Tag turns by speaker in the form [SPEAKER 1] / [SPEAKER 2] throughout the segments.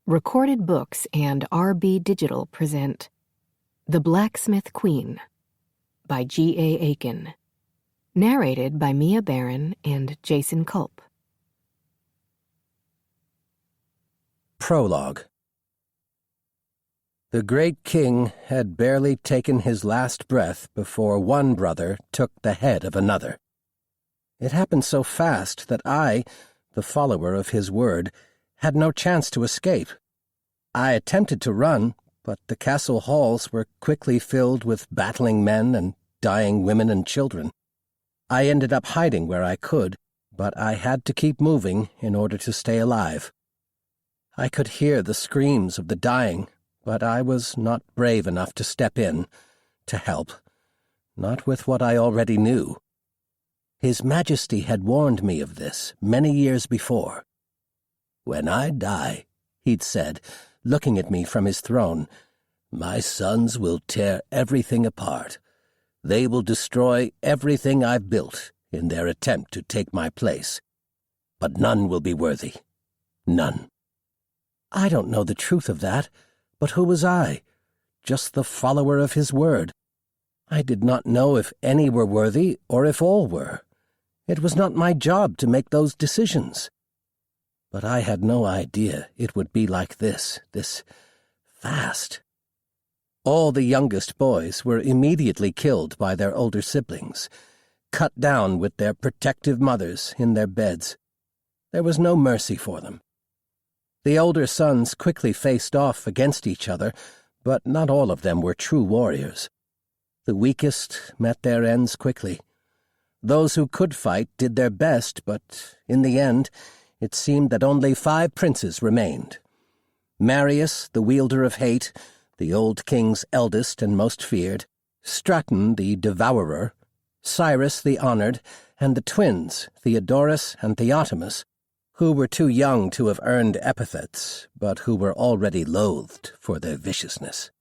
[SPEAKER 1] Recorded Books and RB Digital present The Blacksmith Queen by G.A. Aiken. Narrated by Mia Barron and Jason Culp.
[SPEAKER 2] Prologue. The great king had barely taken his last breath before one brother took the head of another. It happened so fast that I, the follower of his word, had no chance to escape. I attempted to run, but the castle halls were quickly filled with battling men and dying women and children. I ended up hiding where I could, but I had to keep moving in order to stay alive. I could hear the screams of the dying, but I was not brave enough to step in, to help, not with what I already knew. His Majesty had warned me of this many years before. "When I die," he'd said, looking at me from his throne, "my sons will tear everything apart. They will destroy everything I've built in their attempt to take my place. But none will be worthy. None." I don't know the truth of that, but who was I? Just the follower of his word. I did not know if any were worthy or if all were. It was not my job to make those decisions. But I had no idea it would be like this fast. All the youngest boys were immediately killed by their older siblings, cut down with their protective mothers in their beds. There was no mercy for them. The older sons quickly faced off against each other, but not all of them were true warriors. The weakest met their ends quickly. Those who could fight did their best, but in the end, it seemed that only 5 princes remained. Marius, the wielder of hate, the old king's eldest and most feared, Straton, the devourer, Cyrus, the honored, and the twins, Theodorus and Theotimus, who were too young to have earned epithets, but who were already loathed for their viciousness.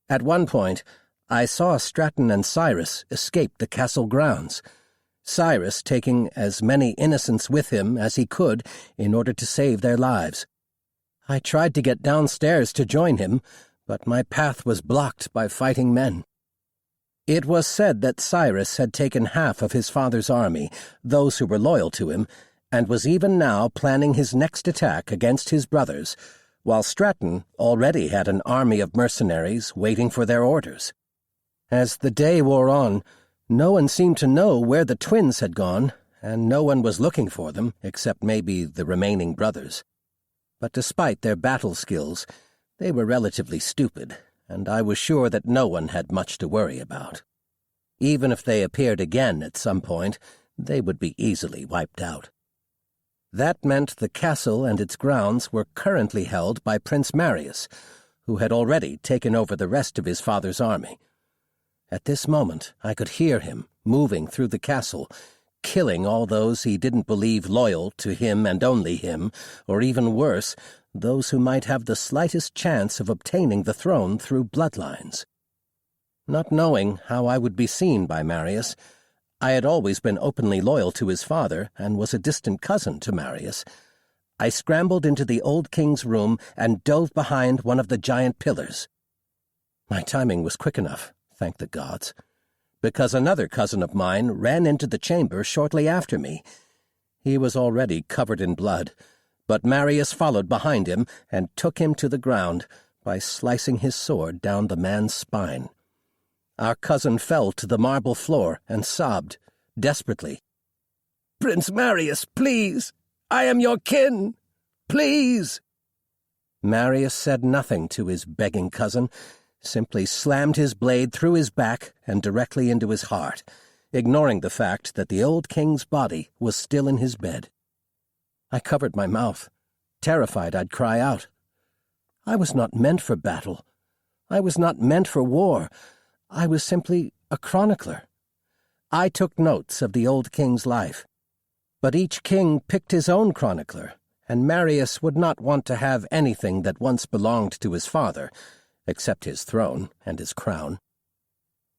[SPEAKER 2] At one point, I saw Straton and Cyrus escape the castle grounds, Cyrus taking as many innocents with him as he could in order to save their lives. I tried to get downstairs to join him, but my path was blocked by fighting men. It was said that Cyrus had taken half of his father's army, those who were loyal to him, and was even now planning his next attack against his brothers, while Straton already had an army of mercenaries waiting for their orders. As the day wore on, no one seemed to know where the twins had gone, and no one was looking for them, except maybe the remaining brothers. But despite their battle skills, they were relatively stupid, and I was sure that no one had much to worry about. Even if they appeared again at some point, they would be easily wiped out. That meant the castle and its grounds were currently held by Prince Marius, who had already taken over the rest of his father's army. At this moment, I could hear him moving through the castle, killing all those he didn't believe loyal to him and only him, or even worse, those who might have the slightest chance of obtaining the throne through bloodlines. Not knowing how I would be seen by Marius, I had always been openly loyal to his father and was a distant cousin to Marius. I scrambled into the old king's room and dove behind one of the giant pillars. My timing was quick enough, thank the gods, because another cousin of mine ran into the chamber shortly after me. He was already covered in blood, but Marius followed behind him and took him to the ground by slicing his sword down the man's spine. Our cousin fell to the marble floor and sobbed, desperately, "Prince Marius, please! I am your kin! Please!" Marius said nothing to his begging cousin, simply slammed his blade through his back and directly into his heart, ignoring the fact that the old king's body was still in his bed. I covered my mouth, terrified I'd cry out. I was not meant for battle. I was not meant for war. I was simply a chronicler. I took notes of the old king's life. But each king picked his own chronicler, and Marius would not want to have anything that once belonged to his father, except his throne and his crown.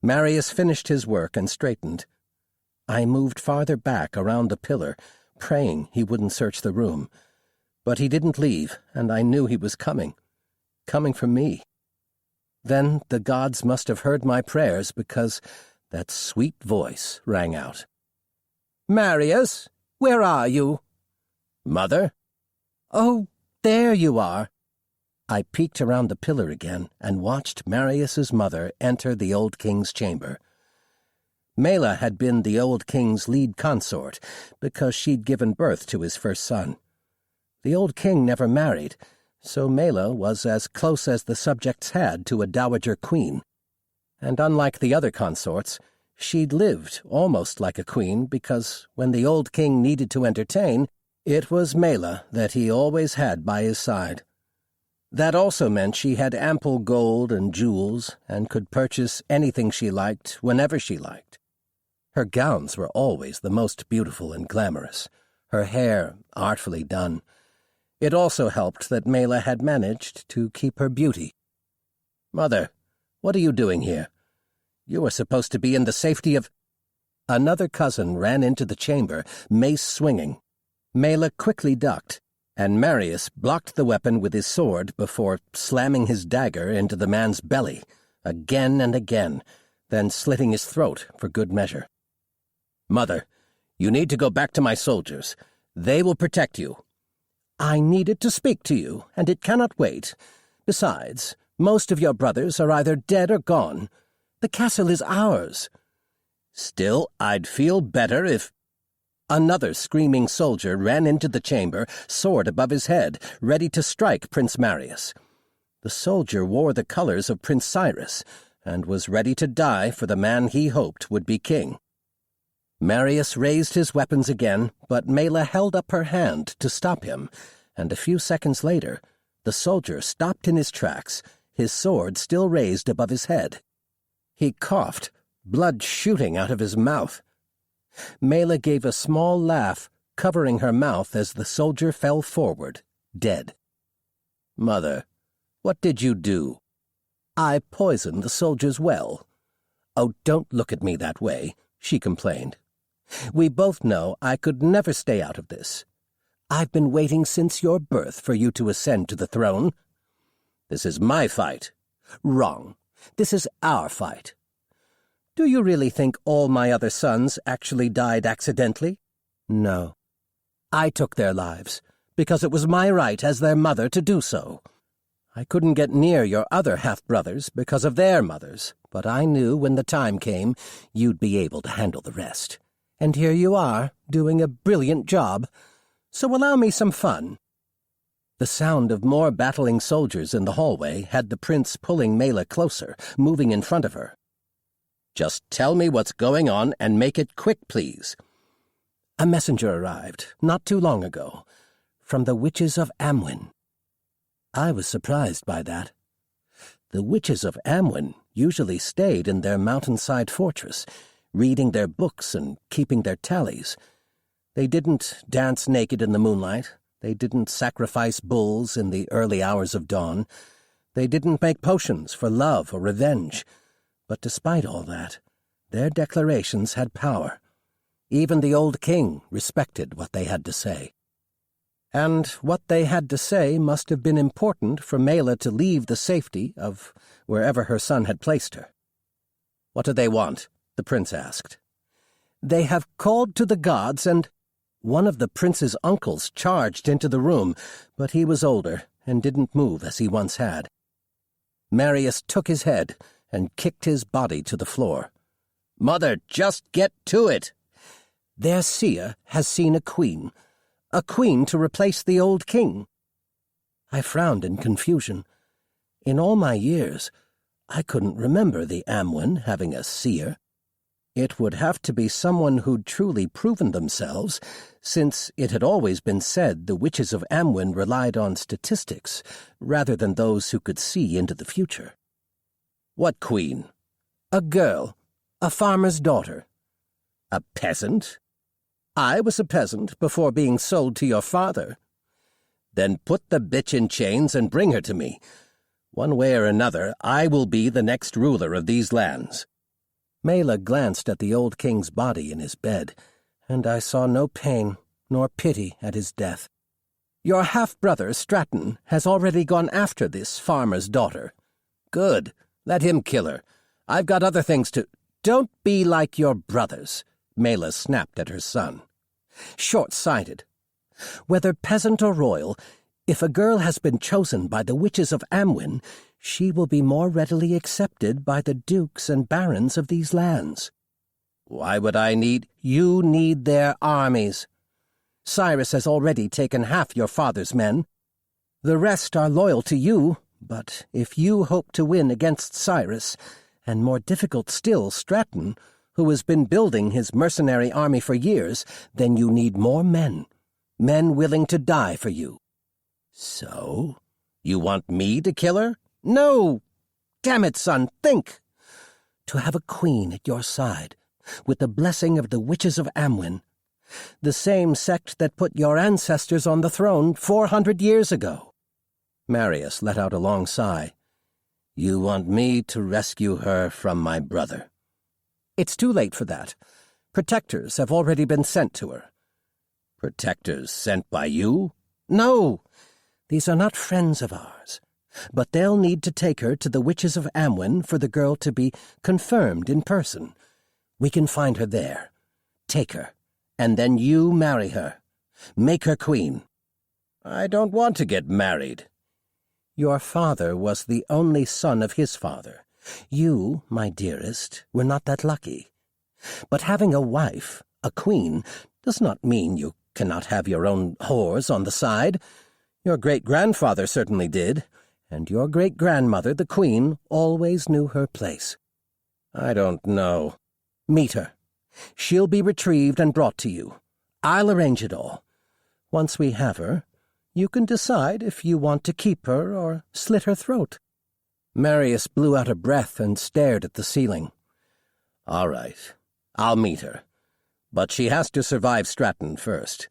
[SPEAKER 2] Marius finished his work and straightened. I moved farther back around the pillar, praying he wouldn't search the room. But he didn't leave, and I knew he was coming for me. Then the gods must have heard my prayers, because that sweet voice rang out. "Marius, where are you?" "Mother?" "Oh, there you are." I peeked around the pillar again and watched Marius's mother enter the old king's chamber. Mela had been the old king's lead consort because she'd given birth to his first son. The old king never married, so Mela was as close as the subjects had to a dowager queen. And unlike the other consorts, she'd lived almost like a queen because when the old king needed to entertain, it was Mela that he always had by his side. That also meant she had ample gold and jewels and could purchase anything she liked whenever she liked. Her gowns were always the most beautiful and glamorous, her hair artfully done. It also helped that Mela had managed to keep her beauty. "Mother, what are you doing here? You were supposed to be in the safety of—" Another cousin ran into the chamber, mace swinging. Mela quickly ducked, and Marius blocked the weapon with his sword before slamming his dagger into the man's belly, again and again, then slitting his throat for good measure. "Mother, you need to go back to my soldiers. They will protect you." "I needed to speak to you, and it cannot wait. Besides, most of your brothers are either dead or gone. The castle is ours." "Still, I'd feel better if—" Another screaming soldier ran into the chamber, sword above his head, ready to strike Prince Marius. The soldier wore the colors of Prince Cyrus, and was ready to die for the man he hoped would be king. Marius raised his weapons again, but Mela held up her hand to stop him, and a few seconds later, the soldier stopped in his tracks, his sword still raised above his head. He coughed, blood shooting out of his mouth. Mela gave a small laugh, covering her mouth as the soldier fell forward, dead. "Mother, what did you do?" "I poisoned the soldier's well." "Oh, don't look at me that way," she complained. "We both know I could never stay out of this. I've been waiting since your birth for you to ascend to the throne." "This is my fight." "Wrong. This is our fight." "Do you really think all my other sons actually died accidentally?" "No. I took their lives, because it was my right as their mother to do so. I couldn't get near your other half-brothers because of their mothers, but I knew when the time came you'd be able to handle the rest. And here you are, doing a brilliant job. So allow me some fun." The sound of more battling soldiers in the hallway had the prince pulling Mela closer, moving in front of her. "Just tell me what's going on and make it quick, please." "A messenger arrived, not too long ago, from the witches of Amwin." I was surprised by that. The witches of Amwin usually stayed in their mountainside fortress, reading their books and keeping their tallies. They didn't dance naked in the moonlight. They didn't sacrifice bulls in the early hours of dawn. They didn't make potions for love or revenge. But despite all that, their declarations had power. Even the old king respected what they had to say. And what they had to say must have been important for Mela to leave the safety of wherever her son had placed her. "What do they want?" the prince asked. "They have called to the gods and—" One of the prince's uncles charged into the room, but he was older and didn't move as he once had. Marius took his head and kicked his body to the floor. "Mother, just get to it!" "Their seer has seen a queen to replace the old king." I frowned in confusion. In all my years, I couldn't remember the Amwin having a seer. It would have to be someone who'd truly proven themselves, since it had always been said the witches of Amwin relied on statistics rather than those who could see into the future. "What queen?" "A girl, a farmer's daughter." "A peasant?" "I was a peasant before being sold to your father." "Then put the bitch in chains and bring her to me. One way or another, I will be the next ruler of these lands." Mela glanced at the old king's body in his bed, and I saw no pain nor pity at his death. Your half-brother, Stratton, has already gone after this farmer's daughter. Good. Let him kill her. I've got other things to— Don't be like your brothers, Mela snapped at her son. Short-sighted. Whether peasant or royal, if a girl has been chosen by the witches of Amwyn, she will be more readily accepted by the dukes and barons of these lands. Why would I need— You need their armies. Cyrus has already taken half your father's men. The rest are loyal to you, but if you hope to win against Cyrus, and more difficult still, Stratton, who has been building his mercenary army for years, then you need more men. Men willing to die for you. So? You want me to kill her? No! Damn it, son, think! To have a queen at your side, with the blessing of the witches of Amwyn, the same sect that put your ancestors on the throne 400 years ago. Marius let out a long sigh. You want me to rescue her from my brother? It's too late for that. Protectors have already been sent to her. Protectors sent by you? No! These are not friends of ours. But they'll need to take her to the witches of Amwyn for the girl to be confirmed in person. We can find her there. Take her, and then you marry her. Make her queen. I don't want to get married. Your father was the only son of his father. You, my dearest, were not that lucky. But having a wife, a queen, does not mean you cannot have your own whores on the side. Your great-grandfather certainly did, and your great-grandmother, the queen, always knew her place. I don't know. Meet her. She'll be retrieved and brought to you. I'll arrange it all. Once we have her, you can decide if you want to keep her or slit her throat. Marius blew out a breath and stared at the ceiling. All right, I'll meet her. But she has to survive Stratton first.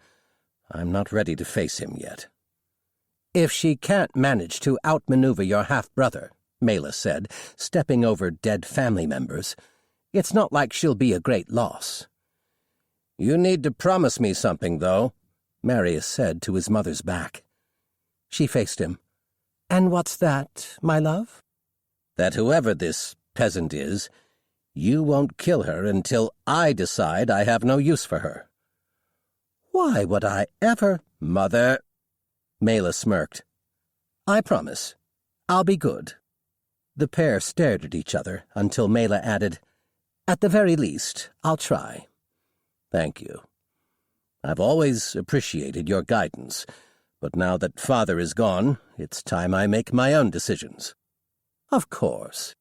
[SPEAKER 2] I'm not ready to face him yet. If she can't manage to outmaneuver your half-brother, Mela said, stepping over dead family members, it's not like she'll be a great loss. You need to promise me something, though, Marius said to his mother's back. She faced him. And what's that, my love? That whoever this peasant is, you won't kill her until I decide I have no use for her. Why would I ever— Mother— Mela smirked. I promise. I'll be good. The pair stared at each other until Mela added, At the very least, I'll try. Thank you. I've always appreciated your guidance, but now that Father is gone, it's time I make my own decisions. Of course.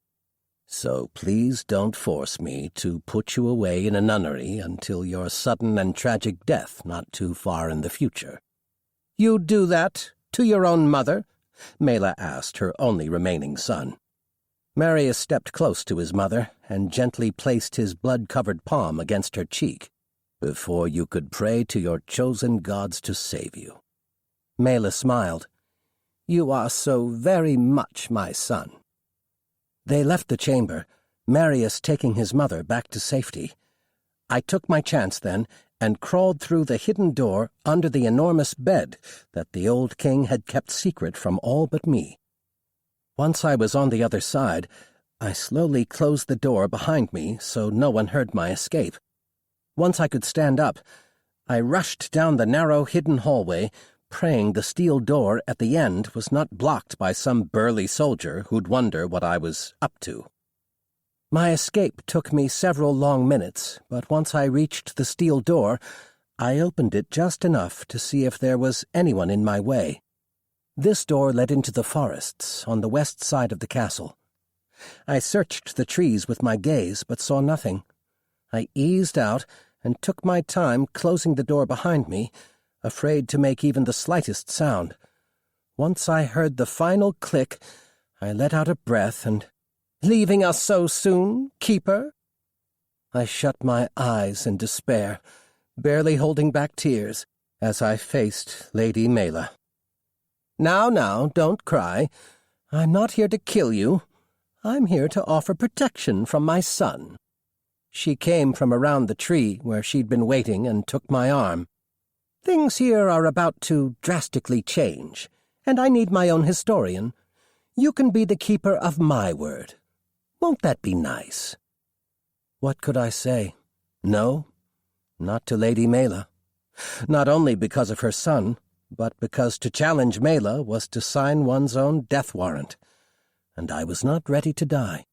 [SPEAKER 2] So please don't force me to put you away in a nunnery until your sudden and tragic death not too far in the future. You'd do that to your own mother? Mela asked her only remaining son. Marius stepped close to his mother and gently placed his blood-covered palm against her cheek. Before you could pray to your chosen gods to save you. Mela smiled. You are so very much my son. They left the chamber, Marius taking his mother back to safety. I took my chance then, and crawled through the hidden door under the enormous bed that the old king had kept secret from all but me. Once I was on the other side, I slowly closed the door behind me so no one heard my escape. Once I could stand up, I rushed down the narrow hidden hallway, praying the steel door at the end was not blocked by some burly soldier who'd wonder what I was up to. My escape took me several long minutes, but once I reached the steel door, I opened it just enough to see if there was anyone in my way. This door led into the forests on the west side of the castle. I searched the trees with my gaze, but saw nothing. I eased out and took my time closing the door behind me, afraid to make even the slightest sound. Once I heard the final click, I let out a breath and, Leaving us so soon, keeper? I shut my eyes in despair, barely holding back tears, as I faced Lady Mela. Now, don't cry. I'm not here to kill you. I'm here to offer protection from my son. She came from around the tree where she'd been waiting and took my arm. Things here are about to drastically change, and I need my own historian. You can be the keeper of my word. Won't that be nice?" What could I say? No, not to Lady Mela. Not only because of her son, but because to challenge Mela was to sign one's own death warrant, and I was not ready to die.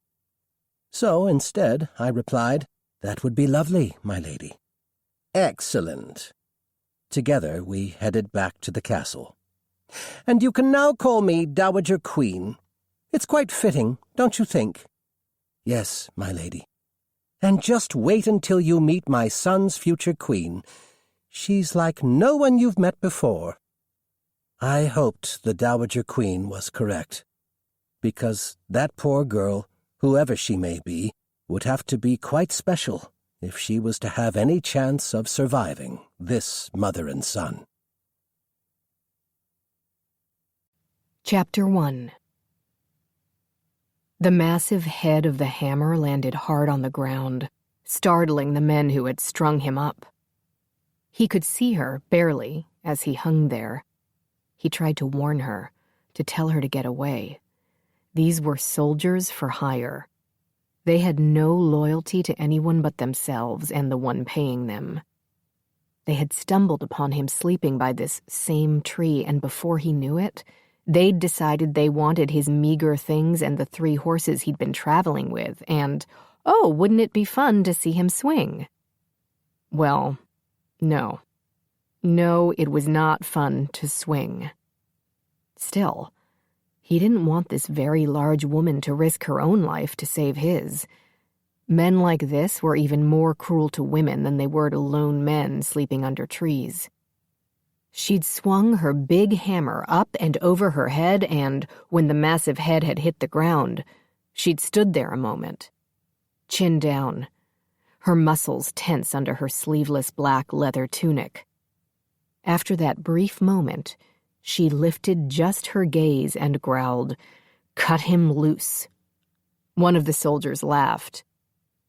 [SPEAKER 2] So instead I replied, "That would be lovely, my lady." "Excellent." Together we headed back to the castle. "And you can now call me Dowager Queen. It's quite fitting, don't you think?" "Yes, my lady." "And just wait until you meet my son's future queen. She's like no one you've met before." I hoped the Dowager Queen was correct, because that poor girl, whoever she may be, would have to be quite special if she was to have any chance of surviving this mother and son.
[SPEAKER 1] Chapter 1. The massive head of the hammer landed hard on the ground, startling the men who had strung him up. He could see her, barely, as he hung there. He tried to warn her, to tell her to get away. These were soldiers for hire. They had no loyalty to anyone but themselves and the one paying them. They had stumbled upon him sleeping by this same tree, and before he knew it, they'd decided they wanted his meager things and the 3 horses he'd been traveling with, and, oh, wouldn't it be fun to see him swing? Well, no. No, it was not fun to swing. Still, he didn't want this very large woman to risk her own life to save his. Men like this were even more cruel to women than they were to lone men sleeping under trees. She'd swung her big hammer up and over her head, and when the massive head had hit the ground, she'd stood there a moment, chin down, her muscles tense under her sleeveless black leather tunic. After that brief moment, she lifted just her gaze and growled, "Cut him loose." One of the soldiers laughed.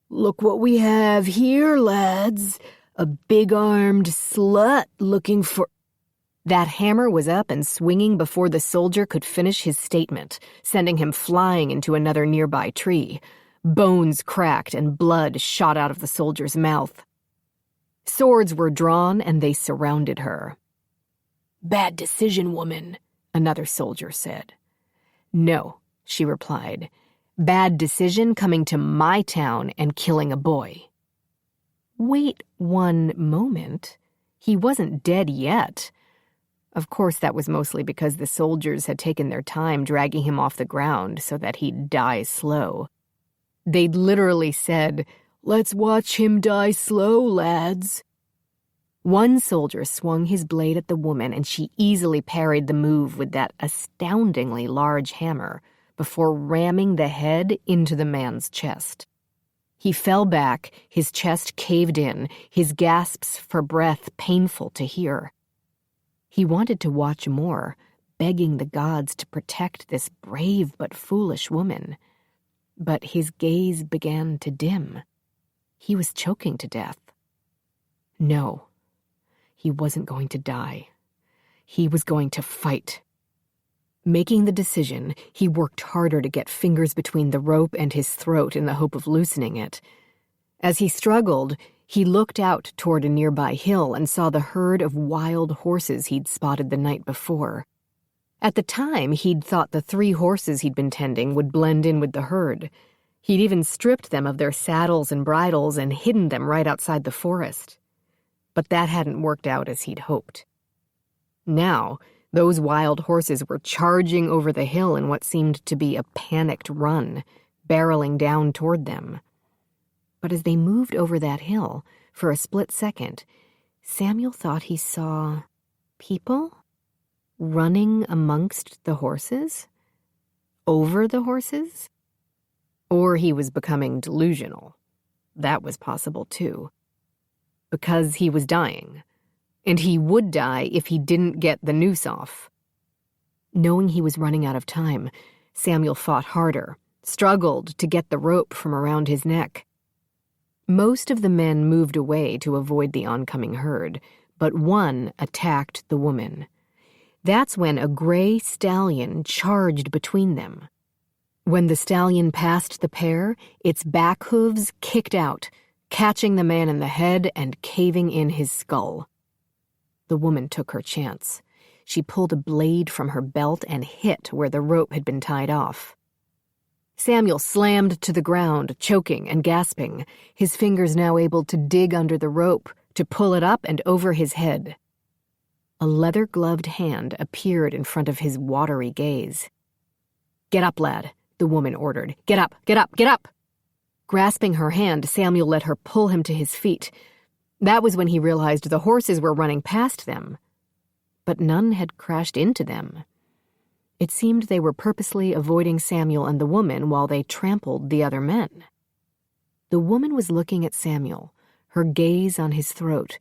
[SPEAKER 1] "Look what we have here, lads. A big-armed slut looking for—" That hammer was up and swinging before the soldier could finish his statement, sending him flying into another nearby tree. Bones cracked and blood shot out of the soldier's mouth. Swords were drawn and they surrounded her. "Bad decision, woman," another soldier said. "No," she replied. "Bad decision coming to my town and killing a boy." Wait one moment. He wasn't dead yet. Of course, that was mostly because the soldiers had taken their time dragging him off the ground so that he'd die slow. They'd literally said, "Let's watch him die slow, lads." One soldier swung his blade at the woman, and she easily parried the move with that astoundingly large hammer before ramming the head into the man's chest. He fell back, his chest caved in, his gasps for breath painful to hear. He wanted to watch more, begging the gods to protect this brave but foolish woman. But his gaze began to dim. He was choking to death. No, he wasn't going to die. He was going to fight. Making the decision, he worked harder to get fingers between the rope and his throat in the hope of loosening it. As he struggled, he looked out toward a nearby hill and saw the herd of wild horses he'd spotted the night before. At the time, he'd thought the 3 horses he'd been tending would blend in with the herd. He'd even stripped them of their saddles and bridles and hidden them right outside the forest. But that hadn't worked out as he'd hoped. Now, those wild horses were charging over the hill in what seemed to be a panicked run, barreling down toward them. But as they moved over that hill, for a split second, Samuel thought he saw people running amongst the horses? Over the horses? Or he was becoming delusional. That was possible, too. Because he was dying. And he would die if he didn't get the noose off. Knowing he was running out of time, Samuel fought harder, struggled to get the rope from around his neck. Most of the men moved away to avoid the oncoming herd, but one attacked the woman. That's when a gray stallion charged between them. When the stallion passed the pair, its back hooves kicked out, catching the man in the head and caving in his skull. The woman took her chance. She pulled a blade from her belt and hit where the rope had been tied off. Samuel slammed to the ground, choking and gasping, his fingers now able to dig under the rope, to pull it up and over his head. A leather-gloved hand appeared in front of his watery gaze. "Get up, lad," the woman ordered. "Get up, get up, get up!" Grasping her hand, Samuel let her pull him to his feet. That was when he realized the horses were running past them. But none had crashed into them. It seemed they were purposely avoiding Samuel and the woman while they trampled the other men. The woman was looking at Samuel, her gaze on his throat,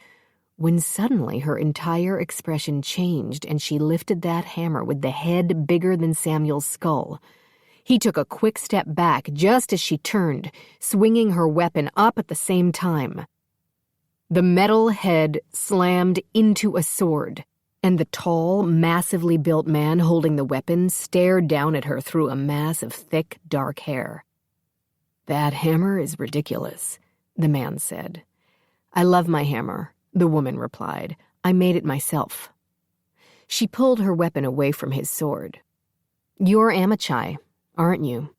[SPEAKER 1] when suddenly her entire expression changed and she lifted that hammer with the head bigger than Samuel's skull. He took a quick step back just as she turned, swinging her weapon up at the same time. The metal head slammed into a sword, and the tall, massively built man holding the weapon stared down at her through a mass of thick, dark hair. "That hammer is ridiculous," the man said. "I love my hammer," the woman replied. "I made it myself." She pulled her weapon away from his sword. "You're Amachai, aren't you?"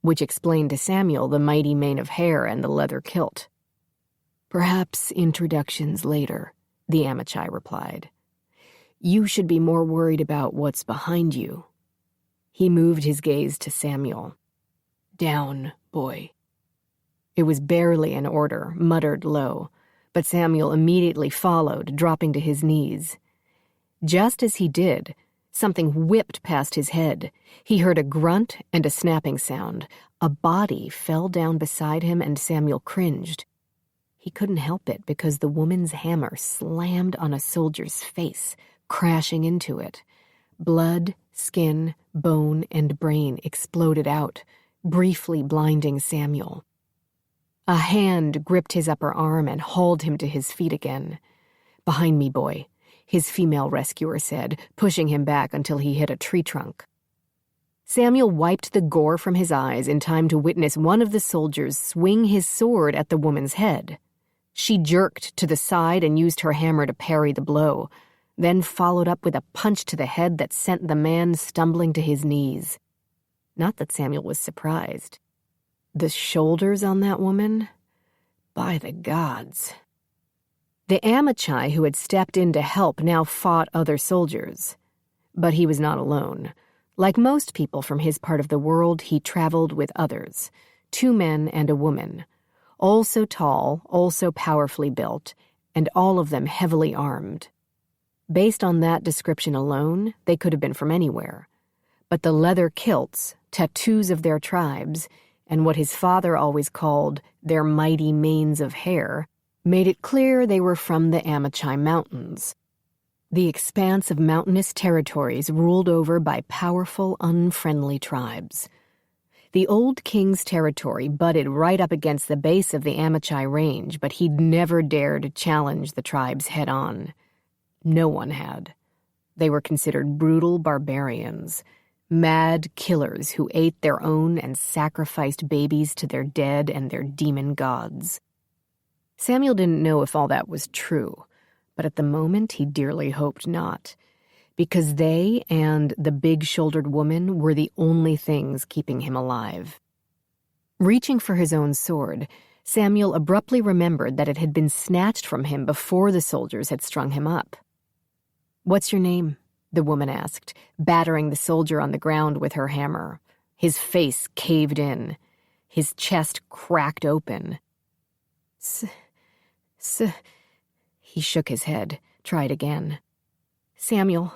[SPEAKER 1] Which explained to Samuel the mighty mane of hair and the leather kilt. "Perhaps introductions later," the Amachai replied. "You should be more worried about what's behind you." He moved his gaze to Samuel. "Down, boy." It was barely an order, muttered low, but Samuel immediately followed, dropping to his knees. Just as he did, something whipped past his head. He heard a grunt and a snapping sound. A body fell down beside him and Samuel cringed. He couldn't help it because the woman's hammer slammed on a soldier's face, crashing into it. Blood, skin, bone, and brain exploded out, briefly blinding Samuel. A hand gripped his upper arm and hauled him to his feet again. "Behind me, boy," his female rescuer said, pushing him back until he hit a tree trunk. Samuel wiped the gore from his eyes in time to witness one of the soldiers swing his sword at the woman's head. She jerked to the side and used her hammer to parry the blow, then followed up with a punch to the head that sent the man stumbling to his knees. Not that Samuel was surprised. The shoulders on that woman? By the gods. The Amachai who had stepped in to help now fought other soldiers. But he was not alone. Like most people from his part of the world, he traveled with others, 2 men and a woman, all so tall, all so powerfully built, and all of them heavily armed. Based on that description alone, they could have been from anywhere. But the leather kilts, tattoos of their tribes, and what his father always called their mighty manes of hair, made it clear they were from the Amachai Mountains, the expanse of mountainous territories ruled over by powerful, unfriendly tribes. The old king's territory butted right up against the base of the Amachai Range, but he'd never dared challenge the tribes head-on. No one had. They were considered brutal barbarians, mad killers who ate their own and sacrificed babies to their dead and their demon gods. Samuel didn't know if all that was true, but at the moment he dearly hoped not, because they and the big-shouldered woman were the only things keeping him alive. Reaching for his own sword, Samuel abruptly remembered that it had been snatched from him before the soldiers had strung him up. "What's your name?" the woman asked, battering the soldier on the ground with her hammer. His face caved in. His chest cracked open. He shook his head, tried again. "Samuel."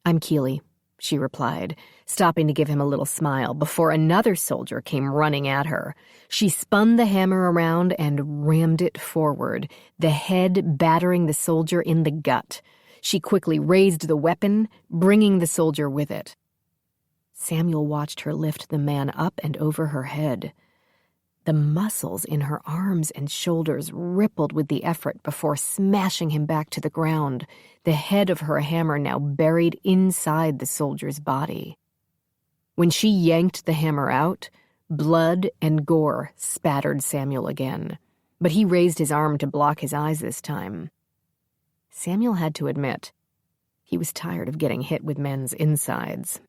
[SPEAKER 1] "I'm Keely," she replied, stopping to give him a little smile before another soldier came running at her. She spun the hammer around and rammed it forward, the head battering the soldier in the gut. She quickly raised the weapon, bringing the soldier with it. Samuel watched her lift the man up and over her head. The muscles in her arms and shoulders rippled with the effort before smashing him back to the ground, the head of her hammer now buried inside the soldier's body. When she yanked the hammer out, blood and gore spattered Samuel again, but he raised his arm to block his eyes this time. Samuel had to admit, he was tired of getting hit with men's insides.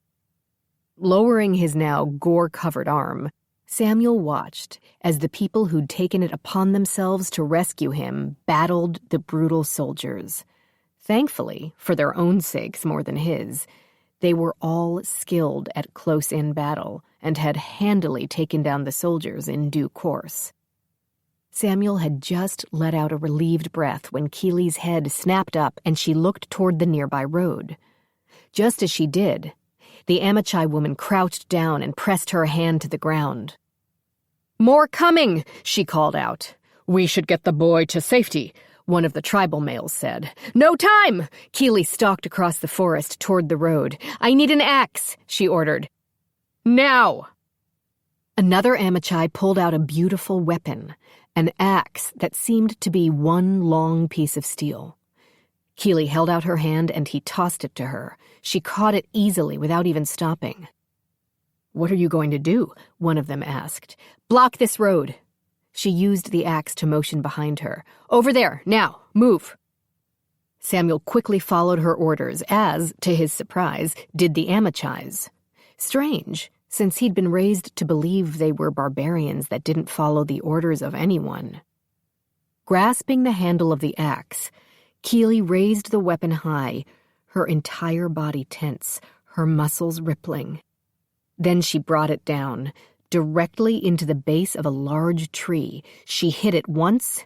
[SPEAKER 1] Lowering his now gore-covered arm, Samuel watched as the people who'd taken it upon themselves to rescue him battled the brutal soldiers. Thankfully, for their own sakes more than his, they were all skilled at close-in battle and had handily taken down the soldiers in due course. Samuel had just let out a relieved breath when Keely's head snapped up and she looked toward the nearby road. Just as she did, the Amichai woman crouched down and pressed her hand to the ground. "More coming!" she called out. "We should get the boy to safety," one of the tribal males said. "No time!" Keely stalked across the forest toward the road. "I need an axe," she ordered. "Now!" Another Amichai pulled out a beautiful weapon, an axe that seemed to be one long piece of steel. Keely held out her hand and he tossed it to her. She caught it easily without even stopping. "What are you going to do?" one of them asked. "Block this road." She used the axe to motion behind her. "Over there, now, move." Samuel quickly followed her orders, as, to his surprise, did the Amichais. Strange, since he'd been raised to believe they were barbarians that didn't follow the orders of anyone. Grasping the handle of the axe, Keely raised the weapon high, her entire body tense, her muscles rippling. Then she brought it down, directly into the base of a large tree. She hit it once,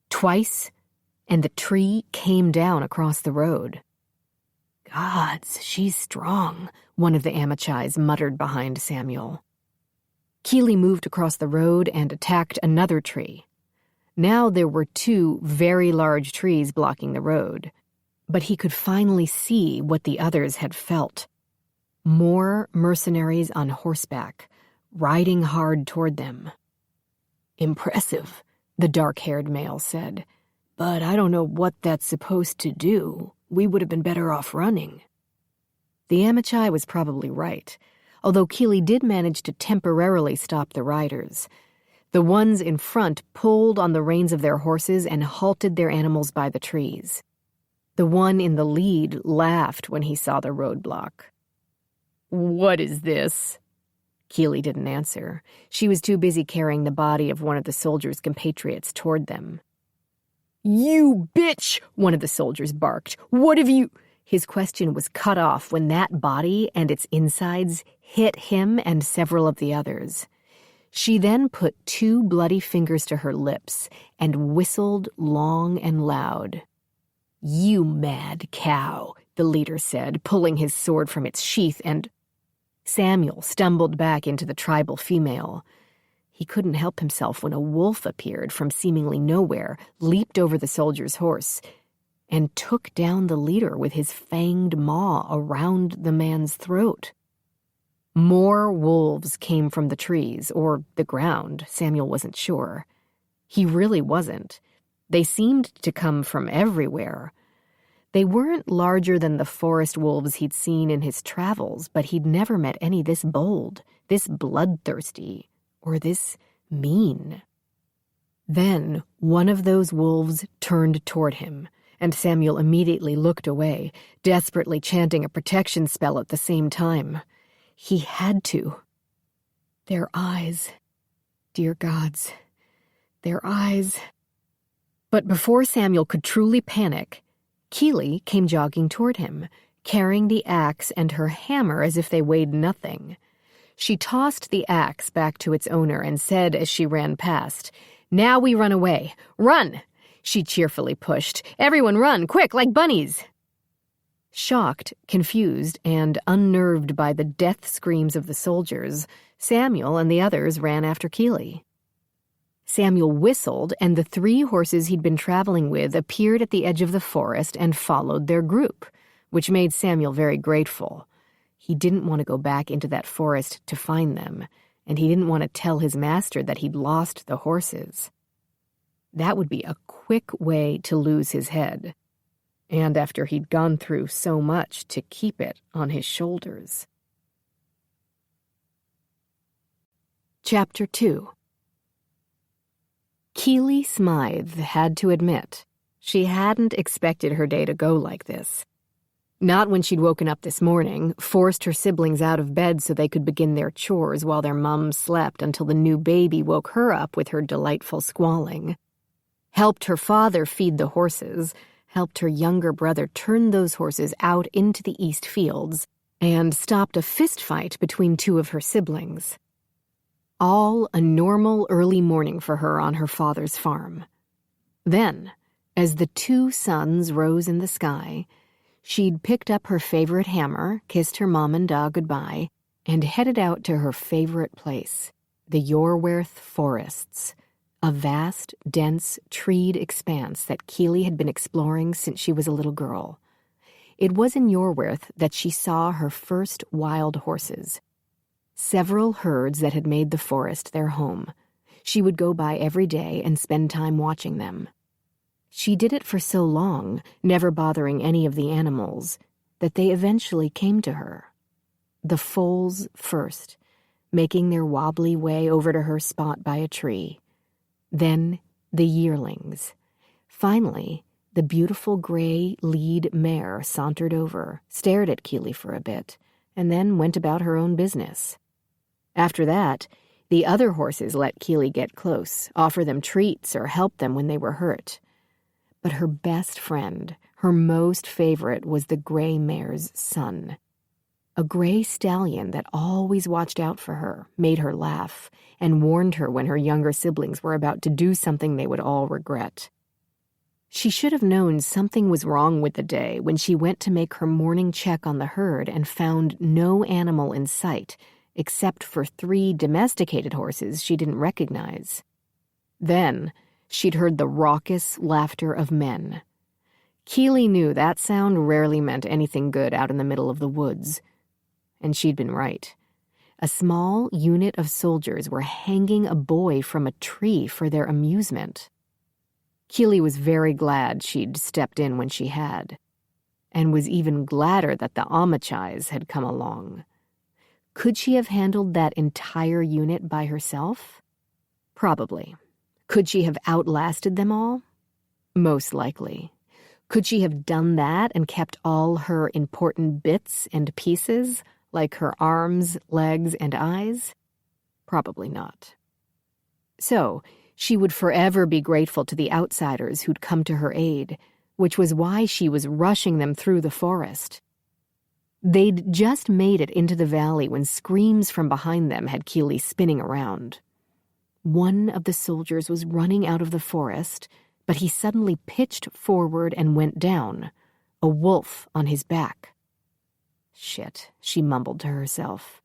[SPEAKER 1] twice, and the tree came down across the road. "Gods, she's strong," one of the Amichais muttered behind Samuel. Keely moved across the road and attacked another tree. Now there were 2 very large trees blocking the road, but he could finally see what the others had felt. More mercenaries on horseback, riding hard toward them. "Impressive," the dark-haired male said, "but I don't know what that's supposed to do. We would have been better off running." The Amichai was probably right, although Keely did manage to temporarily stop the riders. The ones in front pulled on the reins of their horses and halted their animals by the trees. The one in the lead laughed when he saw the roadblock. "What is this?" Keely didn't answer. She was too busy carrying the body of one of the soldiers' compatriots toward them. "You bitch!" one of the soldiers barked. "What have you—" His question was cut off when that body and its insides hit him and several of the others. She then put 2 bloody fingers to her lips and whistled long and loud. "You mad cow," the leader said, pulling his sword from its sheath, and Samuel stumbled back into the tribal female. He couldn't help himself when a wolf appeared from seemingly nowhere, leaped over the soldier's horse, and took down the leader with his fanged maw around the man's throat. More wolves came from the trees, or the ground. Samuel wasn't sure. He really wasn't. They seemed to come from everywhere. They weren't larger than the forest wolves he'd seen in his travels, but he'd never met any this bold, this bloodthirsty, or this mean. Then one of those wolves turned toward him, and Samuel immediately looked away, desperately chanting a protection spell at the same time. He had to. Their eyes. Dear gods. Their eyes. But before Samuel could truly panic, Keely came jogging toward him, carrying the axe and her hammer as if they weighed nothing. She tossed the axe back to its owner and said as she ran past, "Now we run away. Run!" She cheerfully pushed. "Everyone run, quick, like bunnies!" Shocked, confused, and unnerved by the death screams of the soldiers, Samuel and the others ran after Keely. Samuel whistled, and the 3 horses he'd been traveling with appeared at the edge of the forest and followed their group, which made Samuel very grateful. He didn't want to go back into that forest to find them, and he didn't want to tell his master that he'd lost the horses. That would be a quick way to lose his head, and after he'd gone through so much to keep it on his shoulders. Chapter 2. Keely Smythe had to admit she hadn't expected her day to go like this. Not when she'd woken up this morning, forced her siblings out of bed so they could begin their chores while their mum slept until the new baby woke her up with her delightful squalling. Helped her father feed the horses, helped her younger brother turn those horses out into the east fields, and stopped a fist fight between two of her siblings. All a normal early morning for her on her father's farm. Then, as the two suns rose in the sky, she'd picked up her favorite hammer, kissed her mom and da goodbye, and headed out to her favorite place, the Yorwerth Forests, a vast, dense, treed expanse that Keely had been exploring since she was a little girl. It was in Yorwerth that she saw her first wild horses. Several herds that had made the forest their home. She would go by every day and spend time watching them. She did it for so long, never bothering any of the animals, that they eventually came to her. The foals first, making their wobbly way over to her spot by a tree. Then the yearlings. Finally, the beautiful gray lead mare sauntered over, stared at Keely for a bit, and then went about her own business. After that, the other horses let Keely get close, offer them treats, or help them when they were hurt. But her best friend, her most favorite, was the gray mare's son. A gray stallion that always watched out for her, made her laugh, and warned her when her younger siblings were about to do something they would all regret. She should have known something was wrong with the day when she went to make her morning check on the herd and found no animal in sight, except for 3 domesticated horses she didn't recognize. Then she'd heard the raucous laughter of men. Keely knew that sound rarely meant anything good out in the middle of the woods. And she'd been right. A small unit of soldiers were hanging a boy from a tree for their amusement. Keely was very glad she'd stepped in when she had, and was even gladder that the Amachais had come along. Could she have handled that entire unit by herself? Probably. Could she have outlasted them all? Most likely. Could she have done that and kept all her important bits and pieces, like her arms, legs, and eyes? Probably not. So, she would forever be grateful to the outsiders who'd come to her aid, which was why she was rushing them through the forest. They'd just made it into the valley when screams from behind them had Keely spinning around. One of the soldiers was running out of the forest, but he suddenly pitched forward and went down, a wolf on his back. Shit, she mumbled to herself.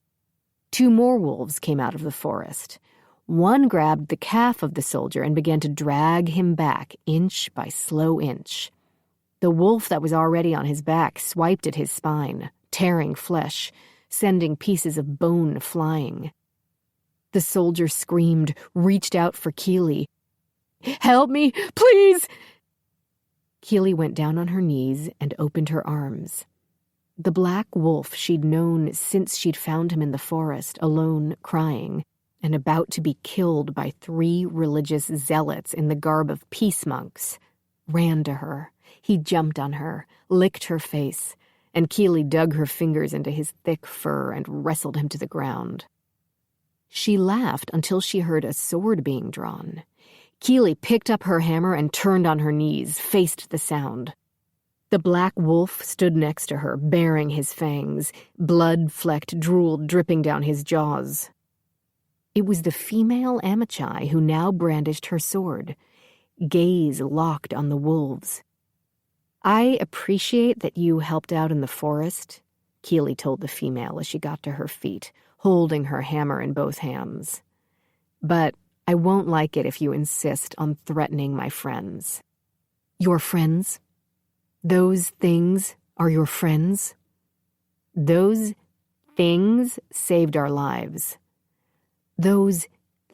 [SPEAKER 1] 2 more wolves came out of the forest. One grabbed the calf of the soldier and began to drag him back, inch by slow inch. The wolf that was already on his back swiped at his spine, tearing flesh, sending pieces of bone flying. The soldier screamed, reached out for Keely. "Help me, please!" Keely went down on her knees and opened her arms. The black wolf she'd known since she'd found him in the forest, alone, crying, and about to be killed by 3 religious zealots in the garb of peace monks, ran to her. He jumped on her, licked her face, and Keely dug her fingers into his thick fur and wrestled him to the ground. She laughed until she heard a sword being drawn. Keely picked up her hammer and turned on her knees, faced the sound. The black wolf stood next to her, baring his fangs, blood-flecked drool dripping down his jaws. It was the female Amachai who now brandished her sword, gaze locked on the wolves. "I appreciate that you helped out in the forest," Keely told the female as she got to her feet, holding her hammer in both hands. "But I won't like it if you insist on threatening my friends." "Your friends? Those things are your friends?" "Those things saved our lives. Those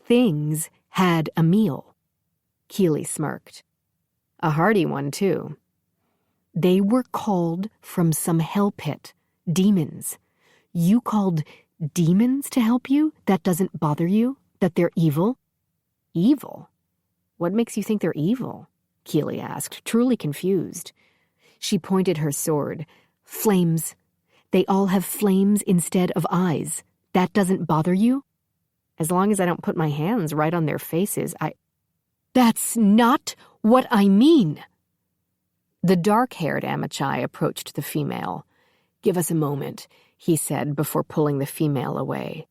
[SPEAKER 1] things had a meal. Keely smirked. A hearty one, too. They were called from some hell pit. Demons. You called demons to help you? That doesn't bother you? That they're evil? Evil? What makes you think they're evil? Keely asked, truly confused. She pointed her sword. Flames. They all have flames instead of eyes. That doesn't bother you? As long as I don't put my hands right on their faces, That's not what I mean. The dark-haired Amachai approached the female. Give us a moment, he said before pulling the female away.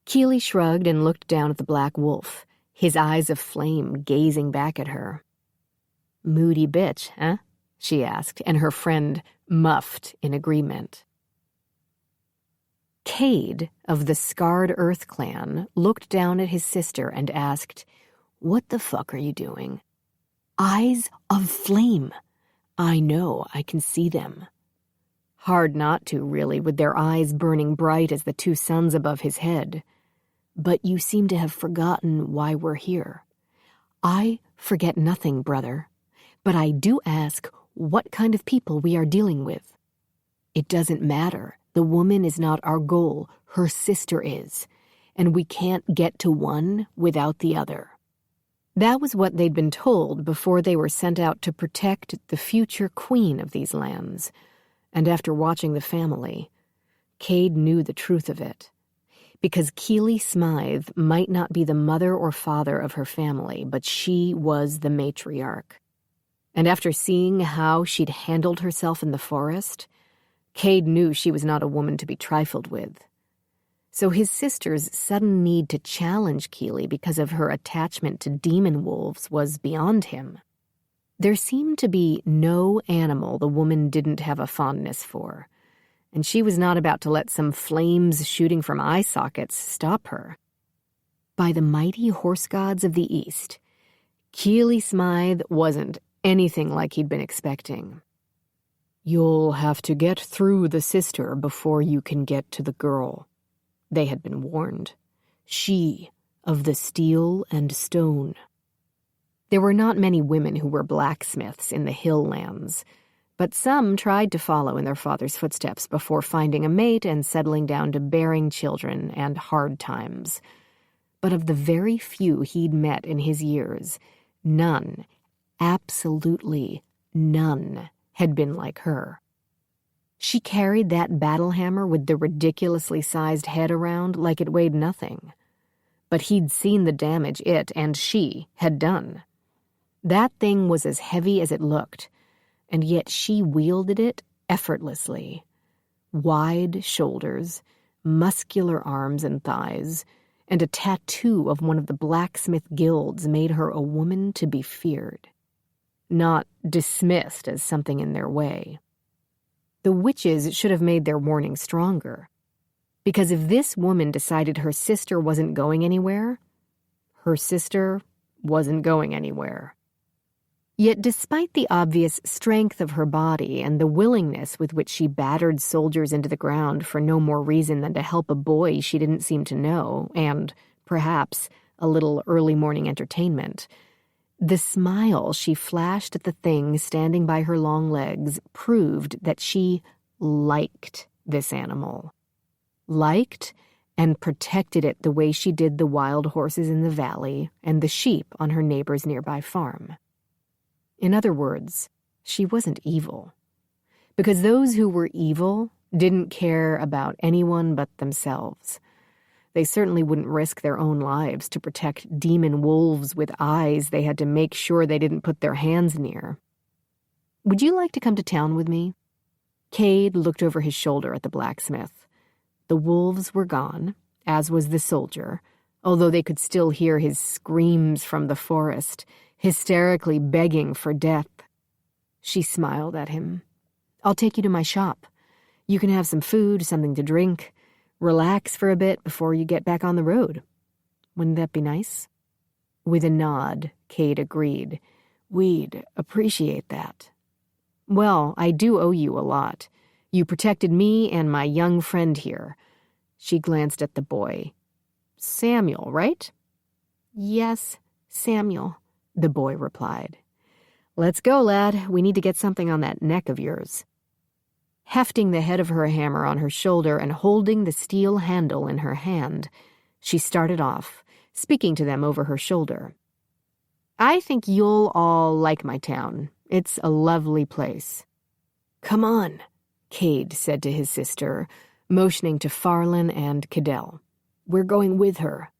[SPEAKER 1] Keely shrugged and looked down at the black wolf, his eyes of flame gazing back at her. Moody bitch, huh? She asked, and her friend muffed in agreement. Cade of the Scarred Earth clan looked down at his sister and asked, What the fuck are you doing? Eyes of flame. I know, I can see them. Hard not to, really, with their eyes burning bright as the two suns above his head. But you seem to have forgotten why we're here. I forget nothing, brother. But I do ask what kind of people we are dealing with. It doesn't matter. The woman is not our goal. Her sister is. And we can't get to one without the other. That was what they'd been told before they were sent out to protect the future queen of these lands. And after watching the family, Cade knew the truth of it. Because Keely Smythe might not be the mother or father of her family, but she was the matriarch. And after seeing how she'd handled herself in the forest, Cade knew she was not a woman to be trifled with. So his sister's sudden need to challenge Keely because of her attachment to demon wolves was beyond him. There seemed to be no animal the woman didn't have a fondness for, and she was not about to let some flames shooting from eye sockets stop her. By the mighty horse gods of the East, Keely Smythe wasn't anything like he'd been expecting. You'll have to get through the sister before you can get to the girl. They had been warned. She of the steel and stone. There were not many women who were blacksmiths in the hill lands, but some tried to follow in their father's footsteps before finding a mate and settling down to bearing children and hard times. But of the very few he'd met in his years, none, absolutely none, had been like her. She carried that battle hammer with the ridiculously sized head around like it weighed nothing. But he'd seen the damage it and she had done. That thing was as heavy as it looked, and yet she wielded it effortlessly. Wide shoulders, muscular arms and thighs, and a tattoo of one of the blacksmith guilds made her a woman to be feared, not dismissed as something in their way. The witches should have made their warning stronger, because if this woman decided her sister wasn't going anywhere, her sister wasn't going anywhere. Yet despite the obvious strength of her body and the willingness with which she battered soldiers into the ground for no more reason than to help a boy she didn't seem to know, and, perhaps, a little early morning entertainment, the smile she flashed at the thing standing by her long legs proved that she liked this animal. Liked and protected it the way she did the wild horses in the valley and the sheep on her neighbor's nearby farm. In other words, she wasn't evil. Because those who were evil didn't care about anyone but themselves. They certainly wouldn't risk their own lives to protect demon wolves with eyes they had to make sure they didn't put their hands near. Would you like to come to town with me? Cade looked over his shoulder at the blacksmith. The wolves were gone, as was the soldier, although they could still hear his screams from the forest, hysterically begging for death. She smiled at him. I'll take you to my shop. You can have some food, something to drink. Relax for a bit before you get back on the road. Wouldn't that be nice? With a nod, Cade agreed. We'd appreciate that. Well, I do owe you a lot. You protected me and my young friend here. She glanced at the boy. Samuel, right?" "Yes, Samuel," the boy replied. "Let's go, lad. We need to get something on that neck of yours." Hefting the head of her hammer on her shoulder and holding the steel handle in her hand, she started off, speaking to them over her shoulder. "I think you'll all like my town. It's a lovely place." "Come on," Cade said to his sister, motioning to Farlin and Cadell. "We're going with her."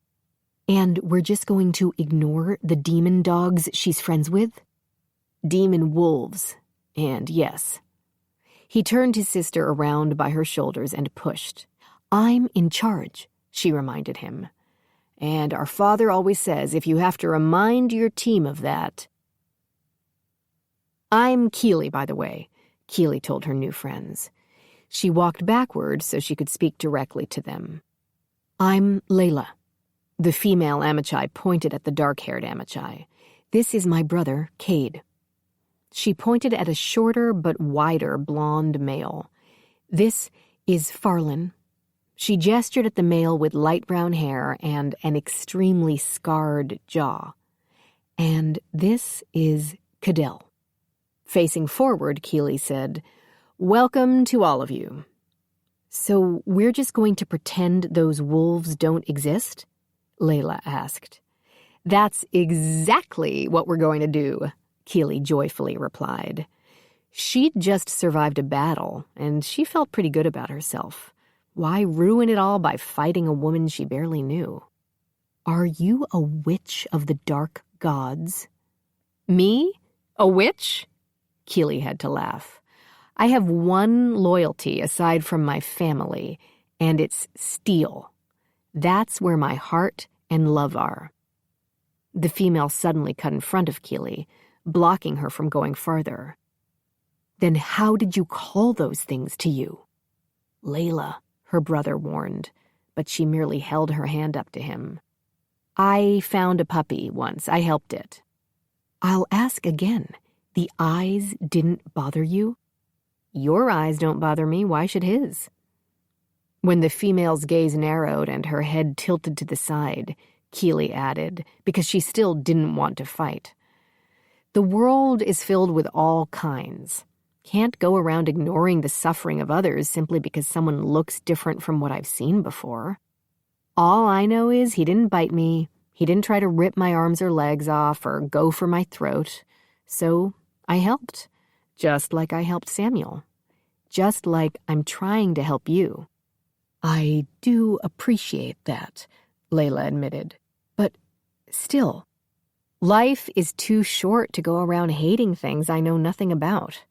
[SPEAKER 1] "And we're just going to ignore the demon dogs she's friends with?" "Demon wolves, and yes." He turned his sister around by her shoulders and pushed. "I'm in charge," she reminded him. "And our father always says if you have to remind your team of that—" "I'm Keely, by the way," Keely told her new friends. She walked backward so she could speak directly to them. "I'm Layla." The female Amichai pointed at the dark-haired Amichai. "This is my brother, Cade." She pointed at a shorter but wider blonde male. "This is Farlin." She gestured at the male with light brown hair and an extremely scarred jaw. "And this is Cadell." Facing forward, Keely said, "Welcome to all of you." "So we're just going to pretend those wolves don't exist?" Layla asked. "That's exactly what we're going to do," Keely joyfully replied. She'd just survived a battle, and she felt pretty good about herself. Why ruin it all by fighting a woman she barely knew? "Are you a witch of the dark gods?" "Me? A witch?" Keely had to laugh. "I have one loyalty aside from my family, and it's steel. That's where my heart and love are." The female suddenly cut in front of Keely, blocking her from going farther. "Then how did you call those things to you?" "Layla," her brother warned, but she merely held her hand up to him. "I found a puppy once. I helped it." "I'll ask again. The eyes didn't bother you?" "Your eyes don't bother me. Why should his?" When the female's gaze narrowed and her head tilted to the side, Keely added, because she still didn't want to fight, "The world is filled with all kinds. Can't go around ignoring the suffering of others simply because someone looks different from what I've seen before. All I know is he didn't bite me, he didn't try to rip my arms or legs off or go for my throat. So I helped, just like I helped Samuel. Just like I'm trying to help you." "I do appreciate that," Layla admitted. "But still, life is too short to go around hating things I know nothing about.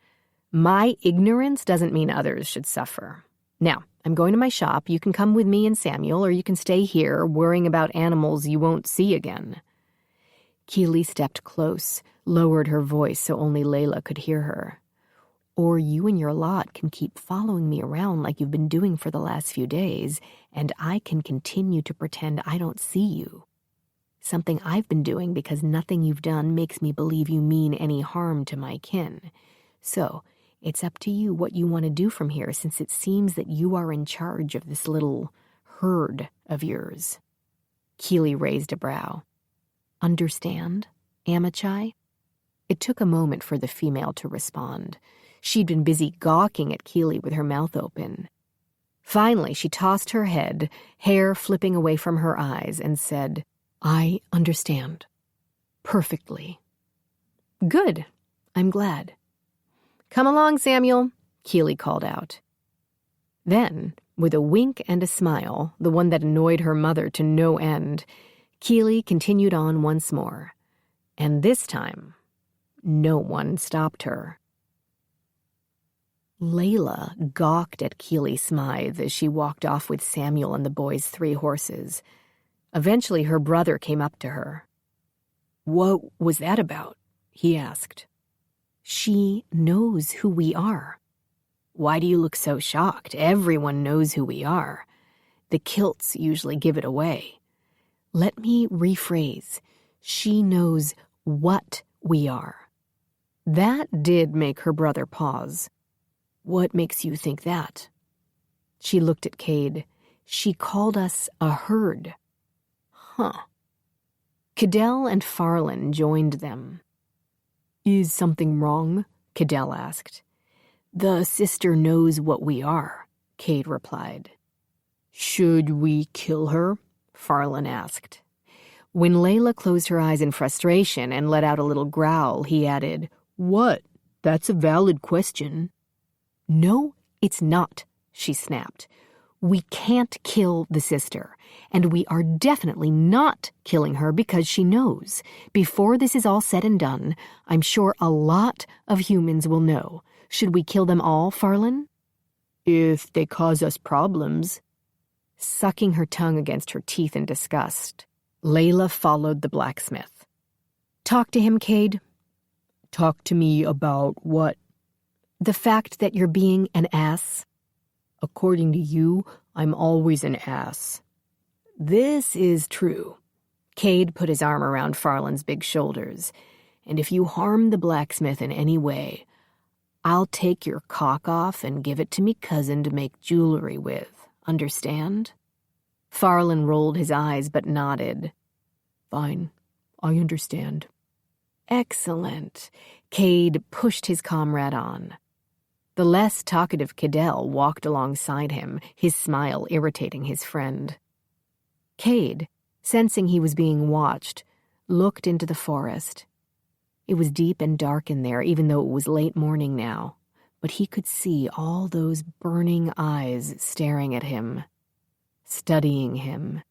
[SPEAKER 1] My ignorance doesn't mean others should suffer. Now, I'm going to my shop. You can come with me and Samuel, or you can stay here worrying about animals you won't see again." Keely stepped close, lowered her voice so only Layla could hear her. "Or you and your lot can keep following me around like you've been doing for the last few days, and I can continue to pretend I don't see you. Something I've been doing because nothing you've done makes me believe you mean any harm to my kin. So, it's up to you what you want to do from here, since it seems that you are in charge of this little herd of yours." Keely raised a brow. "Understand, Amichai?" It took a moment for the female to respond. She'd been busy gawking at Keely with her mouth open. Finally, she tossed her head, hair flipping away from her eyes, and said, "I understand. Perfectly." "Good. I'm glad." "Come along, Samuel," Keely called out. Then, with a wink and a smile, the one that annoyed her mother to no end, Keely continued on once more. And this time, no one stopped her. Layla gawked at Keely Smythe as she walked off with Samuel and the boys' 3 horses. Eventually, her brother came up to her. "What was that about?" he asked. "She knows who we are." "Why do you look so shocked? Everyone knows who we are. The kilts usually give it away." "Let me rephrase. She knows what we are." That did make her brother pause. "What makes you think that?" She looked at Cade. "She called us a herd." Huh. Cadell and Farland joined them. "Is something wrong?" Cadell asked. "The sister knows what we are," Cade replied. "Should we kill her?" Farland asked. When Layla closed her eyes in frustration and let out a little growl, he added, "What? That's a valid question." "No, it's not," she snapped. "We can't kill the sister, and we are definitely not killing her because she knows. Before this is all said and done, I'm sure a lot of humans will know. Should we kill them all, Farland?" "If they cause us problems." Sucking her tongue against her teeth in disgust, Layla followed the blacksmith. "Talk to him, Cade." "Talk to me about what?" "The fact that you're being an ass." "According to you, I'm always an ass." "This is true." Cade put his arm around Farland's big shoulders. "And if you harm the blacksmith in any way, I'll take your cock off and give it to me cousin to make jewelry with. Understand?" Farland rolled his eyes but nodded. "Fine, I understand." "Excellent." Cade pushed his comrade on. The less talkative Cadell walked alongside him, his smile irritating his friend. Cade, sensing he was being watched, looked into the forest. It was deep and dark in there, even though it was late morning now, but he could see all those burning eyes staring at him, studying him.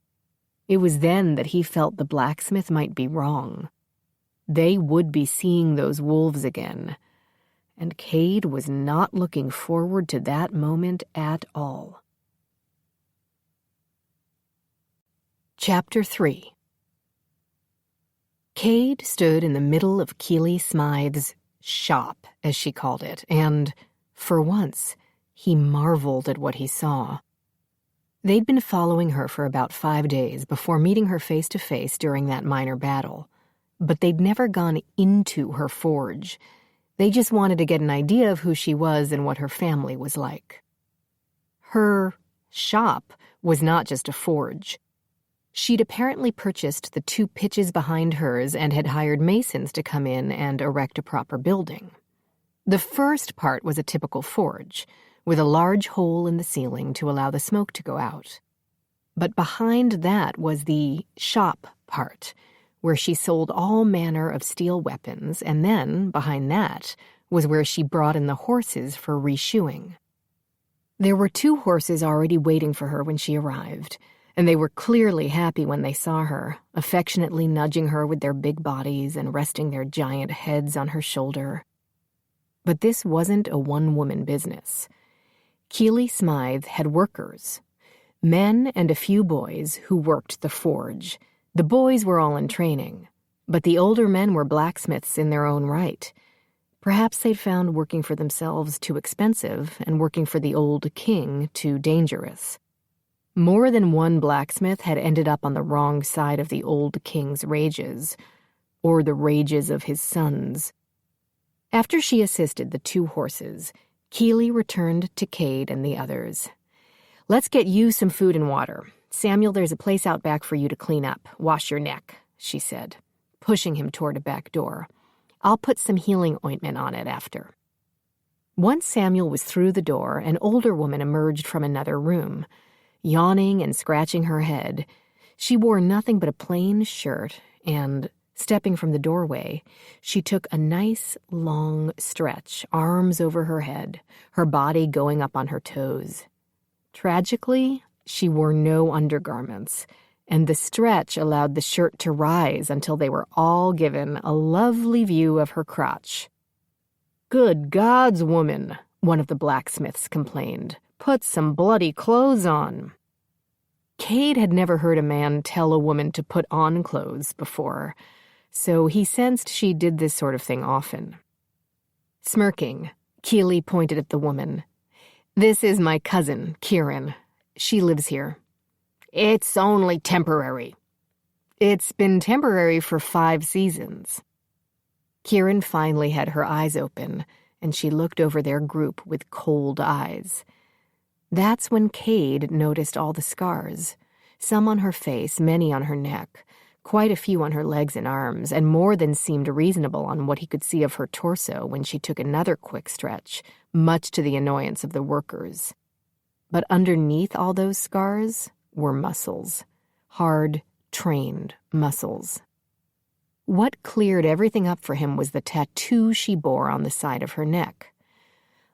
[SPEAKER 1] It was then that he felt the blacksmith might be wrong. They would be seeing those wolves again, and Cade was not looking forward to that moment at all. Chapter 3. Cade stood in the middle of Keely Smythe's shop, as she called it, and, for once, he marveled at what he saw. They'd been following her for about 5 days before meeting her face to face during that minor battle, but they'd never gone into her forge. They just wanted to get an idea of who she was and what her family was like. Her shop was not just a forge. She'd apparently purchased the 2 pitches behind hers and had hired masons to come in and erect a proper building. The first part was a typical forge, with a large hole in the ceiling to allow the smoke to go out. But behind that was the shop part, where she sold all manner of steel weapons, and then, behind that, was where she brought in the horses for reshoeing. There were 2 horses already waiting for her when she arrived, and they were clearly happy when they saw her, affectionately nudging her with their big bodies and resting their giant heads on her shoulder. But this wasn't a one-woman business. Keely Smythe had workers, men and a few boys who worked the forge. The boys were all in training, but the older men were blacksmiths in their own right. Perhaps they'd found working for themselves too expensive and working for the old king too dangerous. More than one blacksmith had ended up on the wrong side of the old king's rages, or the rages of his sons. After she assisted the 2 horses, Keely returned to Cade and the others. "Let's get you some food and water. Samuel, there's a place out back for you to clean up. Wash your neck," she said, pushing him toward a back door. "I'll put some healing ointment on it after." Once Samuel was through the door, an older woman emerged from another room, yawning and scratching her head. She wore nothing but a plain shirt, and, stepping from the doorway, she took a nice, long stretch, arms over her head, her body going up on her toes. Tragically, she wore no undergarments, and the stretch allowed the shirt to rise until they were all given a lovely view of her crotch. "Good gods, woman," one of the blacksmiths complained. "Put some bloody clothes on." Cade had never heard a man tell a woman to put on clothes before, so he sensed she did this sort of thing often. Smirking, Keely pointed at the woman. "This is my cousin, Kieran. She lives here." "It's only temporary." "It's been temporary for 5 seasons. Kieran finally had her eyes open, and she looked over their group with cold eyes. That's when Cade noticed all the scars. Some on her face, many on her neck, quite a few on her legs and arms, and more than seemed reasonable on what he could see of her torso when she took another quick stretch, much to the annoyance of the workers. But underneath all those scars were muscles, hard, trained muscles. What cleared everything up for him was the tattoo she bore on the side of her neck.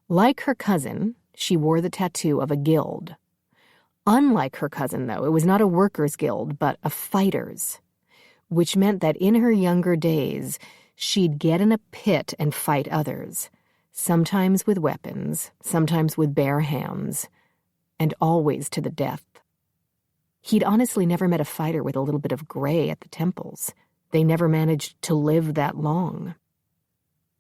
[SPEAKER 1] Like her cousin, she wore the tattoo of a guild. Unlike her cousin, though, it was not a workers' guild, but a fighters', which meant that in her younger days, she'd get in a pit and fight others, sometimes with weapons, sometimes with bare hands, and always to the death. He'd honestly never met a fighter with a little bit of gray at the temples. They never managed to live that long.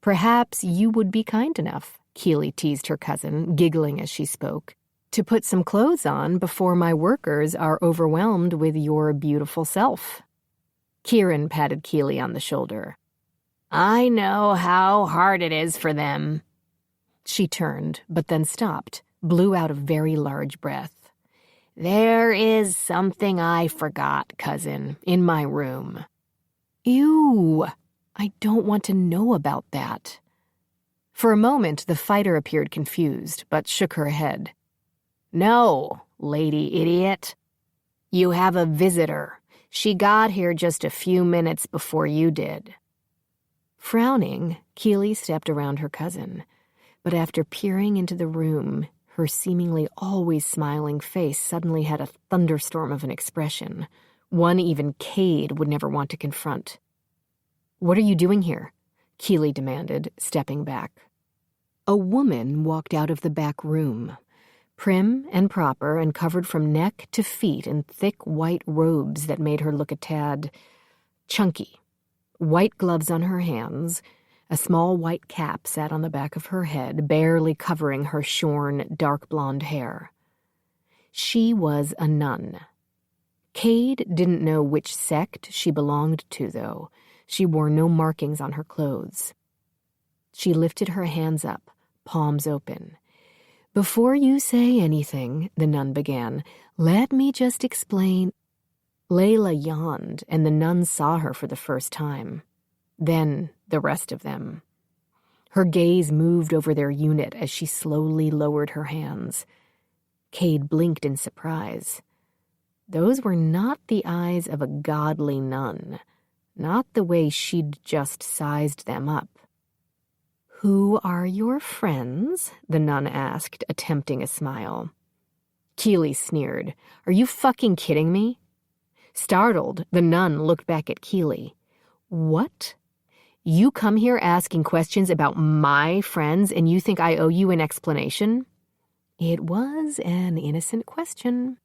[SPEAKER 1] Perhaps you would be kind enough, Keely teased her cousin, giggling as she spoke, to put some clothes on before my workers are overwhelmed with your beautiful self. Kieran patted Keely on the shoulder. I know how hard it is for them. She turned, but then stopped, blew out a very large breath. There is something I forgot, cousin, in my room. Ew, I don't want to know about that. For a moment, the fighter appeared confused, but shook her head. No, lady idiot. You have a visitor. She got here just a few minutes before you did. Frowning, Keely stepped around her cousin, but after peering into the room, her seemingly always smiling face suddenly had a thunderstorm of an expression, one even Cade would never want to confront. What are you doing here? Keely demanded, stepping back. A woman walked out of the back room, prim and proper and covered from neck to feet in thick white robes that made her look a tad chunky. White gloves on her hands, a small white cap sat on the back of her head, barely covering her shorn, dark blonde hair. She was a nun. Cade didn't know which sect she belonged to, though. She wore no markings on her clothes. She lifted her hands up, palms open. Before you say anything, the nun began, let me just explain. Layla yawned, and the nun saw her for the first time. Then the rest of them. Her gaze moved over their unit as she slowly lowered her hands. Cade blinked in surprise. Those were not the eyes of a godly nun, not the way she'd just sized them up. Who are your friends? The nun asked, attempting a smile. Keely sneered. Are you fucking kidding me? Startled, the nun looked back at Keely. What? You come here asking questions about my friends and you think I owe you an explanation? It was an innocent question.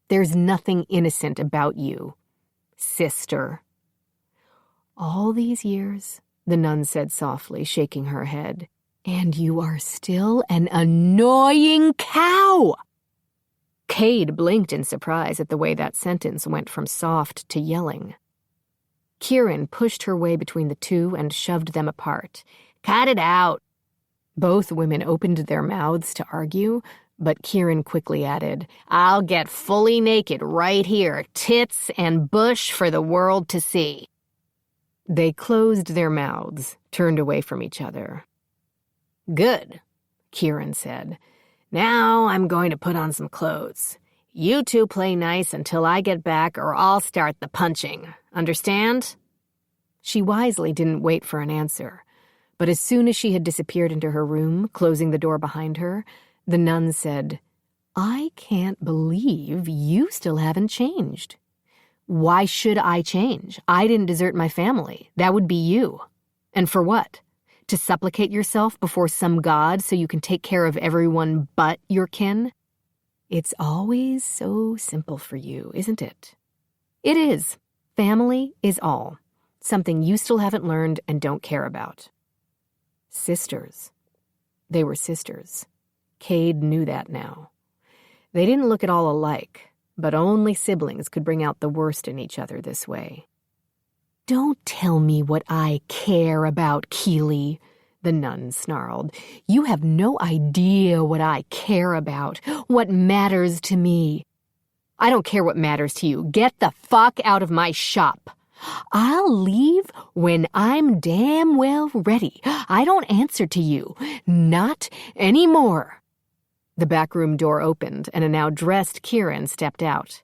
[SPEAKER 1] There's nothing innocent about you, sister. All these years, the nun said softly, shaking her head, and you are still an annoying cow. Cade blinked in surprise at the way that sentence went from soft to yelling. Kieran pushed her way between the two and shoved them apart. Cut it out. Both women opened their mouths to argue, but Kieran quickly added, I'll get fully naked right here, tits and bush for the world to see. They closed their mouths, turned away from each other. Good, Kieran said. Now I'm going to put on some clothes. You two play nice until I get back or I'll start the punching. Understand? She wisely didn't wait for an answer, but as soon as she had disappeared into her room, closing the door behind her, the nun said, I can't believe you still haven't changed. Why should I change? I didn't desert my family. That would be you. And for what? To supplicate yourself before some god so you can take care of everyone but your kin? It's always so simple for you, isn't it? It is. Family is all. Something you still haven't learned and don't care about. Sisters. They were sisters. Cade knew that now. They didn't look at all alike, but only siblings could bring out the worst in each other this way. Don't tell me what I care about, Keely, the nun snarled. You have no idea what I care about, what matters to me. I don't care what matters to you. Get the fuck out of my shop. I'll leave when I'm damn well ready. I don't answer to you. Not anymore. The back room door opened, and a now dressed Kieran stepped out.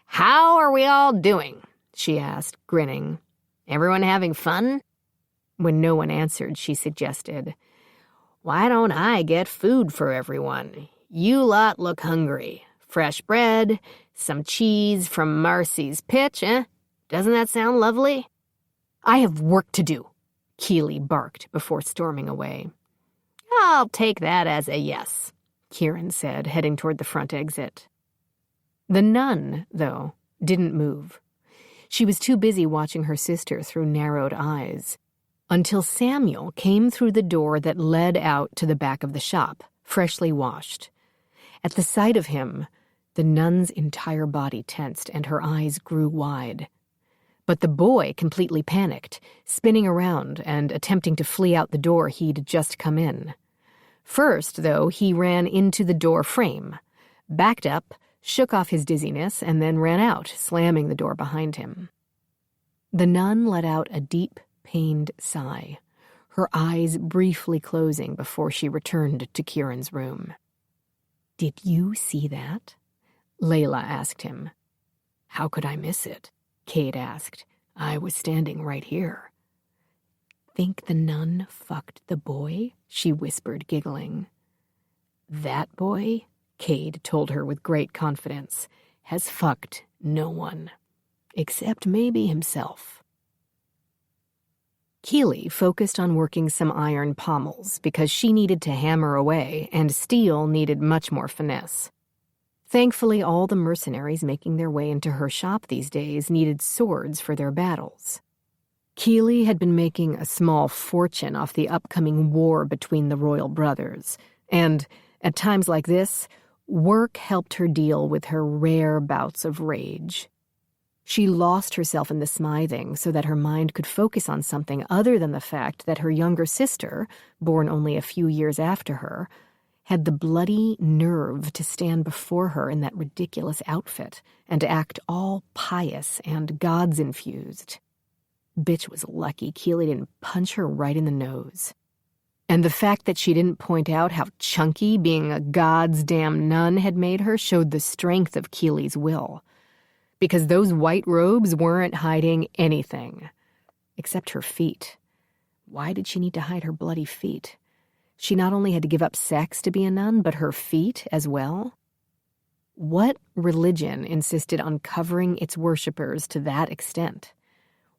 [SPEAKER 1] How are we all doing? She asked, grinning. Everyone having fun? When no one answered, she suggested, Why don't I get food for everyone? You lot look hungry. Fresh bread, some cheese from Marcy's pitch, eh? Doesn't that sound lovely? I have work to do, Keeley barked before storming away. I'll take that as a yes, Kieran said, heading toward the front exit. The nun, though, didn't move. She was too busy watching her sister through narrowed eyes, until Samuel came through the door that led out to the back of the shop, freshly washed. At the sight of him, the nun's entire body tensed and her eyes grew wide. But the boy completely panicked, spinning around and attempting to flee out the door he'd just come in. First, though, he ran into the door frame, backed up, shook off his dizziness, and then ran out, slamming the door behind him. The nun let out a deep, pained sigh, her eyes briefly closing before she returned to Kieran's room. Did you see that? Layla asked him. How could I miss it? Cade asked. I was standing right here. Think the nun fucked the boy? She whispered, giggling. That boy, Cade told her with great confidence, has fucked no one, except maybe himself. Keeley focused on working some iron pommels because she needed to hammer away, and steel needed much more finesse. Thankfully, all the mercenaries making their way into her shop these days needed swords for their battles. Keeley had been making a small fortune off the upcoming war between the royal brothers, and, at times like this, work helped her deal with her rare bouts of rage. She lost herself in the smithing so that her mind could focus on something other than the fact that her younger sister, born only a few years after her, had the bloody nerve to stand before her in that ridiculous outfit and act all pious and gods-infused. Bitch was lucky Keeley didn't punch her right in the nose. And the fact that she didn't point out how chunky being a god's damn nun had made her showed the strength of Keeley's will. Because those white robes weren't hiding anything. Except her feet. Why did she need to hide her bloody feet? She not only had to give up sex to be a nun, but her feet as well? What religion insisted on covering its worshippers to that extent?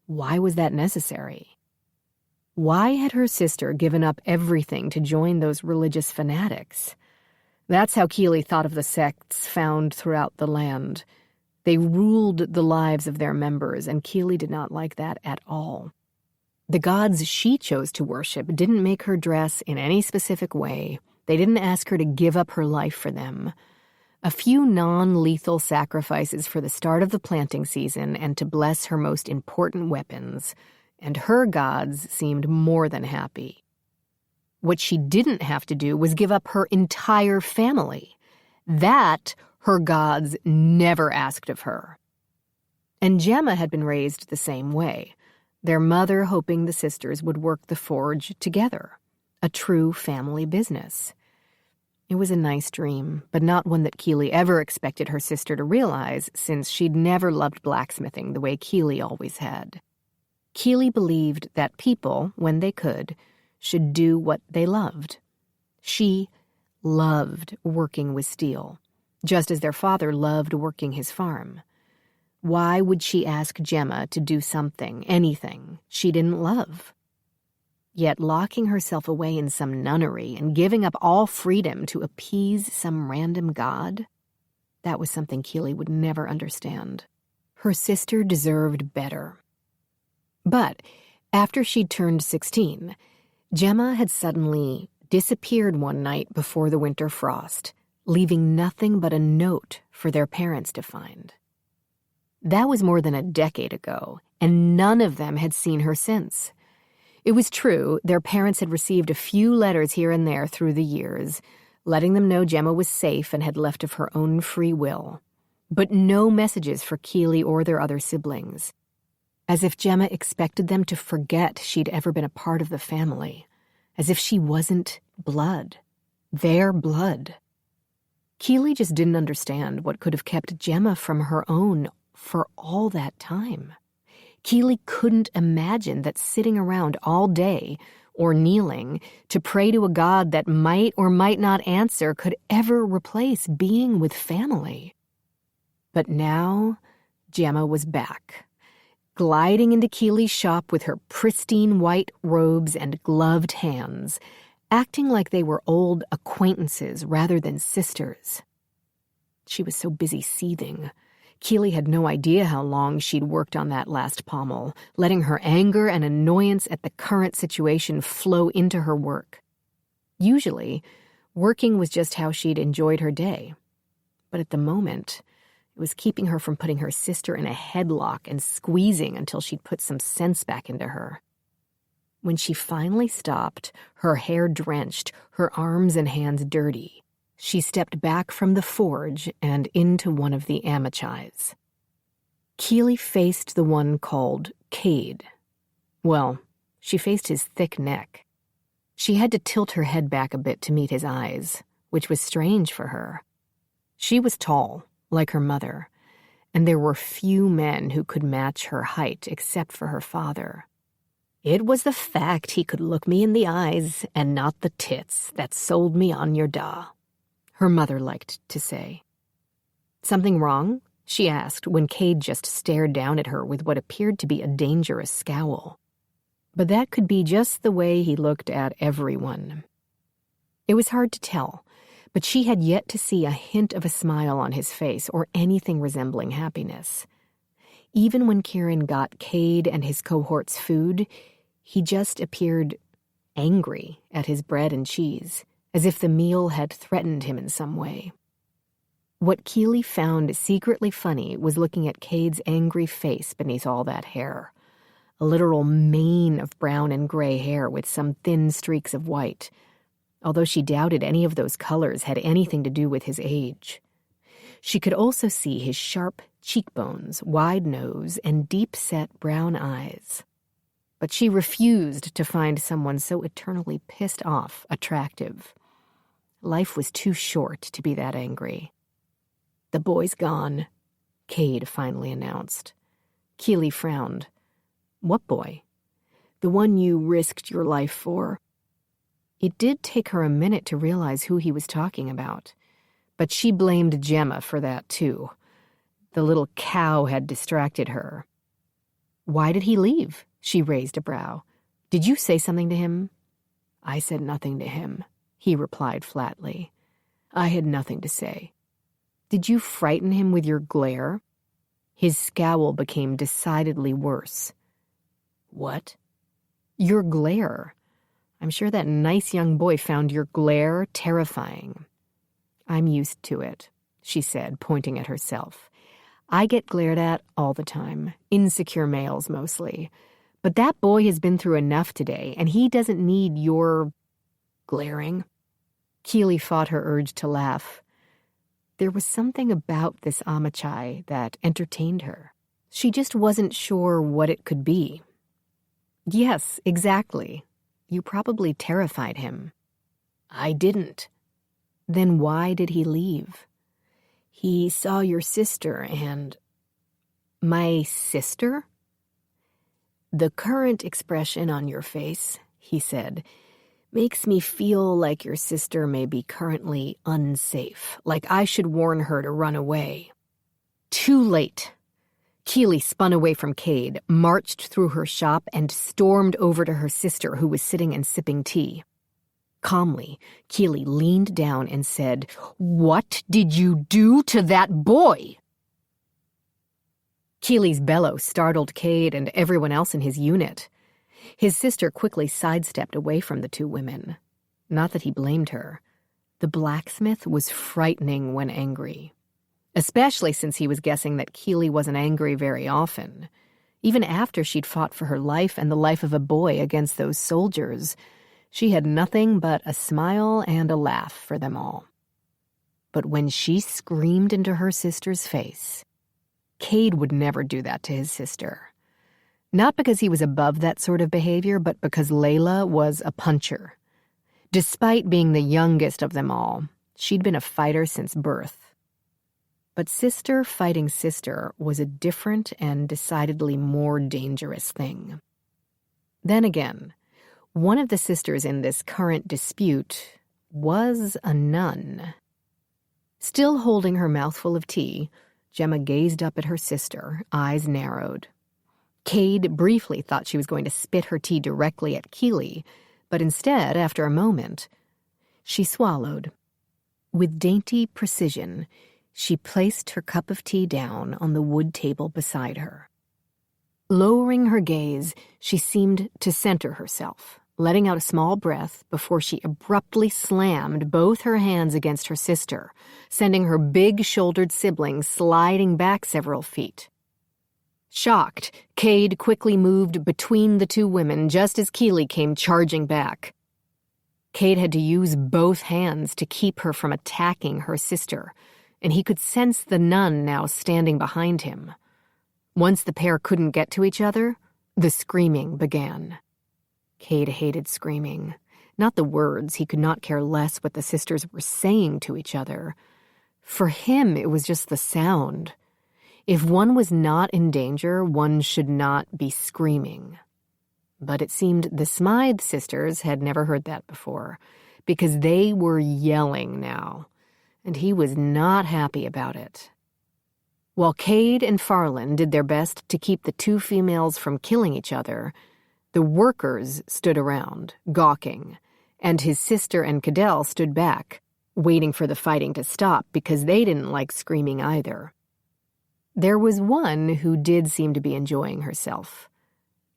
[SPEAKER 1] Why was that necessary? Why had her sister given up everything to join those religious fanatics? That's how Keeley thought of the sects found throughout the land. They ruled the lives of their members, and Keeley did not like that at all. The gods she chose to worship didn't make her dress in any specific way. They didn't ask her to give up her life for them. A few non-lethal sacrifices for the start of the planting season and to bless her most important weapons, and her gods seemed more than happy. What she didn't have to do was give up her entire family. That her gods never asked of her. And Gemma had been raised the same way, their mother hoping the sisters would work the forge together, a true family business. It was a nice dream, but not one that Keeley ever expected her sister to realize, since she'd never loved blacksmithing the way Keeley always had. Keeley believed that people, when they could, should do what they loved. She loved working with steel, just as their father loved working his farm. Why would she ask Gemma to do something, anything, she didn't love? Yet locking herself away in some nunnery and giving up all freedom to appease some random god? That was something Keeley would never understand. Her sister deserved better. But after she'd turned 16, Gemma had suddenly disappeared one night before the winter frost, leaving nothing but a note for their parents to find. That was more than a decade ago, and none of them had seen her since. It was true, their parents had received a few letters here and there through the years, letting them know Gemma was safe and had left of her own free will. but no messages for Keely or their other siblings, as if Gemma expected them to forget she'd ever been a part of the family, as if she wasn't blood, their blood. Keely just didn't understand what could have kept Gemma from her own for all that time. Keely couldn't imagine that sitting around all day or kneeling to pray to a god that might or might not answer could ever replace being with family. But now Gemma was back, gliding into Keely's shop with her pristine white robes and gloved hands, acting like they were old acquaintances rather than sisters. She was so busy seething. Keely had no idea how long she'd worked on that last pommel, letting her anger and annoyance at the current situation flow into her work. Usually, working was just how she'd enjoyed her day. But at the moment, it was keeping her from putting her sister in a headlock and squeezing until she'd put some sense back into her. When she finally stopped, her hair drenched, her arms and hands dirty, she stepped back from the forge and into one of the amichis. Keely faced the one called Cade. Well, she faced his thick neck. She had to tilt her head back a bit to meet his eyes, which was strange for her. She was tall, like her mother, and there were few men who could match her height except for her father. It was the fact he could look me in the eyes and not the tits that sold me on your da, her mother liked to say. Something wrong? She asked when Cade just stared down at her with what appeared to be a dangerous scowl. But that could be just the way he looked at everyone. It was hard to tell, but she had yet to see a hint of a smile on his face or anything resembling happiness. Even when Kieran got Cade and his cohorts food, he just appeared angry at his bread and cheese, as if the meal had threatened him in some way. What Keely found secretly funny was looking at Cade's angry face beneath all that hair, a literal mane of brown and gray hair with some thin streaks of white, although she doubted any of those colors had anything to do with his age. She could also see his sharp cheekbones, wide nose, and deep-set brown eyes. But she refused to find someone so eternally pissed off attractive. Life was too short to be that angry. "The boy's gone," Cade finally announced. Keely frowned. "What boy?" "The one you risked your life for." It did take her a minute to realize who he was talking about, but she blamed Gemma for that too. The little cow had distracted her. "Why did he leave?" She raised a brow. "Did you say something to him?" "I said nothing to him," he replied flatly. "I had nothing to say." "Did you frighten him with your glare?" His scowl became decidedly worse. "What?" "Your glare. I'm sure that nice young boy found your glare terrifying." "I'm used to it," she said, pointing at herself. "I get glared at all the time, insecure males mostly. But that boy has been through enough today, and he doesn't need your glaring." Keely fought her urge to laugh. There was something about this Amichai that entertained her. She just wasn't sure what it could be. "Yes, exactly. You probably terrified him." "I didn't." "Then why did he leave?" "He saw your sister and—" "My sister?" "The current expression on your face," he said, "makes me feel like your sister may be currently unsafe, like I should warn her to run away." Too late. Keely spun away from Cade, marched through her shop, and stormed over to her sister, who was sitting and sipping tea. Calmly, Keely leaned down and said, "What did you do to that boy?" Keely's bellow startled Cade and everyone else in his unit. His sister quickly sidestepped away from the two women. Not that he blamed her. The blacksmith was frightening when angry, especially since he was guessing that Keely wasn't angry very often. Even after she'd fought for her life and the life of a boy against those soldiers, she had nothing but a smile and a laugh for them all. But when she screamed into her sister's face, Cade would never do that to his sister. Not because he was above that sort of behavior, but because Layla was a puncher. Despite being the youngest of them all, she'd been a fighter since birth. But sister fighting sister was a different and decidedly more dangerous thing. Then again, one of the sisters in this current dispute was a nun. Still holding her mouthful of tea, Gemma gazed up at her sister, eyes narrowed. Cade briefly thought she was going to spit her tea directly at Keeley, but instead, after a moment, she swallowed. With dainty precision, she placed her cup of tea down on the wood table beside her. Lowering her gaze, she seemed to center herself, letting out a small breath before she abruptly slammed both her hands against her sister, sending her big-shouldered sibling sliding back several feet. Shocked, Cade quickly moved between the two women just as Keeley came charging back. Cade had to use both hands to keep her from attacking her sister, and he could sense the nun now standing behind him. Once the pair couldn't get to each other, the screaming began. Cade hated screaming. Not the words, he could not care less what the sisters were saying to each other. For him, it was just the sound. If one was not in danger, one should not be screaming. But it seemed the Smythe sisters had never heard that before, because they were yelling now, and he was not happy about it. While Cade and Farland did their best to keep the two females from killing each other, the workers stood around, gawking, and his sister and Cadell stood back, waiting for the fighting to stop because they didn't like screaming either. There was one who did seem to be enjoying herself.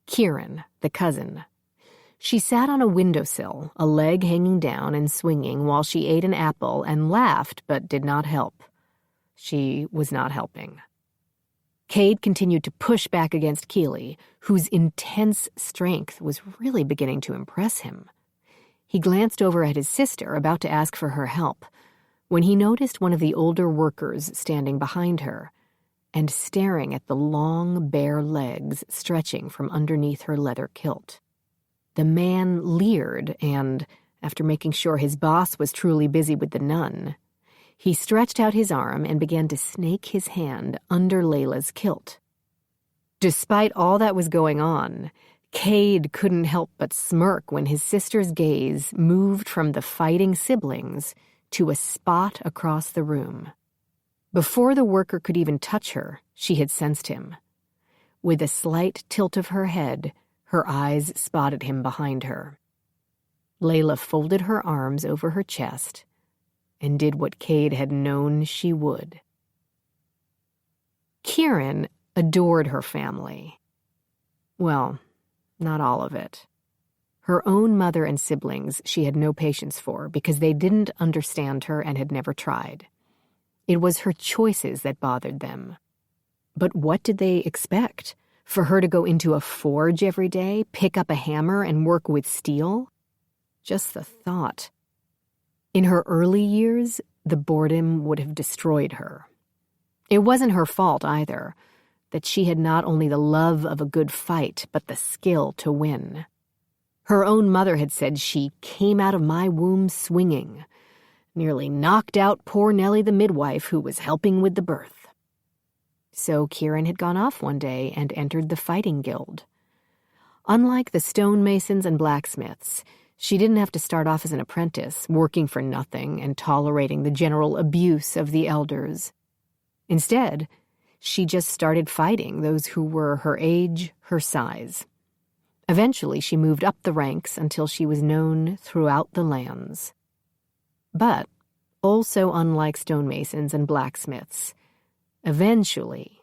[SPEAKER 1] Kieran, the cousin. She sat on a windowsill, a leg hanging down and swinging while she ate an apple and laughed but did not help. She was not helping. Cade continued to push back against Keeley, whose intense strength was really beginning to impress him. He glanced over at his sister, about to ask for her help, when he noticed one of the older workers standing behind her and staring at the long, bare legs stretching from underneath her leather kilt. The man leered and, after making sure his boss was truly busy with the nun, he stretched out his arm and began to snake his hand under Layla's kilt. Despite all that was going on, Cade couldn't help but smirk when his sister's gaze moved from the fighting siblings to a spot across the room. Before the worker could even touch her, she had sensed him. With a slight tilt of her head, her eyes spotted him behind her. Layla folded her arms over her chest and did what Cade had known she would. Kieran adored her family. Well, not all of it. Her own mother and siblings she had no patience for because they didn't understand her and had never tried. It was her choices that bothered them. But what did they expect? For her to go into a forge every day, pick up a hammer, and work with steel? Just the thought. In her early years, the boredom would have destroyed her. It wasn't her fault either, that she had not only the love of a good fight, but the skill to win. Her own mother had said she came out of my womb swinging, nearly knocked out poor Nellie the midwife who was helping with the birth. So Kieran had gone off one day and entered the fighting guild. Unlike the stonemasons and blacksmiths, she didn't have to start off as an apprentice, working for nothing and tolerating the general abuse of the elders. Instead, she just started fighting those who were her age, her size. Eventually, she moved up the ranks until she was known throughout the lands. But, also unlike stonemasons and blacksmiths, eventually,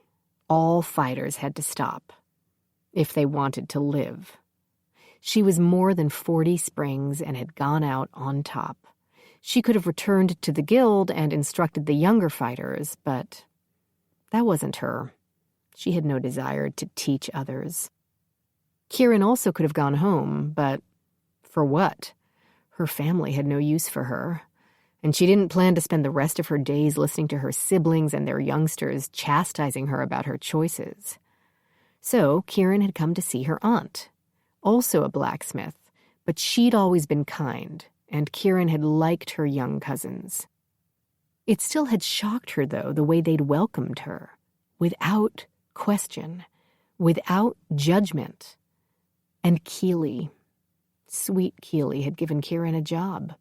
[SPEAKER 1] all fighters had to stop, if they wanted to live. She was more than 40 springs and had gone out on top. She could have returned to the guild and instructed the younger fighters, but that wasn't her. She had no desire to teach others. Kieran also could have gone home, but for what? Her family had no use for her, and she didn't plan to spend the rest of her days listening to her siblings and their youngsters chastising her about her choices. So Kieran had come to see her aunt, also a blacksmith, but she'd always been kind, and Kieran had liked her young cousins. It still had shocked her, though, the way they'd welcomed her, without question, without judgment. And Keely, sweet Keely, had given Kieran a job.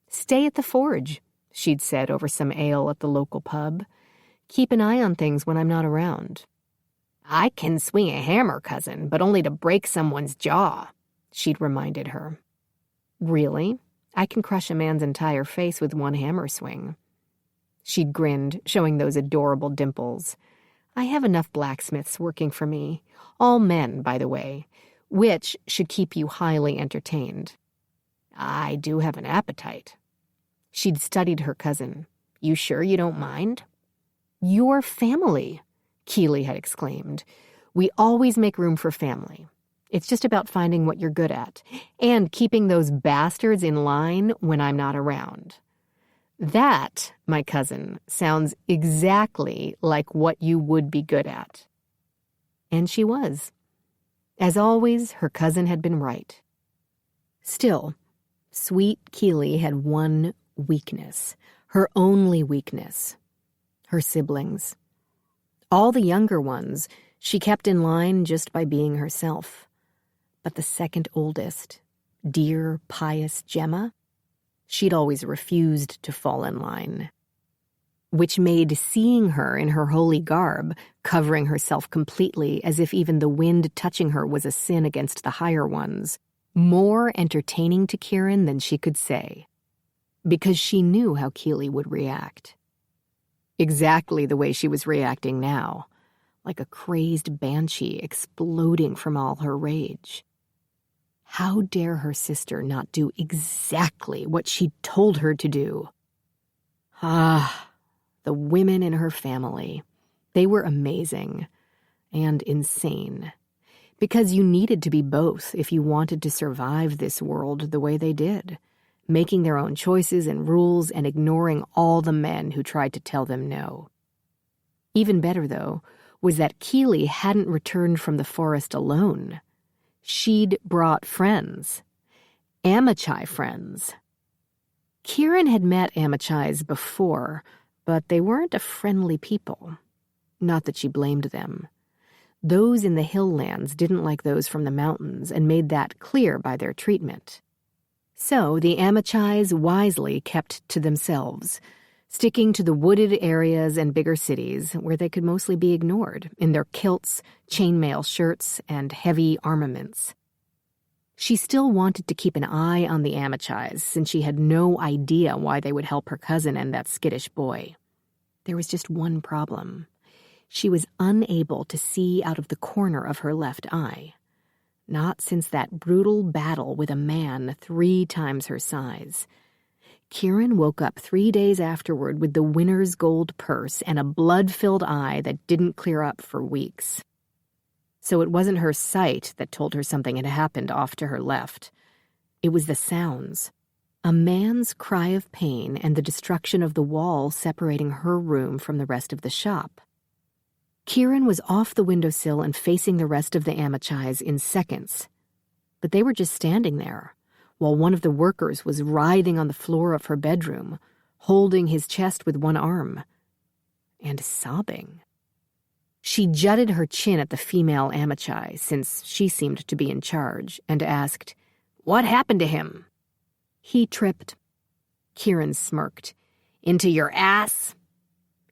[SPEAKER 1] "Stay at the forge," she'd said over some ale at the local pub. "Keep an eye on things when I'm not around." "I can swing a hammer, cousin, but only to break someone's jaw," she'd reminded her. "Really? I can crush a man's entire face with one hammer swing." She'd grinned, showing those adorable dimples. "I have enough blacksmiths working for me. All men, by the way, which should keep you highly entertained." "I do have an appetite." She'd studied her cousin. "You sure you don't mind?" "Your family," Keely had exclaimed. "We always make room for family. It's just about finding what you're good at, and keeping those bastards in line when I'm not around." That, my cousin, sounds exactly like what you would be good at. And she was. As always, her cousin had been right. Still, sweet Keely had one weakness, her only weakness: her siblings. All the younger ones she kept in line just by being herself. But the second oldest, dear, pious Gemma, she'd always refused to fall in line. Which made seeing her in her holy garb, covering herself completely as if even the wind touching her was a sin against the higher ones, more entertaining to Kieran than she could say. Because she knew how Keely would react. Exactly the way she was reacting now, like a crazed banshee exploding from all her rage. How dare her sister not do exactly what she'd told her to do? Ah, the women in her family. They were amazing and insane. Because you needed to be both if you wanted to survive this world the way they did, making their own choices and rules and ignoring all the men who tried to tell them no. Even better, though, was that Keely hadn't returned from the forest alone. She'd brought friends. Amachai friends. Kieran had met Amachais before, but they weren't a friendly people. Not that she blamed them. Those in the hill-lands didn't like those from the mountains and made that clear by their treatment. So the Amachais wisely kept to themselves, sticking to the wooded areas and bigger cities where they could mostly be ignored in their kilts, chainmail shirts, and heavy armaments. She still wanted to keep an eye on the Amachais since she had no idea why they would help her cousin and that skittish boy. There was just one problem. She was unable to see out of the corner of her left eye. Not since that brutal battle with a man 3 times her size. Kieran woke up 3 days afterward with the winner's gold purse and a blood-filled eye that didn't clear up for weeks. So it wasn't her sight that told her something had happened off to her left. It was the sounds. A man's cry of pain and the destruction of the wall separating her room from the rest of the shop. Kieran was off the windowsill and facing the rest of the Amachais in seconds. But they were just standing there, while one of the workers was writhing on the floor of her bedroom, holding his chest with one arm, and sobbing. She jutted her chin at the female Amachai, since she seemed to be in charge, and asked, "What happened to him?" "He tripped." Kieran smirked. "Into your ass?"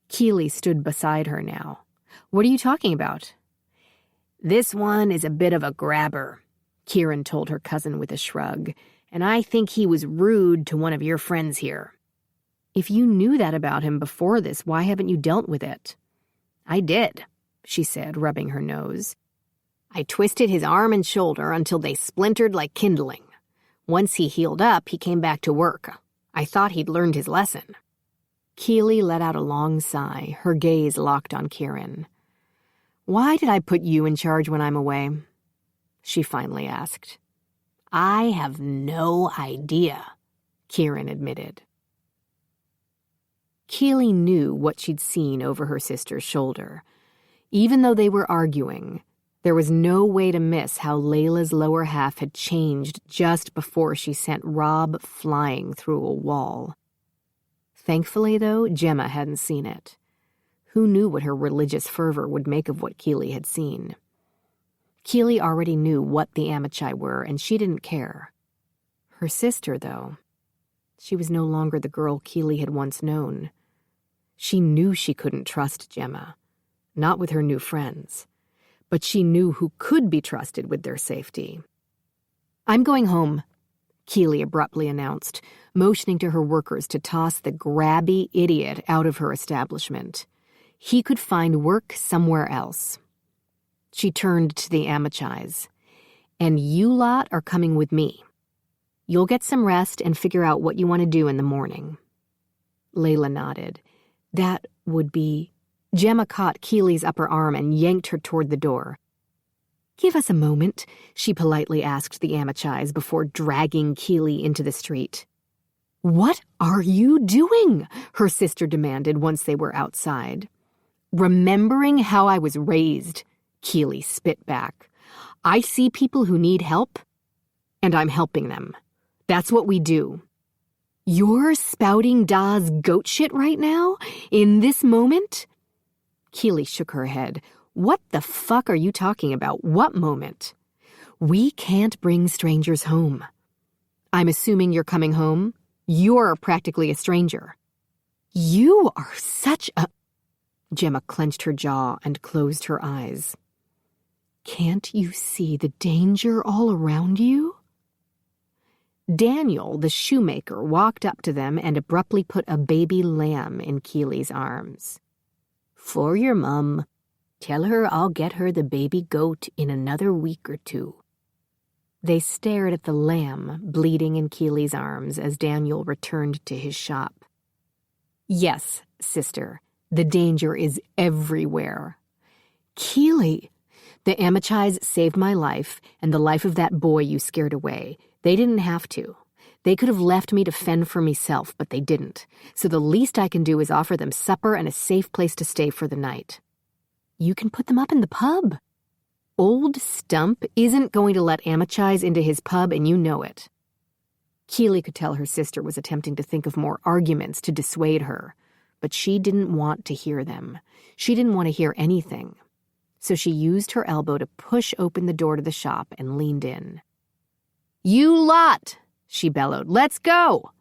[SPEAKER 1] Keely stood beside her now. "What are you talking about?" "This one is a bit of a grabber," Kieran told her cousin with a shrug, "and I think he was rude to one of your friends here." "If you knew that about him before this, why haven't you dealt with it?" "I did," she said, rubbing her nose. "I twisted his arm and shoulder until they splintered like kindling. Once he healed up, he came back to work. I thought he'd learned his lesson." Keely let out a long sigh, her gaze locked on Kieran. "Why did I put you in charge when I'm away?" she finally asked. "I have no idea," Kieran admitted. Keely knew what she'd seen over her sister's shoulder. Even though they were arguing, there was no way to miss how Layla's lower half had changed just before she sent Rob flying through a wall. Thankfully, though, Gemma hadn't seen it. Who knew what her religious fervor would make of what Keely had seen? Keely already knew what the Amichai were, and she didn't care. Her sister, though, she was no longer the girl Keely had once known. She knew she couldn't trust Gemma, not with her new friends, but she knew who could be trusted with their safety. "I'm going home," Keely abruptly announced, motioning to her workers to toss the grabby idiot out of her establishment. He could find work somewhere else. She turned to the Amichais. "And you lot are coming with me. You'll get some rest and figure out what you want to do in the morning." Layla nodded. "That would be..." Gemma caught Keely's upper arm and yanked her toward the door. "Give us a moment," she politely asked the Amichais before dragging Keely into the street. "What are you doing?" her sister demanded once they were outside. "Remembering how I was raised," Keely spit back. "I see people who need help, and I'm helping them. That's what we do." "You're spouting Da's goat shit right now? In this moment?" Keely shook her head. "What the fuck are you talking about? What moment?" "We can't bring strangers home." "I'm assuming you're coming home? You're practically a stranger." "You are such a..." Gemma clenched her jaw and closed her eyes. "Can't you see the danger all around you?" Daniel, the shoemaker, walked up to them and abruptly put a baby lamb in Keely's arms. "For your mum. Tell her I'll get her the baby goat in another week or two." They stared at the lamb bleeding in Keely's arms as Daniel returned to his shop. "Yes, sister, the danger is everywhere." "Keely, the Amichais saved my life and the life of that boy you scared away. They didn't have to. They could have left me to fend for myself, but they didn't. So the least I can do is offer them supper and a safe place to stay for the night." "You can put them up in the pub." "Old Stump isn't going to let Amichais into his pub, and you know it." Keely could tell her sister was attempting to think of more arguments to dissuade her, but she didn't want to hear them. She didn't want to hear anything. So she used her elbow to push open the door to the shop and leaned in. "You lot!" she bellowed. "Let's go!"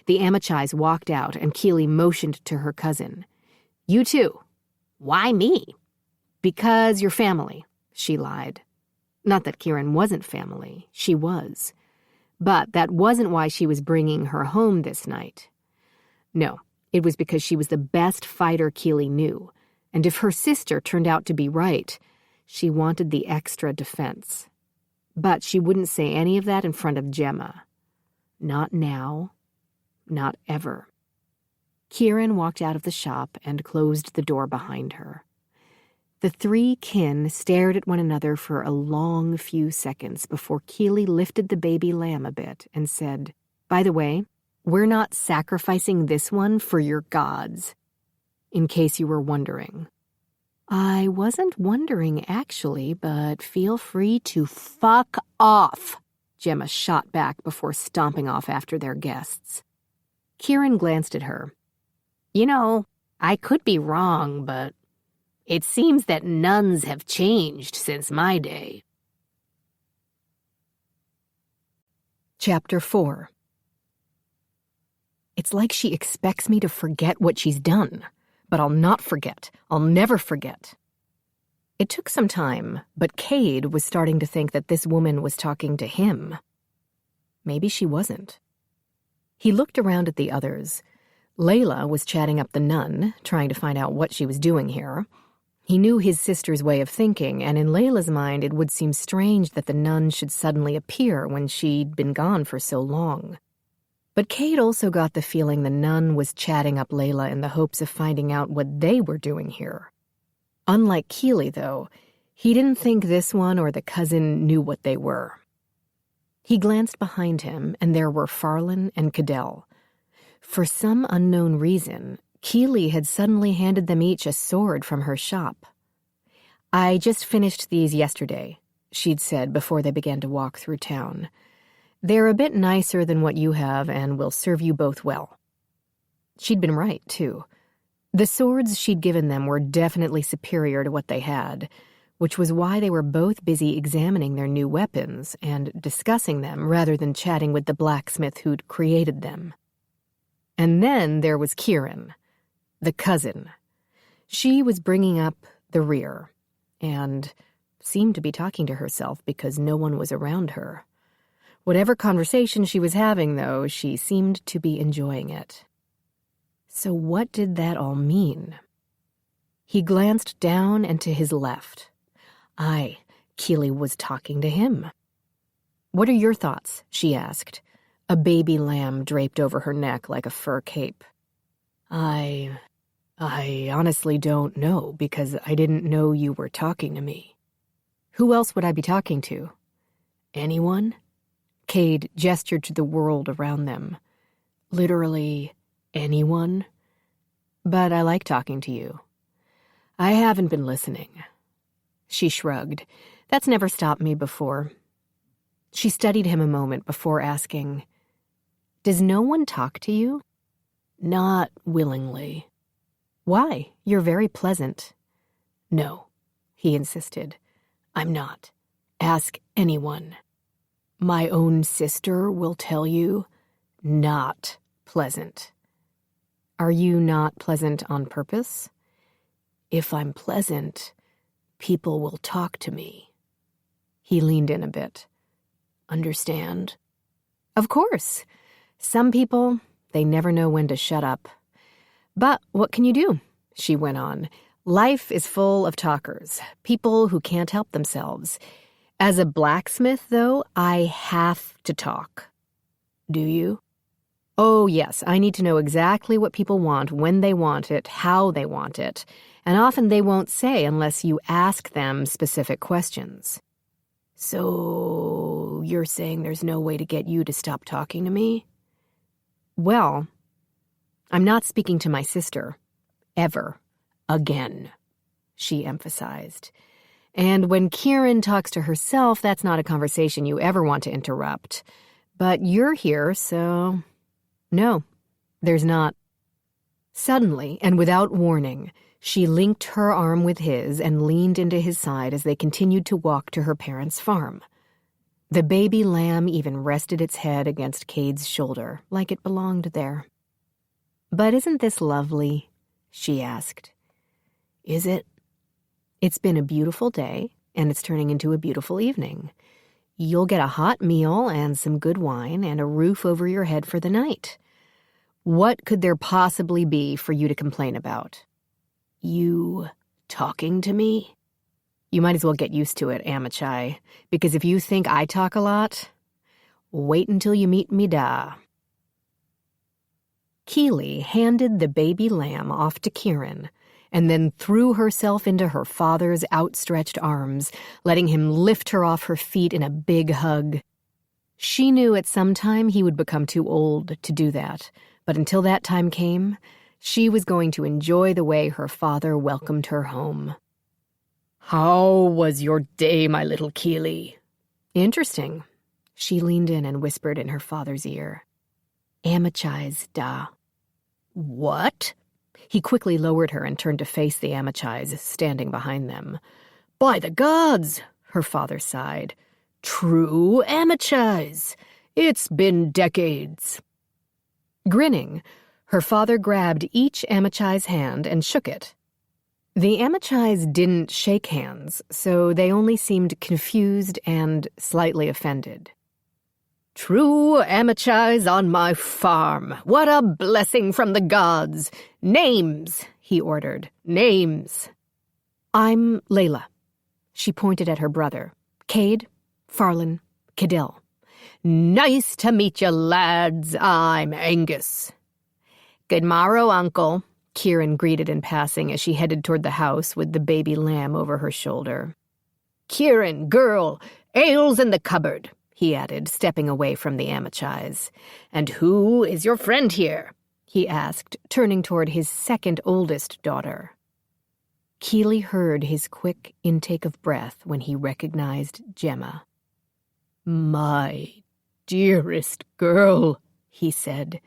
[SPEAKER 1] The Amichais walked out, and Keely motioned to her cousin. "You too." "Why me?" "Because you're family," she lied. Not that Kieran wasn't family. She was. But that wasn't why she was bringing her home this night. No, it was because she was the best fighter Keely knew, and if her sister turned out to be right, she wanted the extra defense. But she wouldn't say any of that in front of Gemma. Not now. Not ever. Kieran walked out of the shop and closed the door behind her. The three kin stared at one another for a long few seconds before Keely lifted the baby lamb a bit and said, "By the way, we're not sacrificing this one for your gods, in case you were wondering." "I wasn't wondering, actually, but feel free to fuck off," Gemma shot back before stomping off after their guests. Kieran glanced at her. "You know, I could be wrong, but it seems that nuns have changed since my day." Chapter 4. It's like she expects me to forget what she's done. But I'll not forget. I'll never forget. It took some time, but Cade was starting to think that this woman was talking to him. Maybe she wasn't. He looked around at the others. Layla was chatting up the nun, trying to find out what she was doing here. He knew his sister's way of thinking, and in Layla's mind it would seem strange that the nun should suddenly appear when she'd been gone for so long. But Cade also got the feeling the nun was chatting up Layla in the hopes of finding out what they were doing here. Unlike Keely, though, he didn't think this one or the cousin knew what they were. He glanced behind him, and there were Farlan and Cadell. For some unknown reason, Keely had suddenly handed them each a sword from her shop. "I just finished these yesterday," she'd said before they began to walk through town. "They're a bit nicer than what you have and will serve you both well." She'd been right, too. The swords she'd given them were definitely superior to what they had, which was why they were both busy examining their new weapons and discussing them rather than chatting with the blacksmith who'd created them. And then there was Kieran, the cousin. She was bringing up the rear and seemed to be talking to herself because no one was around her. Whatever conversation she was having, though, she seemed to be enjoying it. So what did that all mean? He glanced down and to his left. Keely was talking to him. "What are your thoughts?" she asked, a baby lamb draped over her neck like a fur cape. I honestly don't know, because I didn't know you were talking to me." "Who else would I be talking to?" "Anyone?" Cade gestured to the world around them. "Literally anyone. But I like talking to you." "I haven't been listening." She shrugged. "That's never stopped me before." She studied him a moment before asking, "Does no one talk to you?" "Not willingly." "Why? You're very pleasant." "No," he insisted. "I'm not. Ask anyone. My own sister will tell you, not pleasant." "Are you not pleasant on purpose?" "If I'm pleasant, people will talk to me." He leaned in a bit. "Understand?" "Of course. Some people, they never know when to shut up. But what can you do?" she went on. "Life is full of talkers, people who can't help themselves. As a blacksmith, though, I have to talk." "Do you?" "Oh, yes, I need to know exactly what people want, when they want it, how they want it. And often they won't say unless you ask them specific questions." "So you're saying there's no way to get you to stop talking to me?" "Well, I'm not speaking to my sister. Ever. Again," she emphasized. "And when Kieran talks to herself, that's not a conversation you ever want to interrupt. But you're here, so no, there's not." Suddenly, and without warning, she linked her arm with his and leaned into his side as they continued to walk to her parents' farm. The baby lamb even rested its head against Cade's shoulder, like it belonged there. "But isn't this lovely?" she asked. "Is it?" "It's been a beautiful day, and it's turning into a beautiful evening. You'll get a hot meal and some good wine and a roof over your head for the night. What could there possibly be for you to complain about?" "You talking to me?" "You might as well get used to it, Amichai, because if you think I talk a lot, wait until you meet me da." Keely handed the baby lamb off to Kieran and then threw herself into her father's outstretched arms, letting him lift her off her feet in a big hug. She knew at some time he would become too old to do that, but until that time came, she was going to enjoy the way her father welcomed her home. "How was your day, my little Keely?" "Interesting." She leaned in and whispered in her father's ear. "Amichai's da." "What?" He quickly lowered her and turned to face the Amichais standing behind them. "By the gods," her father sighed. "True Amichais. It's been decades." Grinning, her father grabbed each Amichai's hand and shook it. The Amichais didn't shake hands, so they only seemed confused and slightly offended. "True Amichais on my farm. What a blessing from the gods. Names," he ordered. "Names." "I'm Layla." She pointed at her brother. "Cade, Farlan, Cadell." "Nice to meet you, lads. I'm Angus." "Good morrow, Uncle," Kieran greeted in passing as she headed toward the house with the baby lamb over her shoulder. "Kieran, girl, ale's in the cupboard," he added, stepping away from the Amichais. "And who is your friend here?" he asked, turning toward his second oldest daughter. Keeley heard his quick intake of breath when he recognized Gemma. "My dearest girl," he said,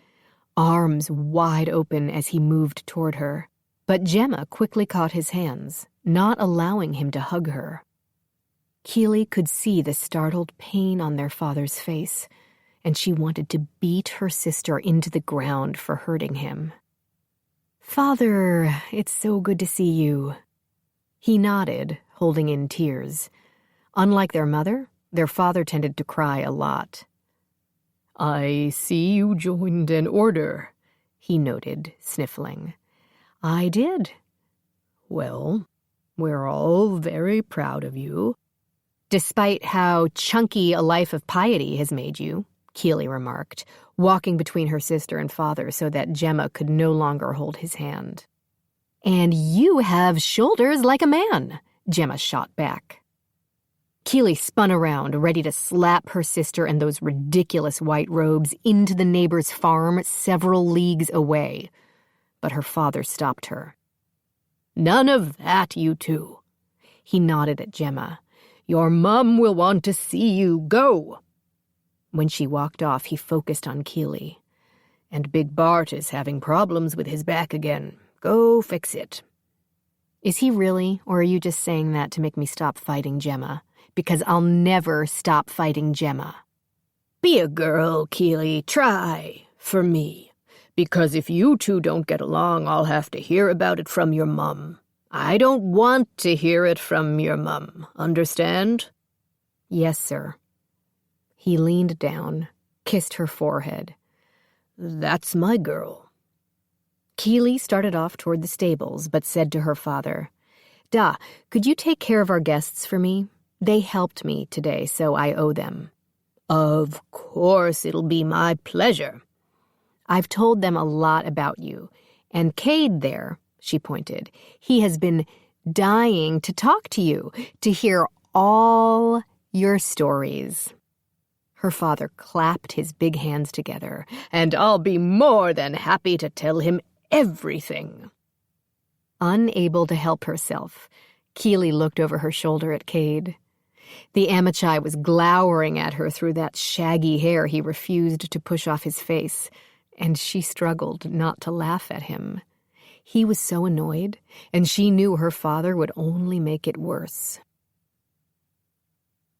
[SPEAKER 1] arms wide open as he moved toward her. But Gemma quickly caught his hands, not allowing him to hug her. Keeley could see the startled pain on their father's face, and she wanted to beat her sister into the ground for hurting him. "Father, it's so good to see you." He nodded, holding in tears. Unlike their mother, their father tended to cry a lot. "I see you joined an order," he noted, sniffling. "I did." "Well, we're all very proud of you." "Despite how chunky a life of piety has made you," Keeley remarked, walking between her sister and father so that Gemma could no longer hold his hand. "And you have shoulders like a man," Gemma shot back. Keeley spun around, ready to slap her sister and those ridiculous white robes into the neighbor's farm several leagues away. But her father stopped her. "None of that, you two." He nodded at Gemma. "Your mum will want to see you go." When she walked off, he focused on Keeley. "And Big Bart is having problems with his back again. Go fix it." "Is he really, or are you just saying that to make me stop fighting Gemma? Because I'll never stop fighting Gemma." "Be a girl, Keeley. Try. For me. Because if you two don't get along, I'll have to hear about it from your mum. I don't want to hear it from your mum. Understand?" "Yes, sir." He leaned down, kissed her forehead. "That's my girl." Keeley started off toward the stables, but said to her father, "Da, could you take care of our guests for me? They helped me today, so I owe them." "Of course, it'll be my pleasure." "I've told them a lot about you, and Cade there," she pointed, "he has been dying to talk to you, to hear all your stories." Her father clapped his big hands together. "And I'll be more than happy to tell him everything." Unable to help herself, Keeley looked over her shoulder at Cade. The Amichai was glowering at her through that shaggy hair he refused to push off his face, and she struggled not to laugh at him. He was so annoyed, and she knew her father would only make it worse.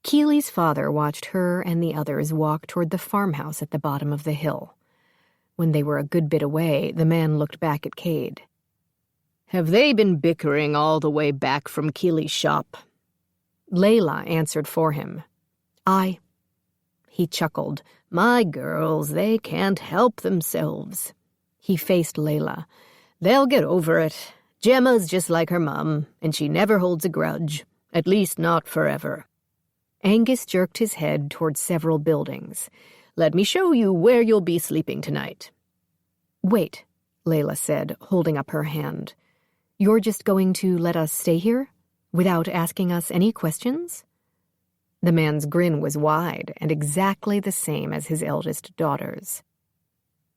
[SPEAKER 1] Keeley's father watched her and the others walk toward the farmhouse at the bottom of the hill. When they were a good bit away, the man looked back at Cade. "Have they been bickering all the way back from Keeley's shop?" Layla answered for him. "Aye." He chuckled. "My girls, they can't help themselves." He faced Layla. "They'll get over it. Gemma's just like her mum, and she never holds a grudge. At least not forever." Angus jerked his head toward several buildings. "Let me show you where you'll be sleeping tonight." "Wait," Layla said, holding up her hand. "You're just going to let us stay here, without asking us any questions?" The man's grin was wide and exactly the same as his eldest daughter's.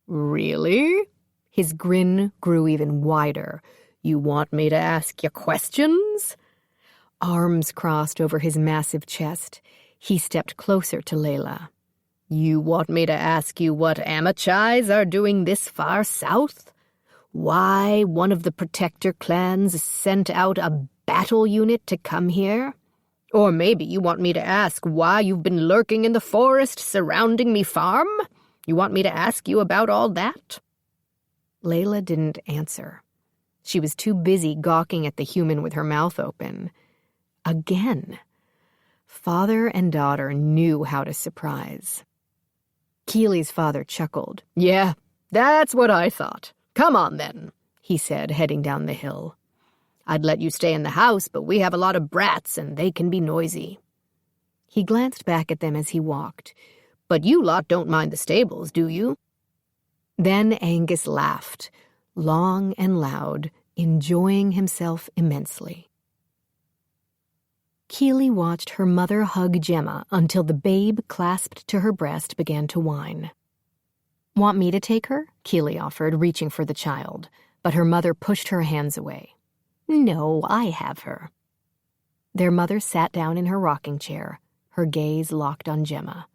[SPEAKER 1] "Really?" His grin grew even wider. "You want me to ask you questions?" Arms crossed over his massive chest, he stepped closer to Layla. "You want me to ask you what Amichais are doing this far south? Why one of the Protector clans sent out a battle unit to come here? Or maybe you want me to ask why you've been lurking in the forest surrounding me farm? You want me to ask you about all that?" Layla didn't answer. She was too busy gawking at the human with her mouth open. Again. Father and daughter knew how to surprise. Keeley's father chuckled. "Yeah, that's what I thought. Come on, then," he said, heading down the hill. "I'd let you stay in the house, but we have a lot of brats, and they can be noisy." He glanced back at them as he walked. "But you lot don't mind the stables, do you?" Then Angus laughed, long and loud, enjoying himself immensely. Keeley watched her mother hug Gemma until the babe clasped to her breast began to whine. "Want me to take her?" Keely offered, reaching for the child, but her mother pushed her hands away. "No, I have her." Their mother sat down in her rocking chair, her gaze locked on Gemma,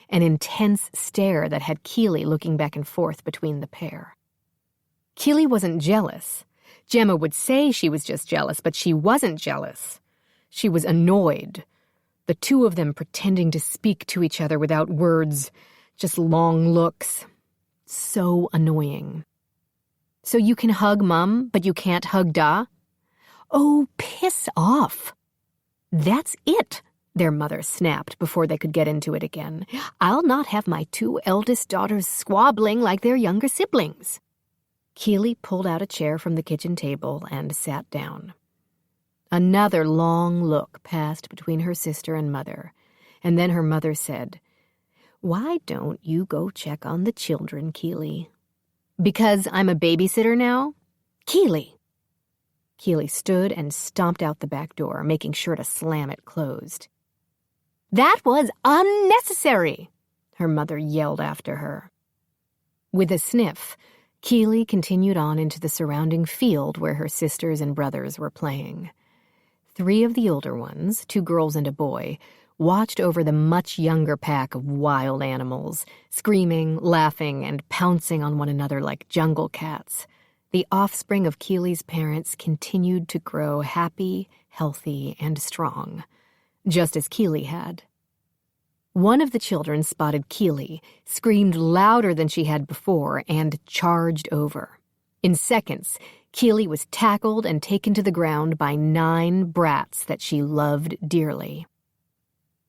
[SPEAKER 1] an intense stare that had Keely looking back and forth between the pair. Keely wasn't jealous. Gemma would say she was just jealous, but she wasn't jealous. She was annoyed. The two of them pretending to speak to each other without words, just long looks. So annoying. "So you can hug Mum, but you can't hug Da?" "Oh, piss off." "That's it," their mother snapped before they could get into it again. "I'll not have my two eldest daughters squabbling like their younger siblings." Keely pulled out a chair from the kitchen table and sat down. Another long look passed between her sister and mother, and then her mother said, "Why don't you go check on the children, Keely?" "Because I'm a babysitter now?" "Keely!" Keely stood and stomped out the back door, making sure to slam it closed. "That was unnecessary!" her mother yelled after her. With a sniff, Keely continued on into the surrounding field where her sisters and brothers were playing. 3 of the older ones, 2 girls and a boy, watched over the much younger pack of wild animals, screaming, laughing, and pouncing on one another like jungle cats. The offspring of Keely's parents continued to grow happy, healthy, and strong, just as Keely had. One of the children spotted Keely, screamed louder than she had before, and charged over. In seconds, Keely was tackled and taken to the ground by 9 brats that she loved dearly.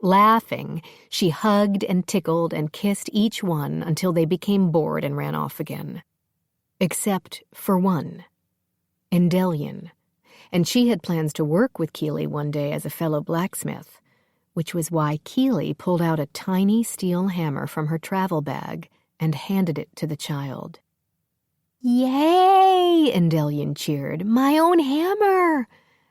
[SPEAKER 1] Laughing, she hugged and tickled and kissed each one until they became bored and ran off again. Except for one, Endelian, and she had plans to work with Keely one day as a fellow blacksmith, which was why Keely pulled out a tiny steel hammer from her travel bag and handed it to the child. "Yay!" Endelian cheered. "My own hammer!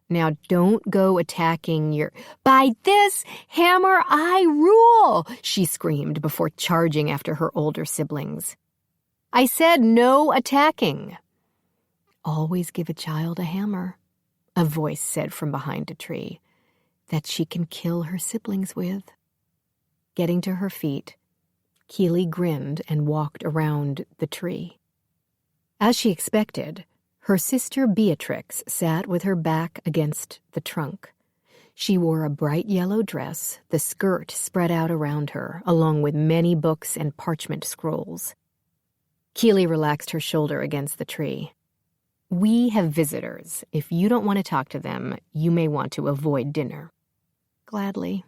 [SPEAKER 1] Now don't go attacking your—" "By this hammer I rule!" she screamed before charging after her older siblings. "I said no attacking." "Always give a child a hammer," a voice said from behind a tree, "that she can kill her siblings with." Getting to her feet, Keely grinned and walked around the tree. As she expected, her sister Beatrix sat with her back against the trunk. She wore a bright yellow dress, the skirt spread out around her, along with many books and parchment scrolls. Keely relaxed her shoulder against the tree. "We have visitors. If you don't want to talk to them, you may want to avoid dinner." "Gladly.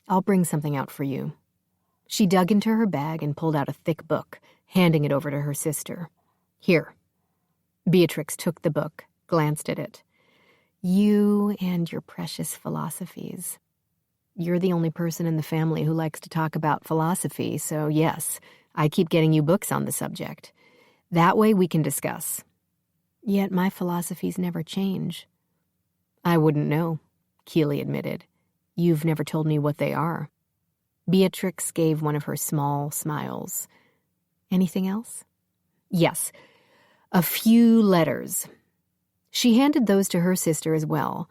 [SPEAKER 1] I'll bring something out for you." She dug into her bag and pulled out a thick book, handing it over to her sister. "Here." Beatrix took the book, glanced at it. "You and your precious philosophies. You're the only person in the family who likes to talk about philosophy, so yes, I keep getting you books on the subject. That way we can discuss. Yet my philosophies never change." "I wouldn't know," Keely admitted. "You've never told me what they are." Beatrix gave one of her small smiles. "Anything else?" "Yes. A few letters." She handed those to her sister as well,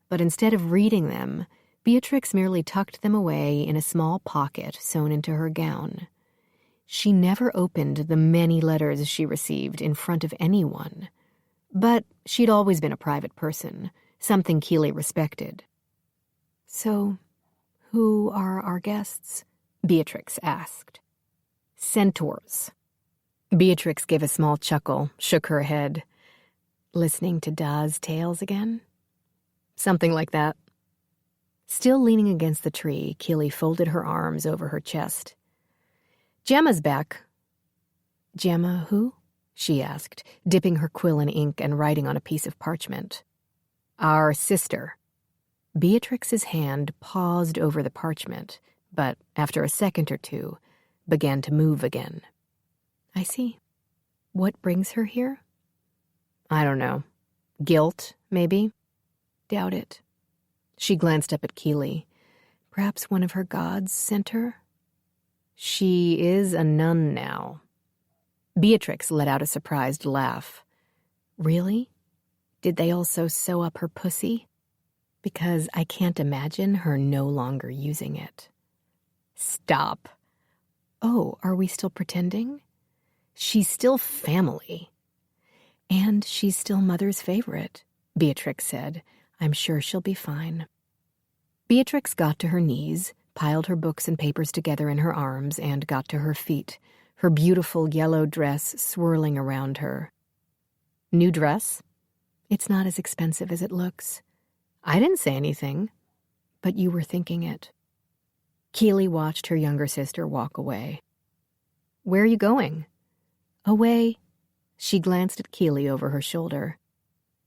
[SPEAKER 1] but instead of reading them, Beatrix merely tucked them away in a small pocket sewn into her gown. She never opened the many letters she received in front of anyone, but she'd always been a private person, something Keely respected. "So, who are our guests?" Beatrix asked. "Centaurs." Beatrix gave a small chuckle, shook her head. "Listening to Da's tales again?" "Something like that." Still leaning against the tree, Keely folded her arms over her chest. "Gemma's back." "Gemma who?" she asked, dipping her quill in ink and writing on a piece of parchment. "Our sister." Beatrix's hand paused over the parchment, but after a second or two, began to move again. "I see. What brings her here?" "I don't know. Guilt, maybe?" "Doubt it." She glanced up at Keely. "Perhaps one of her gods sent her?" "She is a nun now." Beatrix let out a surprised laugh. Really? Did they also sew up her pussy? Because I can't imagine her no longer using it. Stop. Oh, are we still pretending? She's still family. And she's still Mother's favorite, Beatrix said. I'm sure she'll be fine. Beatrix got to her knees, piled her books and papers together in her arms, and got to her feet, her beautiful yellow dress swirling around her. New dress? It's not as expensive as it looks. I didn't say anything, but you were thinking it. Keely watched her younger sister walk away. Where are you going? Away. She glanced at Keely over her shoulder.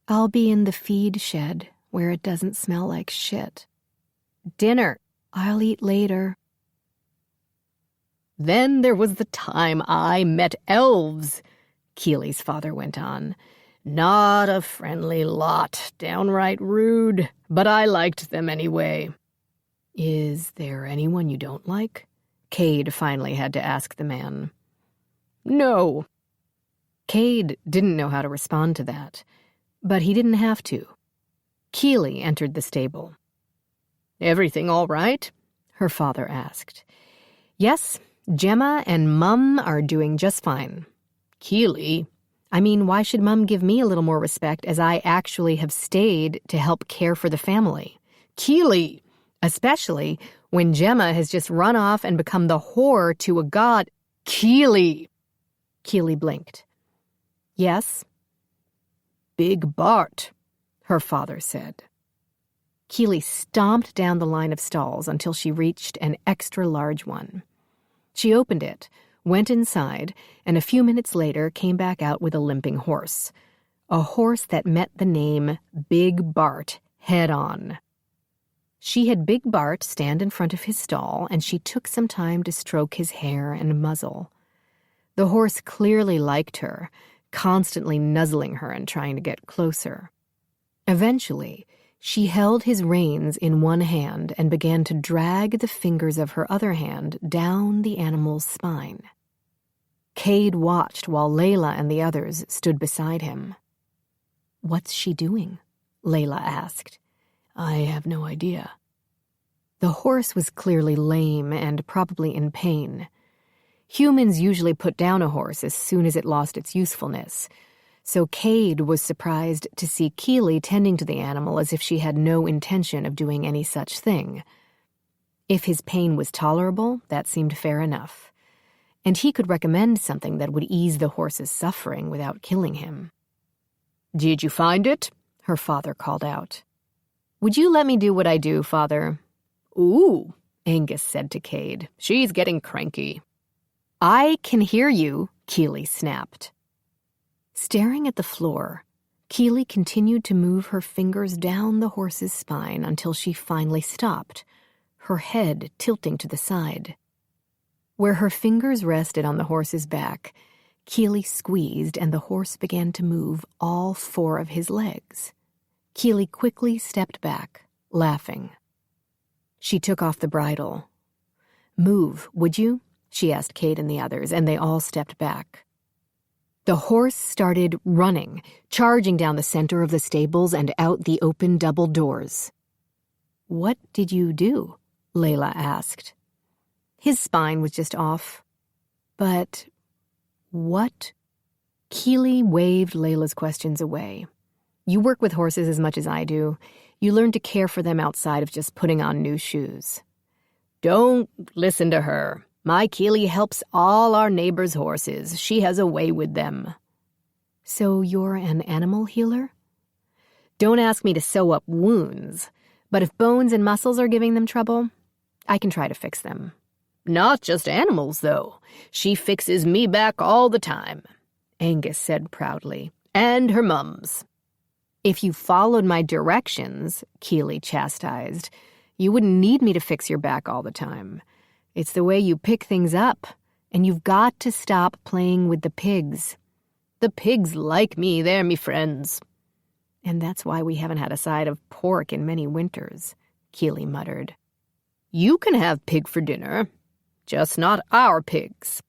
[SPEAKER 1] I'll be in the feed shed where it doesn't smell like shit. Dinner. I'll eat later. Then there was the time I met elves, Keely's father went on. Not a friendly lot, downright rude, but I liked them anyway. Is there anyone you don't like? Cade finally had to ask the man. No. Cade didn't know how to respond to that, but he didn't have to. Keely entered the stable. Everything all right? Her father asked. Yes, Gemma and Mum are doing just fine. Keely? I mean, why should Mum give me a little more respect as I actually have stayed to help care for the family? Keely! Especially when Gemma has just run off and become the whore to a god. Keely! Keely blinked. Yes? Big Bart, her father said. Keely stomped down the line of stalls until she reached an extra large one. She opened it, went inside, and a few minutes later came back out with a limping horse. A horse that met the name Big Bart head on. She had Big Bart stand in front of his stall, and she took some time to stroke his hair and muzzle. The horse clearly liked her, constantly nuzzling her and trying to get closer. Eventually, she held his reins in one hand and began to drag the fingers of her other hand down the animal's spine. Cade watched while Layla and the others stood beside him. What's she doing? Layla asked. I have no idea. The horse was clearly lame and probably in pain. Humans usually put down a horse as soon as it lost its usefulness, so Cade was surprised to see Keely tending to the animal as if she had no intention of doing any such thing. If his pain was tolerable, that seemed fair enough, and he could recommend something that would ease the horse's suffering without killing him. Did you find it? Her father called out. Would you let me do what I do, Father? Ooh, Angus said to Cade. She's getting cranky. I can hear you, Keely snapped. Staring at the floor, Keely continued to move her fingers down the horse's spine until she finally stopped, her head tilting to the side. Where her fingers rested on the horse's back, Keely squeezed and the horse began to move all 4 of his legs. Keely quickly stepped back, laughing. She took off the bridle. Move, would you? She asked Cade and the others, and they all stepped back. The horse started running, charging down the center of the stables and out the open double doors. What did you do? Layla asked. His spine was just off. But what? Keely waved Layla's questions away. You work with horses as much as I do. You learn to care for them outside of just putting on new shoes. Don't listen to her. My Keely helps all our neighbors' horses. She has a way with them. So you're an animal healer? Don't ask me to sew up wounds, but if bones and muscles are giving them trouble, I can try to fix them. Not just animals, though. She fixes me back all the time, Angus said proudly. And her mums. If you followed my directions, Keely chastised, you wouldn't need me to fix your back all the time. It's the way you pick things up, and you've got to stop playing with the pigs. The pigs like me, they're me friends. And that's why we haven't had a side of pork in many winters, Keely muttered. You can have pig for dinner, just not our pigs.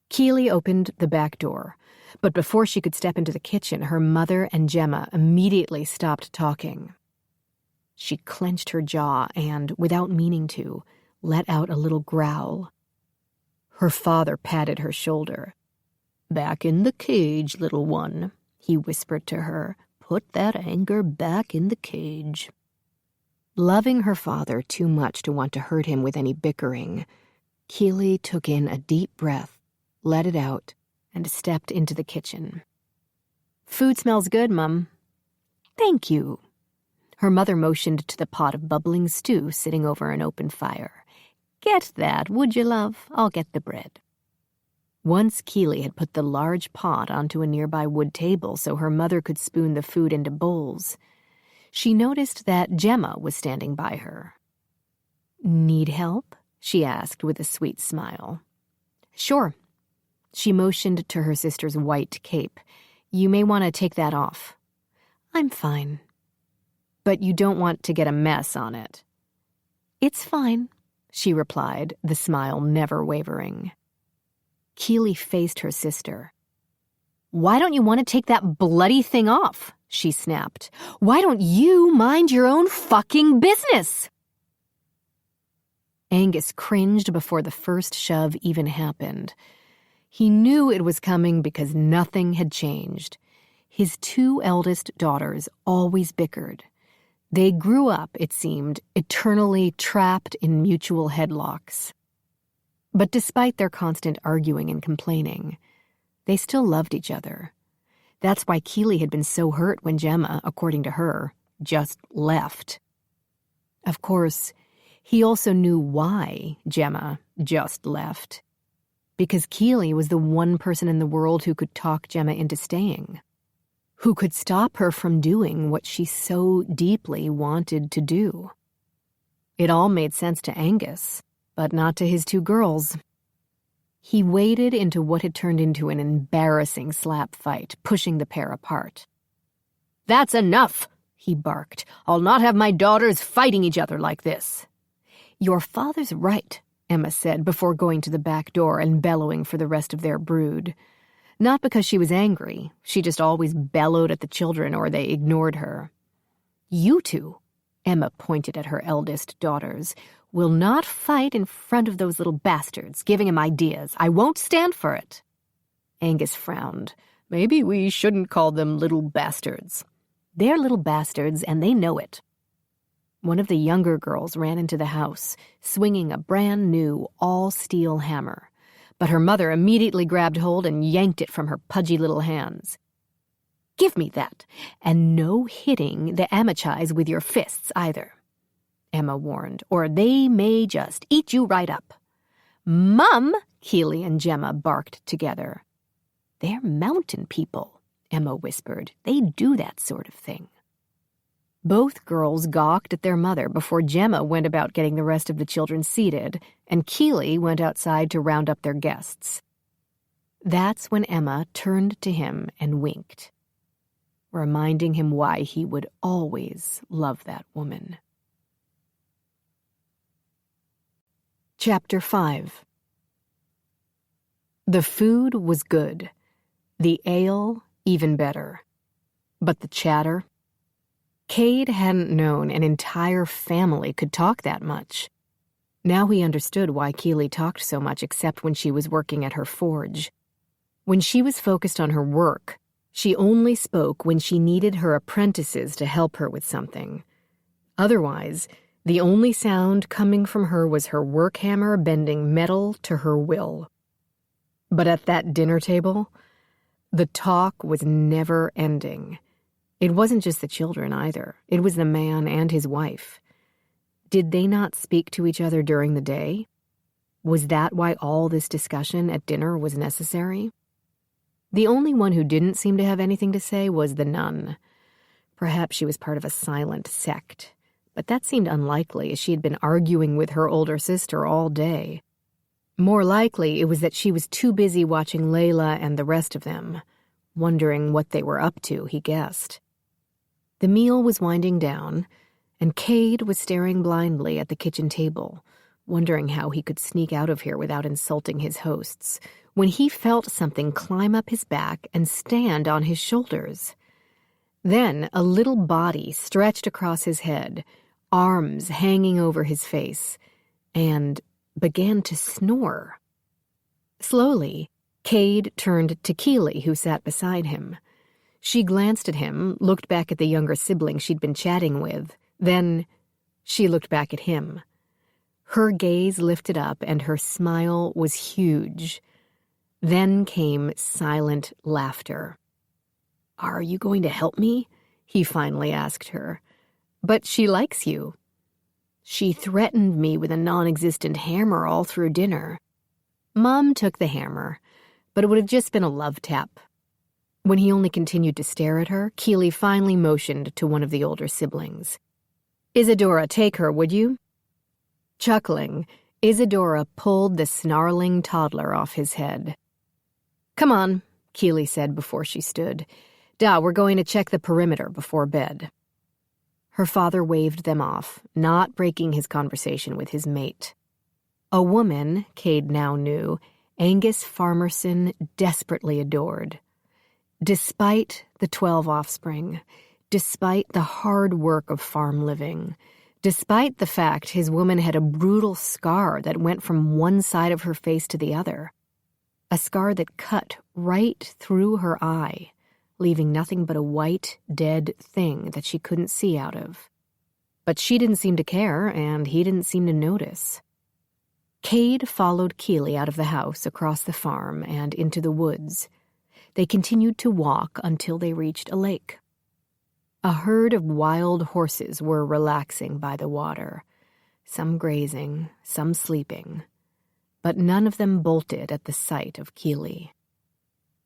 [SPEAKER 1] Keely opened the back door, but before she could step into the kitchen, her mother and Gemma immediately stopped talking. She clenched her jaw and, without meaning to, let out a little growl. Her father patted her shoulder. "Back in the cage, little one," he whispered to her. "Put that anger back in the cage." Loving her father too much to want to hurt him with any bickering, Keely took in a deep breath, let it out, and stepped into the kitchen. "Food smells good, Mum." "Thank you." Her mother motioned to the pot of bubbling stew sitting over an open fire. "Get that, would you, love? I'll get the bread." Once Keely had put the large pot onto a nearby wood table so her mother could spoon the food into bowls. She noticed that Gemma was standing by her. "Need help?" she asked with a sweet smile. "Sure." She motioned to her sister's white cape. "You may want to take that off." "I'm fine." "But you don't want to get a mess on it." "It's fine," she replied, the smile never wavering. Keely faced her sister. "Why don't you want to take that bloody thing off?" she snapped. "Why don't you mind your own fucking business?" Angus cringed before the first shove even happened. He knew it was coming because nothing had changed. His two eldest daughters always bickered. They grew up, it seemed, eternally trapped in mutual headlocks. But despite their constant arguing and complaining, they still loved each other. That's why Keely had been so hurt when Gemma, according to her, just left. Of course, he also knew why Gemma just left. Because Keely was the one person in the world who could talk Gemma into staying, who could stop her from doing what she so deeply wanted to do. It all made sense to Angus, but not to his two girls. He waded into what had turned into an embarrassing slap fight, pushing the pair apart. "That's enough," he barked. "I'll not have my daughters fighting each other like this." "Your father's right," Emma said before going to the back door and bellowing for the rest of their brood. Not because she was angry, she just always bellowed at the children or they ignored her. "You two," Emma pointed at her eldest daughters, "will not fight in front of those little bastards, giving him ideas. I won't stand for it." Angus frowned. "Maybe we shouldn't call them little bastards." "They're little bastards, and they know it." One of the younger girls ran into the house, swinging a brand-new, all-steel hammer. But her mother immediately grabbed hold and yanked it from her pudgy little hands. "Give me that, and no hitting the Amachis with your fists, either," Emma warned, "or they may just eat you right up." "Mum!" Keely and Gemma barked together. "They're mountain people," Emma whispered. "They do that sort of thing." Both girls gawked at their mother before Gemma went about getting the rest of the children seated, and Keely went outside to round up their guests. That's when Emma turned to him and winked, reminding him why he would always love that woman. Chapter 5. The food was good. The ale even better. But the chatter? Cade hadn't known an entire family could talk that much. Now he understood why Keely talked so much except when she was working at her forge. When she was focused on her work, she only spoke when she needed her apprentices to help her with something. Otherwise, the only sound coming from her was her work hammer bending metal to her will. But at that dinner table, the talk was never ending. It wasn't just the children either. It was the man and his wife. Did they not speak to each other during the day? Was that why all this discussion at dinner was necessary? The only one who didn't seem to have anything to say was the nun. Perhaps she was part of a silent sect, but that seemed unlikely as she had been arguing with her older sister all day. More likely it was that she was too busy watching Layla and the rest of them, wondering what they were up to, he guessed. The meal was winding down, and Cade was staring blindly at the kitchen table, wondering how he could sneak out of here without insulting his hosts, when he felt something climb up his back and stand on his shoulders. Then a little body stretched across his head, arms hanging over his face, and began to snore. Slowly, Cade turned to Keely, who sat beside him. She glanced at him, looked back at the younger sibling she'd been chatting with. Then she looked back at him. Her gaze lifted up, and her smile was huge. Then came silent laughter. "Are you going to help me?" he finally asked her. "But she likes you." "She threatened me with a non-existent hammer all through dinner." Mom took the hammer, but it would have just been a love tap. When he only continued to stare at her, Keely finally motioned to one of the older siblings. "Isadora, take her, would you?" Chuckling, Isadora pulled the snarling toddler off his head. "Come on," Keely said before she stood. We're going to check the perimeter before bed." Her father waved them off, not breaking his conversation with his mate. A woman, Cade now knew, Angus Farmerson desperately adored. Despite the 12 offspring, despite the hard work of farm living, despite the fact his woman had a brutal scar that went from one side of her face to the other, a scar that cut right through her eye, leaving nothing but a white, dead thing that she couldn't see out of. But she didn't seem to care, and he didn't seem to notice. Cade followed Keely out of the house, across the farm, and into the woods. They continued to walk until they reached a lake. A herd of wild horses were relaxing by the water, some grazing, some sleeping, but none of them bolted at the sight of Keely.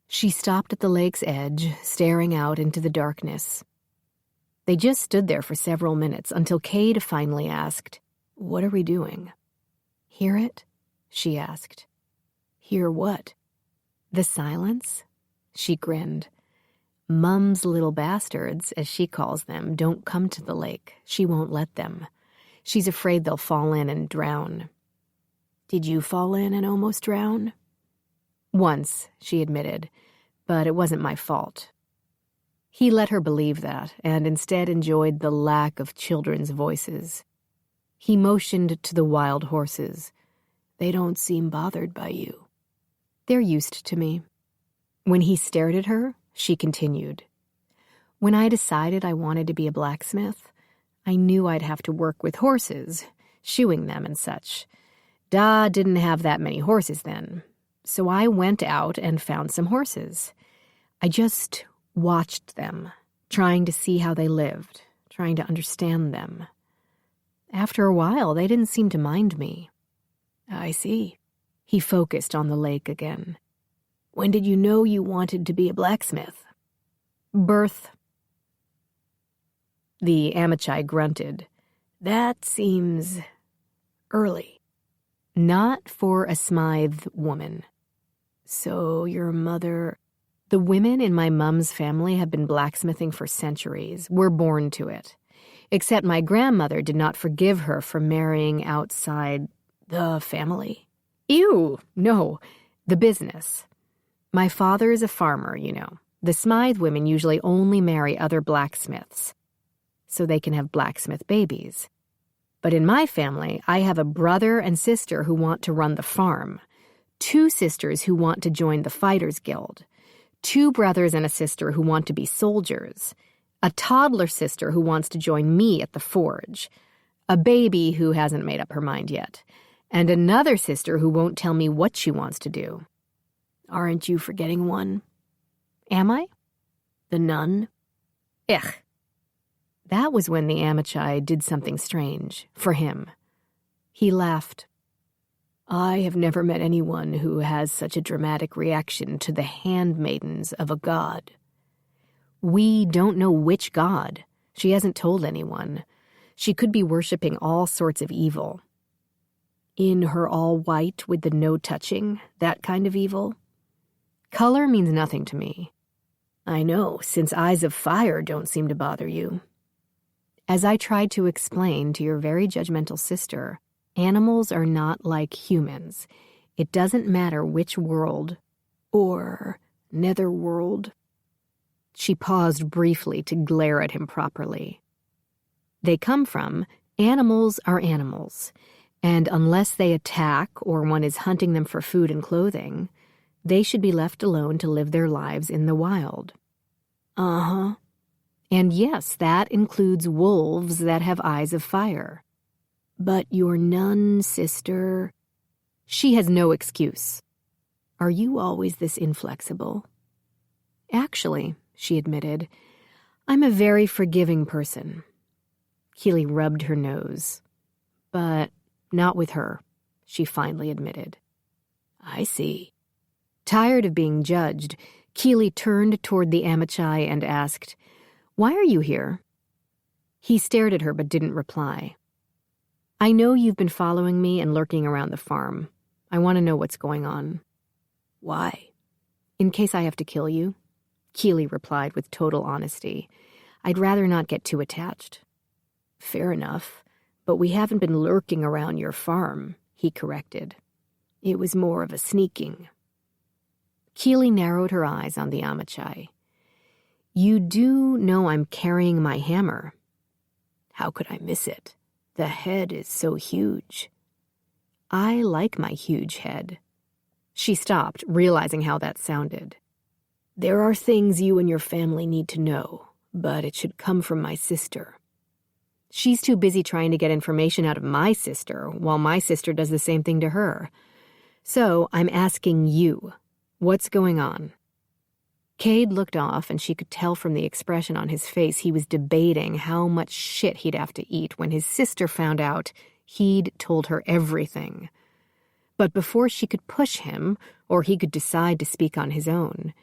[SPEAKER 1] She stopped at the lake's edge, staring out into the darkness. They just stood there for several minutes until Cade finally asked, "What are we doing?" "Hear it?" she asked. "Hear what?" "The silence?" She grinned. "Mum's little bastards, as she calls them, don't come to the lake. She won't let them. She's afraid they'll fall in and drown." "Did you fall in and almost drown?" "Once," she admitted, "but it wasn't my fault." He let her believe that, and instead enjoyed the lack of children's voices. He motioned to the wild horses. "They don't seem bothered by you." "They're used to me." When he stared at her, she continued. "When I decided I wanted to be a blacksmith, I knew I'd have to work with horses, shoeing them and such. Da didn't have that many horses then, so I went out and found some horses. I just watched them, trying to see how they lived, trying to understand them. After a while, they didn't seem to mind me." "I see." He focused on the lake again. "When did you know you wanted to be a blacksmith?" "Birth." The Amichai grunted. "That seems early." "Not for a Smythe woman." "So your mother—" "The women in my mum's family have been blacksmithing for centuries. We're born to it. Except my grandmother did not forgive her for marrying outside the family." "Ew, no, the business. My father is a farmer, you know. The Smythe women usually only marry other blacksmiths, so they can have blacksmith babies. But in my family, I have a brother and sister who want to run the farm, 2 sisters who want to join the Fighters Guild, 2 brothers and a sister who want to be soldiers, a toddler sister who wants to join me at the forge, a baby who hasn't made up her mind yet, and another sister who won't tell me what she wants to do." "Aren't you forgetting one?" "Am I?" "The nun?" "Ugh." That was when the Amichai did something strange, for him. He laughed. "I have never met anyone who has such a dramatic reaction to the handmaidens of a god." "We don't know which god. She hasn't told anyone. She could be worshipping all sorts of evil." "In her all white with the no touching, that kind of evil?" "Color means nothing to me." "I know, since eyes of fire don't seem to bother you." As I tried to explain to your very judgmental sister, Animals are not like humans. It doesn't matter which world or netherworld. She paused briefly to glare at him properly. They come from, animals are animals, and unless they attack or one is hunting them for food and clothing, they should be left alone to live their lives in the wild. Uh-huh. And yes, that includes wolves that have eyes of fire. But your nun sister, she has no excuse. Are you always this inflexible? Actually, she admitted, I'm a very forgiving person. Keely rubbed her nose. But not with her, she finally admitted. I see. Tired of being judged, Keely turned toward the Amachai and asked, Why are you here? He stared at her but didn't reply. I know you've been following me and lurking around the farm. I want to know what's going on. Why? In case I have to kill you. Keely replied with total honesty. I'd rather not get too attached. Fair enough, but we haven't been lurking around your farm, he corrected. It was more of a sneaking. Keely narrowed her eyes on the Amachai. You do know I'm carrying my hammer. How could I miss it? The head is so huge. I like my huge head. She stopped, realizing how that sounded. There are things you and your family need to know, but it should come from my sister. She's too busy trying to get information out of my sister, while my sister does the same thing to her. So I'm asking you, what's going on? Cade looked off, and she could tell from the expression on his face he was debating how much shit he'd have to eat when his sister found out he'd told her everything. But before she could push him, or he could decide to speak on his own,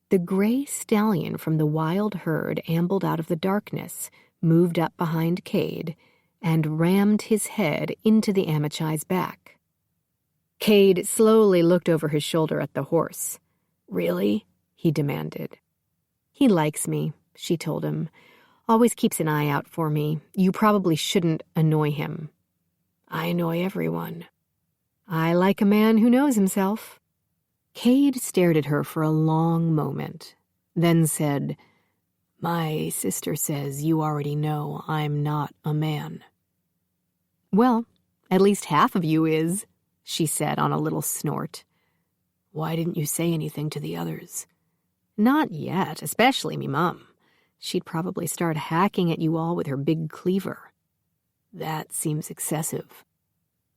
[SPEAKER 1] the gray stallion from the wild herd ambled out of the darkness, moved up behind Cade, and rammed his head into the Amachai's back. Cade slowly looked over his shoulder at the horse. Really? He demanded. He likes me, she told him. Always keeps an eye out for me. You probably shouldn't annoy him. I annoy everyone. I like a man who knows himself. Cade stared at her for a long moment, then said, My sister says you already know I'm not a man. Well, at least half of you is, she said on a little snort. Why didn't you say anything to the others? Not yet, especially me mum. She'd probably start hacking at you all with her big cleaver. That seems excessive.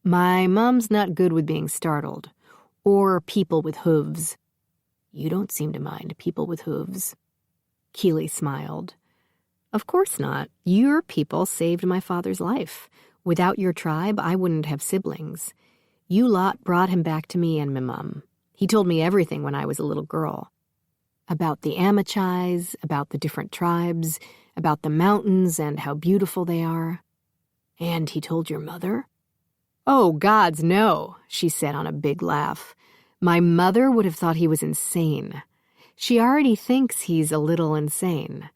[SPEAKER 1] My mum's not good with being startled, or people with hooves. You don't seem to mind people with hooves. Keely smiled. Of course not. Your people saved my father's life. Without your tribe, I wouldn't have siblings. You lot brought him back to me and my mum. He told me everything when I was a little girl. About the Amachais, about the different tribes, about the mountains and how beautiful they are. And he told your mother? Oh, gods, no, she said on a big laugh. My mother would have thought he was insane. She already thinks he's a little insane.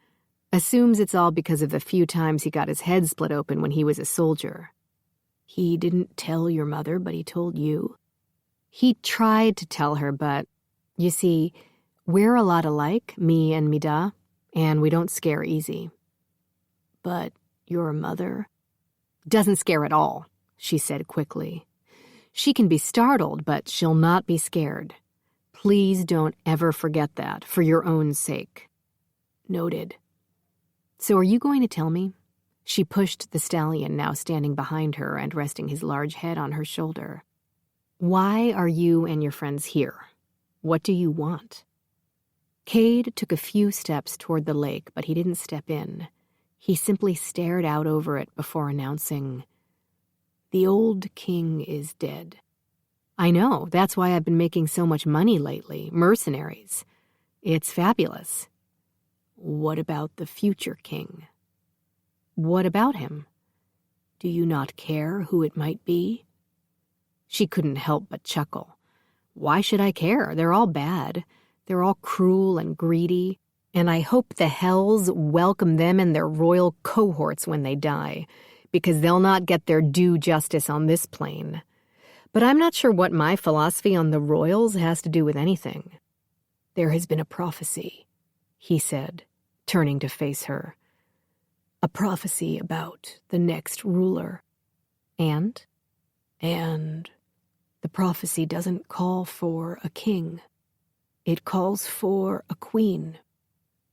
[SPEAKER 1] Assumes it's all because of the few times he got his head split open when he was a soldier. He didn't tell your mother, but he told you? He tried to tell her, but, you see, we're a lot alike, me and Mida, and we don't scare easy. But your mother? Doesn't scare at all, she said quickly. She can be startled, but she'll not be scared. Please don't ever forget that, for your own sake. Noted. So are you going to tell me? She pushed the stallion, now standing behind her and resting his large head on her shoulder. Why are you and your friends here? What do you want? Cade took a few steps toward the lake, but he didn't step in. He simply stared out over it before announcing, The old king is dead. I know, that's why I've been making so much money lately, mercenaries. It's fabulous. What about the future king? What about him? Do you not care who it might be? She couldn't help but chuckle. Why should I care? They're all bad. They're all cruel and greedy, and I hope the hells welcome them and their royal cohorts when they die. because they'll not get their due justice on this plane. But I'm not sure what my philosophy on the royals has to do with anything." "There has been a prophecy," he said, turning to face her. "A prophecy about the next ruler." And the prophecy doesn't call for a king. It calls for a queen.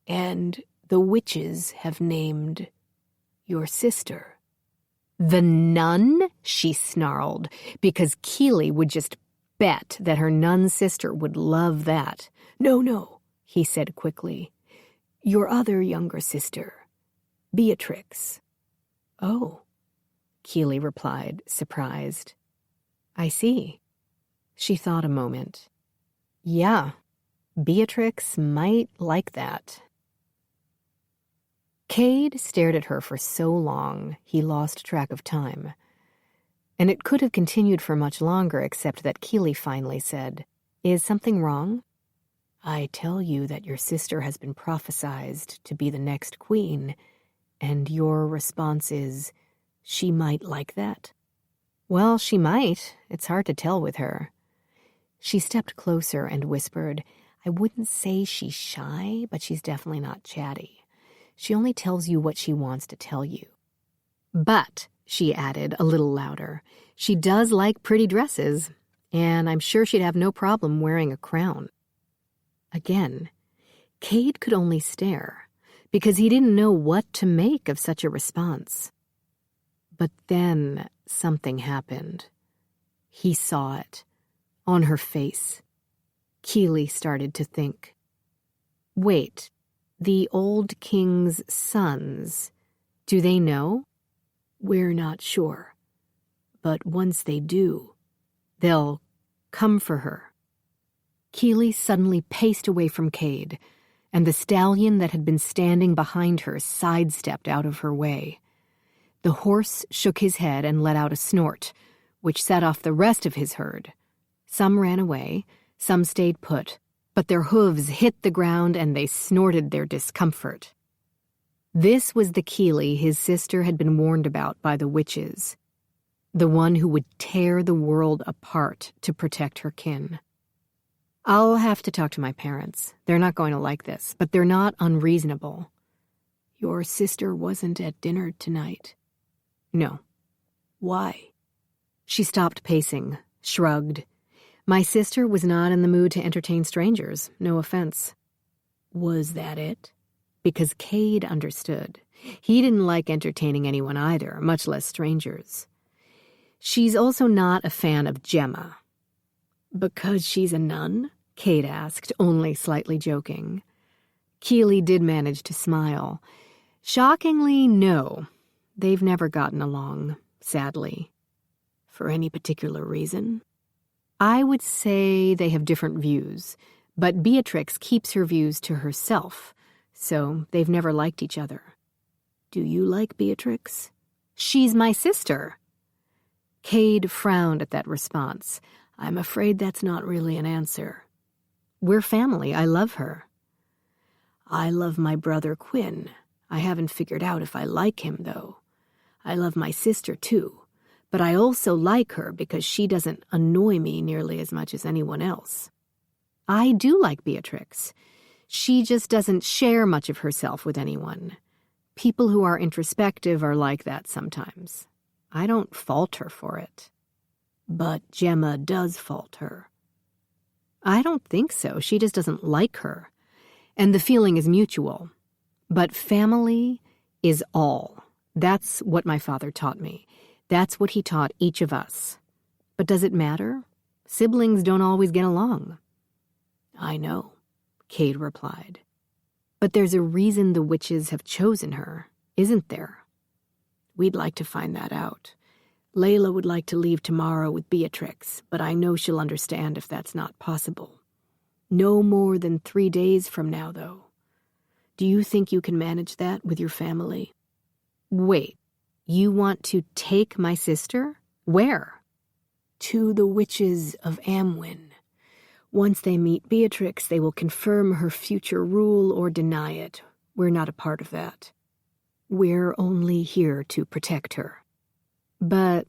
[SPEAKER 1] And the witches have named your sister." "The nun?" she snarled, because Keeley would just bet that her nun sister would love that. No, he said quickly. "Your other younger sister, Beatrix." "Oh," Keeley replied, surprised. "I see." She thought a moment. "Yeah, Beatrix might like that." Cade stared at her for so long he lost track of time. And it could have continued for much longer except that Keeley finally said, "Is something wrong?" "I tell you that your sister has been prophesized to be the next queen, and your response is, she might like that?" "Well, she might. It's hard to tell with her." She stepped closer and whispered, "I wouldn't say she's shy, but she's definitely not chatty. She only tells you what she wants to tell you. But," she added a little louder, "she does like pretty dresses, and I'm sure she'd have no problem wearing a crown." Again, Cade could only stare, because he didn't know what to make of such a response. But then something happened. He saw it, on her face. Keeley started to think. Wait, the old king's sons, do they know? "We're not sure. But once they do, they'll come for her." Keeley suddenly paced away from Cade, and the stallion that had been standing behind her sidestepped out of her way. The horse shook his head and let out a snort, which set off the rest of his herd. Some ran away, some stayed put, but their hooves hit the ground and they snorted their discomfort. This was the Keeley his sister had been warned about by the witches, the one who would tear the world apart to protect her kin. "I'll have to talk to my parents. They're not going to like this, but they're not unreasonable." "Your sister wasn't at dinner tonight." "No." "Why?" She stopped pacing, shrugged. "My sister was not in the mood to entertain strangers, no offense." "Was that it?" Because Cade understood. He didn't like entertaining anyone either, much less strangers. "She's also not a fan of Gemma." "Because she's a nun?" Cade asked, only slightly joking. Keeley did manage to smile. "Shockingly, no. They've never gotten along, sadly." "For any particular reason?" "I would say they have different views, but Beatrix keeps her views to herself, so they've never liked each other." "Do you like Beatrix?" "She's my sister." Cade frowned at that response. "I'm afraid that's not really an answer." "We're family. I love her." "I love my brother Quinn. I haven't figured out if I like him, though. I love my sister, too. But I also like her because she doesn't annoy me nearly as much as anyone else." "I do like Beatrix. She just doesn't share much of herself with anyone. People who are introspective are like that sometimes. I don't fault her for it." "But Gemma does fault her." "I don't think so. She just doesn't like her. And the feeling is mutual. But family is all. That's what my father taught me. That's what he taught each of us. But does it matter? Siblings don't always get along." "I know," Cade replied. "But there's a reason the witches have chosen her, isn't there?" "We'd like to find that out. Layla would like to leave tomorrow with Beatrix, but I know she'll understand if that's not possible. No more than 3 days from now, though. Do you think you can manage that with your family?" "Wait, you want to take my sister? Where?" "To the witches of Amwyn. Once they meet Beatrix, they will confirm her future rule or deny it. We're not a part of that. We're only here to protect her." But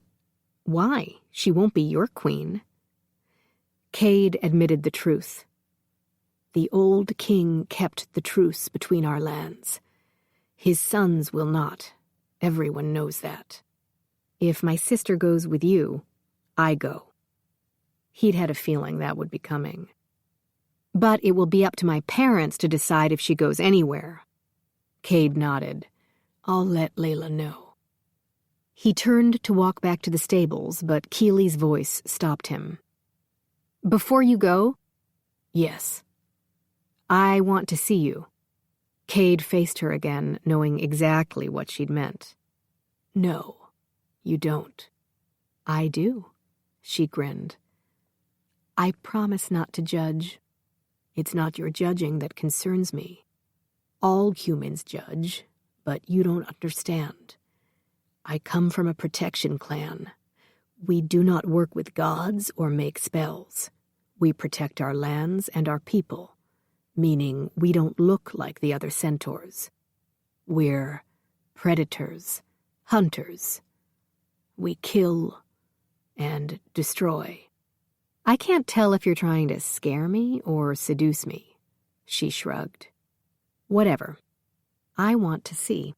[SPEAKER 1] why? She won't be your queen. Cade admitted the truth. The old king kept the truce between our lands. His sons will not. Everyone knows that. If my sister goes with you, I go. He'd had a feeling that would be coming. But it will be up to my parents to decide if she goes anywhere. Cade nodded. I'll let Layla know. He turned to walk back to the stables, but Keely's voice stopped him. Before you go? Yes. I want to see you. Cade faced her again, knowing exactly what she'd meant. No, you don't. I do, she grinned. I promise not to judge. It's not your judging that concerns me. All humans judge, but you don't understand. I come from a protection clan. We do not work with gods or make spells. We protect our lands and our people, meaning we don't look like the other centaurs. We're predators, hunters. We kill and destroy. I can't tell if you're trying to scare me or seduce me, she shrugged. Whatever. I want to see.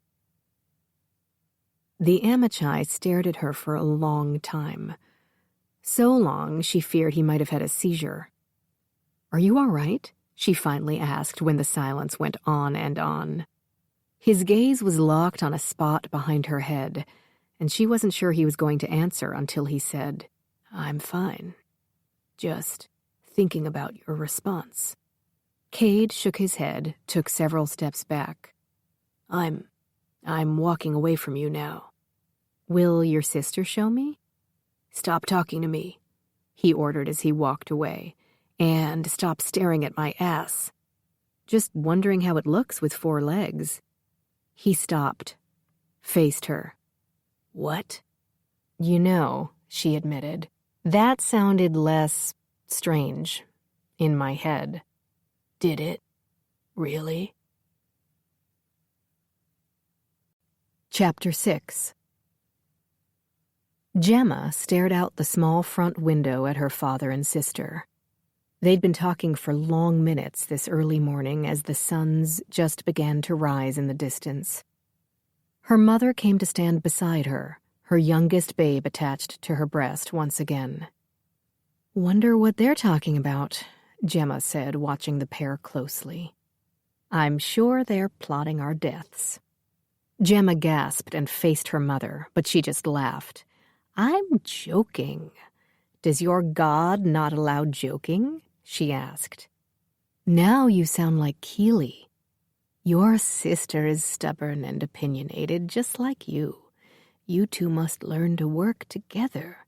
[SPEAKER 1] The Amachai stared at her for a long time. So long, she feared he might have had a seizure. Are you all right? She finally asked when the silence went on and on. His gaze was locked on a spot behind her head, and she wasn't sure he was going to answer until he said, I'm fine. Just thinking about your response. Cade shook his head, took several steps back. I'm walking away from you now. Will your sister show me? Stop talking to me, he ordered as he walked away, and stop staring at my ass. Just wondering how it looks with 4 legs. He stopped, faced her. What? You know, she admitted, that sounded less strange in my head. Did it? Really? Chapter 6. Gemma stared out the small front window at her father and sister. They'd been talking for long minutes this early morning as the suns just began to rise in the distance. Her mother came to stand beside her, her youngest babe attached to her breast once again. Wonder what they're talking about, Gemma said, watching the pair closely. I'm sure they're plotting our deaths. Gemma gasped and faced her mother, but she just laughed. I'm joking. Does your God not allow joking? She asked. Now you sound like Keely. Your sister is stubborn and opinionated, just like you. You two must learn to work together.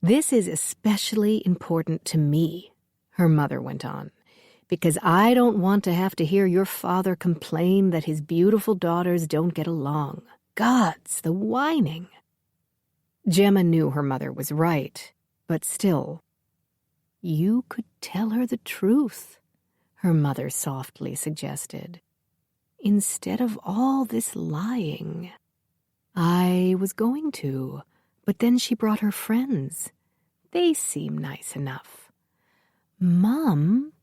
[SPEAKER 1] This is especially important to me, her mother went on, because I don't want to have to hear your father complain that his beautiful daughters don't get along. Gods, the whining. Gemma knew her mother was right, but still. You could tell her the truth, her mother softly suggested. Instead of all this lying. I was going to, but then she brought her friends. They seem nice enough. Mom,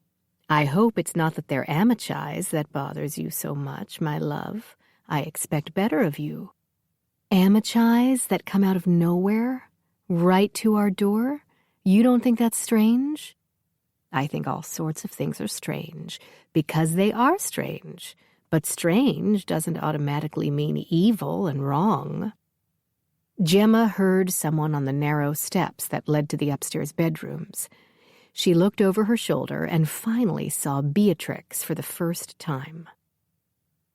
[SPEAKER 1] I hope it's not that they're Amachais that bothers you so much, my love. I expect better of you. Amachais that come out of nowhere, right to our door? You don't think that's strange? I think all sorts of things are strange, because they are strange. But strange doesn't automatically mean evil and wrong. Gemma heard someone on the narrow steps that led to the upstairs bedrooms. She looked over her shoulder and finally saw Beatrix for the first time.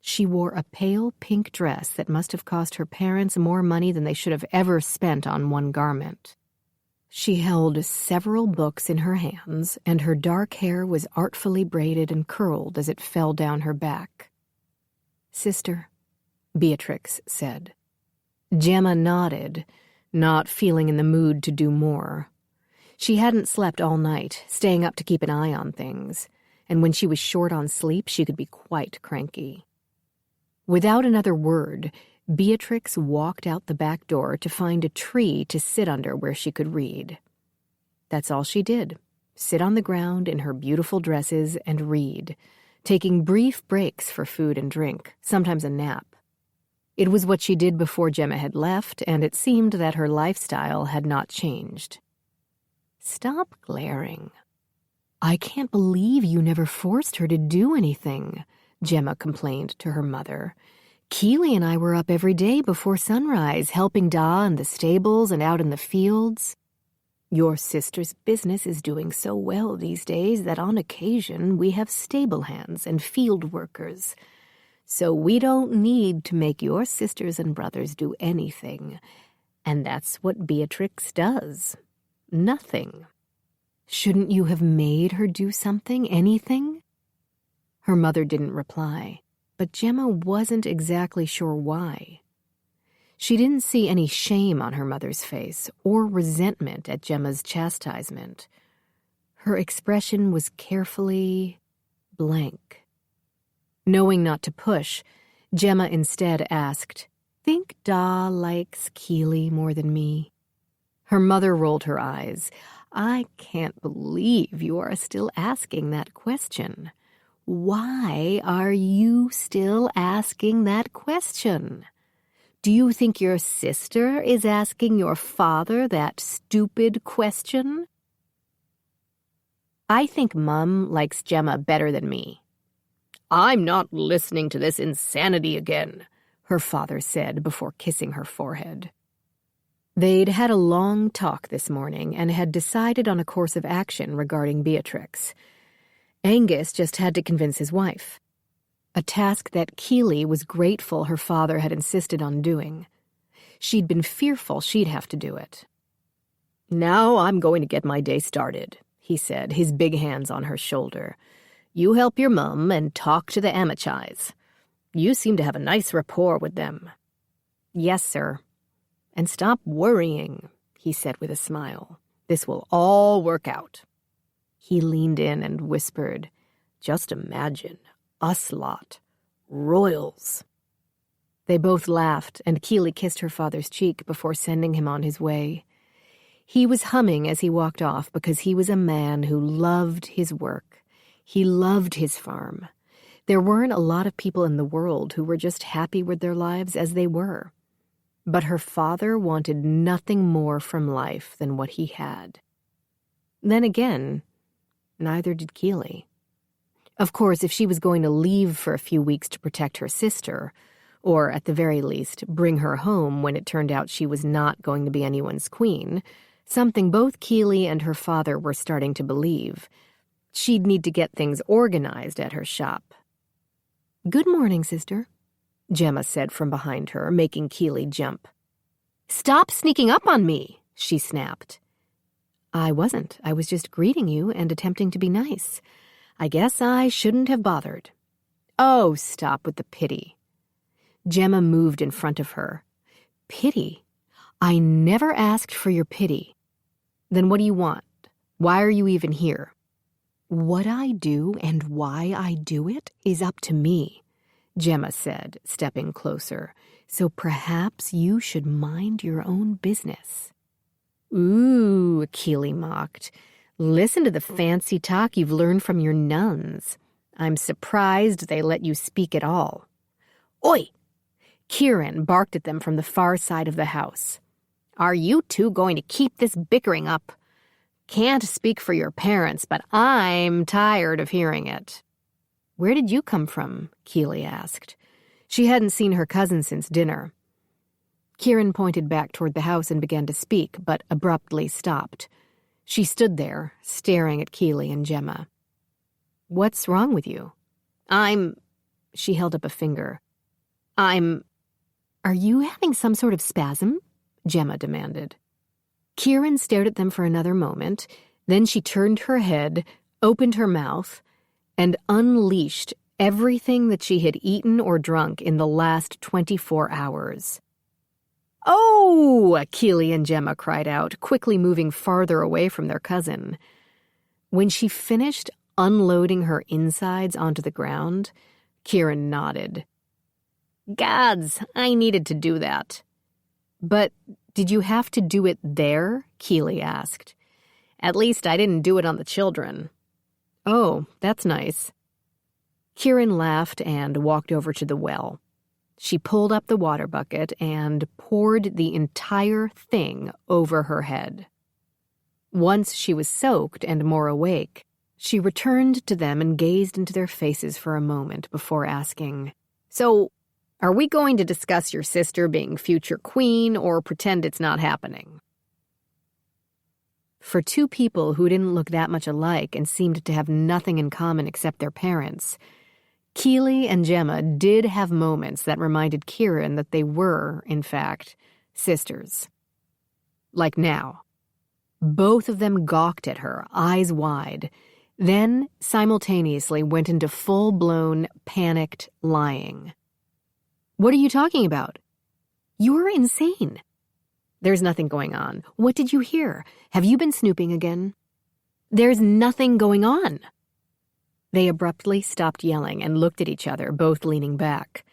[SPEAKER 1] She wore a pale pink dress that must have cost her parents more money than they should have ever spent on one garment. She held several books in her hands, and her dark hair was artfully braided and curled as it fell down her back. Sister, Beatrix said. Gemma nodded, not feeling in the mood to do more. She hadn't slept all night, staying up to keep an eye on things, and when she was short on sleep, she could be quite cranky. Without another word, Beatrix walked out the back door to find a tree to sit under where she could read. That's all she did, sit on the ground in her beautiful dresses and read, taking brief breaks for food and drink, sometimes a nap. It was what she did before Gemma had left, and it seemed that her lifestyle had not changed. "Stop glaring. I can't believe you never forced her to do anything," Gemma complained to her mother. "Keely and I were up every day before sunrise, helping Da in the stables and out in the fields. Your sister's business is doing so well these days that on occasion we have stable hands and field workers. So we don't need to make your sisters and brothers do anything. And that's what Beatrix does. Nothing. Shouldn't you have made her do something, anything?" Her mother didn't reply, but Gemma wasn't exactly sure why. She didn't see any shame on her mother's face or resentment at Gemma's chastisement. Her expression was carefully blank. Knowing not to push, Gemma instead asked, "Think Da likes Keely more than me?" Her mother rolled her eyes. "I can't believe you are still asking that question. Why are you still asking that question? Do you think your sister is asking your father that stupid question?" "I think Mum likes Gemma better than me." "I'm not listening to this insanity again," her father said before kissing her forehead. They'd had a long talk this morning and had decided on a course of action regarding Beatrix. Angus just had to convince his wife, a task that Keely was grateful her father had insisted on doing. She'd been fearful she'd have to do it. "Now I'm going to get my day started," he said, his big hands on her shoulder. "You help your mum and talk to the Amachis. You seem to have a nice rapport with them." "Yes, sir." "And stop worrying," he said with a smile. "This will all work out." He leaned in and whispered, "Just imagine, us lot, royals." They both laughed, and Keely kissed her father's cheek before sending him on his way. He was humming as he walked off because he was a man who loved his work. He loved his farm. There weren't a lot of people in the world who were just happy with their lives as they were. But her father wanted nothing more from life than what he had. Then again, neither did Keely. Of course, if she was going to leave for a few weeks to protect her sister, or at the very least bring her home when it turned out she was not going to be anyone's queen, something both Keely and her father were starting to believe, she'd need to get things organized at her shop. "Good morning, sister," Gemma said from behind her, making Keely jump. "Stop sneaking up on me," she snapped. "I wasn't. I was just greeting you and attempting to be nice. I guess I shouldn't have bothered." "Oh, stop with the pity." Gemma moved in front of her. "Pity? I never asked for your pity." "Then what do you want? Why are you even here?" "What I do and why I do it is up to me," Gemma said, stepping closer. "So perhaps you should mind your own business." "Ooh," Keely mocked. "Listen to the fancy talk you've learned from your nuns. I'm surprised they let you speak at all." "Oi!" Kieran barked at them from the far side of the house. "Are you two going to keep this bickering up? Can't speak for your parents, but I'm tired of hearing it." "Where did you come from?" Keely asked. She hadn't seen her cousin since dinner. Kieran pointed back toward the house and began to speak, but abruptly stopped. She stood there, staring at Keely and Gemma. "What's wrong with you?" She held up a finger. "Are you having some sort of spasm?" Gemma demanded. Kieran stared at them for another moment, then she turned her head, opened her mouth, and unleashed everything that she had eaten or drunk in the last 24 hours. "Oh!" Keely and Gemma cried out, quickly moving farther away from their cousin. When she finished unloading her insides onto the ground, Kieran nodded. Gods, I needed to do that. But did you have to do it there? Keely asked. At least I didn't do it on the children. Oh, that's nice. Kieran laughed and walked over to the well. She pulled up the water bucket and poured the entire thing over her head. Once she was soaked and more awake, she returned to them and gazed into their faces for a moment before asking, "So, are we going to discuss your sister being future queen or pretend it's not happening?" For two people who didn't look that much alike and seemed to have nothing in common except their parents, Keely and Gemma did have moments that reminded Kieran that they were, in fact, sisters. Like now. Both of them gawked at her, eyes wide, then simultaneously went into full-blown, panicked lying. "What are you talking about? You're insane." "There's nothing going on. What did you hear? Have you been snooping again?" "There's nothing going on." They abruptly stopped yelling and looked at each other, both leaning back,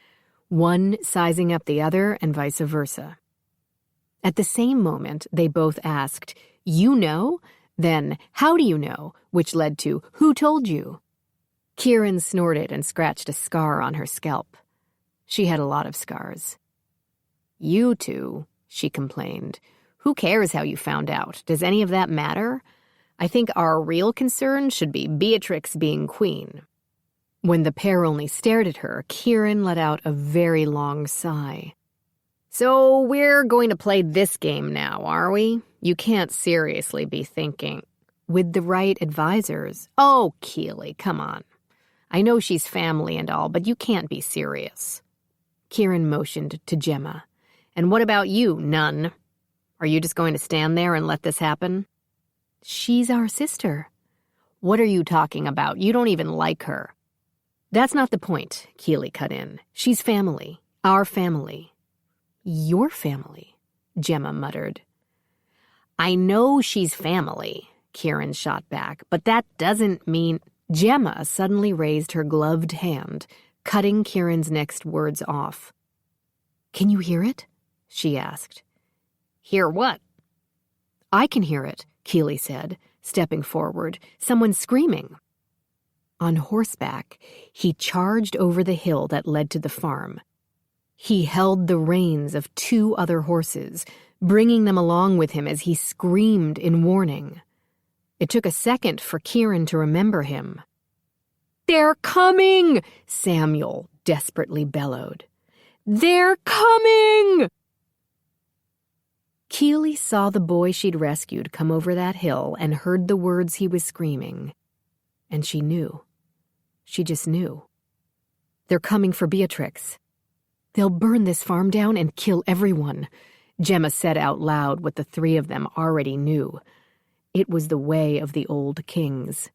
[SPEAKER 1] one sizing up the other and vice versa. At the same moment, they both asked, "You know?" Then, "How do you know?" which led to, "Who told you?" Kieran snorted and scratched a scar on her scalp. She had a lot of scars. "You two," she complained. "Who cares how you found out? Does any of that matter? I think our real concern should be Beatrix being queen." When the pair only stared at her, Kieran let out a very long sigh. "So we're going to play this game now, are we? You can't seriously be thinking." "With the right advisors." "Oh, Keely, come on. I know she's family and all, but you can't be serious." Kieran motioned to Gemma. "And what about you, nun? Are you just going to stand there and let this happen?" "She's our sister." "What are you talking about? You don't even like her." "That's not the point," Keely cut in. "She's family. Our family." "Your family," Gemma muttered. "I know she's family," Kieran shot back, "but that doesn't mean—" Gemma suddenly raised her gloved hand, cutting Kieran's next words off. "Can you hear it?" she asked. "Hear what?" "I can hear it," Keely said, stepping forward. "Someone's screaming." On horseback, he charged over the hill that led to the farm. He held the reins of two other horses, bringing them along with him as he screamed in warning. It took a second for Kieran to remember him. "They're coming!" Samuel desperately bellowed. "They're coming!" Keely saw the boy she'd rescued come over that hill and heard the words he was screaming. And she knew. She just knew. "They're coming for Beatrix. They'll burn this farm down and kill everyone," Gemma said out loud what the three of them already knew. It was the way of the old kings.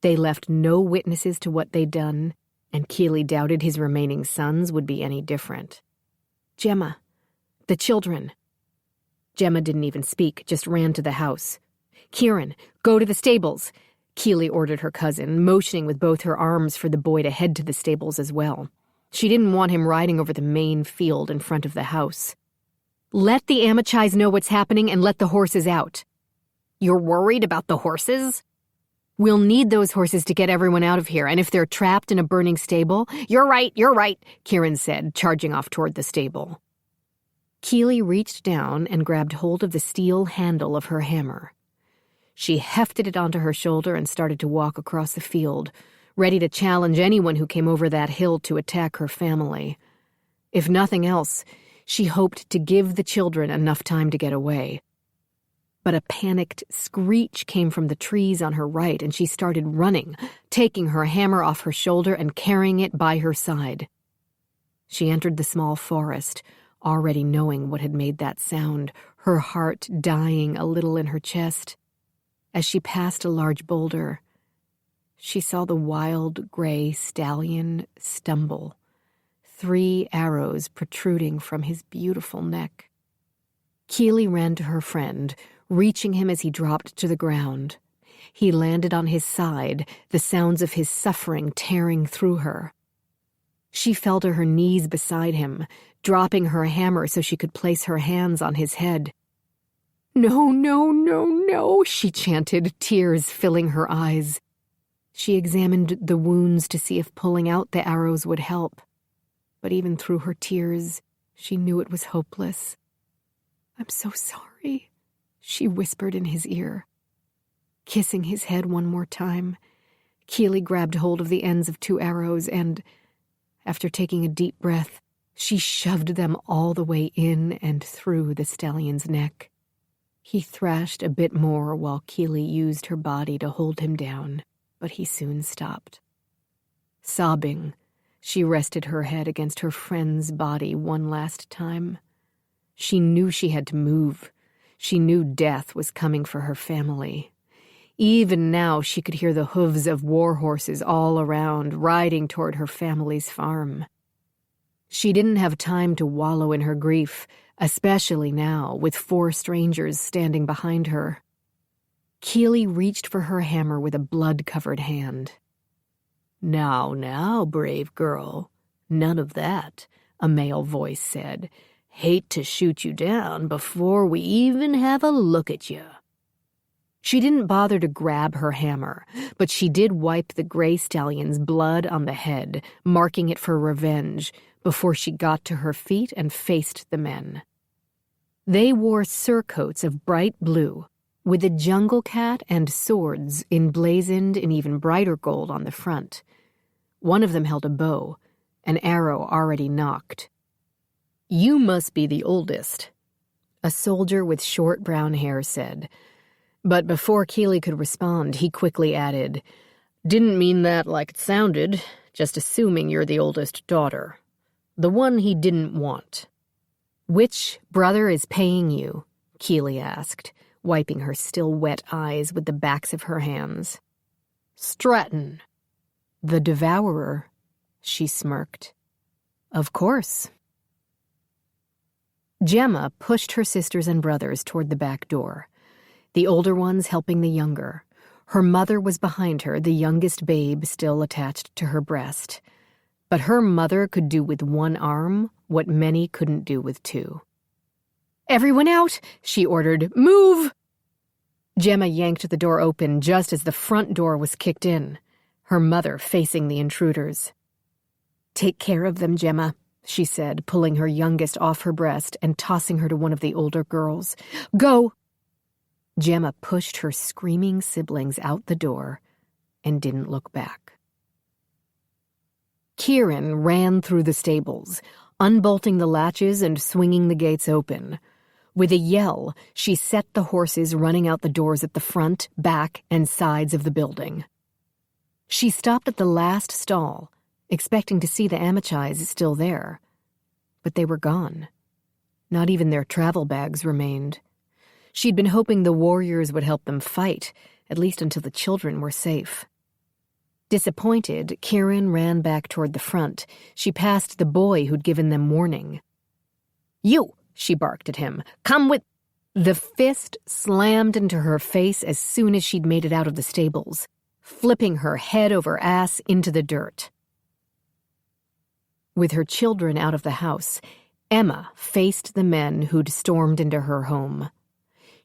[SPEAKER 1] They left no witnesses to what they'd done, and Keely doubted his remaining sons would be any different. "Gemma, the children." Gemma didn't even speak, just ran to the house. "Kieran, go to the stables," Keely ordered her cousin, motioning with both her arms for the boy to head to the stables as well. She didn't want him riding over the main field in front of the house. "Let the Amachis know what's happening and let the horses out." "You're worried about the horses?" "We'll need those horses to get everyone out of here, and if they're trapped in a burning stable—" You're right, Kieran said, charging off toward the stable. Keely reached down and grabbed hold of the steel handle of her hammer. She hefted it onto her shoulder and started to walk across the field, ready to challenge anyone who came over that hill to attack her family. If nothing else, she hoped to give the children enough time to get away. But a panicked screech came from the trees on her right, and she started running, taking her hammer off her shoulder and carrying it by her side. She entered the small forest, already knowing what had made that sound, her heart dying a little in her chest. As she passed a large boulder, she saw the wild gray stallion stumble, 3 arrows protruding from his beautiful neck. Keely ran to her friend, reaching him as he dropped to the ground. He landed on his side, the sounds of his suffering tearing through her. She fell to her knees beside him, dropping her hammer so she could place her hands on his head. "No, no, no, no," she chanted, tears filling her eyes. She examined the wounds to see if pulling out the arrows would help. But even through her tears, she knew it was hopeless. "I'm so sorry," she whispered in his ear. Kissing his head one more time, Keely grabbed hold of the ends of 2 arrows and, after taking a deep breath, she shoved them all the way in and through the stallion's neck. He thrashed a bit more while Keely used her body to hold him down, but he soon stopped. Sobbing, she rested her head against her friend's body one last time. She knew she had to move. She knew death was coming for her family. Even now she could hear the hooves of war horses all around, riding toward her family's farm. She didn't have time to wallow in her grief, especially now, with 4 strangers standing behind her. Keely reached for her hammer with a blood-covered hand. "Now, now, brave girl, none of that," a male voice said. "Hate to shoot you down before we even have a look at you." She didn't bother to grab her hammer, but she did wipe the gray stallion's blood on the head, marking it for revenge, before she got to her feet and faced the men. They wore surcoats of bright blue, with a jungle cat and swords emblazoned in even brighter gold on the front. One of them held a bow, an arrow already nocked. "You must be the oldest," a soldier with short brown hair said. But before Keely could respond, he quickly added, "Didn't mean that like it sounded, just assuming you're the oldest daughter. The one he didn't want." "Which brother is paying you?" Keely asked, wiping her still wet eyes with the backs of her hands. "Stratton." "The devourer," she smirked. "Of course." Gemma pushed her sisters and brothers toward the back door, the older ones helping the younger. Her mother was behind her, the youngest babe still attached to her breast. But her mother could do with 1 arm what many couldn't do with 2. "Everyone out," she ordered. "Move!" Gemma yanked the door open just as the front door was kicked in, her mother facing the intruders. "Take care of them, Gemma," she said, pulling her youngest off her breast and tossing her to one of the older girls. "Go!" Gemma pushed her screaming siblings out the door and didn't look back. Kieran ran through the stables, unbolting the latches and swinging the gates open. With a yell, she set the horses running out the doors at the front, back, and sides of the building. She stopped at the last stall, expecting to see the Amichais still there. But they were gone. Not even their travel bags remained. She'd been hoping the warriors would help them fight, at least until the children were safe. Disappointed, Kieran ran back toward the front. She passed the boy who'd given them warning. "You!" she barked at him. "Come with—" The fist slammed into her face as soon as she'd made it out of the stables, flipping her head over ass into the dirt. With her children out of the house, Emma faced the men who'd stormed into her home.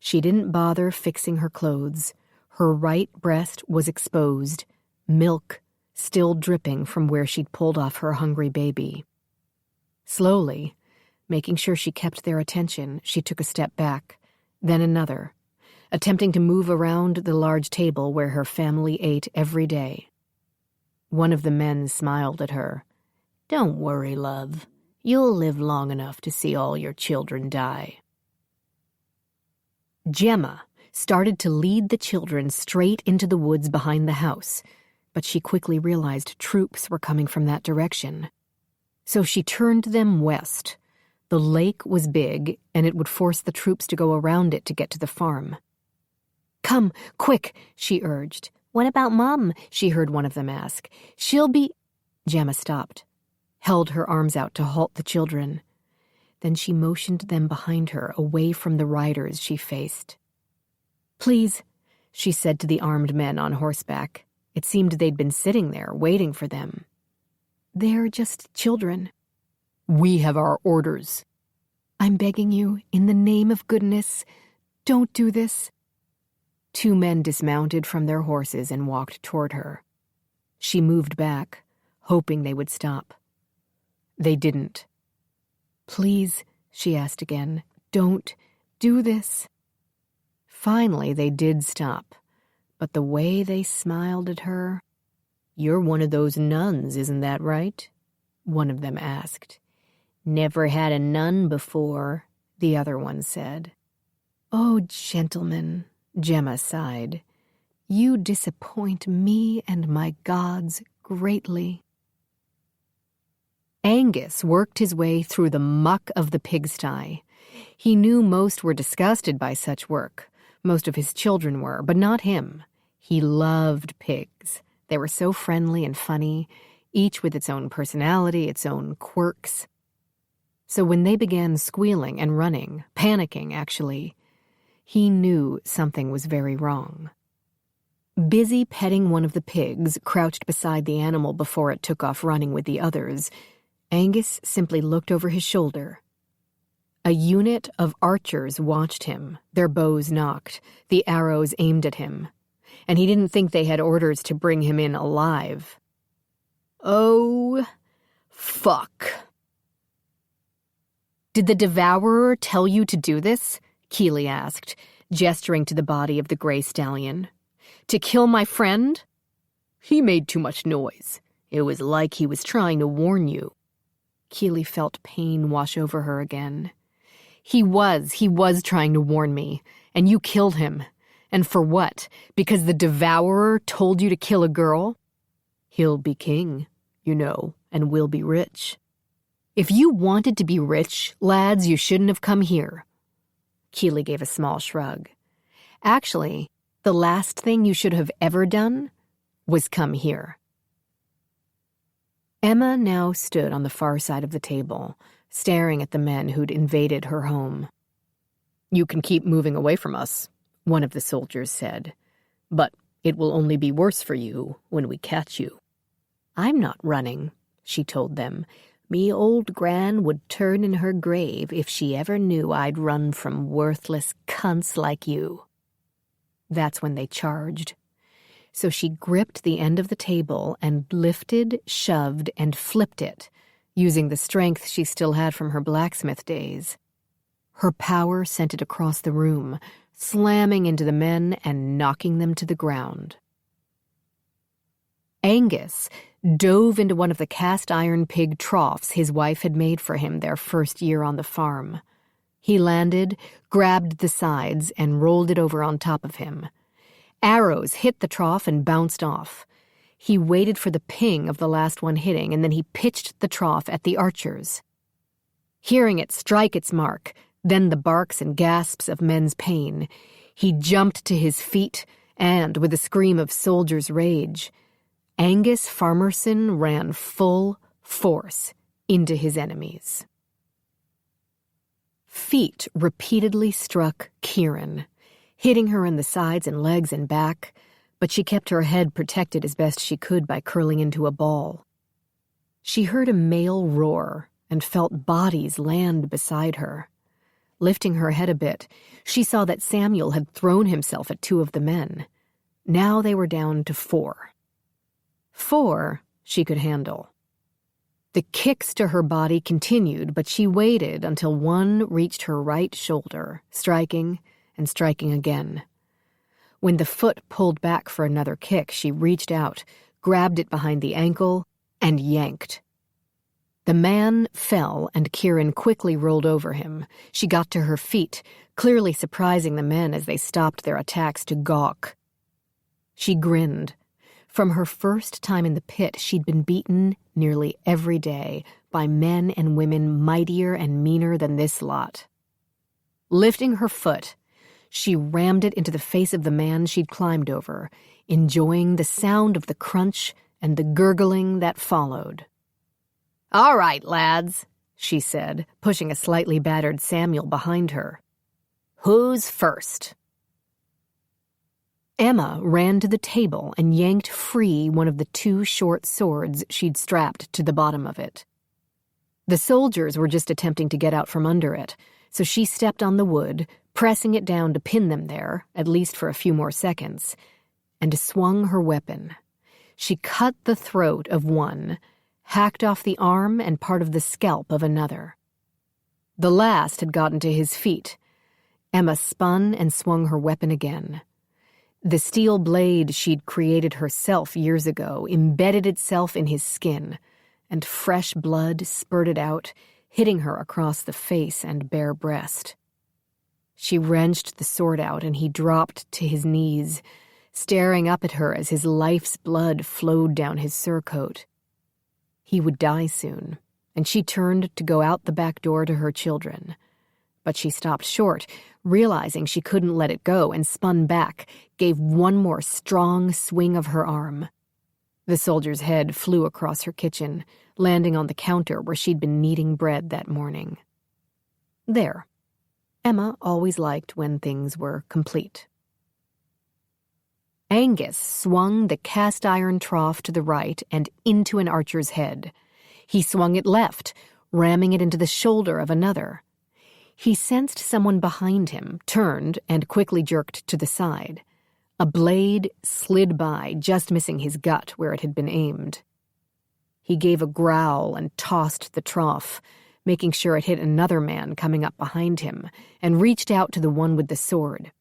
[SPEAKER 1] She didn't bother fixing her clothes. Her right breast was exposed, milk still dripping from where she'd pulled off her hungry baby. Slowly, making sure she kept their attention, she took a step back, then another, attempting to move around the large table where her family ate every day. One of the men smiled at her. "Don't worry, love. You'll live long enough to see all your children die." Gemma started to lead the children straight into the woods behind the house, but she quickly realized troops were coming from that direction. So she turned them west. The lake was big, and it would force the troops to go around it to get to the farm. "Come, quick," she urged. "What about Mom?" she heard one of them ask. "She'll be—" Gemma stopped, held her arms out to halt the children. Then she motioned them behind her, away from the riders she faced. "Please," she said to the armed men on horseback. It seemed they'd been sitting there, waiting for them. They're just children. We have our orders. I'm begging you, in the name of goodness, don't do this. 2 men dismounted from their horses and walked toward her. She moved back, hoping they would stop. They didn't. Please, she asked again, don't do this. Finally, they did stop, but the way they smiled at her. You're one of those nuns, isn't that right? One of them asked. Never had a nun before, the other one said. Oh, gentlemen, Gemma sighed. You disappoint me and my gods greatly. Angus worked his way through the muck of the pigsty. He knew most were disgusted by such work. Most of his children were, but not him. He loved pigs. They were so friendly and funny, each with its own personality, its own quirks. So when they began squealing and running, panicking actually, he knew something was very wrong. Busy petting one of the pigs, crouched beside the animal before it took off running with the others, Angus simply looked over his shoulder. A unit of archers watched him, their bows nocked, the arrows aimed at him, and he didn't think they had orders to bring him in alive. Oh, fuck. Did the Devourer tell you to do this? Keeley asked, gesturing to the body of the gray stallion. To kill my friend? He made too much noise. It was like he was trying to warn you. Keeley felt pain wash over her again. He was trying to warn me, and you killed him. And for what? Because the Devourer told you to kill a girl? He'll be king, you know, and we'll be rich. If you wanted to be rich, lads, you shouldn't have come here. Keeley gave a small shrug. Actually, the last thing you should have ever done was come here. Emma now stood on the far side of the table, staring at the men who'd invaded her home. You can keep moving away from us, one of the soldiers said, but it will only be worse for you when we catch you. I'm not running, she told them. Me old Gran would turn in her grave if she ever knew I'd run from worthless cunts like you. That's when they charged. So she gripped the end of the table and lifted, shoved, and flipped it, using the strength she still had from her blacksmith days. Her power sent it across the room, slamming into the men and knocking them to the ground. Angus dove into one of the cast-iron pig troughs his wife had made for him their first year on the farm. He landed, grabbed the sides, and rolled it over on top of him. Arrows hit the trough and bounced off. He waited for the ping of the last one hitting, and then he pitched the trough at the archers. Hearing it strike its mark, then the barks and gasps of men's pain, he jumped to his feet and, with a scream of soldier's rage, Angus Farmerson ran full force into his enemies. Feet repeatedly struck Kieran, hitting her in the sides and legs and back, but she kept her head protected as best she could by curling into a ball. She heard a male roar and felt bodies land beside her. Lifting her head a bit, she saw that Samuel had thrown himself at 2 of the men. Now they were down to 4. 4 she could handle. The kicks to her body continued, but she waited until one reached her right shoulder, striking and striking again. When the foot pulled back for another kick, she reached out, grabbed it behind the ankle, and yanked. The man fell, and Kieran quickly rolled over him. She got to her feet, clearly surprising the men as they stopped their attacks to gawk. She grinned. From her first time in the pit, she'd been beaten nearly every day by men and women mightier and meaner than this lot. Lifting her foot, she rammed it into the face of the man she'd climbed over, enjoying the sound of the crunch and the gurgling that followed. "All right, lads," she said, pushing a slightly battered Samuel behind her. "Who's first?" Emma ran to the table and yanked free one of the 2 short swords she'd strapped to the bottom of it. The soldiers were just attempting to get out from under it, so she stepped on the wood, pressing it down to pin them there, at least for a few more seconds, and swung her weapon. She cut the throat of one, hacked off the arm and part of the scalp of another. The last had gotten to his feet. Emma spun and swung her weapon again. The steel blade she'd created herself years ago embedded itself in his skin, and fresh blood spurted out, hitting her across the face and bare breast. She wrenched the sword out, and he dropped to his knees, staring up at her as his life's blood flowed down his surcoat. He would die soon, and she turned to go out the back door to her children. But she stopped short, realizing she couldn't let it go, and spun back, gave one more strong swing of her arm. The soldier's head flew across her kitchen, landing on the counter where she'd been kneading bread that morning. There. Emma always liked when things were complete. Angus swung the cast-iron trough to the right and into an archer's head. He swung it left, ramming it into the shoulder of another. He sensed someone behind him, turned, and quickly jerked to the side. A blade slid by, just missing his gut where it had been aimed. He gave a growl and tossed the trough, making sure it hit another man coming up behind him, and reached out to the one with the sword.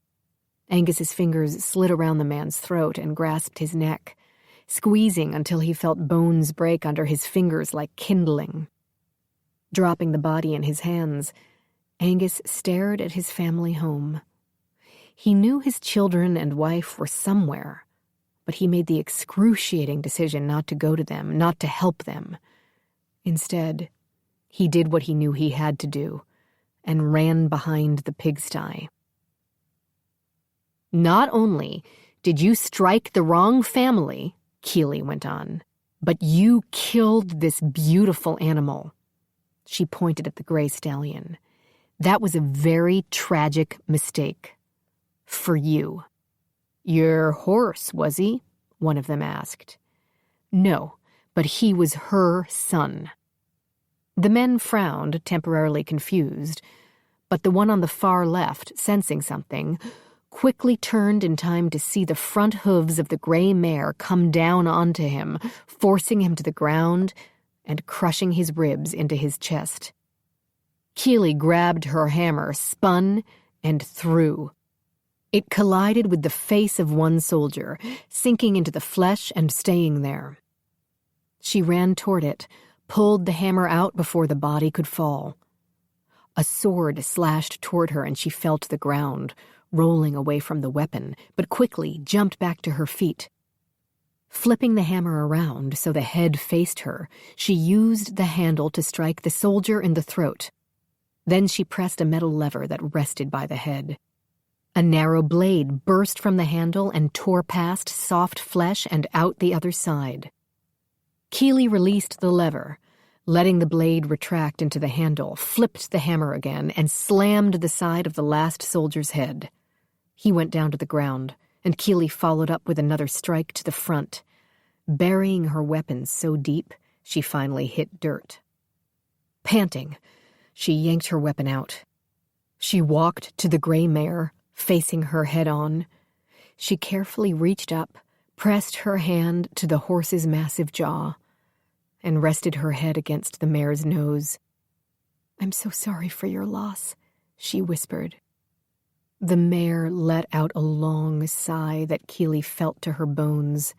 [SPEAKER 1] Angus's fingers slid around the man's throat and grasped his neck, squeezing until he felt bones break under his fingers like kindling. Dropping the body in his hands, Angus stared at his family home. He knew his children and wife were somewhere, but he made the excruciating decision not to go to them, not to help them. Instead, he did what he knew he had to do, and ran behind the pigsty. "Not only did you strike the wrong family," Keely went on, "but you killed this beautiful animal." She pointed at the gray stallion. "That was a very tragic mistake. For you." "Your horse, was he?" one of them asked. "No, but he was her son." The men frowned, temporarily confused, but the one on the far left, sensing something, quickly turned in time to see the front hooves of the gray mare come down onto him, forcing him to the ground and crushing his ribs into his chest. Keely grabbed her hammer, spun, and threw. It collided with the face of one soldier, sinking into the flesh and staying there. She ran toward it, pulled the hammer out before the body could fall. A sword slashed toward her and she fell to the ground, rolling away from the weapon, but quickly jumped back to her feet. Flipping the hammer around so the head faced her, she used the handle to strike the soldier in the throat. Then she pressed a metal lever that rested by the head. A narrow blade burst from the handle and tore past soft flesh and out the other side. Keely released the lever, letting the blade retract into the handle, flipped the hammer again, and slammed the side of the last soldier's head. He went down to the ground, and Keely followed up with another strike to the front, burying her weapon so deep she finally hit dirt. Panting, she yanked her weapon out. She walked to the gray mare, facing her head on. She carefully reached up, pressed her hand to the horse's massive jaw, and rested her head against the mare's nose. "I'm so sorry for your loss," she whispered. The mare let out a long sigh that Keely felt to her bones.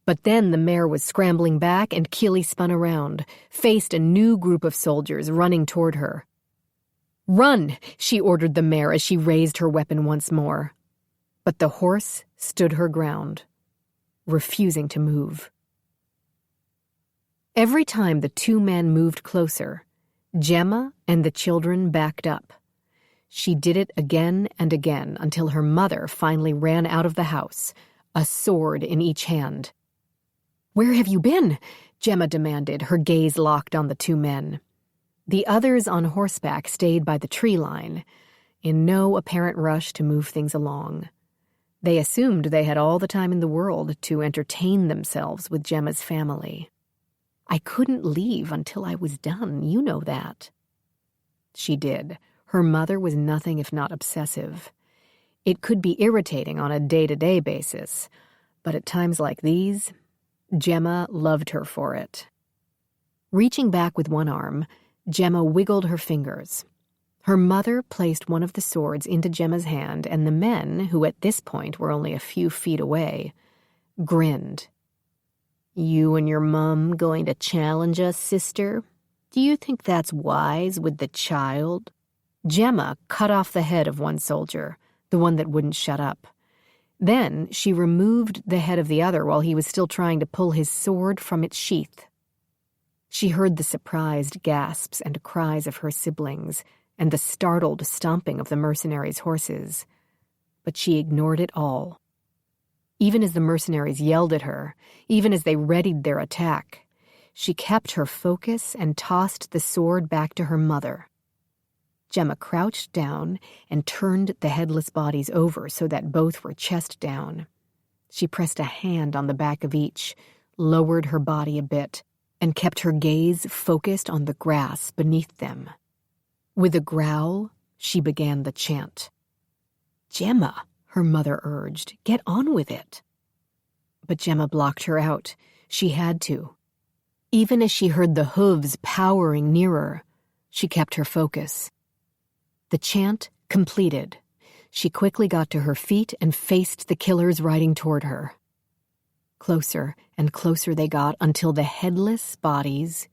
[SPEAKER 1] But then the mare was scrambling back and Keely spun around, faced a new group of soldiers running toward her. "Run!" she ordered the mare as she raised her weapon once more. But the horse stood her ground, refusing to move. Every time the 2 men moved closer, Gemma and the children backed up. She did it again and again until her mother finally ran out of the house, a sword in each hand. "Where have you been?" Gemma demanded, her gaze locked on the 2 men. The others on horseback stayed by the tree line, in no apparent rush to move things along. They assumed they had all the time in the world to entertain themselves with Gemma's family. I couldn't leave until I was done, you know that. She did. Her mother was nothing if not obsessive. It could be irritating on a day-to-day basis, but at times like these, Gemma loved her for it. Reaching back with one arm, Gemma wiggled her fingers. Her mother placed one of the swords into Gemma's hand, and the men, who at this point were only a few feet away, grinned. "You and your mum going to challenge us, sister? Do you think that's wise with the child?" Gemma cut off the head of one soldier, the one that wouldn't shut up. Then she removed the head of the other while he was still trying to pull his sword from its sheath. She heard the surprised gasps and cries of her siblings and the startled stomping of the mercenaries' horses, but she ignored it all. Even as the mercenaries yelled at her, even as they readied their attack, she kept her focus and tossed the sword back to her mother. Gemma crouched down and turned the headless bodies over so that both were chest down. She pressed a hand on the back of each, lowered her body a bit, and kept her gaze focused on the grass beneath them. With a growl, she began the chant. "Gemma," her mother urged, "get on with it." But Gemma blocked her out. She had to. Even as she heard the hooves powering nearer, she kept her focus. The chant completed. She quickly got to her feet and faced the killers riding toward her. Closer and closer they got until the headless bodies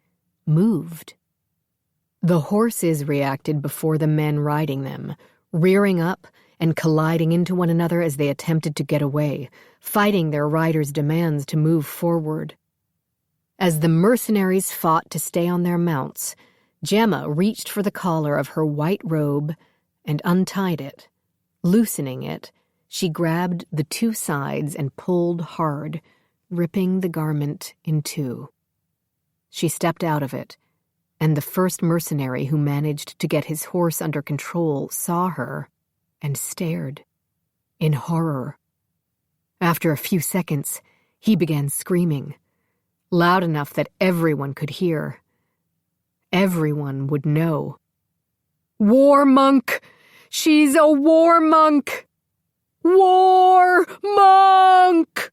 [SPEAKER 1] moved. The horses reacted before the men riding them, rearing up and colliding into one another as they attempted to get away, fighting their riders' demands to move forward. As the mercenaries fought to stay on their mounts, Gemma reached for the collar of her white robe and untied it. Loosening it, she grabbed the two sides and pulled hard, ripping the garment in two. She stepped out of it, and the first mercenary who managed to get his horse under control saw her and stared in horror. After a few seconds, he began screaming, loud enough that everyone could hear. Everyone would know. "War monk! She's a war monk! War monk!"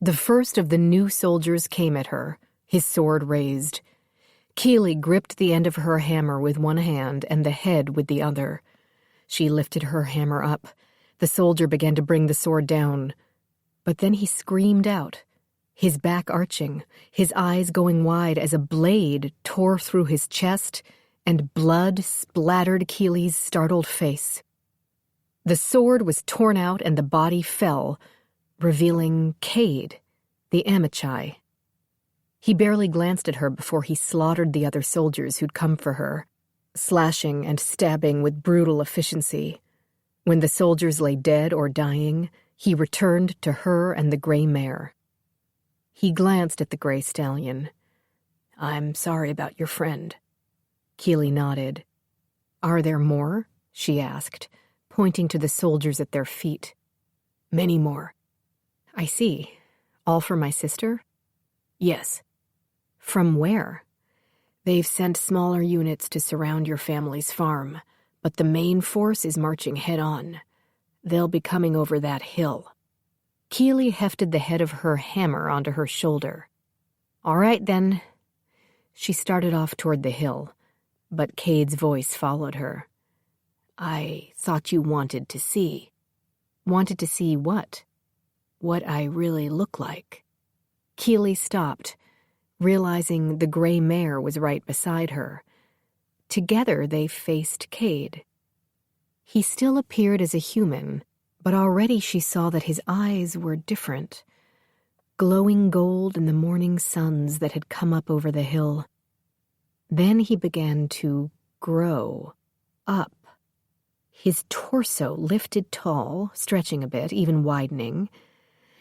[SPEAKER 1] The first of the new soldiers came at her, his sword raised. Keely gripped the end of her hammer with one hand and the head with the other. She lifted her hammer up. The soldier began to bring the sword down. But then he screamed out, his back arching, his eyes going wide as a blade tore through his chest and blood splattered Keely's startled face. The sword was torn out and the body fell, revealing Cade, the Amichai. He barely glanced at her before he slaughtered the other soldiers who'd come for her, slashing and stabbing with brutal efficiency. When the soldiers lay dead or dying, he returned to her and the gray mare. He glanced at the gray stallion. "I'm sorry about your friend." Keely nodded. "Are there more?" she asked, pointing to the soldiers at their feet. "Many more." "I see. All for my sister?" "Yes." "From where?" "They've sent smaller units to surround your family's farm, but the main force is marching head-on. They'll be coming over that hill." Keely hefted the head of her hammer onto her shoulder. "All right, then." She started off toward the hill, but Cade's voice followed her. "I thought you wanted to see." "Wanted to see what?" "What I really look like." Keely stopped, realizing the gray mare was right beside her. Together they faced Cade. He still appeared as a human, but already she saw that his eyes were different, glowing gold in the morning suns that had come up over the hill. Then he began to grow up. His torso lifted tall, stretching a bit, even widening,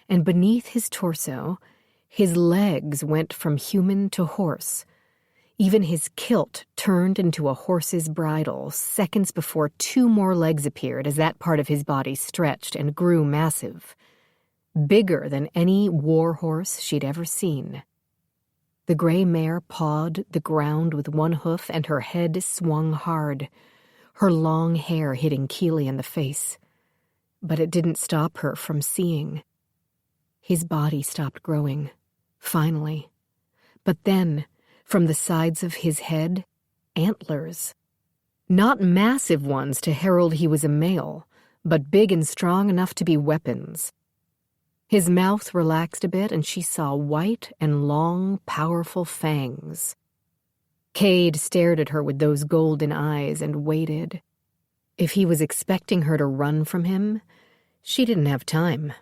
[SPEAKER 1] and beneath his torso, his legs went from human to horse. Even his kilt turned into a horse's bridle seconds before 2 more legs appeared as that part of his body stretched and grew massive, bigger than any war horse she'd ever seen. The gray mare pawed the ground with one hoof and her head swung hard, her long hair hitting Keeley in the face. But it didn't stop her from seeing. His body stopped growing, finally. But then, from the sides of his head, antlers. Not massive ones to herald he was a male, but big and strong enough to be weapons. His mouth relaxed a bit, and she saw white and long, powerful fangs. Cade stared at her with those golden eyes and waited. If he was expecting her to run from him, she didn't have time.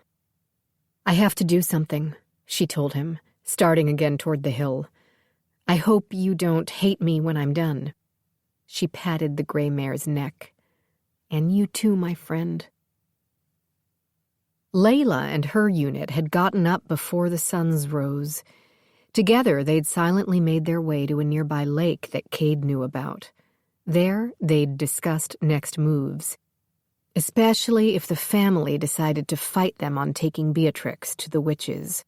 [SPEAKER 1] "I have to do something," she told him, starting again toward the hill. "I hope you don't hate me when I'm done." She patted the gray mare's neck. "And you too, my friend." Layla and her unit had gotten up before the suns rose. Together, they'd silently made their way to a nearby lake that Cade knew about. There, they'd discussed next moves, especially if the family decided to fight them on taking Beatrix to the witches.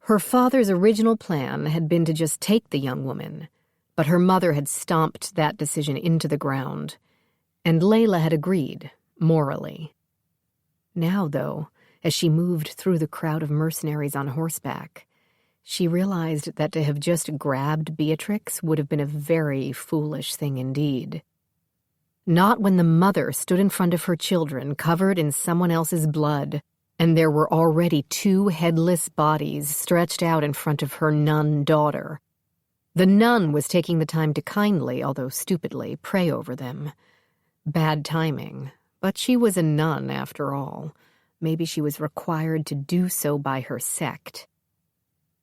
[SPEAKER 1] Her father's original plan had been to just take the young woman, but her mother had stomped that decision into the ground, and Layla had agreed, morally. Now, though, as she moved through the crowd of mercenaries on horseback, she realized that to have just grabbed Beatrix would have been a very foolish thing indeed. Not when the mother stood in front of her children covered in someone else's blood, and there were already 2 headless bodies stretched out in front of her nun daughter. The nun was taking the time to kindly, although stupidly, pray over them. Bad timing, but she was a nun after all. Maybe she was required to do so by her sect.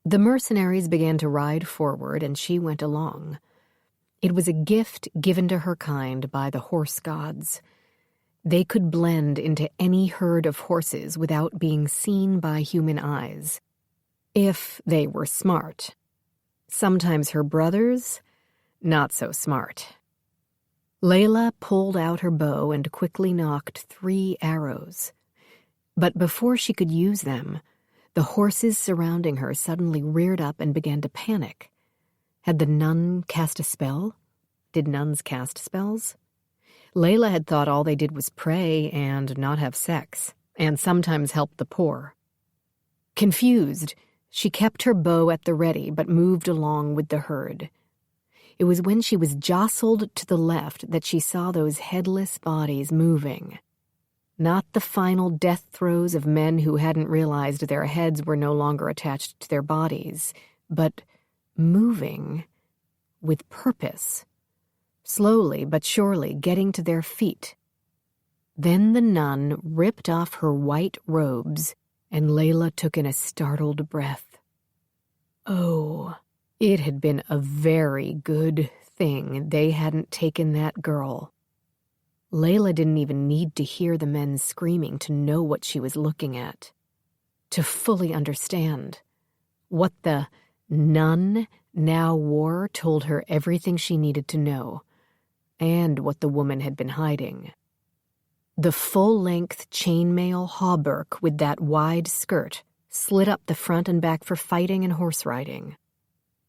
[SPEAKER 1] The mercenaries began to ride forward, and she went along. It was a gift given to her kind by the horse gods. They could blend into any herd of horses without being seen by human eyes, if they were smart. Sometimes her brothers, not so smart. Layla pulled out her bow and quickly nocked 3 arrows. But before she could use them, the horses surrounding her suddenly reared up and began to panic. Had the nun cast a spell? Did nuns cast spells? Layla had thought all they did was pray and not have sex, and sometimes help the poor. Confused, she kept her bow at the ready but moved along with the herd. It was when she was jostled to the left that she saw those headless bodies moving. Not the final death throes of men who hadn't realized their heads were no longer attached to their bodies, but moving with purpose. Slowly but surely getting to their feet. Then the nun ripped off her white robes, and Layla took in a startled breath. Oh, it had been a very good thing they hadn't taken that girl. Layla didn't even need to hear the men screaming to know what she was looking at, to fully understand. What the nun now wore told her everything she needed to know, and what the woman had been hiding. The full-length chainmail hauberk with that wide skirt slid up the front and back for fighting and horse riding.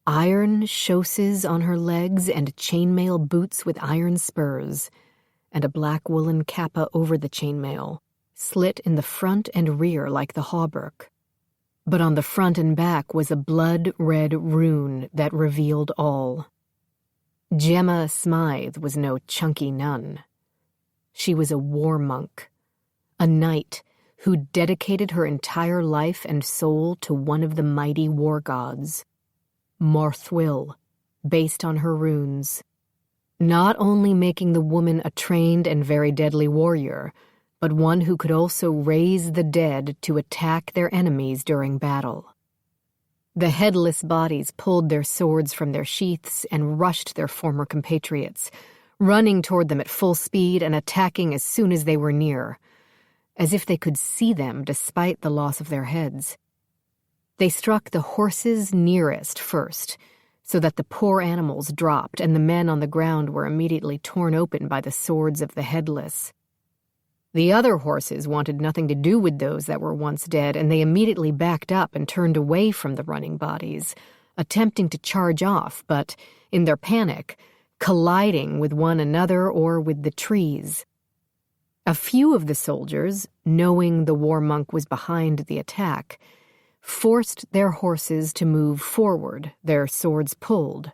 [SPEAKER 1] Iron chausses on her legs and chainmail boots with iron spurs, and a black woolen kappa over the chainmail, slit in the front and rear like the hauberk. But on the front and back was a blood-red rune that revealed all. Gemma Smythe was no chunky nun. She was a war monk, a knight who dedicated her entire life and soul to one of the mighty war gods, Morthwyl, based on her runes. Not only making the woman a trained and very deadly warrior, but one who could also raise the dead to attack their enemies during battle. The headless bodies pulled their swords from their sheaths and rushed their former compatriots, running toward them at full speed and attacking as soon as they were near, as if they could see them despite the loss of their heads. They struck the horses nearest first, so that the poor animals dropped and the men on the ground were immediately torn open by the swords of the headless. The other horses wanted nothing to do with those that were once dead, and they immediately backed up and turned away from the running bodies, attempting to charge off, but, in their panic, colliding with one another or with the trees. A few of the soldiers, knowing the war monk was behind the attack, forced their horses to move forward, their swords pulled.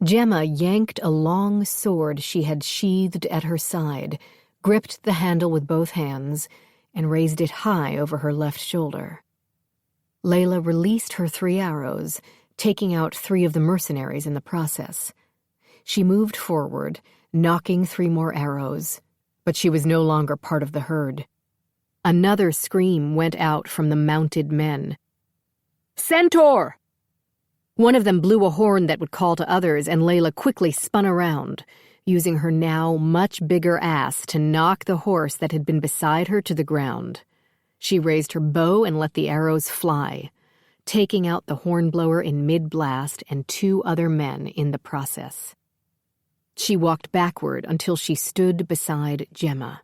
[SPEAKER 1] Gemma yanked a long sword she had sheathed at her side, gripped the handle with both hands, and raised it high over her left shoulder. Layla released her 3 arrows, taking out 3 of the mercenaries in the process. She moved forward, knocking 3 more arrows, but she was no longer part of the herd. Another scream went out from the mounted men. "Centaur!" One of them blew a horn that would call to others, and Layla quickly spun around, using her now much bigger ass to knock the horse that had been beside her to the ground. She raised her bow and let the arrows fly, taking out the hornblower in mid-blast and 2 other men in the process. She walked backward until she stood beside Gemma.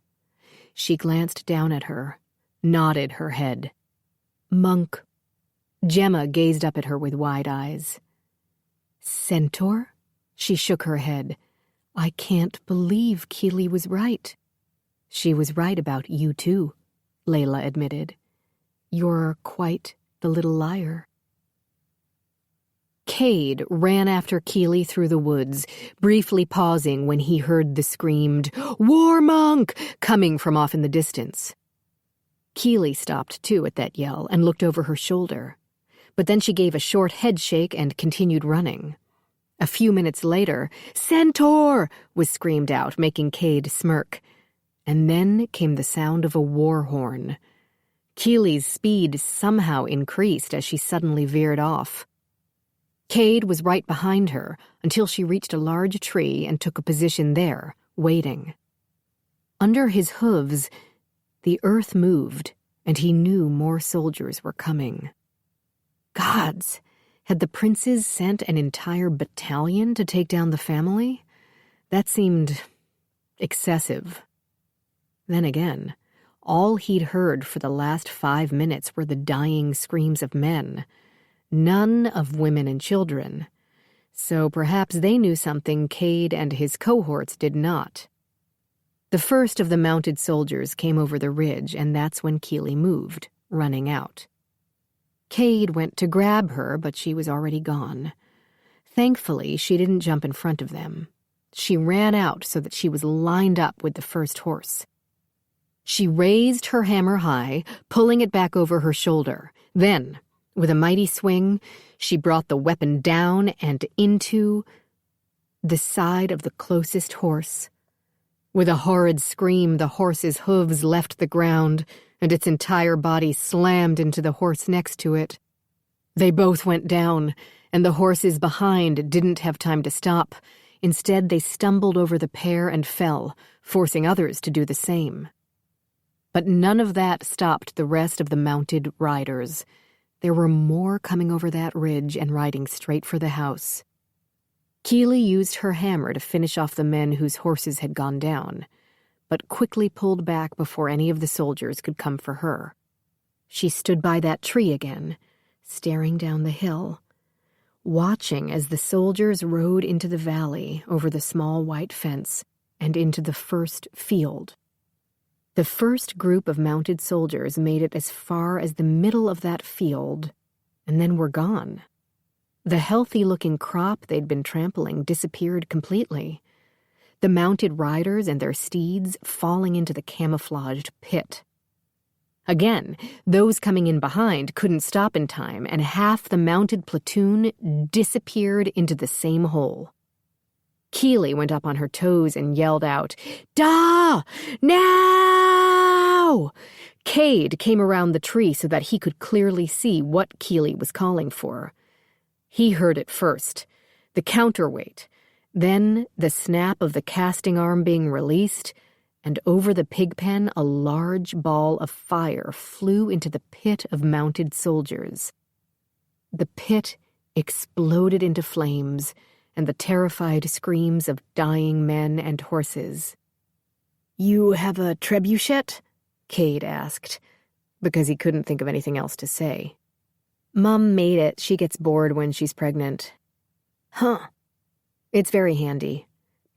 [SPEAKER 1] She glanced down at her, nodded her head. "Monk." Gemma gazed up at her with wide eyes. "Centaur?" She shook her head. "I can't believe Keely was right." "She was right about you, too," Layla admitted. "You're quite the little liar." Cade ran after Keely through the woods, briefly pausing when he heard the screamed, "War monk!" coming from off in the distance. Keely stopped, too, at that yell and looked over her shoulder. But then she gave a short head shake and continued running. A few minutes later, "Centaur!" was screamed out, making Cade smirk. And then came the sound of a war horn. Keely's speed somehow increased as she suddenly veered off. Cade was right behind her until she reached a large tree and took a position there, waiting. Under his hooves, the earth moved, and he knew more soldiers were coming. Gods! Had the princes sent an entire battalion to take down the family? That seemed excessive. Then again, all he'd heard for the last 5 minutes were the dying screams of men, none of women and children. So perhaps they knew something Cade and his cohorts did not. The first of the mounted soldiers came over the ridge, and that's when Keely moved, running out. Cade went to grab her, but she was already gone. Thankfully, she didn't jump in front of them. She ran out so that she was lined up with the first horse. She raised her hammer high, pulling it back over her shoulder. Then, with a mighty swing, she brought the weapon down and into the side of the closest horse. With a horrid scream, the horse's hooves left the ground, and its entire body slammed into the horse next to it. They both went down, and the horses behind didn't have time to stop. Instead, they stumbled over the pair and fell, forcing others to do the same. But none of that stopped the rest of the mounted riders. There were more coming over that ridge and riding straight for the house. Keely used her hammer to finish off the men whose horses had gone down, but quickly pulled back before any of the soldiers could come for her. She stood by that tree again, staring down the hill, watching as the soldiers rode into the valley over the small white fence and into the first field. The first group of mounted soldiers made it as far as the middle of that field, and then were gone. The healthy-looking crop they'd been trampling disappeared completely, the mounted riders and their steeds falling into the camouflaged pit. Again, those coming in behind couldn't stop in time, and half the mounted platoon disappeared into the same hole. Keely went up on her toes and yelled out, "Da! Now!" Cade came around the tree so that he could clearly see what Keely was calling for. He heard it first, the counterweight, then the snap of the casting arm being released, and over the pig pen a large ball of fire flew into the pit of mounted soldiers. The pit exploded into flames and the terrified screams of dying men and horses. "You have a trebuchet?" Cade asked, because he couldn't think of anything else to say. "Mum made it. She gets bored when she's pregnant." "Huh. It's very handy."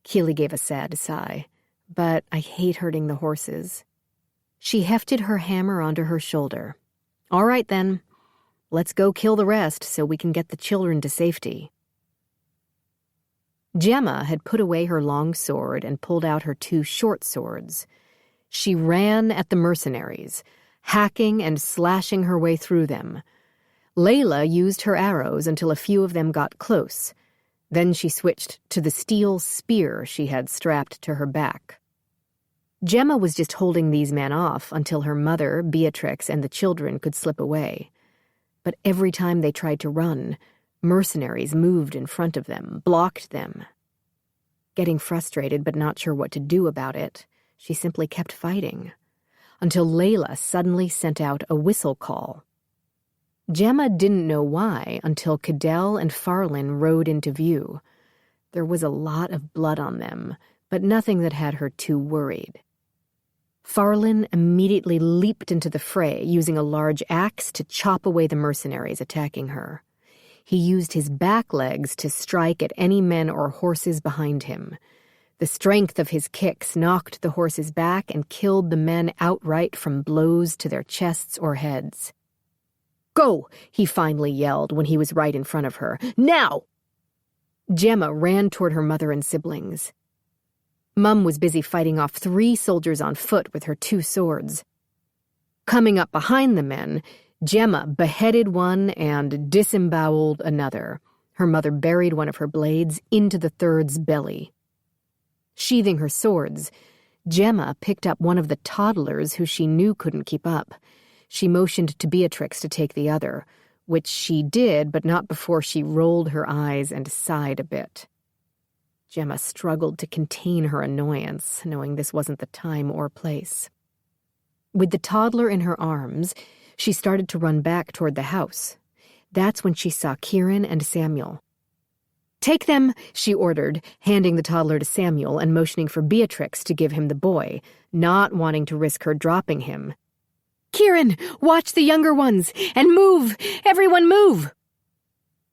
[SPEAKER 1] Keely gave a sad sigh. "But I hate hurting the horses." She hefted her hammer onto her shoulder. "All right, then. Let's go kill the rest so we can get the children to safety." Gemma had put away her long sword and pulled out her 2 short swords. She ran at the mercenaries, hacking and slashing her way through them. Layla used her arrows until a few of them got close. Then she switched to the steel spear she had strapped to her back. Gemma was just holding these men off until her mother, Beatrix, and the children could slip away. But every time they tried to run, mercenaries moved in front of them, blocked them. Getting frustrated but not sure what to do about it, she simply kept fighting, until Layla suddenly sent out a whistle call. Gemma didn't know why until Cadell and Farlin rode into view. There was a lot of blood on them, but nothing that had her too worried. Farlin immediately leaped into the fray, using a large axe to chop away the mercenaries attacking her. He used his back legs to strike at any men or horses behind him. The strength of his kicks knocked the horses back and killed the men outright from blows to their chests or heads. "Go!" he finally yelled when he was right in front of her. "Now!" Gemma ran toward her mother and siblings. Mum was busy fighting off 3 soldiers on foot with her 2 swords. Coming up behind the men, Gemma beheaded one and disemboweled another. Her mother buried one of her blades into the third's belly. Sheathing her swords, Gemma picked up one of the toddlers who she knew couldn't keep up. She motioned to Beatrix to take the other, which she did, but not before she rolled her eyes and sighed a bit. Gemma struggled to contain her annoyance, knowing this wasn't the time or place. With the toddler in her arms, she started to run back toward the house. That's when she saw Kieran and Samuel. "Take them," she ordered, handing the toddler to Samuel and motioning for Beatrix to give him the boy, not wanting to risk her dropping him. "Kieran, watch the younger ones, and move! Everyone move!"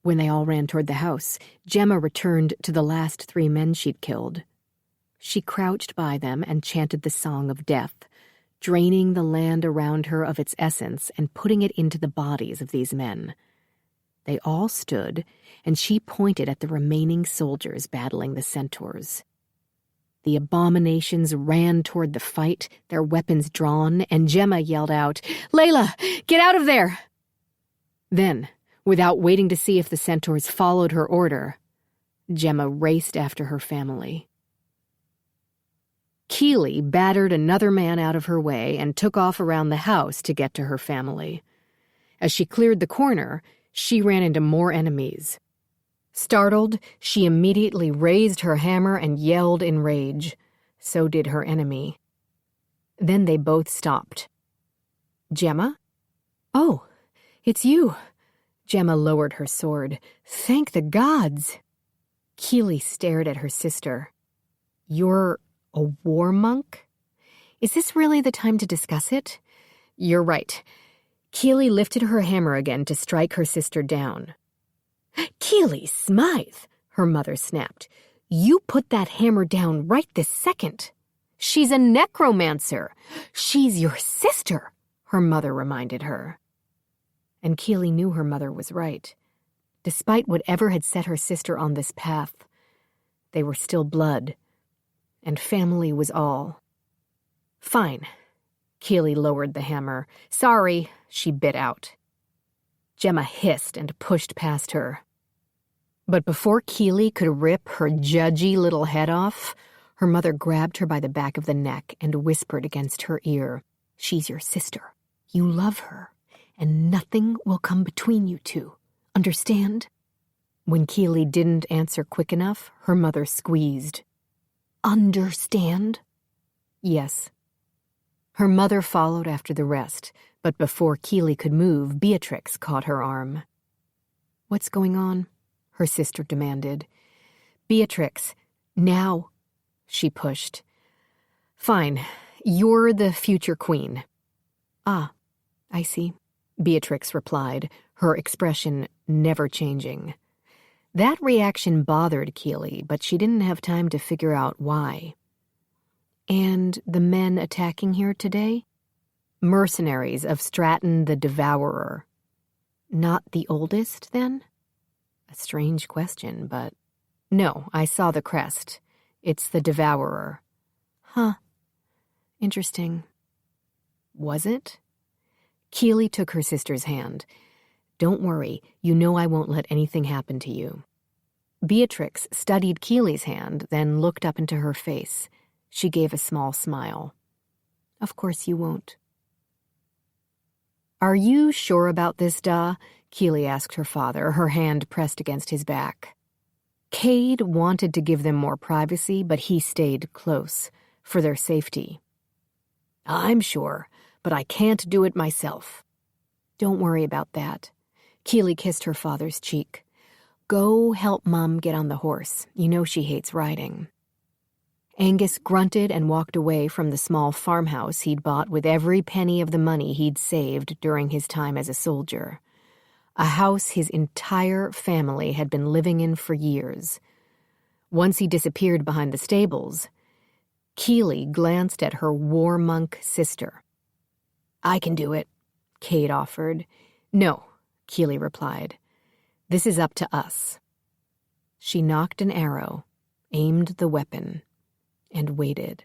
[SPEAKER 1] When they all ran toward the house, Gemma returned to the last 3 men she'd killed. She crouched by them and chanted the Song of Death, draining the land around her of its essence and putting it into the bodies of these men. They all stood, and she pointed at the remaining soldiers battling the centaurs. The abominations ran toward the fight, their weapons drawn, and Gemma yelled out, "Layla, get out of there!" Then, without waiting to see if the centaurs followed her order, Gemma raced after her family. Keely battered another man out of her way and took off around the house to get to her family. As she cleared the corner, she ran into more enemies. Startled, she immediately raised her hammer and yelled in rage. So did her enemy. Then they both stopped. "Gemma? Oh, it's you." Gemma lowered her sword. "Thank the gods." Keely stared at her sister. "You're a war monk? Is this really the time to discuss it?" "You're right." Keely lifted her hammer again to strike her sister down. "Keely Smythe," her mother snapped. "You put that hammer down right this second." "She's a necromancer." "She's your sister," her mother reminded her. And Keely knew her mother was right. Despite whatever had set her sister on this path, they were still blood, and family was all. "Fine." Keely lowered the hammer. "Sorry," she bit out. Gemma hissed and pushed past her. But before Keely could rip her judgy little head off, her mother grabbed her by the back of the neck and whispered against her ear, "She's your sister. You love her, and nothing will come between you two. Understand?" When Keely didn't answer quick enough, her mother squeezed. "Understand?" "Yes." Her mother followed after the rest, but before Keely could move, Beatrix caught her arm. "What's going on?" her sister demanded. "Beatrix, now," she pushed. "Fine, you're the future queen." "Ah, I see," Beatrix replied, her expression never changing. That reaction bothered Keely, but she didn't have time to figure out why. "And the men attacking here today?" "Mercenaries of Stratton the Devourer." "Not the oldest, then?" A strange question, but... "No, I saw the crest. It's the Devourer." "Huh. Interesting." "Was it?" Keely took her sister's hand. "Don't worry, you know I won't let anything happen to you." Beatrix studied Keely's hand, then looked up into her face. She gave a small smile. "Of course you won't." "Are you sure about this, Da?" Keely asked her father, her hand pressed against his back. Cade wanted to give them more privacy, but he stayed close, for their safety. "I'm sure, but I can't do it myself." "Don't worry about that." Keely kissed her father's cheek. "Go help Mom get on the horse. You know she hates riding." Angus grunted and walked away from the small farmhouse he'd bought with every penny of the money he'd saved during his time as a soldier. A house his entire family had been living in for years. Once he disappeared behind the stables, Keely glanced at her war monk sister. "I can do it," Cade offered. "No," Keely replied. "This is up to us." She knocked an arrow, aimed the weapon, and waited.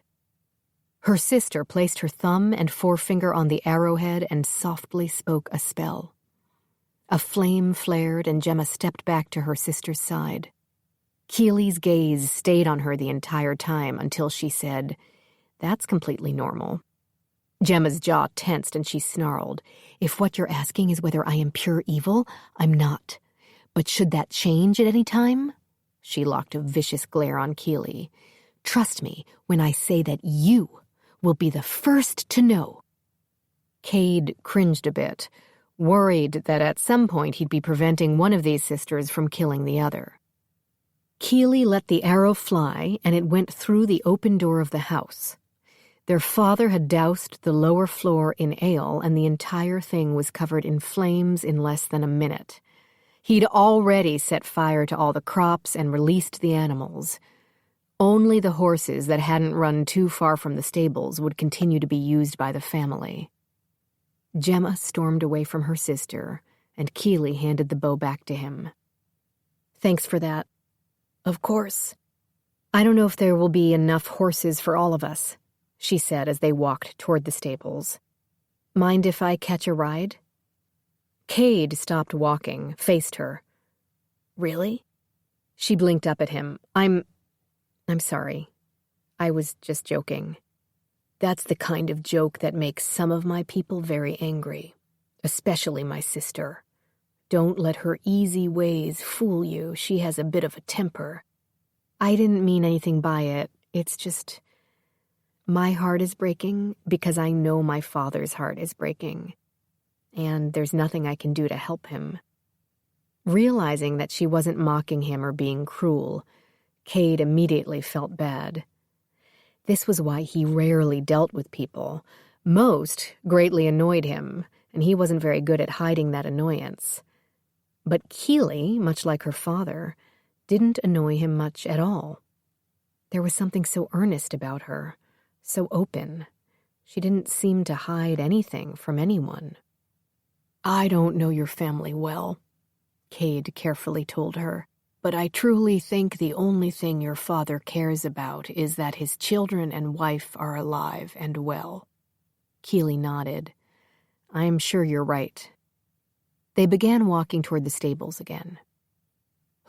[SPEAKER 1] Her sister placed her thumb and forefinger on the arrowhead and softly spoke a spell. A flame flared and Gemma stepped back to her sister's side. Keely's gaze stayed on her the entire time until she said, "That's completely normal." Gemma's jaw tensed and she snarled, "If what you're asking is whether I am pure evil, I'm not. But should that change at any time?" She locked a vicious glare on Keely. "Trust me when I say that you will be the first to know." Cade cringed a bit, worried that at some point he'd be preventing one of these sisters from killing the other. Keely let the arrow fly, and it went through the open door of the house. Their father had doused the lower floor in ale, and the entire thing was covered in flames in less than a minute. He'd already set fire to all the crops and released the animals. Only the horses that hadn't run too far from the stables would continue to be used by the family. Gemma stormed away from her sister, and Keely handed the bow back to him. "Thanks for that." "Of course." "I don't know if there will be enough horses for all of us," she said as they walked toward the stables. "Mind if I catch a ride?" Cade stopped walking, faced her. "Really?" She blinked up at him. I'm sorry. I was just joking." "That's the kind of joke that makes some of my people very angry, especially my sister. Don't let her easy ways fool you. She has a bit of a temper." "I didn't mean anything by it. It's just... my heart is breaking because I know my father's heart is breaking. And there's nothing I can do to help him." Realizing that she wasn't mocking him or being cruel, Cade immediately felt bad. This was why he rarely dealt with people. Most greatly annoyed him, and he wasn't very good at hiding that annoyance. But Keely, much like her father, didn't annoy him much at all. There was something so earnest about her, so open. She didn't seem to hide anything from anyone. "I don't know your family well," Cade carefully told her, "but I truly think the only thing your father cares about is that his children and wife are alive and well." Keely nodded. "I'm sure you're right." They began walking toward the stables again.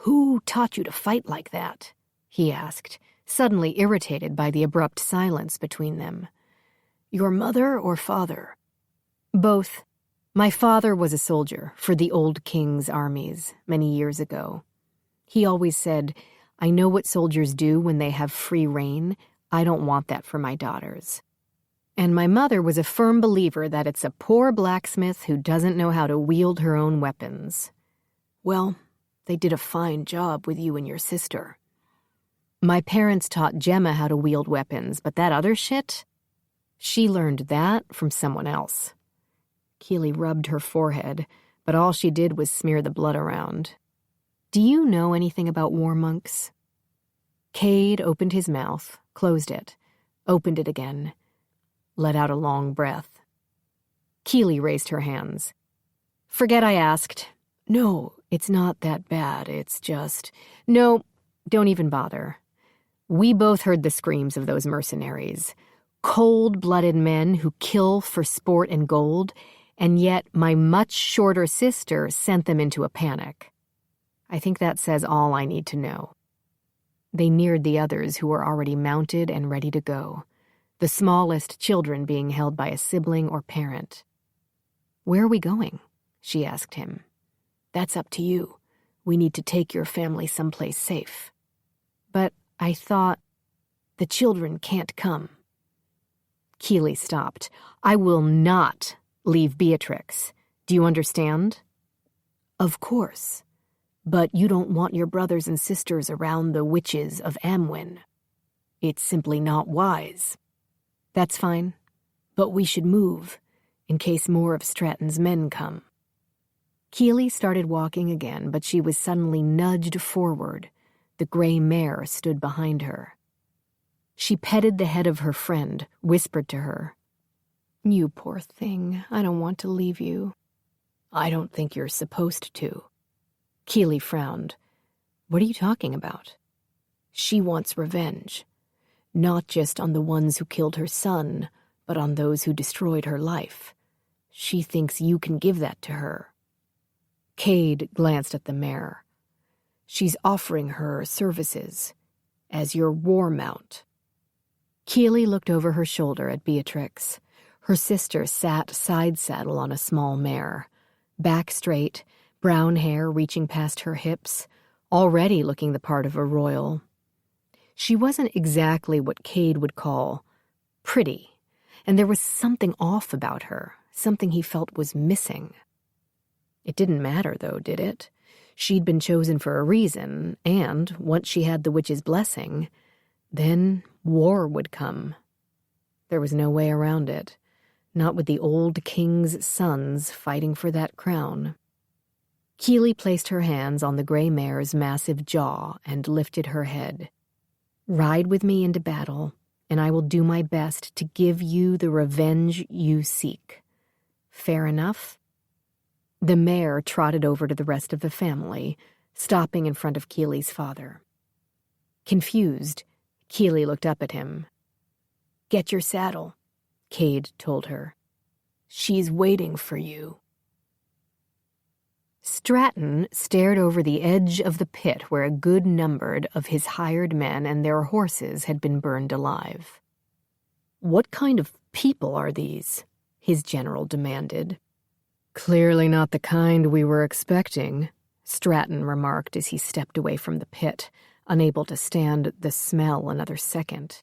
[SPEAKER 1] "Who taught you to fight like that?" he asked, suddenly irritated by the abrupt silence between them. "Your mother or father?" "Both. My father was a soldier for the old king's armies many years ago. He always said, 'I know what soldiers do when they have free rein. I don't want that for my daughters.' And my mother was a firm believer that it's a poor blacksmith who doesn't know how to wield her own weapons." "Well, They did a fine job with you and your sister. My parents taught Gemma how to wield weapons, but that other shit? She learned that from someone else. Keely rubbed her forehead, but all she did was smear the blood around. Do you know anything about war monks? Cade opened his mouth, closed it, opened it again, let out a long breath. Keely raised her hands. Forget I asked. No, it's not that bad, it's just... No, don't even bother. We both heard the screams of those mercenaries. Cold-blooded men who kill for sport and gold, and yet my much shorter sister sent them into a panic. I think that says all I need to know. They neared the others who were already mounted and ready to go, the smallest children being held by a sibling or parent. Where are we going? She asked him. That's up to you. We need to take your family someplace safe. But I thought, the children can't come. Keely stopped. I will not leave Beatrix. Do you understand? Of course. But you don't want your brothers and sisters around the witches of Amwyn. It's simply not wise. That's fine. But we should move, in case more of Stratton's men come. Keely started walking again, but she was suddenly nudged forward. The gray mare stood behind her. She petted the head of her friend, whispered to her, You poor thing, I don't want to leave you. I don't think you're supposed to. Keely frowned. What are you talking about? She wants revenge. Not just on the ones who killed her son, but on those who destroyed her life. She thinks you can give that to her. Cade glanced at the mare. She's offering her services as your war mount. Keely looked over her shoulder at Beatrix. Her sister sat side-saddle on a small mare, back straight, brown hair reaching past her hips, already looking the part of a royal. She wasn't exactly what Cade would call pretty, and there was something off about her, something he felt was missing. It didn't matter, though, did it? She'd been chosen for a reason, and once she had the witch's blessing, then war would come. There was no way around it, not with the old king's sons fighting for that crown. Keely placed her hands on the gray mare's massive jaw and lifted her head. Ride with me into battle, and I will do my best to give you the revenge you seek. Fair enough? The mare trotted over to the rest of the family, stopping in front of Keely's father. Confused, Keely looked up at him. Get your saddle, Cade told her. She's waiting for you. Stratton stared over the edge of the pit where a good number of his hired men and their horses had been burned alive. What kind of people are these? His general demanded. Clearly not the kind we were expecting, Stratton remarked as he stepped away from the pit, unable to stand the smell another second.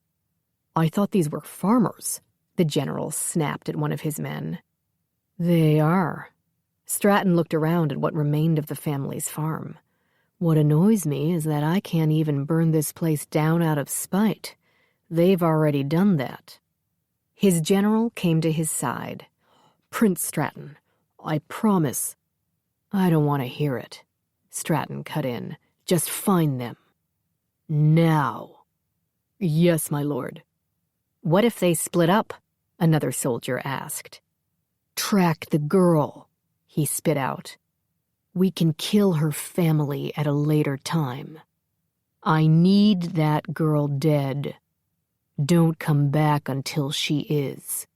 [SPEAKER 1] I thought these were farmers, the general snapped at one of his men. They are. Stratton looked around at what remained of the family's farm. What annoys me is that I can't even burn this place down out of spite. They've already done that. His general came to his side. Prince Stratton, I promise. I don't want to hear it. Stratton cut in. Just find them. Now. Yes, my lord. What if they split up? Another soldier asked. Track the girl, he spit out. We can kill her family at a later time. I need that girl dead. Don't come back until she is.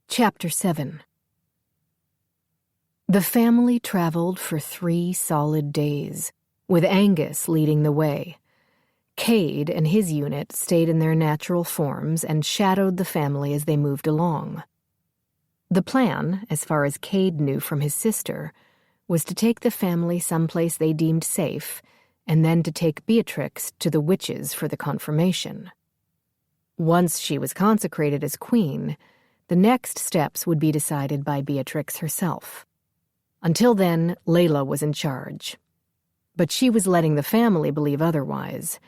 [SPEAKER 1] Chapter 7. The family traveled for 3 solid days, with Angus leading the way. Cade and his unit stayed in their natural forms and shadowed the family as they moved along. The plan, as far as Cade knew from his sister, was to take the family someplace they deemed safe, and then to take Beatrix to the witches for the confirmation. Once she was consecrated as queen, the next steps would be decided by Beatrix herself. Until then, Layla was in charge. But she was letting the family believe otherwise.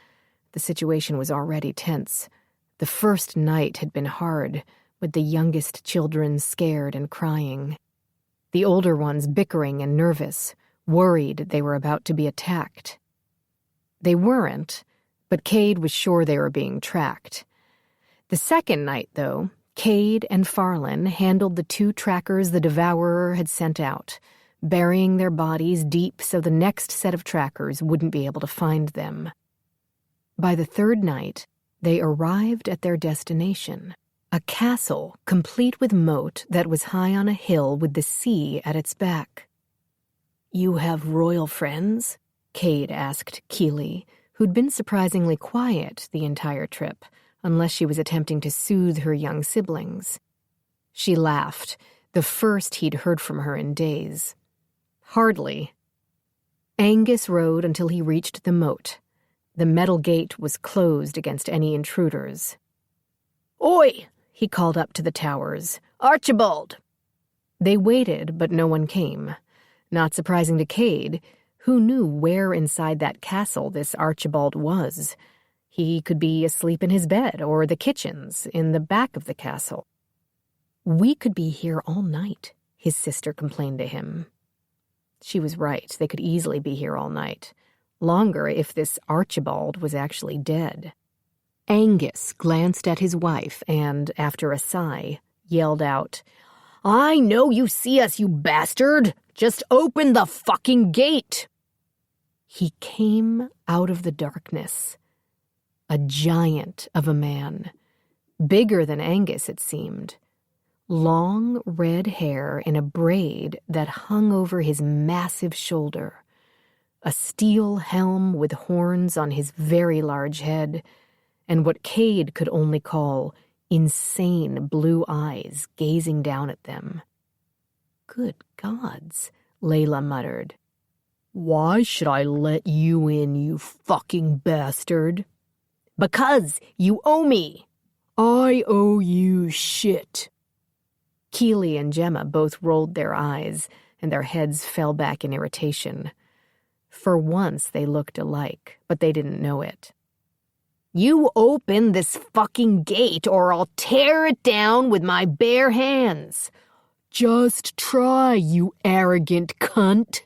[SPEAKER 1] The situation was already tense. The first night had been hard, with the youngest children scared and crying. The older ones bickering and nervous, worried they were about to be attacked. They weren't, but Cade was sure they were being tracked. The second night, though, Cade and Farlin handled the 2 trackers the Devourer had sent out, burying their bodies deep so the next set of trackers wouldn't be able to find them. By the third night, they arrived at their destination, a castle complete with moat that was high on a hill with the sea at its back. "You have royal friends?" Cade asked Keeley, who'd been surprisingly quiet the entire trip, unless she was attempting to soothe her young siblings. She laughed, the first he'd heard from her in days. "Hardly." Angus rode until he reached the moat. The metal gate was closed against any intruders. "Oi!" he called up to the towers. "Archibald!" They waited, but no one came. Not surprising to Cade, who knew where inside that castle this Archibald was. He could be asleep in his bed or the kitchens in the back of the castle. "We could be here all night," his sister complained to him. She was right. They could easily be here all night. Longer if this Archibald was actually dead. Angus glanced at his wife and, after a sigh, yelled out, "I know you see us, you bastard! Just open the fucking gate!" He came out of the darkness. A giant of a man. Bigger than Angus, it seemed. Long red hair in a braid that hung over his massive shoulder. A steel helm with horns on his very large head, and what Cade could only call insane blue eyes gazing down at them. "Good gods," Layla muttered. "Why should I let you in, you fucking bastard?" "Because you owe me." "I owe you shit." Keeley and Gemma both rolled their eyes, and their heads fell back in irritation. For once they looked alike, but they didn't know it. "You open this fucking gate or I'll tear it down with my bare hands." "Just try, you arrogant cunt."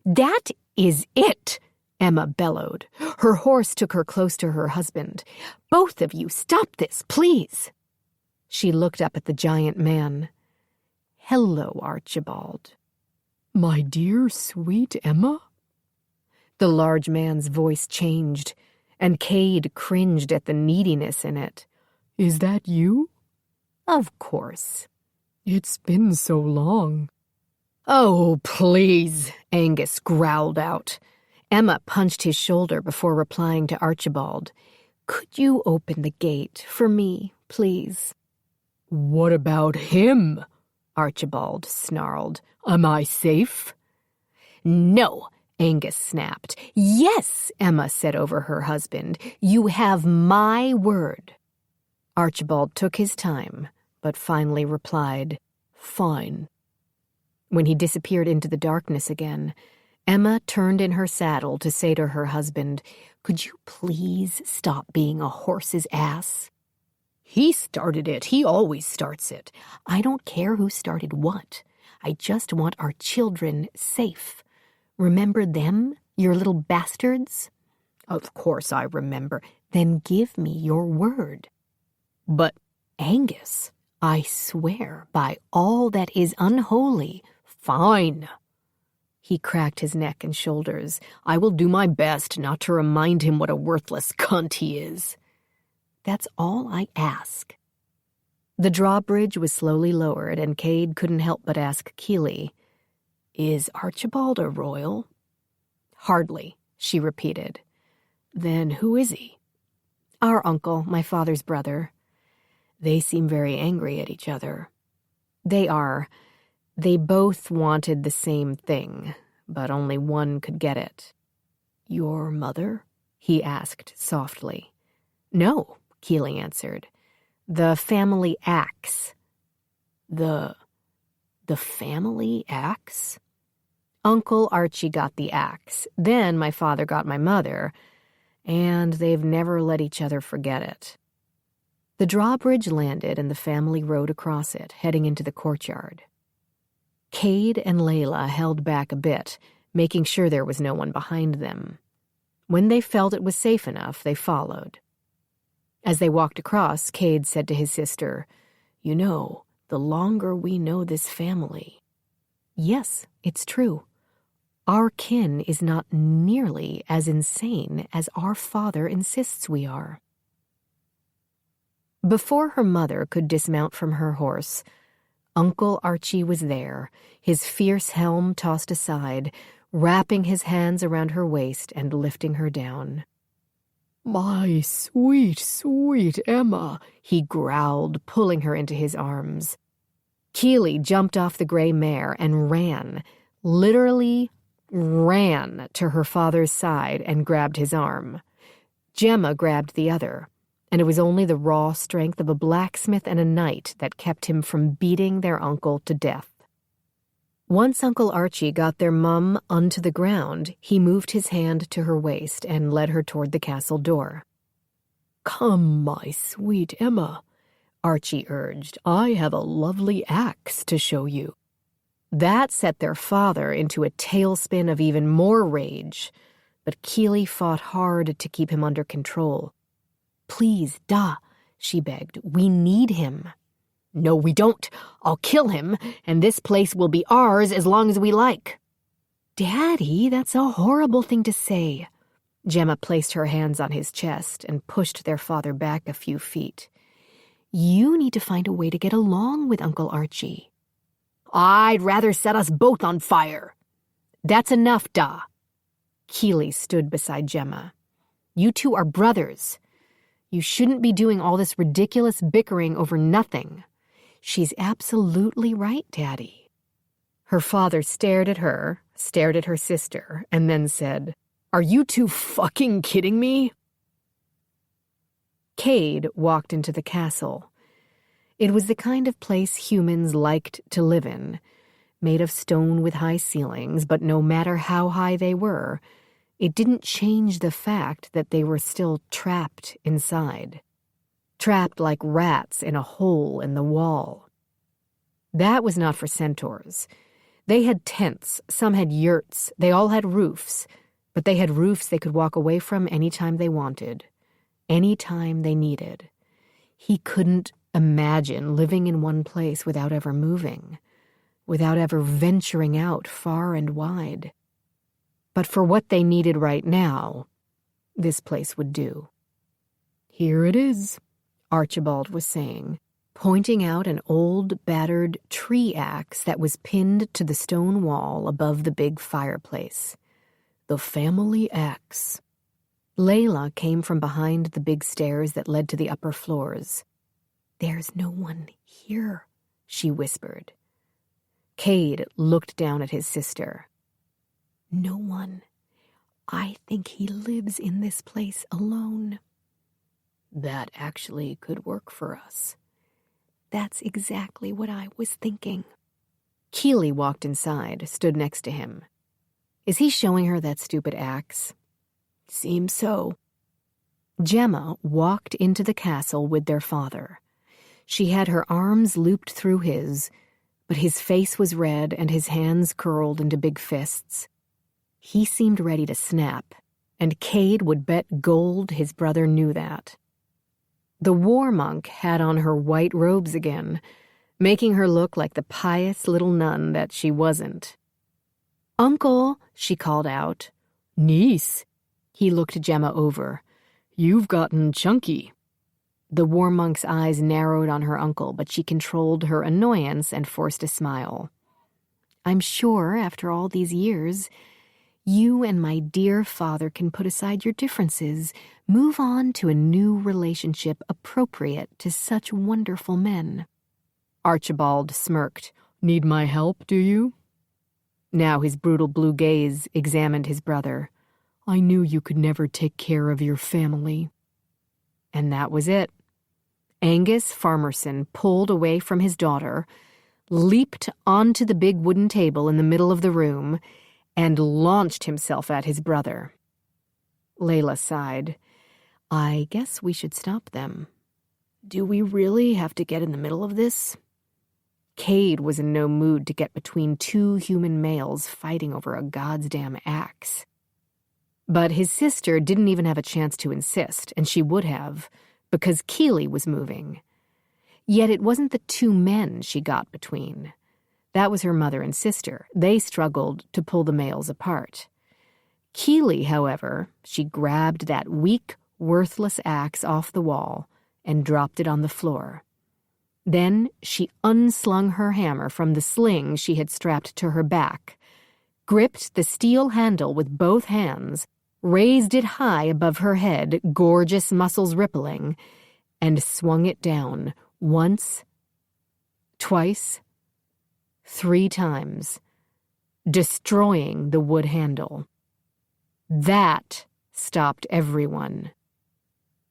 [SPEAKER 1] "That is it," Emma bellowed. Her horse took her close to her husband. "Both of you, stop this, please." She looked up at the giant man. "Hello, Archibald." "My dear, sweet Emma?" The large man's voice changed, and Cade cringed at the neediness in it. "Is that you?" "Of course." "It's been so long." "Oh, please," Angus growled out. Emma punched his shoulder before replying to Archibald. "Could you open the gate for me, please?" "What about him?" Archibald snarled. "Am I safe?" "No," Angus snapped. "Yes," Emma said over her husband. "You have my word." Archibald took his time, but finally replied, "Fine." When he disappeared into the darkness again, Emma turned in her saddle to say to her husband, "Could you please stop being a horse's ass?" "He started it. He always starts it." "I don't care who started what. I just want our children safe. Remember them, your little bastards?" "Of course I remember." "Then give me your word." "But, Angus, I swear by all that is unholy." "Fine." He cracked his neck and shoulders. "I will do my best not to remind him what a worthless cunt he is." "That's all I ask." The drawbridge was slowly lowered, and Cade couldn't help but ask Keeley, "Is Archibald a royal?" "Hardly," she repeated. "Then who is he?" "Our uncle, my father's brother." "They seem very angry at each other." "They are. They both wanted the same thing, but only one could get it." "Your mother?" he asked softly. "No," Keeley answered. "The family axe." The family axe?" Uncle Archie got the axe. Then my father got my mother, and they've never let each other forget it. The drawbridge landed and the family rode across it, heading into the courtyard. Cade and Layla held back a bit, making sure there was no one behind them. When they felt it was safe enough, they followed. As they walked across, Cade said to his sister, "You know, the longer we know this family—" "Yes, it's true. Our kin is not nearly as insane as our father insists we are." Before her mother could dismount from her horse, Uncle Archie was there, his fierce helm tossed aside, wrapping his hands around her waist and lifting her down. "My sweet, sweet Emma," he growled, pulling her into his arms. Keely jumped off the gray mare and ran, literally ran to her father's side and grabbed his arm. Gemma grabbed the other, and it was only the raw strength of a blacksmith and a knight that kept him from beating their uncle to death. Once Uncle Archie got their mum onto the ground, he moved his hand to her waist and led her toward the castle door. "Come, my sweet Emma," Archie urged. "I have a lovely axe to show you." That set their father into a tailspin of even more rage, but Keely fought hard to keep him under control. "Please, Da," she begged. "We need him." "No, we don't. I'll kill him, and this place will be ours as long as we like." "Daddy, that's a horrible thing to say." Gemma placed her hands on his chest and pushed their father back a few feet. "You need to find a way to get along with Uncle Archie." "I'd rather set us both on fire." "That's enough, Da." Keely stood beside Gemma. "You two are brothers. You shouldn't be doing all this ridiculous bickering over nothing." "She's absolutely right, Daddy." Her father stared at her sister, and then said, "Are you two fucking kidding me?" Cade walked into the castle. It was the kind of place humans liked to live in, made of stone with high ceilings, but no matter how high they were, it didn't change the fact that they were still trapped inside. Trapped like rats in a hole in the wall. That was not for centaurs. They had tents, some had yurts, they all had roofs, but they had roofs they could walk away from anytime they wanted, anytime they needed. He couldn't imagine living in one place without ever moving, without ever venturing out far and wide. But for what they needed right now, this place would do. "Here it is," Archibald was saying, pointing out an old, battered tree axe that was pinned to the stone wall above the big fireplace. "The family axe." Layla came from behind the big stairs that led to the upper floors. "There's no one here," she whispered. Cade looked down at his sister. "No one. I think he lives in this place alone." "That actually could work for us." "That's exactly what I was thinking." Keely walked inside, stood next to him. "Is he showing her that stupid axe?" "Seems so." Gemma walked into the castle with their father. She had her arms looped through his, but his face was red and his hands curled into big fists. He seemed ready to snap, and Cade would bet gold his brother knew that. The war monk had on her white robes again, making her look like the pious little nun that she wasn't. "Uncle," she called out. "Niece." He looked Gemma over. "You've gotten chunky." The war monk's eyes narrowed on her uncle, but she controlled her annoyance and forced a smile. "I'm sure, after all these years, you and my dear father can put aside your differences, move on to a new relationship appropriate to such wonderful men." Archibald smirked. "Need my help, do you?" Now his brutal blue gaze examined his brother. "I knew you could never take care of your family." And that was it. Angus Farmerson pulled away from his daughter, leaped onto the big wooden table in the middle of the room, and launched himself at his brother. Layla sighed. I guess we should stop them. Do we really have to get in the middle of this? Cade was in no mood to get between two human males fighting over a goddamn axe. But his sister didn't even have a chance to insist, and she would have, because Keeley was moving. Yet it wasn't the two men she got between. That was her mother and sister. They struggled to pull the males apart. Keeley, however, she grabbed that weak, worthless axe off the wall and dropped it on the floor. Then she unslung her hammer from the sling she had strapped to her back, gripped the steel handle with both hands, raised it high above her head, gorgeous muscles rippling, and swung it down once, twice, 3 times, destroying the wood handle. That stopped everyone.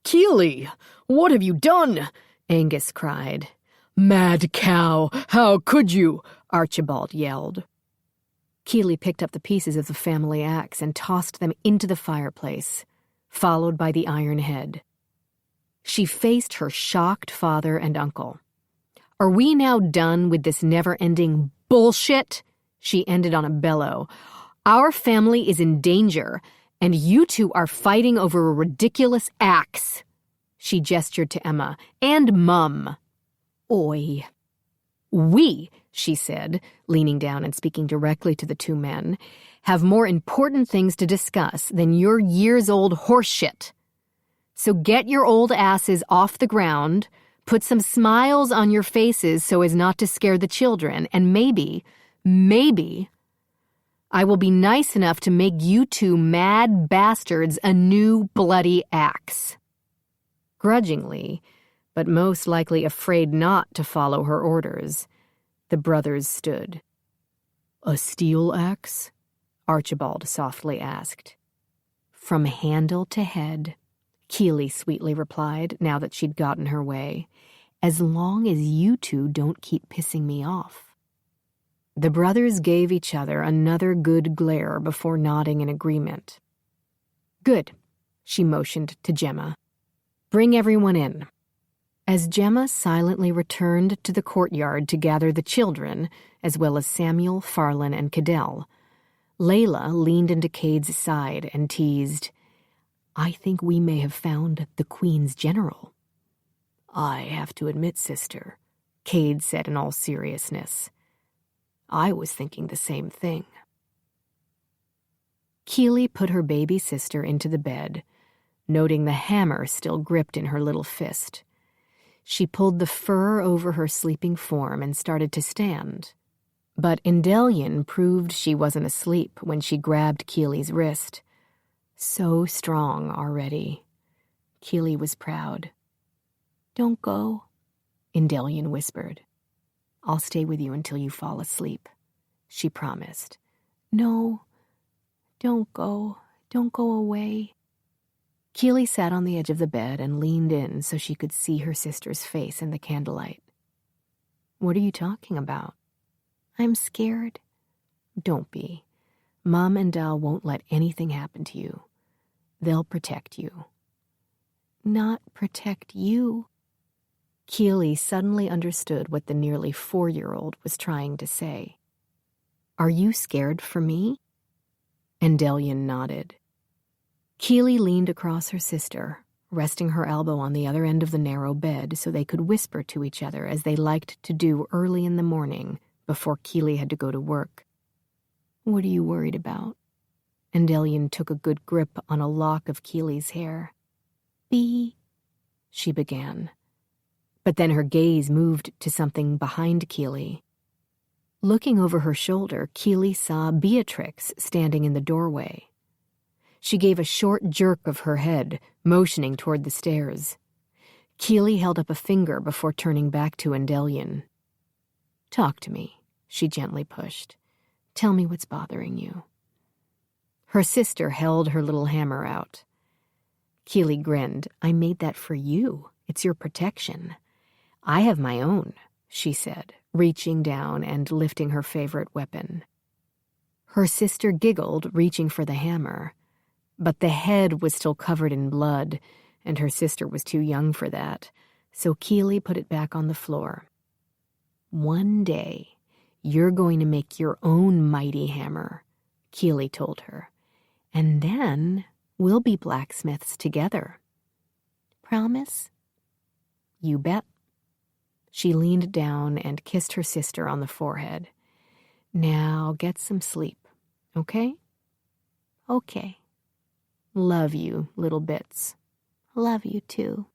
[SPEAKER 1] "Keeley, what have you done?" Angus cried. "Mad cow, how could you?" Archibald yelled. Keeley picked up the pieces of the family axe and tossed them into the fireplace, followed by the iron head. She faced her shocked father and uncle. "Are we now done with this never-ending bullshit?" She ended on a bellow. "Our family is in danger, and you two are fighting over a ridiculous axe." She gestured to Emma. "And Mum." "Oi." "We," she said, leaning down and speaking directly to the two men, "have more important things to discuss than your years-old horseshit. So get your old asses off the ground, put some smiles on your faces so as not to scare the children, and maybe, I will be nice enough to make you two mad bastards a new bloody axe." Grudgingly, but most likely afraid not to follow her orders, the brothers stood. "A steel axe?" Archibald softly asked. "From handle to head," Keeley sweetly replied, now that she'd gotten her way, "as long as you two don't keep pissing me off." The brothers gave each other another good glare before nodding in agreement. "Good," she motioned to Gemma. "Bring everyone in." As Gemma silently returned to the courtyard to gather the children, as well as Samuel, Farlin, and Cadell, Layla leaned into Cade's side and teased, "I think we may have found the Queen's general." "I have to admit, sister," Cade said in all seriousness, "I was thinking the same thing." Keeley put her baby sister into the bed, noting the hammer still gripped in her little fist. She pulled the fur over her sleeping form and started to stand. But Indelian proved she wasn't asleep when she grabbed Keeley's wrist. So strong already. Keeley was proud. "Don't go," Indelian whispered. "I'll stay with you until you fall asleep," she promised. "No, don't go. Don't go away." Keeley sat on the edge of the bed and leaned in so she could see her sister's face in the candlelight. "What are you talking about?" "I'm scared." "Don't be. Mom and Dal won't let anything happen to you. They'll protect you." "Not protect you." Keeley suddenly understood what the nearly 4-year-old was trying to say. "Are you scared for me?" Indelian nodded. Keeley leaned across her sister, resting her elbow on the other end of the narrow bed so they could whisper to each other as they liked to do early in the morning before Keeley had to go to work. "What are you worried about?" Indelian took a good grip on a lock of Keeley's hair. She began. But then her gaze moved to something behind Keeley. Looking over her shoulder, Keeley saw Beatrix standing in the doorway. She gave a short jerk of her head, motioning toward the stairs. Keeley held up a finger before turning back to Indelian. "Talk to me," she gently pushed. "Tell me what's bothering you." Her sister held her little hammer out. Keeley grinned. "I made that for you. It's your protection." "I have my own," she said, reaching down and lifting her favorite weapon. Her sister giggled, reaching for the hammer. But the head was still covered in blood, and her sister was too young for that, so Keely put it back on the floor. "One day, you're going to make your own mighty hammer," Keely told her. "And then we'll be blacksmiths together. Promise?" "You bet." She leaned down and kissed her sister on the forehead. "Now get some sleep, okay?" "Okay. Love you, little bits." "Love you, too."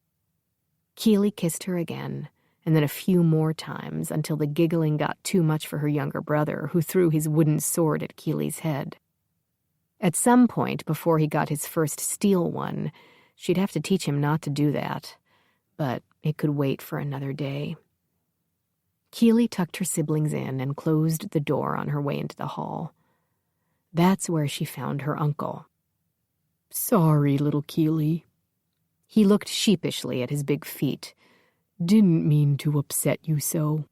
[SPEAKER 1] Keely kissed her again, and then a few more times until the giggling got too much for her younger brother, who threw his wooden sword at Keely's head. At some point, before he got his first steel one, she'd have to teach him not to do that, but it could wait for another day. Keely tucked her siblings in and closed the door on her way into the hall. That's where she found her uncle. "Sorry, little Keely." He looked sheepishly at his big feet. "Didn't mean to upset you so."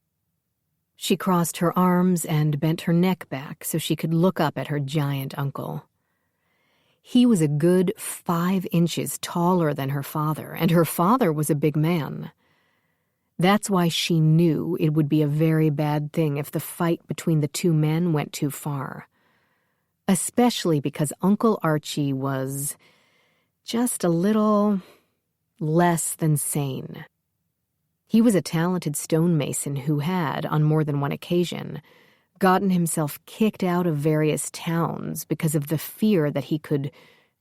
[SPEAKER 1] She crossed her arms and bent her neck back so she could look up at her giant uncle. He was a good 5 inches taller than her father, and her father was a big man. That's why she knew it would be a very bad thing if the fight between the two men went too far. Especially because Uncle Archie was just a little less than sane. He was a talented stonemason who had, on more than one occasion, gotten himself kicked out of various towns because of the fear that he could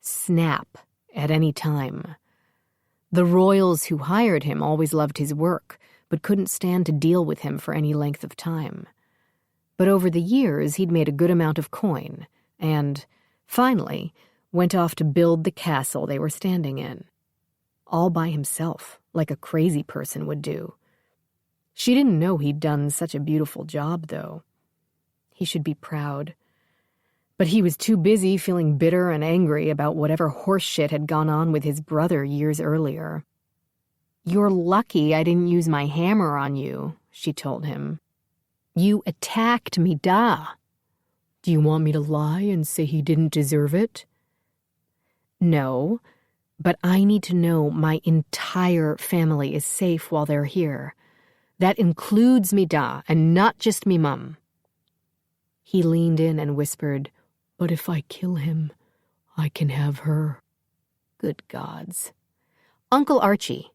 [SPEAKER 1] snap at any time. The royals who hired him always loved his work, but couldn't stand to deal with him for any length of time. But over the years, he'd made a good amount of coin, and, finally, went off to build the castle they were standing in. All by himself, like a crazy person would do. She didn't know he'd done such a beautiful job, though. He should be proud. But he was too busy feeling bitter and angry about whatever horse shit had gone on with his brother years earlier. "You're lucky I didn't use my hammer on you," she told him. "You attacked me, duh." "Do you want me to lie and say he didn't deserve it?" "No, but I need to know my entire family is safe while they're here. That includes me da, and not just me mum." He leaned in and whispered, "But if I kill him, I can have her." Good gods. "Uncle Archie,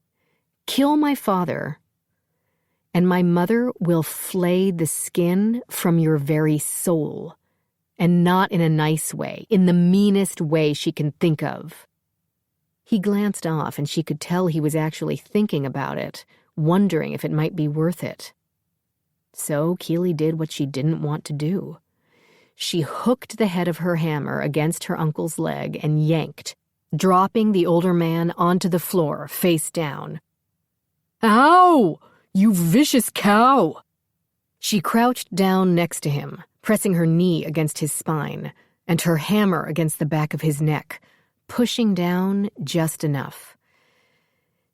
[SPEAKER 1] kill my father, and my mother will flay the skin from your very soul. And not in a nice way, in the meanest way she can think of." He glanced off, and she could tell he was actually thinking about it, wondering if it might be worth it. So Keely did what she didn't want to do. She hooked the head of her hammer against her uncle's leg and yanked, dropping the older man onto the floor, face down. "Ow! You vicious cow!" She crouched down next to him, pressing her knee against his spine, and her hammer against the back of his neck, pushing down just enough.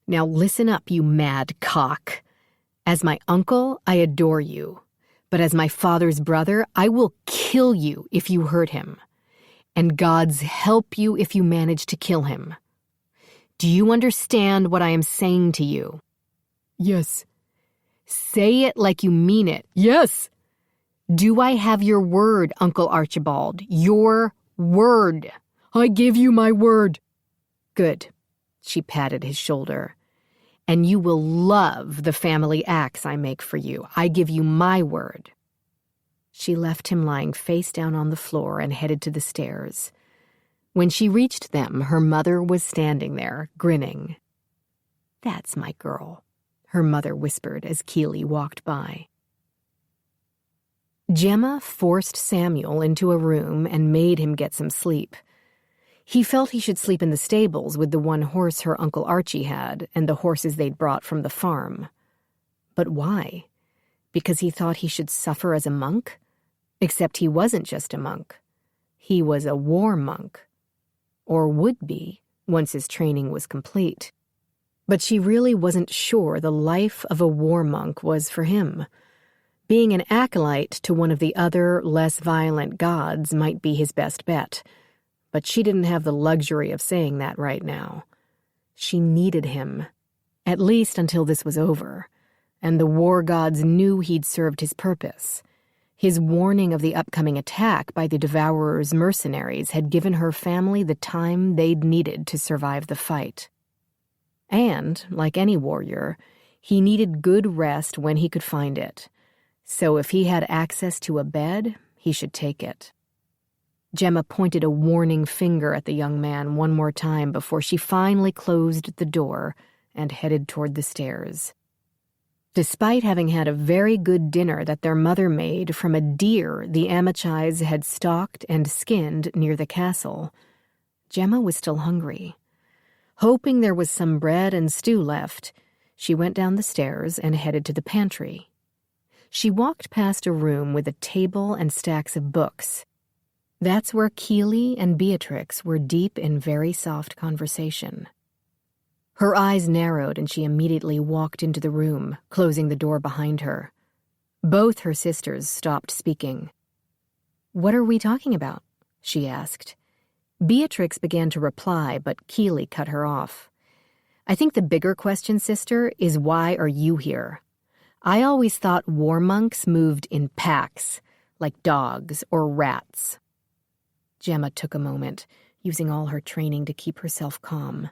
[SPEAKER 1] "Now listen up, you mad cock. As my uncle, I adore you. But as my father's brother, I will kill you if you hurt him. And God's help you if you manage to kill him. Do you understand what I am saying to you?" "Yes." "Say it like you mean it." "Yes." "Do I have your word, Uncle Archibald? Your word?" "I give you my word." "Good." She patted his shoulder. "And you will love the family axe I make for you. I give you my word." She left him lying face down on the floor and headed to the stairs. When she reached them, her mother was standing there, grinning. "That's my girl," her mother whispered as Keely walked by. Gemma forced Samuel into a room and made him get some sleep. He felt he should sleep in the stables with the one horse her Uncle Archie had and the horses they'd brought from the farm. But why? Because he thought he should suffer as a monk? Except he wasn't just a monk. He was a war monk. Or would be, once his training was complete. But she really wasn't sure the life of a war monk was for him. Being an acolyte to one of the other, less violent gods might be his best bet, but she didn't have the luxury of saying that right now. She needed him, at least until this was over, and the war gods knew he'd served his purpose. His warning of the upcoming attack by the Devourer's mercenaries had given her family the time they'd needed to survive the fight. And, like any warrior, he needed good rest when he could find it. So if he had access to a bed, he should take it. Gemma pointed a warning finger at the young man one more time before she finally closed the door and headed toward the stairs. Despite having had a very good dinner that their mother made from a deer the Amachais had stalked and skinned near the castle, Gemma was still hungry. Hoping there was some bread and stew left, she went down the stairs and headed to the pantry. She walked past a room with a table and stacks of books. That's where Keely and Beatrix were deep in very soft conversation. Her eyes narrowed and she immediately walked into the room, closing the door behind her. Both her sisters stopped speaking. "What are we talking about?" she asked. Beatrix began to reply, but Keely cut her off. "I think the bigger question, sister, is why are you here? I always thought war monks moved in packs, like dogs or rats." Gemma took a moment, using all her training to keep herself calm.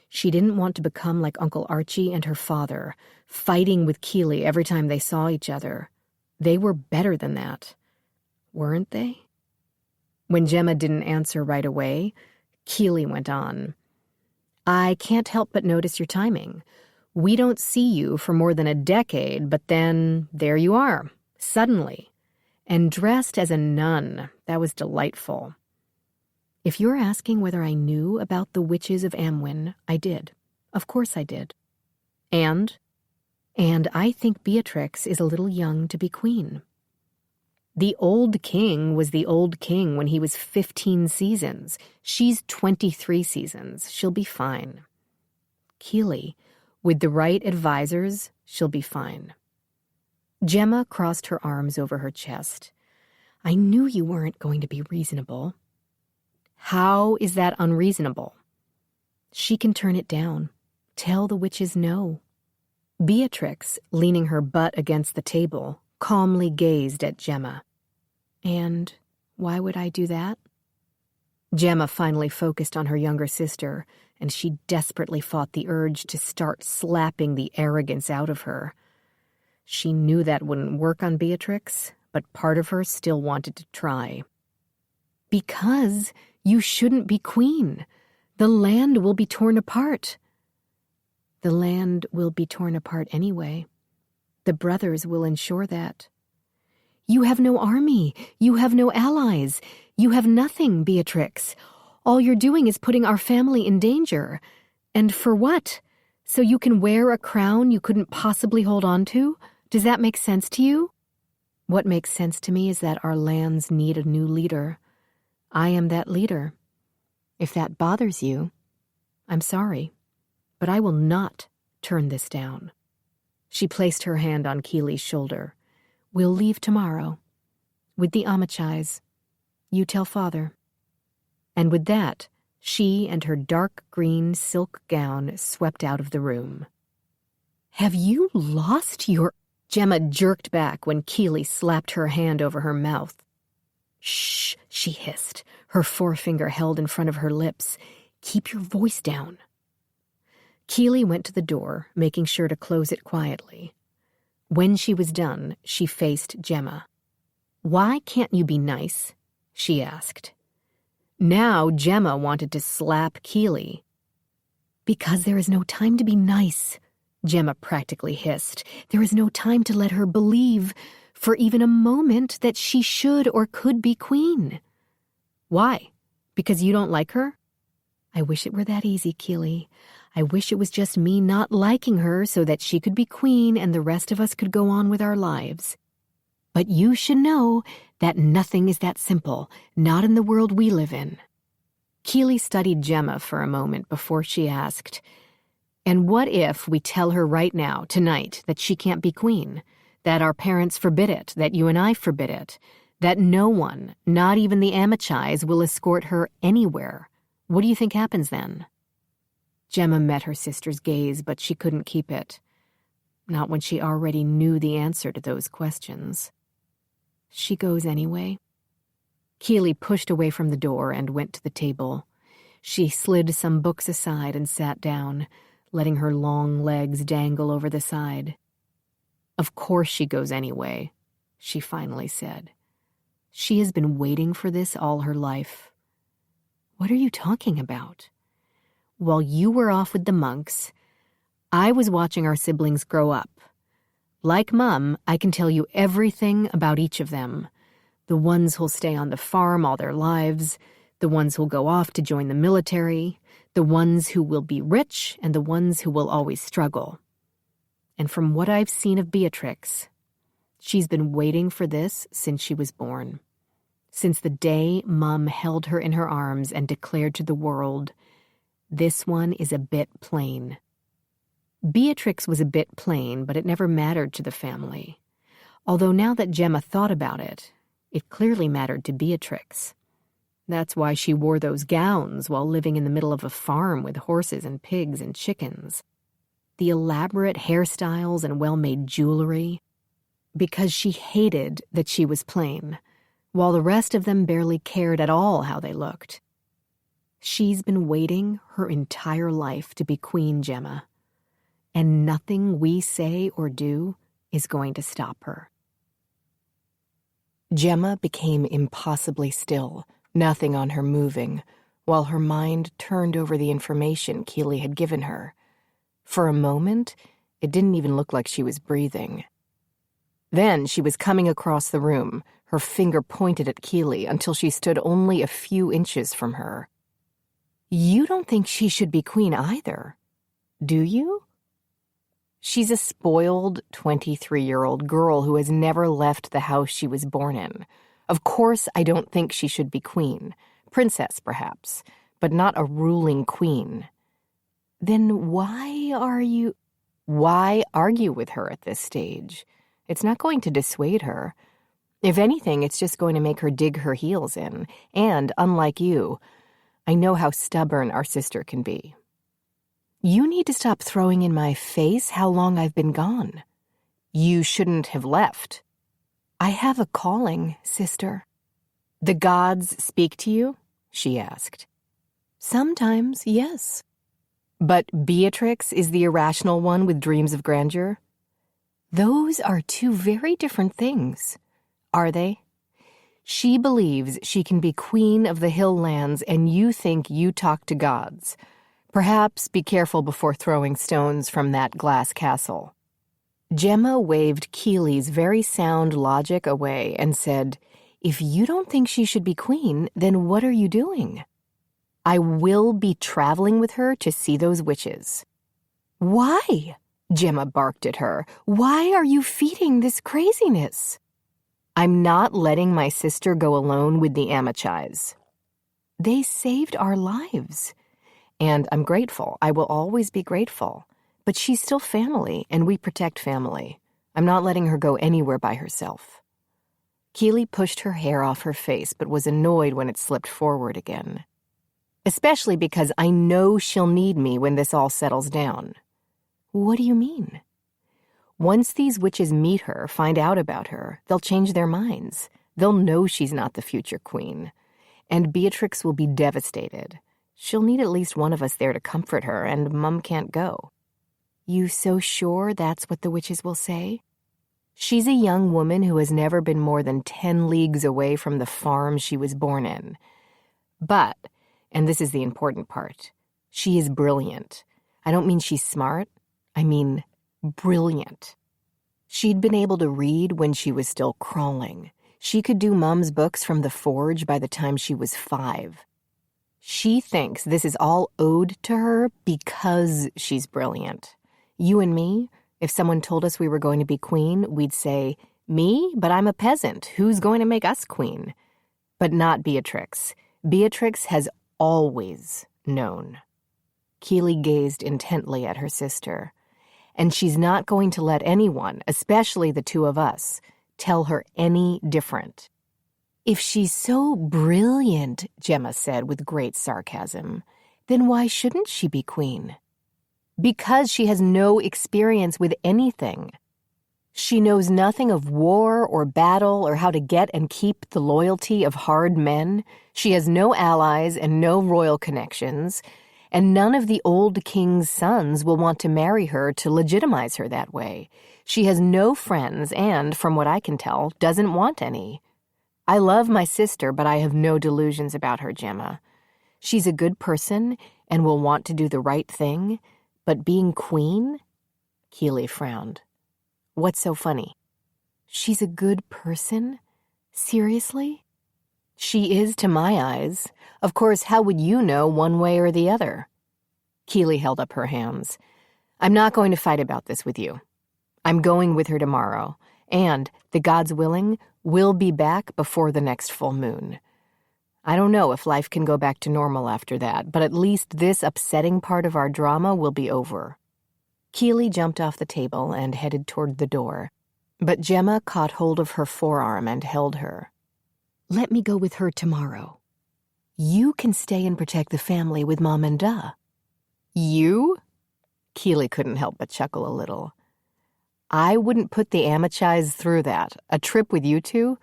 [SPEAKER 1] She didn't want to become like Uncle Archie and her father, fighting with Keely every time they saw each other. They were better than that, weren't they? When Gemma didn't answer right away, Keely went on. "I can't help but notice your timing. We don't see you for more than a decade, but then there you are, suddenly. And dressed as a nun. That was delightful." "If you're asking whether I knew about the witches of Amwyn, I did. Of course I did. And I think Beatrix is a little young to be queen. The old king was the old king when he was 15 seasons. She's 23 seasons. She'll be fine. Keely, with the right advisors, she'll be fine." Gemma crossed her arms over her chest. "I knew you weren't going to be reasonable." "How is that unreasonable?" "She can turn it down. Tell the witches no." Beatrix, leaning her butt against the table, calmly gazed at Gemma. "And why would I do that?" Gemma finally focused on her younger sister, and she desperately fought the urge to start slapping the arrogance out of her. She knew that wouldn't work on Beatrix, but part of her still wanted to try. "Because you shouldn't be queen. The land will be torn apart." "The land will be torn apart anyway. The brothers will ensure that." "You have no army. You have no allies. You have nothing, Beatrix. All you're doing is putting our family in danger. And for what? So you can wear a crown you couldn't possibly hold on to? Does that make sense to you?" "What makes sense to me is that our lands need a new leader. I am that leader. If that bothers you, I'm sorry, but I will not turn this down." She placed her hand on Keely's shoulder. "We'll leave tomorrow. With the Amachais. You tell father." And with that, she and her dark green silk gown swept out of the room. "Have you lost your—" Gemma jerked back when Keely slapped her hand over her mouth. "Shh," she hissed, her forefinger held in front of her lips. "Keep your voice down." Keely went to the door, making sure to close it quietly. When she was done, she faced Gemma. "Why can't you be nice?" she asked. Now Gemma wanted to slap Keely. "Because there is no time to be nice," Gemma practically hissed. "There is no time to let her believe, for even a moment, that she should or could be queen." "Why? Because you don't like her?" "I wish it were that easy, Keely. I wish it was just me not liking her so that she could be queen and the rest of us could go on with our lives. But you should know that nothing is that simple, not in the world we live in." Keely studied Gemma for a moment before she asked, "And what if we tell her right now, tonight, that she can't be queen? That our parents forbid it, that you and I forbid it, that no one, not even the Amichis, will escort her anywhere. What do you think happens then? Gemma met her sister's gaze, but she couldn't keep it. Not when she already knew the answer to those questions. She goes anyway. Keely pushed away from the door and went to the table. She slid some books aside and sat down, letting her long legs dangle over the side. Of course she goes anyway, she finally said. She has been waiting for this all her life. What are you talking about? While you were off with the monks, I was watching our siblings grow up. Like Mum, I can tell you everything about each of them. The ones who'll stay on the farm all their lives, the ones who'll go off to join the military, the ones who will be rich, and the ones who will always struggle. And from what I've seen of Beatrix, she's been waiting for this since she was born. Since the day Mum held her in her arms and declared to the world, "This one is a bit plain." Beatrix was a bit plain, but it never mattered to the family. Although now that Gemma thought about it, it clearly mattered to Beatrix. That's why she wore those gowns while living in the middle of a farm with horses and pigs and chickens. The elaborate hairstyles and well-made jewelry. Because she hated that she was plain, while the rest of them barely cared at all how they looked. She's been waiting her entire life to be Queen Gemma, and nothing we say or do is going to stop her. Gemma became impossibly still, nothing on her moving, while her mind turned over the information Keely had given her. For a moment, it didn't even look like she was breathing. Then she was coming across the room, her finger pointed at Keely until she stood only a few inches from her. You don't think she should be queen either, do you? She's a spoiled 23-year-old girl who has never left the house she was born in. Of course I don't think she should be queen. Princess, perhaps, but not a ruling queen. Then why argue with her at this stage? It's not going to dissuade her. If anything, it's just going to make her dig her heels in. And, unlike you, I know how stubborn our sister can be. You need to stop throwing in my face how long I've been gone. You shouldn't have left. I have a calling, sister. The gods speak to you? She asked. Sometimes, yes. But Beatrix is the irrational one with dreams of grandeur? Those are two very different things, are they? She believes she can be queen of the hill lands, and you think you talk to gods. Perhaps be careful before throwing stones from that glass castle. Gemma waved Keely's very sound logic away and said, If you don't think she should be queen, then what are you doing? I will be traveling with her to see those witches. Why? Gemma barked at her. Why are you feeding this craziness? I'm not letting my sister go alone with the Amichis. They saved our lives. And I'm grateful. I will always be grateful. But she's still family, and we protect family. I'm not letting her go anywhere by herself. Keely pushed her hair off her face, but was annoyed when it slipped forward again. Especially because I know she'll need me when this all settles down. What do you mean? Once these witches meet her, find out about her, they'll change their minds. They'll know she's not the future queen. And Beatrix will be devastated. She'll need at least one of us there to comfort her, and Mum can't go. You so sure that's what the witches will say? She's a young woman who has never been more than 10 leagues away from the farm she was born in. But, and this is the important part, she is brilliant. I don't mean she's smart. I mean brilliant. She'd been able to read when she was still crawling. She could do Mum's books from the forge by the time she was 5. She thinks this is all owed to her because she's brilliant. You and me, if someone told us we were going to be queen, we'd say, me? But I'm a peasant. Who's going to make us queen? But not Beatrix. Beatrix has always known. Keely gazed intently at her sister. and she's not going to let anyone, especially the two of us, tell her any different. If she's so brilliant, Gemma said with great sarcasm, then why shouldn't she be queen? Because she has no experience with anything. She knows nothing of war or battle or how to get and keep the loyalty of hard men. She has no allies and no royal connections, and none of the old king's sons will want to marry her to legitimize her that way. She has no friends and, from what I can tell, doesn't want any. I love my sister, but I have no delusions about her, Gemma. She's a good person and will want to do the right thing, but being queen? Keeley frowned. What's so funny? She's a good person? Seriously? She is to my eyes. Of course, how would you know one way or the other? Keeley held up her hands. I'm not going to fight about this with you. I'm going with her tomorrow, and, the gods willing, we'll be back before the next full moon. I don't know if life can go back to normal after that, but at least this upsetting part of our drama will be over. Keeley jumped off the table and headed toward the door, but Gemma caught hold of her forearm and held her. Let me go with her tomorrow. You can stay and protect the family with Mom and Da. You? Keeley couldn't help but chuckle a little. I wouldn't put the Amachis through that, a trip with you two.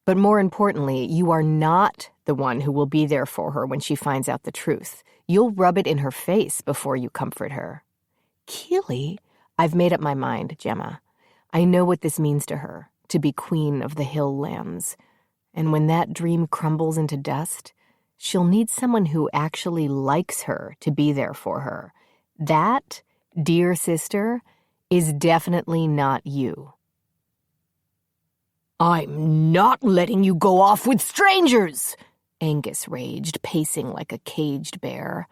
[SPEAKER 1] But more importantly, you are not the one who will be there for her when she finds out the truth. You'll rub it in her face before you comfort her. Keeley, I've made up my mind, Gemma. I know what this means to her, to be queen of the hill lands. And when that dream crumbles into dust, she'll need someone who actually likes her to be there for her. That, dear sister, is definitely not you. I'm not letting you go off with strangers, Angus raged, pacing like a caged bear.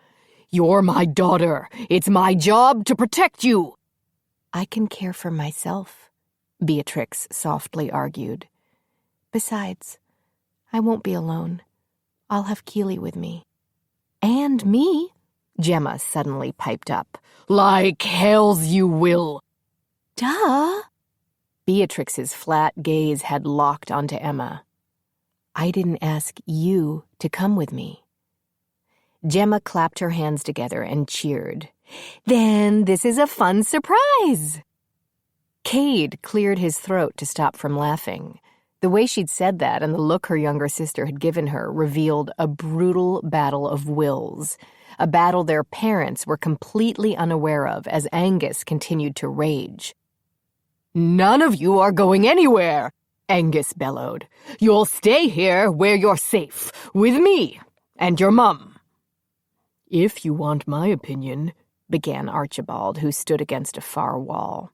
[SPEAKER 1] You're my daughter. It's my job to protect you. I can care for myself, Beatrix softly argued. Besides, I won't be alone. I'll have Keeley with me. And me, Gemma suddenly piped up. Like hells you will. Duh. Beatrix's flat gaze had locked onto Emma. I didn't ask you to come with me. Gemma clapped her hands together and cheered. Then this is a fun surprise. Cade cleared his throat to stop from laughing. The way she'd said that and the look her younger sister had given her revealed a brutal battle of wills, a battle their parents were completely unaware of as Angus continued to rage. None of you are going anywhere, Angus bellowed. You'll stay here where you're safe, with me and your mum. If you want my opinion, began Archibald, who stood against a far wall.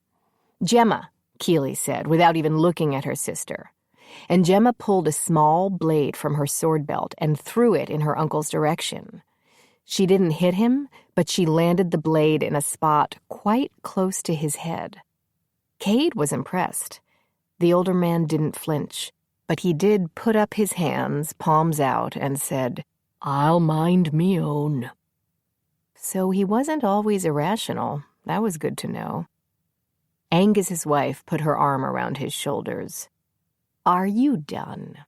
[SPEAKER 1] Gemma, Keeley said, without even looking at her sister. And Gemma pulled a small blade from her sword belt and threw it in her uncle's direction. She didn't hit him, but she landed the blade in a spot quite close to his head. Cade was impressed. The older man didn't flinch, but he did put up his hands, palms out, and said, I'll mind me own. So he wasn't always irrational. That was good to know. Angus's wife put her arm around his shoulders. Are you done?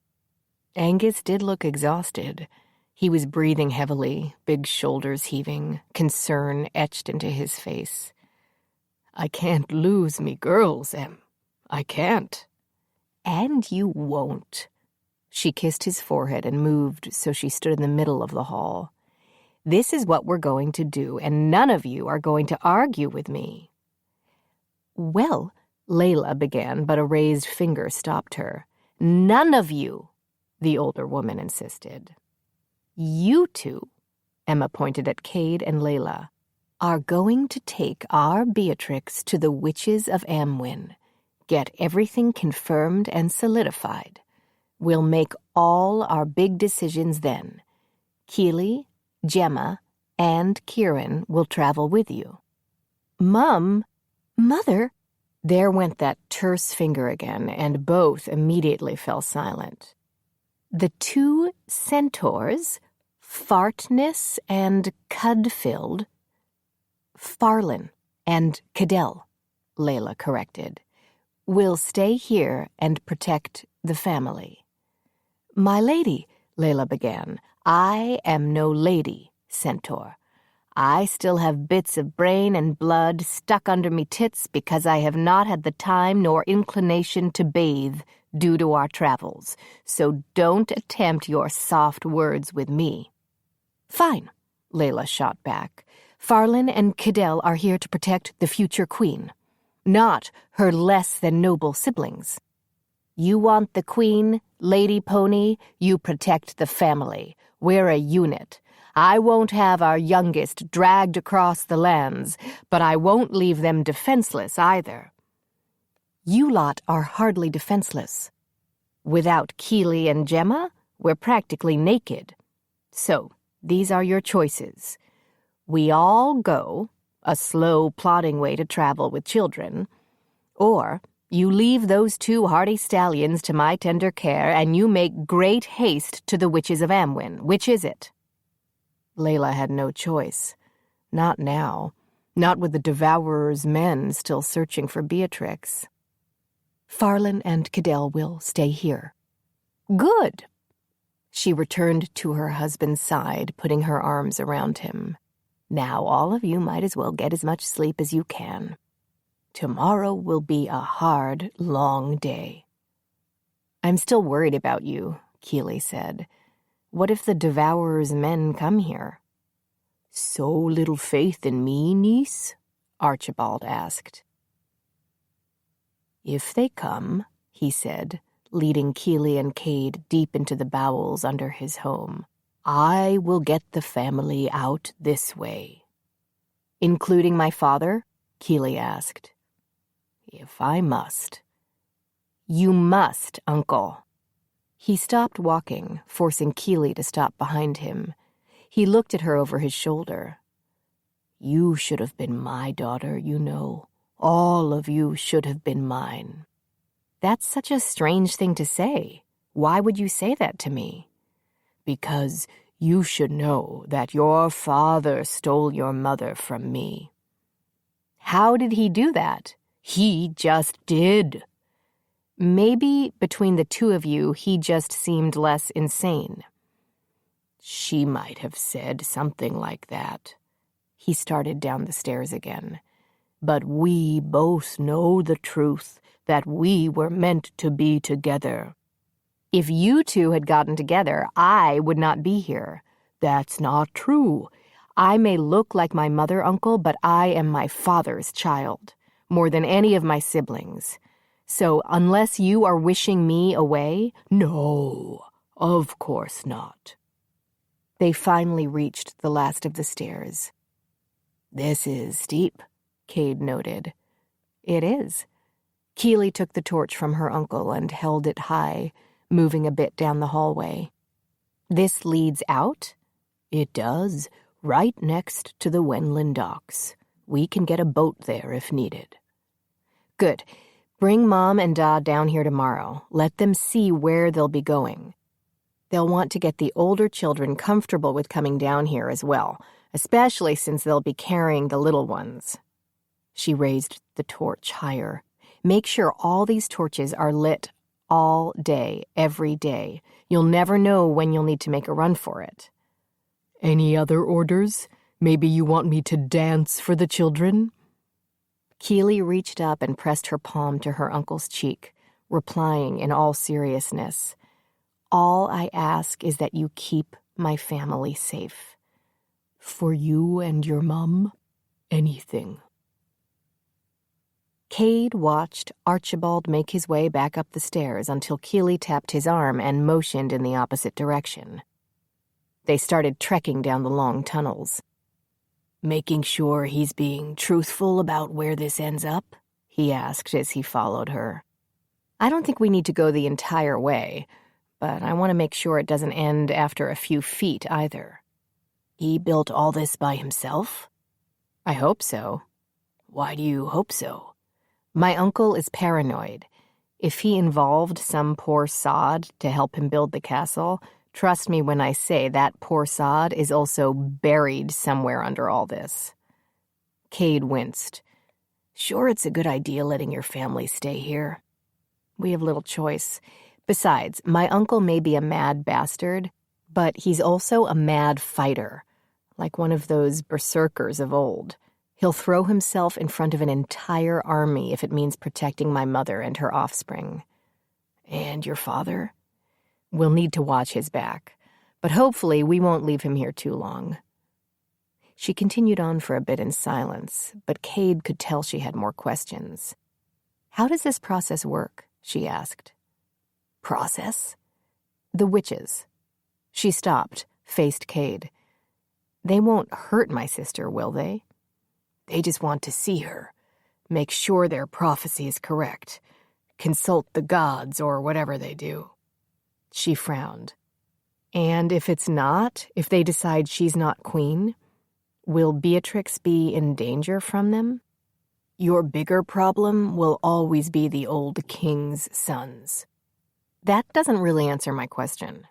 [SPEAKER 1] Angus did look exhausted. He was breathing heavily, big shoulders heaving, concern etched into his face. I can't lose me girls, Em. I can't. And you won't. She kissed his forehead and moved so she stood in the middle of the hall. This is what we're going to do, and none of you are going to argue with me. Well, Layla began, but a raised finger stopped her. None of you, the older woman insisted. You two, Emma pointed at Cade and Layla, are going to take our Beatrix to the witches of Amwyn. Get everything confirmed and solidified. We'll make all our big decisions then. Keeley, Gemma, and Kieran will travel with you. Mum, Mother... There went that terse finger again, and both immediately fell silent. The two centaurs, Fartness and Cudfield, Farlin and Cadell, Layla corrected. "We'll stay here and protect the family." "My lady," Layla began. "I am no lady, Centaur. I still have bits of brain and blood stuck under me tits because I have not had the time nor inclination to bathe due to our travels, so don't attempt your soft words with me." "Fine," Layla shot back. "Farlin and Cadell are here to protect the future queen, not her less-than-noble siblings. You want the queen, Lady Pony, you protect the family. We're a unit. I won't have our youngest dragged across the lands, but I won't leave them defenseless either." "You lot are hardly defenseless. Without Keeley and Gemma, we're practically naked. So, these are your choices. We all go, a slow, plodding way to travel with children, or you leave those two hardy stallions to my tender care and you make great haste to the witches of Amwyn. Which is it?" Layla had no choice. Not now. Not with the Devourer's men still searching for Beatrix. "Farlin and Cadell will stay here." "Good." She returned to her husband's side, putting her arms around him. "Now all of you might as well get as much sleep as you can. Tomorrow will be a hard, long day." "I'm still worried about you," Keeley said. "What if the Devourer's men come here?" "So little faith in me, niece?" Archibald asked. "If they come," he said, leading Keeley and Cade deep into the bowels under his home, "I will get the family out this way." "Including my father?" Keeley asked. "If I must." "You must, Uncle." He stopped walking, forcing Keeley to stop behind him. He looked at her over his shoulder. "You should have been my daughter, you know. All of you should have been mine." "That's such a strange thing to say. Why would you say that to me?" "Because you should know that your father stole your mother from me." "How did he do that?" "He just did." "Maybe between the two of you, he just seemed less insane." "She might have said something like that." He started down the stairs again. "But we both know the truth, that we were meant to be together." "If you two had gotten together, I would not be here." "That's not true." "I may look like my mother, Uncle, but I am my father's child, more than any of my siblings. So unless you are wishing me away—"
[SPEAKER 2] "No, of course not."
[SPEAKER 1] They finally reached the last of the stairs.
[SPEAKER 2] "This is steep," Cade noted.
[SPEAKER 1] "It is." Keeley took the torch from her uncle and held it high, moving a bit down the hallway. "This leads out?"
[SPEAKER 2] "It does, right next to the Wenlin docks. We can get a boat there if needed."
[SPEAKER 1] "Good. Bring Mom and Dad down here tomorrow. Let them see where they'll be going. They'll want to get the older children comfortable with coming down here as well, especially since they'll be carrying the little ones." She raised the torch higher. "Make sure all these torches are lit all day, every day. You'll never know when you'll need to make a run for it."
[SPEAKER 2] "Any other orders? Maybe you want me to dance for the children?"
[SPEAKER 1] Keeley reached up and pressed her palm to her uncle's cheek, replying in all seriousness, "All I ask is that you keep my family safe."
[SPEAKER 2] "For you and your mom? Anything."
[SPEAKER 1] Cade watched Archibald make his way back up the stairs until Keeley tapped his arm and motioned in the opposite direction. They started trekking down the long tunnels.
[SPEAKER 2] "Making sure he's being truthful about where this ends up?" he asked as he followed her.
[SPEAKER 1] "I don't think we need to go the entire way, but I want to make sure it doesn't end after a few feet either."
[SPEAKER 2] "He built all this by himself?"
[SPEAKER 1] "I hope so."
[SPEAKER 2] "Why do you hope so?"
[SPEAKER 1] "My uncle is paranoid. If he involved some poor sod to help him build the castle, trust me when I say that poor sod is also buried somewhere under all this." Cade winced. Sure, it's a good idea letting your family stay here. We have little choice. Besides, my uncle may be a mad bastard, but he's also a mad fighter, like one of those berserkers of old. He'll throw himself in front of an entire army if it means protecting my mother and her offspring. And your father? We'll need to watch his back, but hopefully we won't leave him here too long. She continued on for a bit in silence, but Cade could tell she had more questions. How does this process work? She asked. Process? The witches. She stopped, faced Cade. They won't hurt my sister, will they? They just want to see her, make sure their prophecy is correct, consult the gods or whatever they do. She frowned. And if it's not, if they decide she's not queen, will Beatrix be in danger from them? Your bigger problem will always be the old king's sons. That doesn't really answer my question.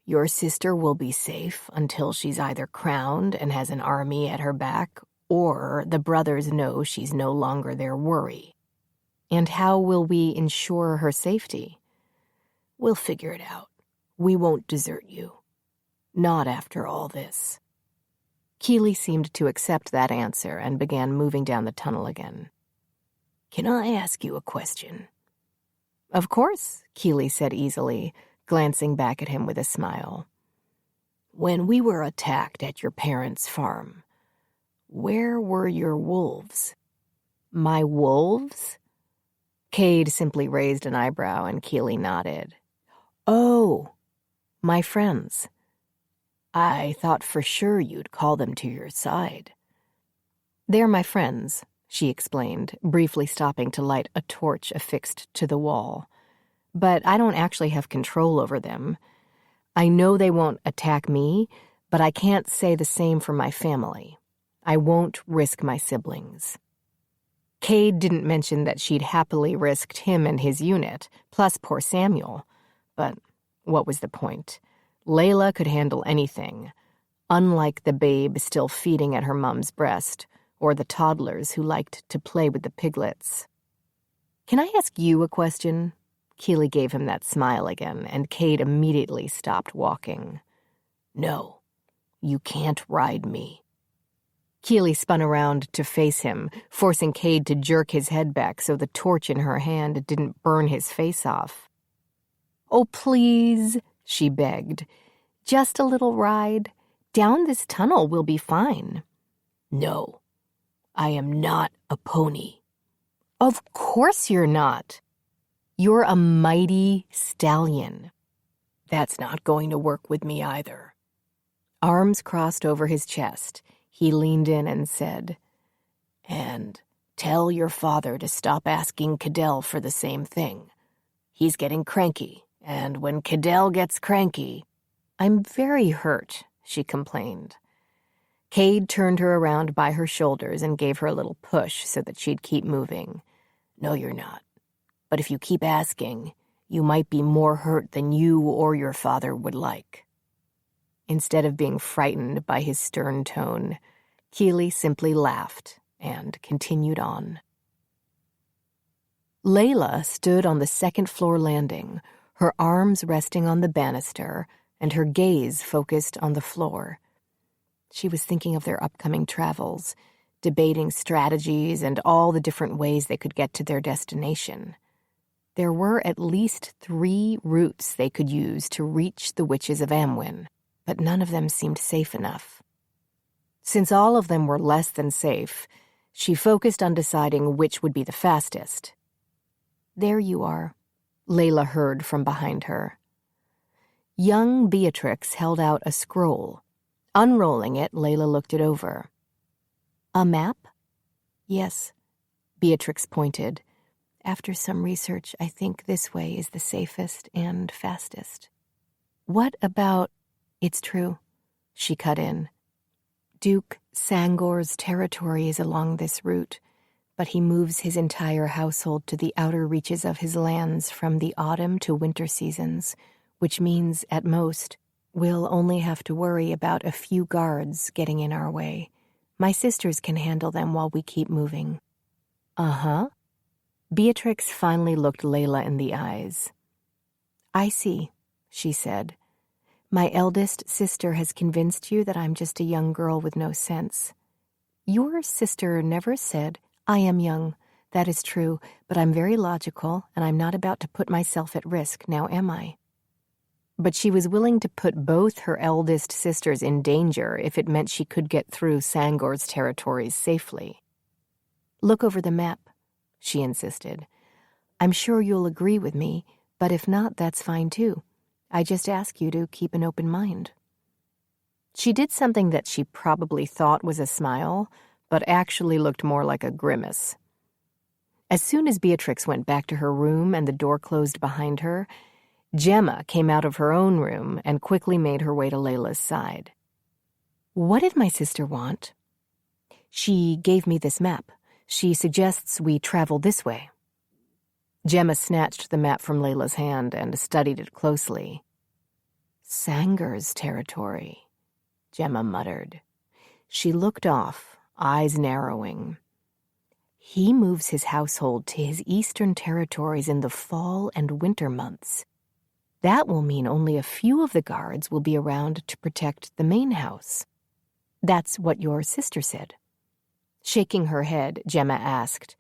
[SPEAKER 1] Your sister will be safe until she's either crowned and has an army at her back, or the brothers know she's no longer their worry. And how will we ensure her safety? We'll figure it out. We won't desert you. Not after all this. Keeley seemed to accept that answer and began moving down the tunnel again. Can I ask you a question? Of course, Keeley said easily, glancing back at him with a smile. When we were attacked at your parents' farm, where were your wolves? My wolves? Cade simply raised an eyebrow and Keeley nodded. Oh, my friends. I thought for sure you'd call them to your side. They're my friends, she explained, briefly stopping to light a torch affixed to the wall. But I don't actually have control over them. I know they won't attack me, but I can't say the same for my family. I won't risk my siblings. Cade didn't mention that she'd happily risked him and his unit, plus poor Samuel. But what was the point? Layla could handle anything, unlike the babe still feeding at her mom's breast, or the toddlers who liked to play with the piglets. Can I ask you a question? Keeley gave him that smile again, and Cade immediately stopped walking. No, you can't ride me. Keeley spun around to face him, forcing Cade to jerk his head back so the torch in her hand didn't burn his face off. Oh, please, she begged. Just a little ride. Down this tunnel we'll be fine. No, I am not a pony. Of course you're not. You're a mighty stallion. That's not going to work with me either. Arms crossed over his chest, he leaned in and said, And tell your father to stop asking Cadell for the same thing. He's getting cranky, and when Cadell gets cranky... I'm very hurt, she complained. Cade turned her around by her shoulders and gave her a little push so that she'd keep moving. No, you're not. But if you keep asking, you might be more hurt than you or your father would like. Instead of being frightened by his stern tone, Keeley simply laughed and continued on. Layla stood on the second-floor landing, her arms resting on the banister and her gaze focused on the floor. She was thinking of their upcoming travels, debating strategies and all the different ways they could get to their destination. There were at least 3 routes they could use to reach the witches of Amwyn, but none of them seemed safe enough. Since all of them were less than safe, she focused on deciding which would be the fastest. There you are, Layla heard from behind her. Young Beatrix held out a scroll. Unrolling it, Layla looked it over. A map? Yes, Beatrix pointed. After some research, I think this way is the safest and fastest. What about... It's true, she cut in. Duke Sangor's territory is along this route, but he moves his entire household to the outer reaches of his lands from the autumn to winter seasons, which means, at most, we'll only have to worry about a few guards getting in our way. My sisters can handle them while we keep moving. Uh-huh. Beatrix finally looked Layla in the eyes. I see, she said. My eldest sister has convinced you that I'm just a young girl with no sense. Your sister never said, I am young. That is true, but I'm very logical, and I'm not about to put myself at risk, now am I? But she was willing to put both her eldest sisters in danger if it meant she could get through Sangor's territories safely. Look over the map, she insisted. I'm sure you'll agree with me, but if not, that's fine too. I just ask you to keep an open mind. She did something that she probably thought was a smile, but actually looked more like a grimace. As soon as Beatrix went back to her room and the door closed behind her, Gemma came out of her own room and quickly made her way to Layla's side. What did my sister want? She gave me this map. She suggests we travel this way. Gemma snatched the map from Layla's hand and studied it closely. Sangor's territory, Gemma muttered. She looked off, eyes narrowing. He moves his household to his eastern territories in the fall and winter months. That will mean only a few of the guards will be around to protect the main house. That's what your sister said. Shaking her head, Gemma asked,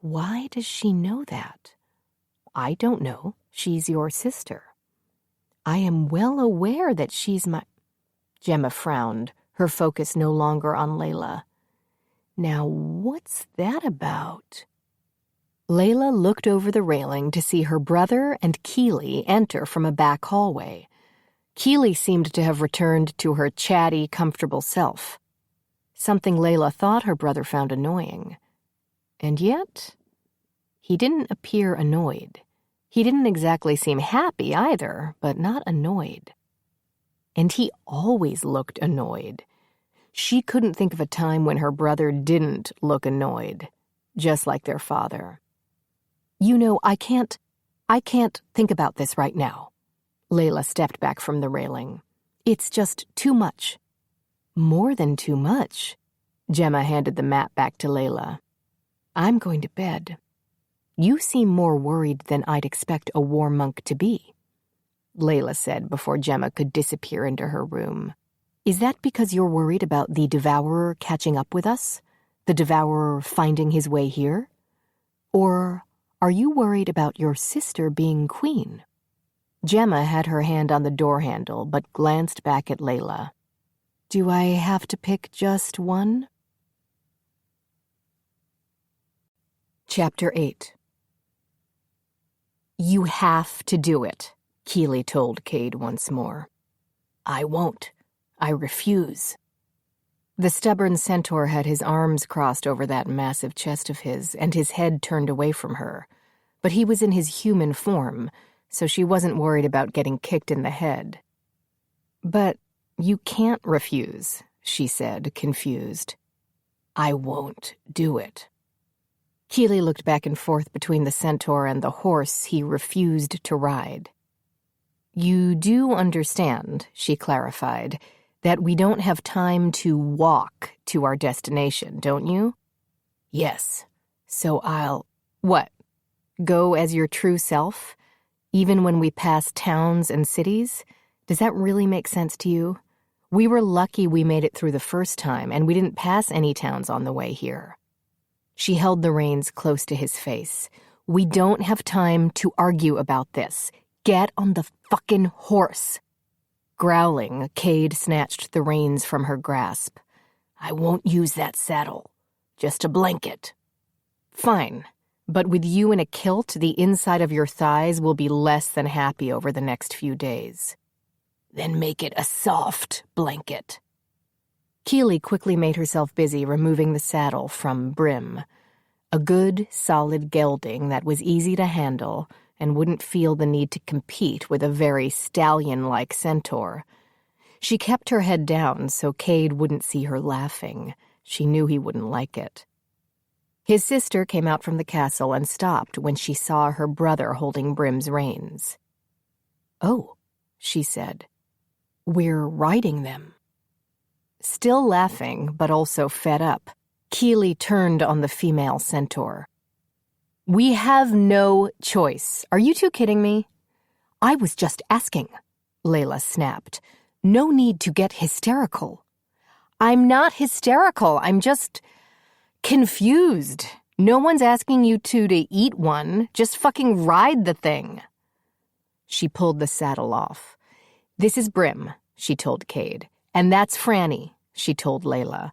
[SPEAKER 1] Why does she know that? I don't know. She's your sister. I am well aware that she's my... Gemma frowned, her focus no longer on Layla. Now, what's that about? Layla looked over the railing to see her brother and Keely enter from a back hallway. Keely seemed to have returned to her chatty, comfortable self. Something Layla thought her brother found annoying. And yet, he didn't appear annoyed. He didn't exactly seem happy either, but not annoyed. And he always looked annoyed. She couldn't think of a time when her brother didn't look annoyed, just like their father. You know, I can't think about this right now. Layla stepped back from the railing. It's just too much. More than too much. Gemma handed the map back to Layla. I'm going to bed. You seem more worried than I'd expect a war monk to be, Layla said before Gemma could disappear into her room. Is that because you're worried about the Devourer catching up with us? The Devourer finding his way here? Or are you worried about your sister being queen? Gemma had her hand on the door handle, but glanced back at Layla. Do I have to pick just one? Chapter 8. You have to do it, Keely told Cade once more. I won't. I refuse. The stubborn centaur had his arms crossed over that massive chest of his, and his head turned away from her. But he was in his human form, so she wasn't worried about getting kicked in the head. But you can't refuse, she said, confused. I won't do it. Keely looked back and forth between the centaur and the horse he refused to ride. You do understand, she clarified, that we don't have time to walk to our destination, don't you? Yes. So I'll... What? Go as your true self? Even when we pass towns and cities? Does that really make sense to you? We were lucky we made it through the first time, and we didn't pass any towns on the way here. She held the reins close to his face. We don't have time to argue about this. Get on the fucking horse. Growling, Cade snatched the reins from her grasp. I won't use that saddle. Just a blanket. Fine. But with you in a kilt, the inside of your thighs will be less than happy over the next few days. Then make it a soft blanket. Keely quickly made herself busy removing the saddle from Brim. A good, solid gelding that was easy to handle and wouldn't feel the need to compete with a very stallion-like centaur. She kept her head down so Cade wouldn't see her laughing. She knew he wouldn't like it. His sister came out from the castle and stopped when she saw her brother holding Brim's reins. Oh, she said. We're riding them. Still laughing, but also fed up, Keeley turned on the female centaur. "We have no choice. Are you two kidding me?" "I was just asking," Layla snapped. "No need to get hysterical." "I'm not hysterical. I'm just confused. No one's asking you two to eat one. Just fucking ride the thing." She pulled the saddle off. "This is Brim," she told Cade. "And that's Franny," she told Layla.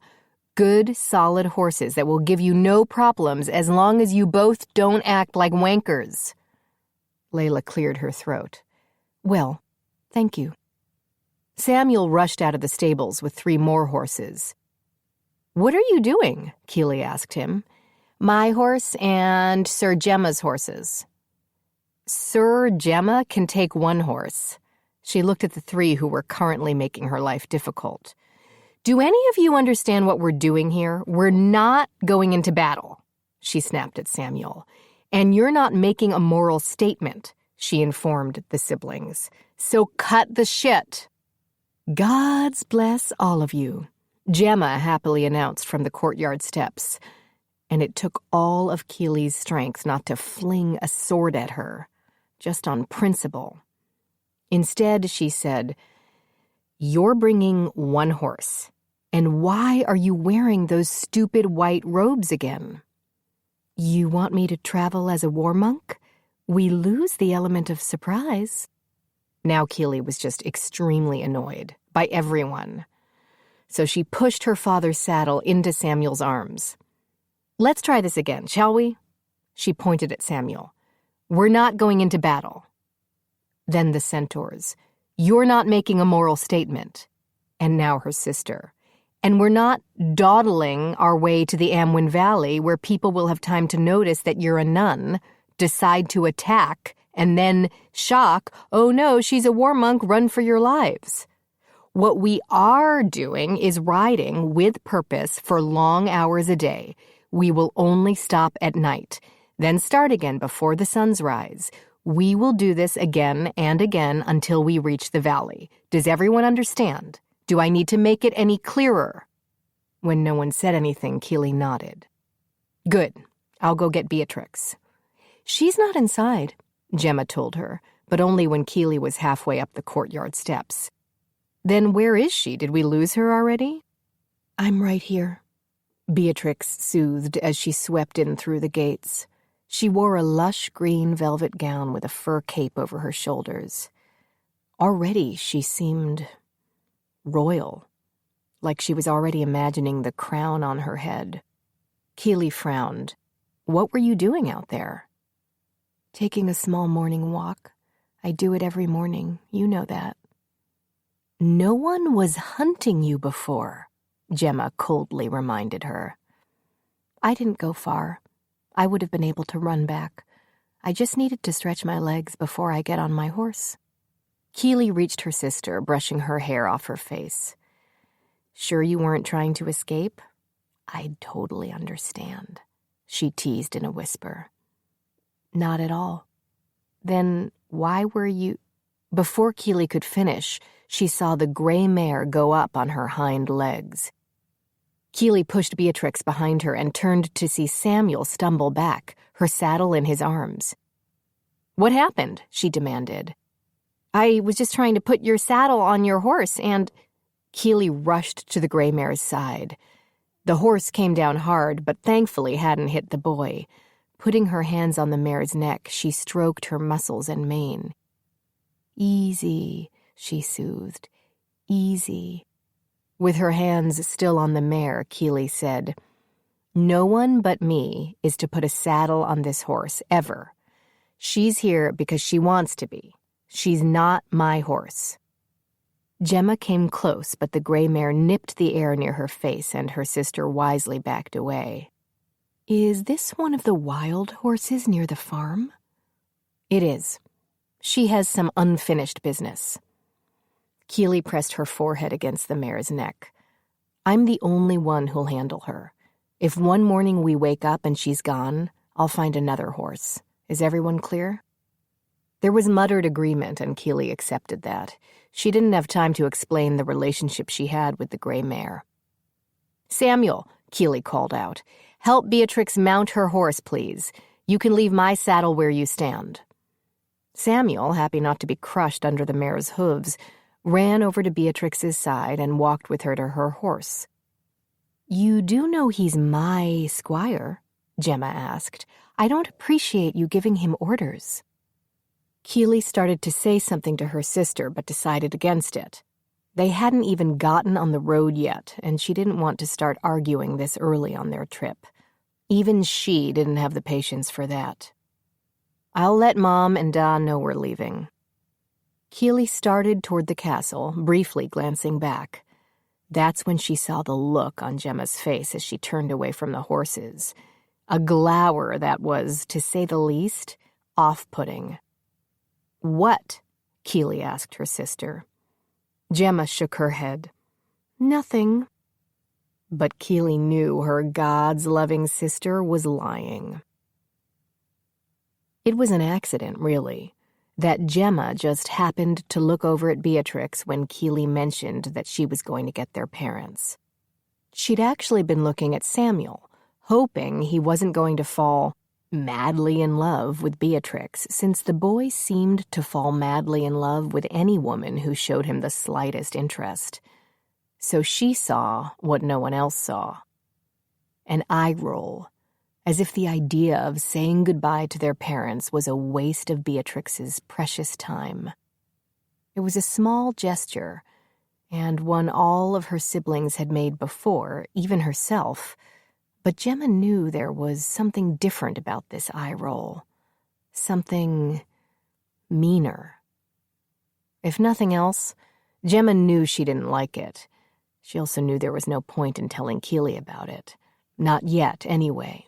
[SPEAKER 1] "Good, solid horses that will give you no problems as long as you both don't act like wankers." Layla cleared her throat. "Well, thank you." Samuel rushed out of the stables with 3 more horses. "What are you doing?" Keeley asked him. "My horse and Sir Gemma's horses." "Sir Gemma can take 1 horse." She looked at the 3 who were currently making her life difficult. "Do any of you understand what we're doing here? We're not going into battle," she snapped at Samuel. "And you're not making a moral statement," she informed the siblings. "So cut the shit." "God's bless all of you," Gemma happily announced from the courtyard steps. And it took all of Keeley's strength not to fling a sword at her, just on principle. Instead, she said, "You're bringing 1 horse. And why are you wearing those stupid white robes again?" "You want me to travel as a war monk? We lose the element of surprise." Now Keeley was just extremely annoyed by everyone. So she pushed her father's saddle into Samuel's arms. "Let's try this again, shall we?" She pointed at Samuel. "We're not going into battle." Then the centaurs. "You're not making a moral statement." And now her sister. "And we're not dawdling our way to the Amwyn Valley where people will have time to notice that you're a nun, decide to attack, and then shock, 'Oh no, she's a war monk, run for your lives.' What we are doing is riding with purpose for long hours a day. We will only stop at night, then start again before the sun's rise. We will do this again and again until we reach the valley. Does everyone understand? Do I need to make it any clearer?" When no one said anything, Keeley nodded. "Good. I'll go get Beatrix." "She's not inside," Gemma told her, but only when Keeley was halfway up the courtyard steps. "Then where is she? Did we lose her already?" "I'm right here," Beatrix soothed as she swept in through the gates. She wore a lush green velvet gown with a fur cape over her shoulders. Already she seemed royal, like she was already imagining the crown on her head. Keeley frowned. "What were you doing out there?" "Taking a small morning walk. I do it every morning. You know that." "No one was hunting you before," Gemma coldly reminded her. "I didn't go far. I would have been able to run back. I just needed to stretch my legs before I get on my horse." Keeley reached her sister, brushing her hair off her face. "Sure you weren't trying to escape?" "I'd totally understand," she teased in a whisper. "Not at all." "Then why were you—" Before Keeley could finish, she saw the gray mare go up on her hind legs. Keeley pushed Beatrix behind her and turned to see Samuel stumble back, her saddle in his arms. "What happened?" she demanded. "I was just trying to put your saddle on your horse and—" Keeley rushed to the gray mare's side. The horse came down hard, but thankfully hadn't hit the boy. Putting her hands on the mare's neck, she stroked her muscles and mane. "Easy," she soothed. "Easy." With her hands still on the mare, Keeley said, "No one but me is to put a saddle on this horse, ever. She's here because she wants to be. She's not my horse." Gemma came close, but the gray mare nipped the air near her face, and her sister wisely backed away. "Is this one of the wild horses near the farm?" "It is. She has some unfinished business." Keeley pressed her forehead against the mare's neck. "I'm the only one who'll handle her. If one morning we wake up and she's gone, I'll find another horse. Is everyone clear?" There was muttered agreement, and Keeley accepted that. She didn't have time to explain the relationship she had with the gray mare. "Samuel, Keely called out. "Help Beatrix mount her horse, please. You can leave my saddle where you stand." Samuel, happy not to be crushed under the mare's hooves, ran over to Beatrix's side and walked with her to her horse. "You do know he's my squire?" Gemma asked. "I don't appreciate you giving him orders." Keely started to say something to her sister, but decided against it. They hadn't even gotten on the road yet, and she didn't want to start arguing this early on their trip. Even she didn't have the patience for that. "I'll let Mom and Da know we're leaving." Keely started toward the castle, briefly glancing back. That's when she saw the look on Gemma's face as she turned away from the horses. A glower that was, to say the least, off-putting. "What?" Keely asked her sister. Gemma shook her head. "Nothing." But Keely knew her God's loving sister was lying. It was an accident, really, that Gemma just happened to look over at Beatrix when Keely mentioned that she was going to get their parents. She'd actually been looking at Samuel, hoping he wasn't going to fall madly in love with Beatrix, since the boy seemed to fall madly in love with any woman who showed him the slightest interest. So she saw what no one else saw. An eye roll, as if the idea of saying goodbye to their parents was a waste of Beatrix's precious time. It was a small gesture, and one all of her siblings had made before, even herself, but Gemma knew there was something different about this eye roll. Something meaner. If nothing else, Gemma knew she didn't like it. She also knew there was no point in telling Keely about it. Not yet, anyway.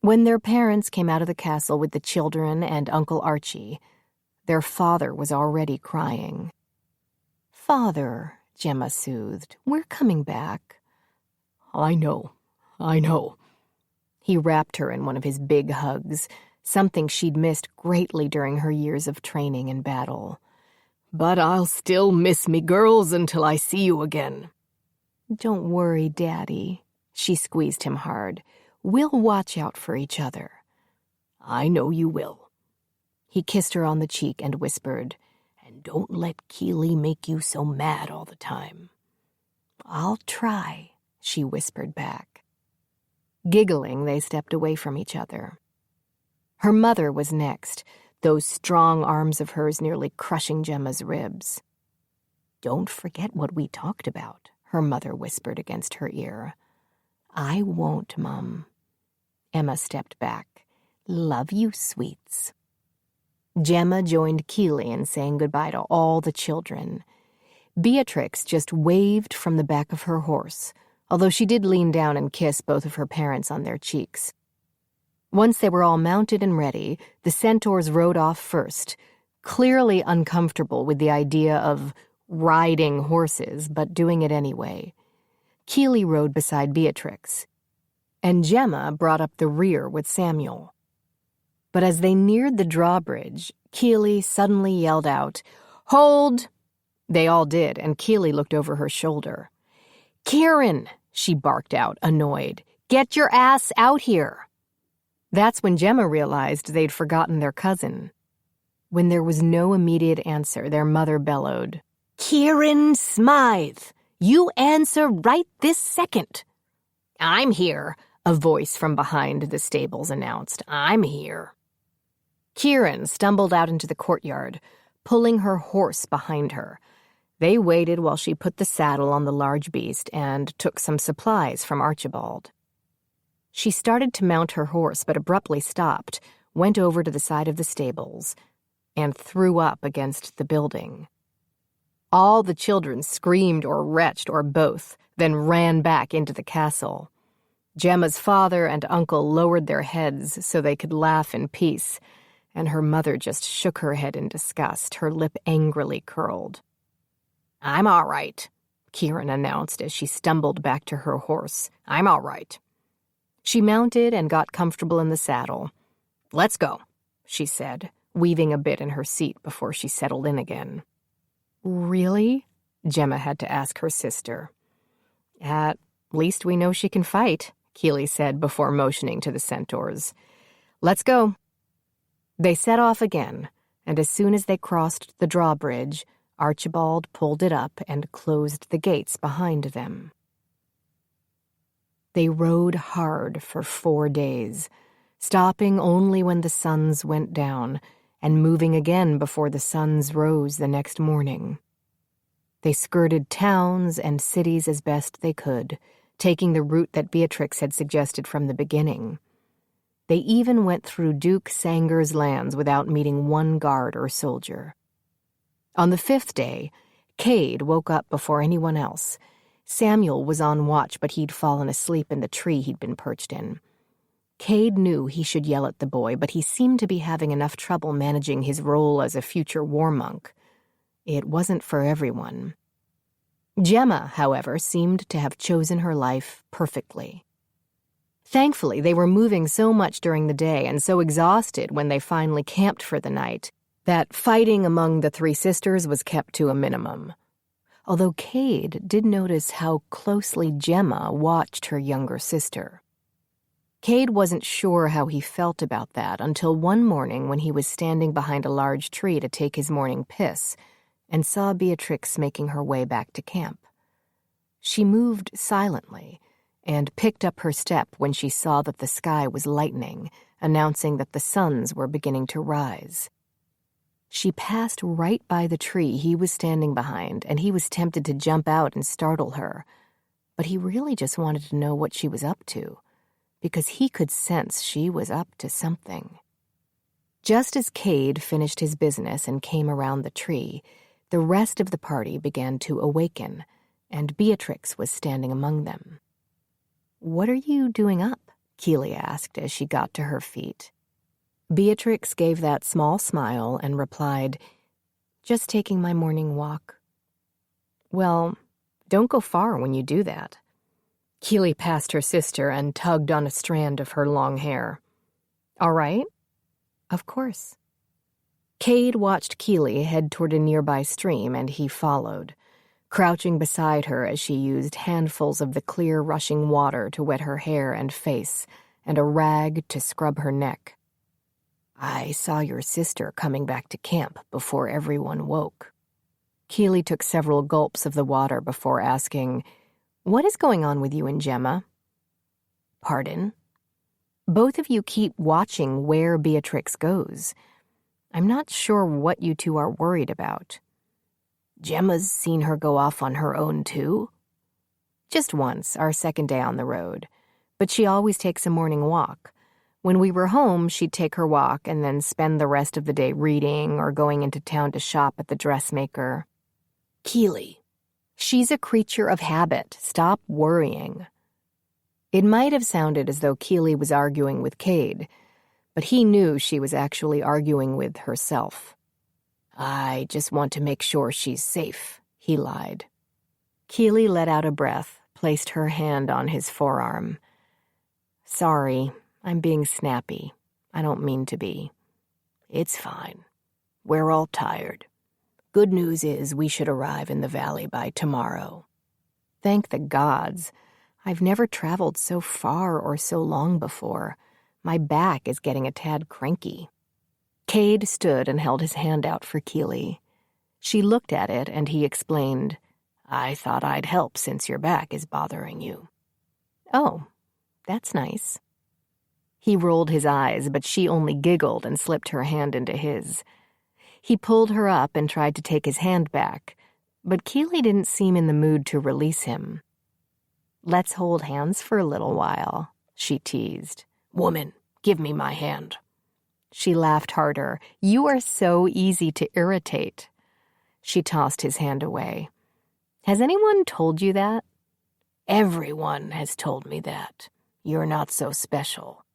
[SPEAKER 1] When their parents came out of the castle with the children and Uncle Archie, their father was already crying. "Father," Gemma soothed, "we're coming back." I know. He wrapped her in one of his big hugs, something she'd missed greatly during her years of training and battle. "But I'll still miss me girls until I see you again." "Don't worry, Daddy." She squeezed him hard. "We'll watch out for each other." "I know you will." He kissed her on the cheek and whispered, "And don't let Keely make you so mad all the time." "I'll try," she whispered back. Giggling, they stepped away from each other. Her mother was next, those strong arms of hers nearly crushing Gemma's ribs. "Don't forget what we talked about," her mother whispered against her ear. "I won't, Mum." Emma stepped back. "Love you, sweets." Gemma joined Keely in saying goodbye to all the children. Beatrix just waved from the back of her horse, although she did lean down and kiss both of her parents on their cheeks. Once they were all mounted and ready, the centaurs rode off first, clearly uncomfortable with the idea of riding horses, but doing it anyway. Keely rode beside Beatrix, and Gemma brought up the rear with Samuel. But as they neared the drawbridge, Keely suddenly yelled out, "Hold!" They all did, and Keely looked over her shoulder. "Kieran," she barked out, annoyed, "get your ass out here." That's when Gemma realized they'd forgotten their cousin. When there was no immediate answer, their mother bellowed, "Kieran Smythe, you answer right this second." "I'm here," a voice from behind the stables announced. "I'm here." Kieran stumbled out into the courtyard, pulling her horse behind her. They waited while she put the saddle on the large beast and took some supplies from Archibald. She started to mount her horse but abruptly stopped, went over to the side of the stables, and threw up against the building. All the children screamed or retched or both, then ran back into the castle. Gemma's father and uncle lowered their heads so they could laugh in peace, and her mother just shook her head in disgust, her lip angrily curled. "I'm all right," Kieran announced as she stumbled back to her horse. "I'm all right." She mounted and got comfortable in the saddle. "Let's go," she said, weaving a bit in her seat before she settled in again. "Really?" Gemma had to ask her sister. "At Least we know she can fight, Keely said before motioning to the centaurs. Let's go. They set off again, and as soon as they crossed the drawbridge, Archibald pulled it up and closed the gates behind them. They rode hard for 4 days, stopping only when the suns went down and moving again before the suns rose the next morning. They skirted towns and cities as best they could, taking the route that Beatrix had suggested from the beginning. They even went through Duke Sanger's lands without meeting one guard or soldier. On the 5th day, Cade woke up before anyone else. Samuel was on watch, but he'd fallen asleep in the tree he'd been perched in. Cade knew he should yell at the boy, but he seemed to be having enough trouble managing his role as a future war monk. It wasn't for everyone. Gemma, however, seemed to have chosen her life perfectly. Thankfully, they were moving so much during the day and so exhausted when they finally camped for the night that fighting among the 3 sisters was kept to a minimum. Although Cade did notice how closely Gemma watched her younger sister. Cade wasn't sure how he felt about that until one morning when he was standing behind a large tree to take his morning piss and saw Beatrix making her way back to camp. She moved silently and picked up her step when she saw that the sky was lightening, announcing that the suns were beginning to rise. She passed right by the tree he was standing behind, and he was tempted to jump out and startle her, but he really just wanted to know what she was up to, because he could sense she was up to something. Just as Cade finished his business and came around the tree, the rest of the party began to awaken, and Beatrix was standing among them. "What are you doing up?" Keely asked as she got to her feet. Beatrix gave that small smile and replied, "Just taking my morning walk." "Well, don't go far when you do that." Keely passed her sister and tugged on a strand of her long hair. "All right?" "Of course." Cade watched Keely head toward a nearby stream, and he followed, crouching beside her as she used handfuls of the clear rushing water to wet her hair and face, and a rag to scrub her neck. "I saw your sister coming back to camp before everyone woke." Keely took several gulps of the water before asking, "What is going on with you and Gemma?" "Pardon?" "Both of you keep watching where Beatrix goes. I'm not sure what you two are worried about." "Gemma's seen her go off on her own, too?" "Just once, our 2nd day on the road. But she always takes a morning walk. When we were home, she'd take her walk and then spend the rest of the day reading or going into town to shop at the dressmaker." "Keely." "She's a creature of habit. Stop worrying." It might have sounded as though Keely was arguing with Cade, but he knew she was actually arguing with herself. "I just want to make sure she's safe," he lied. Keely let out a breath, placed her hand on his forearm. "Sorry, I'm being snappy. I don't mean to be." "It's fine. We're all tired. Good news is we should arrive in the valley by tomorrow." "Thank the gods. I've never traveled so far or so long before. My back is getting a tad cranky." Cade stood and held his hand out for Keely. She looked at it, and he explained, "I thought I'd help since your back is bothering you." "Oh, that's nice." He rolled his eyes, but she only giggled and slipped her hand into his. He pulled her up and tried to take his hand back, but Keely didn't seem in the mood to release him. "Let's hold hands for a little while," she teased. "Woman, give me my hand." She laughed harder. "You are so easy to irritate." She tossed his hand away. "Has anyone told you that?" "Everyone has told me that. You're not so special."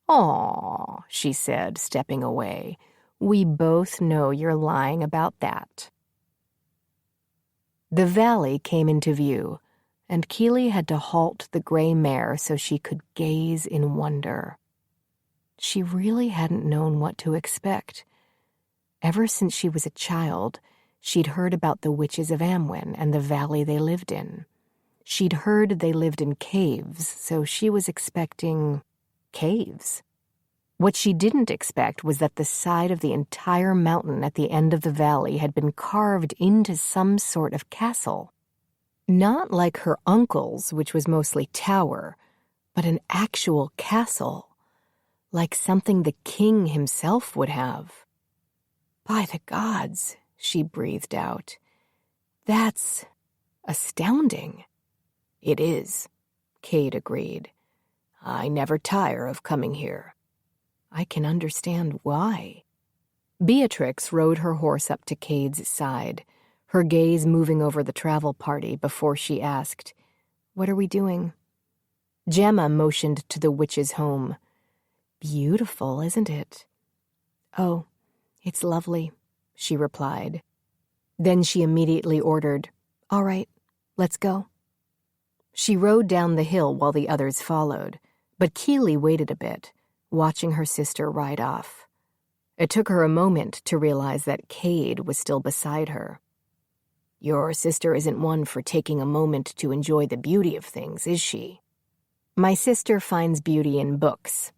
[SPEAKER 1] "Aw," she said, stepping away. "We both know you're lying about that." The valley came into view, and Keely had to halt the gray mare so she could gaze in wonder. She really hadn't known what to expect. Ever since she was a child, she'd heard about the witches of Amwen and the valley they lived in. She'd heard they lived in caves, so she was expecting caves. What she didn't expect was that the side of the entire mountain at the end of the valley had been carved into some sort of castle. Not like her uncle's, which was mostly tower, but an actual castle, like something the king himself would have. By the gods, she breathed out. That's astounding. It is, Cade agreed. I never tire of coming here. I can understand why. Beatrix rode her horse up to Cade's side, her gaze moving over the travel party before she asked, "What are we doing?" Gemma motioned to the witch's home. "Beautiful, isn't it?" "Oh, it's lovely," she replied. Then she immediately ordered, "All right, let's go." She rode down the hill while the others followed, but Keeley waited a bit, watching her sister ride off. It took her a moment to realize that Cade was still beside her. "Your sister isn't one for taking a moment to enjoy the beauty of things, is she?" "My sister finds beauty in books."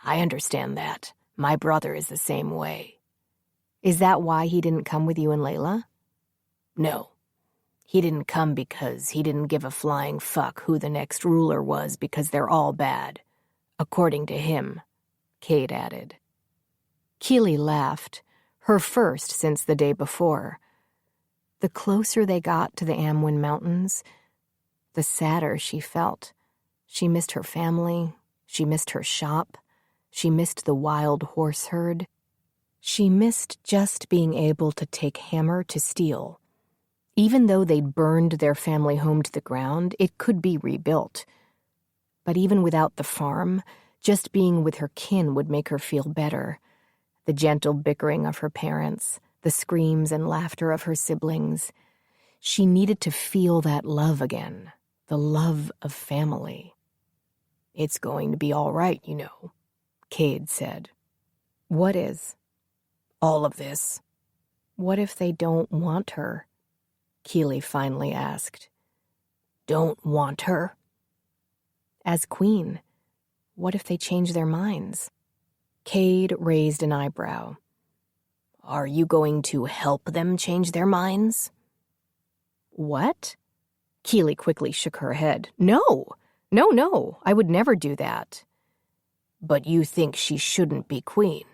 [SPEAKER 1] "I understand that. My brother is the same way." "Is that why he didn't come with you and Layla?" "No. He didn't come because he didn't give a flying fuck who the next ruler was because they're all bad. According to him," Cade added. Keeley laughed, her first since the day before. The closer they got to the Amwyn Mountains, the sadder she felt. She missed her family, she missed her shop, she missed the wild horse herd. She missed just being able to take hammer to steel. Even though they'd burned their family home to the ground, it could be rebuilt. But even without the farm, just being with her kin would make her feel better. The gentle bickering of her parents, the screams and laughter of her siblings. She needed to feel that love again, the love of family. "It's going to be all right, you know," Cade said. "What is?" "All of this." "What if they don't want her?" Keeley finally asked. "Don't want her?" "As queen, what if they change their minds?" Cade raised an eyebrow. "Are you going to help them change their minds?" "What?" Keeley quickly shook her head. No, I would never do that." "But you think she shouldn't be queen?"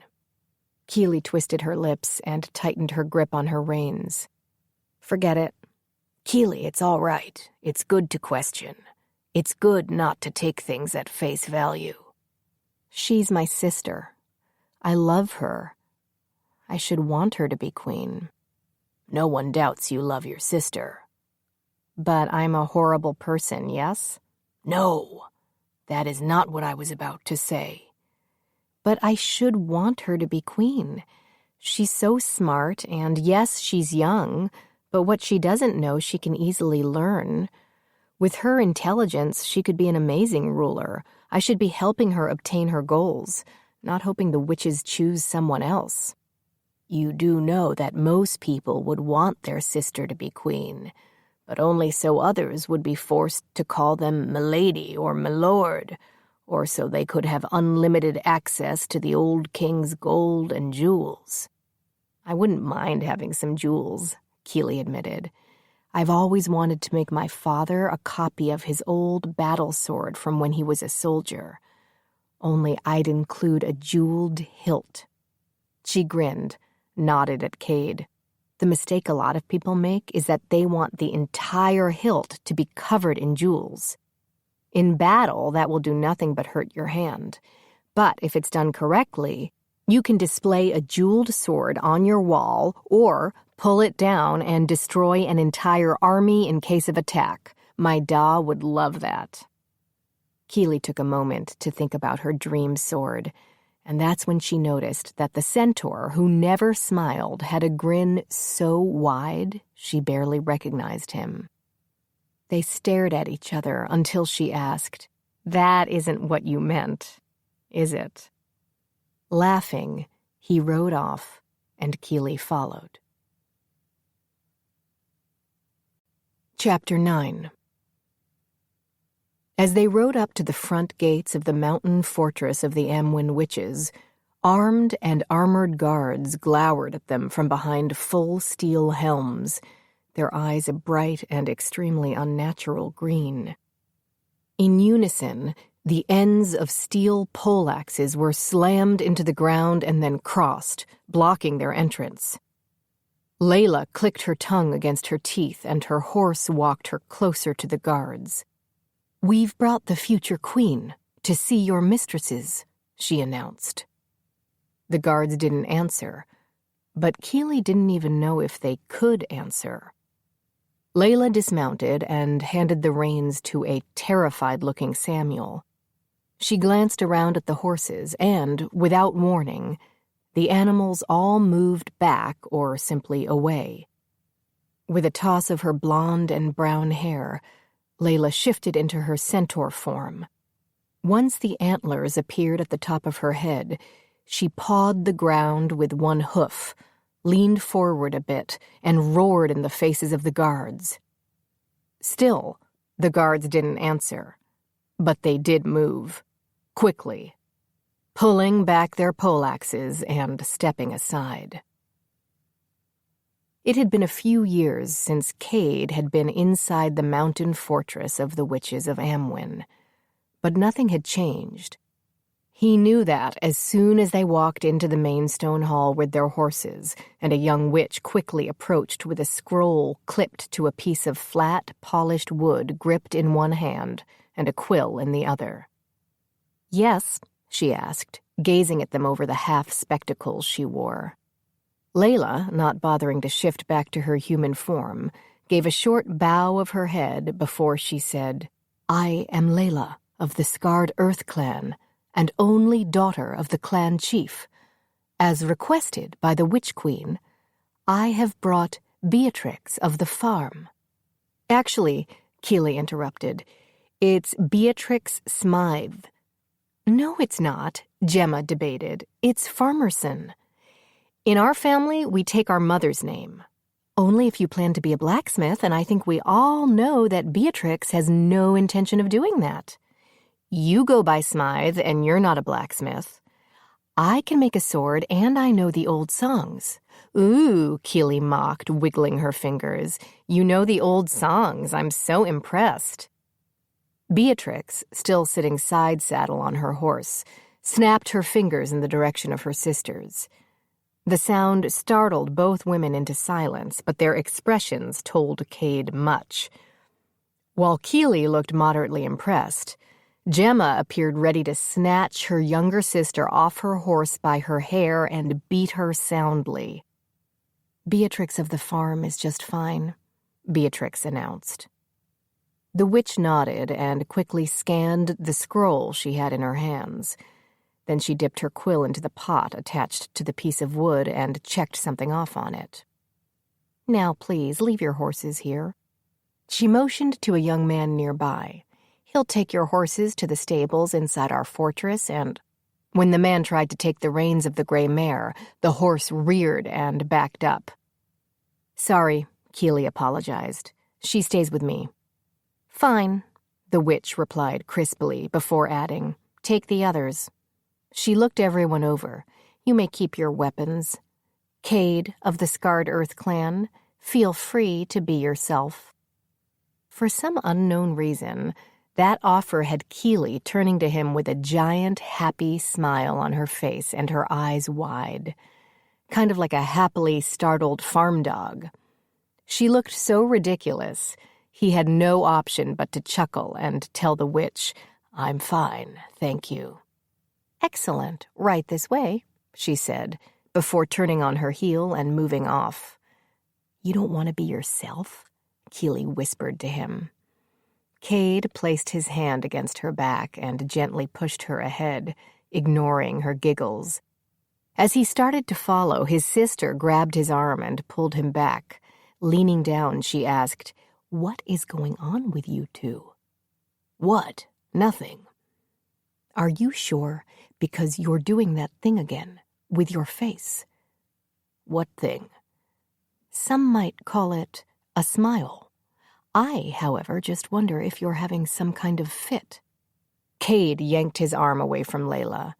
[SPEAKER 1] Keeley twisted her lips and tightened her grip on her reins. "Forget it." "Keeley, it's all right. It's good to question. It's good not to take things at face value." "She's my sister. I love her. I should want her to be queen." "No one doubts you love your sister." "But I'm a horrible person, yes?" "No, that is not what I was about to say." "But I should want her to be queen. She's so smart, and yes, she's young, but what she doesn't know she can easily learn. With her intelligence, she could be an amazing ruler. I should be helping her obtain her goals, not hoping the witches choose someone else." "You do know that most people would want their sister to be queen, but only so others would be forced to call them milady or milord, or so they could have unlimited access to the old king's gold and jewels." "I wouldn't mind having some jewels," Keeley admitted. "I've always wanted to make my father a copy of his old battle sword from when he was a soldier. Only I'd include a jeweled hilt." She grinned, nodded at Cade. The mistake a lot of people make is that they want the entire hilt to be covered in jewels. In battle, that will do nothing but hurt your hand. But if it's done correctly, you can display a jeweled sword on your wall or pull it down and destroy an entire army in case of attack. My Da would love that. Keeley took a moment to think about her dream sword, and that's when she noticed that the centaur, who never smiled, had a grin so wide she barely recognized him. They stared at each other until she asked, "That isn't what you meant, is it?" Laughing, he rode off, and Keeley followed. Chapter 9. As they rode up to the front gates of the mountain fortress of the Amwyn witches, armed and armored guards glowered at them from behind full steel helms, their eyes a bright and extremely unnatural green. In unison, the ends of steel poleaxes were slammed into the ground and then crossed, blocking their entrance. Layla clicked her tongue against her teeth, and her horse walked her closer to the guards. "We've brought the future queen to see your mistresses," she announced. The guards didn't answer, but Keeley didn't even know if they could answer. Layla dismounted and handed the reins to a terrified-looking Samuel. She glanced around at the horses and, without warning, the animals all moved back or simply away. With a toss of her blonde and brown hair, Layla shifted into her centaur form. Once the antlers appeared at the top of her head, she pawed the ground with one hoof, leaned forward a bit, and roared in the faces of the guards. Still, the guards didn't answer, but they did move, quickly, pulling back their poleaxes and stepping aside. It had been a few years since Cade had been inside the mountain fortress of the witches of Amwyn, but nothing had changed. He knew that as soon as they walked into the main stone hall with their horses, and a young witch quickly approached with a scroll clipped to a piece of flat, polished wood gripped in one hand and a quill in the other. "Yes?" she asked, gazing at them over the half-spectacles she wore. Layla, not bothering to shift back to her human form, gave a short bow of her head before she said, "I am Layla of the Scarred Earth clan, and only daughter of the clan chief. As requested by the Witch Queen, I have brought Beatrix of the farm." "Actually," Keeley interrupted, "it's Beatrix Smythe." "No, it's not," Gemma debated. "It's Farmerson. In our family, we take our mother's name. Only if you plan to be a blacksmith, and I think we all know that Beatrix has no intention of doing that. You go by Smythe, and you're not a blacksmith. I can make a sword, and I know the old songs." "Ooh," Keeley mocked, wiggling her fingers. "You know the old songs. I'm so impressed." Beatrix, still sitting side-saddle on her horse, snapped her fingers in the direction of her sisters. The sound startled both women into silence, but their expressions told Cade much. While Keeley looked moderately impressed, Gemma appeared ready to snatch her younger sister off her horse by her hair and beat her soundly. "Beatrix of the farm is just fine," Beatrix announced. The witch nodded and quickly scanned the scroll she had in her hands. Then she dipped her quill into the pot attached to the piece of wood and checked something off on it. "Now, please, leave your horses here." She motioned to a young man nearby. "He'll take your horses to the stables inside our fortress, and—" When the man tried to take the reins of the gray mare, the horse reared and backed up. "Sorry," Keeley apologized. "She stays with me." "Fine," the witch replied crisply, before adding, "Take the others." She looked everyone over. "You may keep your weapons. Cade of the Scarred Earth clan, feel free to be yourself." For some unknown reason, that offer had Keeley turning to him with a giant, happy smile on her face and her eyes wide, kind of like a happily startled farm dog. She looked so ridiculous, he had no option but to chuckle and tell the witch, "I'm fine, thank you." "Excellent, right this way," she said, before turning on her heel and moving off. "You don't want to be yourself?" Keeley whispered to him. Cade placed his hand against her back and gently pushed her ahead, ignoring her giggles. As he started to follow, his sister grabbed his arm and pulled him back. Leaning down, she asked, "What is going on with you two?" "What? Nothing." "Are you sure? Because you're doing that thing again, with your face." "What thing?" "Some might call it a smile. I, however, just wonder if you're having some kind of fit." Cade yanked his arm away from Layla.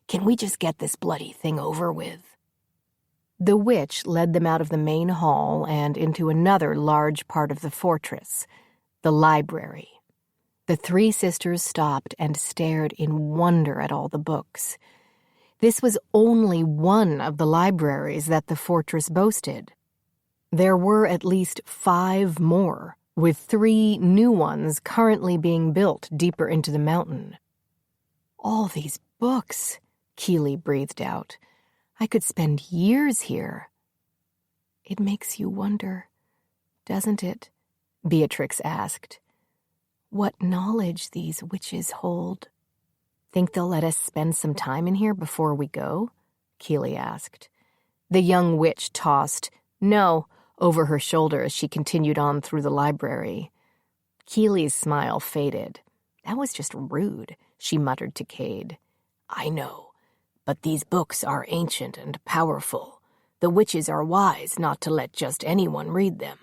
[SPEAKER 1] "Can we just get this bloody thing over with?" The witch led them out of the main hall and into another large part of the fortress, the library. The three sisters stopped and stared in wonder at all the books. This was only one of the libraries that the fortress boasted. There were at least 5 more, with 3 new ones currently being built deeper into the mountain. "All these books," Keeley breathed out. "I could spend years here." "It makes you wonder, doesn't it?" Beatrix asked. "What knowledge these witches hold." "Think they'll let us spend some time in here before we go?" Keeley asked. The young witch tossed "no" over her shoulder as she continued on through the library. Keeley's smile faded. "That was just rude," she muttered to Cade. "I know, but these books are ancient and powerful. The witches are wise not to let just anyone read them."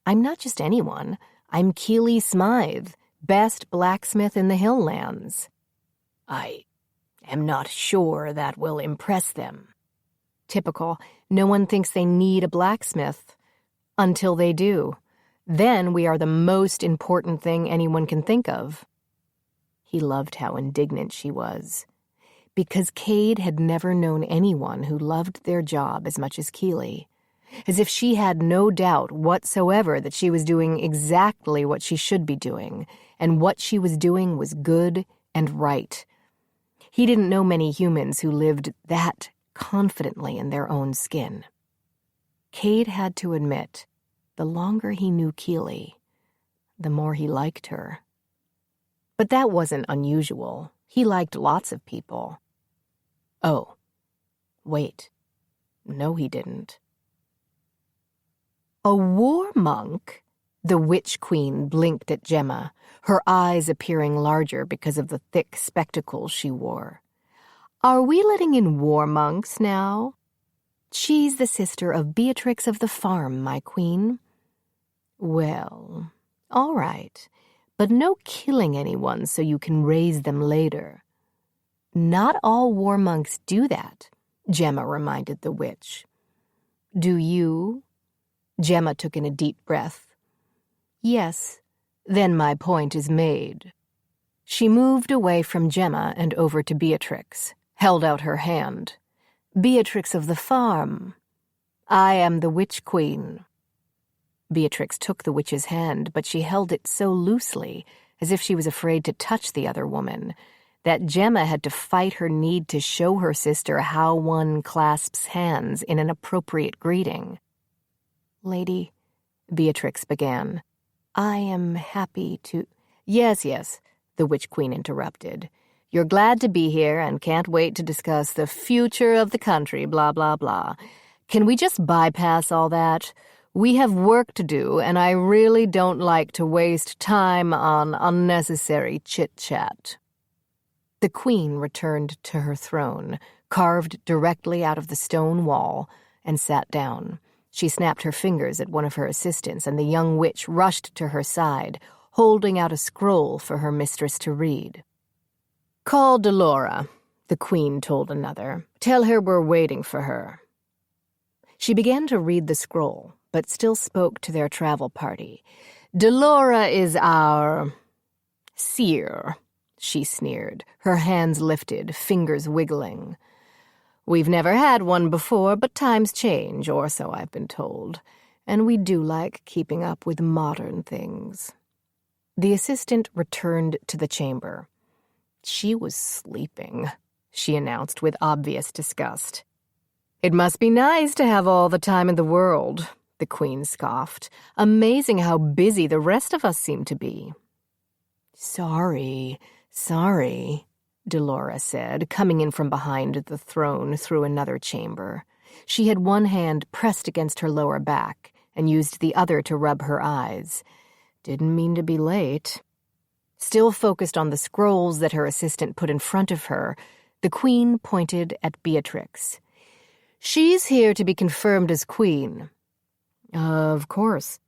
[SPEAKER 1] "I'm not just anyone. I'm Keeley Smythe, best blacksmith in the Hilllands." "I am not sure that will impress them." Typical. No one thinks they need a blacksmith. Until they do. Then we are the most important thing anyone can think of. He loved how indignant she was. Because Cade had never known anyone who loved their job as much as Keeley. As if she had no doubt whatsoever that she was doing exactly what she should be doing, and what she was doing was good and right. He didn't know many humans who lived that confidently in their own skin. Cade had to admit, the longer he knew Keeley, the more he liked her. But that wasn't unusual. He liked lots of people. Oh, wait. No, he didn't. "A war monk?" The witch queen blinked at Gemma, her eyes appearing larger because of the thick spectacles she wore. "Are we letting in war monks now?" "She's the sister of Beatrix of the Farm, my queen." "Well, all right, but no killing anyone so you can raise them later." "Not all war monks do that," Gemma reminded the witch. "Do you?" Gemma took in a deep breath. "Yes, then my point is made." She moved away from Gemma and over to Beatrix, held out her hand. "Beatrix of the Farm. I am the witch queen." Beatrix took the witch's hand, but she held it so loosely, as if she was afraid to touch the other woman, that Gemma had to fight her need to show her sister how one clasps hands in an appropriate greeting. "Lady," Beatrix began, "I am happy to—" Yes, the witch queen interrupted. "You're glad to be here and can't wait to discuss the future of the country, blah, blah, blah. Can we just bypass all that? We have work to do, and I really don't like to waste time on unnecessary chit-chat." The queen returned to her throne, carved directly out of the stone wall, and sat down. She snapped her fingers at one of her assistants, and the young witch rushed to her side, holding out a scroll for her mistress to read. "Call Delora," the queen told another. "Tell her we're waiting for her." She began to read the scroll, but still spoke to their travel party. "Delora is our seer," she sneered, her hands lifted, fingers wiggling. "We've never had one before, but times change, or so I've been told, and we do like keeping up with modern things." The assistant returned to the chamber. "She was sleeping," she announced with obvious disgust. "It must be nice to have all the time in the world," the queen scoffed. "Amazing how busy the rest of us seem to be." Sorry, Delora said, coming in from behind the throne through another chamber. She had one hand pressed against her lower back and used the other to rub her eyes. Didn't mean to be late. Still focused on the scrolls that her assistant put in front of her, the queen pointed at Beatrix. "She's here to be confirmed as queen." "Of course."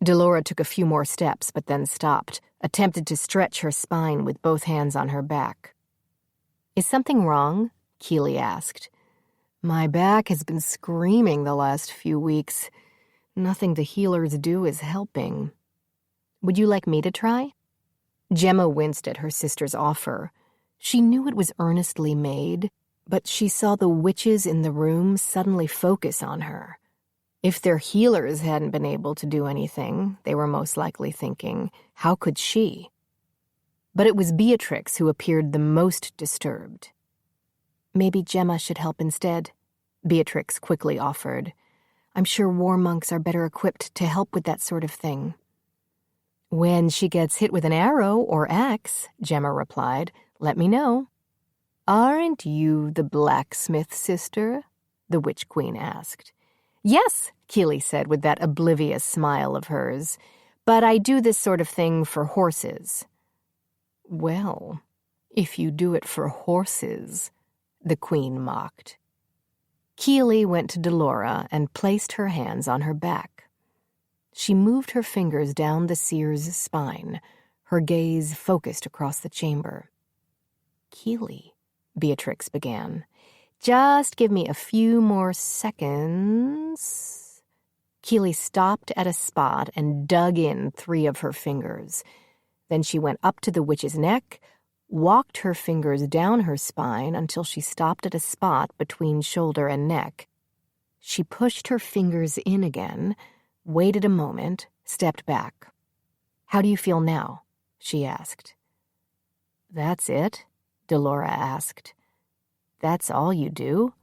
[SPEAKER 1] Delora took a few more steps, but then stopped, attempted to stretch her spine with both hands on her back. "Is something wrong?" Keely asked. "My back has been screaming the last few weeks. Nothing the healers do is helping. Would you like me to try?" Gemma winced at her sister's offer. She knew it was earnestly made, but she saw the witches in the room suddenly focus on her. If their healers hadn't been able to do anything, they were most likely thinking, how could she? But it was Beatrix who appeared the most disturbed. "Maybe Gemma should help instead," Beatrix quickly offered. "I'm sure war monks are better equipped to help with that sort of thing." "When she gets hit with an arrow or axe," Gemma replied, "let me know." "Aren't you the blacksmith sister?" the Witch Queen asked. "Yes," Keely said with that oblivious smile of hers, "but I do this sort of thing for horses." "Well, if you do it for horses," the Queen mocked. Keely went to Delora and placed her hands on her back. She moved her fingers down the seer's spine, her gaze focused across the chamber. "Keely," Beatrix began, "just give me a few more seconds." Keely stopped at a spot and dug in 3 of her fingers. Then she went up to the witch's neck, walked her fingers down her spine until she stopped at a spot between shoulder and neck. She pushed her fingers in again, waited a moment, stepped back. "How do you feel now?" she asked. "That's it?" Delora asked. "That's all you do?"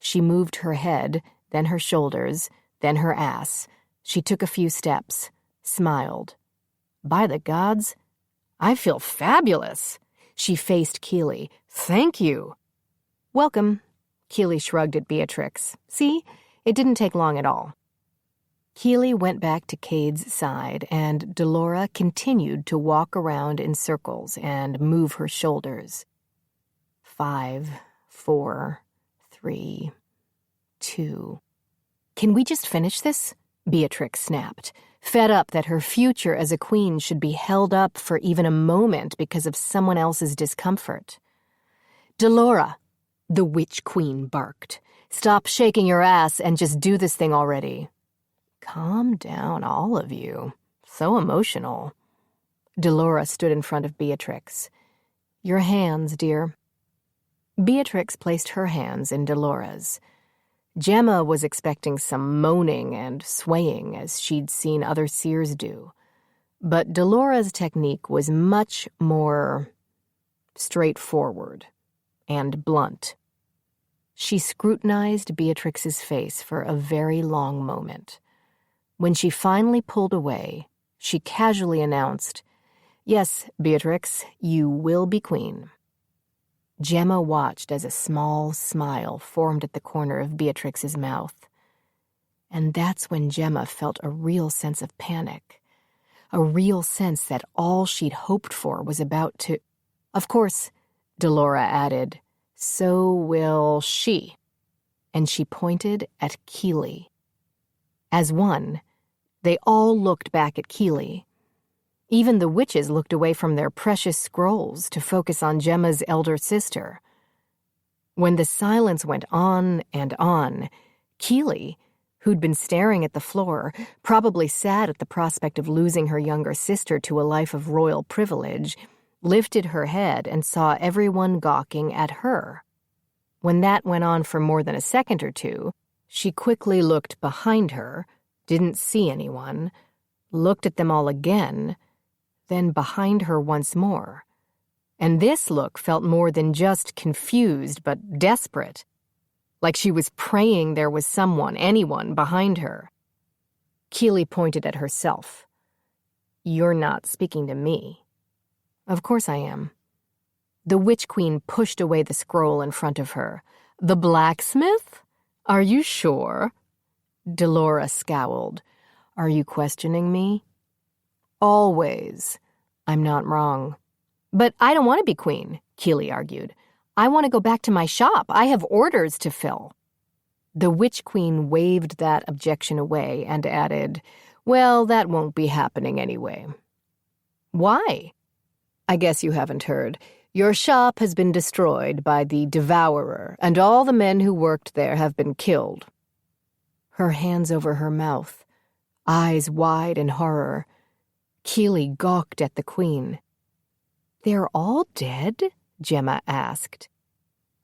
[SPEAKER 1] She moved her head, then her shoulders, then her ass. She took a few steps, smiled. "By the gods, I feel fabulous." She faced Keely. "Thank you." "Welcome." Keely shrugged at Beatrix. "See, it didn't take long at all." Keely went back to Cade's side, and Delora continued to walk around in circles and move her shoulders. 5, 4, 3, 2. "Can we just finish this?" Beatrix snapped, fed up that her future as a queen should be held up for even a moment because of someone else's discomfort. "Delora," the Witch Queen barked, "stop shaking your ass and just do this thing already." "Calm down, all of you. So emotional." Delora stood in front of Beatrix. "Your hands, dear." Beatrix placed her hands in Delora's. Gemma was expecting some moaning and swaying as she'd seen other seers do. But Delora's technique was much more straightforward and blunt. She scrutinized Beatrix's face for a very long moment. When she finally pulled away, she casually announced, "Yes, Beatrix, you will be queen." Gemma watched as a small smile formed at the corner of Beatrix's mouth. And that's when Gemma felt a real sense of panic, a real sense that all she'd hoped for was about to... "Of course," Delora added, "so will she." And she pointed at Keely. As one, they all looked back at Keely. Even the witches looked away from their precious scrolls to focus on Gemma's elder sister. When the silence went on and on, Keely, who'd been staring at the floor, probably sad at the prospect of losing her younger sister to a life of royal privilege, lifted her head and saw everyone gawking at her. When that went on for more than a second or two, she quickly looked behind her, didn't see anyone, looked at them all again, then behind her once more. And this look felt more than just confused, but desperate, like she was praying there was someone, anyone, behind her. Keely pointed at herself. "You're not speaking to me." "Of course I am." The Witch Queen pushed away the scroll in front of her. "The blacksmith? Are you sure?" Delora scowled. "Are you questioning me?" "Always. I'm not wrong." "But I don't want to be queen," Keely argued. "I want to go back to my shop. I have orders to fill." The Witch Queen waved that objection away and added, Well, that won't be happening anyway. Why? I guess you haven't heard. Your shop has been destroyed by the Devourer, and all the men who worked there have been killed. Her hands over her mouth, eyes wide in horror. Keely gawked at the Queen. They're all dead? Gemma asked.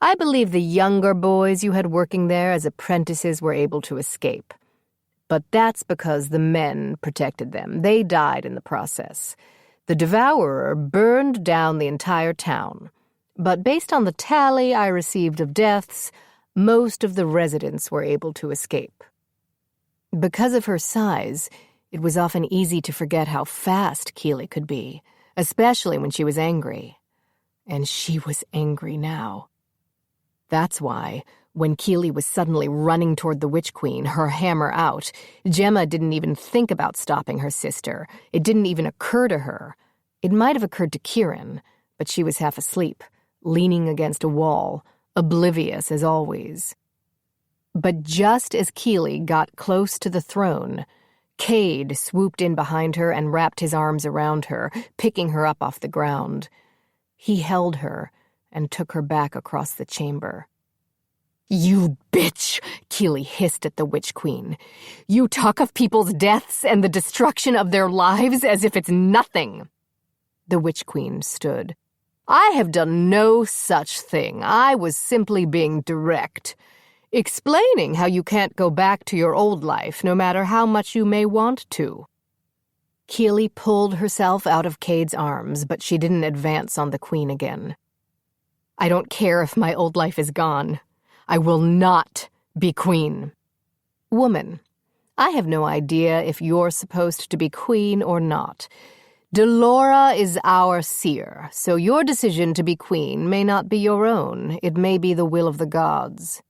[SPEAKER 1] I believe the younger boys you had working there as apprentices were able to escape. But that's because the men protected them. They died in the process. The Devourer burned down the entire town. But based on the tally I received of deaths, most of the residents were able to escape. Because of her size, it was often easy to forget how fast Keely could be, especially when she was angry. And she was angry now. That's why, when Keely was suddenly running toward the Witch Queen, her hammer out, Gemma didn't even think about stopping her sister. It didn't even occur to her. It might have occurred to Kieran, but she was half asleep, leaning against a wall, oblivious as always. But just as Keely got close to the throne, Cade swooped in behind her and wrapped his arms around her, picking her up off the ground. He held her and took her back across the chamber. You bitch, Keely hissed at the Witch Queen. You talk of people's deaths and the destruction of their lives as if it's nothing. The Witch Queen stood. I have done no such thing. I was simply being direct, explaining how you can't go back to your old life no matter how much you may want to. Keely pulled herself out of Cade's arms, but she didn't advance on the Queen again. I don't care if my old life is gone. I will not be queen. Woman, I have no idea if you're supposed to be queen or not. Delora is our seer, so your decision to be queen may not be your own. It may be the will of the gods.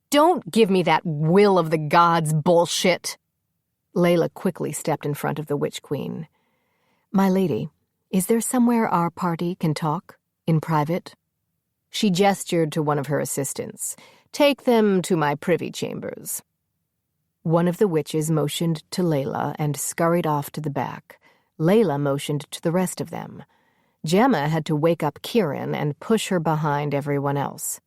[SPEAKER 1] Don't give me that will of the gods bullshit. Layla quickly stepped in front of the Witch Queen. My lady, is there somewhere our party can talk, in private? She gestured to one of her assistants. Take them to my privy chambers. One of the witches motioned to Layla and scurried off to the back. Layla motioned to the rest of them. Gemma had to wake up Kieran and push her behind everyone else.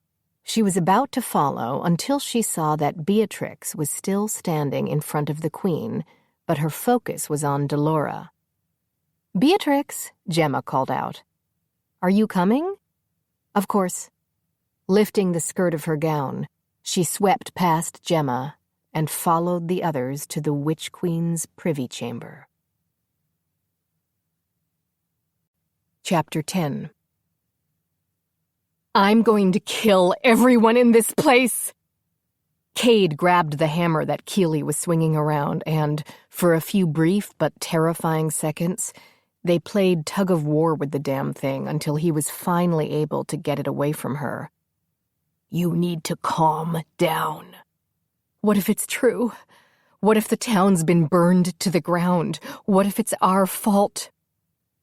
[SPEAKER 1] She was about to follow until she saw that Beatrix was still standing in front of the Queen, but her focus was on Delora. Beatrix, Gemma called out. Are you coming? Of course. Lifting the skirt of her gown, she swept past Gemma and followed the others to the Witch Queen's privy chamber. Chapter 10. I'm going to kill everyone in this place! Cade grabbed the hammer that Keely was swinging around, and, for a few brief but terrifying seconds, they played tug-of-war with the damn thing until he was finally able to get it away from her. You need to calm down. What if it's true? What if the town's been burned to the ground? What if it's our fault?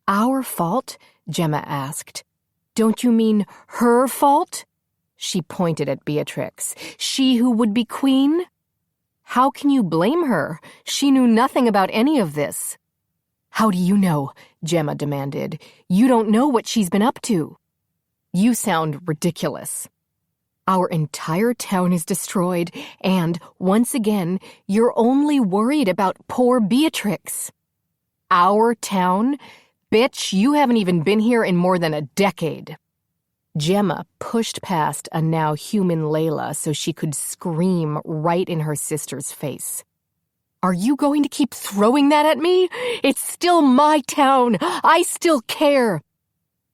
[SPEAKER 1] Our fault? Gemma asked. Don't you mean her fault? She pointed at Beatrix. She who would be queen? How can you blame her? She knew nothing about any of this. How do you know? Gemma demanded. You don't know what she's been up to. You sound ridiculous. Our entire town is destroyed, and, once again, you're only worried about poor Beatrix. Our town? Bitch, you haven't even been here in more than a decade. Gemma pushed past a now human Layla so she could scream right in her sister's face. Are you going to keep throwing that at me? It's still my town. I still care.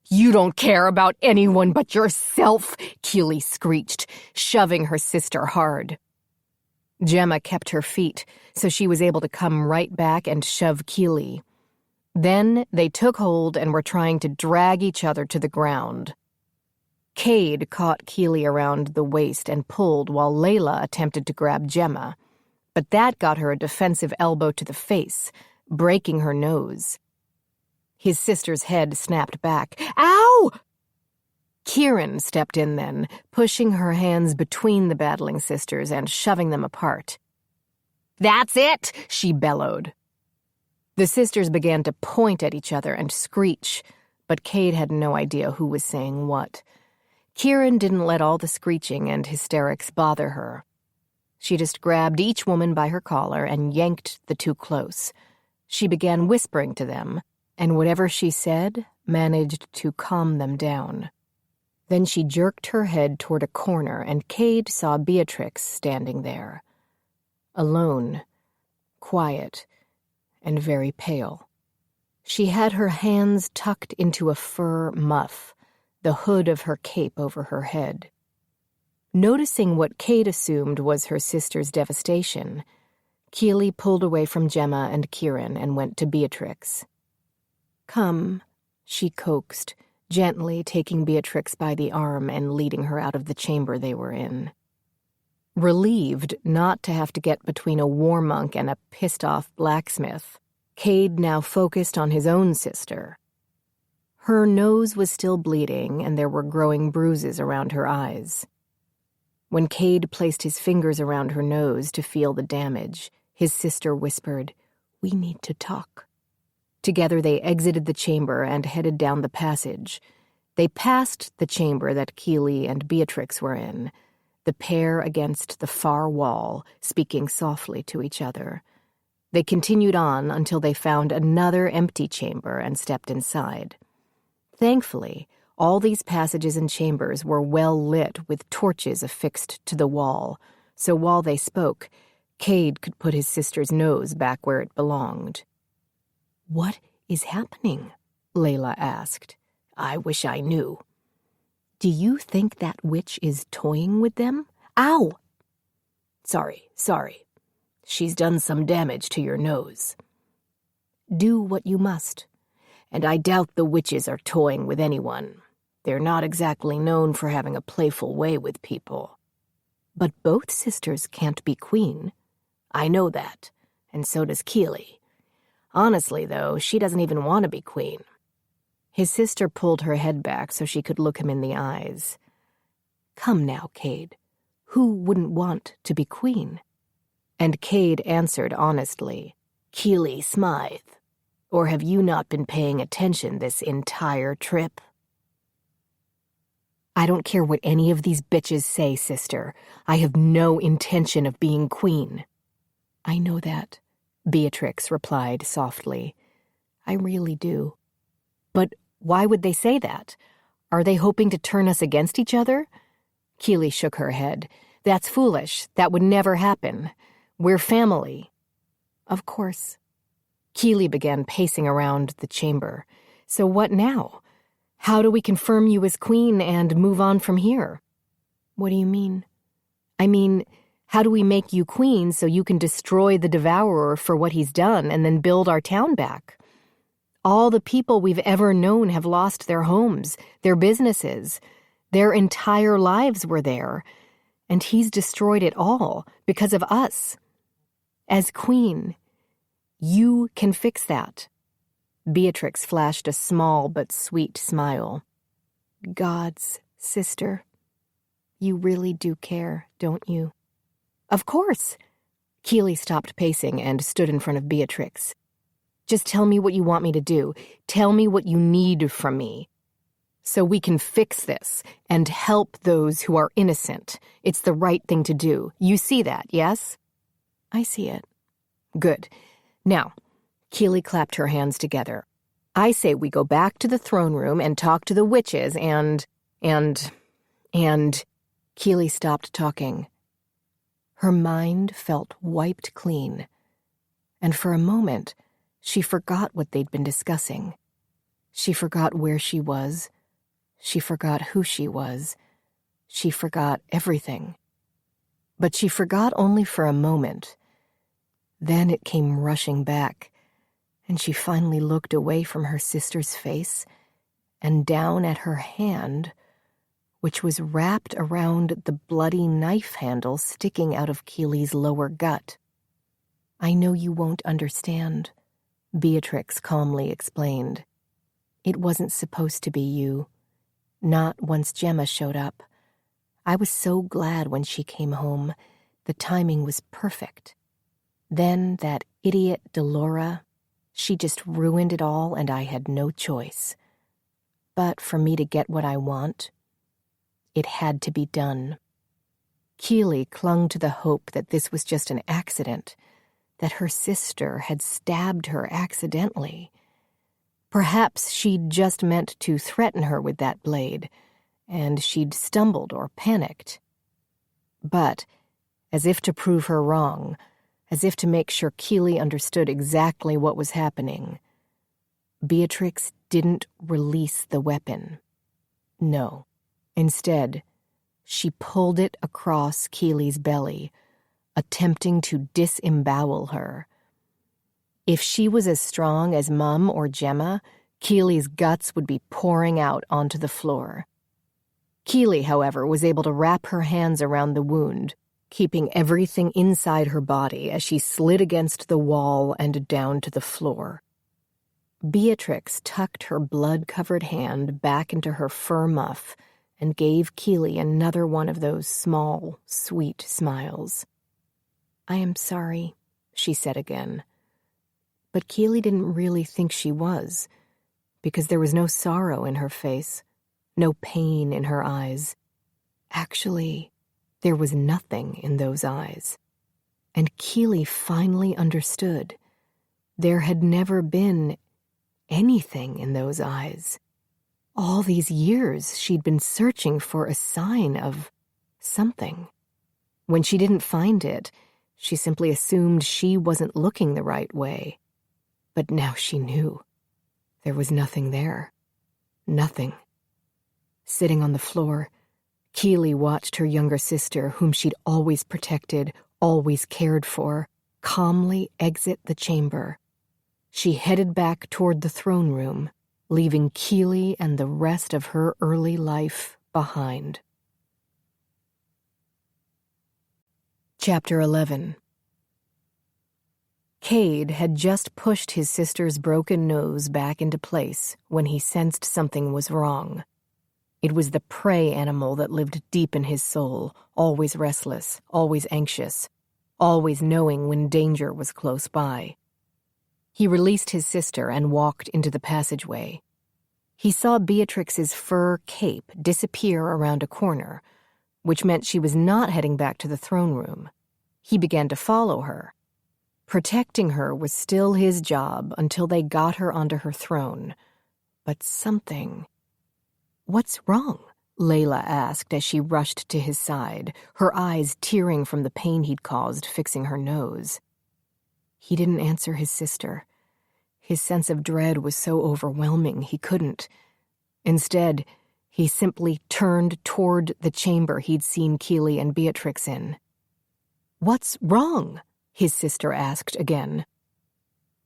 [SPEAKER 1] You don't care about anyone but yourself, Keely screeched, shoving her sister hard. Gemma kept her feet, so she was able to come right back and shove Keely. Then they took hold and were trying to drag each other to the ground. Cade caught Keely around the waist and pulled while Layla attempted to grab Gemma, but that got her a defensive elbow to the face, breaking her nose. His sister's head snapped back. Ow! Kieran stepped in then, pushing her hands between the battling sisters and shoving them apart. That's it, she bellowed. The sisters began to point at each other and screech, but Cade had no idea who was saying what. Kieran didn't let all the screeching and hysterics bother her. She just grabbed each woman by her collar and yanked the two close. She began whispering to them, and whatever she said managed to calm them down. Then she jerked her head toward a corner, and Cade saw Beatrix standing there. Alone, quiet, and very pale. She had her hands tucked into a fur muff, the hood of her cape over her head. Noticing what Cade assumed was her sister's devastation, Keely pulled away from Gemma and Kieran and went to Beatrix. "Come," she coaxed, gently taking Beatrix by the arm and leading her out of the chamber they were in. Relieved not to have to get between a war monk and a pissed-off blacksmith, Cade now focused on his own sister. Her nose was still bleeding, and there were growing bruises around her eyes. When Cade placed his fingers around her nose to feel the damage, his sister whispered, "We need to talk." Together they exited the chamber and headed down the passage. They passed the chamber that Keely and Beatrix were in, the pair against the far wall, speaking softly to each other. They continued on until they found another empty chamber and stepped inside. Thankfully, all these passages and chambers were well lit with torches affixed to the wall, so while they spoke, Cade could put his sister's nose back where it belonged. "What is happening?" Layla asked. "I wish I knew." "Do you think that witch is toying with them?" "Ow!" Sorry. She's done some damage to your nose." "Do what you must." "And I doubt the witches are toying with anyone. They're not exactly known for having a playful way with people." "But both sisters can't be queen." "I know that, and so does Keely. Honestly, though, she doesn't even want to be queen." His sister pulled her head back so she could look him in the eyes. "Come now, Cade. Who wouldn't want to be queen?" And Cade answered honestly, "Keely Smythe. Or have you not been paying attention this entire trip?" "I don't care what any of these bitches say, sister. I have no intention of being queen." "I know that," Beatrix replied softly. "I really do." "But why would they say that? Are they hoping to turn us against each other?" Keely shook her head. "That's foolish. That would never happen. We're family." "Of course." Keely began pacing around the chamber. "So what now? How do we confirm you as queen and move on from here?" "What do you mean?" "I mean, how do we make you queen so you can destroy the Devourer for what he's done and then build our town back? All the people we've ever known have lost their homes, their businesses. Their entire lives were there, and he's destroyed it all because of us. As queen, you can fix that." Beatrix flashed a small but sweet smile. "God's sister, you really do care, don't you?" "Of course." Keely stopped pacing and stood in front of Beatrix. "Just tell me what you want me to do. Tell me what you need from me. So we can fix this and help those who are innocent. It's the right thing to do. You see that, yes?" "I see it." "Good. Now," Keely clapped her hands together, "I say we go back to the throne room and talk to the witches and... Keely stopped talking. Her mind felt wiped clean, and for a moment, she forgot what they'd been discussing. She forgot where she was. She forgot who she was. She forgot everything. But she forgot only for a moment. Then it came rushing back, and she finally looked away from her sister's face and down at her hand, which was wrapped around the bloody knife handle sticking out of Keely's lower gut. "I know you won't understand," Beatrix calmly explained. "It wasn't supposed to be you. Not once Gemma showed up. I was so glad when she came home. The timing was perfect. Then that idiot Delora, She just ruined it all, and I had no choice. But for me to get what I want, it had to be done. Keely clung to the hope that this was just an accident, that her sister had stabbed her accidentally. Perhaps she'd just meant to threaten her with that blade, and she'd stumbled or panicked. But, as if to prove her wrong, as if to make sure Keely understood exactly what was happening, Beatrix didn't release the weapon. No. Instead, she pulled it across Keely's belly, attempting to disembowel her. If she was as strong as Mum or Gemma, Keely's guts would be pouring out onto the floor. Keely, however, was able to wrap her hands around the wound, keeping everything inside her body as she slid against the wall and down to the floor. Beatrix tucked her blood-covered hand back into her fur muff and gave Keely another one of those small, sweet smiles. "I am sorry," she said again. But Keely didn't really think she was, because there was no sorrow in her face, no pain in her eyes. Actually, there was nothing in those eyes. And Keely finally understood. There had never been anything in those eyes. All these years, she'd been searching for a sign of something. When she didn't find it, she simply assumed she wasn't looking the right way. But now she knew. There was nothing there. Nothing. Sitting on the floor, Keely watched her younger sister, whom she'd always protected, always cared for, calmly exit the chamber. She headed back toward the throne room, leaving Keely and the rest of her early life behind. Chapter 11. Cade had just pushed his sister's broken nose back into place when he sensed something was wrong. It was the prey animal that lived deep in his soul, always restless, always anxious, always knowing when danger was close by. He released his sister and walked into the passageway. He saw Beatrix's fur cape disappear around a corner, which meant she was not heading back to the throne room. He began to follow her. Protecting her was still his job until they got her onto her throne. But something... "What's wrong?" Layla asked as she rushed to his side, her eyes tearing from the pain he'd caused fixing her nose. He didn't answer his sister. His sense of dread was so overwhelming he couldn't. Instead, he simply turned toward the chamber he'd seen Keely and Beatrix in. "What's wrong?" his sister asked again.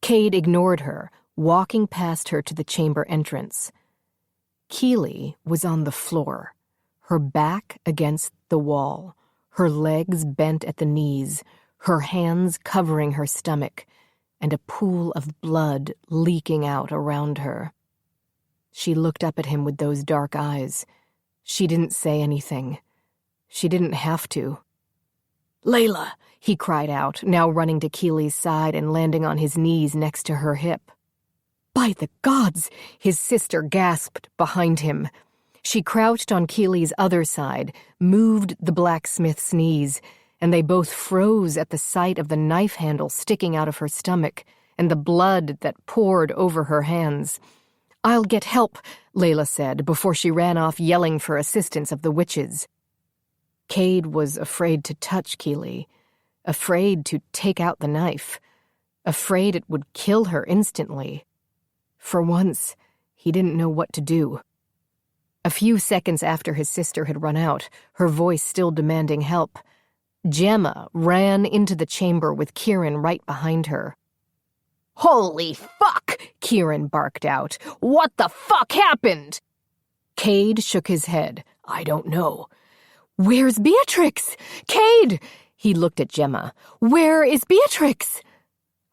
[SPEAKER 1] Cade ignored her, walking past her to the chamber entrance. Keely was on the floor, her back against the wall, her legs bent at the knees, her hands covering her stomach, and a pool of blood leaking out around her. She looked up at him with those dark eyes. She didn't say anything. She didn't have to. "Layla!" he cried out, now running to Keely's side and landing on his knees next to her hip. "By the gods!" his sister gasped behind him. She crouched on Keely's other side, moved the blacksmith's knees, and they both froze at the sight of the knife handle sticking out of her stomach and the blood that poured over her hands. "I'll get help," Layla said before she ran off yelling for assistance of the witches. Cade was afraid to touch Keely, afraid to take out the knife, afraid it would kill her instantly. For once, he didn't know what to do. A few seconds after his sister had run out, her voice still demanding help, Gemma ran into the chamber with Kieran right behind her. "Holy fuck!" Kieran barked out. "What the fuck happened?" Cade shook his head. "I don't know." "Where's Beatrix? Cade!" He looked at Gemma. "Where is Beatrix?"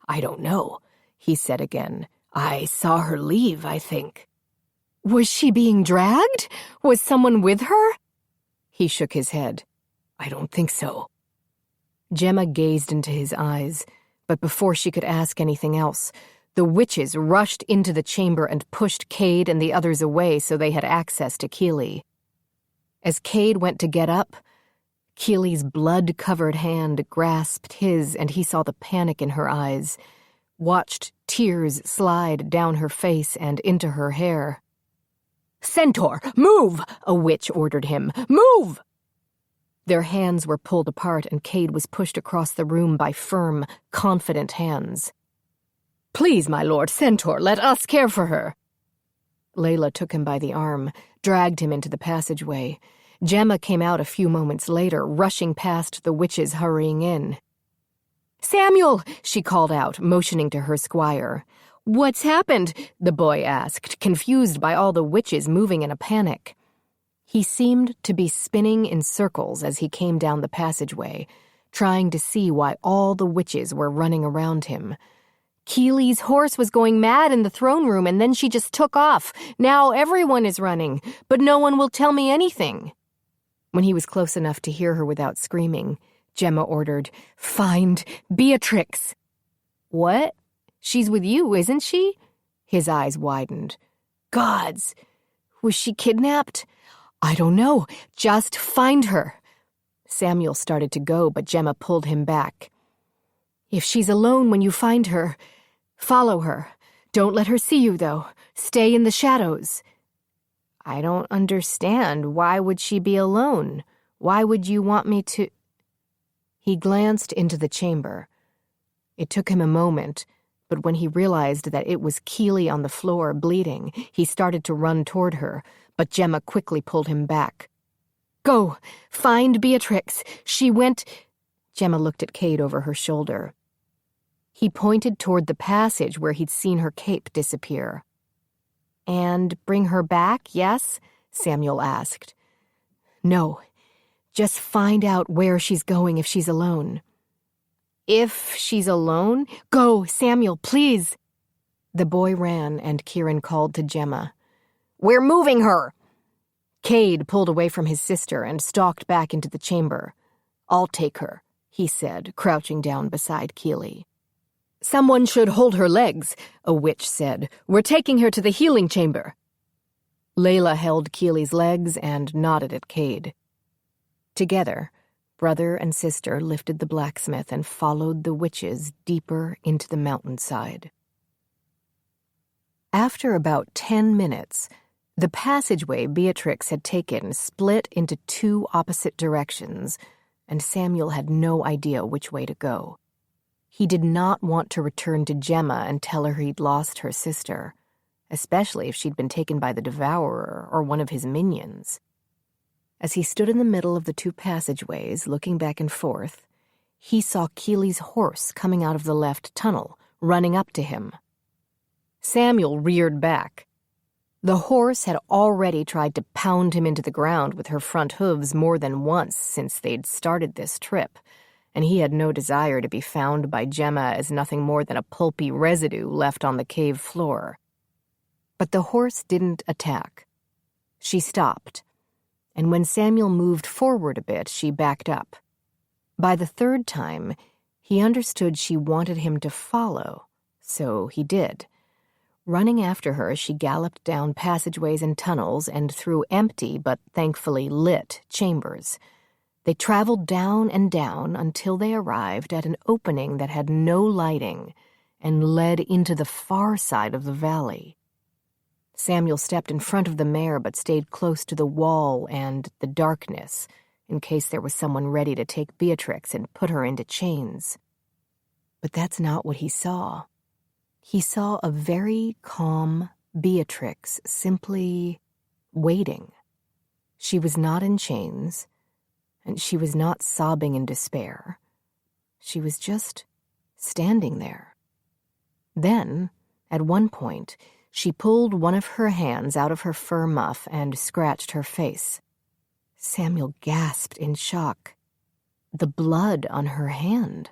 [SPEAKER 1] "I don't know," he said again. "I saw her leave, I think." "Was she being dragged? Was someone with her?" He shook his head. "I don't think so." Gemma gazed into his eyes, but before she could ask anything else, The witches rushed into the chamber and pushed Cade and the others away so they had access to Keely. As Cade went to get up, Keely's blood-covered hand grasped his, and he saw the panic in her eyes, watched tears slide down her face and into her hair. "Centaur, move!" a witch ordered him. "Move!" Their hands were pulled apart, and Cade was pushed across the room by firm, confident hands. "Please, my lord Centaur, let us care for her." Layla took him by the arm, dragged him into the passageway. Gemma came out a few moments later, rushing past the witches hurrying in. "Samuel!" she called out, motioning to her squire. "What's happened?" the boy asked, confused by all the witches moving in a panic. He seemed to be spinning in circles as he came down the passageway, trying to see why all the witches were running around him. "Keely's horse was going mad in the throne room, and then she just took off. Now everyone is running, but no one will tell me anything." When he was close enough to hear her without screaming, Gemma ordered, "Find Beatrix." "What? She's with you, isn't she?" His eyes widened. "Gods! Was she kidnapped?" "I don't know. Just find her." Samuel started to go, but Gemma pulled him back. "If she's alone when you find her, follow her. Don't let her see you, though. Stay in the shadows." "I don't understand. Why would she be alone? Why would you want me to—" He glanced into the chamber. It took him a moment, but when he realized that it was Keely on the floor, bleeding, he started to run toward her, but Gemma quickly pulled him back. "Go! Find Beatrix! She went—" Gemma looked at Cade over her shoulder. He pointed toward the passage where he'd seen her cape disappear. "And bring her back, yes?" Samuel asked. "No. Just find out where she's going if she's alone." "If she's alone? Go, Samuel, please!" The boy ran, and Kieran called to Gemma. "We're moving her!" Cade pulled away from his sister and stalked back into the chamber. "I'll take her," he said, crouching down beside Keely. "Someone should hold her legs," a witch said. "We're taking her to the healing chamber." Layla held Keely's legs and nodded at Cade. Together, brother and sister lifted the blacksmith and followed the witches deeper into the mountainside. After about 10 minutes, the passageway Beatrix had taken split into 2 opposite directions, and Samuel had no idea which way to go. He did not want to return to Gemma and tell her he'd lost her sister, especially if she'd been taken by the Devourer or one of his minions. As he stood in the middle of the 2 passageways, looking back and forth, he saw Keely's horse coming out of the left tunnel, running up to him. Samuel reared back. The horse had already tried to pound him into the ground with her front hooves more than once since they'd started this trip, and he had no desire to be found by Gemma as nothing more than a pulpy residue left on the cave floor. But the horse didn't attack. She stopped, and when Samuel moved forward a bit, she backed up. By the 3rd time, he understood she wanted him to follow, so he did. Running after her, she galloped down passageways and tunnels and through empty but thankfully lit chambers. They traveled down and down until they arrived at an opening that had no lighting and led into the far side of the valley. Samuel stepped in front of the mare but stayed close to the wall and the darkness in case there was someone ready to take Beatrix and put her into chains. But that's not what he saw. He saw a very calm Beatrix simply waiting. She was not in chains, and she was not sobbing in despair. She was just standing there. Then, at one point, she pulled one of her hands out of her fur muff and scratched her face. Samuel gasped in shock. The blood on her hand.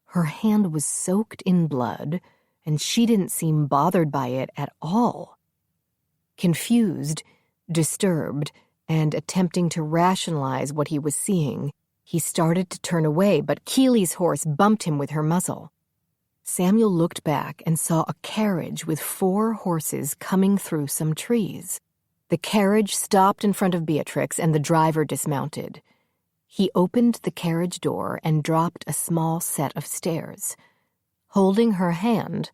[SPEAKER 1] Her hand was soaked in blood, and she didn't seem bothered by it at all. Confused, disturbed, and attempting to rationalize what he was seeing, he started to turn away, but Keely's horse bumped him with her muzzle. Samuel looked back and saw a carriage with 4 horses coming through some trees. The carriage stopped in front of Beatrix and the driver dismounted. He opened the carriage door and dropped a small set of stairs. Holding her hand,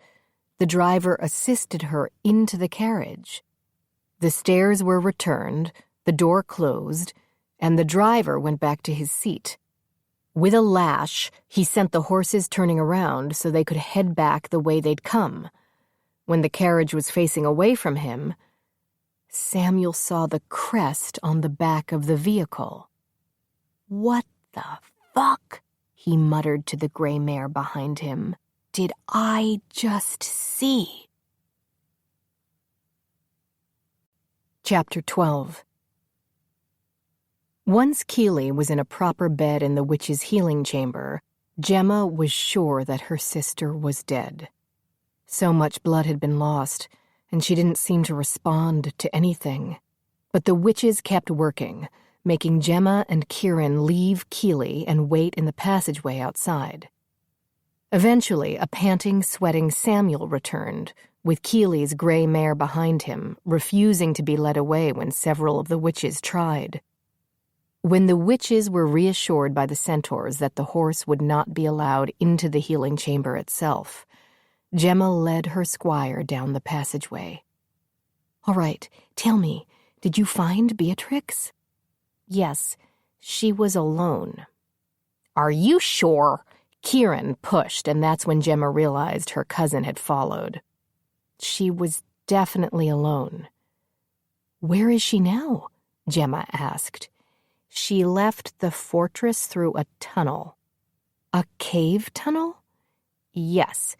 [SPEAKER 1] the driver assisted her into the carriage. The stairs were returned, the door closed, and the driver went back to his seat. With a lash, he sent the horses turning around so they could head back the way they'd come. When the carriage was facing away from him, Samuel saw the crest on the back of the vehicle. "What the fuck?" he muttered to the gray mare behind him. "Did I just see?" Chapter 12. Once Keely was in a proper bed in the witch's healing chamber, Gemma was sure that her sister was dead. So much blood had been lost, and she didn't seem to respond to anything. But the witches kept working, making Gemma and Kieran leave Keely and wait in the passageway outside. Eventually, a panting, sweating Samuel returned, with Keely's gray mare behind him, refusing to be led away when several of the witches tried. When the witches were reassured by the centaurs that the horse would not be allowed into the healing chamber itself, Gemma led her squire down the passageway. "All right, tell me, did you find Beatrix?" "Yes, she was alone." "Are you sure?" Kieran pushed, and that's when Gemma realized her cousin had followed. "She was definitely alone." "Where is she now?" Gemma asked. "She left the fortress through a tunnel." "A cave tunnel?" "Yes.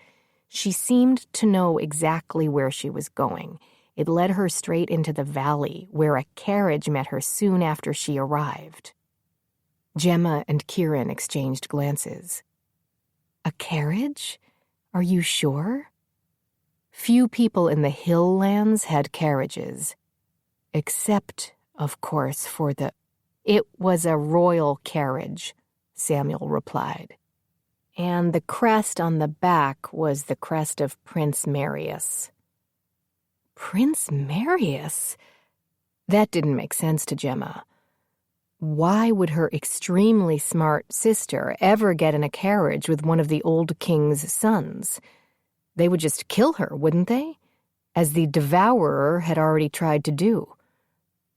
[SPEAKER 1] She seemed to know exactly where she was going. It led her straight into the valley, where a carriage met her soon after she arrived." Gemma and Kieran exchanged glances. "A carriage? Are you sure?" Few people in the hill lands had carriages. Except, of course, for the... "It was a royal carriage," Samuel replied. "And the crest on the back was the crest of Prince Marius." Prince Marius? That didn't make sense to Gemma. Why would her extremely smart sister ever get in a carriage with one of the old king's sons? They would just kill her, wouldn't they? As the devourer had already tried to do.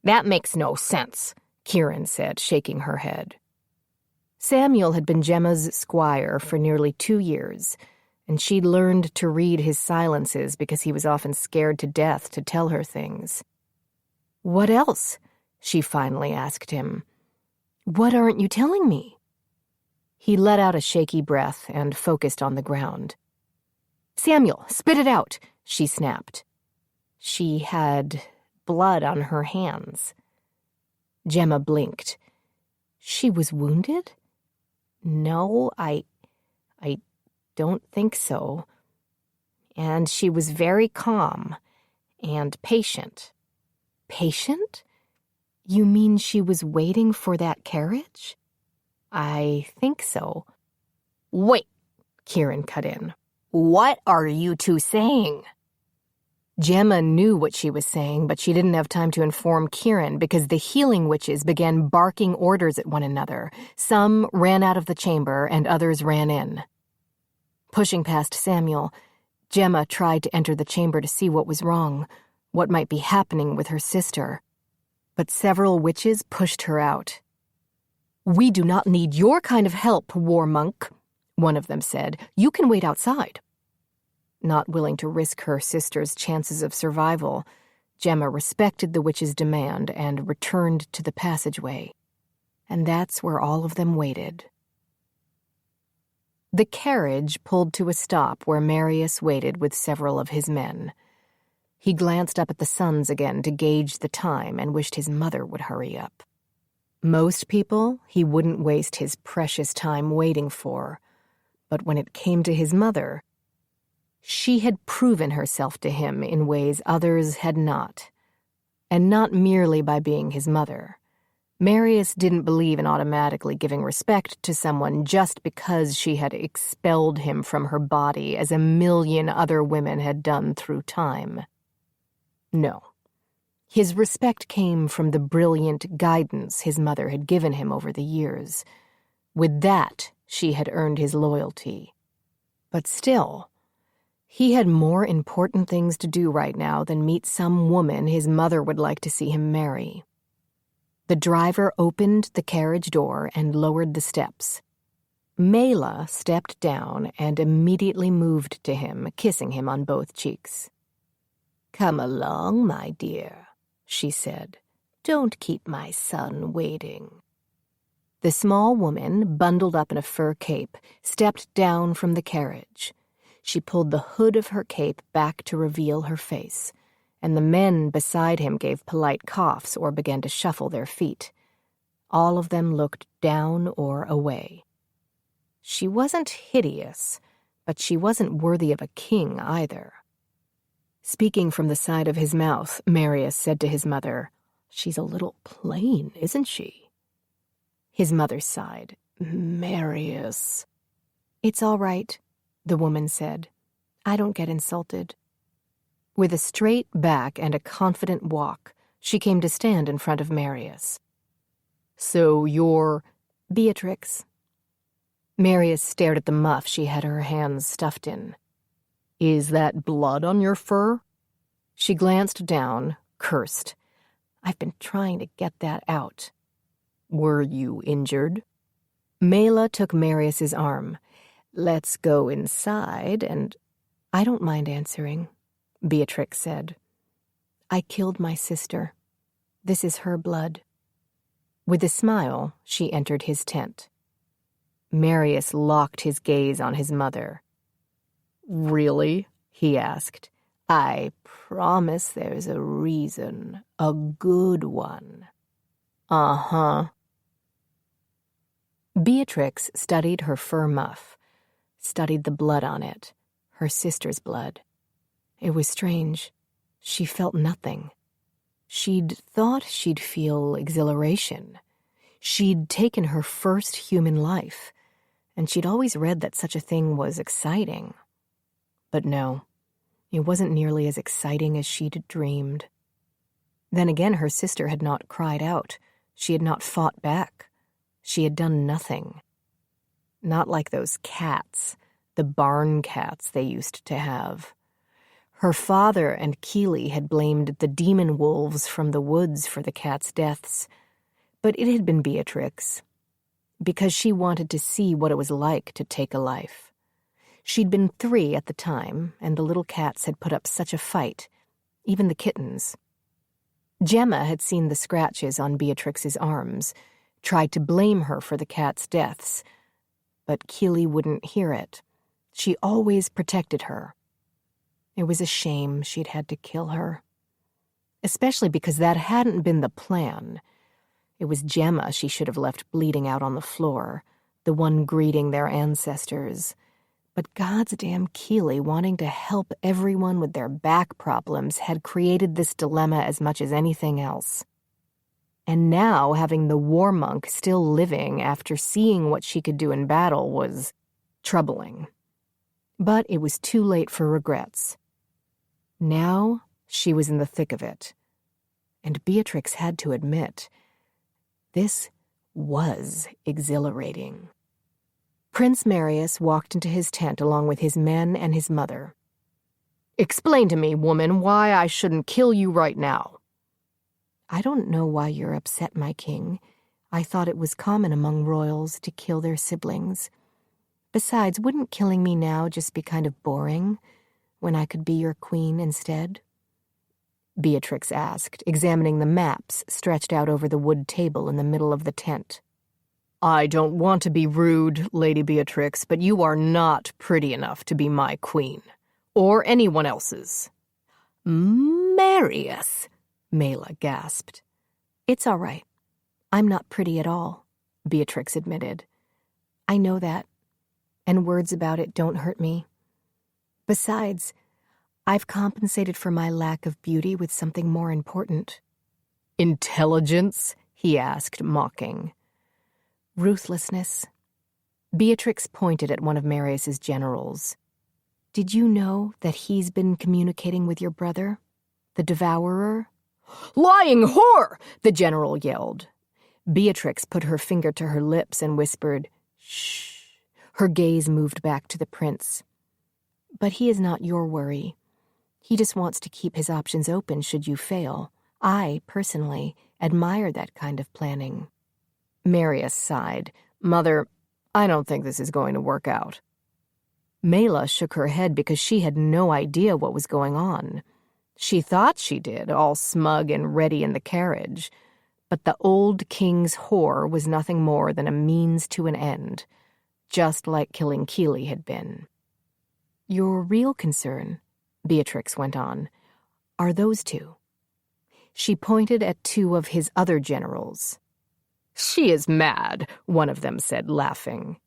[SPEAKER 1] "That makes no sense," Kieran said, shaking her head. Samuel had been Gemma's squire for nearly 2 years, and she'd learned to read his silences because he was often scared to death to tell her things. "What else?" she finally asked him. "What aren't you telling me?" He let out a shaky breath and focused on the ground. "Samuel, spit it out," she snapped. She had blood on her hands. Gemma blinked. "She was wounded?" "No, I don't think so. And she was very calm and patient." "Patient? You mean she was waiting for that carriage?" "I think so." "Wait," Kieran cut in. "What are you two saying?" Gemma knew what she was saying, but she didn't have time to inform Kieran because the healing witches began barking orders at one another. Some ran out of the chamber and others ran in. Pushing past Samuel, Gemma tried to enter the chamber to see what was wrong, what might be happening with her sister. But several witches pushed her out. "We do not need your kind of help, war monk," one of them said. "You can wait outside." Not willing to risk her sister's chances of survival, Gemma respected the witch's demand and returned to the passageway. And that's where all of them waited. The carriage pulled to a stop where Marius waited with several of his men. He glanced up at the suns again to gauge the time and wished his mother would hurry up. Most people he wouldn't waste his precious time waiting for, but when it came to his mother, she had proven herself to him in ways others had not, and not merely by being his mother, Marius didn't believe in automatically giving respect to someone just because she had expelled him from her body as a million other women had done through time. No. His respect came from the brilliant guidance his mother had given him over the years. With that, she had earned his loyalty. But still, he had more important things to do right now than meet some woman his mother would like to see him marry. The driver opened the carriage door and lowered the steps. Mela stepped down and immediately moved to him, kissing him on both cheeks. "Come along, my dear," she said. "Don't keep my son waiting." The small woman, bundled up in a fur cape, stepped down from the carriage. She pulled the hood of her cape back to reveal her face, and the men beside him gave polite coughs or began to shuffle their feet. All of them looked down or away. She wasn't hideous, but she wasn't worthy of a king either. Speaking from the side of his mouth, Marius said to his mother, "She's a little plain, isn't she?" His mother sighed. "Marius." "It's all right," the woman said. "I don't get insulted." With a straight back and a confident walk, she came to stand in front of Marius. "So you're Beatrix?" Marius stared at the muff she had her hands stuffed in. "Is that blood on your fur?" She glanced down, cursed. "I've been trying to get that out." "Were you injured?" Mela took Marius's arm. "Let's go inside and—" "I don't mind answering," Beatrix said. "I killed my sister. This is her blood." With a smile, she entered his tent. Marius locked his gaze on his mother. "Really?" he asked. "I promise there's a reason, a good one." "Uh-huh." Beatrix studied her fur muff, studied the blood on it, her sister's blood. It was strange. She felt nothing. She'd thought she'd feel exhilaration. She'd taken her first human life, and she'd always read that such a thing was exciting. But no, it wasn't nearly as exciting as she'd dreamed. Then again, her sister had not cried out. She had not fought back. She had done nothing. Not like those cats, the barn cats they used to have. Her father and Keeley had blamed the demon wolves from the woods for the cats' deaths, but it had been Beatrix, because she wanted to see what it was like to take a life. She'd been 3 at the time, and the little cats had put up such a fight, even the kittens. Gemma had seen the scratches on Beatrix's arms, tried to blame her for the cats' deaths, but Keeley wouldn't hear it. She always protected her. It was a shame she'd had to kill her, especially because that hadn't been the plan. It was Gemma she should have left bleeding out on the floor, the one greeting their ancestors. But goddamn Keeley, wanting to help everyone with their back problems, had created this dilemma as much as anything else. And now having the war monk still living after seeing what she could do in battle was troubling. But it was too late for regrets. Now she was in the thick of it. And Beatrix had to admit, this was exhilarating. Prince Marius walked into his tent along with his men and his mother. "Explain to me, woman, why I shouldn't kill you right now." "I don't know why you're upset, my king. I thought it was common among royals to kill their siblings. Besides, wouldn't killing me now just be kind of boring, when I could be your queen instead?" Beatrix asked, examining the maps stretched out over the wood table in the middle of the tent. "I don't want to be rude, Lady Beatrix, but you are not pretty enough to be my queen, or anyone else's." "Marius," Mela gasped. "It's all right. I'm not pretty at all," Beatrix admitted. "I know that, and words about it don't hurt me. Besides, I've compensated for my lack of beauty with something more important." "Intelligence?" he asked, mocking. Ruthlessness. Beatrix pointed at one of Marius's generals. Did you know that he's been communicating with your brother, the Devourer? Lying whore! The general yelled. Beatrix put her finger to her lips and whispered, Shh. Her gaze moved back to the prince. But he is not your worry. He just wants to keep his options open should you fail. I, personally, admire that kind of planning. Marius sighed. Mother, I don't think this is going to work out. Mela shook her head because she had no idea what was going on. She thought she did, all smug and ready in the carriage. But the old king's whore was nothing more than a means to an end, just like killing Keeley had been. Your real concern, Beatrix went on, are those two. She pointed at two of his other generals. She is mad, one of them said, laughing.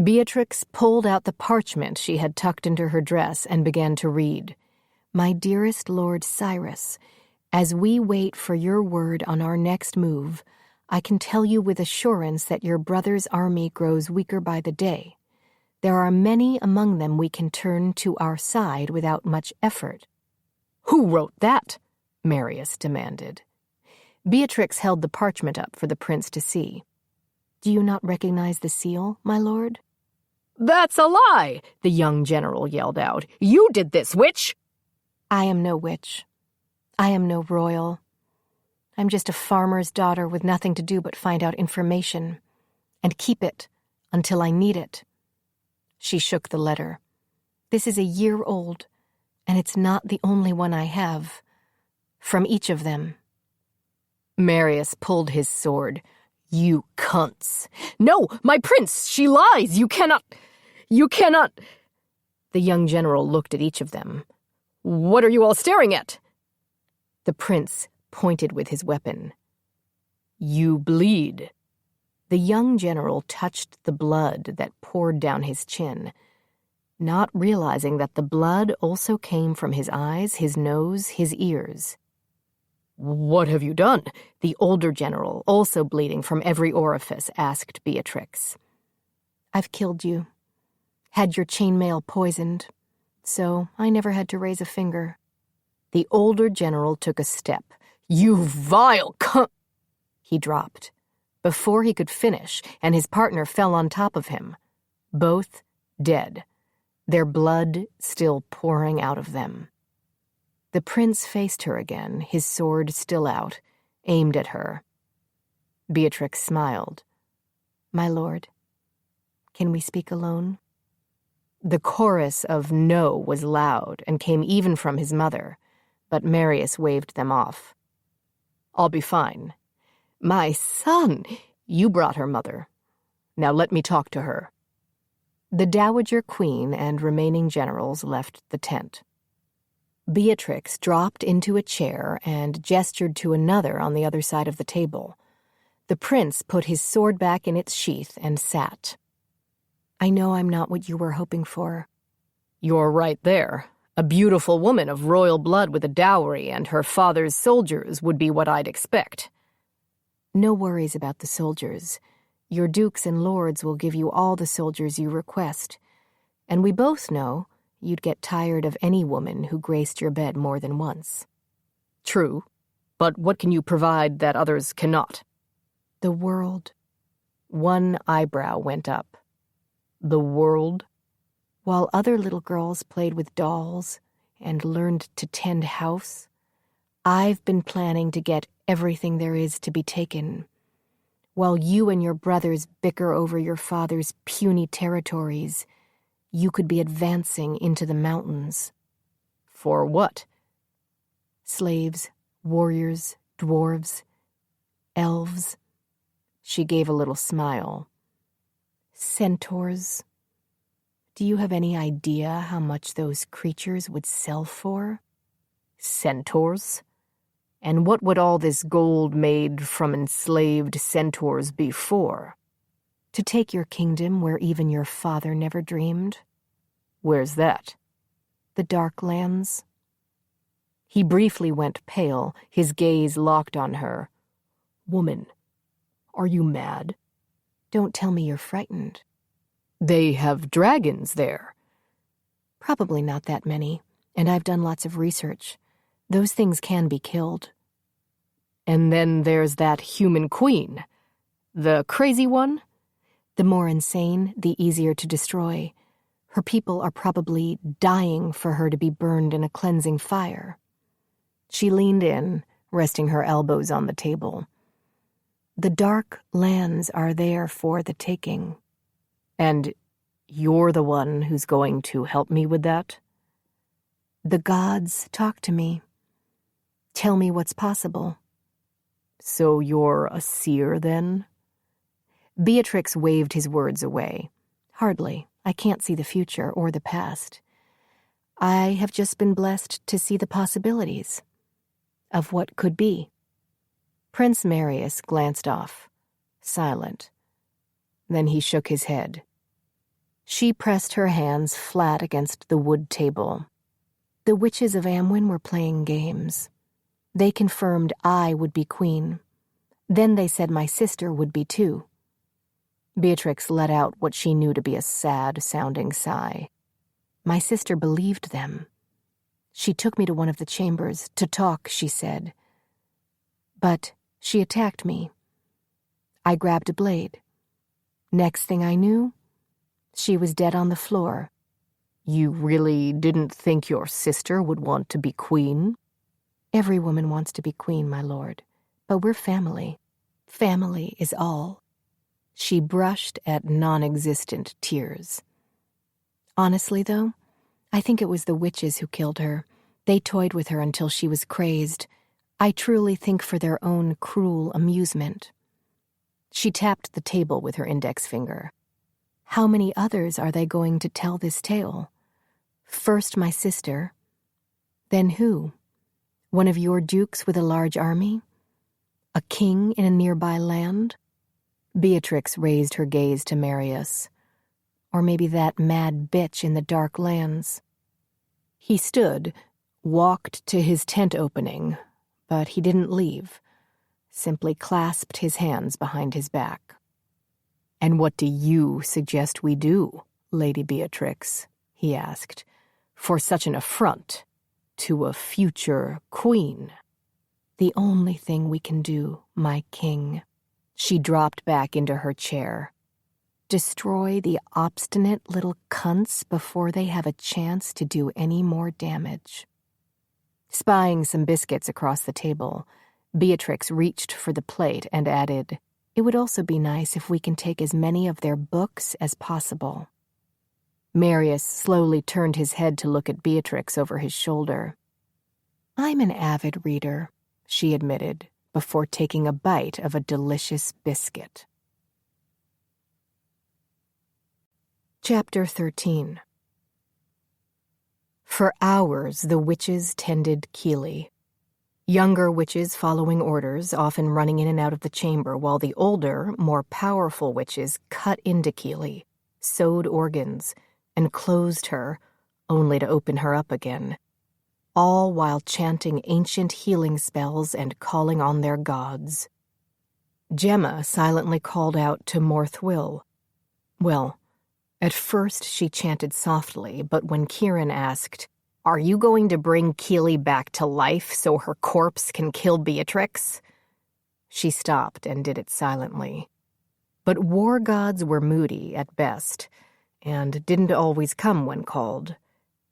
[SPEAKER 1] Beatrix pulled out the parchment she had tucked into her dress and began to read. My dearest Lord Cyrus, as we wait for your word on our next move, I can tell you with assurance that your brother's army grows weaker by the day. There are many among them we can turn to our side without much effort. Who wrote that? Marius demanded. Beatrix held the parchment up for the prince to see. Do you not recognize the seal, my lord? That's a lie, the young general yelled out. You did this, witch! I am no witch. I am no royal. I'm just a farmer's daughter with nothing to do but find out information and keep it until I need it. She shook the letter. This is a year old, and it's not the only one I have. From each of them. Marius pulled his sword. You cunts. No, my prince, she lies. You cannot. The young general looked at each of them. What are you all staring at? The prince pointed with his weapon. You bleed. The young general touched the blood that poured down his chin, not realizing that the blood also came from his eyes, his nose, his ears. What have you done? The older general, also bleeding from every orifice, asked Beatrix. I've killed you. Had your chainmail poisoned, so I never had to raise a finger. The older general took a step. You vile cunt! He dropped. Before he could finish, and his partner fell on top of him. Both dead, their blood still pouring out of them. The prince faced her again, his sword still out, aimed at her. Beatrix smiled. My lord, can we speak alone? The chorus of no was loud and came even from his mother, but Marius waved them off. I'll be fine. My son, you brought her, mother. Now let me talk to her. The Dowager Queen and remaining generals left the tent. Beatrix dropped into a chair and gestured to another on the other side of the table. The prince put his sword back in its sheath and sat. I know I'm not what you were hoping for. You're right there. A beautiful woman of royal blood with a dowry and her father's soldiers would be what I'd expect. No worries about the soldiers. Your dukes and lords will give you all the soldiers you request. And we both know you'd get tired of any woman who graced your bed more than once. True, but what can you provide that others cannot? The world. One eyebrow went up. The world? While other little girls played with dolls and learned to tend house, I've been planning to get everything there is to be taken. While you and your brothers bicker over your father's puny territories, you could be advancing into the mountains. For what? Slaves, warriors, dwarves, elves. She gave a little smile. Centaurs. Do you have any idea how much those creatures would sell for? Centaurs? And what would all this gold made from enslaved centaurs be for? To take your kingdom where even your father never dreamed? Where's that? The Dark Lands. He briefly went pale, his gaze locked on her. Woman, are you mad? Don't tell me you're frightened. They have dragons there. Probably not that many, and I've done lots of research. Those things can be killed. And then there's that human queen. The crazy one? The more insane, the easier to destroy. Her people are probably dying for her to be burned in a cleansing fire. She leaned in, resting her elbows on the table. The dark lands are there for the taking. And you're the one who's going to help me with that? The gods talk to me. Tell me what's possible. So you're a seer, then? Beatrix waved his words away. Hardly. I can't see the future or the past. I have just been blessed to see the possibilities of what could be. Prince Marius glanced off, silent. Then he shook his head. She pressed her hands flat against the wood table. The witches of Amwyn were playing games. They confirmed I would be queen. Then they said my sister would be too. Beatrix let out what she knew to be a sad-sounding sigh. My sister believed them. She took me to one of the chambers to talk, she said. But she attacked me. I grabbed a blade. Next thing I knew, she was dead on the floor. You really didn't think your sister would want to be queen? Every woman wants to be queen, my lord. But we're family. Family is all. She brushed at non-existent tears. Honestly, though, I think it was the witches who killed her. They toyed with her until she was crazed. I truly think for their own cruel amusement. She tapped the table with her index finger. How many others are they going to tell this tale? First my sister. Then who? One of your dukes with a large army? A king in a nearby land? Beatrix raised her gaze to Marius. Or maybe that mad bitch in the dark lands. He stood, walked to his tent opening, but he didn't leave, simply clasped his hands behind his back. And what do you suggest we do, Lady Beatrix? He asked, for such an affront to a future queen. The only thing we can do, my king. She dropped back into her chair. Destroy the obstinate little cunts before they have a chance to do any more damage. Spying some biscuits across the table, Beatrix reached for the plate and added, "It would also be nice if we can take as many of their books as possible." Marius slowly turned his head to look at Beatrix over his shoulder. "I'm an avid reader," she admitted, before taking a bite of a delicious biscuit. Chapter 13. For hours the witches tended Keeley. Younger witches following orders, often running in and out of the chamber, while the older, more powerful witches cut into Keeley, sewed organs, and closed her, only to open her up again, all while chanting ancient healing spells and calling on their gods. Gemma silently called out to Morthwyl. Well, at first she chanted softly, but when Kieran asked, "Are you going to bring Keeley back to life so her corpse can kill Beatrix?" she stopped and did it silently. But war gods were moody at best, and didn't always come when called.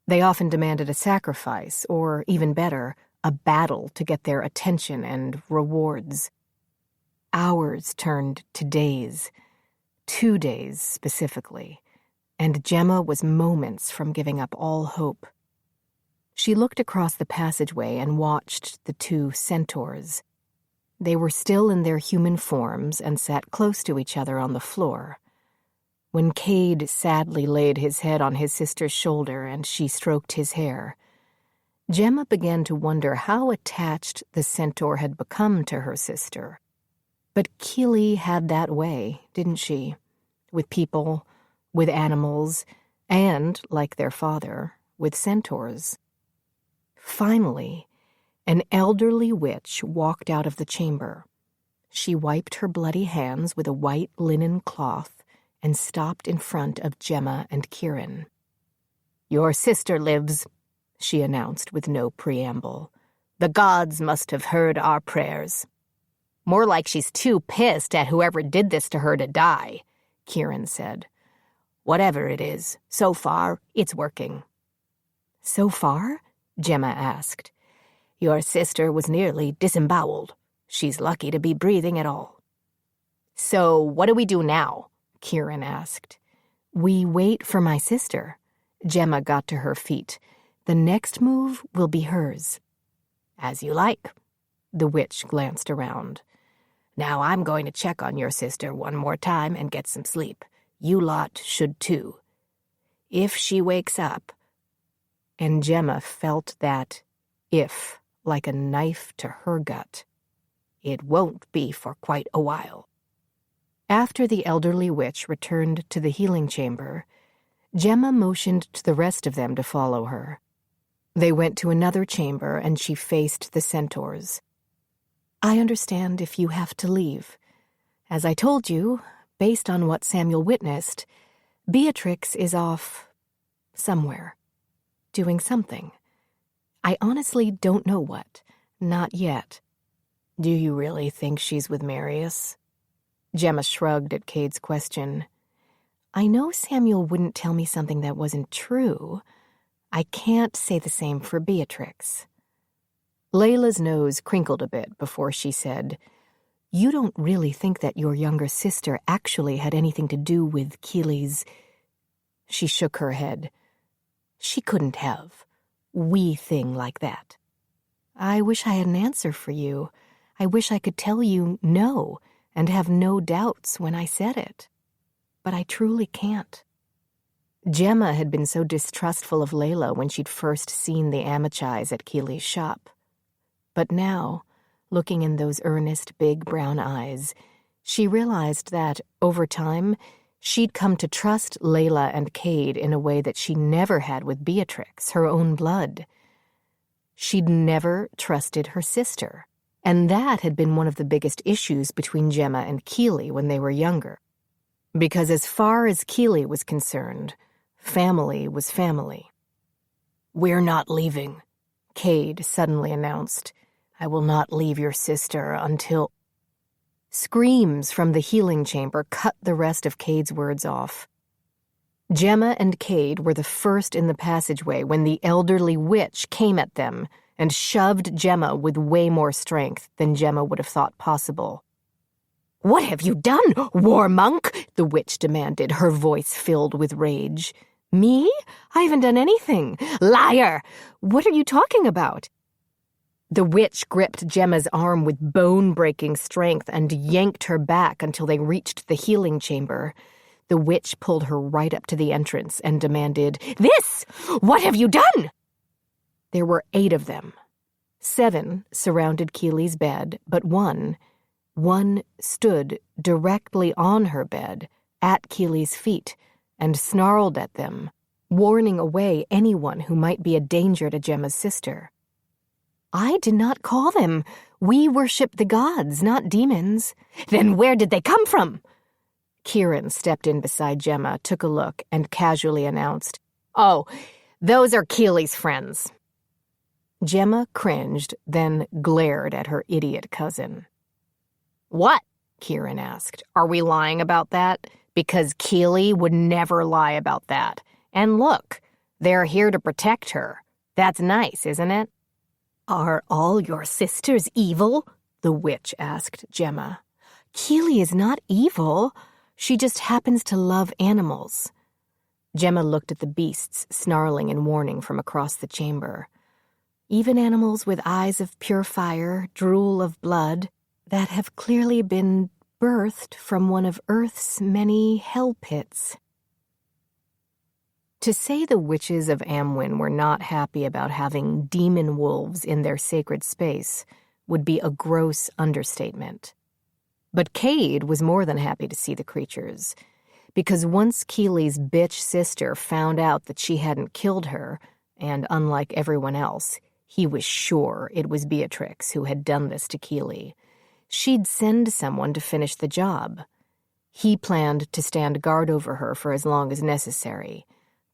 [SPEAKER 1] They often demanded a sacrifice, or, even better, a battle to get their attention and rewards. Hours turned to days, 2 days specifically, and Gemma was moments from giving up all hope. She looked across the passageway and watched the 2 centaurs. They were still in their human forms and sat close to each other on the floor. When Cade sadly laid his head on his sister's shoulder and she stroked his hair, Gemma began to wonder how attached the centaur had become to her sister. But Keeley had that way, didn't she? With people, with animals, and, like their father, with centaurs. Finally, an elderly witch walked out of the chamber. She wiped her bloody hands with a white linen cloth and stopped in front of Gemma and Kieran. "Your sister lives," she announced with no preamble. "The gods must have heard our prayers." "More like she's too pissed at whoever did this to her to die," Kieran said. "Whatever it is, so far, it's working." "So far?" Gemma asked. "Your sister was nearly disemboweled. She's lucky to be breathing at all." "So what do we do now?" Kieran asked. "We wait for my sister." Gemma got to her feet. "The next move will be hers." "As you like." The witch glanced around. "Now I'm going to check on your sister one more time and get some sleep. You lot should too. If she wakes up—" And Gemma felt that "if" like a knife to her gut. "It won't be for quite a while." After the elderly witch returned to the healing chamber, Gemma motioned to the rest of them to follow her. They went to another chamber, and she faced the centaurs. "I understand if you have to leave. As I told you, based on what Samuel witnessed, Beatrix is off somewhere, doing something. I honestly don't know what, not yet." "Do you really think she's with Marius?" Gemma shrugged at Cade's question. "I know Samuel wouldn't tell me something that wasn't true. I can't say the same for Beatrix." Layla's nose crinkled a bit before she said, "You don't really think that your younger sister actually had anything to do with Keely's—" She shook her head. "She couldn't have. Wee thing like that." "I wish I had an answer for you. I wish I could tell you no and have no doubts when I said it. But I truly can't." Gemma had been so distrustful of Layla when she'd first seen the Amachis at Keely's shop. But now, looking in those earnest, big brown eyes, she realized that, over time, she'd come to trust Layla and Cade in a way that she never had with Beatrix, her own blood. She'd never trusted her sister, and that had been one of the biggest issues between Gemma and Keely when they were younger. Because as far as Keely was concerned, family was family. "We're not leaving," Cade suddenly announced. "I will not leave your sister until—" Screams from the healing chamber cut the rest of Cade's words off. Gemma and Cade were the first in the passageway when the elderly witch came at them and shoved Gemma with way more strength than Gemma would have thought possible. "What have you done, war monk?" the witch demanded, her voice filled with rage. "Me? I haven't done anything." "Liar! What are you talking about?" The witch gripped Gemma's arm with bone-breaking strength and yanked her back until they reached the healing chamber. The witch pulled her right up to the entrance and demanded, "This! What have you done?" There were 8 of them. 7 surrounded Keely's bed, but one stood directly on her bed, at Keely's feet, and snarled at them, warning away anyone who might be a danger to Gemma's sister. "I did not call them. We worship the gods, not demons." "Then where did they come from?" Kieran stepped in beside Gemma, took a look, and casually announced, "Oh, those are Keely's friends." Gemma cringed, then glared at her idiot cousin. "What?" Kieran asked. "Are we lying about that? Because Keely would never lie about that. And look, they're here to protect her. That's nice, isn't it?" "Are all your sisters evil?" the witch asked Gemma. "Keely is not evil. She just happens to love animals." Gemma looked at the beasts snarling and warning from across the chamber. "Even animals with eyes of pure fire, drool of blood, that have clearly been birthed from one of Earth's many hell pits." To say the witches of Amwyn were not happy about having demon wolves in their sacred space would be a gross understatement. But Cade was more than happy to see the creatures, because once Keely's bitch sister found out that she hadn't killed her, and unlike everyone else, he was sure it was Beatrix who had done this to Keely, She'd send someone to finish the job. He planned to stand guard over her for as long as necessary,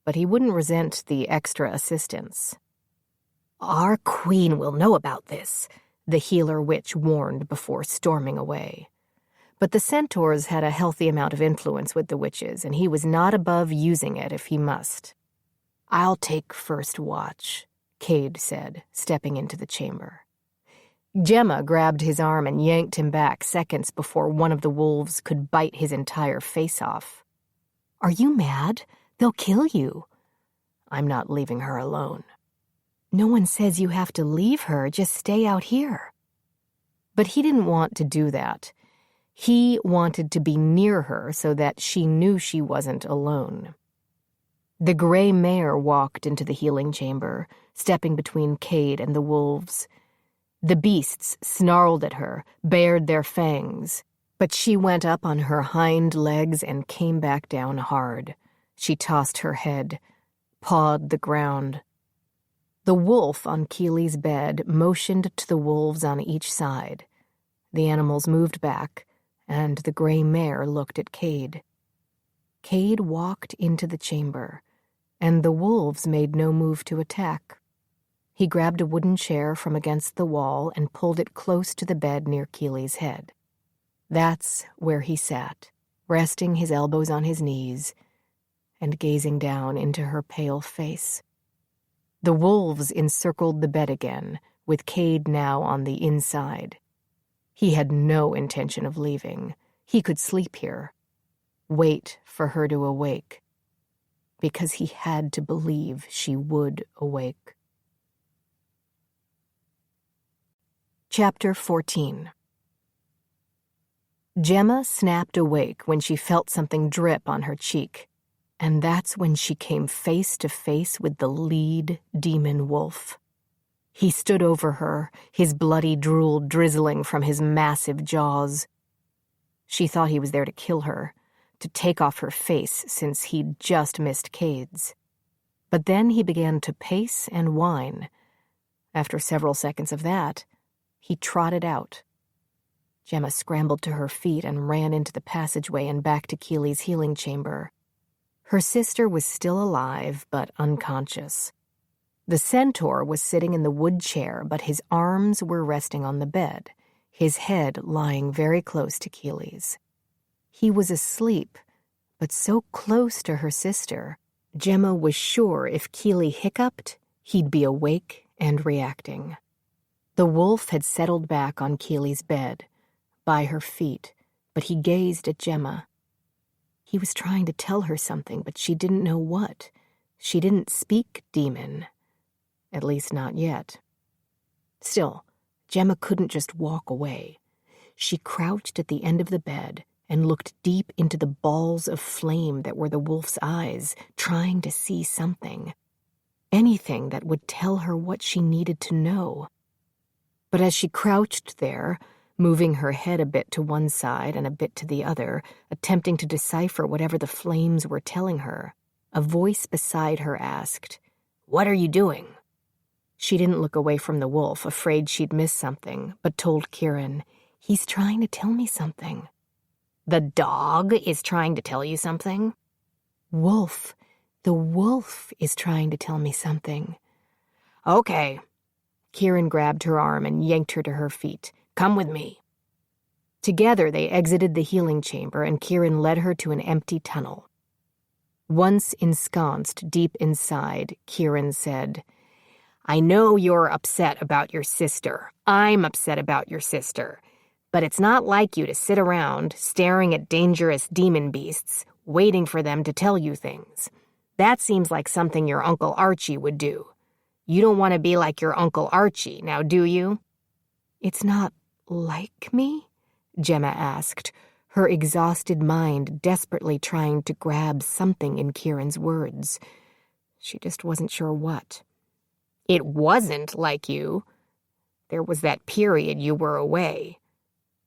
[SPEAKER 1] but he wouldn't resent the extra assistance. "Our queen will know about this," the healer witch warned before storming away. But the centaurs had a healthy amount of influence with the witches, and he was not above using it if he must. "I'll take first watch," Cade said, stepping into the chamber. Gemma grabbed his arm and yanked him back seconds before one of the wolves could bite his entire face off. "Are you mad? They'll kill you." "I'm not leaving her alone." "No one says you have to leave her, just stay out here." But he didn't want to do that. He wanted to be near her so that she knew she wasn't alone. The gray mare walked into the healing chamber, stepping between Cade and the wolves. The beasts snarled at her, bared their fangs, but she went up on her hind legs and came back down hard. She tossed her head, pawed the ground. The wolf on Keely's bed motioned to the wolves on each side. The animals moved back, and the gray mare looked at Cade. Cade walked into the chamber, and the wolves made no move to attack. He grabbed a wooden chair from against the wall and pulled it close to the bed near Keely's head. That's where he sat, resting his elbows on his knees and gazing down into her pale face. The wolves encircled the bed again, with Cade now on the inside. He had no intention of leaving. He could sleep here, wait for her to awake, because he had to believe she would awake. Chapter 14. Gemma snapped awake when she felt something drip on her cheek, and that's when she came face to face with the lead demon wolf. He stood over her, his bloody drool drizzling from his massive jaws. She thought he was there to kill her, to take off her face since he'd just missed Cade's. But then he began to pace and whine. After several seconds of that, he trotted out. Gemma scrambled to her feet and ran into the passageway and back to Keely's healing chamber. Her sister was still alive, but unconscious. The centaur was sitting in the wood chair, but his arms were resting on the bed, his head lying very close to Keely's. He was asleep, but so close to her sister, Gemma was sure if Keely hiccuped, he'd be awake and reacting. The wolf had settled back on Keely's bed, by her feet, but he gazed at Gemma. He was trying to tell her something, but she didn't know what. She didn't speak demon. At least not yet. Still, Gemma couldn't just walk away. She crouched at the end of the bed and looked deep into the balls of flame that were the wolf's eyes, trying to see something. Anything that would tell her what she needed to know. But as she crouched there, moving her head a bit to one side and a bit to the other, attempting to decipher whatever the flames were telling her, a voice beside her asked, "What are you doing?" She didn't look away from the wolf, afraid she'd miss something, but told Kieran, "He's trying to tell me something." "The dog is trying to tell you something?" "Wolf. The wolf is trying to tell me something." "Okay." Kieran grabbed her arm and yanked her to her feet. "Come with me." Together they exited the healing chamber, and Kieran led her to an empty tunnel. Once ensconced deep inside, Kieran said, "I know you're upset about your sister. I'm upset about your sister. But it's not like you to sit around, staring at dangerous demon beasts, waiting for them to tell you things. That seems like something your Uncle Archie would do. You don't want to be like your Uncle Archie, now do you?" "It's not like me?" Gemma asked, her exhausted mind desperately trying to grab something in Kieran's words. She just wasn't sure what. "It wasn't like you. There was that period you were away."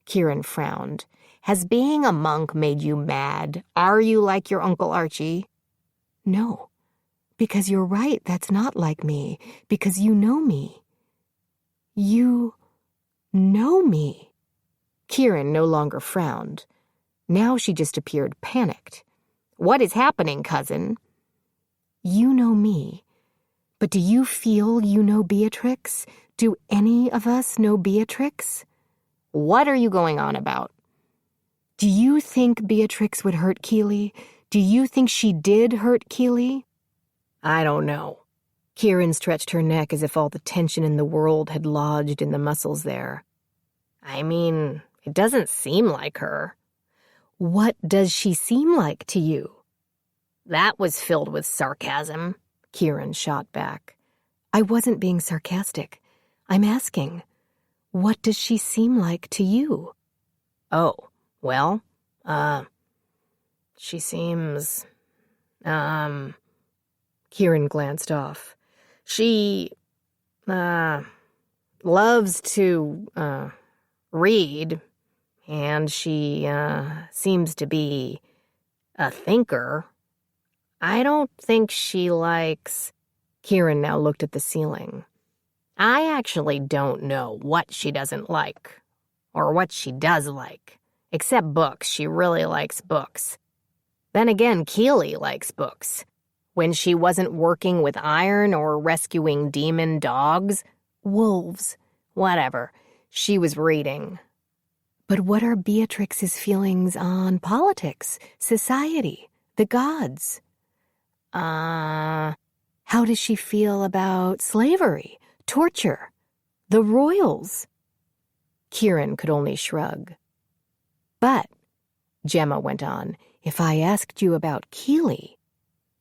[SPEAKER 1] Kieran frowned. "Has being a monk made you mad? Are you like your Uncle Archie?" "No, because you're right, that's not like me, because you know me." "You know me?" Kieran no longer frowned. Now she just appeared panicked. "What is happening, cousin?" "You know me. But do you feel you know Beatrix? Do any of us know Beatrix?" "What are you going on about?" "Do you think Beatrix would hurt Keeley? Do you think she did hurt Keeley?" "I don't know." Kieran stretched her neck as if all the tension in the world had lodged in the muscles there. "I mean, it doesn't seem like her." "What does she seem like to you?" That was filled with sarcasm, Kieran shot back. "I wasn't being sarcastic. I'm asking, what does she seem like to you?" "Oh, well, she seems, Kieran glanced off. She, loves to, read, and she, seems to be a thinker. I don't think she likes..." Kieran now looked at the ceiling. "I actually don't know what she doesn't like, or what she does like. Except books. She really likes books. Then again, Keeley likes books. When she wasn't working with iron or rescuing demon dogs, wolves, whatever, she was reading." "But what are Beatrix's feelings on politics, society, the gods?" How does she feel about slavery, torture, the royals?" Kieran could only shrug. "But," Gemma went on, "if I asked you about Keeley..."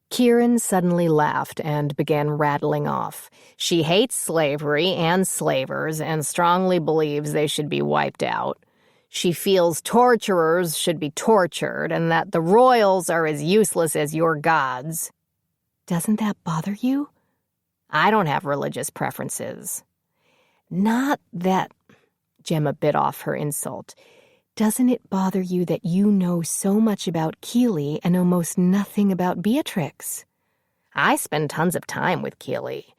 [SPEAKER 1] Kieran suddenly laughed and began rattling off. "She hates slavery and slavers and strongly believes they should be wiped out. She feels torturers should be tortured and that the royals are as useless as your gods." "Doesn't that bother you?" "I don't have religious preferences." "Not that..." Gemma bit off her insult. "Doesn't it bother you that you know so much about Keeley and almost nothing about Beatrix?" "I spend tons of time with Keeley.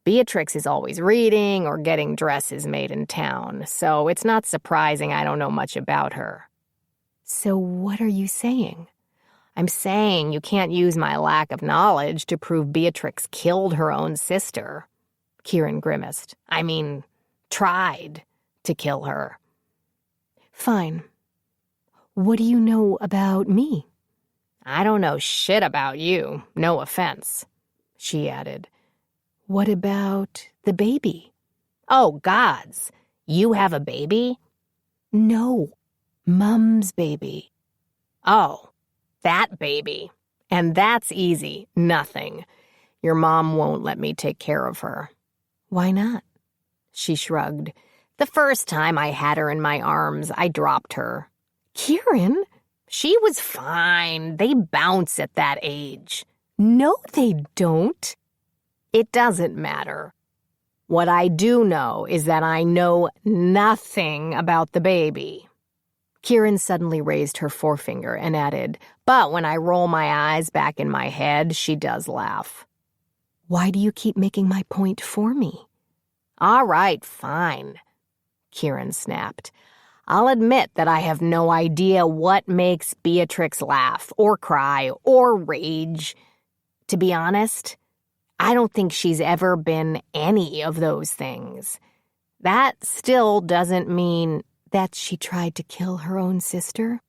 [SPEAKER 1] Beatrix is always reading or getting dresses made in town, so it's not surprising I don't know much about her." "So what are you saying?" "I'm saying you can't use my lack of knowledge to prove Beatrix killed her own sister." Kieran grimaced. "I mean, tried to kill her." "Fine. What do you know about me?" "I don't know shit about you, no offense," she added. "What about the baby?" "Oh, gods, you have a baby?" "No, Mum's baby." "Oh, that baby. And that's easy, nothing. Your mom won't let me take care of her." "Why not?" She shrugged. "The first time I had her in my arms, I dropped her." "Kieran?" "She was fine. They bounce at that age." "No, they don't." "It doesn't matter. What I do know is that I know nothing about the baby." Kieran suddenly raised her forefinger and added, "But when I roll my eyes back in my head, she does laugh." "Why do you keep making my point for me?" "All right, fine," Kieran snapped. "I'll admit that I have no idea what makes Beatrix laugh or cry or rage. To be honest, I don't think she's ever been any of those things. That still doesn't mean..." "That she tried to kill her own sister?"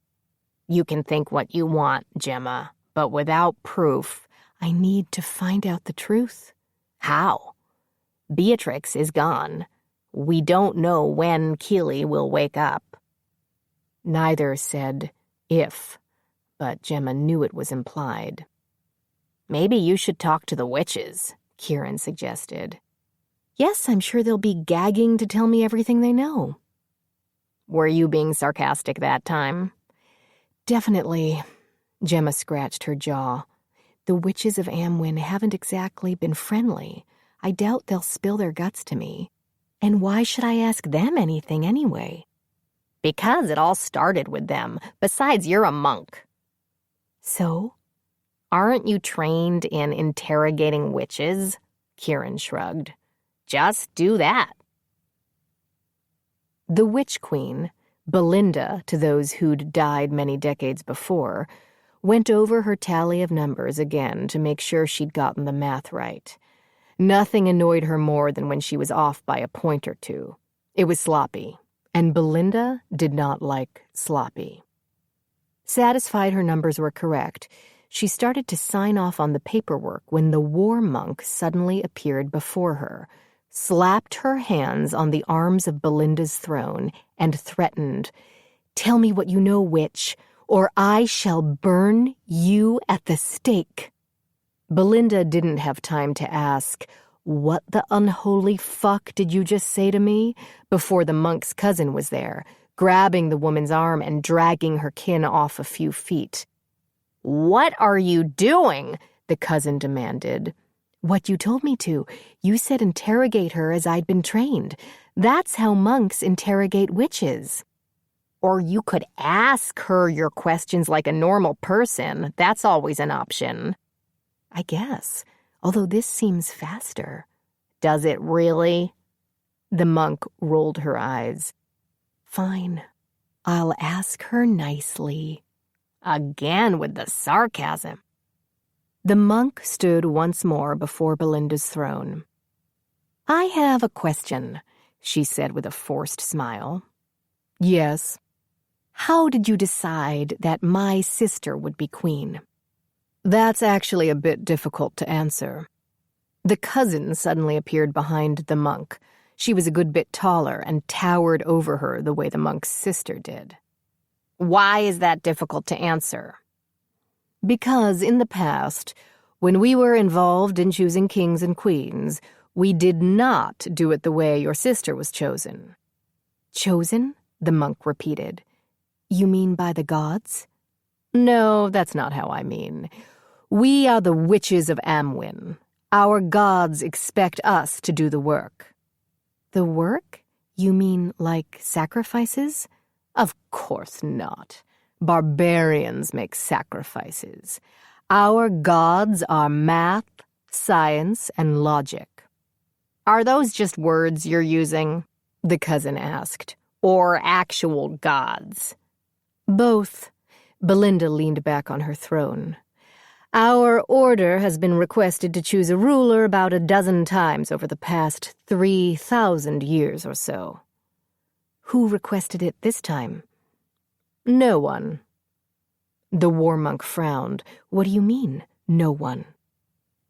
[SPEAKER 1] "You can think what you want, Gemma, but without proof, I need to find out the truth." "How?" "Beatrix is gone. We don't know when Keeley will wake up." Neither said if, but Gemma knew it was implied. "Maybe you should talk to the witches," Kieran suggested. "Yes, I'm sure they'll be gagging to tell me everything they know." "Were you being sarcastic that time?" "Definitely." Gemma scratched her jaw. "The witches of Amwyn haven't exactly been friendly. I doubt they'll spill their guts to me. And why should I ask them anything anyway?" "Because it all started with them. Besides, you're a monk." "So?" "Aren't you trained in interrogating witches?" Kieran shrugged. "Just do that." The Witch Queen, Belinda, to those who'd died many decades before, went over her tally of numbers again to make sure she'd gotten the math right. Nothing annoyed her more than when she was off by a point or two. It was sloppy, and Belinda did not like sloppy. Satisfied her numbers were correct, she started to sign off on the paperwork when the war monk suddenly appeared before her, slapped her hands on the arms of Belinda's throne, and threatened, "Tell me what you know, witch, or I shall burn you at the stake." Belinda didn't have time to ask, "What the unholy fuck did you just say to me?" before the monk's cousin was there, grabbing the woman's arm and dragging her kin off a few feet. "What are you doing?" the cousin demanded. "What you told me to. You said interrogate her as I'd been trained. That's how monks interrogate witches." "Or you could ask her your questions like a normal person. That's always an option." "I guess, although this seems faster." "Does it really?" The monk rolled her eyes. "Fine. I'll ask her nicely." Again with the sarcasm. The monk stood once more before Belinda's throne. "I have a question," she said with a forced smile. "Yes." "How did you decide that my sister would be queen?" "That's actually a bit difficult to answer." The cousin suddenly appeared behind the monk. She was a good bit taller and towered over her the way the monk's sister did. "Why is that difficult to answer?" "Because in the past, when we were involved in choosing kings and queens, we did not do it the way your sister was chosen." "Chosen?" the monk repeated. "You mean by the gods?" "No, that's not how I mean. We are the witches of Amwin. Our gods expect us to do the work." "The work? You mean like sacrifices?" "Of course not. Barbarians make sacrifices. Our gods are math, science, and logic." "Are those just words you're using?" the cousin asked. "Or actual gods?" "Both." Belinda leaned back on her throne. "Our order has been requested to choose a ruler about a dozen times over the past 3,000 years or so." "Who requested it this time?" "No one." The war monk frowned. "What do you mean, no one?"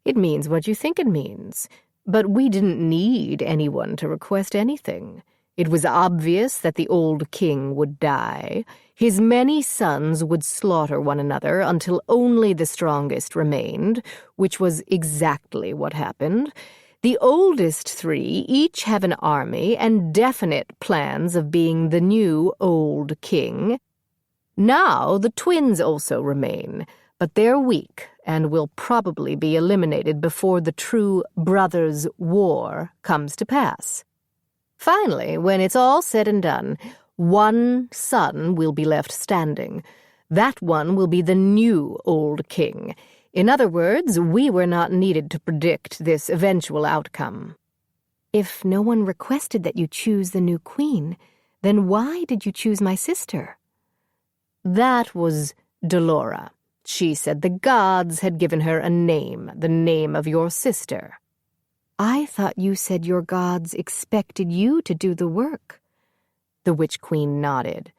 [SPEAKER 1] "It means what you think it means. But we didn't need anyone to request anything. It was obvious that the old king would die. His many sons would slaughter one another until only the strongest remained, which was exactly what happened. The oldest three each have an army and definite plans of being the new old king. Now the twins also remain, but they're weak and will probably be eliminated before the true brothers' war comes to pass. Finally, when it's all said and done, one son will be left standing. That one will be the new old king. In other words, we were not needed to predict this eventual outcome." "If no one requested that you choose the new queen, then why did you choose my sister?" "That was Delora. She said the gods had given her a name, the name of your sister." "I thought you said your gods expected you to do the work." The witch queen nodded.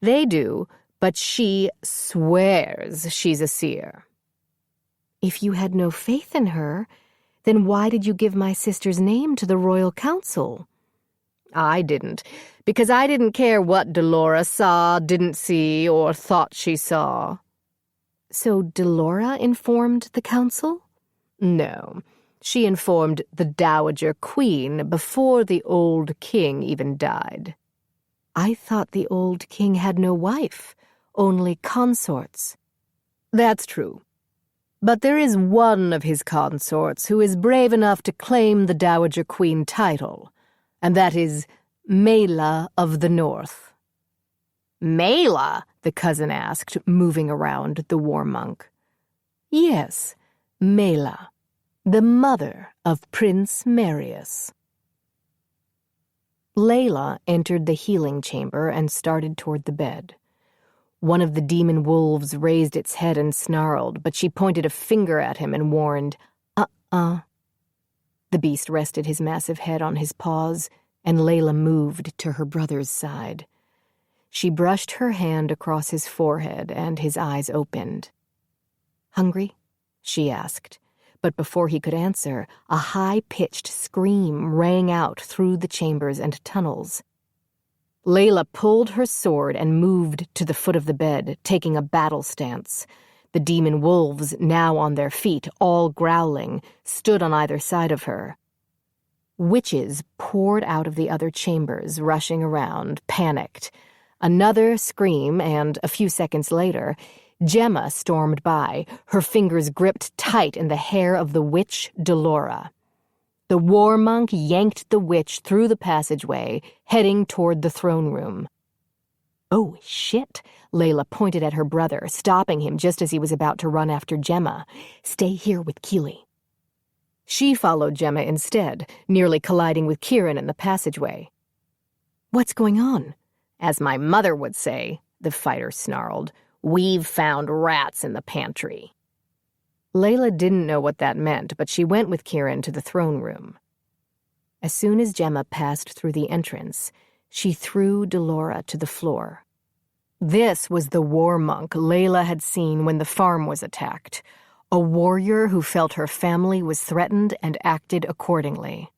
[SPEAKER 1] "They do, but she swears she's a seer." "If you had no faith in her, then why did you give my sister's name to the royal council?" "I didn't, because I didn't care what Delora saw, didn't see, or thought she saw." "So Delora informed the council?" "No, she informed the Dowager Queen before the old king even died." "I thought the old king had no wife, only consorts." "That's true. But there is one of his consorts who is brave enough to claim the Dowager Queen title, and that is Mela of the North." "Mela?" the cousin asked, moving around the war monk. "Yes, Mela, the mother of Prince Marius." Layla entered the healing chamber and started toward the bed. One of the demon wolves raised its head and snarled, but she pointed a finger at him and warned, "Uh-uh." The beast rested his massive head on his paws, and Layla moved to her brother's side. She brushed her hand across his forehead, and his eyes opened. "Hungry?" she asked, but before he could answer, a high-pitched scream rang out through the chambers and tunnels. Layla pulled her sword and moved to the foot of the bed, taking a battle stance. The demon wolves, now on their feet, all growling, stood on either side of her. Witches poured out of the other chambers, rushing around, panicked. Another scream, and a few seconds later, Gemma stormed by, her fingers gripped tight in the hair of the witch Delora. The war monk yanked the witch through the passageway, heading toward the throne room. "Oh, shit," Layla pointed at her brother, stopping him just as he was about to run after Gemma. "Stay here with Keely." She followed Gemma instead, nearly colliding with Kieran in the passageway. "What's going on?" "As my mother would say," the fighter snarled, "we've found rats in the pantry." Layla didn't know what that meant, but she went with Kieran to the throne room. As soon as Gemma passed through the entrance, she threw Delora to the floor. This was the war monk Layla had seen when the farm was attacked, a warrior who felt her family was threatened and acted accordingly.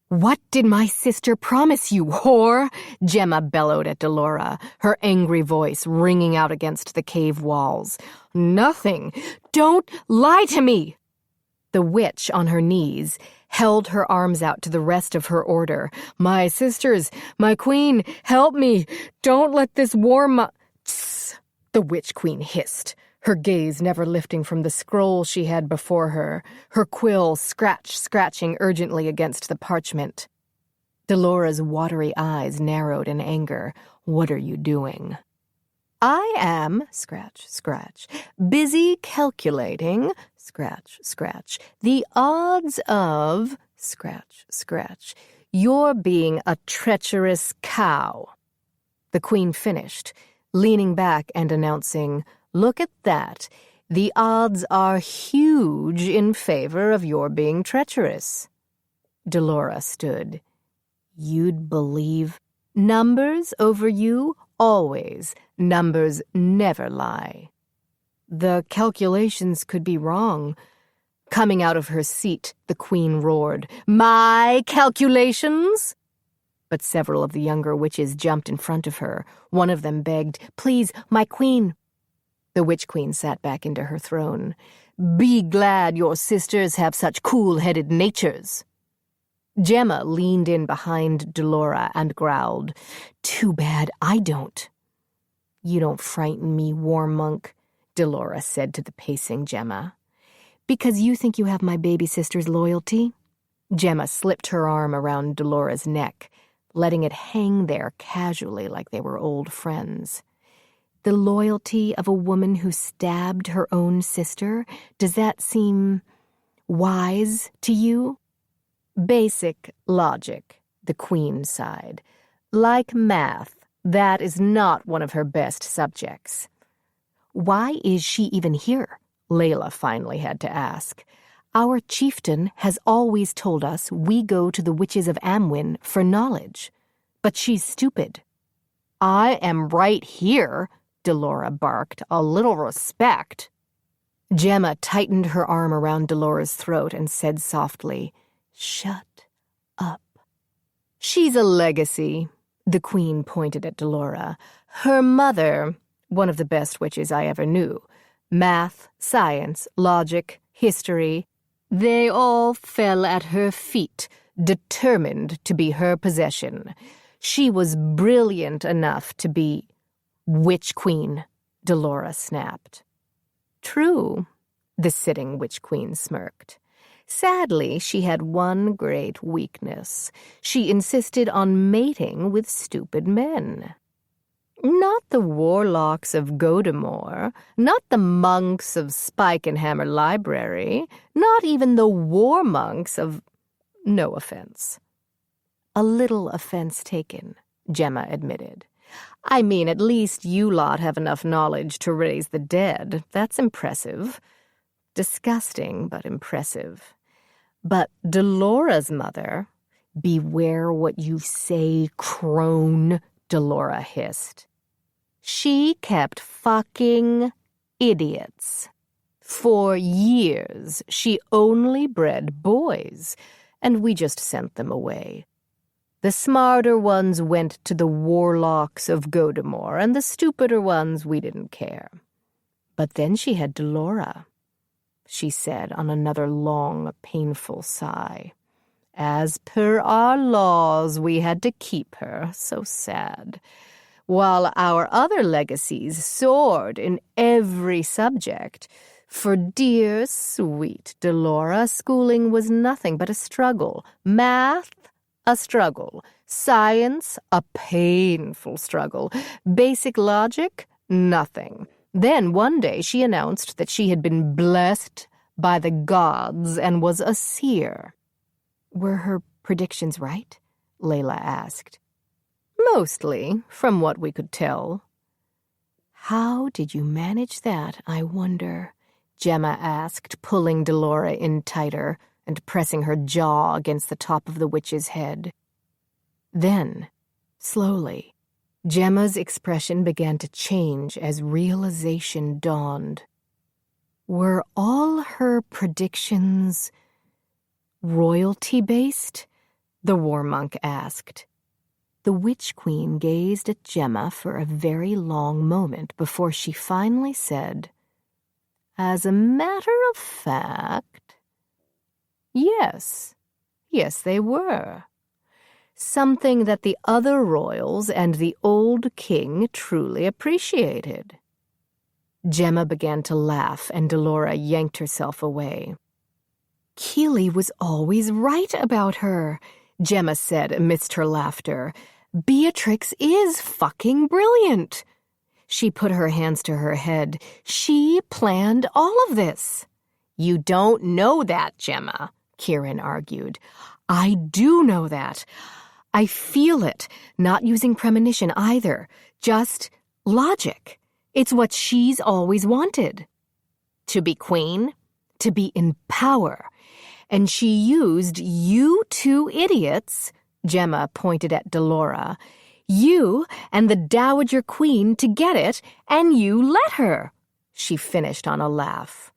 [SPEAKER 1] "What did my sister promise you, whore?" Gemma bellowed at Delora, her angry voice ringing out against the cave walls. "Nothing. Don't lie to me!" The witch, on her knees, held her arms out to the rest of her order. "My sisters, my queen, help me! Don't let this Tss, the witch queen hissed, her gaze never lifting from the scroll she had before her, her quill scratching urgently against the parchment. Delora's watery eyes narrowed in anger. "What are you doing?" "I am, busy calculating, the odds of, your being a treacherous cow." The queen finished, leaning back and announcing, "Look at that. The odds are huge in favor of your being treacherous." Delora stood. "You'd believe? Numbers over you? Always. Numbers never lie." "The calculations could be wrong." Coming out of her seat, the queen roared, "My calculations?" But several of the younger witches jumped in front of her. One of them begged, "Please, my queen." The witch queen sat back into her throne. "Be glad your sisters have such cool-headed natures." Gemma leaned in behind Delora and growled, "Too bad I don't." "You don't frighten me, war monk," Delora said to the pacing Gemma. "Because you think you have my baby sister's loyalty?" Gemma slipped her arm around Delora's neck, letting it hang there casually like they were old friends. "The loyalty of a woman who stabbed her own sister? Does that seem wise to you?" "Basic logic," the queen sighed. "Like math, that is not one of her best subjects." "Why is she even here?" Layla finally had to ask. "Our chieftain has always told us we go to the witches of Amwyn for knowledge. But she's stupid." "I am right here," Delora barked. "A little respect." Gemma tightened her arm around Delora's throat and said softly, "Shut up." "She's a legacy," the queen pointed at Delora. "Her mother, one of the best witches I ever knew. Math, science, logic, history, they all fell at her feet, determined to be her possession. She was brilliant enough to be—" "Witch queen," Delora snapped. "True," the sitting witch queen smirked. "Sadly, she had one great weakness. She insisted on mating with stupid men. Not the warlocks of Godemore, not the monks of Spikenhammer Library, not even the war monks of— no offense." "A little offense taken," Gemma admitted. "I mean, at least you lot have enough knowledge to raise the dead. That's impressive. Disgusting, but impressive. But Delora's mother—" "Beware what you say, crone," Delora hissed. "She kept fucking idiots. For years, she only bred boys, and we just sent them away. The smarter ones went to the warlocks of Godemore, and the stupider ones we didn't care. But then she had Delora," she said on another long, painful sigh. "As per our laws, we had to keep her. So sad. While our other legacies soared in every subject. For dear, sweet Delora, schooling was nothing but a struggle. Math, a struggle. Science, a painful struggle. Basic logic, nothing. Then one day she announced that she had been blessed by the gods and was a seer." "Were her predictions right?" Layla asked. "Mostly, from what we could tell." "How did you manage that, I wonder?" Gemma asked, pulling Delora in tighter and pressing her jaw against the top of the witch's head. Then, slowly, Gemma's expression began to change as realization dawned. Were all her predictions royalty-based? The war monk asked. The Witch Queen gazed at Gemma for a very long moment before she finally said, "As a matter of fact, yes, they were. Something that the other royals and the old king truly appreciated." Gemma began to laugh, and Delora yanked herself away. "Keely was always right about her," Gemma said amidst her laughter. "Beatrix is fucking brilliant." She put her hands to her head. "She planned all of this." "You don't know that, Gemma," Kieran argued. "I do know that. I feel it, not using premonition either, just logic. It's what she's always wanted. To be queen, to be in power. And she used you two idiots," Gemma pointed at Delora, "you and the Dowager Queen to get it, and you let her." She finished on a laugh.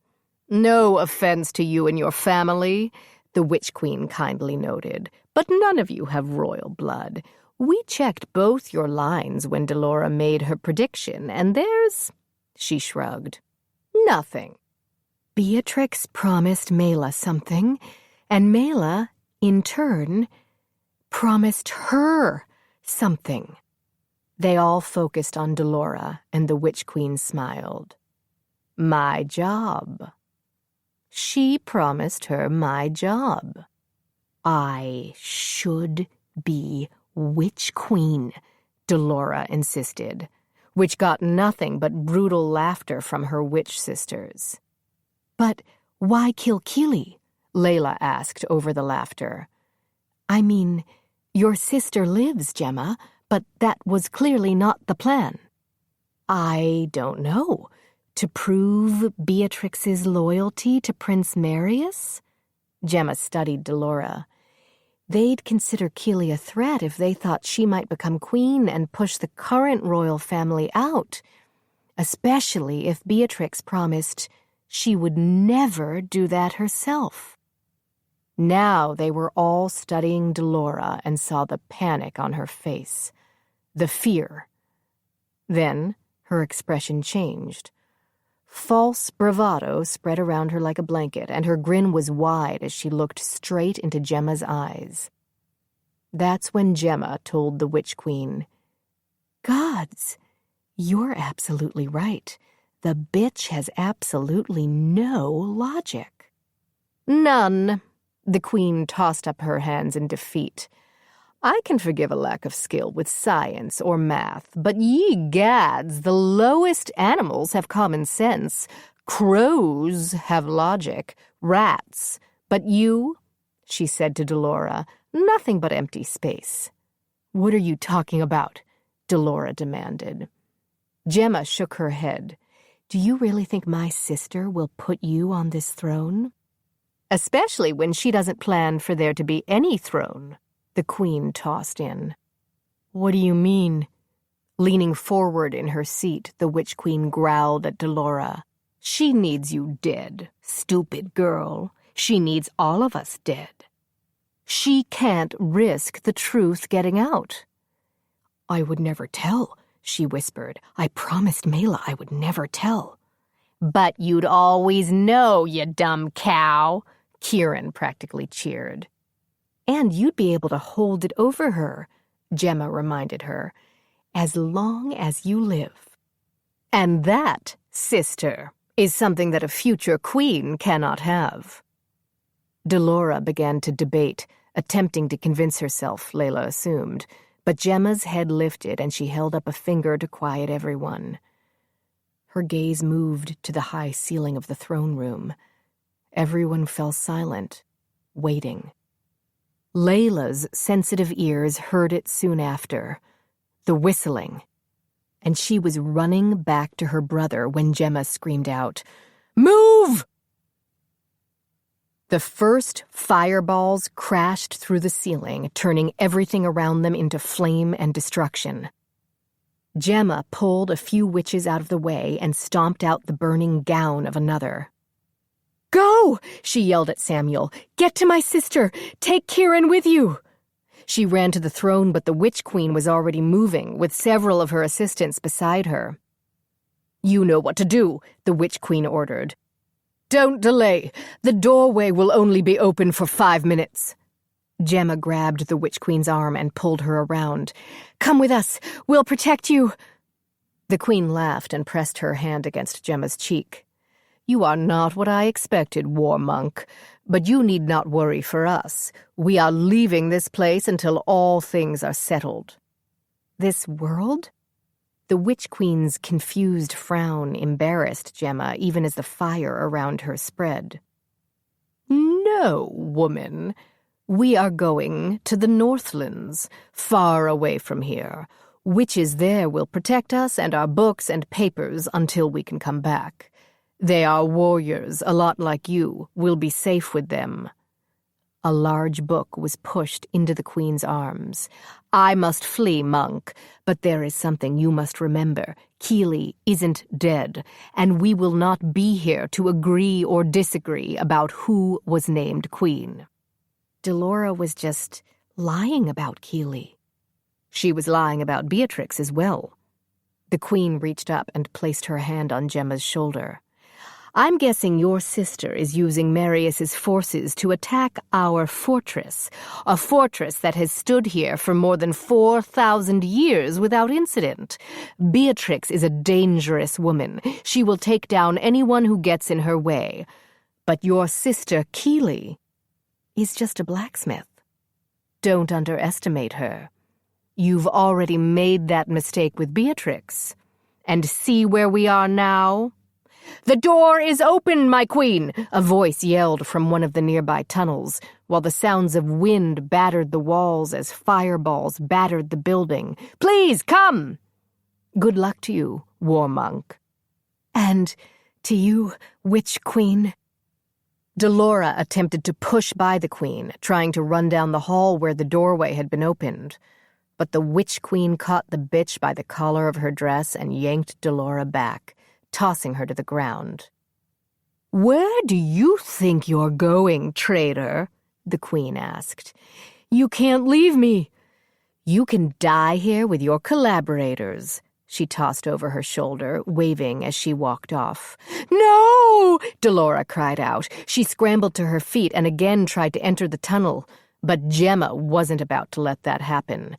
[SPEAKER 1] "No offense to you and your family," the Witch Queen kindly noted, "but none of you have royal blood. We checked both your lines when Delora made her prediction, and there's—" she shrugged. "Nothing. Beatrix promised Mela something, and Mela, in turn, promised her something." They all focused on Delora, and the Witch Queen smiled. "My job. She promised her my job. I should be Witch Queen," Delora insisted, which got nothing but brutal laughter from her witch sisters. "But why kill Keely?" Layla asked over the laughter. "I mean, your sister lives, Gemma, but that was clearly not the plan." "I don't know. To prove Beatrix's loyalty to Prince Marius?" Gemma studied Delora. "They'd consider Keely a threat if they thought she might become queen and push the current royal family out, especially if Beatrix promised she would never do that herself." Now they were all studying Delora and saw the panic on her face, the fear. Then her expression changed. False bravado spread around her like a blanket, and her grin was wide as she looked straight into Gemma's eyes. That's when Gemma told the Witch Queen, "Gods, you're absolutely right. The bitch has absolutely no logic." "None." The Queen tossed up her hands in defeat. "I can forgive a lack of skill with science or math, but ye gads, the lowest animals have common sense. Crows have logic, rats, but you, she said to Delora. "Nothing but empty space." "What are you talking about?" Delora demanded. Gemma shook her head. "Do you really think my sister will put you on this throne?" "Especially when she doesn't plan for there to be any throne," the Queen tossed in. "What do you mean?" Leaning forward in her seat, the Witch Queen growled at Delora. "She needs you dead, stupid girl. She needs all of us dead. She can't risk the truth getting out." "I would never tell," she whispered. "I promised Mela I would never tell." "But you'd always know, you dumb cow," Kieran practically cheered. "And you'd be able to hold it over her," Gemma reminded her, "as long as you live. And that, sister, is something that a future queen cannot have." Delora began to debate, attempting to convince herself, Layla assumed, but Gemma's head lifted and she held up a finger to quiet everyone. Her gaze moved to the high ceiling of the throne room. Everyone fell silent, waiting. Layla's sensitive ears heard it soon after, the whistling, and she was running back to her brother when Gemma screamed out, "Move!" The first fireballs crashed through the ceiling, turning everything around them into flame and destruction. Gemma pulled a few witches out of the way and stomped out the burning gown of another. "Go!" she yelled at Samuel. "Get to my sister! Take Kieran with you!" She ran to the throne, but the Witch Queen was already moving, with several of her assistants beside her. "You know what to do," the Witch Queen ordered. "Don't delay. The doorway will only be open for 5 minutes." Gemma grabbed the Witch Queen's arm and pulled her around. "Come with us. We'll protect you." The Queen laughed and pressed her hand against Gemma's cheek. "You are not what I expected, war monk. But you need not worry for us. We are leaving this place until all things are settled." "This world?" The Witch Queen's confused frown embarrassed Gemma even as the fire around her spread. "No, woman. We are going to the Northlands, far away from here. Witches there will protect us and our books and papers until we can come back. They are warriors, a lot like you. We'll be safe with them." A large book was pushed into the Queen's arms. "I must flee, monk, but there is something you must remember. Keeley isn't dead, and we will not be here to agree or disagree about who was named queen." Delora was just lying about Keeley. She was lying about Beatrix as well. The Queen reached up and placed her hand on Gemma's shoulder. "I'm guessing your sister is using Marius's forces to attack our fortress, a fortress that has stood here for more than 4,000 years without incident. Beatrix is a dangerous woman. She will take down anyone who gets in her way. But your sister, Keeley, is just a blacksmith. Don't underestimate her. You've already made that mistake with Beatrix. And see where we are now?" "The door is open, my queen!" a voice yelled from one of the nearby tunnels, while the sounds of wind battered the walls as fireballs battered the building. "Please, come!" "Good luck to you, war monk." "And to you, Witch Queen." Delora attempted to push by the Queen, trying to run down the hall where the doorway had been opened. But the Witch Queen caught the bitch by the collar of her dress and yanked Delora back, tossing her to the ground. "Where do you think you're going, traitor?" the Queen asked. "You can't leave me." "You can die here with your collaborators," she tossed over her shoulder, waving as she walked off. "No!" Delora cried out. She scrambled to her feet and again tried to enter the tunnel, but Gemma wasn't about to let that happen.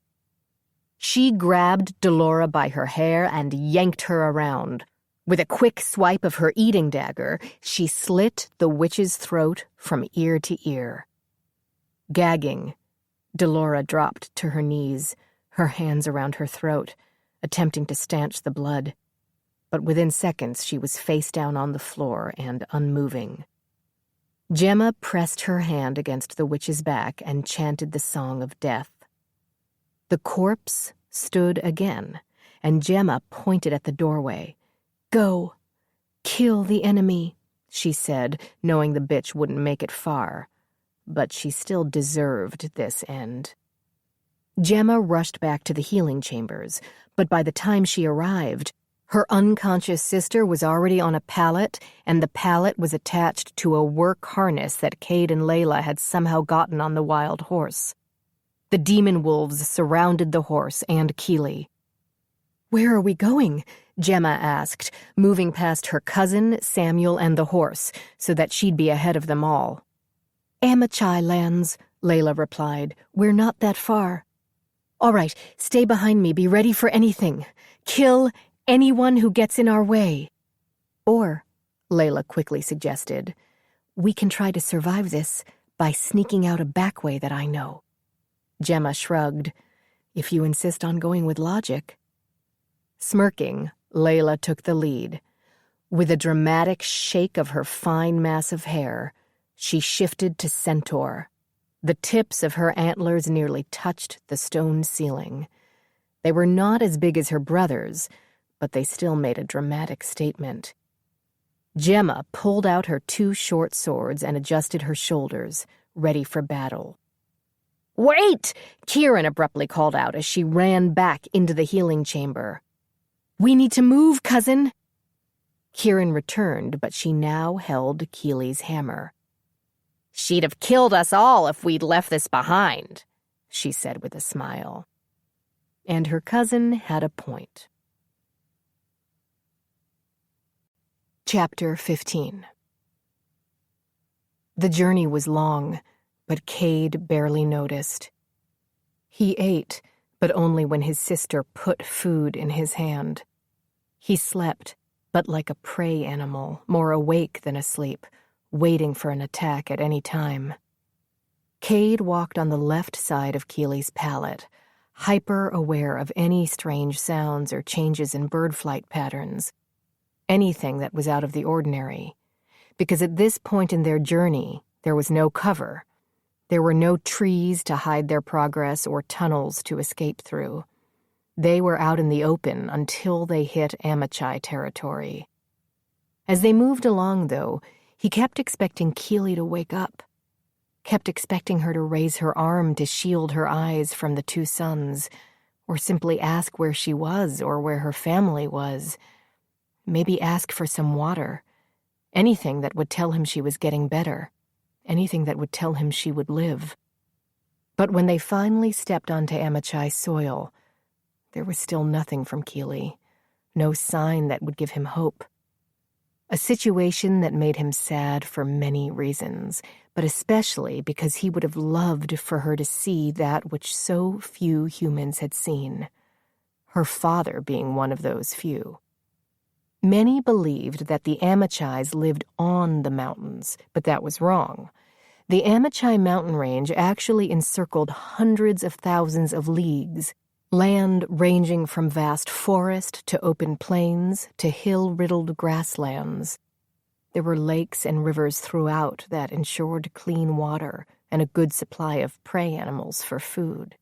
[SPEAKER 1] She grabbed Delora by her hair and yanked her around. With a quick swipe of her eating dagger, she slit the witch's throat from ear to ear. Gagging, Delora dropped to her knees, her hands around her throat, attempting to stanch the blood. But within seconds she was face down on the floor and unmoving. Gemma pressed her hand against the witch's back and chanted the song of death. The corpse stood again, and Gemma pointed at the doorway. "Go. Kill the enemy," she said, knowing the bitch wouldn't make it far. But she still deserved this end. Gemma rushed back to the healing chambers, but by the time she arrived, her unconscious sister was already on a pallet, and the pallet was attached to a work harness that Cade and Layla had somehow gotten on the wild horse. The demon wolves surrounded the horse and Keely. "Where are we going?" Gemma asked, moving past her cousin, Samuel, and the horse, so that she'd be ahead of them all. "Amachai lands," Layla replied. "We're not that far." "All right, stay behind me. Be ready for anything. Kill anyone who gets in our way." "Or," Layla quickly suggested, "we can try to survive this by sneaking out a back way that I know." Gemma shrugged. "If you insist on going with logic." Smirking, Layla took the lead. With a dramatic shake of her fine mass of hair, she shifted to centaur. The tips of her antlers nearly touched the stone ceiling. They were not as big as her brothers, but they still made a dramatic statement. Gemma pulled out her 2 short swords and adjusted her shoulders, ready for battle. "Wait!" Kieran abruptly called out as she ran back into the healing chamber. "We need to move, cousin." Kieran returned, but she now held Keely's hammer. "She'd have killed us all if we'd left this behind," she said with a smile. And her cousin had a point. Chapter 15. The journey was long, but Cade barely noticed. He ate, but only when his sister put food in his hand. He slept, but like a prey animal, more awake than asleep, waiting for an attack at any time. Cade walked on the left side of Keely's pallet, hyper-aware of any strange sounds or changes in bird flight patterns, anything that was out of the ordinary, because at this point in their journey, there was no cover. There were no trees to hide their progress or tunnels to escape through. They were out in the open until they hit Amachai territory. As they moved along, though, he kept expecting Keely to wake up, kept expecting her to raise her arm to shield her eyes from the 2 suns, or simply ask where she was or where her family was. Maybe ask for some water, anything that would tell him she was getting better, anything that would tell him she would live. But when they finally stepped onto Amachai soil, there was still nothing from Keely, no sign that would give him hope. A situation that made him sad for many reasons, but especially because he would have loved for her to see that which so few humans had seen, her father being one of those few. Many believed that the Amachais lived on the mountains, but that was wrong. The Amachai mountain range actually encircled hundreds of thousands of leagues, land ranging from vast forest to open plains to hill-riddled grasslands. There were lakes and rivers throughout that ensured clean water and a good supply of prey animals for food.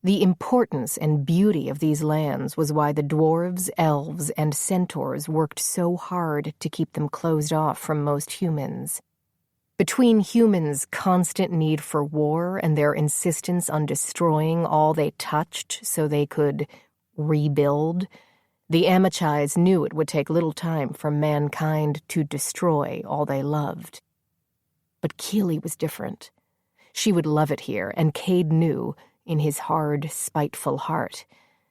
[SPEAKER 1] The importance and beauty of these lands was why the dwarves, elves, and centaurs worked so hard to keep them closed off from most humans. Between humans' constant need for war and their insistence on destroying all they touched so they could rebuild, the Amachais knew it would take little time for mankind to destroy all they loved. But Keely was different. She would love it here, and Cade knew, in his hard, spiteful heart,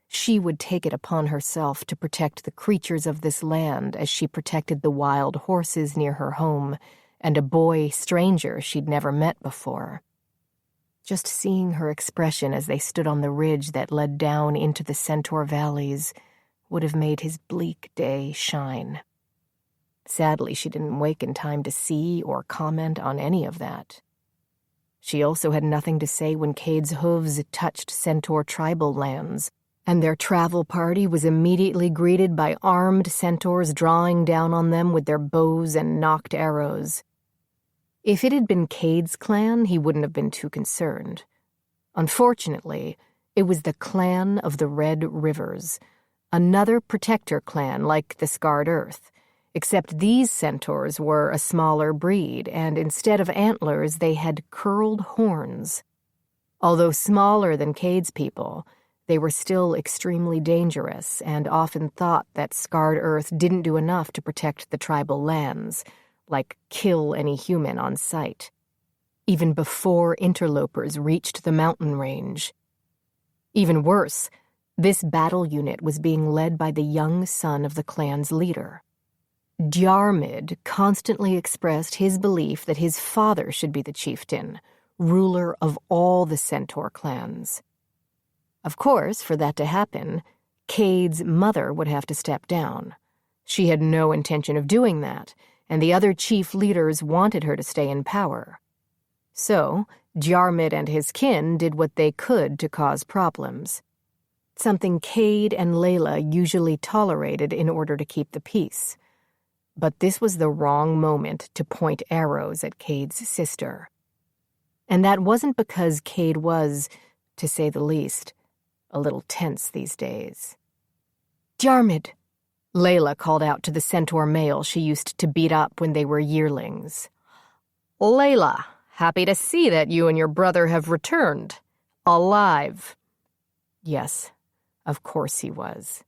[SPEAKER 1] she would take it upon herself to protect the creatures of this land as she protected the wild horses near her home and a boy stranger she'd never met before. Just seeing her expression as they stood on the ridge that led down into the Centaur valleys would have made his bleak day shine. Sadly, she didn't wake in time to see or comment on any of that. She also had nothing to say when Cade's hooves touched Centaur tribal lands, and their travel party was immediately greeted by armed centaurs drawing down on them with their bows and nocked arrows. If it had been Cade's clan, he wouldn't have been too concerned. Unfortunately, it was the Clan of the Red Rivers, another protector clan like the Scarred Earth, except these centaurs were a smaller breed, and instead of antlers, they had curled horns. Although smaller than Cade's people, they were still extremely dangerous and often thought that Scarred Earth didn't do enough to protect the tribal lands, like kill any human on sight, even before interlopers reached the mountain range. Even worse, this battle unit was being led by the young son of the clan's leader. Diarmid constantly expressed his belief that his father should be the chieftain, ruler of all the centaur clans. Of course, for that to happen, Cade's mother would have to step down. She had no intention of doing that, and the other chief leaders wanted her to stay in power. So, Diarmid and his kin did what they could to cause problems, something Cade and Layla usually tolerated in order to keep the peace. But this was the wrong moment to point arrows at Cade's sister. And that wasn't because Cade was, to say the least, a little tense these days. "Diarmid," Layla called out to the centaur male she used to beat up when they were yearlings. "Layla, happy to see that you and your brother have returned. Alive." Yes, of course he was.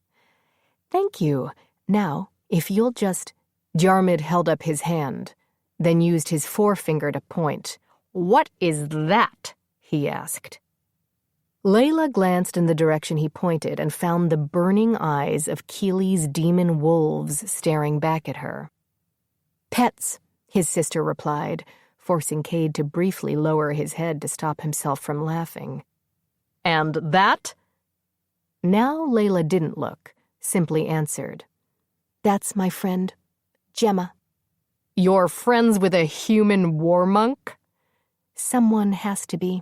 [SPEAKER 1] "Thank you. Now, if you'll just..." Diarmid held up his hand, then used his forefinger to point. "What is that?" he asked. Layla glanced in the direction he pointed and found the burning eyes of Keely's demon wolves staring back at her. "Pets," his sister replied, forcing Cade to briefly lower his head to stop himself from laughing. "And that?" Now Layla didn't look, simply answered. "That's my friend, Gemma." "You're friends with a human war monk?" "Someone has to be.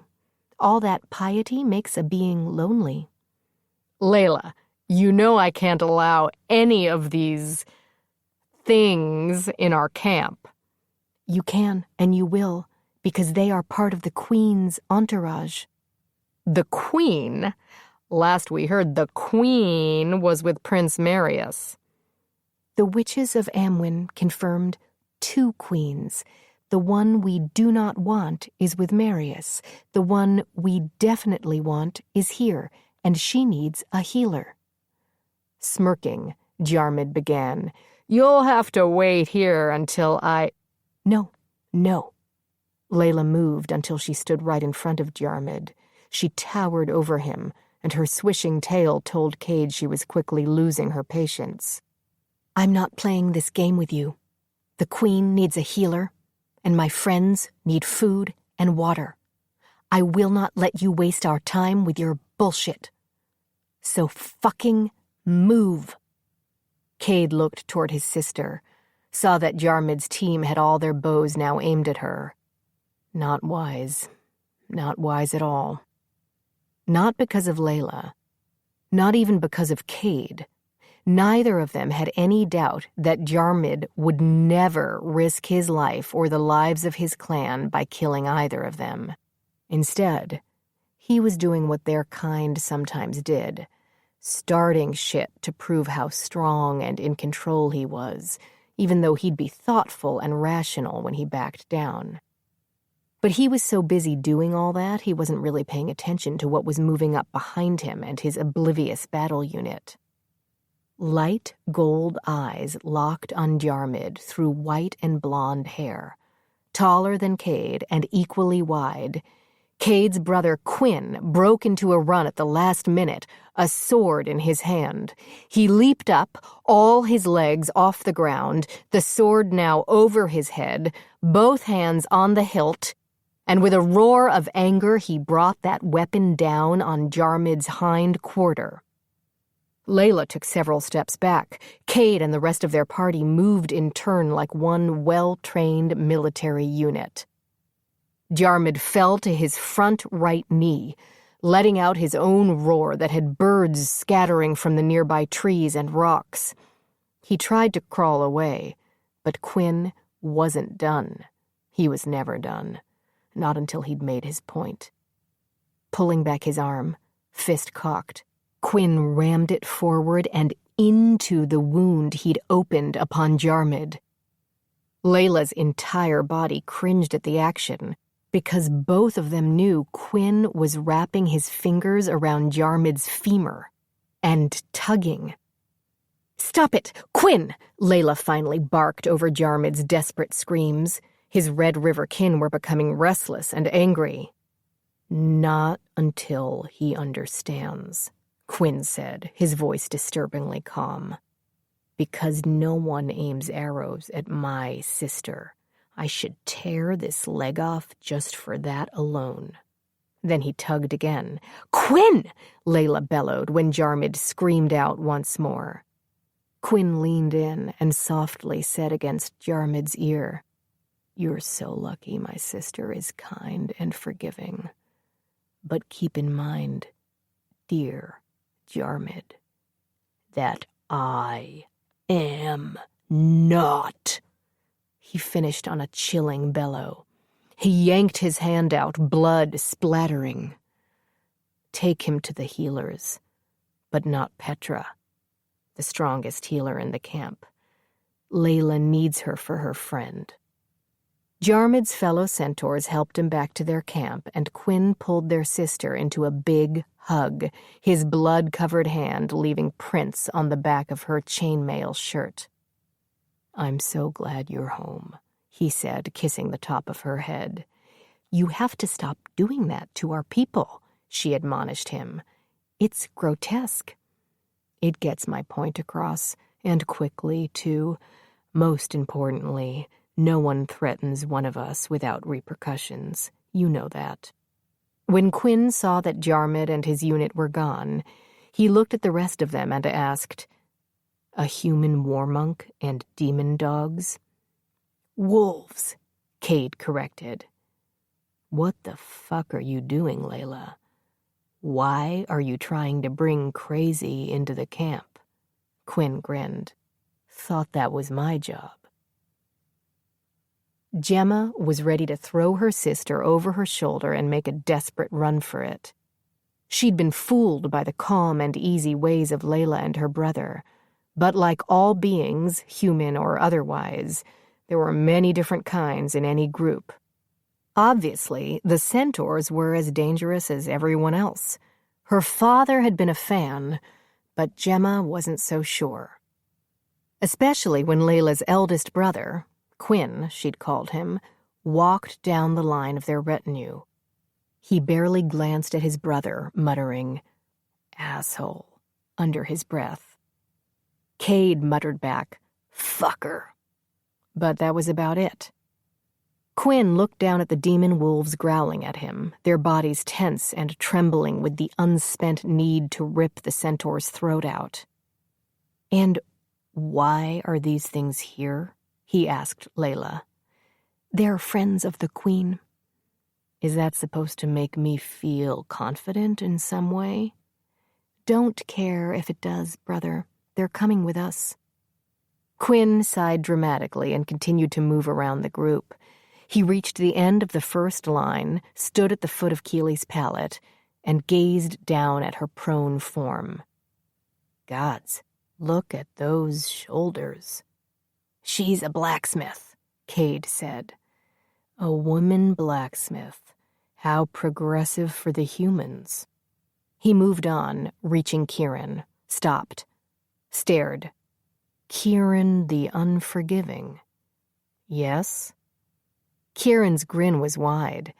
[SPEAKER 1] All that piety makes a being lonely." "Layla, you know I can't allow any of these things in our camp." "You can, and you will, because they are part of the Queen's entourage." "The Queen? Last we heard, the Queen was with Prince Marius." "The witches of Amwyn confirmed 2 queens. The one we do not want is with Marius. The one we definitely want is here, and she needs a healer." Smirking, Diarmid began, "You'll have to wait here until I—" No. Layla moved until she stood right in front of Diarmid. She towered over him, and her swishing tail told Cade she was quickly losing her patience. "I'm not playing this game with you. The Queen needs a healer, and my friends need food and water. I will not let you waste our time with your bullshit. So fucking move." Cade looked toward his sister, saw that Diarmid's team had all their bows now aimed at her. Not wise. Not wise at all. Not because of Layla. Not even because of Cade. Neither of them had any doubt that Diarmid would never risk his life or the lives of his clan by killing either of them. Instead, he was doing what their kind sometimes did, starting shit to prove how strong and in control he was, even though he'd be thoughtful and rational when he backed down. But he was so busy doing all that, he wasn't really paying attention to what was moving up behind him and his oblivious battle unit. Light gold eyes locked on Diarmid through white and blonde hair. Taller than Cade and equally wide, Cade's brother Quinn broke into a run at the last minute, a sword in his hand. He leaped up, all his legs off the ground, the sword now over his head, both hands on the hilt, and with a roar of anger he brought that weapon down on Diarmid's hind quarter. Layla took several steps back. Cade and the rest of their party moved in turn like one well-trained military unit. Diarmid fell to his front right knee, letting out his own roar that had birds scattering from the nearby trees and rocks. He tried to crawl away, but Quinn wasn't done. He was never done, not until he'd made his point. Pulling back his arm, fist cocked, Quinn rammed it forward and into the wound he'd opened upon Jarmid. Layla's entire body cringed at the action, because both of them knew Quinn was wrapping his fingers around Jarmid's femur and tugging. "Stop it! Quinn!" Layla finally barked over Jarmid's desperate screams. His Red River kin were becoming restless and angry. "Not until he understands," Quinn said, his voice disturbingly calm. "Because no one aims arrows at my sister. I should tear this leg off just for that alone." Then he tugged again. "Quinn!" Layla bellowed when Jarmid screamed out once more. Quinn leaned in and softly said against Jarmid's ear, "You're so lucky my sister is kind and forgiving. But keep in mind, dear Jarmid, that I am not." He finished on a chilling bellow. He yanked his hand out, blood splattering. "Take him to the healers, but not Petra, the strongest healer in the camp. Layla needs her for her friend." Jarmid's fellow centaurs helped him back to their camp, and Quinn pulled their sister into a big hug, his blood-covered hand leaving prints on the back of her chainmail shirt. "I'm so glad you're home," he said, kissing the top of her head. "You have to stop doing that to our people," she admonished him. "It's grotesque." "It gets my point across, and quickly, too. Most importantly, no one threatens one of us without repercussions. You know that." When Quinn saw that Jarmid and his unit were gone, he looked at the rest of them and asked, "A human war monk and demon dogs?" "Wolves," Cade corrected. "What the fuck are you doing, Layla? Why are you trying to bring crazy into the camp?" Quinn grinned. "Thought that was my job." Gemma was ready to throw her sister over her shoulder and make a desperate run for it. She'd been fooled by the calm and easy ways of Layla and her brother, but like all beings, human or otherwise, there were many different kinds in any group. Obviously, the centaurs were as dangerous as everyone else. Her father had been a fan, but Gemma wasn't so sure. Especially when Layla's eldest brother, Quinn, she'd called him, walked down the line of their retinue. He barely glanced at his brother, muttering, "Asshole," under his breath. Cade muttered back, "Fucker." But that was about it. Quinn looked down at the demon wolves growling at him, their bodies tense and trembling with the unspent need to rip the centaur's throat out. "And why are these things here?" he asked Layla. "They're friends of the Queen." "Is that supposed to make me feel confident in some way?" "Don't care if it does, brother. They're coming with us." Quinn sighed dramatically and continued to move around the group. He reached the end of the first line, stood at the foot of Keely's pallet, and gazed down at her prone form. "Gods, look at those shoulders." "She's a blacksmith," Cade said. "A woman blacksmith. How progressive for the humans." He moved on, reaching Kieran, stopped, stared. "Kieran the Unforgiving." "Yes?" Kieran's grin was wide.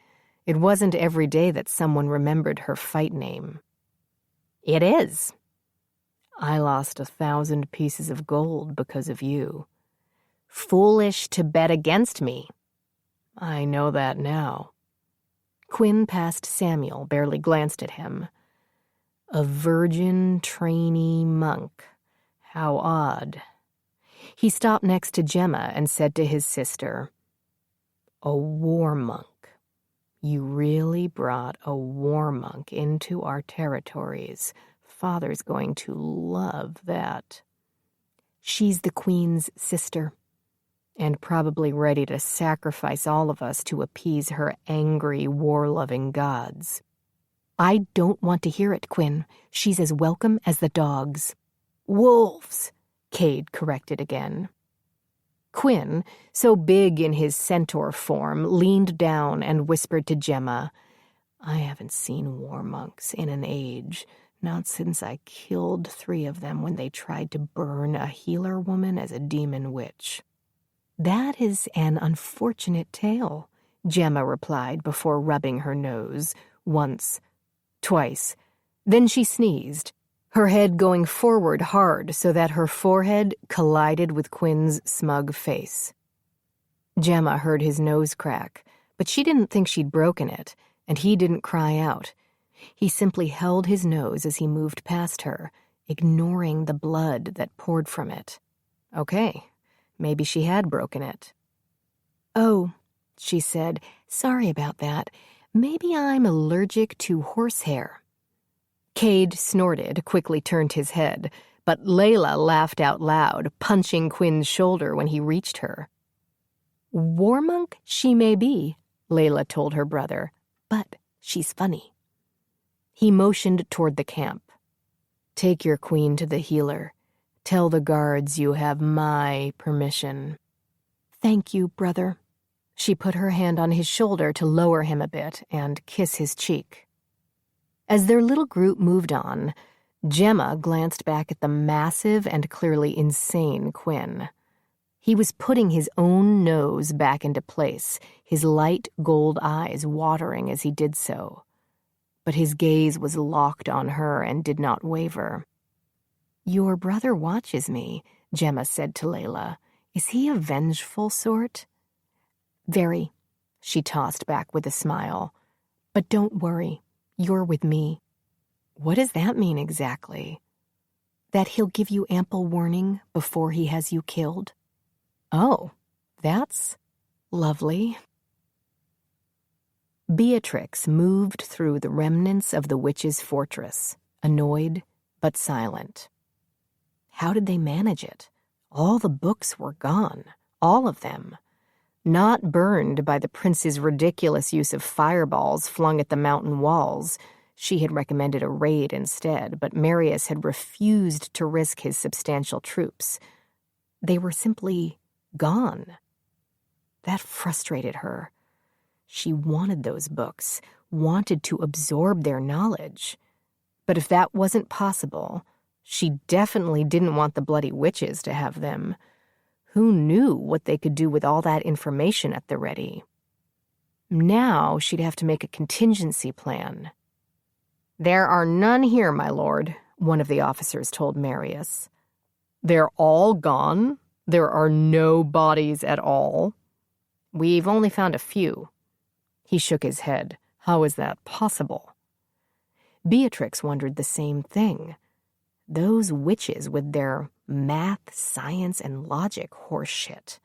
[SPEAKER 1] It wasn't every day that someone remembered her fight name. "It is." "I lost 1,000 pieces of gold because of you." "Foolish to bet against me." "I know that now." Quinn passed Samuel, barely glanced at him. "A virgin trainee monk. How odd." He stopped next to Gemma and said to his sister, "A war monk. You really brought a war monk into our territories. Father's going to love that." "She's the Queen's sister. and probably ready to sacrifice all of us to appease her angry, war-loving gods. I don't want to hear it, Quinn. She's as welcome as the dogs. Wolves, Cade corrected again. Quinn, so big in his centaur form, leaned down and whispered to Gemma, I haven't seen war monks in an age, not since I killed 3 of them when they tried to burn a healer woman as a demon witch. That is an unfortunate tale, Gemma replied before rubbing her nose, once, twice. Then she sneezed, her head going forward hard so that her forehead collided with Quinn's smug face. Gemma heard his nose crack, but she didn't think she'd broken it, and he didn't cry out. He simply held his nose as he moved past her, ignoring the blood that poured from it. Okay, maybe she had broken it. Oh, she said, sorry about that. Maybe I'm allergic to horsehair. Cade snorted, quickly turned his head, but Layla laughed out loud, punching Quinn's shoulder when he reached her. Warmonk she may be, Layla told her brother, but she's funny. He motioned toward the camp. Take your queen to the healer. Tell the guards you have my permission. Thank you, brother. She put her hand on his shoulder to lower him a bit and kiss his cheek. As their little group moved on, Gemma glanced back at the massive and clearly insane Quinn. He was putting his own nose back into place, his light gold eyes watering as he did so. But his gaze was locked on her and did not waver. Your brother watches me, Gemma said to Layla. Is he a vengeful sort? Very, she tossed back with a smile. But don't worry. You're with me. What does that mean exactly? That he'll give you ample warning before he has you killed? Oh, that's lovely. Beatrix moved through the remnants of the witch's fortress, annoyed but silent. How did they manage it? All the books were gone, all of them. Not burned by the prince's ridiculous use of fireballs flung at the mountain walls. She had recommended a raid instead, but Marius had refused to risk his substantial troops. They were simply gone. That frustrated her. She wanted those books, wanted to absorb their knowledge. But if that wasn't possible, she definitely didn't want the bloody witches to have them. Who knew what they could do with all that information at the ready? Now she'd have to make a contingency plan. There are none here, my lord, one of the officers told Marius. They're all gone? There are no bodies at all? We've only found a few. He shook his head. How is that possible? Beatrix wondered the same thing. Those witches with their math, science, and logic horseshit.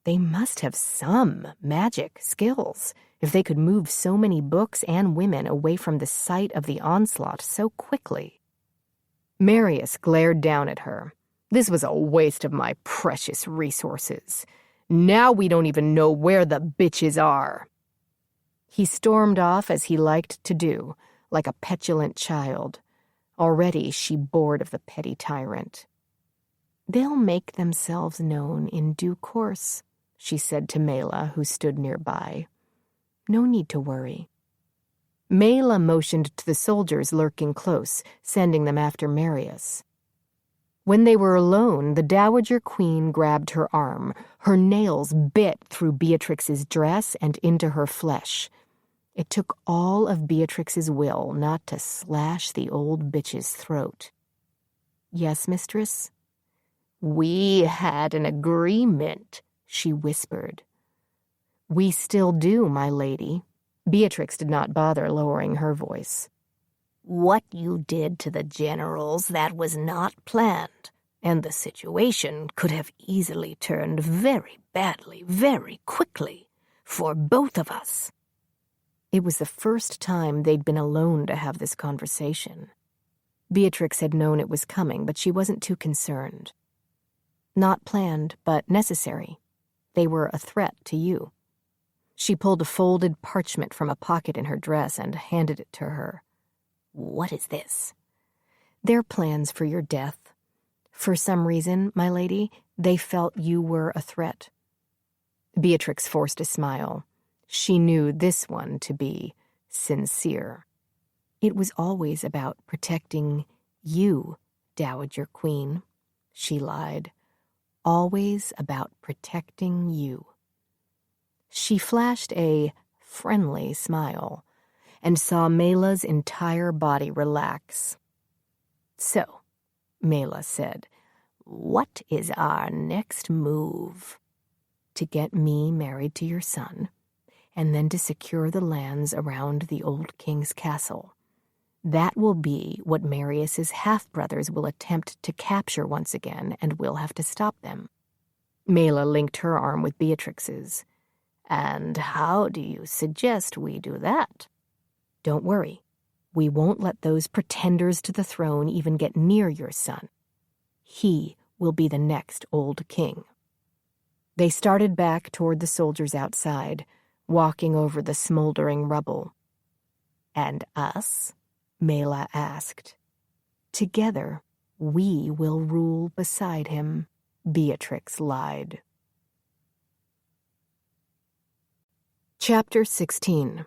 [SPEAKER 1] They must have some magic skills if they could move so many books and women away from the site of the onslaught so quickly. Marius glared down at her. This was a waste of my precious resources. Now we don't even know where the bitches are. He stormed off as he liked to do, like a petulant child. Already she bored of the petty tyrant. They'll make themselves known in due course, she said to Mela, who stood nearby. No need to worry. Mela motioned to the soldiers lurking close, sending them after Marius. When they were alone, the Dowager Queen grabbed her arm. Her nails bit through Beatrix's dress and into her flesh. It took all of Beatrix's will not to slash the old bitch's throat. Yes, mistress? We had an agreement, she whispered. We still do, my lady. Beatrix did not bother lowering her voice. What you did to the generals, that was not planned, and the situation could have easily turned very badly, very quickly, for both of us. It was the first time they'd been alone to have this conversation. Beatrix had known it was coming, but she wasn't too concerned. Not planned, but necessary, They were a threat to you. She pulled a folded parchment from a pocket in her dress and handed it to her. What is this? Their plans for your death. For some reason, my lady, they felt you were a threat. Beatrix forced a smile. She knew this one to be sincere. It was always about protecting you, Dowager Queen, she lied. Always about protecting you. She flashed a friendly smile and saw Mela's entire body relax. So, Mela said, what is our next move? To get me married to your son, and then to secure the lands around the old king's castle. That will be what Marius's half-brothers will attempt to capture once again, and we'll have to stop them. Mela linked her arm with Beatrix's. And how do you suggest we do that? Don't worry. We won't let those pretenders to the throne even get near your son. He will be the next old king. They started back toward the soldiers outside, walking over the smoldering rubble. And us? Mela asked. Together, we will rule beside him, Beatrix lied. Chapter 16.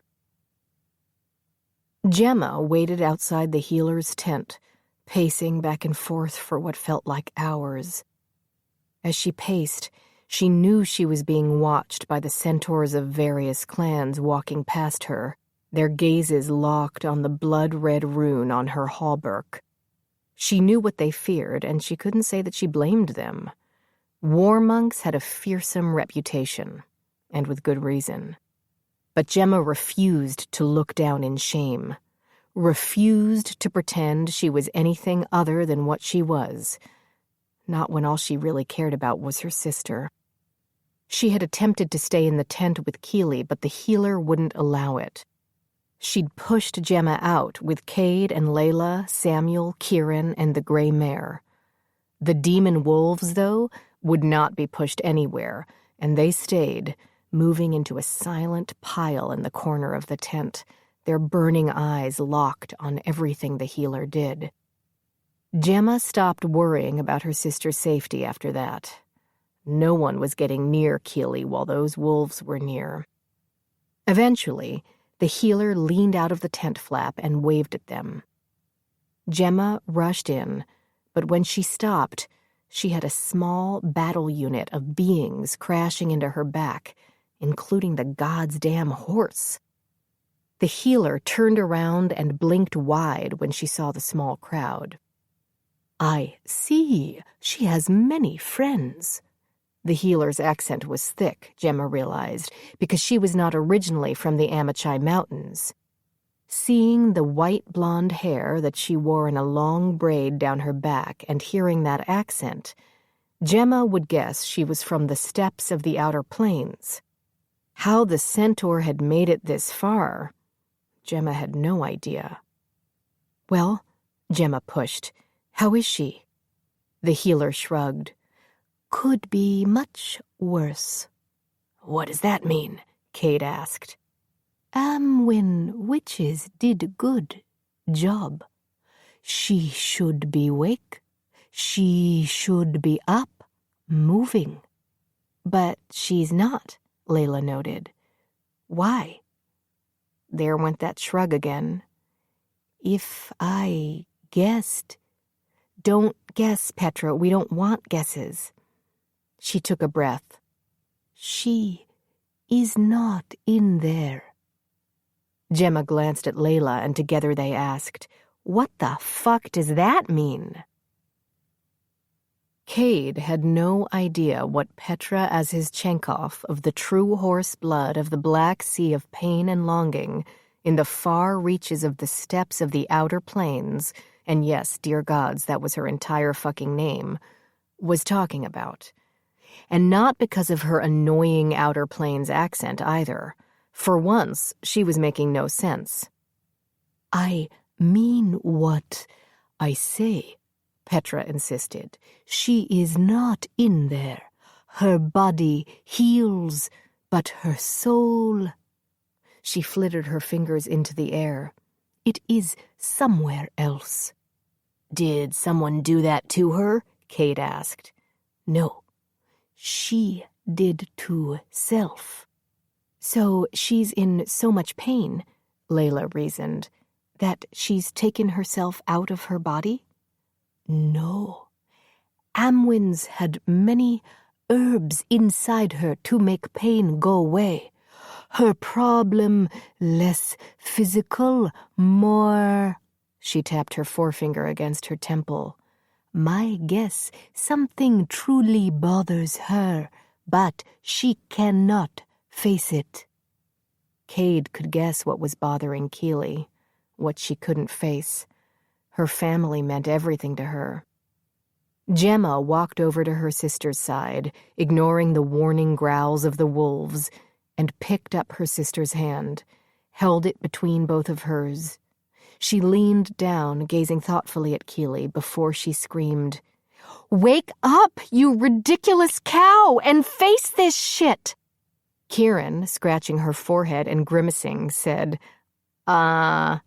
[SPEAKER 1] Gemma waited outside the healer's tent, pacing back and forth for what felt like hours. As she paced, she knew she was being watched by the centaurs of various clans walking past her, their gazes locked on the blood-red rune on her hauberk. She knew what they feared, and she couldn't say that she blamed them. War monks had a fearsome reputation, and with good reason. But Gemma refused to look down in shame, refused to pretend she was anything other than what she was, not when all she really cared about was her sister. She had attempted to stay in the tent with Keeley, but the healer wouldn't allow it. She'd pushed Gemma out with Cade and Layla, Samuel, Kieran, and the gray mare. The demon wolves, though, would not be pushed anywhere, and they stayed, moving into a silent pile in the corner of the tent, their burning eyes locked on everything the healer did. Gemma stopped worrying about her sister's safety after that. No one was getting near Keeley while those wolves were near. Eventually, the healer leaned out of the tent flap and waved at them. Gemma rushed in, but when she stopped, she had a small battle unit of beings crashing into her back, including the god's damn horse. The healer turned around and blinked wide when she saw the small crowd. I see, she has many friends. The healer's accent was thick, Gemma realized, because she was not originally from the Amachai Mountains. Seeing the white blonde hair that she wore in a long braid down her back and hearing that accent, Gemma would guess she was from the steppes of the Outer Plains. How the centaur had made it this far, Gemma had no idea. Well, Gemma pushed. How is she? The healer shrugged. Could be much worse. What does that mean? Cade asked. When witches did good job. She should be wake. She should be up, moving. But she's not, Layla noted. Why? There went that shrug again. If I guessed. Don't guess, Petra. We don't want guesses. She took a breath. She is not in there. Gemma glanced at Layla, and together they asked, What the fuck does that mean? Cade had no idea what Petra as his Chenkov of the true horse blood of the black sea of pain and longing in the far reaches of the steppes of the Outer Plains, and yes, dear gods, that was her entire fucking name, was talking about. And not because of her annoying Outer Plains accent either. For once, she was making no sense. I mean what I say, Petra insisted. She is not in there. Her body heals, but her soul... She flitted her fingers into the air. It is somewhere else. Did someone do that to her? Kate asked. No. She did to self. So she's in so much pain, Layla reasoned, that she's taken herself out of her body? No. Amwins had many herbs inside her to make pain go away. Her problem less physical, more... She tapped her forefinger against her temple. My guess, something truly bothers her, but she cannot face it. Cade could guess what was bothering Keely, what she couldn't face. Her family meant everything to her. Gemma walked over to her sister's side, ignoring the warning growls of the wolves, and picked up her sister's hand, held it between both of hers. She leaned down, gazing thoughtfully at Keely before she screamed, Wake up, you ridiculous cow, and face this shit! Kieran, scratching her forehead and grimacing, said, Gemma?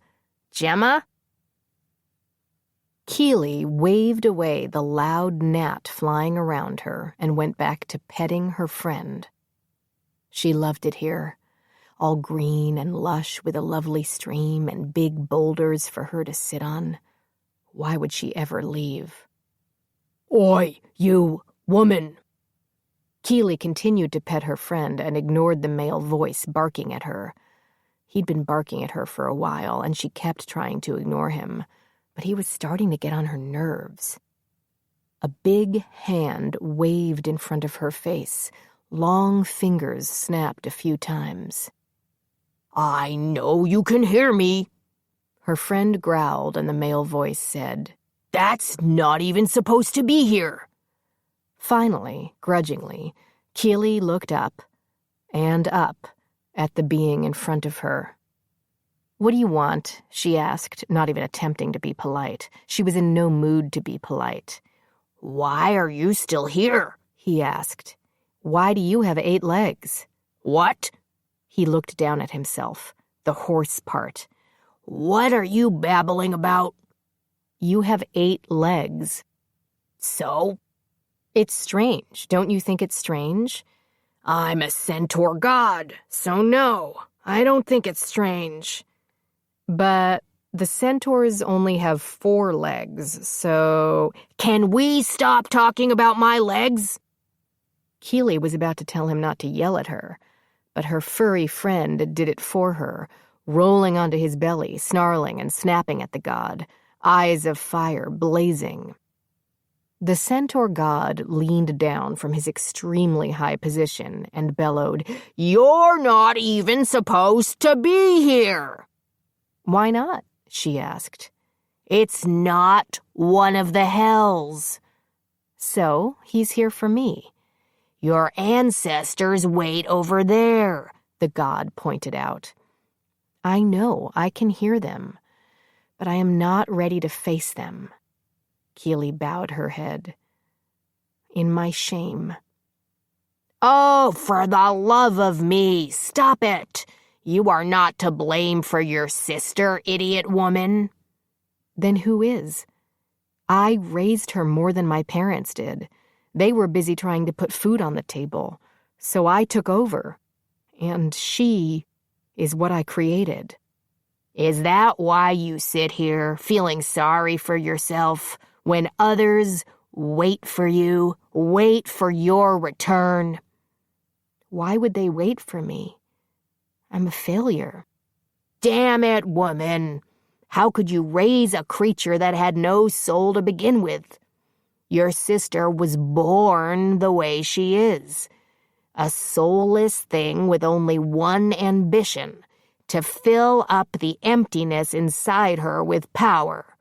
[SPEAKER 1] Keely waved away the loud gnat flying around her and went back to petting her friend. She loved it here, all green and lush with a lovely stream and big boulders for her to sit on. Why would she ever leave? Oi, you woman! Keely continued to pet her friend and ignored the male voice barking at her. He'd been barking at her for a while, and she kept trying to ignore him, but he was starting to get on her nerves. A big hand waved in front of her face. Long fingers snapped a few times. I know you can hear me. Her friend growled, and the male voice said, That's not even supposed to be here. Finally, grudgingly, Keely looked up and up at the being in front of her. What do you want? She asked, not even attempting to be polite. She was in no mood to be polite. Why are you still here? He asked. Why do you have 8 legs? What? He looked down at himself, the horse part. What are you babbling about? You have 8 legs. So? It's strange. Don't you think it's strange? I'm a centaur god, so no, I don't think it's strange. But the centaurs only have 4 legs, so... Can we stop talking about my legs? Keely was about to tell him not to yell at her, but her furry friend did it for her, rolling onto his belly, snarling and snapping at the god, eyes of fire blazing. The centaur god leaned down from his extremely high position and bellowed, You're not even supposed to be here! Why not? She asked. It's not one of the hells. So he's here for me. Your ancestors wait over there, the god pointed out. I know, I can hear them, but I am not ready to face them. Keely bowed her head. In my shame. Oh, for the love of me, stop it! You are not to blame for your sister, idiot woman. Then who is? I raised her more than my parents did. They were busy trying to put food on the table, so I took over. And she is what I created. Is that why you sit here, feeling sorry for yourself, when others wait for you, wait for your return? Why would they wait for me? I'm a failure. Damn it, woman! How could you raise a creature that had no soul to begin with? Your sister was born the way she is. A soulless thing with only one ambition, to fill up the emptiness inside her with power.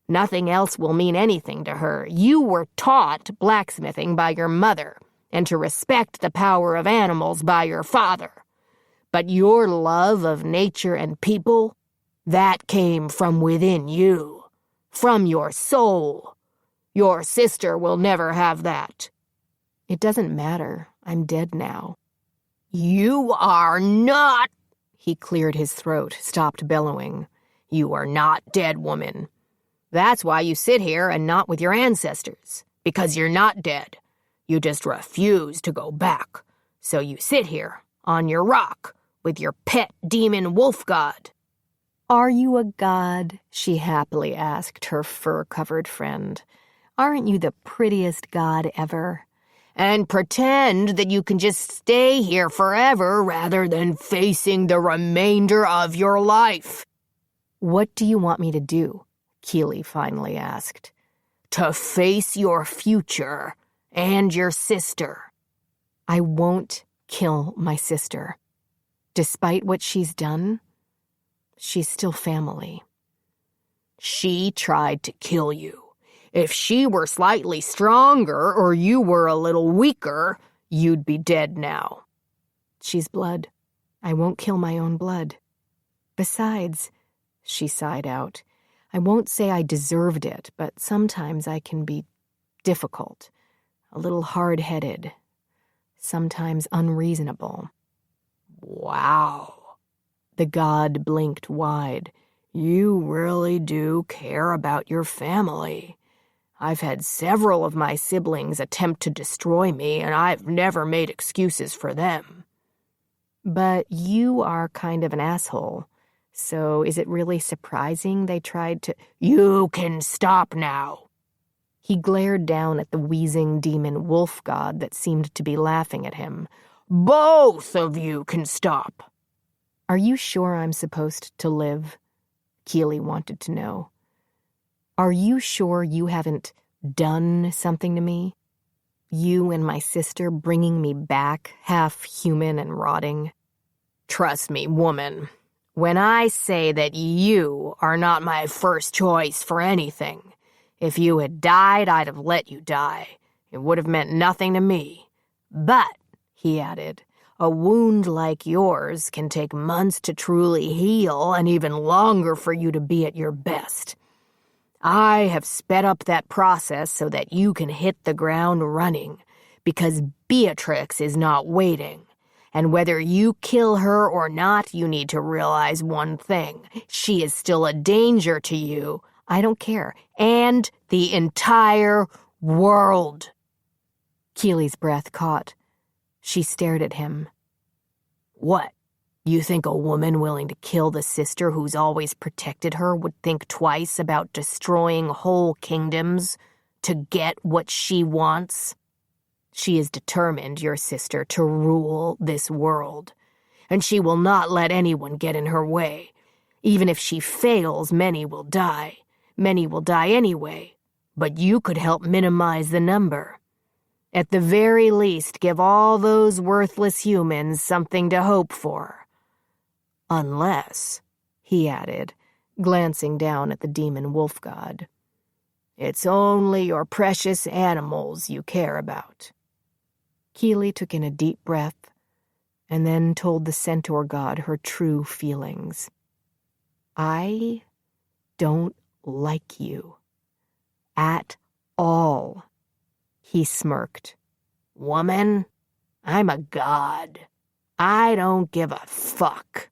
[SPEAKER 1] Nothing else will mean anything to her. You were taught blacksmithing by your mother, and to respect the power of animals by your father. But your love of nature and people, that came from within you, from your soul. Your sister will never have that. It doesn't matter. I'm dead now.
[SPEAKER 3] You are not!
[SPEAKER 1] He cleared his throat, stopped bellowing.
[SPEAKER 3] You are not dead, woman. That's why you sit here and not with your ancestors. Because you're not dead. You just refuse to go back. So you sit here, on your rock, with your pet demon wolf god.
[SPEAKER 1] Are you a god? She happily asked her fur-covered friend. Aren't you the prettiest god ever?
[SPEAKER 3] And pretend that you can just stay here forever rather than facing the remainder of your life.
[SPEAKER 1] What do you want me to do? Keely finally asked.
[SPEAKER 3] To face your future and your sister.
[SPEAKER 1] I won't kill my sister. Despite what she's done, she's still family.
[SPEAKER 3] She tried to kill you. If she were slightly stronger or you were a little weaker, you'd be dead now.
[SPEAKER 1] She's blood. I won't kill my own blood. Besides, she sighed out, I won't say I deserved it, but sometimes I can be difficult, a little hard-headed, sometimes unreasonable.
[SPEAKER 3] Wow.
[SPEAKER 1] The god blinked wide.
[SPEAKER 3] You really do care about your family. I've had several of my siblings attempt to destroy me, and I've never made excuses for them.
[SPEAKER 1] But you are kind of an asshole. So is it really surprising they tried to—
[SPEAKER 3] You can stop now.
[SPEAKER 1] He glared down at the wheezing demon wolf god that seemed to be laughing at him.
[SPEAKER 3] Both of you can stop.
[SPEAKER 1] Are you sure I'm supposed to live? Keely wanted to know. Are you sure you haven't done something to me? You and my sister bringing me back, half human and rotting?
[SPEAKER 3] Trust me, woman. When I say that you are not my first choice for anything, if you had died, I'd have let you die. It would have meant nothing to me. But, he added, a wound like yours can take months to truly heal and even longer for you to be at your best. I have sped up that process so that you can hit the ground running, because Beatrix is not waiting. And whether you kill her or not, you need to realize one thing. She is still a danger to you.
[SPEAKER 1] I don't care.
[SPEAKER 3] And the entire world.
[SPEAKER 1] Keely's breath caught. She stared at him.
[SPEAKER 3] What? You think a woman willing to kill the sister who's always protected her would think twice about destroying whole kingdoms to get what she wants? She is determined, your sister, to rule this world, and she will not let anyone get in her way. Even if she fails, many will die. Many will die anyway, but you could help minimize the number. At the very least, give all those worthless humans something to hope for. Unless, he added, glancing down at the demon wolf god, it's only your precious animals you care about.
[SPEAKER 1] Keely took in a deep breath and then told the centaur god her true feelings. I don't like you. At all. He smirked.
[SPEAKER 3] Woman, I'm a god. I don't give a fuck.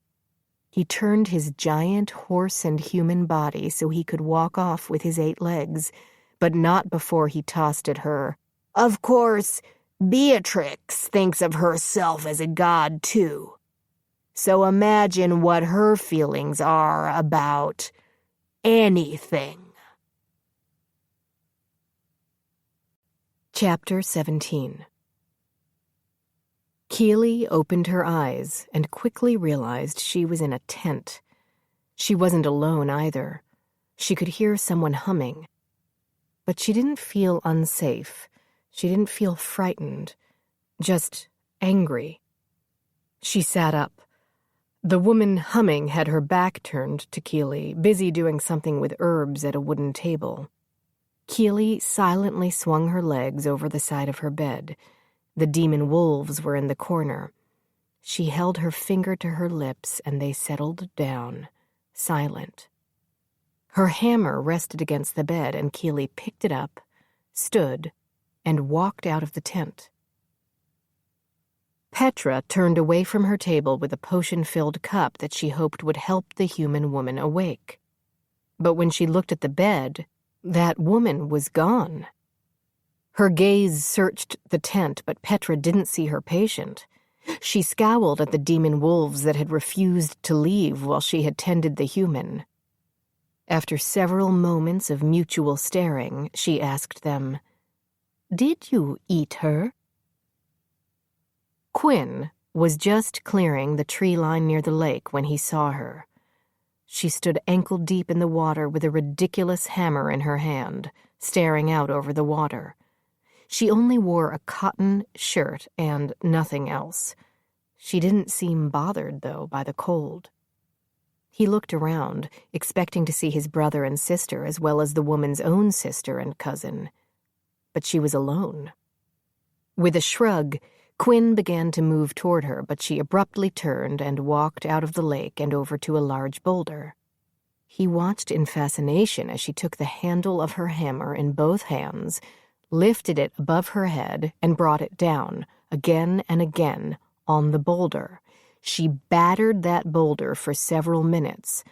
[SPEAKER 1] He turned his giant horse and human body so he could walk off with his 8 legs, but not before he tossed at her.
[SPEAKER 3] Of course, Beatrix thinks of herself as a god, too. So imagine what her feelings are about anything.
[SPEAKER 1] Chapter 17. Keely opened her eyes and quickly realized she was in a tent. She wasn't alone either. She could hear someone humming. But she didn't feel unsafe. She didn't feel frightened, just angry. She sat up. The woman humming had her back turned to Keely, busy doing something with herbs at a wooden table. Keely silently swung her legs over the side of her bed. The demon wolves were in the corner. She held her finger to her lips, and they settled down, silent. Her hammer rested against the bed, and Keely picked it up, stood, and walked out of the tent. Petra turned away from her table with a potion-filled cup that she hoped would help the human woman awake. But when she looked at the bed, that woman was gone. Her gaze searched the tent, but Petra didn't see her patient. She scowled at the demon wolves that had refused to leave while she had tended the human. After several moments of mutual staring, she asked them, "Did you eat her?" Quinn was just clearing the tree line near the lake when he saw her. She stood ankle-deep in the water with a ridiculous hammer in her hand, staring out over the water. She only wore a cotton shirt and nothing else. She didn't seem bothered, though, by the cold. He looked around, expecting to see his brother and sister as well as the woman's own sister and cousin. But she was alone. With a shrug, Quinn began to move toward her, but she abruptly turned and walked out of the lake and over to a large boulder. He watched in fascination as she took the handle of her hammer in both hands, lifted it above her head, and brought it down, again and again, on the boulder. She battered that boulder for several minutes,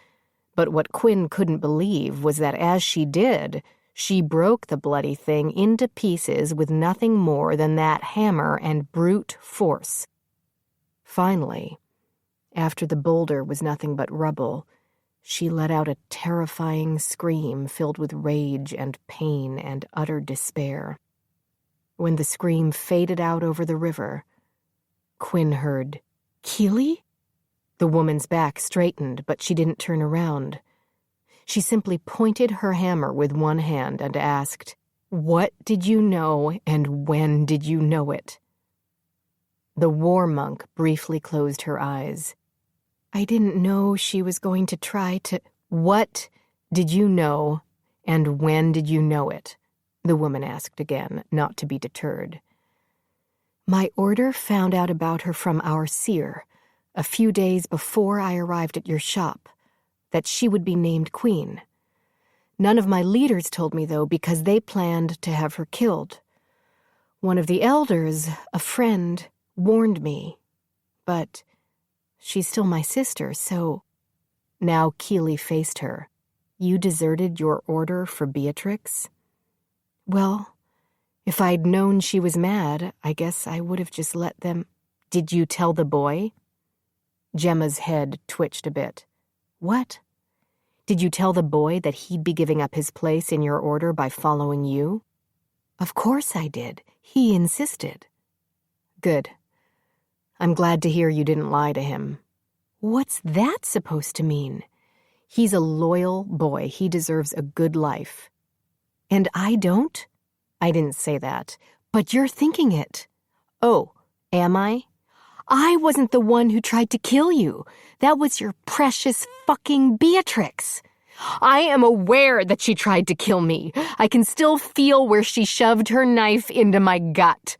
[SPEAKER 1] but what Quinn couldn't believe was that as she did, she broke the bloody thing into pieces with nothing more than that hammer and brute force. Finally, after the boulder was nothing but rubble, she let out a terrifying scream filled with rage and pain and utter despair. When the scream faded out over the river, Quinn heard, "Keely?" The woman's back straightened, but she didn't turn around. She simply pointed her hammer with one hand and asked, "What did you know, and when did you know it?" The war monk briefly closed her eyes. "I didn't know she was going to try to—" "What did you know, and when did you know it?" the woman asked again, not to be deterred. "My order found out about her from our seer, a few days before I arrived at your shop, that she would be named queen. None of my leaders told me, though, because they planned to have her killed. One of the elders, a friend, warned me, but she's still my sister, so—" Now Keely faced her. "You deserted your order for Beatrix?" "Well, if I'd known she was mad, I guess I would have just let them—" "Did you tell the boy?" Gemma's head twitched a bit. "What? Did you tell the boy that he'd be giving up his place in your order by following you?" "Of course I did. He insisted." "Good. I'm glad to hear you didn't lie to him." "What's that supposed to mean?" "He's a loyal boy. He deserves a good life." "And I don't?" "I didn't say that." "But you're thinking it." "Oh, am I?" "I wasn't the one who tried to kill you. That was your precious fucking Beatrix. I am aware that she tried to kill me. I can still feel where she shoved her knife into my gut."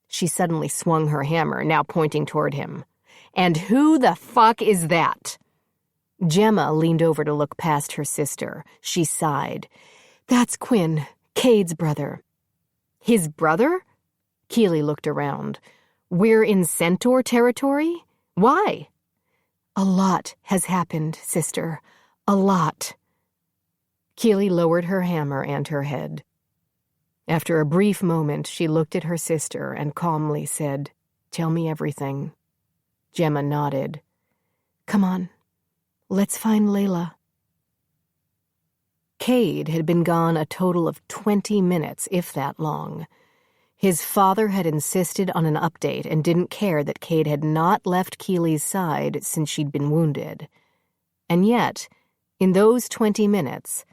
[SPEAKER 1] She suddenly swung her hammer, now pointing toward him. "And who the fuck is that?" Gemma leaned over to look past her sister. She sighed. "That's Quinn, Cade's brother." "His brother?" Keely looked around. "We're in Centaur territory? Why?" "A lot has happened, sister. A lot." Keely lowered her hammer and her head. After a brief moment, she looked at her sister and calmly said, "Tell me everything." Gemma nodded. "Come on. Let's find Layla." Cade had been gone a total of 20 minutes, if that long. His father had insisted on an update and didn't care that Cade had not left Keely's side since she'd been wounded. And yet, in those 20 minutes,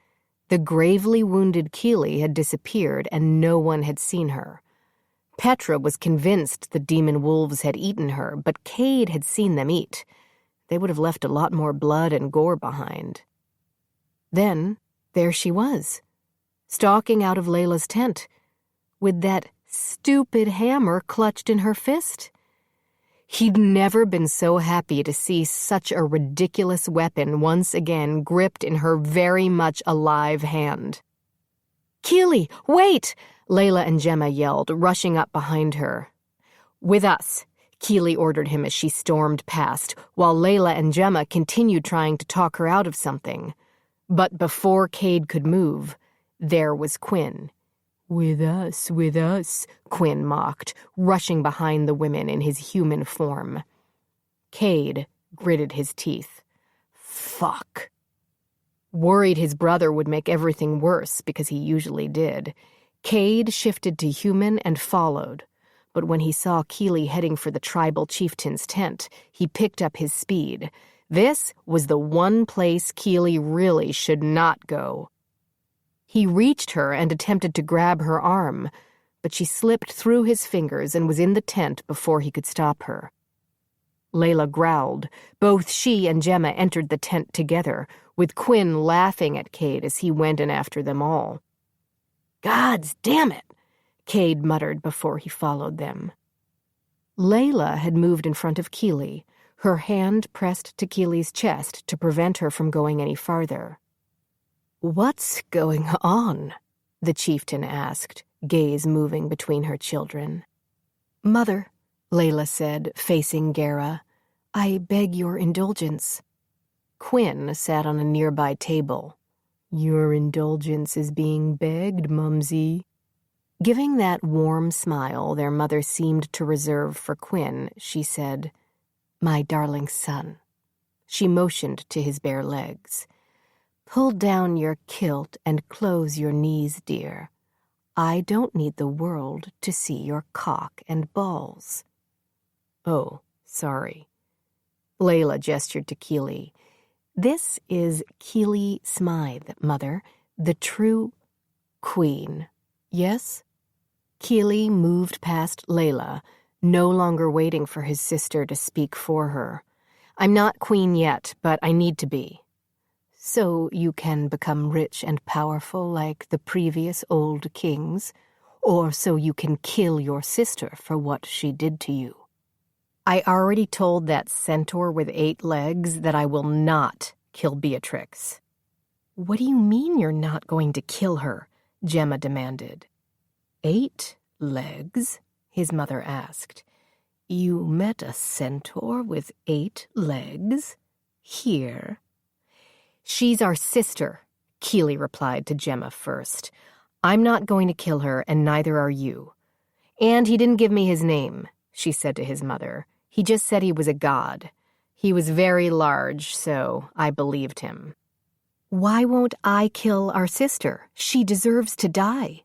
[SPEAKER 1] the gravely wounded Keely had disappeared and no one had seen her. Petra was convinced the demon wolves had eaten her, but Cade had seen them eat. They would have left a lot more blood and gore behind. Then, there she was, stalking out of Layla's tent, with that stupid hammer clutched in her fist. He'd never been so happy to see such a ridiculous weapon once again gripped in her very much alive hand. "Keely, wait!" Layla and Gemma yelled, rushing up behind her. "With us. Keely ordered him as she stormed past, while Layla and Gemma continued trying to talk her out of something. But before Cade could move, there was Quinn. With us, Quinn mocked, rushing behind the women in his human form. Cade gritted his teeth. Fuck. Worried his brother would make everything worse, because he usually did, Cade shifted to human and followed. But when he saw Keely heading for the tribal chieftain's tent, he picked up his speed. This was the one place Keely really should not go. He reached her and attempted to grab her arm, but she slipped through his fingers and was in the tent before he could stop her. Layla growled. Both she and Gemma entered the tent together, with Quinn laughing at Cade as he went in after them all. "Gods damn it!" Cade muttered before he followed them. Layla had moved in front of Keely, her hand pressed to Keely's chest to prevent her from going any farther. "What's going on?" the chieftain asked, gaze moving between her children. "Mother," Layla said, facing Gara, "I beg your indulgence." Quinn sat on a nearby table. "Your indulgence is being begged, Mumsy." Giving that warm smile their mother seemed to reserve for Quinn, she said, "My darling son." She motioned to his bare legs. "Pull down your kilt and close your knees, dear. I don't need the world to see your cock and balls." "Oh, sorry." Layla gestured to Keely. "This is Keely Smythe, Mother, the true queen. Yes?" Keely moved past Layla, no longer waiting for his sister to speak for her. "I'm not queen yet, but I need to be." "So you can become rich and powerful like the previous old kings? Or so you can kill your sister for what she did to you?" "I already told that centaur with 8 legs that I will not kill Beatrix." "What do you mean you're not going to kill her?" Gemma demanded. 8 legs? His mother asked. "You met a centaur with 8 legs? Here?" "She's our sister," Keely replied to Gemma first. "I'm not going to kill her, and neither are you." "And he didn't give me his name," she said to his mother. "He just said he was a god. He was very large, so I believed him." "Why won't I kill our sister? She deserves to die."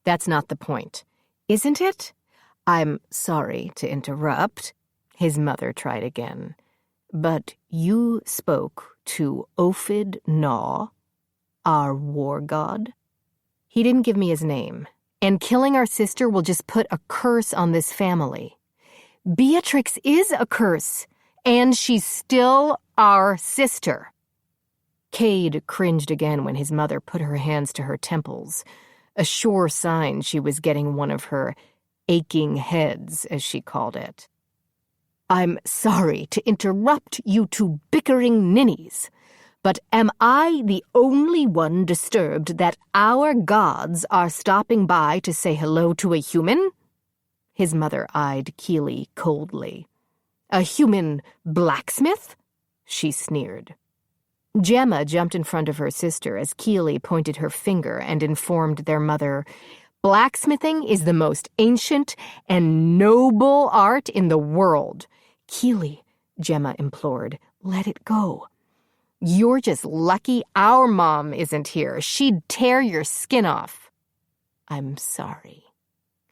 [SPEAKER 1] "That's not the point, isn't it?" "I'm sorry to interrupt," his mother tried again. "But you spoke to Ophid Naw, our war god?" "He didn't give me his name, and killing our sister will just put a curse on this family." "Beatrix is a curse, and she's still our sister." Cade cringed again when his mother put her hands to her temples, a sure sign she was getting one of her aching heads, as she called it. "I'm sorry to interrupt you two bickering ninnies, but am I the only one disturbed that our gods are stopping by to say hello to a human?" His mother eyed Keely coldly. "A human blacksmith?" she sneered. Gemma jumped in front of her sister as Keely pointed her finger and informed their mother, "Blacksmithing is the most ancient and noble art in the world." "Keely," Gemma implored, "let it go." "You're just lucky our mom isn't here. She'd tear your skin off." "I'm sorry,"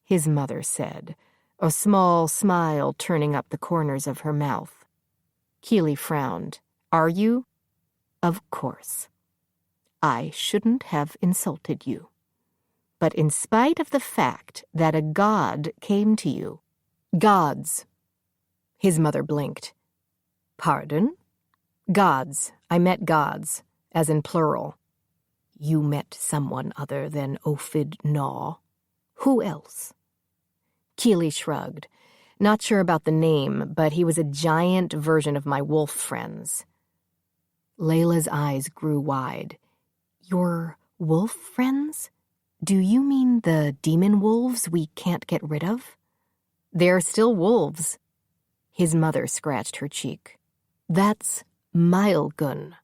[SPEAKER 1] his mother said, a small smile turning up the corners of her mouth. Keely frowned. "Are you?" "Of course. I shouldn't have insulted you. But in spite of the fact that a god came to you—" "Gods." His mother blinked. "Pardon?" "Gods. I met gods, as in plural." "You met someone other than Ophid Naw? Who else?" Keely shrugged. "Not sure about the name, but he was a giant version of my wolf friends." Layla's eyes grew wide. "Your wolf friends? Do you mean the demon wolves we can't get rid of?" "They're still wolves." His mother scratched her cheek. That's Maelgun.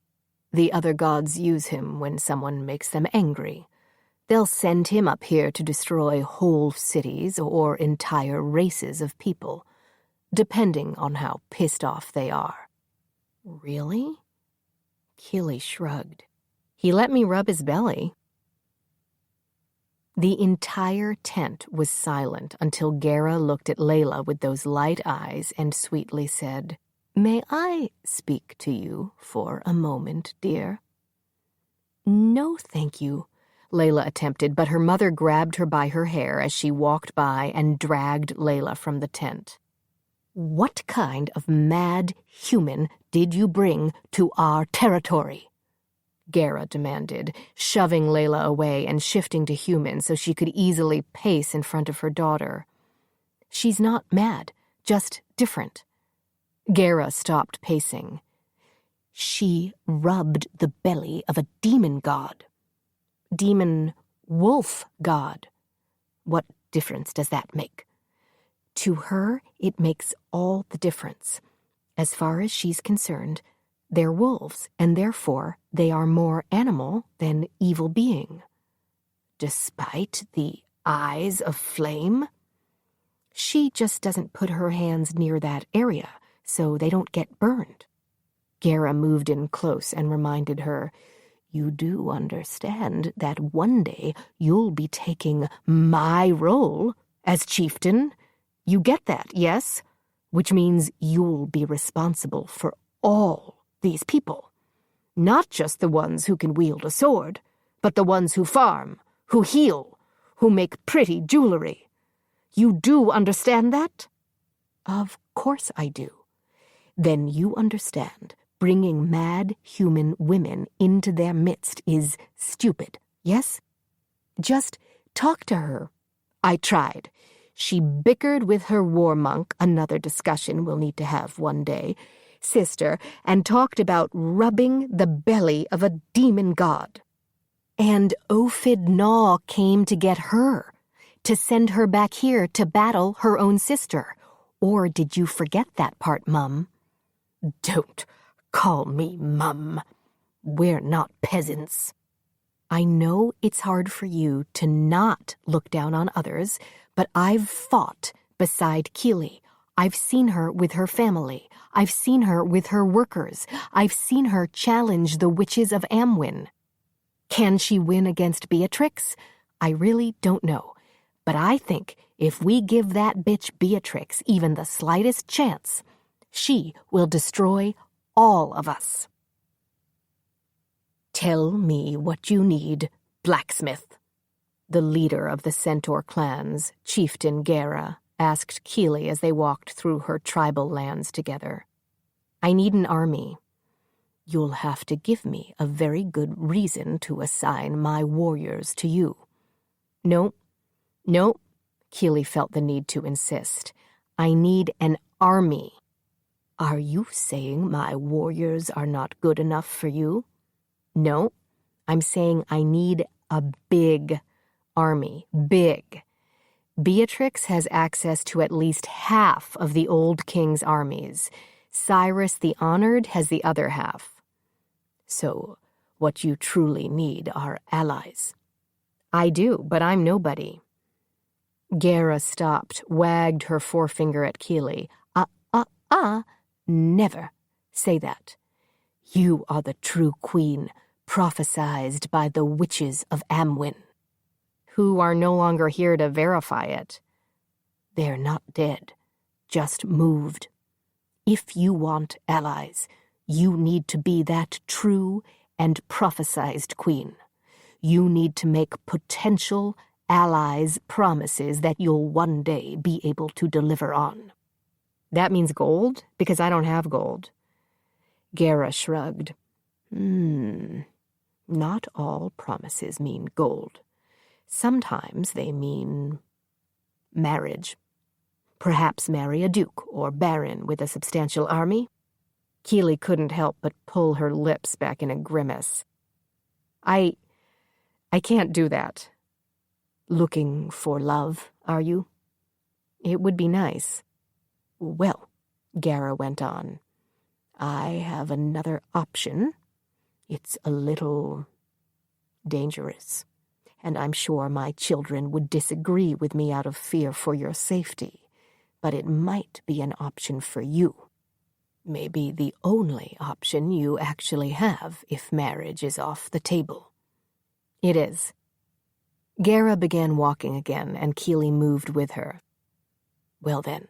[SPEAKER 1] The other gods use him when someone makes them angry. They'll send him up here to destroy whole cities or entire races of people, depending on how pissed off they are. Really? Keely shrugged. He let me rub his belly. The entire tent was silent until Gera looked at Layla with those light eyes and sweetly said, "May I speak to you for a moment, dear?" "No, thank you," Layla attempted, but her mother grabbed her by her hair as she walked by and dragged Layla from the tent. "What kind of mad human did you bring to our territory?" Gera demanded, shoving Layla away and shifting to human so she could easily pace in front of her daughter. "She's not mad, just different." Gera stopped pacing. "She rubbed the belly of a demon god. Demon wolf god. What difference does that make?" To her, it makes all the difference. As far as she's concerned, they're wolves, and therefore they are more animal than evil being. Despite the eyes of flame? She just doesn't put her hands near that area, so they don't get burned. Gera moved in close and reminded her, "You do understand that one day you'll be taking my role as chieftain? You get that, yes? Which means you'll be responsible for all these people. Not just the ones who can wield a sword, but the ones who farm, who heal, who make pretty jewelry. You do understand that?" "Of course I do." "Then you understand bringing mad human women into their midst is stupid, yes? Just talk to her." "I tried. She bickered with her war monk, another discussion we'll need to have one day, sister, and talked about rubbing the belly of a demon god. And Ophid Naw came to get her, to send her back here to battle her own sister. Or did you forget that part, Mum?" "Don't call me Mum. We're not peasants." "I know it's hard for you to not look down on others, but I've fought beside Keely. I've seen her with her family. I've seen her with her workers. I've seen her challenge the witches of Amwyn. Can she win against Beatrix? I really don't know. But I think if we give that bitch Beatrix even the slightest chance, she will destroy all of us." "Tell me what you need, Blacksmith." The leader of the Centaur clans, Chieftain Gera, asked Keely as they walked through her tribal lands together. "I need an army. You'll have to give me a very good reason to assign my warriors to you." No, Keely felt the need to insist. "I need an army." "Are you saying my warriors are not good enough for you?" "No, I'm saying I need a big army. Big. Beatrix has access to at least half of the old king's armies. Cyrus the Honored has the other half. So, what you truly need are allies." "I do, but I'm nobody." Gera stopped, wagged her forefinger at Keely. Never say that. You are the true queen, prophesied by the witches of Amwyn." "Who are no longer here to verify it." "They're not dead, just moved. If you want allies, you need to be that true and prophesied queen. You need to make potential allies promises that you'll one day be able to deliver on." "That means gold? Because I don't have gold." Gera shrugged. Not all promises mean gold. Sometimes they mean marriage. Perhaps marry a duke or baron with a substantial army." Keely couldn't help but pull her lips back in a grimace. I can't do that." "Looking for love, are you?" "It would be nice." "Well,
[SPEAKER 3] Gara went on. I have another option. It's a little dangerous, and I'm sure my children would disagree with me out of fear for your safety, but it might be an option for you. Maybe the only option you actually have if marriage is off the table. It is. Gara began walking again, and Keely moved with her. Well then,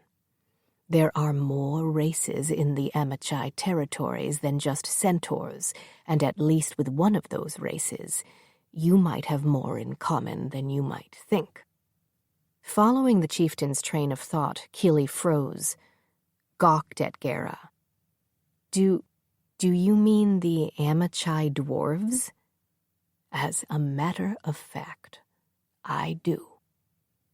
[SPEAKER 3] there are more races in the Amachai territories than just centaurs, and at least with one of those races, you might have more in common than you might think. Following the chieftain's train of thought, Keely froze, gawked at Gara. Do you mean the Amachai dwarves? As a matter of fact, I do.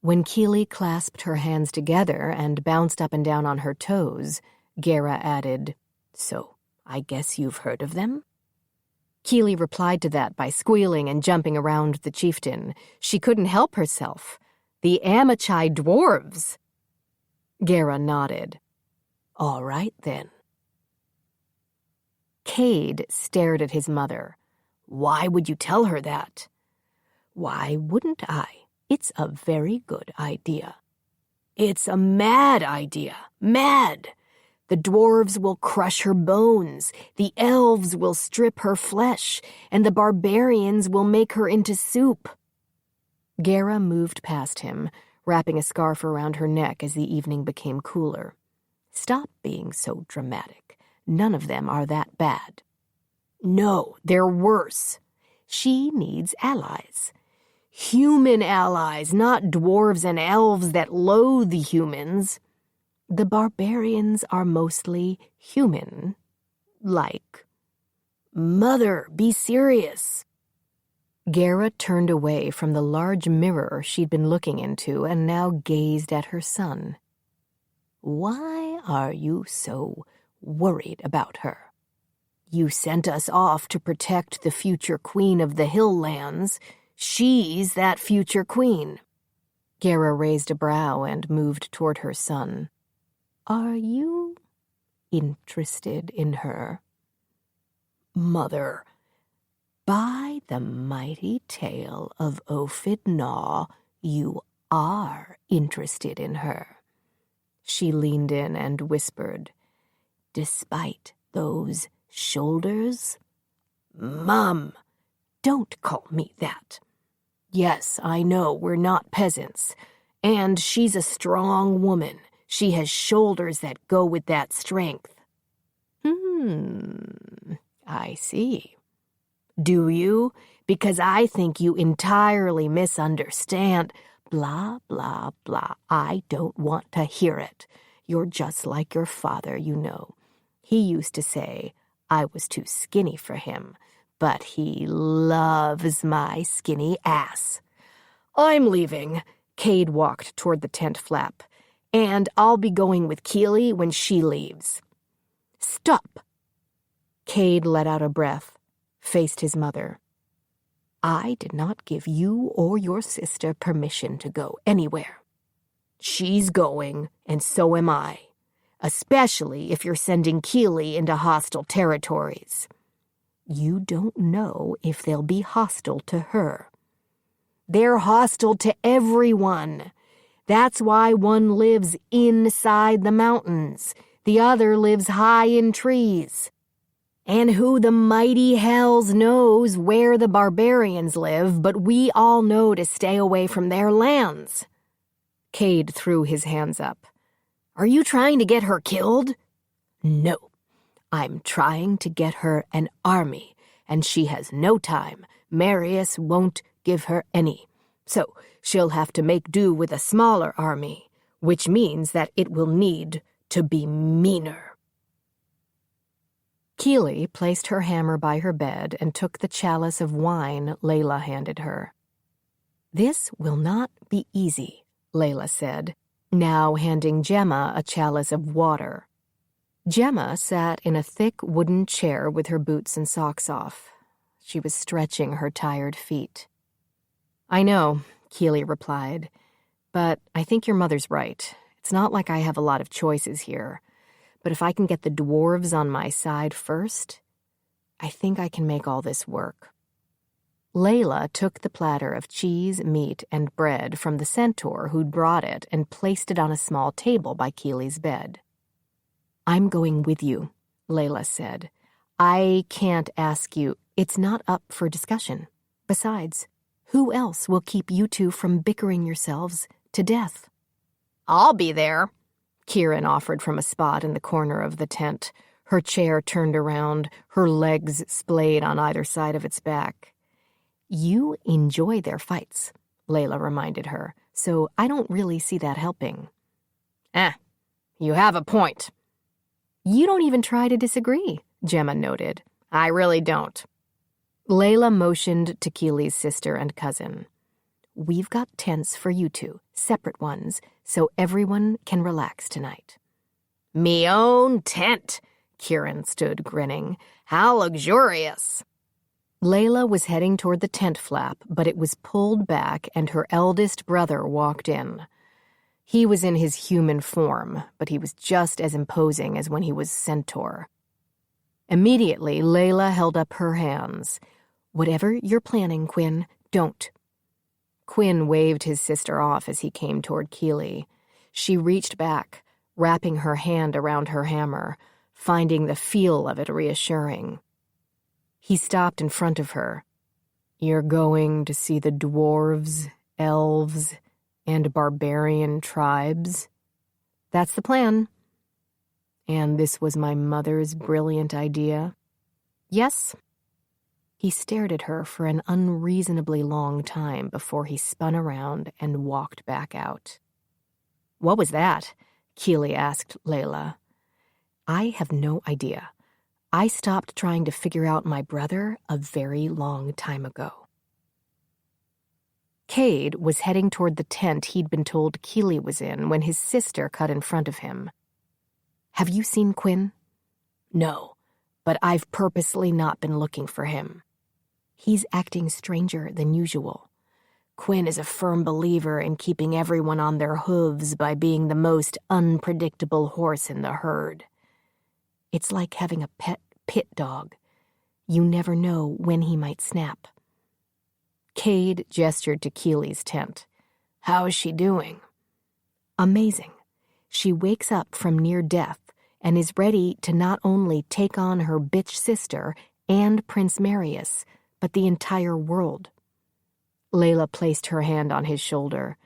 [SPEAKER 3] When Keely clasped her hands together and bounced up and down on her toes, Gara added, So, I guess you've heard of them? Keely replied to that by squealing and jumping around the chieftain. She couldn't help herself. The Amachai dwarves! Gara nodded. All right, then. Cade stared at his mother. Why would you tell her that? Why wouldn't I? It's a very good idea. It's a mad idea. Mad! The dwarves will crush her bones, the elves will strip her flesh, and the barbarians will make her into soup. Gara moved past him, wrapping a scarf around her neck as the evening became cooler. Stop being so dramatic. None of them are that bad. No, they're worse. She needs allies. Human allies, not dwarves and elves that loathe humans. The barbarians are mostly human. Like, Mother, be serious. Gara turned away from the large mirror she'd been looking into and now gazed at her son. Why are you so worried about her? You sent us off to protect the future queen of the Hill Lands. She's that future queen. Gara raised a brow and moved toward her son. Are you interested in her? Mother, by the mighty tale of Ophid Naw, you are interested in her. She leaned in and whispered, Despite those shoulders? Mom, don't call me that. Yes, I know we're not peasants, and she's a strong woman. She has shoulders that go with that strength. I see. Do you? Because I think you entirely misunderstand. Blah, blah, blah. I don't want to hear it. You're just like your father, you know. He used to say I was too skinny for him, but he loves my skinny ass. I'm leaving. Cade walked toward the tent flap. And I'll be going with Keely when she leaves. Stop. Cade let out a breath, faced his mother. I did not give you or your sister permission to go anywhere. She's going, and so am I, especially if you're sending Keely into hostile territories. You don't know if they'll be hostile to her. They're hostile to everyone. That's why one lives inside the mountains. The other lives high in trees. And who the mighty hells knows where the barbarians live, but we all know to stay away from their lands. Cade threw his hands up. Are you trying to get her killed? No. I'm trying to get her an army, and she has no time. Marius won't give her any. So she'll have to make do with a smaller army, which means that it will need to be meaner. Keely placed her hammer by her bed and took the chalice of wine Layla handed her. This will not be easy, Layla said, now handing Gemma a chalice of water. Gemma sat in a thick wooden chair with her boots and socks off. She was stretching her tired feet. I know, Keely replied, but I think your mother's right. It's not like I have a lot of choices here. but if I can get the dwarves on my side first, I think I can make all this work." Layla took the platter of cheese, meat, and bread from the centaur who'd brought it and placed it on a small table by Keely's bed. "I'm going with you," Layla said. "I can't ask you. It's not up for discussion. Besides, who else will keep you two from bickering yourselves to death?" "I'll be there," Kieran offered from a spot in the corner of the tent, her chair turned around, her legs splayed on either side of its back. "You enjoy their fights," Layla reminded her, "so I don't really see that helping." You have a point." "You don't even try to disagree," Gemma noted. "I really don't." Layla motioned to Keely's sister and cousin. "We've got tents for you two, separate ones, so everyone can relax tonight." "Me own tent," Kieran stood grinning. "How luxurious." Layla was heading toward the tent flap, but it was pulled back and her eldest brother walked in. He was in his human form, but he was just as imposing as when he was centaur. Immediately, Layla held up her hands. "Whatever you're planning, Quinn, don't." Quinn waved his sister off as he came toward Keely. She reached back, wrapping her hand around her hammer, finding the feel of it reassuring. He stopped in front of her. "You're going to see the dwarves, elves, and barbarian tribes?" "That's the plan." "And this was my mother's brilliant idea?" "Yes." He stared at her for an unreasonably long time before he spun around and walked back out. "What was that?" Keely asked Layla. "I have no idea. I stopped trying to figure out my brother a very long time ago." Cade was heading toward the tent he'd been told Keely was in when his sister cut in front of him. "Have you seen Quinn?" "No, but I've purposely not been looking for him." "He's acting stranger than usual. Quinn is a firm believer in keeping everyone on their hooves by being the most unpredictable horse in the herd. It's like having a pet pit dog. You never know when he might snap." Cade gestured to Keely's tent. "How is she doing?" "Amazing. She wakes up from near death and is ready to not only take on her bitch sister and Prince Marius, but the entire world." Layla placed her hand on his shoulder.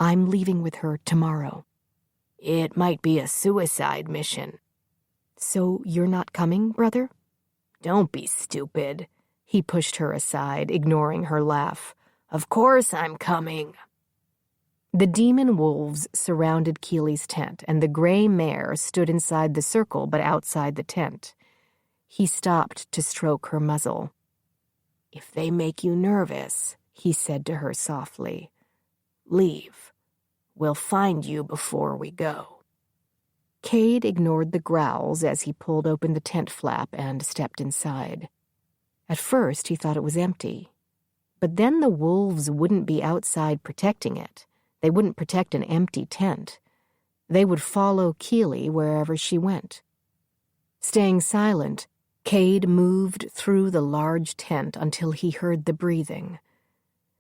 [SPEAKER 3] "I'm leaving with her tomorrow." "It might be a suicide mission." "So you're not coming, brother?" "Don't be stupid." He pushed her aside, ignoring her laugh. "Of course I'm coming." The demon wolves surrounded Keely's tent, and the gray mare stood inside the circle but outside the tent. He stopped to stroke her muzzle. "If they make you nervous," he said to her softly, "leave. We'll find you before we go." Cade ignored the growls as he pulled open the tent flap and stepped inside. At first, he thought it was empty. But then the wolves wouldn't be outside protecting it. They wouldn't protect an empty tent. They would follow Keely wherever she went. Staying silent, Cade moved through the large tent until he heard the breathing.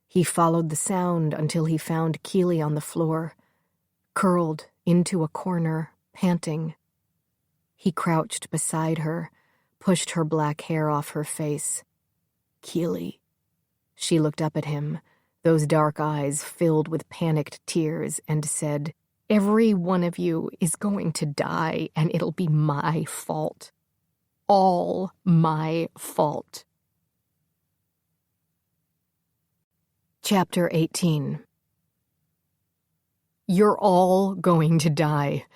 [SPEAKER 3] He followed the sound until he found Keely on the floor, curled into a corner, panting. He crouched beside her, pushed her black hair off her face. "Keely." She looked up at him, those dark eyes filled with panicked tears, and said, "Every one of you is going to die, and it'll be my fault. All my fault." Chapter 18. "You're all going to die.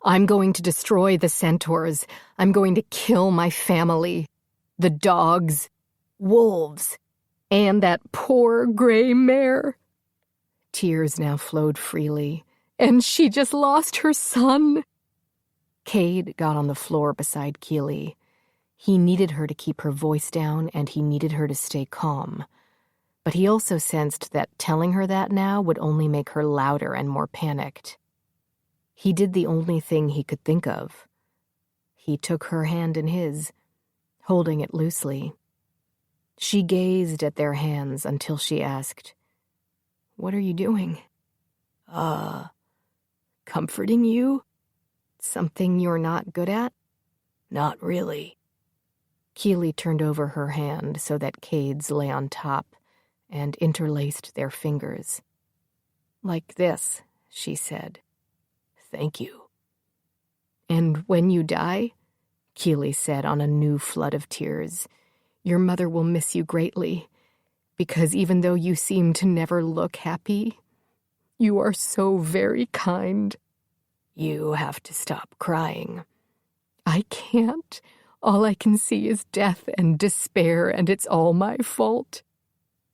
[SPEAKER 3] I'm going to destroy the centaurs. I'm going to kill my family. The dogs, wolves, and that poor gray mare." Tears now flowed freely. "And she just lost her son." Cade got on the floor beside Keely. He needed her to keep her voice down, and he needed her to stay calm. But he also sensed that telling her that now would only make her louder and more panicked. He did the only thing he could think of.
[SPEAKER 1] He took her hand in his, holding it loosely. She gazed at their hands until she asked, "What are you doing?" Comforting you? Something you're not good at?"
[SPEAKER 3] "Not really."
[SPEAKER 1] Keely turned over her hand so that Cade's lay on top and interlaced their fingers. "Like this," she said.
[SPEAKER 3] "Thank you."
[SPEAKER 1] "And when you die," Keely said on a new flood of tears, "your mother will miss you greatly, because even though you seem to never look happy, you are so very kind."
[SPEAKER 3] "You have to stop crying."
[SPEAKER 1] "I can't. All I can see is death and despair, and it's all my fault."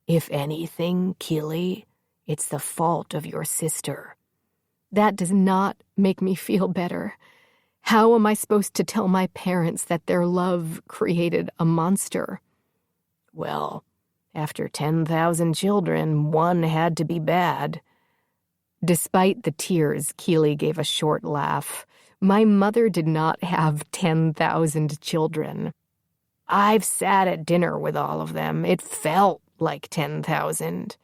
[SPEAKER 3] "If anything, Keely, it's the fault of your sister."
[SPEAKER 1] "That does not make me feel better. How am I supposed to tell my parents that their love created a monster?"
[SPEAKER 3] "Well, after 10,000 children, one had to be bad."
[SPEAKER 1] Despite the tears, Keely gave a short laugh. "My mother did not have 10,000 children.
[SPEAKER 3] I've sat at dinner with all of them. It felt like 10,000.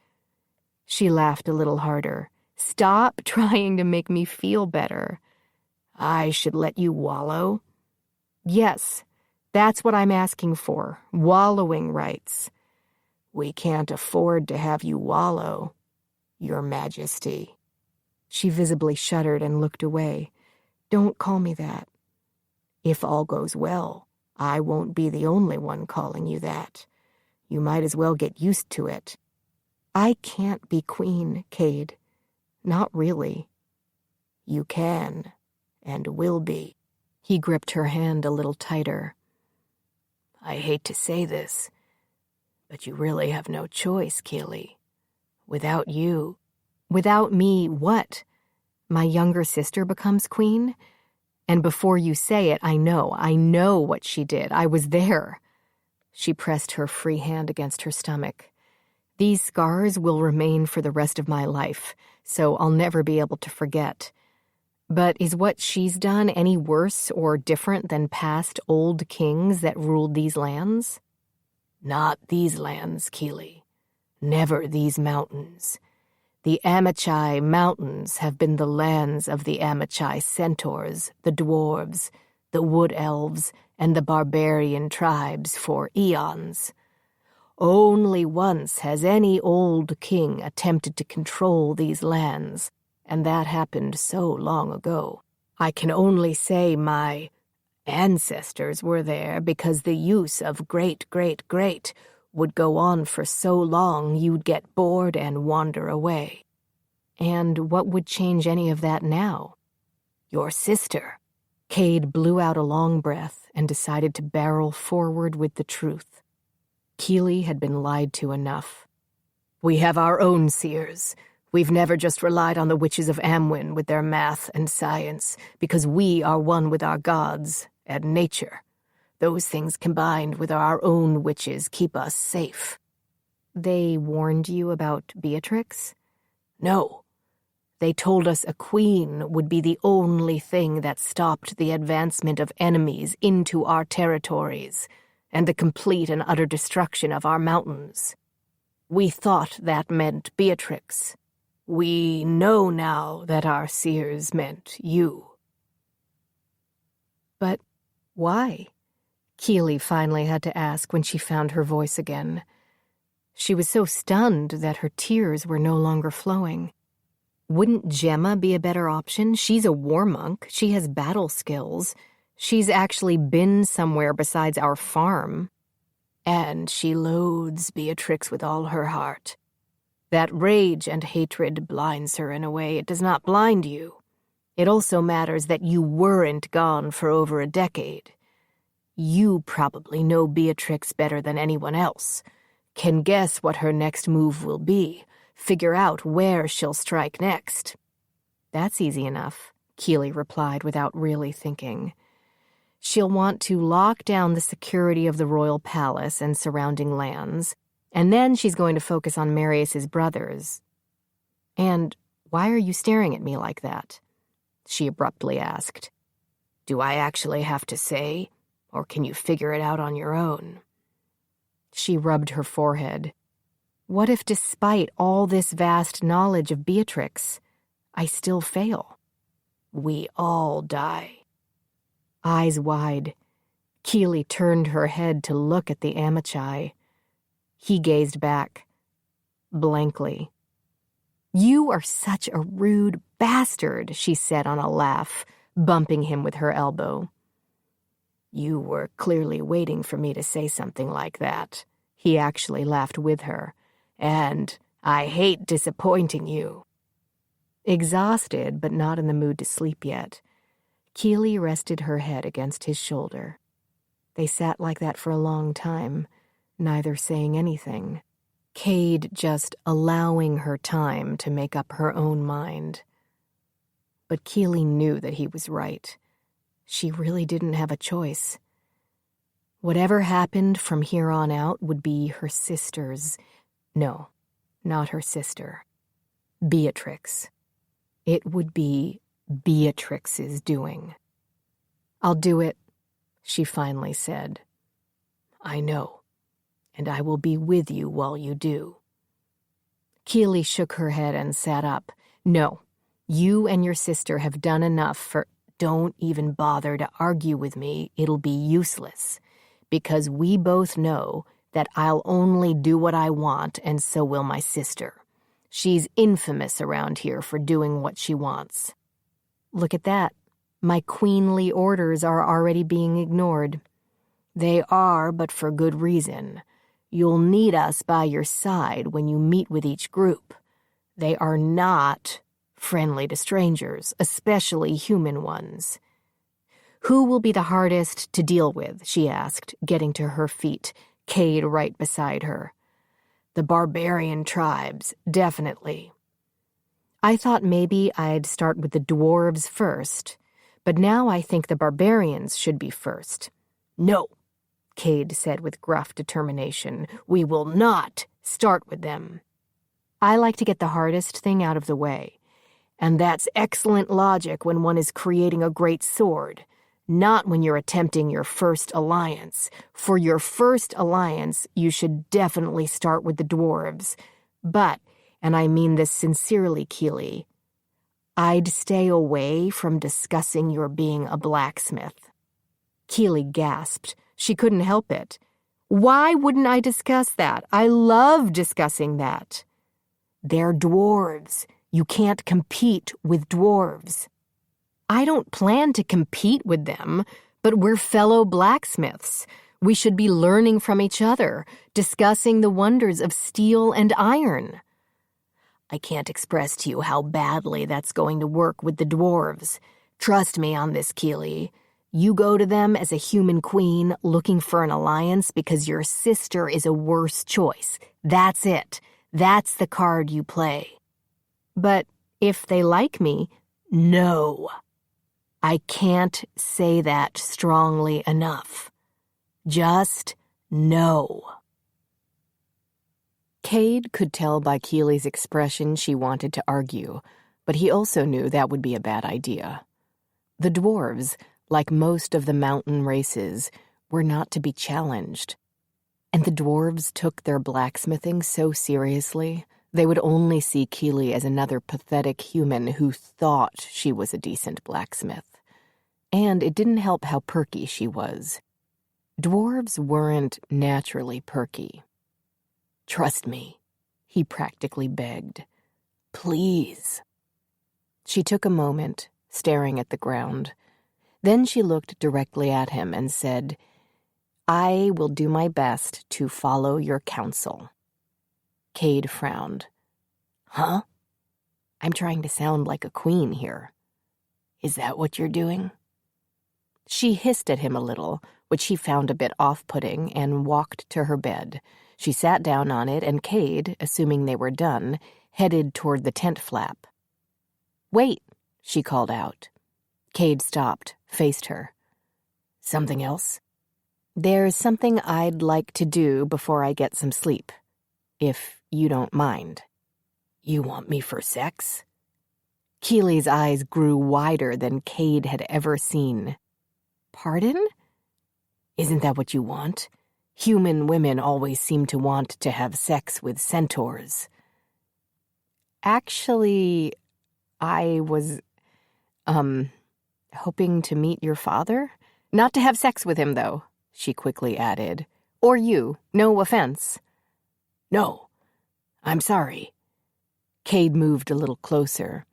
[SPEAKER 1] She laughed a little harder. "Stop trying to make me feel better."
[SPEAKER 3] "I should let you wallow?"
[SPEAKER 1] "Yes, that's what I'm asking for. Wallowing rights."
[SPEAKER 3] "We can't afford to have you wallow, Your Majesty."
[SPEAKER 1] She visibly shuddered and looked away. "Don't call me that."
[SPEAKER 3] "If all goes well, I won't be the only one calling you that. You might as well get used to it."
[SPEAKER 1] "I can't be queen, Cade. Not really."
[SPEAKER 3] "You can, and will be."
[SPEAKER 1] He gripped her hand a little tighter.
[SPEAKER 3] "I hate to say this, but you really have no choice, Keely. Without you..."
[SPEAKER 1] "Without me, what? My younger sister becomes queen? And before you say it, I know what she did. I was there." She pressed her free hand against her stomach. "These scars will remain for the rest of my life, so I'll never be able to forget. But is what she's done any worse or different than past old kings that ruled these lands?"
[SPEAKER 3] "Not these lands, Keely. Never these mountains. The Amachai Mountains have been the lands of the Amachai centaurs, the dwarves, the wood elves, and the barbarian tribes for eons. Only once has any old king attempted to control these lands, and that happened so long ago. I can only say my ancestors were there because the use of great would go on for so long you'd get bored and wander away."
[SPEAKER 1] "And what would change any of that now?"
[SPEAKER 3] "Your sister."
[SPEAKER 1] Cade blew out a long breath and decided to barrel forward with the truth. Keely had been lied to enough.
[SPEAKER 3] "We have our own seers. We've never just relied on the witches of Amwyn with their math and science, because we are one with our gods and nature. Those things combined with our own witches keep us safe."
[SPEAKER 1] "They warned you about Beatrix?"
[SPEAKER 3] "No. They told us a queen would be the only thing that stopped the advancement of enemies into our territories and the complete and utter destruction of our mountains. We thought that meant Beatrix. We know now that our seers meant you."
[SPEAKER 1] "But why?" Keely finally had to ask when she found her voice again. She was so stunned that her tears were no longer flowing. Wouldn't Gemma be a better option? She's a war monk. She has battle skills. She's actually been somewhere besides our farm.
[SPEAKER 3] And she loathes Beatrix with all her heart. That rage and hatred blinds her in a way it does not blind you. It also matters that you weren't gone for over a decade. You probably know Beatrix better than anyone else, can guess what her next move will be, figure out where she'll strike next."
[SPEAKER 1] "That's easy enough," Keely replied without really thinking. "She'll want to lock down the security of the royal palace and surrounding lands, and then she's going to focus on Marius's brothers. And why are you staring at me like that?" she abruptly asked.
[SPEAKER 3] Do I actually have to say, or can you figure it out on your own?"
[SPEAKER 1] She rubbed her forehead. What if, despite all this vast knowledge of Beatrix, I still fail?
[SPEAKER 3] We all die.
[SPEAKER 1] Eyes wide, Keely turned her head to look at the Amachai. He gazed back, blankly. "You are such a rude bastard," she said on a laugh, bumping him with her elbow.
[SPEAKER 3] "You were clearly waiting for me to say something like that."
[SPEAKER 1] He actually laughed with her.
[SPEAKER 3] "And I hate disappointing you."
[SPEAKER 1] Exhausted, but not in the mood to sleep yet, Keely rested her head against his shoulder. They sat like that for a long time, neither saying anything. Cade just allowing her time to make up her own mind. But Keely knew that he was right. She really didn't have a choice. Whatever happened from here on out would be her sister's... No, not her sister. Beatrix. It would be Beatrix's doing. "I'll do it," she finally said.
[SPEAKER 3] "I know, and I will be with you while you do."
[SPEAKER 1] Keely shook her head and sat up. "No, you and your sister have done enough for—"
[SPEAKER 3] "Don't even bother to argue with me. It'll be useless, because we both know that I'll only do what I want, and so will my sister. She's infamous around here for doing what she wants."
[SPEAKER 1] "Look at that. My queenly orders are already being ignored."
[SPEAKER 3] "They are, but for good reason. You'll need us by your side when you meet with each group. They are not friendly to strangers, especially human ones."
[SPEAKER 1] "Who will be the hardest to deal with?" she asked, getting to her feet, Cade right beside her.
[SPEAKER 3] "The barbarian tribes, definitely."
[SPEAKER 1] "I thought maybe I'd start with the dwarves first, but now I think the barbarians should be first."
[SPEAKER 3] "No,"
[SPEAKER 1] Cade said with gruff determination.
[SPEAKER 3] "We will not start with them."
[SPEAKER 1] "I like to get the hardest thing out of the way."
[SPEAKER 3] "And that's excellent logic when one is creating a great sword, not when you're attempting your first alliance. For your first alliance, you should definitely start with the dwarves. But, and I mean this sincerely, Keely, I'd stay away from discussing your being a blacksmith."
[SPEAKER 1] Keely gasped. She couldn't help it. "Why wouldn't I discuss that? I love discussing that."
[SPEAKER 3] "They're dwarves. You can't compete with dwarves."
[SPEAKER 1] "I don't plan to compete with them, but we're fellow blacksmiths. We should be learning from each other, discussing the wonders of steel and iron."
[SPEAKER 3] "I can't express to you how badly that's going to work with the dwarves. Trust me on this, Keely. You go to them as a human queen looking for an alliance because your sister is a worse choice. That's it. That's the card you play."
[SPEAKER 1] "But if they like me..."
[SPEAKER 3] "No. I can't say that strongly enough. Just no."
[SPEAKER 1] Cade could tell by Keely's expression she wanted to argue, but he also knew that would be a bad idea. The dwarves, like most of the mountain races, were not to be challenged. And the dwarves took their blacksmithing so seriously, they would only see Keely as another pathetic human who thought she was a decent blacksmith. And it didn't help how perky she was. Dwarves weren't naturally perky.
[SPEAKER 3] "Trust me,"
[SPEAKER 1] he practically begged.
[SPEAKER 3] "Please."
[SPEAKER 1] She took a moment, staring at the ground. Then she looked directly at him and said, "I will do my best to follow your counsel." Cade frowned.
[SPEAKER 3] "Huh?"
[SPEAKER 1] "I'm trying to sound like a queen here."
[SPEAKER 3] "Is that what you're doing?"
[SPEAKER 1] She hissed at him a little, which he found a bit off-putting, and walked to her bed. She sat down on it, and Cade, assuming they were done, headed toward the tent flap. "Wait," she called out. Cade stopped, faced her.
[SPEAKER 3] "Something else?"
[SPEAKER 1] "There's something I'd like to do before I get some sleep, if you don't mind."
[SPEAKER 3] "You want me for sex?"
[SPEAKER 1] Keely's eyes grew wider than Cade had ever seen.
[SPEAKER 3] Pardon? Isn't that what you want? Human women always seem to want to have sex with centaurs. Actually, I was, hoping to meet your father? Not to have sex with him, though, she quickly added. Or you, no offense. No, I'm sorry. Cade moved a little closer.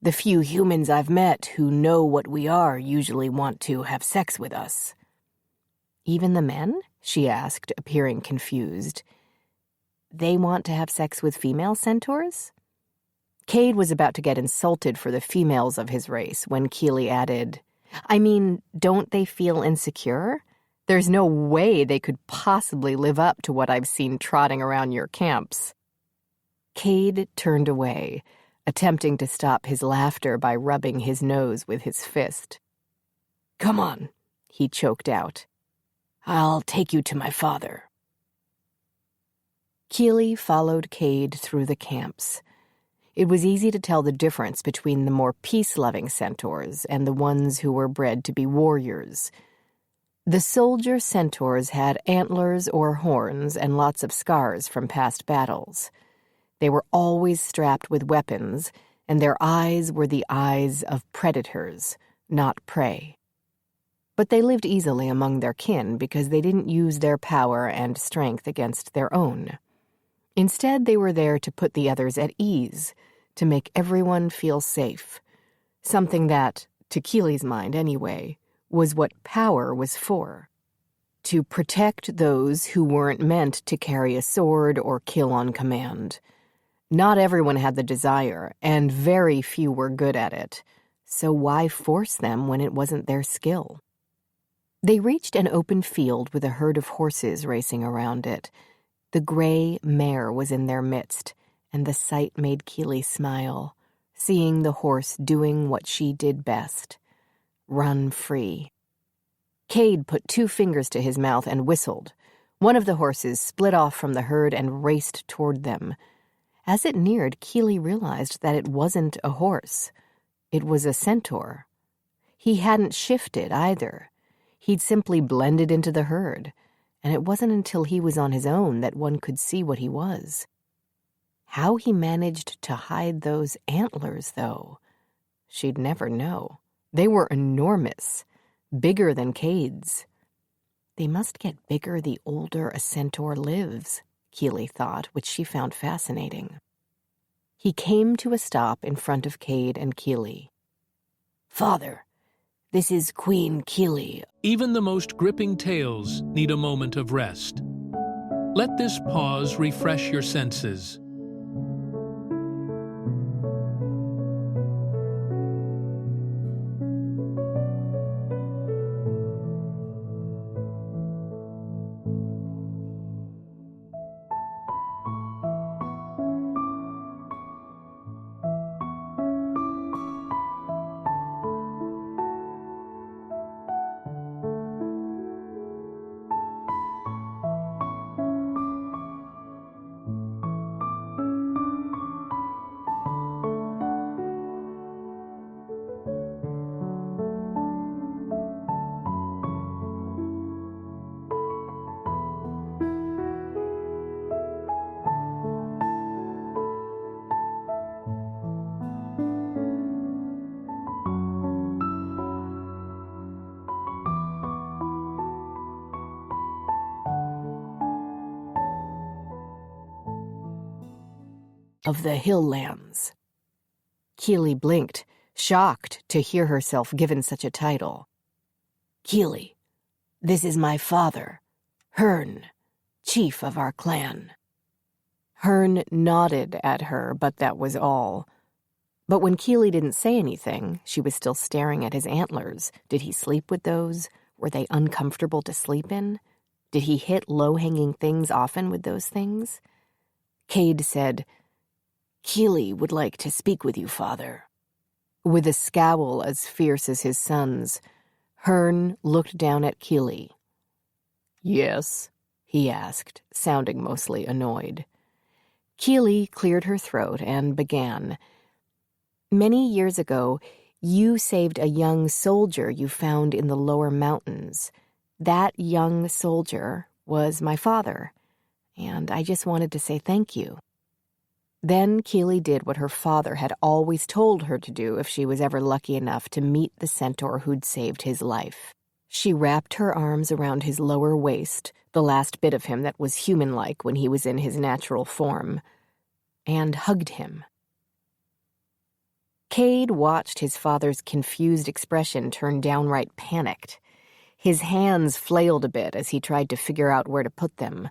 [SPEAKER 3] The few humans I've met who know what we are usually want to have sex with us. Even the men? She asked, appearing confused. They want to have sex with female centaurs? Cade was about to get insulted for the females of his race when Keeley added, I mean, don't they feel insecure? There's no way they could possibly live up to what I've seen trotting around your camps. Cade turned away, attempting to stop his laughter by rubbing his nose with his fist. Come on, he choked out. I'll take you to my father. Keeley followed Cade through the camps. It was easy to tell the difference between the more peace-loving centaurs and the ones who were bred to be warriors. The soldier centaurs had antlers or horns and lots of scars from past battles. They were always strapped with weapons, and their eyes were the eyes of predators, not prey. But they lived easily among their kin because they didn't use their power and strength against their own. Instead, they were there to put the others at ease, to make everyone feel safe, something that, to Keeley's mind anyway, was what power was for. To protect those who weren't meant to carry a sword or kill on command. Not everyone had the desire, and very few were good at it, so why force them when it wasn't their skill? They reached an open field with a herd of horses racing around it. The gray mare was in their midst, and the sight made Keeley smile, seeing the horse doing what she did best, run free. Cade put 2 fingers to his mouth and whistled. One of the horses split off from the herd and raced toward them. As it neared, Keeley realized that it wasn't a horse. It was a centaur. He hadn't shifted either. He'd simply blended into the herd, and it wasn't until he was on his own that one could see what he was. How he managed to hide those antlers, though, she'd never know. They were enormous, bigger than Cade's. They must get bigger the older a centaur lives, Keeley thought, which she found fascinating. He came to a stop in front of Cade and Keeley. Father, this is Queen Keeley.
[SPEAKER 4] Even the most gripping tales need a moment of rest. Let this pause refresh your senses.
[SPEAKER 3] Of the hill lands. Keeley blinked, shocked to hear herself given such a title. Keeley, this is my father, Hearn, chief of our clan. Hearn nodded at her, but that was all. But when Keeley didn't say anything, she was still staring at his antlers. Did he sleep with those? Were they uncomfortable to sleep in? Did he hit low-hanging things often with those things? Cade said, Keeley would like to speak with you, father. With a scowl as fierce as his son's, Hearn looked down at Keeley. Yes, he asked, sounding mostly annoyed. Keeley cleared her throat and began. Many years ago,
[SPEAKER 1] You saved a young soldier you found in the lower mountains. That young soldier was my father, and I just wanted to say thank you." Then Keely did what her father had always told her to do if she was ever lucky enough to meet the centaur who'd saved his life. She wrapped her arms around his lower waist, the last bit of him that was human-like when he was in his natural form, and hugged him. Cade watched his father's confused expression turn downright panicked. His hands flailed a bit as he tried to figure out where to put them.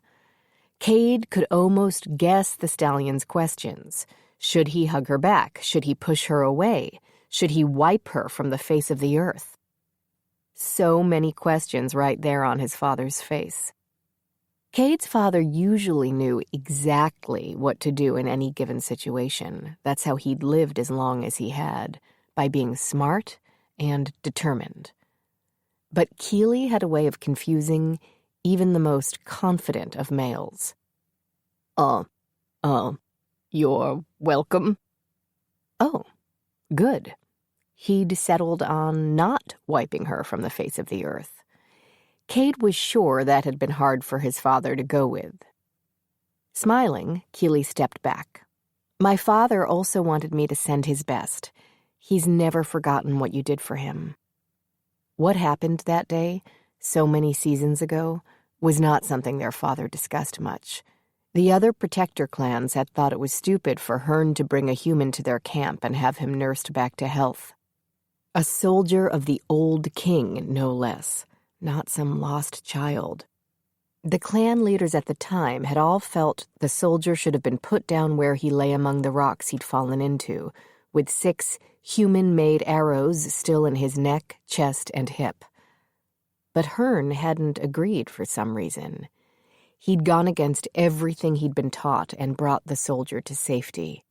[SPEAKER 1] Cade could almost guess the stallion's questions. Should he hug her back? Should he push her away? Should he wipe her from the face of the earth? So many questions right there on his father's face. Cade's father usually knew exactly what to do in any given situation. That's how he'd lived as long as he had, by being smart and determined. But Keely had a way of confusing even the most confident of males. You're welcome." Oh, good. He'd settled on not wiping her from the face of the earth. Cade was sure that had been hard for his father to go with. Smiling, Keely stepped back. "My father also wanted me to send his best. He's never forgotten what you did for him." What happened that day, so many seasons ago, was not something their father discussed much. The other protector clans had thought it was stupid for Hearn to bring a human to their camp and have him nursed back to health. A soldier of the old king, no less, not some lost child. The clan leaders at the time had all felt the soldier should have been put down where he lay among the rocks he'd fallen into, with 6 human-made arrows still in his neck, chest, and hip. But Hearn hadn't agreed for some reason. He'd gone against everything he'd been taught and brought the soldier to safety.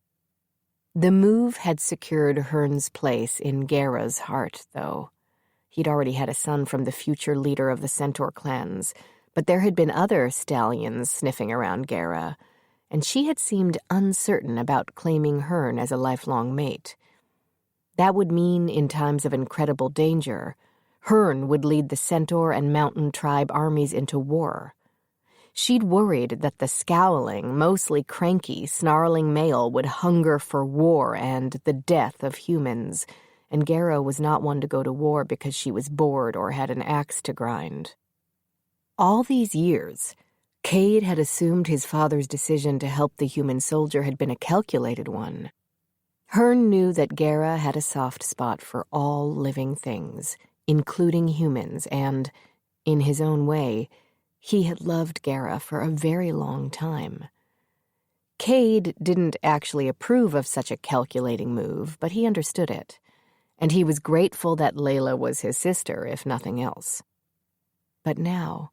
[SPEAKER 1] The move had secured Hearn's place in Gera's heart, though. He'd already had a son from the future leader of the Centaur clans, but there had been other stallions sniffing around Gera, and she had seemed uncertain about claiming Hearn as a lifelong mate. That would mean, in times of incredible danger, Hearn would lead the Centaur and Mountain Tribe armies into war. She'd worried that the scowling, mostly cranky, snarling male would hunger for war and the death of humans, and Gera was not one to go to war because she was bored or had an axe to grind. All these years, Cade had assumed his father's decision to help the human soldier had been a calculated one. Hearn knew that Gera had a soft spot for all living things, including humans, and, in his own way, he had loved Gera for a very long time. Cade didn't actually approve of such a calculating move, but he understood it, and he was grateful that Layla was his sister, if nothing else. But now,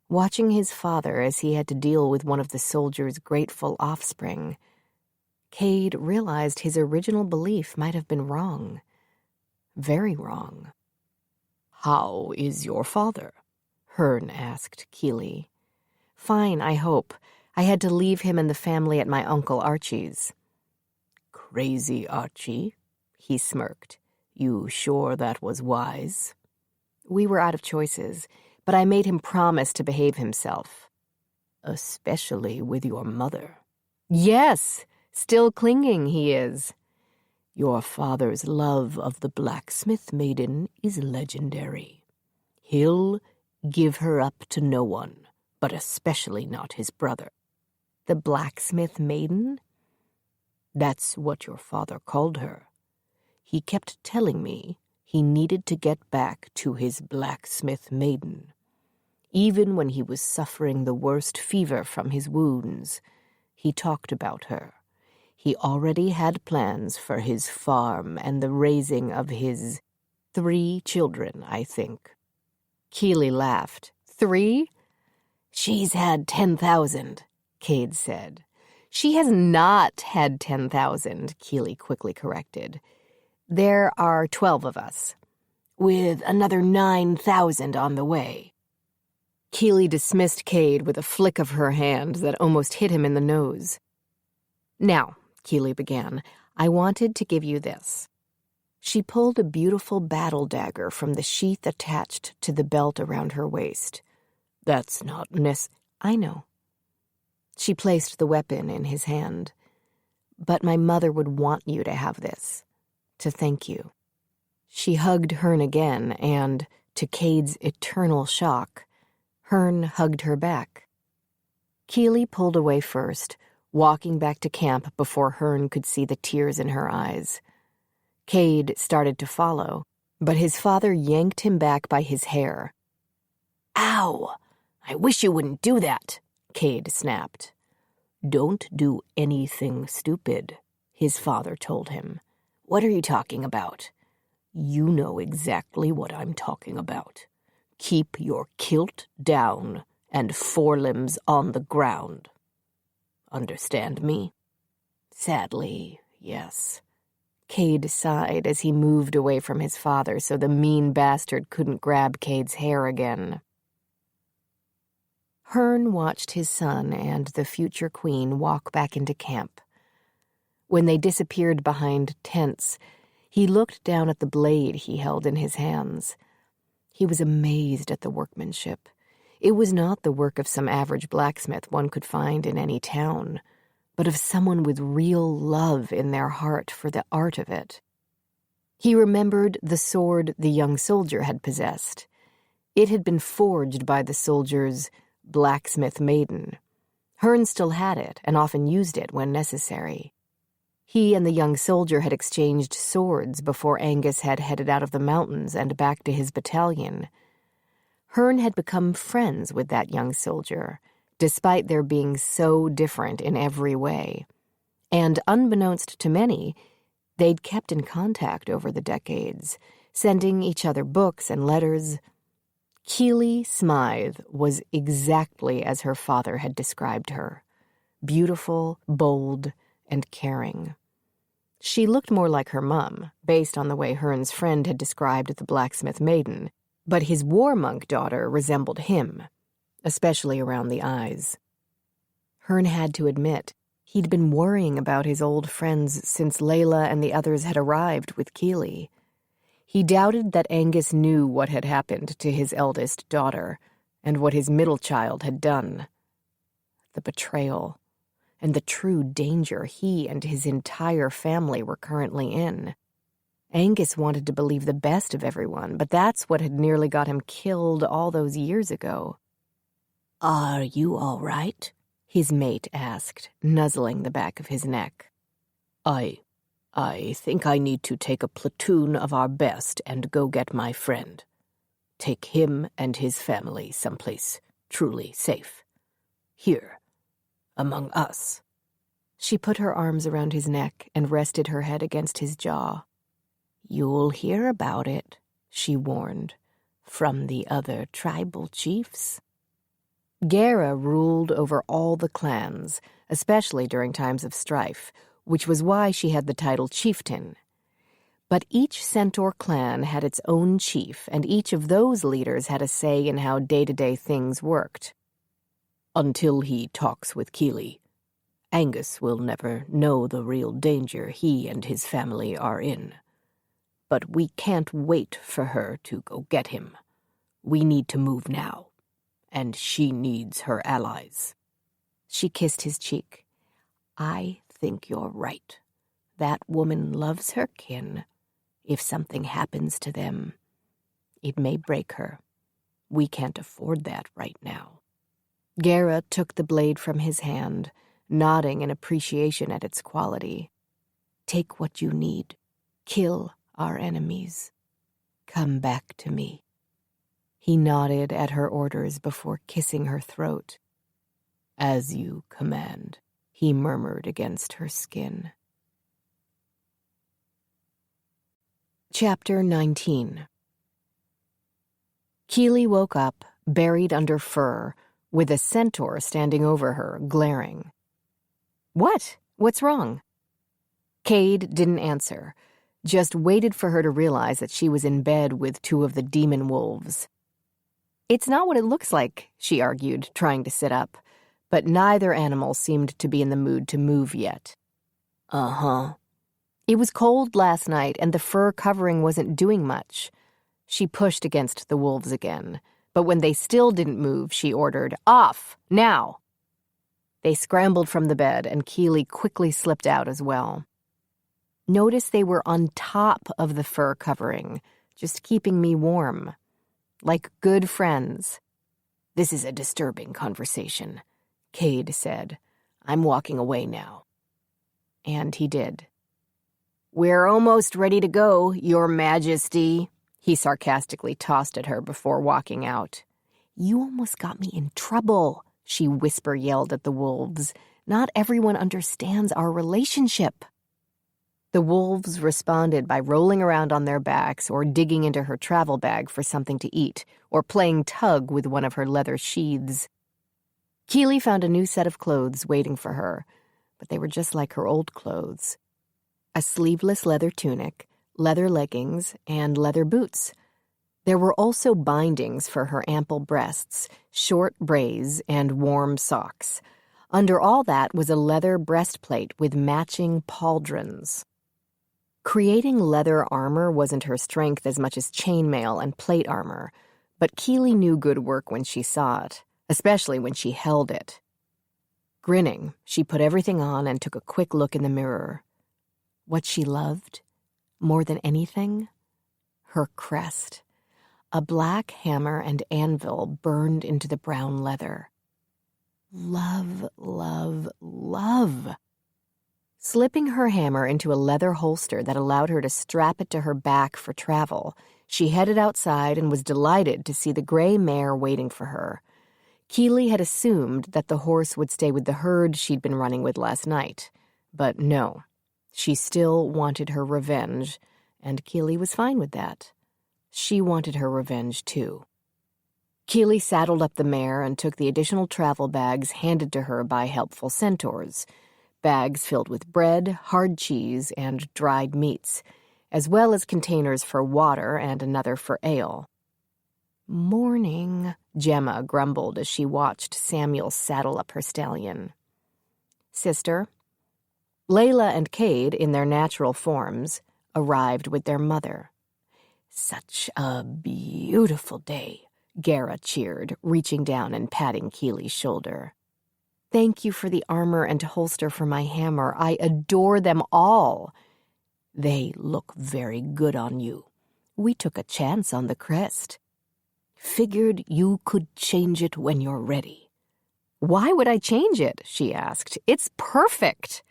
[SPEAKER 1] watching his father as he had to deal with one of the soldier's grateful offspring, Cade realized his original belief might have been wrong. Very wrong. "How is your father?" Hearn asked Keely. "Fine, I hope. I had to leave him and the family at my Uncle Archie's." "Crazy Archie?" he smirked. "You sure that was wise?" "We were out of choices, but I made him promise to behave himself." "Especially with your mother." "Yes, still clinging he is." "Your father's love of the blacksmith maiden is legendary. He'll give her up to no one, but especially not his brother." "The blacksmith maiden?" "That's what your father called her. He kept telling me he needed to get back to his blacksmith maiden. Even when he was suffering the worst fever from his wounds, he talked about her. He already had plans for his farm and the raising of his 3 children, I think." Keely laughed. 3? "She's had 10,000, Cade said. "She has not had 10,000, Keely quickly corrected. "There are 12 of us, with another 9,000 on the way." Keely dismissed Cade with a flick of her hand that almost hit him in the nose. "Now," Keely began, "I wanted to give you this." She pulled a beautiful battle dagger from the sheath attached to the belt around her waist.
[SPEAKER 3] That's not
[SPEAKER 1] I know. She placed the weapon in his hand. But my mother would want you to have this, to thank you. She hugged Hearn again, and, to Cade's eternal shock, Hearn hugged her back. Keely pulled away first, walking back to camp before Hearn could see the tears in her eyes. Cade started to follow, but his father yanked him back by his hair.
[SPEAKER 3] Ow! I wish you wouldn't do that, Cade snapped.
[SPEAKER 1] Don't do anything stupid, his father told him.
[SPEAKER 3] What are you talking about?
[SPEAKER 1] You know exactly what I'm talking about. Keep your kilt down and forelimbs on the ground. Understand me?
[SPEAKER 3] Sadly, yes.
[SPEAKER 1] Cade sighed as he moved away from his father so the mean bastard couldn't grab Cade's hair again. Hearn watched his son and the future queen walk back into camp. When they disappeared behind tents, he looked down at the blade he held in his hands. He was amazed at the workmanship. It was not the work of some average blacksmith one could find in any town, but of someone with real love in their heart for the art of it. He remembered the sword the young soldier had possessed. It had been forged by the soldier's blacksmith maiden. Hearn still had it and often used it when necessary. He and the young soldier had exchanged swords before Angus had headed out of the mountains and back to his battalion. Hearn had become friends with that young soldier, despite their being so different in every way. And unbeknownst to many, they'd kept in contact over the decades, sending each other books and letters. Keely Smythe was exactly as her father had described her. Beautiful, bold, and caring. She looked more like her mum, based on the way Hearn's friend had described the blacksmith maiden, but his war monk daughter resembled him, especially around the eyes. Hearn had to admit he'd been worrying about his old friends since Layla and the others had arrived with Keely. He doubted that Angus knew what had happened to his eldest daughter and what his middle child had done. The betrayal and the true danger he and his entire family were currently in. Angus wanted to believe the best of everyone, but that's what had nearly got him killed all those years ago.
[SPEAKER 3] Are you all right?
[SPEAKER 1] His mate asked, nuzzling the back of his neck.
[SPEAKER 3] I think I need to take a platoon of our best and go get my friend. Take him and his family someplace truly safe. Here, among us.
[SPEAKER 1] She put her arms around his neck and rested her head against his jaw.
[SPEAKER 3] You'll hear about it, she warned, from the other tribal chiefs.
[SPEAKER 1] Gera ruled over all the clans, especially during times of strife, which was why she had the title chieftain. But each centaur clan had its own chief, and each of those leaders had a say in how day-to-day things worked.
[SPEAKER 3] Until he talks with Keely, Angus will never know the real danger he and his family are in. But we can't wait for her to go get him. We need to move now, and she needs her allies.
[SPEAKER 1] She kissed his cheek.
[SPEAKER 3] I think you're right. That woman loves her kin. If something happens to them, it may break her. We can't afford that right now.
[SPEAKER 1] Gera took the blade from his hand, nodding in appreciation at its quality.
[SPEAKER 3] Take what you need. Kill our enemies. Come back to me.
[SPEAKER 1] He nodded at her orders before kissing her throat.
[SPEAKER 3] As you command, he murmured against her skin.
[SPEAKER 1] Chapter 19. Keely woke up, buried under fur, with a centaur standing over her, glaring. What? What's wrong? Cade didn't answer, just waited for her to realize that she was in bed with two of the demon wolves. It's not what it looks like, she argued, trying to sit up, but neither animal seemed to be in the mood to move yet.
[SPEAKER 3] Uh-huh.
[SPEAKER 1] It was cold last night, and the fur covering wasn't doing much. She pushed against the wolves again, but when they still didn't move, she ordered, "Off, now!" They scrambled from the bed, and Keely quickly slipped out as well. Notice they were on top of the fur covering, just keeping me warm. Like good friends. "This is a disturbing conversation," Cade said. "I'm walking away now." And he did. "We're almost ready to go, Your Majesty," he sarcastically tossed at her before walking out. "You almost got me in trouble," she whisper-yelled at the wolves. "Not everyone understands our relationship." The wolves responded by rolling around on their backs or digging into her travel bag for something to eat or playing tug with one of her leather sheaths. Keely found a new set of clothes waiting for her, but they were just like her old clothes. A sleeveless leather tunic, leather leggings, and leather boots. There were also bindings for her ample breasts, short braids, and warm socks. Under all that was a leather breastplate with matching pauldrons. Creating leather armor wasn't her strength as much as chainmail and plate armor, but Keely knew good work when she saw it, especially when she held it. Grinning, she put everything on and took a quick look in the mirror. What she loved, more than anything? Her crest. A black hammer and anvil burned into the brown leather. Love, love, love. Slipping her hammer into a leather holster that allowed her to strap it to her back for travel, she headed outside and was delighted to see the gray mare waiting for her. Keely had assumed that the horse would stay with the herd she'd been running with last night. But no, she still wanted her revenge, and Keely was fine with that. She wanted her revenge, too. Keely saddled up the mare and took the additional travel bags handed to her by helpful centaurs. Bags filled with bread, hard cheese, and dried meats, as well as containers for water and another for ale. "Morning," Gemma grumbled as she watched Samuel saddle up her stallion. "Sister." Layla and Cade, in their natural forms, arrived with their mother. "Such a beautiful day," Gara cheered, reaching down and patting Keely's shoulder. "Thank you for the armor and holster for my hammer. I adore them all." "They look very good on you. We took a chance on the crest. Figured you could change it when you're ready." "Why would I change it?" she asked. "It's perfect."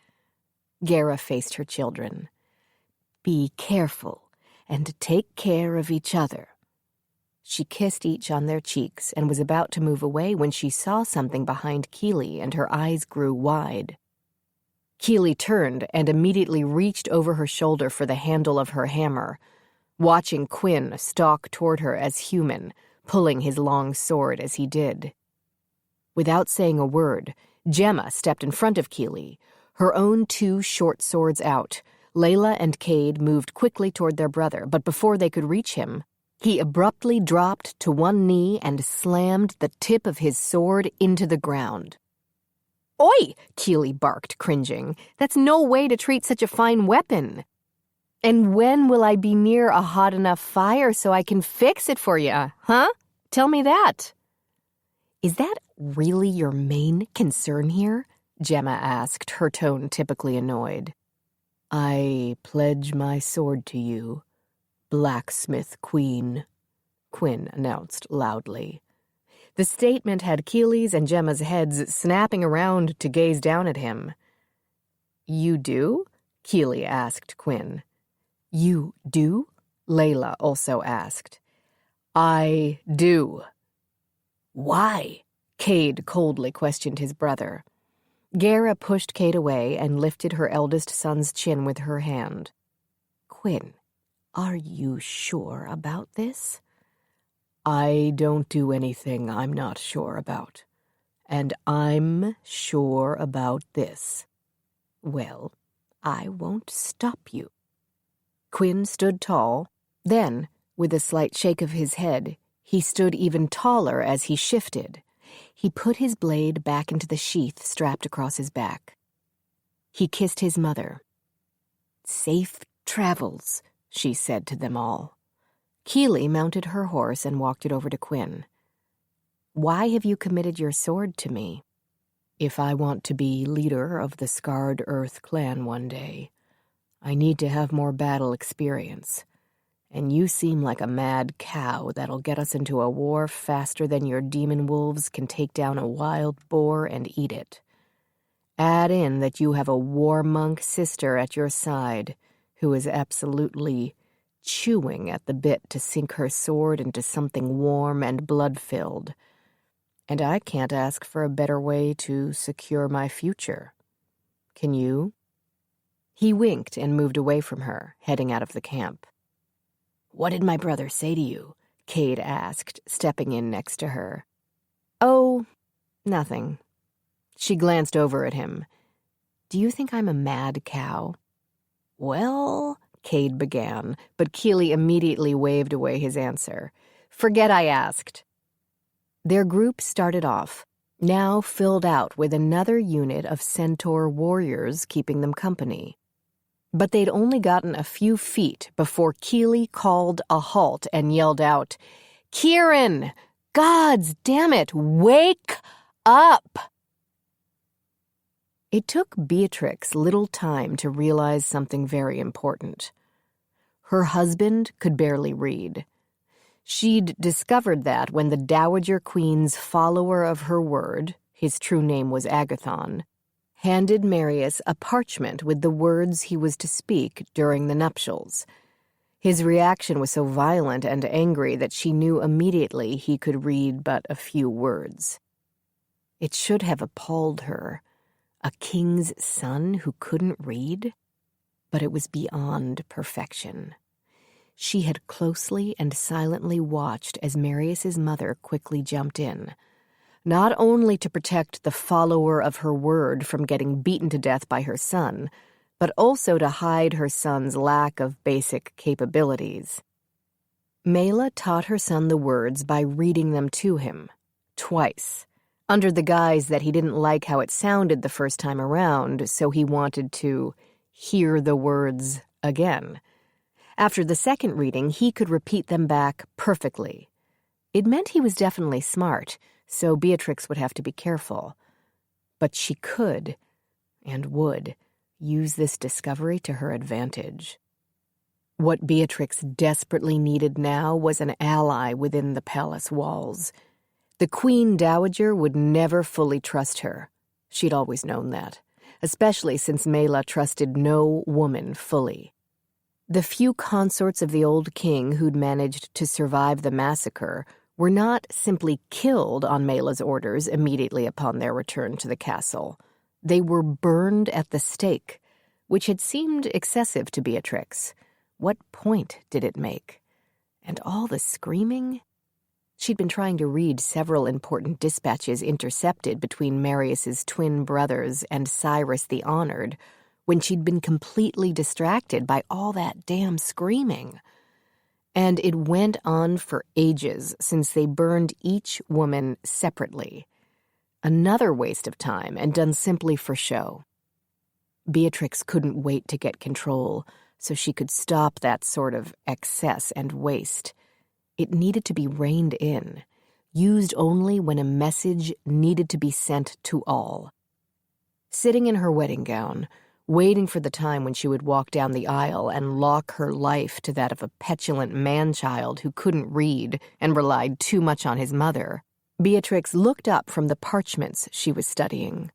[SPEAKER 1] Gara faced her children. "Be careful and take care of each other." She kissed each on their cheeks and was about to move away when she saw something behind Keely, and her eyes grew wide. Keely turned and immediately reached over her shoulder for the handle of her hammer, watching Quinn stalk toward her as human, pulling his long sword as he did. Without saying a word, Gemma stepped in front of Keely, her own 2 short swords out. Layla and Cade moved quickly toward their brother, but before they could reach him, he abruptly dropped to one knee and slammed the tip of his sword into the ground. "Oi!" Keely barked, cringing. "That's no way to treat such a fine weapon. And when will I be near a hot enough fire so I can fix it for you, huh? Tell me that." "Is that really your main concern here?" Gemma asked, her tone typically annoyed. "I pledge my sword to you, Blacksmith Queen," Quinn announced loudly. The statement had Keely's and Gemma's heads snapping around to gaze down at him. "You do?" Keely asked Quinn. "You do?" Layla also asked. "I do." "Why?" Cade coldly questioned his brother. Gara pushed Cade away and lifted her eldest son's chin with her hand. "Quinn, are you sure about this?" "I don't do anything I'm not sure about. And I'm sure about this." "Well, I won't stop you." Quinn stood tall. Then, with a slight shake of his head, he stood even taller as he shifted. He put his blade back into the sheath strapped across his back. He kissed his mother. "Safe travels," she said to them all. Keely mounted her horse and walked it over to Quinn. "Why have you committed your sword to me?" "If I want to be leader of the Scarred Earth clan one day, I need to have more battle experience. And you seem like a mad cow that'll get us into a war faster than your demon wolves can take down a wild boar and eat it. Add in that you have a war monk sister at your side who is absolutely chewing at the bit to sink her sword into something warm and blood-filled. And I can't ask for a better way to secure my future. Can you?" He winked and moved away from her, heading out of the camp. "What did my brother say to you?" Cade asked, stepping in next to her. "Oh, nothing." She glanced over at him. "Do you think I'm a mad cow?" "Well," Cade began, but Keely immediately waved away his answer. "Forget I asked." Their group started off, now filled out with another unit of centaur warriors keeping them company. But they'd only gotten a few feet before Keely called a halt and yelled out, "Kieran! Gods damn it! Wake up!" It took Beatrix little time to realize something very important. Her husband could barely read. She'd discovered that when the Dowager Queen's follower of her word, his true name was Agathon, handed Marius a parchment with the words he was to speak during the nuptials. His reaction was so violent and angry that she knew immediately he could read but a few words. It should have appalled her. A king's son who couldn't read? But it was beyond perfection. She had closely and silently watched as Marius's mother quickly jumped in, not only to protect the follower of her word from getting beaten to death by her son, but also to hide her son's lack of basic capabilities. Mela taught her son the words by reading them to him, twice, under the guise that he didn't like how it sounded the first time around, so he wanted to hear the words again. After the second reading, he could repeat them back perfectly. It meant he was definitely smart, so Beatrix would have to be careful. But she could, and would, use this discovery to her advantage. What Beatrix desperately needed now was an ally within the palace walls. The Queen Dowager would never fully trust her. She'd always known that, especially since Mela trusted no woman fully. The few consorts of the old king who'd managed to survive the massacre were not simply killed on Mela's orders immediately upon their return to the castle. They were burned at the stake, which had seemed excessive to Beatrix. What point did it make? And all the screaming? She'd been trying to read several important dispatches intercepted between Marius's twin brothers and Cyrus the Honored, when she'd been completely distracted by all that damn screaming. And it went on for ages since they burned each woman separately. Another waste of time and done simply for show. Beatrix couldn't wait to get control so she could stop that sort of excess and waste. It needed to be reined in, used only when a message needed to be sent to all. Sitting in her wedding gown, waiting for the time when she would walk down the aisle and lock her life to that of a petulant man-child who couldn't read and relied too much on his mother, Beatrix looked up from the parchments she was studying.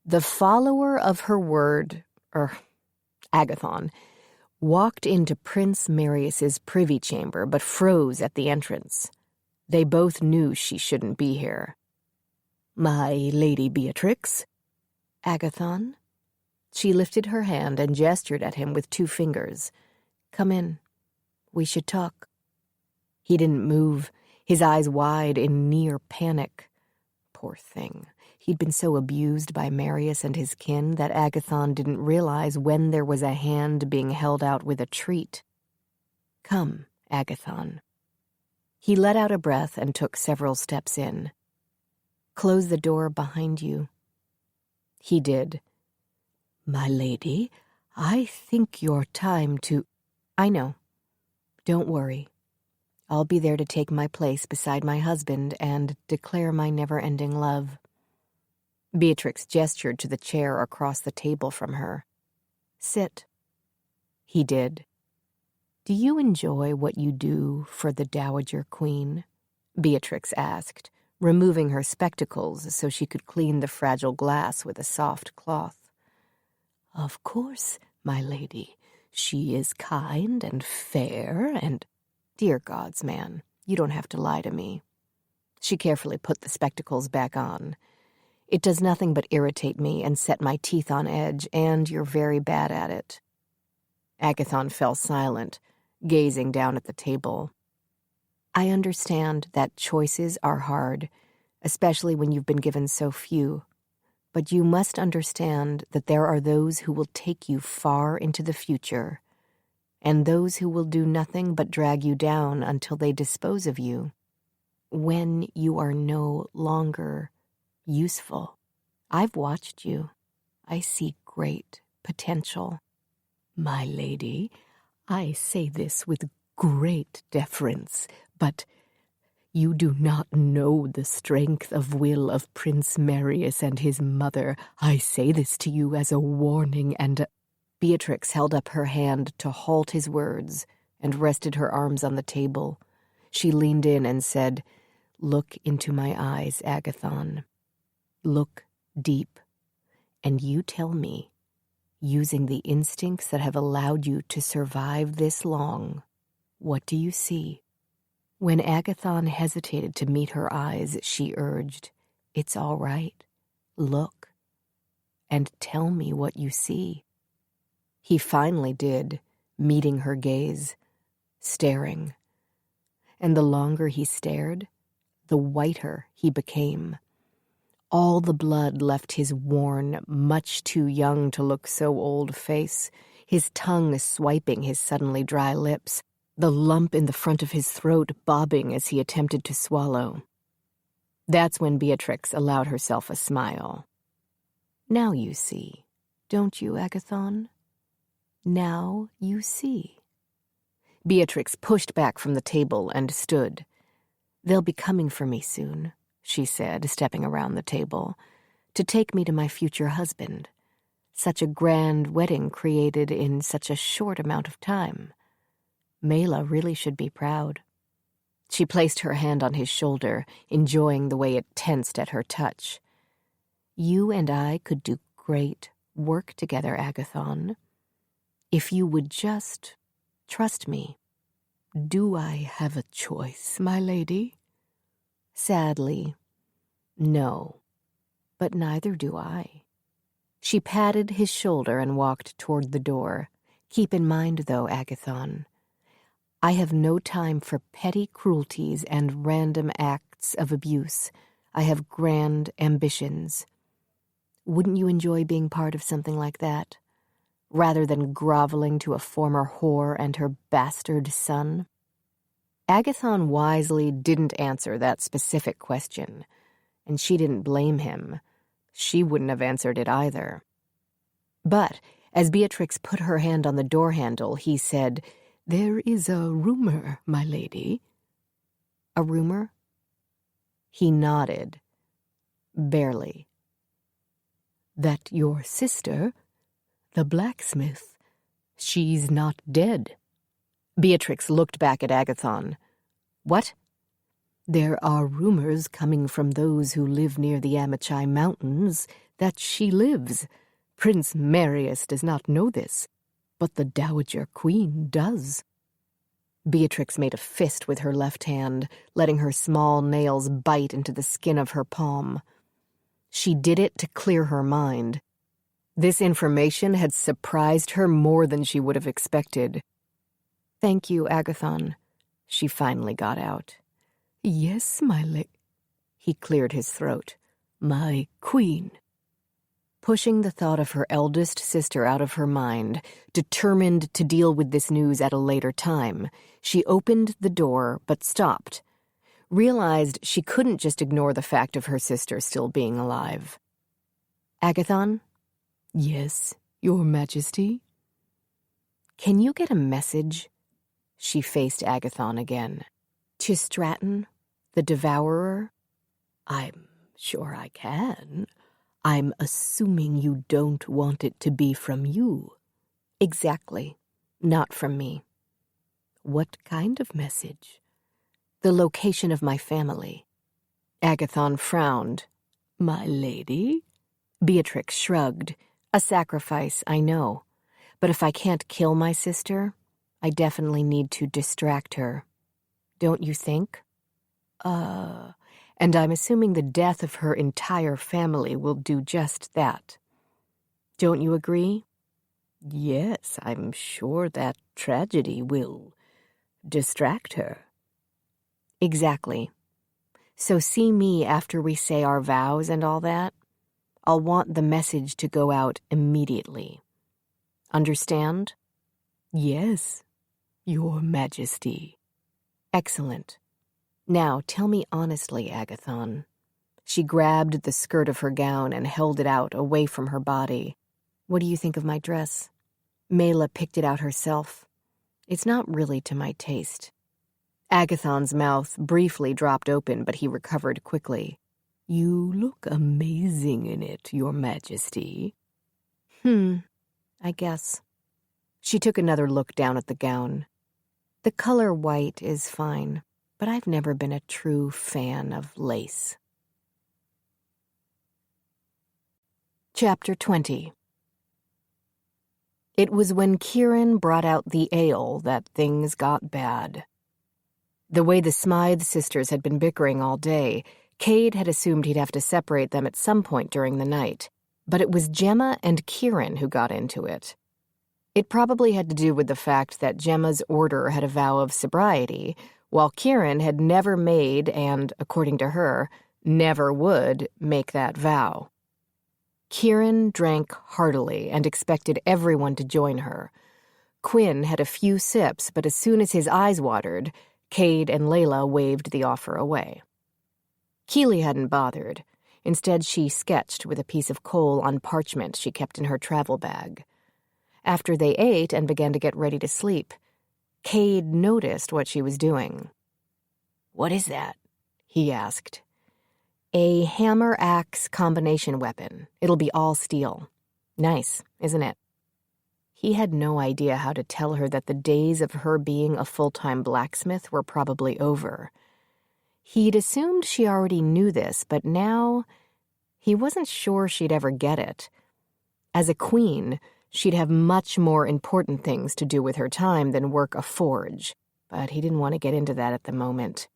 [SPEAKER 1] The follower of her word, Agathon, walked into Prince Marius's privy chamber but froze at the entrance. They both knew she shouldn't be here. "My Lady Beatrix?" "Agathon?" She lifted her hand and gestured at him with 2 fingers. "Come in. We should talk." He didn't move, his eyes wide in near panic. Poor thing. He'd been so abused by Marius and his kin that Agathon didn't realize when there was a hand being held out with a treat. "Come, Agathon." He let out a breath and took several steps in. "Close the door behind you." He did. "My lady, I think your time to... I know. Don't worry. I'll be there to take my place beside my husband and declare my never-ending love. Beatrix gestured to the chair across the table from her. Sit. He did. Do you enjoy what you do for the Dowager Queen? Beatrix asked, removing her spectacles so she could clean the fragile glass with a soft cloth. Of course, my lady. She is kind and fair and... Dear gods, man, you don't have to lie to me. She carefully put the spectacles back on. It does nothing but irritate me and set my teeth on edge, and you're very bad at it. Agathon fell silent, gazing down at the table. I understand that choices are hard, especially when you've been given so few. But you must understand that there are those who will take you far into the future, and those who will do nothing but drag you down until they dispose of you. When you are no longer useful. I've watched you. I see great potential. My lady, I say this with great deference, but you do not know the strength of will of Prince Marius and his mother. I say this to you as a warning and... Beatrix held up her hand to halt his words and rested her arms on the table. She leaned in and said, Look into my eyes, Agathon. Look deep, and you tell me, using the instincts that have allowed you to survive this long, what do you see? When Agathon hesitated to meet her eyes, she urged, It's all right. Look, and tell me what you see. He finally did, meeting her gaze, staring. And the longer he stared, the whiter he became. All the blood left his worn, much too young to look so old face, his tongue swiping his suddenly dry lips, the lump in the front of his throat bobbing as he attempted to swallow. That's when Beatrix allowed herself a smile. Now you see, don't you, Agathon? Now you see. Beatrix pushed back from the table and stood. They'll be coming for me soon, she said, stepping around the table, to take me to my future husband. Such a grand wedding created in such a short amount of time. Mela really should be proud. She placed her hand on his shoulder, enjoying the way it tensed at her touch. You and I could do great work together, Agathon. If you would just trust me. Do I have a choice, my lady? Sadly, no, but neither do I. She patted his shoulder and walked toward the door. Keep in mind, though, Agathon, I have no time for petty cruelties and random acts of abuse. I have grand ambitions. Wouldn't you enjoy being part of something like that? Rather than groveling to a former whore and her bastard son? Agathon wisely didn't answer that specific question, and she didn't blame him. She wouldn't have answered it either. But as Beatrix put her hand on the door handle, he said, There is a rumor, my lady. A rumor? He nodded. Barely. That your sister, the blacksmith, she's not dead. Beatrix looked back at Agathon. What? There are rumors coming from those who live near the Amichai Mountains that she lives. Prince Marius does not know this, but the Dowager Queen does. Beatrix made a fist with her left hand, letting her small nails bite into the skin of her palm. She did it to clear her mind. This information had surprised her more than she would have expected. Thank you, Agathon, she finally got out. Yes, my He cleared his throat. My queen. Pushing the thought of her eldest sister out of her mind, determined to deal with this news at a later time, she opened the door but stopped, realized she couldn't just ignore the fact of her sister still being alive. Agathon? Yes, your majesty? Can you get a message? She faced Agathon again. To Stratton, the devourer? I'm sure I can. I'm assuming you don't want it to be from you. Exactly. Not from me. What kind of message? The location of my family. Agathon frowned. My lady? Beatrix shrugged. A sacrifice, I know. But if I can't kill my sister, I definitely need to distract her. Don't you think? And I'm assuming the death of her entire family will do just that. Don't you agree? Yes, I'm sure that tragedy will distract her. Exactly. So see me after we say our vows and all that. I'll want the message to go out immediately. Understand? Yes, Your Majesty. Excellent. Now, tell me honestly, Agathon. She grabbed the skirt of her gown and held it out away from her body. What do you think of my dress? Mela picked it out herself. It's not really to my taste. Agathon's mouth briefly dropped open, but he recovered quickly. You look amazing in it, Your Majesty. I guess. She took another look down at the gown. The color white is fine, but I've never been a true fan of lace. Chapter 20. It was when Kieran brought out the ale that things got bad. The way the Smythe sisters had been bickering all day, Cade had assumed he'd have to separate them at some point during the night, but it was Gemma and Kieran who got into it. It probably had to do with the fact that Gemma's order had a vow of sobriety, while Kieran had never made and, according to her, never would make that vow. Kieran drank heartily and expected everyone to join her. Quinn had a few sips, but as soon as his eyes watered, Cade and Layla waved the offer away. Keely hadn't bothered. Instead, she sketched with a piece of coal on parchment she kept in her travel bag. After they ate and began to get ready to sleep, Cade noticed what she was doing. "What is that?" he asked. "A hammer-axe combination weapon. It'll be all steel. Nice, isn't it?" He had no idea how to tell her that the days of her being a full-time blacksmith were probably over. He'd assumed she already knew this, but now he wasn't sure she'd ever get it. As a queen, she'd have much more important things to do with her time than work a forge, but he didn't want to get into that at the moment.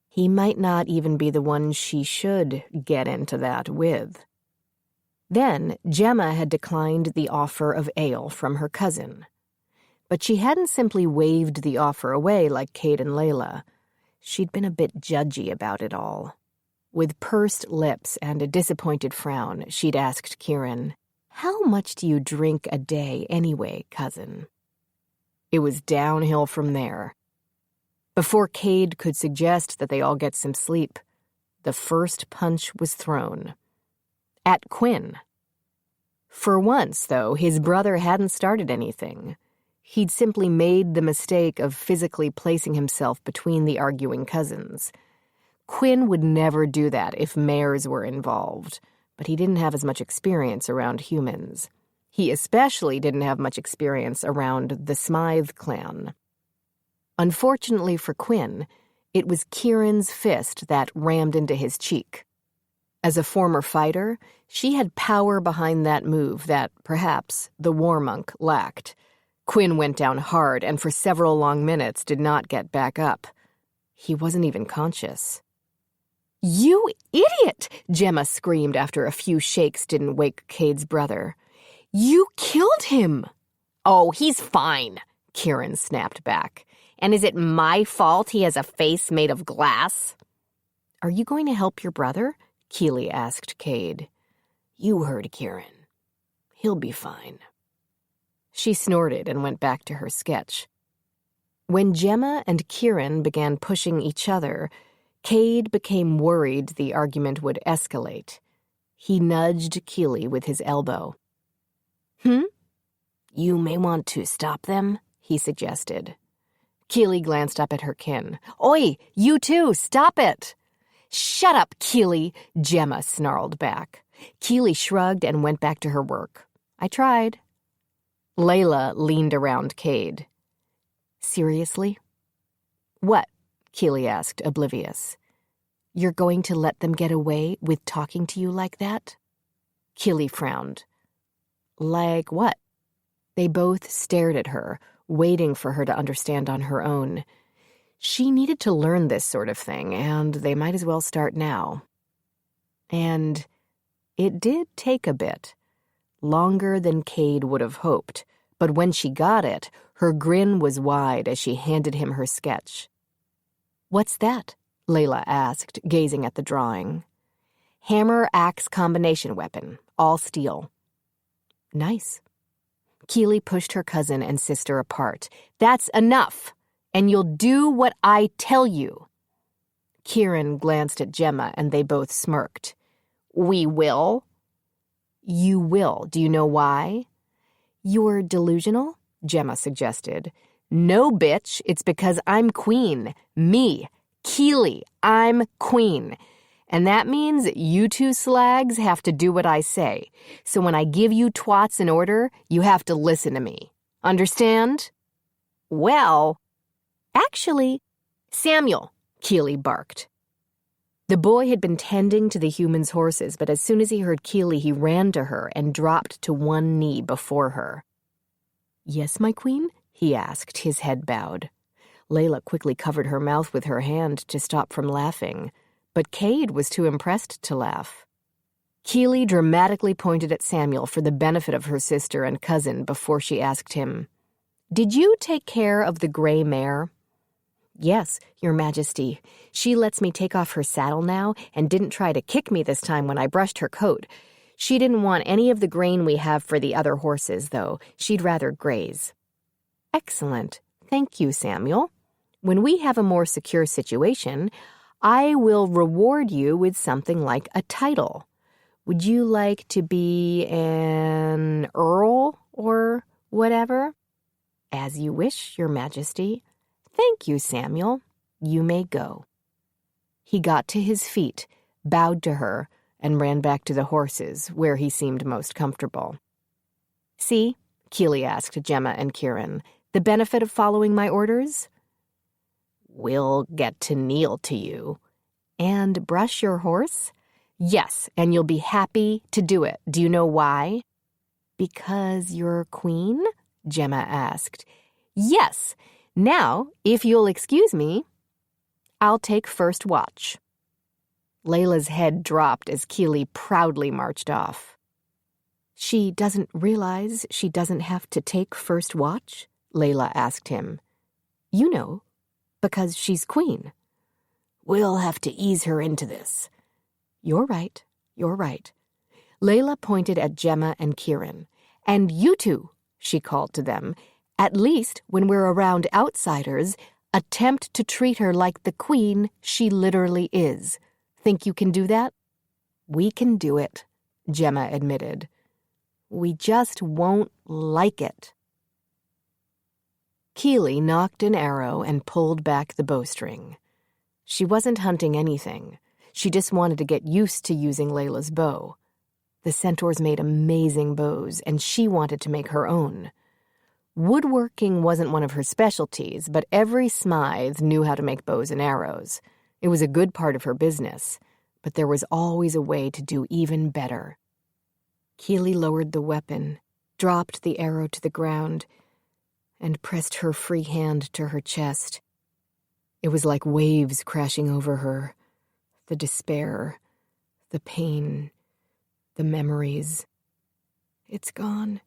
[SPEAKER 1] He might not even be the one she should get into that with. Then, Gemma had declined the offer of ale from her cousin. But she hadn't simply waved the offer away like Cade and Layla. She'd been a bit judgy about it all. With pursed lips and a disappointed frown, she'd asked Kieran, "How much do you drink a day anyway, cousin?" It was downhill from there. Before Cade could suggest that they all get some sleep, the first punch was thrown. At Quinn. For once, though, his brother hadn't started anything. He'd simply made the mistake of physically placing himself between the arguing cousins. Quinn would never do that if mares were involved, but he didn't have as much experience around humans. He especially didn't have much experience around the Smythe clan. Unfortunately for Quinn, it was Kieran's fist that rammed into his cheek. As a former fighter, she had power behind that move that, perhaps, the war monk lacked. Quinn went down hard and for several long minutes did not get back up. He wasn't even conscious. "You idiot!" Gemma screamed after a few shakes didn't wake Cade's brother. "You killed him!" "Oh, he's fine," Kieran snapped back. "And is it my fault he has a face made of glass?" "Are you going to help your brother?" Keely asked Cade. "You heard Kieran. He'll be fine." She snorted and went back to her sketch. When Gemma and Kieran began pushing each other, Cade became worried the argument would escalate. He nudged Keely with his elbow.
[SPEAKER 3] You may want to stop them, he suggested. Keely glanced up at her kin. Oi, you too, stop it! Shut up, Keely, Gemma snarled back. Keely shrugged and went back to her work. I tried. Layla leaned around Cade. Seriously? What? Keely asked, oblivious. You're going to let them get away with talking to you like that? Keely frowned. Like what? They both stared at her, waiting for her to understand on her own. She needed to learn this sort of thing, and they might as well start now. And it did take a bit. Longer than Cade would have hoped, but when she got it, her grin was wide as she handed him her sketch. What's that? Layla asked, gazing at the drawing. Hammer-axe combination weapon, all steel. Nice. Keely pushed her cousin and sister apart. That's enough, and you'll do what I tell you. Kieran glanced at Gemma, and they both smirked. We will? You will. Do you know why? You're delusional? Gemma suggested. No, bitch, it's because I'm queen. Me, Keely, I'm queen. And that means you two slags have to do what I say. So when I give you twats an order, you have to listen to me. Understand? Well, actually, Samuel, Keely barked. The boy had been tending to the human's horses, but as soon as he heard Keely, he ran to her and dropped to one knee before her. Yes, my queen? He asked, his head bowed. Layla quickly covered her mouth with her hand to stop from laughing, but Cade was too impressed to laugh. Keely dramatically pointed at Samuel for the benefit of her sister and cousin before she asked him, Did you take care of the gray mare? Yes, Your Majesty. She lets me take off her saddle now and didn't try to kick me this time when I brushed her coat. She didn't want any of the grain we have for the other horses, though. She'd rather graze. Excellent. Thank you, Samuel. When we have a more secure situation, I will reward you with something like a title. Would you like to be an earl or whatever? As you wish, Your Majesty. Thank you, Samuel. You may go. He got to his feet, bowed to her, and ran back to the horses, where he seemed most comfortable. See, Keely asked Gemma and Kieran, the benefit of following my orders? We'll get to kneel to you. And brush your horse? Yes, and you'll be happy to do it. Do you know why? Because you're queen? Gemma asked. Yes. Now, if you'll excuse me, I'll take first watch. Layla's head dropped as Keely proudly marched off. She doesn't realize she doesn't have to take first watch? Layla asked him. You know, because she's queen. We'll have to ease her into this. You're right, you're right. Layla pointed at Gemma and Kieran. And you two, she called to them, at least when we're around outsiders, attempt to treat her like the queen she literally is. Think you can do that? We can do it, Gemma admitted. We just won't like it. Keely knocked an arrow and pulled back the bowstring. She wasn't hunting anything. She just wanted to get used to using Layla's bow. The centaurs made amazing bows, and she wanted to make her own. Woodworking wasn't one of her specialties, but every smythe knew how to make bows and arrows. It was a good part of her business, but there was always a way to do even better. Keely lowered the weapon, dropped the arrow to the ground, and pressed her free hand to her chest. It was like waves crashing over her. The despair, the pain, the memories. It's gone,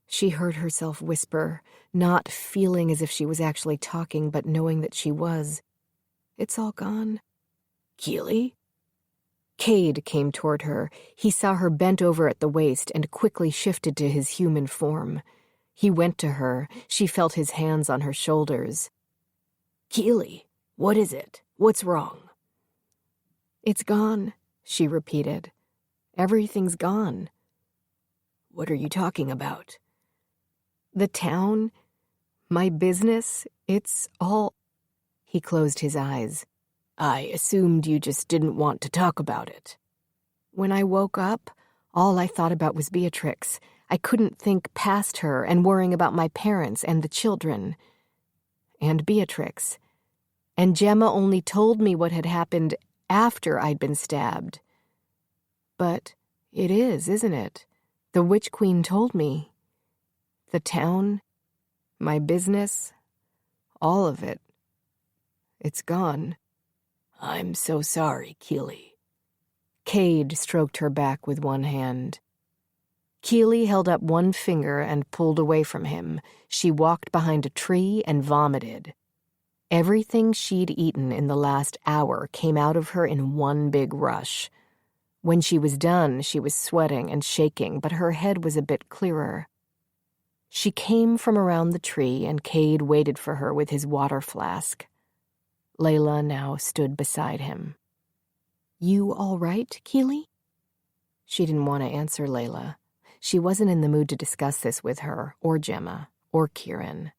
[SPEAKER 3] she heard herself whisper, not feeling as if she was actually talking, but knowing that she was. It's all gone. Keely? Cade came toward her. He saw her bent over at the waist and quickly shifted to his human form. He went to her. She felt his hands on her shoulders. Keely, what is it? What's wrong? It's gone, she repeated. Everything's gone. What are you talking about?
[SPEAKER 1] The town, my business, it's all... He closed his eyes. I assumed you just didn't want to talk about it. When I woke up, all I thought about was Beatrix. I couldn't think past her and worrying about my parents and the children. And Beatrix. And Gemma only told me what had happened after I'd been stabbed. But it is, isn't it? The Witch Queen told me. The town, my business, all of it. It's gone. I'm so sorry, Keely. Cade stroked her back with one hand. Keely held up one finger and pulled away from him. She walked behind a tree and vomited. Everything she'd eaten in the last hour came out of her in one big rush. When she was done, she was sweating and shaking, but her head was a bit clearer. She came from around the tree, and Cade waited for her with his water flask. Layla now stood beside him. You all right, Keely? She didn't want to answer Layla. She wasn't in the mood to discuss this with her, or Gemma, or Kieran.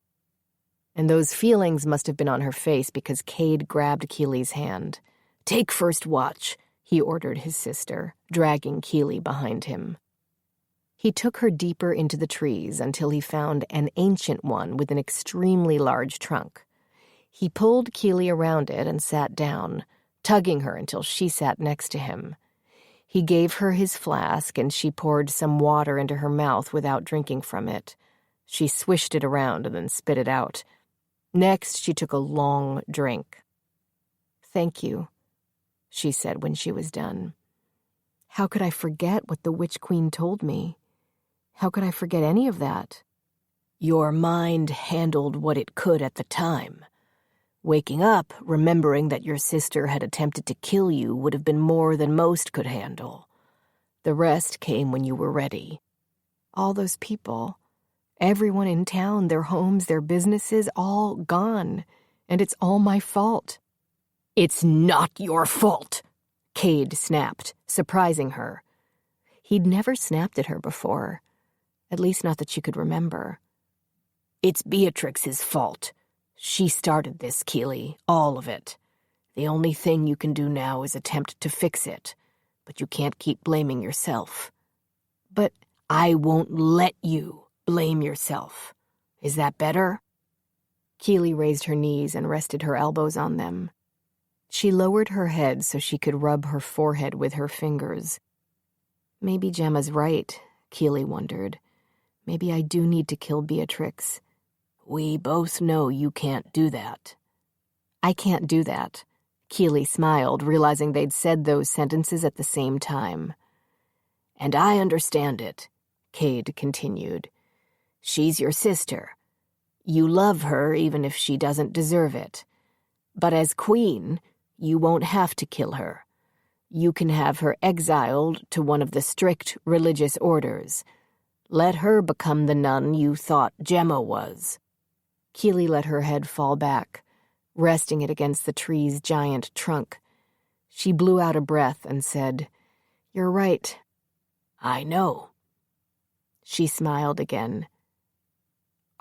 [SPEAKER 1] And those feelings must have been on her face because Cade grabbed Keely's hand. Take first watch, he ordered his sister, dragging Keely behind him. He took her deeper into the trees until he found an ancient one with an extremely large trunk. He pulled Keely around it and sat down, tugging her until she sat next to him. He gave her his flask, and she poured some water into her mouth without drinking from it. She swished it around and then spit it out. Next, she took a long drink. Thank you, she said when she was done. How could I forget what the Witch Queen told me? How could I forget any of that? Your mind handled what it could at the time. Waking up, remembering that your sister had attempted to kill you would have been more than most could handle. The rest came when you were ready. All those people, everyone in town, their homes, their businesses, all gone. And it's all my fault. It's not your fault, Cade snapped, surprising her. He'd never snapped at her before, at least not that she could remember. It's Beatrix's fault. She started this, Keely, all of it. The only thing you can do now is attempt to fix it, but you can't keep blaming yourself. But I won't let you blame yourself. Is that better? Keely raised her knees and rested her elbows on them. She lowered her head so she could rub her forehead with her fingers. Maybe Gemma's right, Keely wondered. Maybe I do need to kill Beatrix. We both know you can't do that. I can't do that. Keely smiled, realizing they'd said those sentences at the same time. And I understand it, Cade continued. She's your sister. You love her even if she doesn't deserve it. But as queen, you won't have to kill her. You can have her exiled to one of the strict religious orders. Let her become the nun you thought Gemma was. Keely let her head fall back, resting it against the tree's giant trunk. She blew out a breath and said, You're right. I know. She smiled again.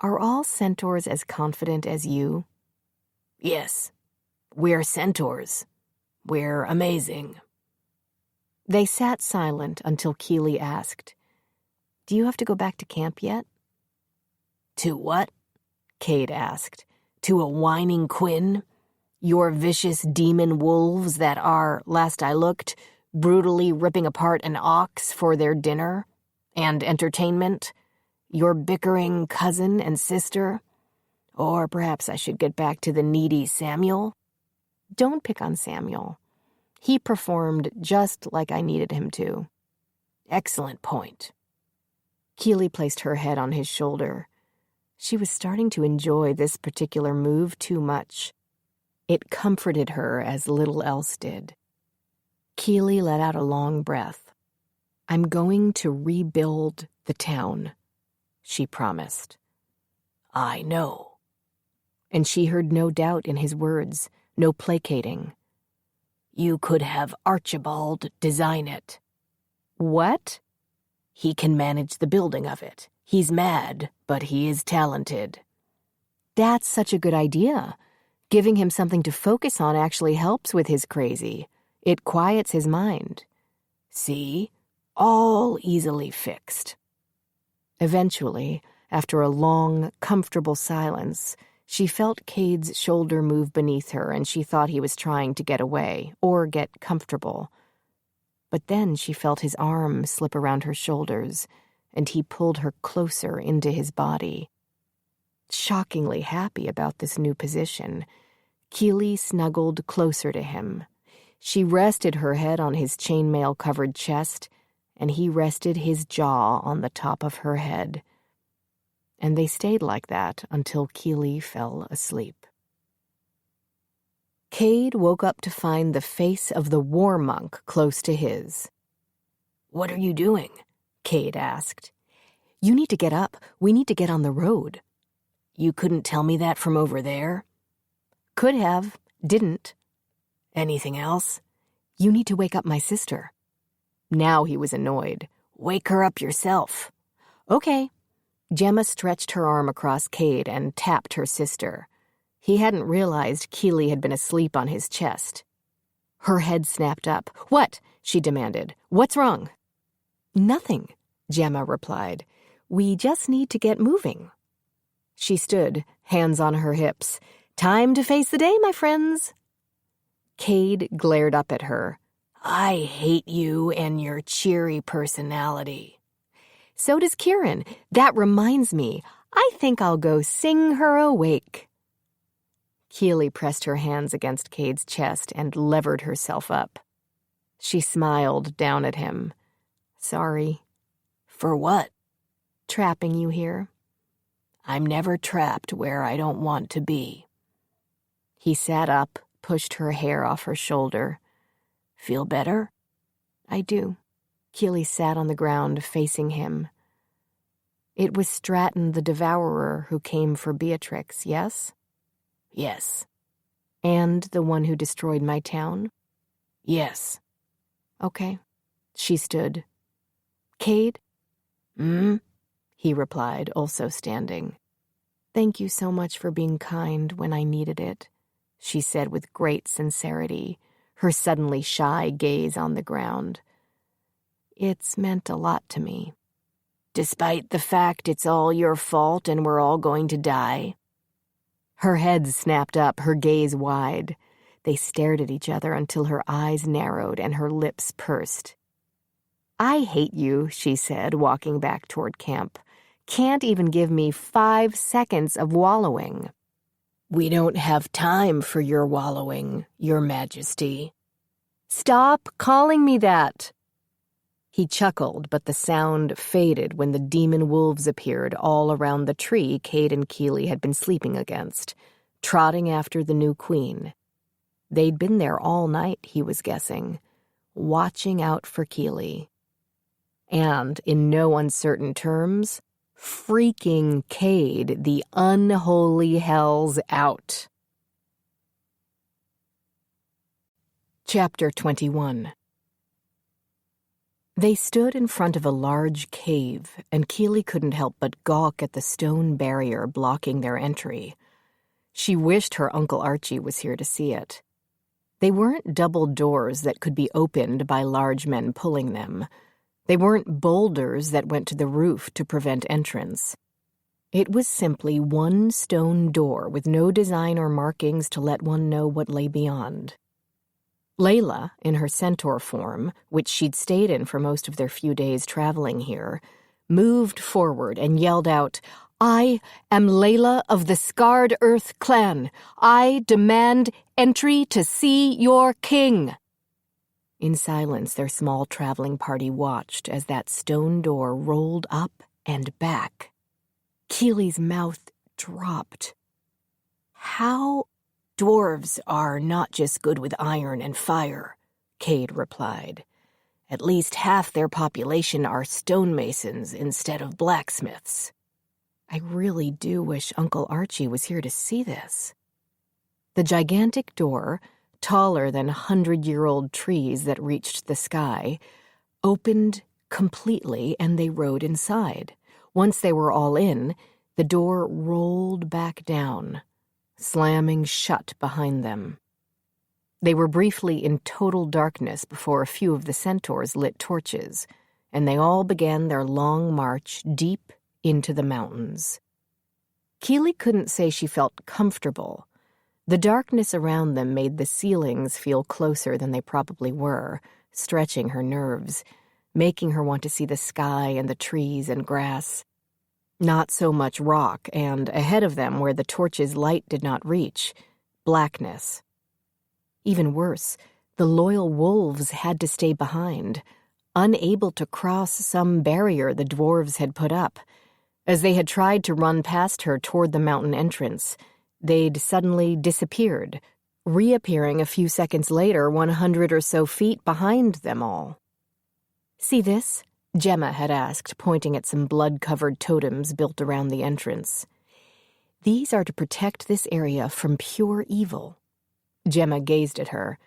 [SPEAKER 1] Are all centaurs as confident as you? Yes. We're centaurs. We're amazing. They sat silent until Keely asked, Do you have to go back to camp yet? To what? Cade asked. To a whining Quinn? Your vicious demon wolves that are, last I looked, brutally ripping apart an ox for their dinner and entertainment? Your bickering cousin and sister? Or perhaps I should get back to the needy Samuel? Don't pick on Samuel. He performed just like I needed him to. Excellent point. Keely placed her head on his shoulder. She was starting to enjoy this particular move too much. It comforted her as little else did. Keely let out a long breath. I'm going to rebuild the town, she promised. I know. And she heard no doubt in his words, no placating. You could have Archibald design it. What? He can manage the building of it.
[SPEAKER 3] He's mad, but he is talented."
[SPEAKER 1] That's such a good idea. Giving him something to focus on actually helps with his crazy. It quiets his mind.
[SPEAKER 3] "See? All easily fixed."
[SPEAKER 1] Eventually, after a long, comfortable silence, she felt Cade's shoulder move beneath her, and she thought he was trying to get away or get comfortable. But then she felt his arm slip around her shoulders, and he pulled her closer into his body. Shockingly happy about this new position, Keely snuggled closer to him. She rested her head on his chainmail-covered chest, and he rested his jaw on the top of her head. And they stayed like that until Keely fell asleep. Cade woke up to find the face of the war monk close to his.
[SPEAKER 3] "What are you doing?"
[SPEAKER 1] Cade asked. "You need to get up. We need to get on the road."
[SPEAKER 3] "You couldn't tell me that from over there?"
[SPEAKER 1] Could have, didn't.
[SPEAKER 3] "Anything else?"
[SPEAKER 1] "You need to wake up my sister." Now he was annoyed.
[SPEAKER 3] "Wake her up yourself."
[SPEAKER 1] "Okay." Gemma stretched her arm across Cade and tapped her sister. He hadn't realized Keely had been asleep on his chest. Her head snapped up. "What?" she demanded. "What's wrong?" "Nothing," Gemma replied. "We just need to get moving." She stood, hands on her hips. "Time to face the day, my friends." Cade glared up at her.
[SPEAKER 3] "I hate you and your cheery personality."
[SPEAKER 1] "So does Kieran. That reminds me, I think I'll go sing her awake." Keely pressed her hands against Cade's chest and levered herself up. She smiled down at him. "Sorry."
[SPEAKER 3] "For what?"
[SPEAKER 1] "Trapping you here."
[SPEAKER 3] "I'm never trapped where I don't want to be."
[SPEAKER 1] He sat up, pushed her hair off her shoulder.
[SPEAKER 3] "Feel better?"
[SPEAKER 1] "I do." Keely sat on the ground, facing him. "It was Stratton the Devourer who came for Beatrix, yes?"
[SPEAKER 3] "Yes."
[SPEAKER 1] "And the one who destroyed my town?"
[SPEAKER 3] "Yes."
[SPEAKER 1] "Okay." She stood. "Cade?"
[SPEAKER 3] He replied, also standing.
[SPEAKER 1] "Thank you so much for being kind when I needed it," she said with great sincerity, her suddenly shy gaze on the ground. "It's meant a lot to me."
[SPEAKER 3] "Despite the fact it's all your fault and we're all going to die?"
[SPEAKER 1] Her head snapped up, her gaze wide. They stared at each other until her eyes narrowed and her lips pursed. "I hate you," she said, walking back toward camp. "Can't even give me 5 seconds of wallowing."
[SPEAKER 3] "We don't have time for your wallowing, Your Majesty."
[SPEAKER 1] "Stop calling me that." He chuckled, but the sound faded when the demon wolves appeared all around the tree Cade and Keely had been sleeping against, trotting after the new queen. They'd been there all night, he was guessing, watching out for Keely. And, in no uncertain terms, freaking Cade the unholy hells out. Chapter 21. They stood in front of a large cave, and Keely couldn't help but gawk at the stone barrier blocking their entry. She wished her Uncle Archie was here to see it. They weren't double doors that could be opened by large men pulling them. They weren't boulders that went to the roof to prevent entrance. It was simply one stone door with no design or markings to let one know what lay beyond. Layla, in her centaur form, which she'd stayed in for most of their few days traveling here, moved forward and yelled out, "I am Layla of the Scarred Earth clan. I demand entry to see your king." In silence, their small traveling party watched as that stone door rolled up and back. Keely's mouth dropped.
[SPEAKER 3] "How? Dwarves are not just good with iron and fire," Cade replied. "At least half their population are stonemasons instead of blacksmiths."
[SPEAKER 1] I really do wish Uncle Archie was here to see this. The gigantic door, taller than 100-year-old trees that reached the sky, opened completely and they rode inside. Once they were all in, the door rolled back down, slamming shut behind them. They were briefly in total darkness before a few of the centaurs lit torches, and they all began their long march deep into the mountains. Keely couldn't say she felt comfortable. The darkness around them made the ceilings feel closer than they probably were, stretching her nerves, making her want to see the sky and the trees and grass. Not so much rock, and ahead of them, where the torch's light did not reach, blackness. Even worse, the loyal wolves had to stay behind, unable to cross some barrier the dwarves had put up. As they had tried to run past her toward the mountain entrance, they'd suddenly disappeared, reappearing a few seconds later 100 or so feet behind them all. "See this?" Gemma had asked, pointing at some blood-covered totems built around the entrance. "These are to protect this area from pure evil." Gemma gazed at her.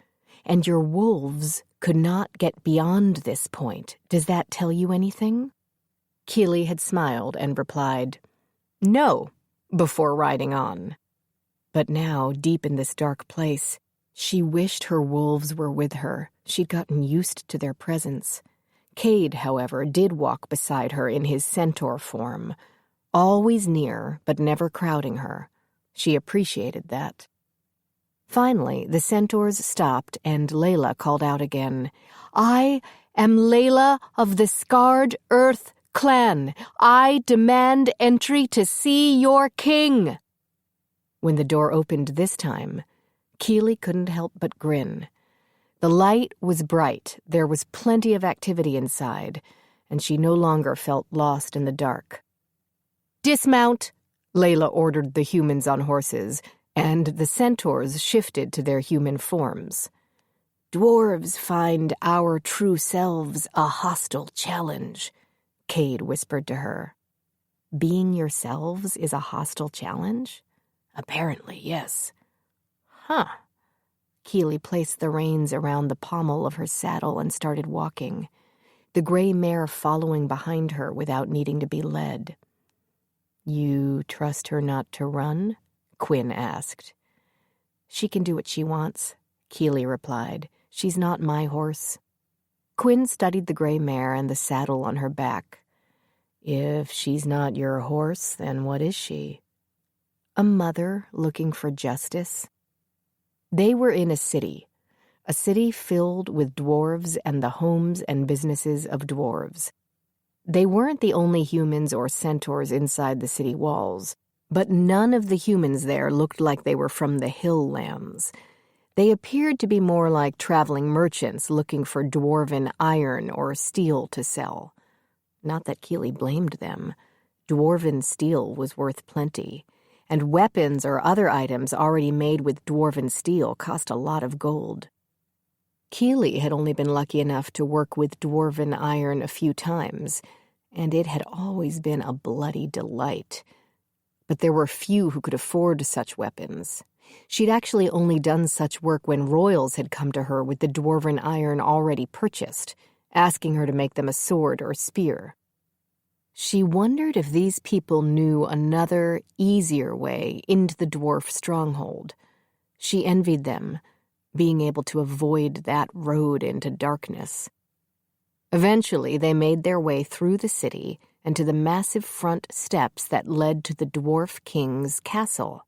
[SPEAKER 1] "And your wolves could not get beyond this point. Does that tell you anything?" Keely had smiled and replied, "No," before riding on. But now, deep in this dark place, she wished her wolves were with her. She'd gotten used to their presence. Cade, however, did walk beside her in his centaur form, always near but never crowding her. She appreciated that. Finally, the centaurs stopped, and Layla called out again, "I am Layla of the Scarred Earth Clan. I demand entry to see your king." When the door opened this time, Keely couldn't help but grin. The light was bright, there was plenty of activity inside, and she no longer felt lost in the dark. "Dismount," Layla ordered the humans on horses, and the centaurs shifted to their human forms. "Dwarves find our true selves a hostile challenge," Cade whispered to her. "Being yourselves is a hostile challenge?" "Apparently, yes." "Huh." Keely placed the reins around the pommel of her saddle and started walking, the gray mare following behind her without needing to be led. "You trust her not to run?" Quinn asked. "She can do what she wants," Keely replied. "She's not my horse." Quinn studied the gray mare and the saddle on her back. "If she's not your horse, then what is she?" "A mother looking for justice." They were in a city filled with dwarves and the homes and businesses of dwarves. They weren't the only humans or centaurs inside the city walls, but none of the humans there looked like they were from the hill lands. They appeared to be more like traveling merchants looking for dwarven iron or steel to sell. Not that Keely blamed them. Dwarven steel was worth plenty, and weapons or other items already made with dwarven steel cost a lot of gold. Keely had only been lucky enough to work with dwarven iron a few times, and it had always been a bloody delight. But there were few who could afford such weapons. She'd actually only done such work when royals had come to her with the dwarven iron already purchased, asking her to make them a sword or spear. She wondered if these people knew another, easier way into the dwarf stronghold. She envied them, being able to avoid that road into darkness. Eventually, they made their way through the city and to the massive front steps that led to the dwarf king's castle.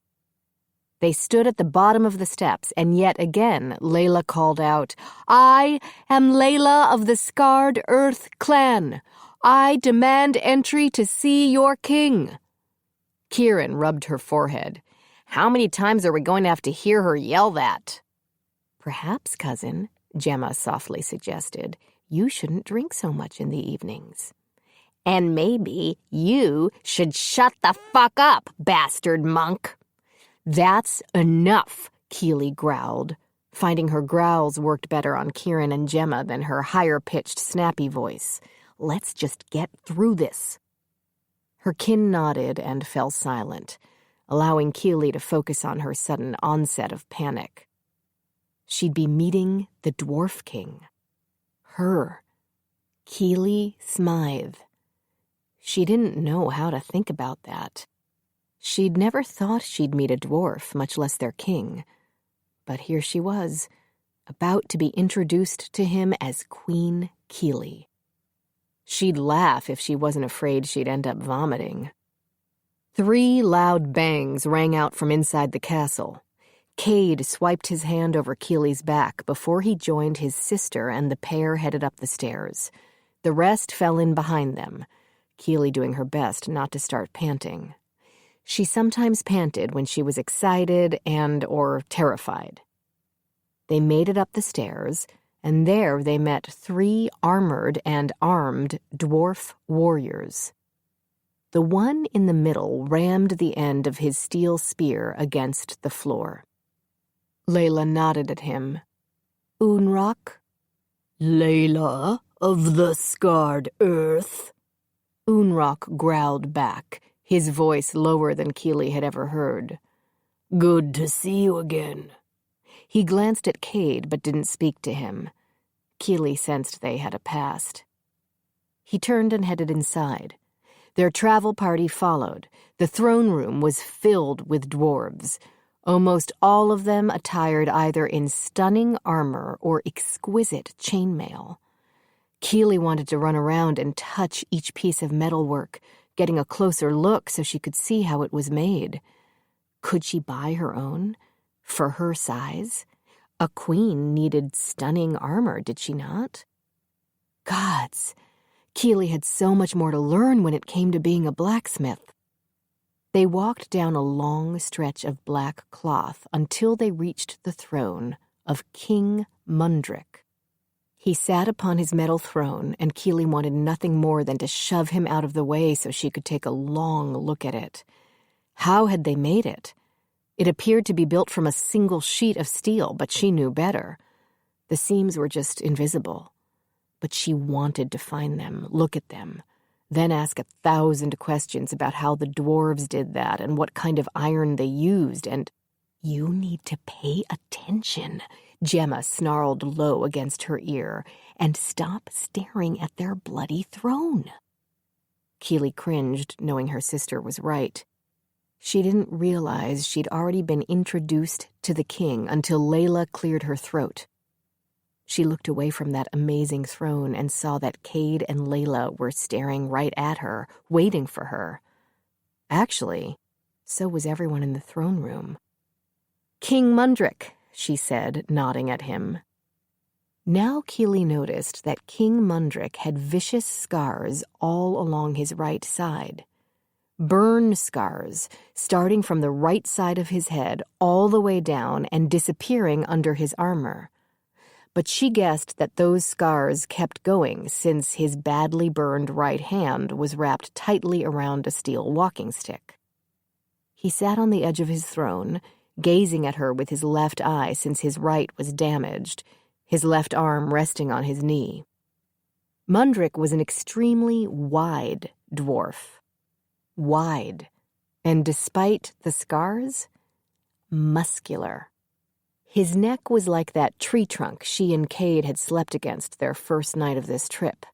[SPEAKER 1] They stood at the bottom of the steps, and yet again Layla called out, "I am Layla of the Scarred Earth Clan. I demand entry to see your king." Kieran rubbed her forehead. "How many times are we going to have to hear her yell that?" "Perhaps, cousin," Gemma softly suggested, "you shouldn't drink so much in the evenings." "And maybe you should shut the fuck up, bastard monk." "That's enough," Keely growled, finding her growls worked better on Kieran and Gemma than her higher-pitched, snappy voice. "Let's just get through this." Her kin nodded and fell silent, allowing Keely to focus on her sudden onset of panic. She'd be meeting the Dwarf King. Her, Keely Smythe. She didn't know how to think about that. She'd never thought she'd meet a dwarf, much less their king. But here she was, about to be introduced to him as Queen Keeley. She'd laugh if she wasn't afraid she'd end up vomiting. 3 loud bangs rang out from inside the castle. Cade swiped his hand over Keeley's back before he joined his sister, and the pair headed up the stairs. The rest fell in behind them, Keeley doing her best not to start panting. She sometimes panted when she was excited or terrified. They made it up the stairs, and there they met 3 armored and armed dwarf warriors. The one in the middle rammed the end of his steel spear against the floor. Layla nodded at him. "Unrock?"
[SPEAKER 3] "Layla of the Scarred Earth."
[SPEAKER 1] Unrock growled back, his voice lower than Keeley had ever heard.
[SPEAKER 3] "Good to see you again."
[SPEAKER 1] He glanced at Cade but didn't speak to him. Keeley sensed they had a past. He turned and headed inside. Their travel party followed. The throne room was filled with dwarves, almost all of them attired either in stunning armor or exquisite chainmail. Keeley wanted to run around and touch each piece of metalwork, getting a closer look so she could see how it was made. Could she buy her own? For her size? A queen needed stunning armor, did she not? Gods, Keeley had so much more to learn when it came to being a blacksmith. They walked down a long stretch of black cloth until they reached the throne of King Mundrick. He sat upon his metal throne, and Keeley wanted nothing more than to shove him out of the way so she could take a long look at it. How had they made it? It appeared to be built from a single sheet of steel, but she knew better. The seams were just invisible. But she wanted to find them, look at them, then ask 1,000 questions about how the dwarves did that and what kind of iron they used, and "You need to pay attention," Gemma snarled low against her ear, "and stop staring at their bloody throne." Keeley cringed, knowing her sister was right. She didn't realize she'd already been introduced to the king until Layla cleared her throat. She looked away from that amazing throne and saw that Cade and Layla were staring right at her, waiting for her. Actually, so was everyone in the throne room. "King Mundrick," she said, nodding at him. Now Keeley noticed that King Mundrick had vicious scars all along his right side. Burn scars, starting from the right side of his head all the way down and disappearing under his armor. But she guessed that those scars kept going since his badly burned right hand was wrapped tightly around a steel walking stick. He sat on the edge of his throne, gazing at her with his left eye since his right was damaged, his left arm resting on his knee. Mundrick was an extremely wide dwarf. Wide, and despite the scars, muscular. His neck was like that tree trunk she and Cade had slept against their first night of this trip.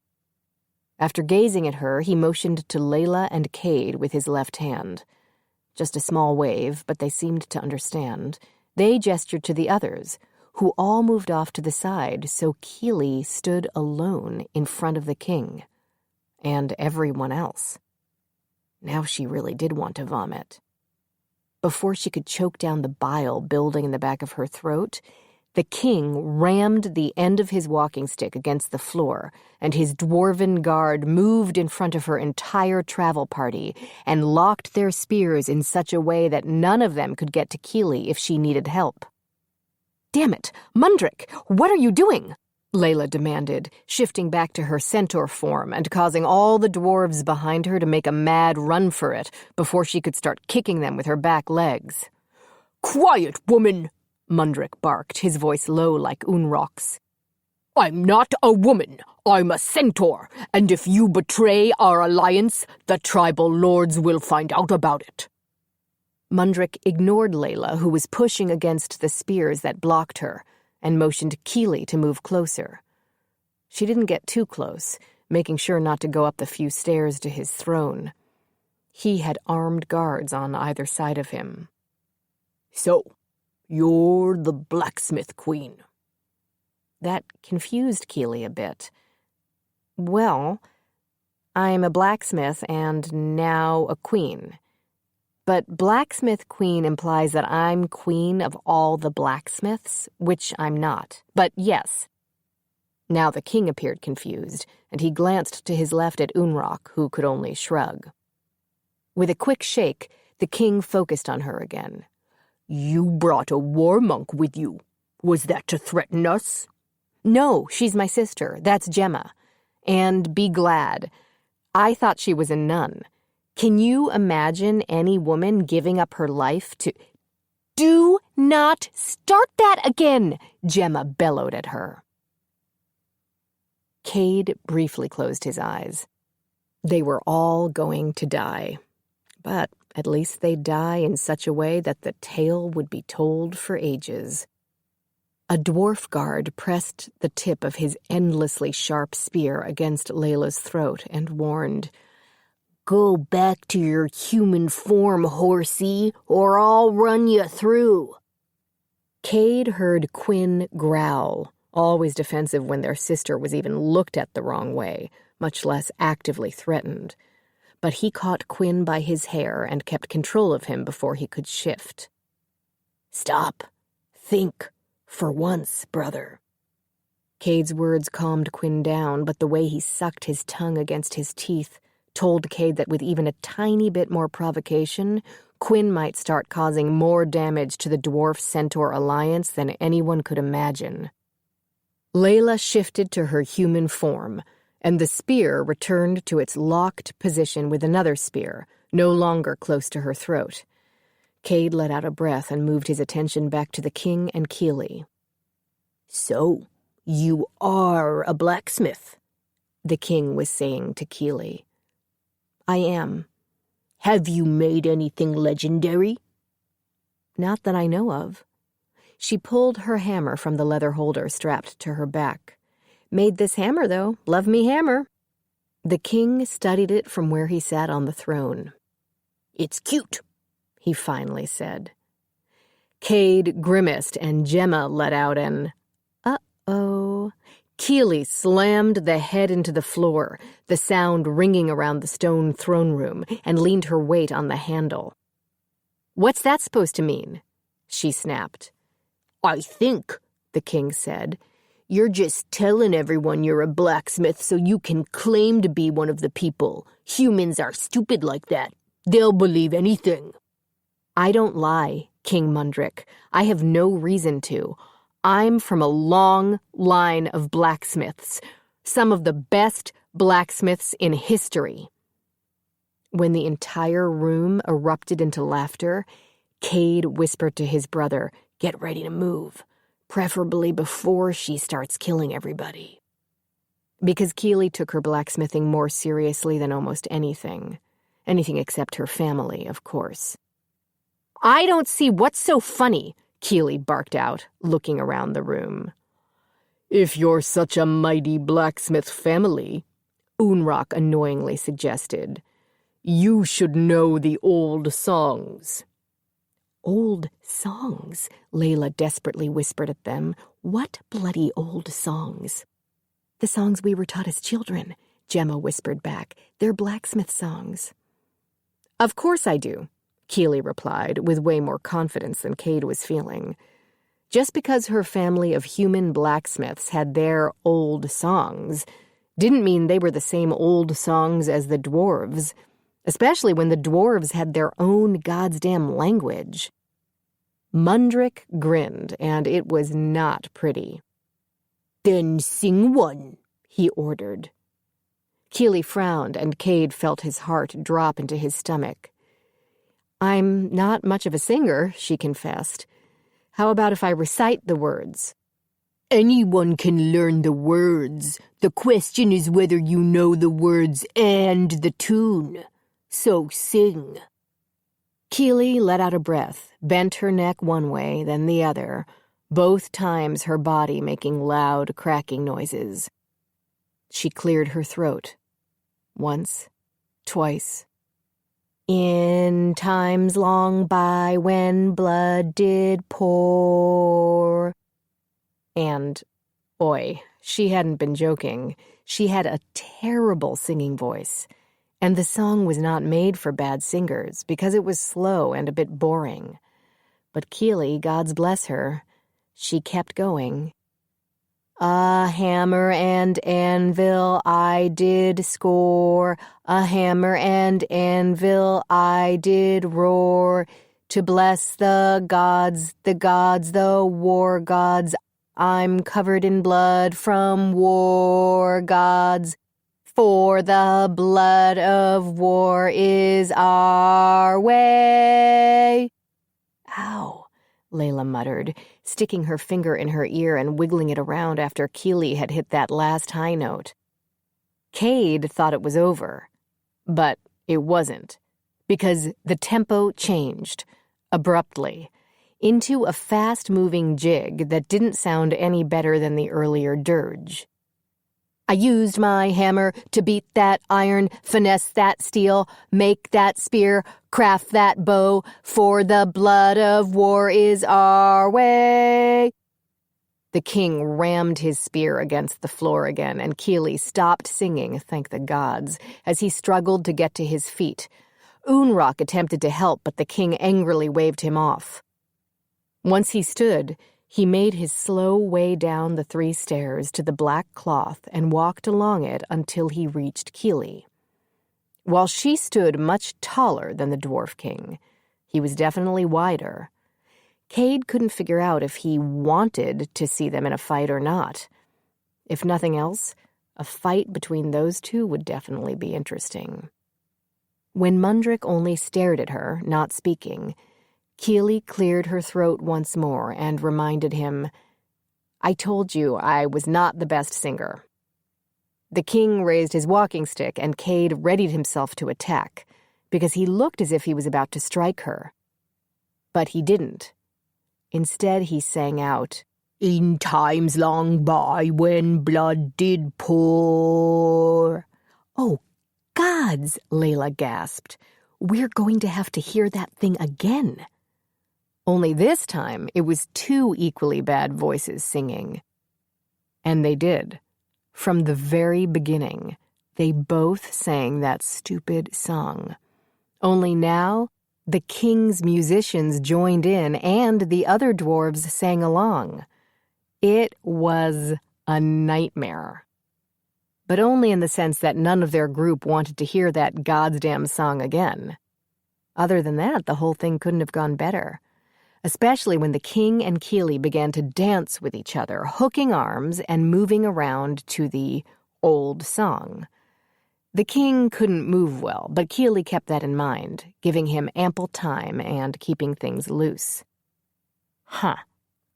[SPEAKER 1] After gazing at her, he motioned to Layla and Cade with his left hand. Just a small wave, but they seemed to understand. They gestured to the others, who all moved off to the side, so Keeley stood alone in front of the king. And everyone else. Now she really did want to vomit. Before she could choke down the bile building in the back of her throat, the king rammed the end of his walking stick against the floor, and his dwarven guard moved in front of her entire travel party and locked their spears in such a way that none of them could get to Keeley if she needed help. "Damn it, Mundrick, what are you doing?" Layla demanded, shifting back to her centaur form and causing all the dwarves behind her to make a mad run for it before she could start kicking them with her back legs. "Quiet, woman!" Mundrick barked, his voice low like Unrock's. "I'm not a woman. I'm a centaur, and if you betray our alliance, the tribal lords will find out about it." Mundrick ignored Layla, who was pushing against the spears that blocked her, and motioned Keeley to move closer. She didn't get too close, making sure not to go up the few stairs to his throne. He had armed guards on either side of him.
[SPEAKER 3] "So, you're the Blacksmith Queen."
[SPEAKER 1] That confused Keeley a bit. "Well, I'm a blacksmith and now a queen. But Blacksmith Queen implies that I'm queen of all the blacksmiths, which I'm not. But yes." Now the king appeared confused, and he glanced to his left at Unrock, who could only shrug. With a quick shake, the king focused on her again.
[SPEAKER 3] "You brought a war monk with you. Was that to threaten us?"
[SPEAKER 1] "No, she's my sister. That's Gemma. And be glad. I thought she was a nun. Can you imagine any woman giving up her life to—" "Do not start that again!" Gemma bellowed at her. Cade briefly closed his eyes. They were all going to die. But at least they'd die in such a way that the tale would be told for ages. A dwarf guard pressed the tip of his endlessly sharp spear against Layla's throat and warned,
[SPEAKER 3] "Go back to your human form, horsey, or I'll run you through."
[SPEAKER 1] Cade heard Quinn growl, always defensive when their sister was even looked at the wrong way, much less actively threatened. But he caught Quinn by his hair and kept control of him before he could shift.
[SPEAKER 3] "Stop. Think. For once, brother."
[SPEAKER 1] Cade's words calmed Quinn down, but the way he sucked his tongue against his teeth told Cade that with even a tiny bit more provocation, Quinn might start causing more damage to the Dwarf-Centaur alliance than anyone could imagine. Layla shifted to her human form, and the spear returned to its locked position with another spear, no longer close to her throat. Cade let out a breath and moved his attention back to the king and Keeley.
[SPEAKER 3] "So, you are a blacksmith,"
[SPEAKER 1] the king was saying to Keeley. "I am."
[SPEAKER 3] "Have you made anything legendary?"
[SPEAKER 1] "Not that I know of." She pulled her hammer from the leather holder strapped to her back. "Made this hammer, though. Love me hammer." The king studied it from where he sat on the throne.
[SPEAKER 3] "It's cute,"
[SPEAKER 1] he finally said. Cade grimaced and Gemma let out an "uh-oh." Keeley slammed the head into the floor, the sound ringing around the stone throne room, and leaned her weight on the handle. "What's that supposed to mean?" she snapped.
[SPEAKER 3] "I think," the king said, "you're just telling everyone you're a blacksmith so you can claim to be one of the people. Humans are stupid like that. They'll believe anything."
[SPEAKER 1] "I don't lie, King Mundrick. I have no reason to. I'm from a long line of blacksmiths, some of the best blacksmiths in history." When the entire room erupted into laughter, Cade whispered to his brother, "Get ready to move, preferably before she starts killing everybody." Because Keeley took her blacksmithing more seriously than almost anything. Anything except her family, of course. "I don't see what's so funny," Keeley barked out, looking around the room.
[SPEAKER 3] "If you're such a mighty blacksmith family,"
[SPEAKER 1] Unrock annoyingly suggested,
[SPEAKER 3] "you should know the old songs."
[SPEAKER 1] "Old songs?" Layla desperately whispered at them. "What bloody old songs?" "The songs we were taught as children," Gemma whispered back. "They're blacksmith songs." "Of course I do," Keeley replied, with way more confidence than Cade was feeling. Just because her family of human blacksmiths had their old songs didn't mean they were the same old songs as the dwarves, especially when the dwarves had their own goddamn language. Mundrick grinned, and it was not pretty.
[SPEAKER 3] "Then sing one,"
[SPEAKER 1] he ordered. Keeley frowned, and Cade felt his heart drop into his stomach. "I'm not much of a singer," she confessed. "How about if I recite the words?"
[SPEAKER 3] "Anyone can learn the words. The question is whether you know the words and the tune. So sing."
[SPEAKER 1] Keeley let out a breath, bent her neck one way, then the other, both times her body making loud, cracking noises. She cleared her throat. Once, twice. In times long by when blood did pour. And, boy, she hadn't been joking. She had a terrible singing voice. And the song was not made for bad singers because it was slow and a bit boring. But Keely, God's bless her, she kept going. A hammer and anvil I did score, a hammer and anvil I did roar, to bless the gods, the war gods. I'm covered in blood from war gods, for the blood of war is our way. Ow, Layla muttered, sticking her finger in her ear and wiggling it around after Keely had hit that last high note. Cade thought it was over, but it wasn't, because the tempo changed, abruptly, into a fast-moving jig that didn't sound any better than the earlier dirge. I used my hammer to beat that iron, finesse that steel, make that spear, craft that bow, for the blood of war is our way. The king rammed his spear against the floor again, and Keely stopped singing, thank the gods, as he struggled to get to his feet. Unrock attempted to help, but the king angrily waved him off. Once he stood, he made his slow way down the 3 stairs to the black cloth and walked along it until he reached Keely. While she stood much taller than the Dwarf King, he was definitely wider. Cade couldn't figure out if he wanted to see them in a fight or not. If nothing else, a fight between those two would definitely be interesting. When Mundrick only stared at her, not speaking, Keely cleared her throat once more and reminded him, I told you I was not the best singer. The king raised his walking stick and Cade readied himself to attack, because he looked as if he was about to strike her. But he didn't. Instead, he sang out, In times long by when blood did pour. Oh, gods, Layla gasped. We're going to have to hear that thing again. Only this time, it was 2 equally bad voices singing. And they did. From the very beginning, they both sang that stupid song. Only now, the king's musicians joined in and the other dwarves sang along. It was a nightmare. But only in the sense that none of their group wanted to hear that goddamn song again. Other than that, the whole thing couldn't have gone better. Especially when the king and Keely began to dance with each other, hooking arms and moving around to the old song. The king couldn't move well, but Keely kept that in mind, giving him ample time and keeping things loose. Huh,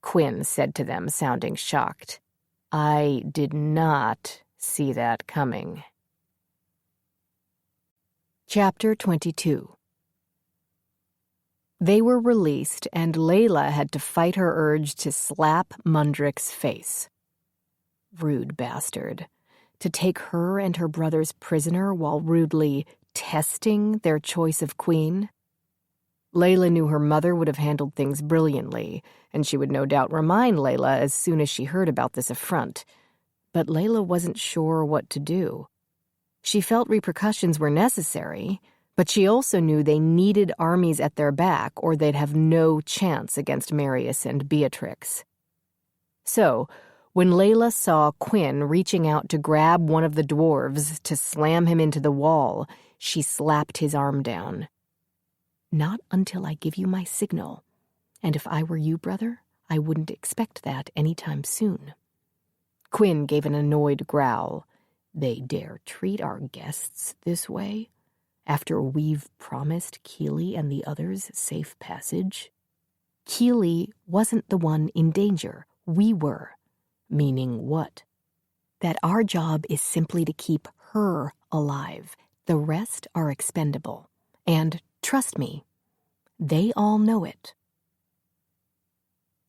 [SPEAKER 1] Quinn said to them, sounding shocked. I did not see that coming. Chapter 22. They were released, and Layla had to fight her urge to slap Mundrick's face. Rude bastard. To take her and her brothers prisoner while rudely testing their choice of queen? Layla knew her mother would have handled things brilliantly, and she would no doubt remind Layla as soon as she heard about this affront. But Layla wasn't sure what to do. She felt repercussions were necessary, but she also knew they needed armies at their back or they'd have no chance against Marius and Beatrix. So, when Layla saw Quinn reaching out to grab one of the dwarves to slam him into the wall, she slapped his arm down. Not until I give you my signal. And if I were you, brother, I wouldn't expect that any time soon. Quinn gave an annoyed growl. They dare treat our guests this way? After we've promised Keely and the others safe passage? Keely wasn't the one in danger. We were. Meaning what? That our job is simply to keep her alive. The rest are expendable. And trust me, they all know it.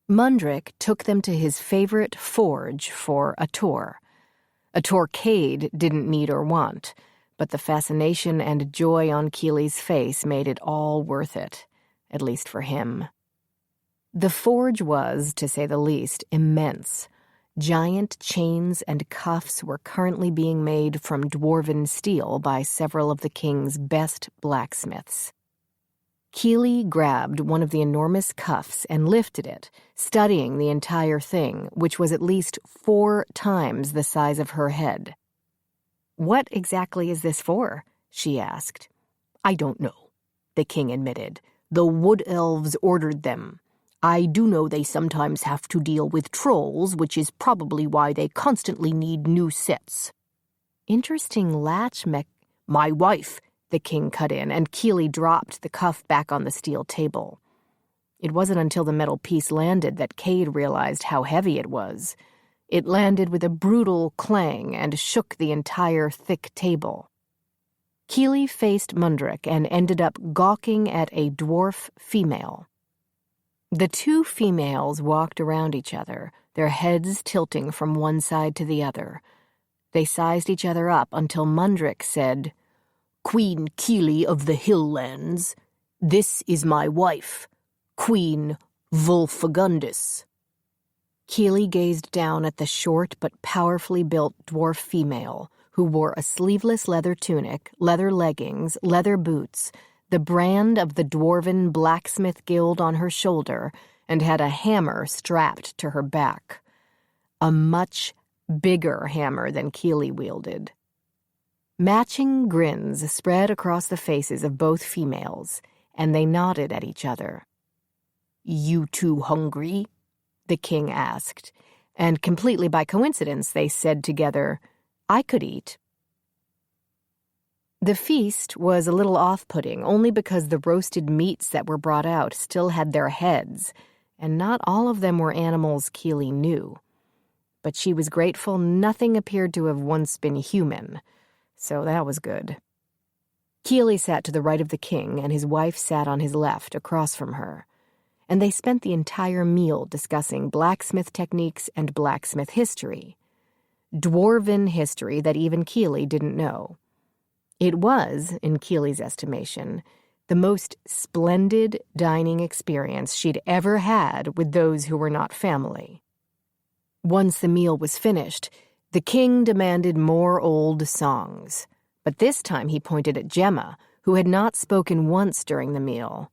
[SPEAKER 1] Mundrick took them to his favorite forge for a tour. A torquade didn't need or want, but the fascination and joy on Keely's face made it all worth it, at least for him. The forge was, to say the least, immense. Giant chains and cuffs were currently being made from dwarven steel by several of the king's best blacksmiths. Keely grabbed one of the enormous cuffs and lifted it, studying the entire thing, which was at least 4 times the size of her head. "What exactly is this for?" she asked. "I don't know," the king admitted. "The wood elves ordered them. I do know they sometimes have to deal with trolls, which is probably why they constantly need new sets." "Interesting latch My wife," the king cut in, and Keely dropped the cuff back on the steel table. It wasn't until the metal piece landed that Cade realized how heavy it was. It landed with a brutal clang and shook the entire thick table. Keely faced Mundrik and ended up gawking at a dwarf female. The 2 females walked around each other, their heads tilting from one side to the other. They sized each other up until Mundrik said, "Queen Keely of the Hilllands, this is my wife, Queen Volfagundis." Keely gazed down at the short but powerfully built dwarf female, who wore a sleeveless leather tunic, leather leggings, leather boots, the brand of the Dwarven Blacksmith Guild on her shoulder, and had a hammer strapped to her back. A much bigger hammer than Keely wielded. Matching grins spread across the faces of both females, and they nodded at each other. "You 2 hungry?" the king asked, and completely by coincidence they said together, "I could eat." The feast was a little off-putting only because the roasted meats that were brought out still had their heads, and not all of them were animals Keely knew. But she was grateful nothing appeared to have once been human, so that was good. Keely sat to the right of the king, and his wife sat on his left, across from her, and they spent the entire meal discussing blacksmith techniques and blacksmith history. Dwarven history that even Keely didn't know. It was, in Keely's estimation, the most splendid dining experience she'd ever had with those who were not family. Once the meal was finished, the king demanded more old songs, but this time he pointed at Gemma, who had not spoken once during the meal,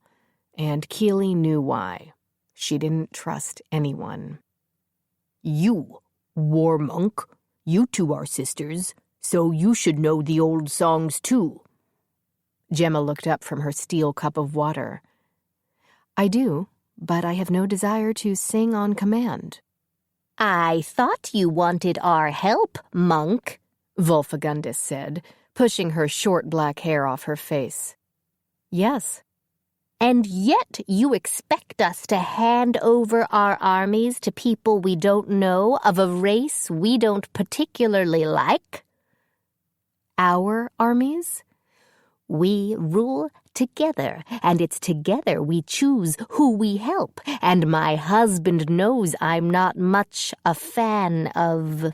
[SPEAKER 1] and Keely knew why. She didn't trust anyone. "You, war monk, you 2 are sisters, so you should know the old songs too." Gemma looked up from her steel cup of water. "I do, but I have no desire to sing on command."
[SPEAKER 3] "I thought you wanted our help, monk," Volfagundis said, pushing her short black hair off her face. "Yes." "And yet you expect us to hand over our armies to people we don't know, of a race we don't particularly like?" "Our armies?" "We rule together, and it's together we choose who we help, and my husband knows I'm not much a fan of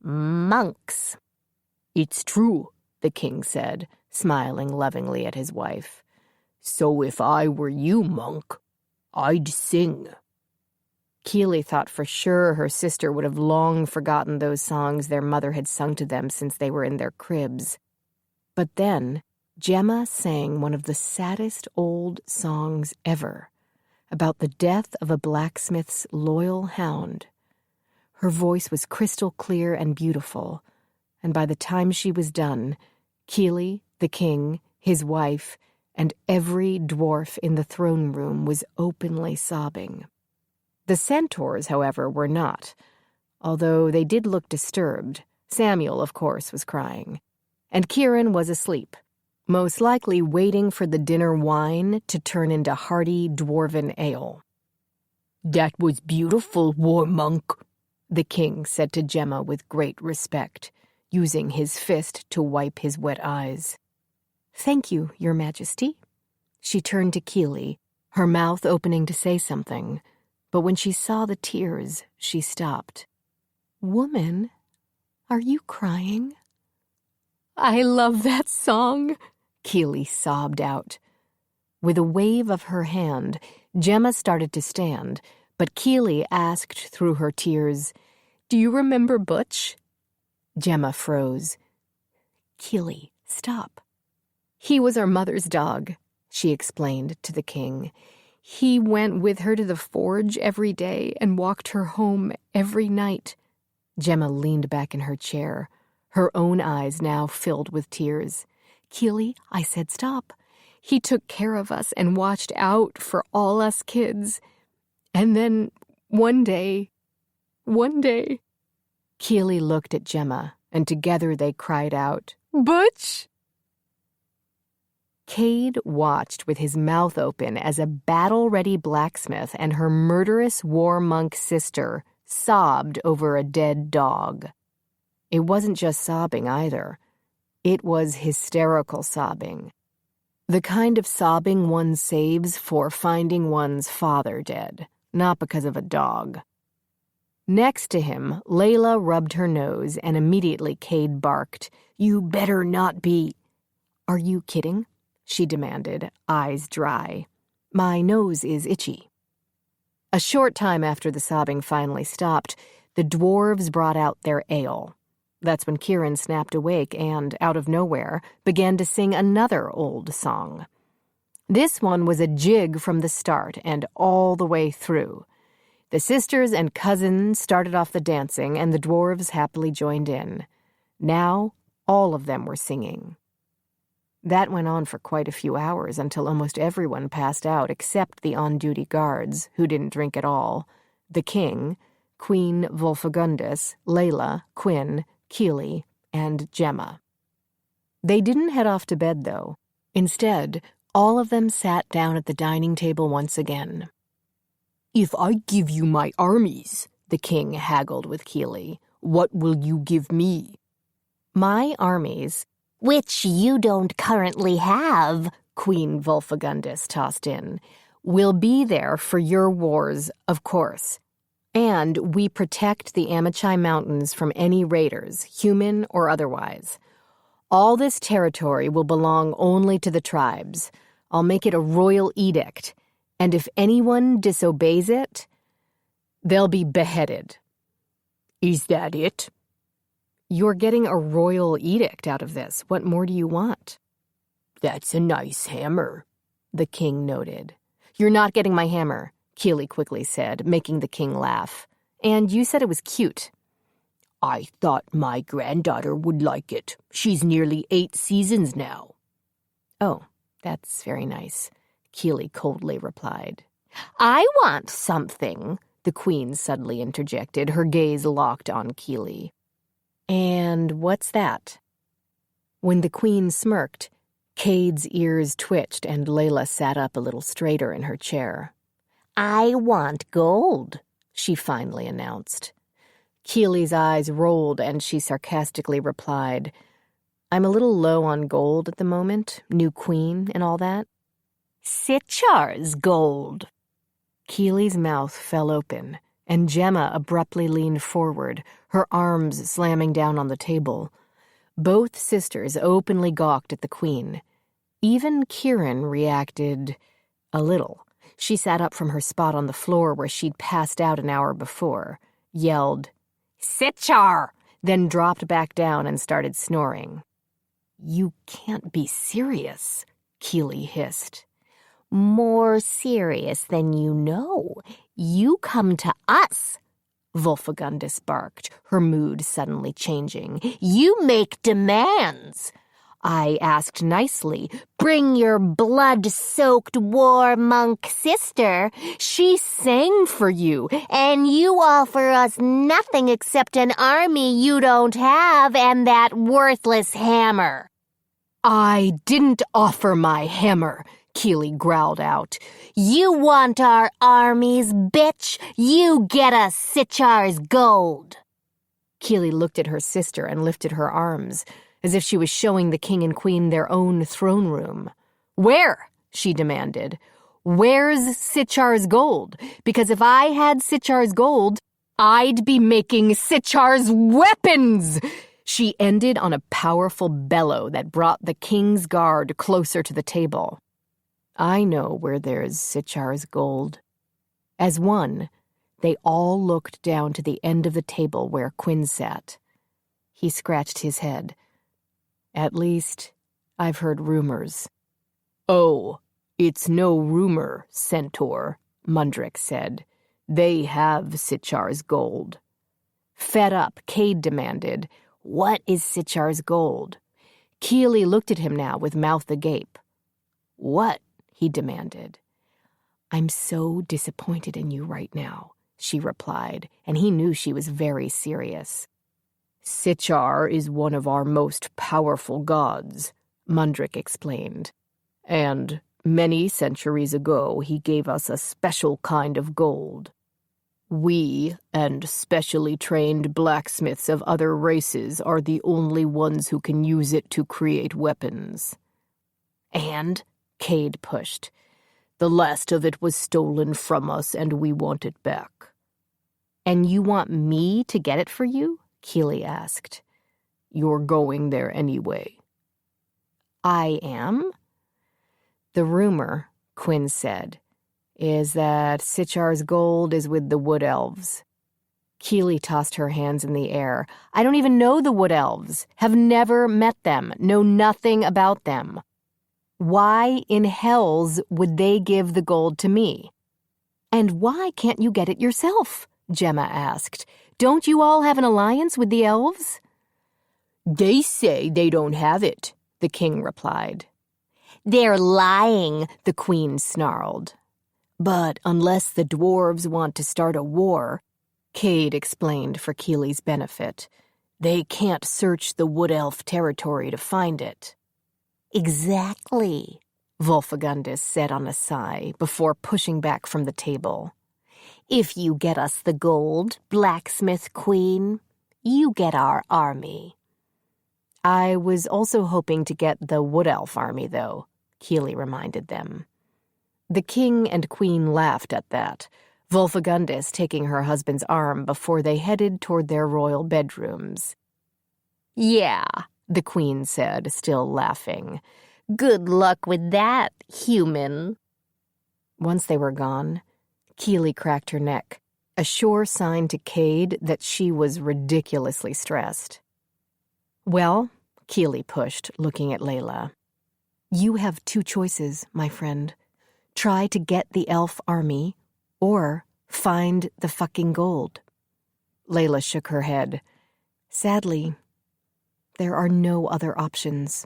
[SPEAKER 3] monks." "It's true," the king said, smiling lovingly at his wife. "So if I were you, monk, I'd sing." Keely thought for sure her sister would have long forgotten those songs their mother had sung to them since they were in their cribs. But then Gemma sang one of the saddest old songs ever, about the death of a blacksmith's loyal hound. Her voice was crystal clear and beautiful, and by the time she was done, Keely, the king, his wife, and every dwarf in the throne room was openly sobbing. The centaurs, however, were not, although they did look disturbed. Samuel, of course, was crying, and Kieran was asleep, most likely waiting for the dinner wine to turn into hearty dwarven ale. "That was beautiful, war monk," the king said to Gemma with great respect, using his fist to wipe his wet eyes. "Thank you, your majesty." She turned to Keely, her mouth opening to say something, but when she saw the tears, she stopped. "Woman,
[SPEAKER 1] Are you crying? I love that song, Keely sobbed out. With a wave of her hand, Gemma started to stand, but Keely asked through her tears, Do you remember Butch? Gemma froze. Keely, stop. He was our mother's dog, she explained to the king. He went with her to the forge every day and walked her home every night. Gemma leaned back in her chair, her own eyes now filled with tears. Keely, I said stop. He took care of us and watched out for all us kids. And then one day... Keely looked at Gemma, and together they cried out, Butch! Cade watched with his mouth open as a battle-ready blacksmith and her murderous war monk sister sobbed over a dead dog. It wasn't just sobbing either. It was hysterical sobbing. The kind of sobbing one saves for finding one's father dead, not because of a dog. Next to him, Layla rubbed her nose and immediately Cade barked, You better not be. Are you kidding? She demanded, eyes dry. My nose is itchy. A short time after the sobbing finally stopped, the dwarves brought out their ale. That's when Kieran snapped awake and, out of nowhere, began to sing another old song. This one was a jig from the start and all the way through. The sisters and cousins started off the dancing, and the dwarves happily joined in. Now, all of them were singing. That went on for quite a few hours until almost everyone passed out except the on-duty guards, who didn't drink at all, the king, Queen Volfagundis, Layla, Quinn, Keely, and Gemma. They didn't head off to bed, though. Instead, all of them sat down at the dining table once again. If I give you my armies, the king haggled with Keely, what will you give me? My armies, which you don't currently have, Queen Volfagundis tossed in, will be there for your wars, of course. And we protect the Amachai Mountains from any raiders, human or otherwise. All this territory will belong only to the tribes. I'll make it a royal edict, and if anyone disobeys it, they'll be beheaded. Is that it? You're getting a royal edict out of this. What more do you want? That's a nice hammer, the king noted. You're not getting my hammer, Keely quickly said, making the king laugh. And you said it was cute. I thought my granddaughter would like it. She's nearly 8 seasons now. Oh, that's very nice, Keely coldly replied. I want something, the queen suddenly interjected, her gaze locked on Keely. And what's that? When the queen smirked, Cade's ears twitched and Layla sat up a little straighter in her chair. I want gold, she finally announced. Keely's eyes rolled and she sarcastically replied, I'm a little low on gold at the moment, new queen and all that. Sitchar's gold. Keely's mouth fell open, and Gemma abruptly leaned forward, her arms slamming down on the table. Both sisters openly gawked at the queen. Even Kieran reacted a little. She sat up from her spot on the floor where she'd passed out an hour before, yelled, Sitchar! Then dropped back down and started snoring. You can't be serious, Keely hissed. More serious than you know. You come to us, Volfagundis barked, her mood suddenly changing. You make demands. I asked nicely, bring your blood-soaked war monk sister. She sang for you, and you offer us nothing except an army you don't have and that worthless hammer. I didn't offer my hammer, Keely growled out. You want our armies, bitch? You get us Sitchar's gold. Keely looked at her sister and lifted her arms, as if she was showing the king and queen their own throne room. Where? She demanded. Where's Sitchar's gold? Because if I had Sitchar's gold,
[SPEAKER 3] I'd be making Sichar's weapons! She ended on a powerful bellow that brought the king's guard closer to the table. I know where there's Sichar's gold. As one, they all looked down to the end of the table where Quinn sat. He scratched his head. At least, I've heard rumors. Oh, it's no rumor, Centaur, Mundrick said. They have Sichar's gold. Fed up, Cade demanded, "What is Sichar's gold?" Keeley looked at him now with mouth agape. "What?" he demanded. "I'm so disappointed in you right now," she replied, and he knew she was very serious. "Sichar is one of our most powerful gods," Mundrick explained. "And many centuries ago he gave us a special kind of gold. We, and specially trained blacksmiths of other races, are the only ones who can use it to create weapons." "And?" Cade pushed. "The last of it was stolen from us, and we want it back." "And you want me to get it for you?" Keeley asked. "You're going there anyway." "I am?" "The rumor," Quinn said, "is that Sichar's gold is with the Wood Elves." Keeley tossed her hands in the air. "I don't even know the Wood Elves, have never met them, know nothing about them. Why in hells would they give the gold to me?" "And why can't you get it yourself?" Gemma asked. "Don't you all have an alliance with the elves?" "They say they don't have it," the king replied. "They're lying," the queen snarled. "But unless the dwarves want to start a war," Cade explained for Keeley's benefit, "they can't search the Wood Elf territory to find it." "Exactly," Wolfagundis said on a sigh before pushing back from the table. "If you get us the gold, Blacksmith Queen, you get our army." "I was also hoping to get the Wood Elf army, though," Keeley reminded them. The king and queen laughed at that, Wolfagundis taking her husband's arm before they headed toward their royal bedrooms. "Yeah," the queen said, still laughing. "Good luck with that, human." Once they were gone, Keeley cracked her neck, a sure sign to Cade that she was ridiculously stressed. "Well," Keeley pushed, looking at Layla, "you have two choices, my friend. Try to get the elf army, or find the fucking gold." Layla shook her head. "Sadly, there are no other options."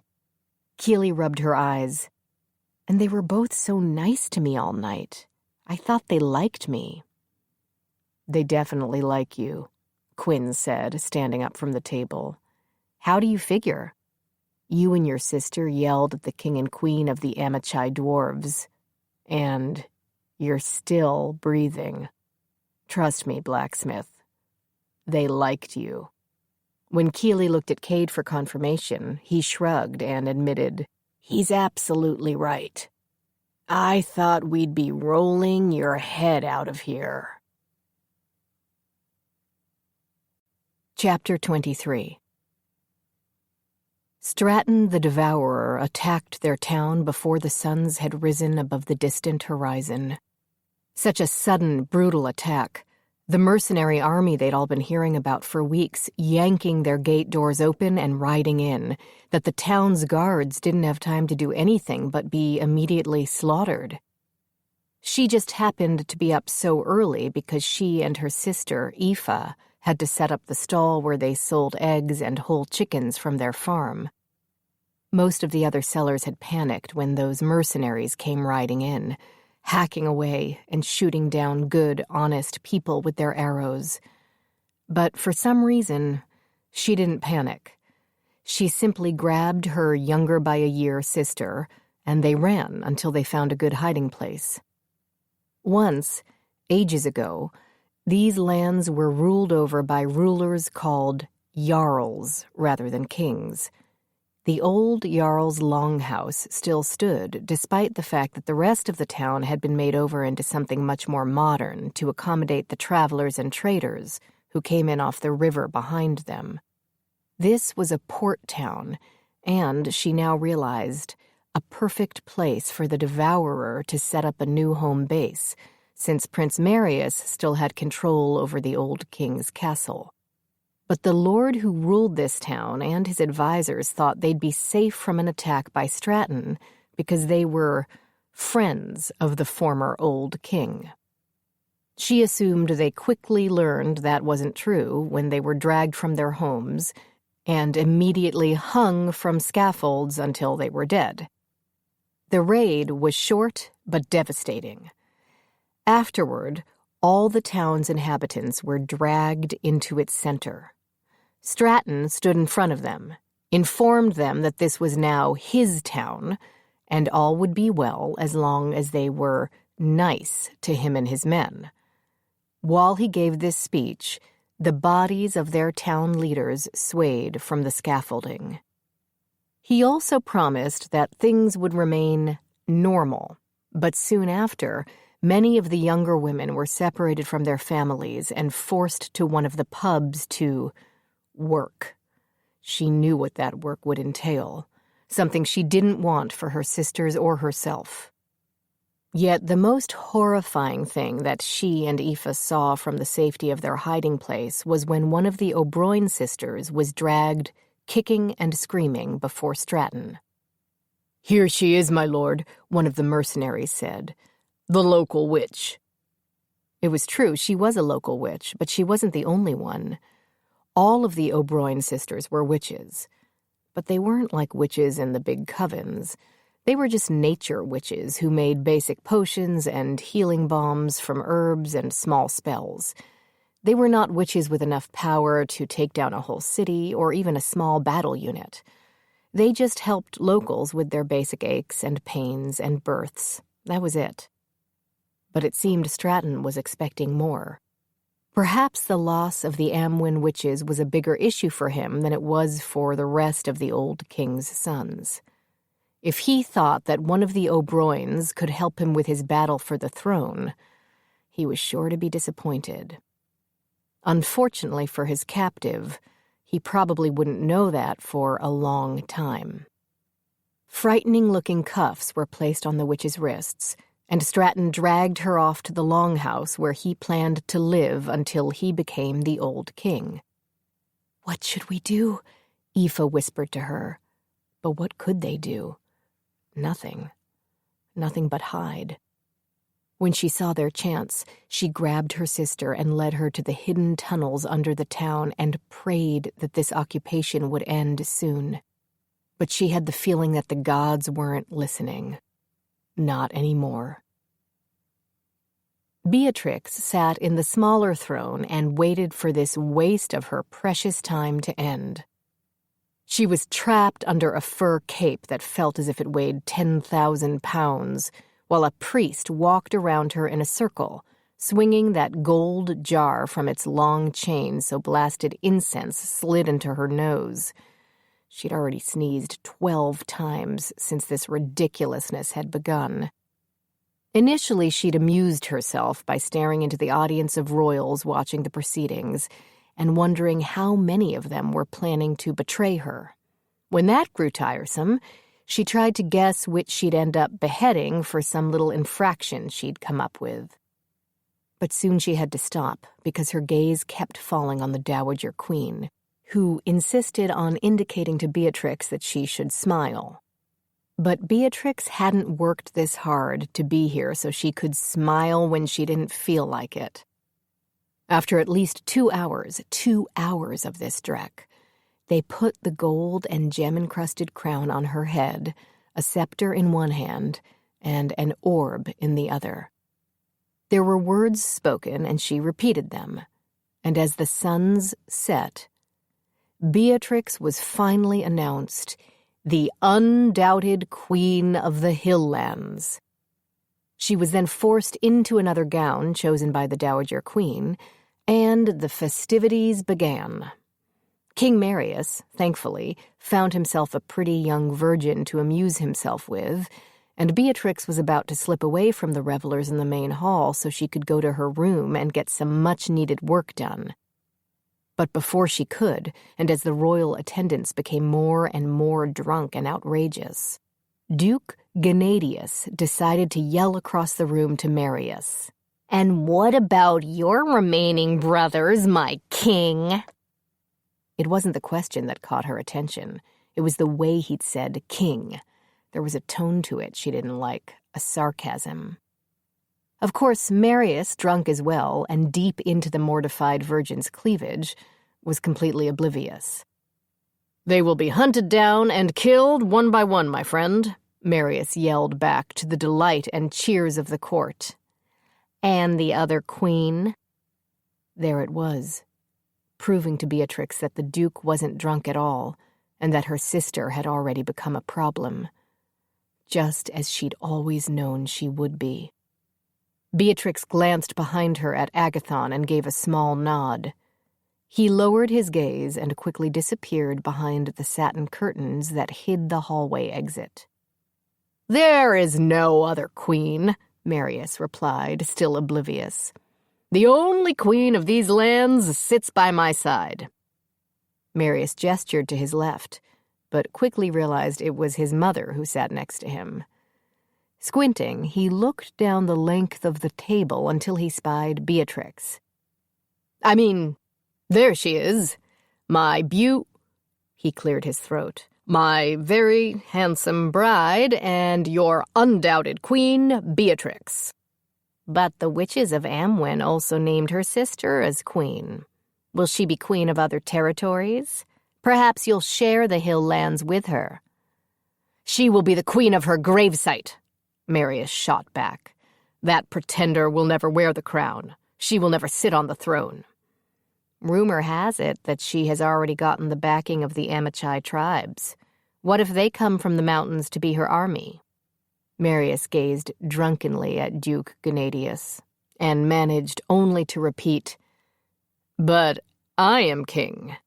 [SPEAKER 3] Keeley rubbed her eyes. "And they were both so nice to me all night. I thought they liked me." "They definitely like you," Quinn said, standing up from the table. "How do you figure? You and your sister yelled at the king and queen of the Amachai dwarves, and you're still breathing. Trust me, Blacksmith. They liked you." When Keeley looked at Cade for confirmation, he shrugged and admitted, "He's absolutely right. I thought we'd be rolling your head out of here." Chapter 23. Stratton the Devourer attacked their town before the suns had risen above the distant horizon. Such a sudden, brutal attack. The mercenary army they'd all been hearing about for weeks, yanking their gate doors open and riding in, that the town's guards didn't have time to do anything but be immediately slaughtered. She just happened to be up so early because she and her sister, Aoife, had to set up the stall where they sold eggs and whole chickens from their farm. Most of the other sellers had panicked when those mercenaries came riding in, hacking away and shooting down good, honest people with their arrows. But for some reason, she didn't panic. She simply grabbed her younger-by-a-year sister, and they ran until they found a good hiding place. Once, ages ago, these lands were ruled over by rulers called jarls rather than kings.
[SPEAKER 1] The old Jarl's longhouse still stood, despite the fact that the rest of the town had been made over into something much more modern to accommodate the travelers and traders who came in off the river behind them. This was a port town, and, she now realized, a perfect place for the Devourer to set up a new home base, since Prince Marius still had control over the old king's castle. But the lord who ruled this town and his advisors thought they'd be safe from an attack by Stratton because they were friends of the former old king. She assumed they quickly learned that wasn't true when they were dragged from their homes and immediately hung from scaffolds until they were dead. The raid was short but devastating. Afterward, all the town's inhabitants were dragged into its center. Stratton stood in front of them, informed them that this was now his town, and all would be well as long as they were nice to him and his men. While he gave this speech, the bodies of their town leaders swayed from the scaffolding. He also promised that things would remain normal, but soon after, many of the younger women were separated from their families and forced to one of the pubs to work. She knew what that work would entail, something she didn't want for her sisters or herself. Yet the most horrifying thing that she and Aoife saw from the safety of their hiding place was when one of the O'Broin sisters was dragged, kicking and screaming, before Stratton. "Here she is, my lord," one of the mercenaries said. "The local witch." It was true, she was a local witch, but she wasn't the only one. All of the O'Broin sisters were witches. But they weren't like witches in the big covens. They were just nature witches who made basic potions and healing balms from herbs and small spells. They were not witches with enough power to take down a whole city or even a small battle unit. They just helped locals with their basic aches and pains and births. That was it. But it seemed Stratton was expecting more. Perhaps the loss of the Amwyn witches was a bigger issue for him than it was for the rest of the old king's sons. If he thought that one of the O'Broins could help him with his battle for the throne, he was sure to be disappointed. Unfortunately for his captive, he probably wouldn't know that for a long time. Frightening-looking cuffs were placed on the witch's wrists, and Stratton dragged her off to the longhouse where he planned to live until he became the old king. "What should we do?" Aoife whispered to her. But what could they do? Nothing. Nothing but hide. When she saw their chance, she grabbed her sister and led her to the hidden tunnels under the town and prayed that this occupation would end soon. But she had the feeling that the gods weren't listening. Not anymore. Beatrix sat in the smaller throne and waited for this waste of her precious time to end. She was trapped under a fur cape that felt as if it weighed 10,000 pounds, while a priest walked around her in a circle, swinging that gold jar from its long chain so blasted incense slid into her nose. She'd already sneezed 12 times since this ridiculousness had begun. Initially, she'd amused herself by staring into the audience of royals watching the proceedings and wondering how many of them were planning to betray her. When that grew tiresome, she tried to guess which she'd end up beheading for some little infraction she'd come up with. But soon she had to stop because her gaze kept falling on the Dowager Queen, who insisted on indicating to Beatrix that she should smile. But Beatrix hadn't worked this hard to be here so she could smile when she didn't feel like it. After at least 2 hours of this dreck, they put the gold and gem-encrusted crown on her head, a scepter in one hand, and an orb in the other. There were words spoken, and she repeated them, and as the suns set, Beatrix was finally announced the undoubted Queen of the Hill-lands. She was then forced into another gown chosen by the Dowager Queen, and the festivities began. King Marius, thankfully, found himself a pretty young virgin to amuse himself with, and Beatrix was about to slip away from the revelers in the main hall so she could go to her room and get some much-needed work done. But before she could, and as the royal attendants became more and more drunk and outrageous, Duke Gennadius decided to yell across the room to Marius.
[SPEAKER 3] "And what about your remaining brothers, my king?"
[SPEAKER 1] It wasn't the question that caught her attention. It was the way he'd said king. There was a tone to it she didn't like, a sarcasm. Of course, Marius, drunk as well, and deep into the mortified virgin's cleavage, was completely oblivious. "They will be hunted down and killed one by one, my friend," Marius yelled back to the delight and cheers of the court.
[SPEAKER 3] "And the other queen?"
[SPEAKER 1] There it was, proving to Beatrix that the Duke wasn't drunk at all, and that her sister had already become a problem, just as she'd always known she would be. Beatrix glanced behind her at Agathon and gave a small nod. He lowered his gaze and quickly disappeared behind the satin curtains that hid the hallway exit. "There is no other queen," Marius replied, still oblivious. "The only queen of these lands sits by my side." Marius gestured to his left, but quickly realized it was his mother who sat next to him. Squinting, he looked down the length of the table until he spied Beatrix. "I mean, there she is. My He cleared his throat. "My very handsome bride and your undoubted queen, Beatrix."
[SPEAKER 3] "But the witches of Amwen also named her sister as queen. Will she be queen of other territories? Perhaps you'll share the hill lands with her."
[SPEAKER 1] "She will be the queen of her gravesite," Marius shot back. "That pretender will never wear the crown. She will never sit on the throne."
[SPEAKER 3] "Rumor has it that she has already gotten the backing of the Amachai tribes. What if they come from the mountains to be her army?"
[SPEAKER 1] Marius gazed drunkenly at Duke Gennadius and managed only to repeat, "But I am king."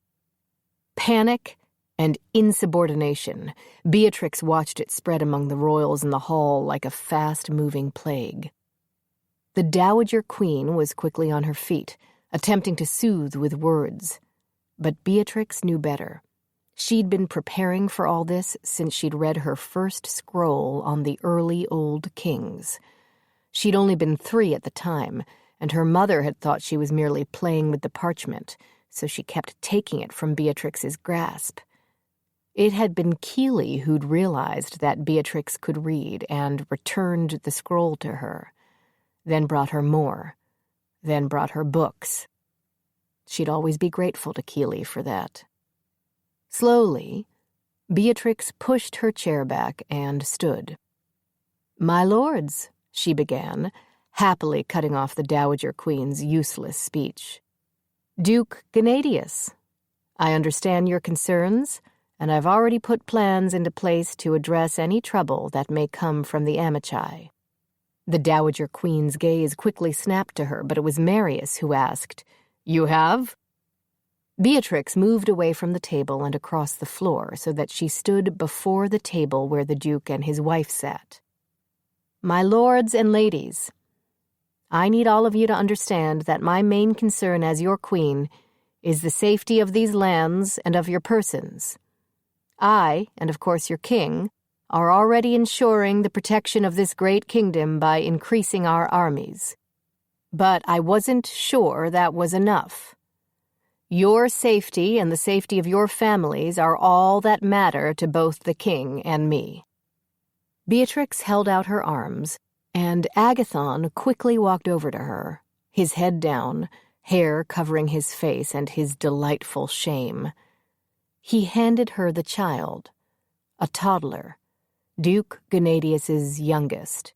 [SPEAKER 1] Panic and insubordination. Beatrix watched it spread among the royals in the hall like a fast-moving plague. The Dowager Queen was quickly on her feet, attempting to soothe with words. But Beatrix knew better. She'd been preparing for all this since she'd read her first scroll on the early old kings. She'd only been 3 at the time, and her mother had thought she was merely playing with the parchment, so she kept taking it from Beatrix's grasp. It had been Keeley who'd realized that Beatrix could read and returned the scroll to her, then brought her more, then brought her books. She'd always be grateful to Keeley for that. Slowly, Beatrix pushed her chair back and stood. "My lords," she began, happily cutting off the Dowager Queen's useless speech. "Duke Gennadius, I understand your concerns, and I've already put plans into place to address any trouble that may come from the Amachai." The Dowager Queen's gaze quickly snapped to her, but it was Marius who asked, "You have?" Beatrix moved away from the table and across the floor so that she stood before the table where the Duke and his wife sat. "My lords and ladies, I need all of you to understand that my main concern as your queen is the safety of these lands and of your persons. I, and of course your king, are already ensuring the protection of this great kingdom by increasing our armies. But I wasn't sure that was enough. Your safety and the safety of your families are all that matter to both the king and me." Beatrix held out her arms, and Agathon quickly walked over to her, his head down, hair covering his face and his delightful shame. He handed her the child, a toddler, Duke Gennadius's youngest.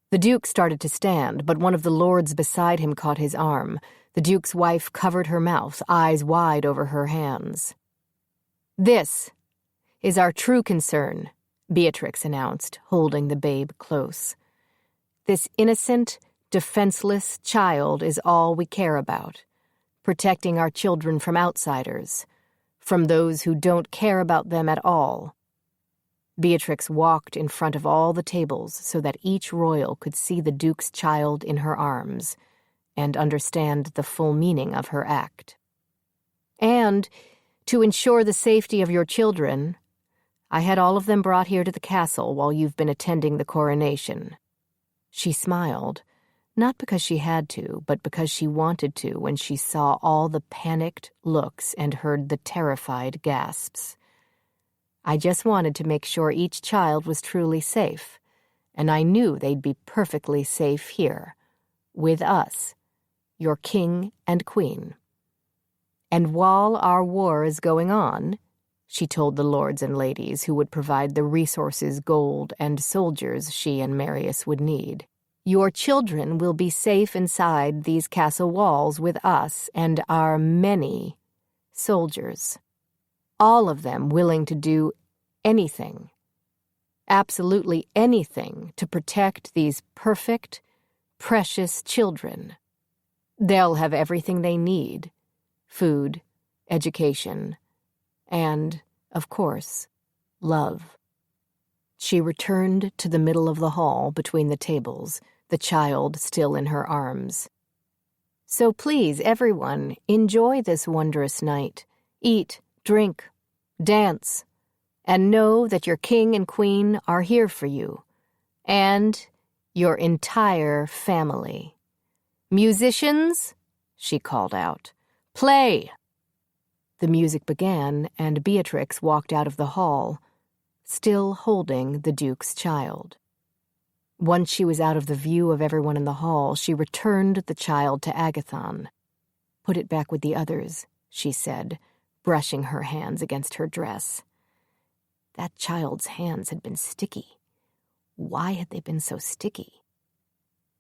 [SPEAKER 1] The Duke started to stand, but one of the lords beside him caught his arm. The Duke's wife covered her mouth, eyes wide over her hands. "This is our true concern," Beatrix announced, holding the babe close. "This innocent, defenseless child is all we care about, protecting our children from outsiders.
[SPEAKER 3] from those who don't care about them at all. Beatrix walked in front of all the tables so that each royal could see the Duke's child in her arms and understand the full meaning of her act. And, to ensure the safety of your children, I had all of them brought here to the castle while you've been attending the coronation. She smiled, not because she had to, but because she wanted to when she saw all the panicked looks and heard the terrified gasps. I just wanted to make sure each child was truly safe, and I knew they'd be perfectly safe here, with us, your king and queen. And while our war is going on, she told the lords and ladies who would provide the resources, gold, and soldiers she and Marius would need, your children will be safe inside these castle walls with us and our many soldiers. All of them willing to do anything, absolutely anything, to protect these perfect, precious children. They'll have everything they need: food, education, and, of course, love. She returned to the middle of the hall between the tables, the child still in her arms. So please, everyone, enjoy this wondrous night. Eat, drink, dance, and know that your king and queen are here for you, and your entire family. Musicians, she called out, play! The music began, and Beatrix walked out of the hall, still holding the Duke's child. Once she was out of the view of everyone in the hall, she returned the child to Agathon. "Put it back with the others," she said, brushing her hands against her dress. That child's hands had been sticky. Why had they been so sticky?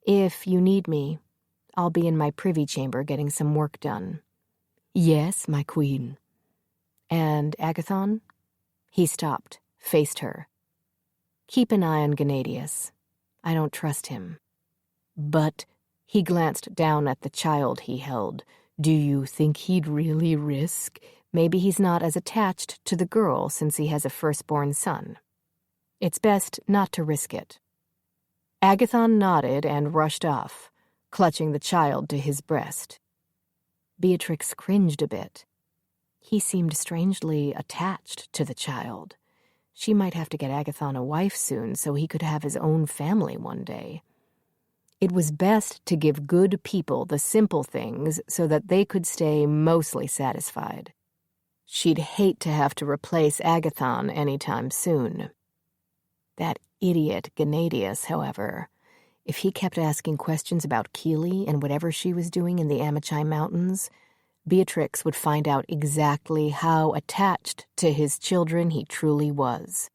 [SPEAKER 3] "If you need me, I'll be in my privy chamber getting some work done." "Yes, my queen." "And Agathon?" He stopped, faced her. "Keep an eye on Gennadius. I don't trust him." "But," he glanced down at the child he held, "do you think he'd really risk? Maybe he's not as attached to the girl since he has a firstborn son. It's best not to risk it." Agathon nodded and rushed off, clutching the child to his breast. Beatrix cringed a bit. He seemed strangely attached to the child. She might have to get Agathon a wife soon so he could have his own family one day. It was best to give good people the simple things so that they could stay mostly satisfied. She'd hate to have to replace Agathon anytime soon. That idiot Gennadius, however, if he kept asking questions about Keeley and whatever she was doing in the Amichai Mountains, Beatrix would find out exactly how attached to his children he truly was.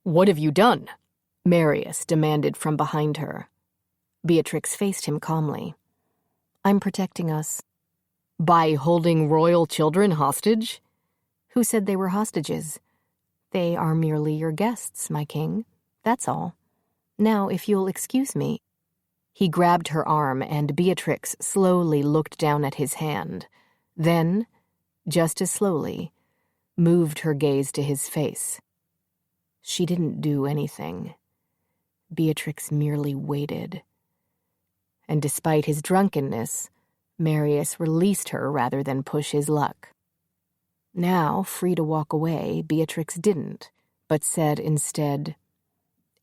[SPEAKER 3] "What have you done?" Marius demanded from behind her. Beatrix faced him calmly. "I'm protecting us." "By holding royal children hostage?" "Who said they were hostages? They are merely your guests, my king. That's all. Now, if you'll excuse me." He grabbed her arm, and Beatrix slowly looked down at his hand, then, just as slowly, moved her gaze to his face. She didn't do anything. Beatrix merely waited. And despite his drunkenness, Marius released her rather than push his luck. Now, free to walk away, Beatrix didn't, but said instead,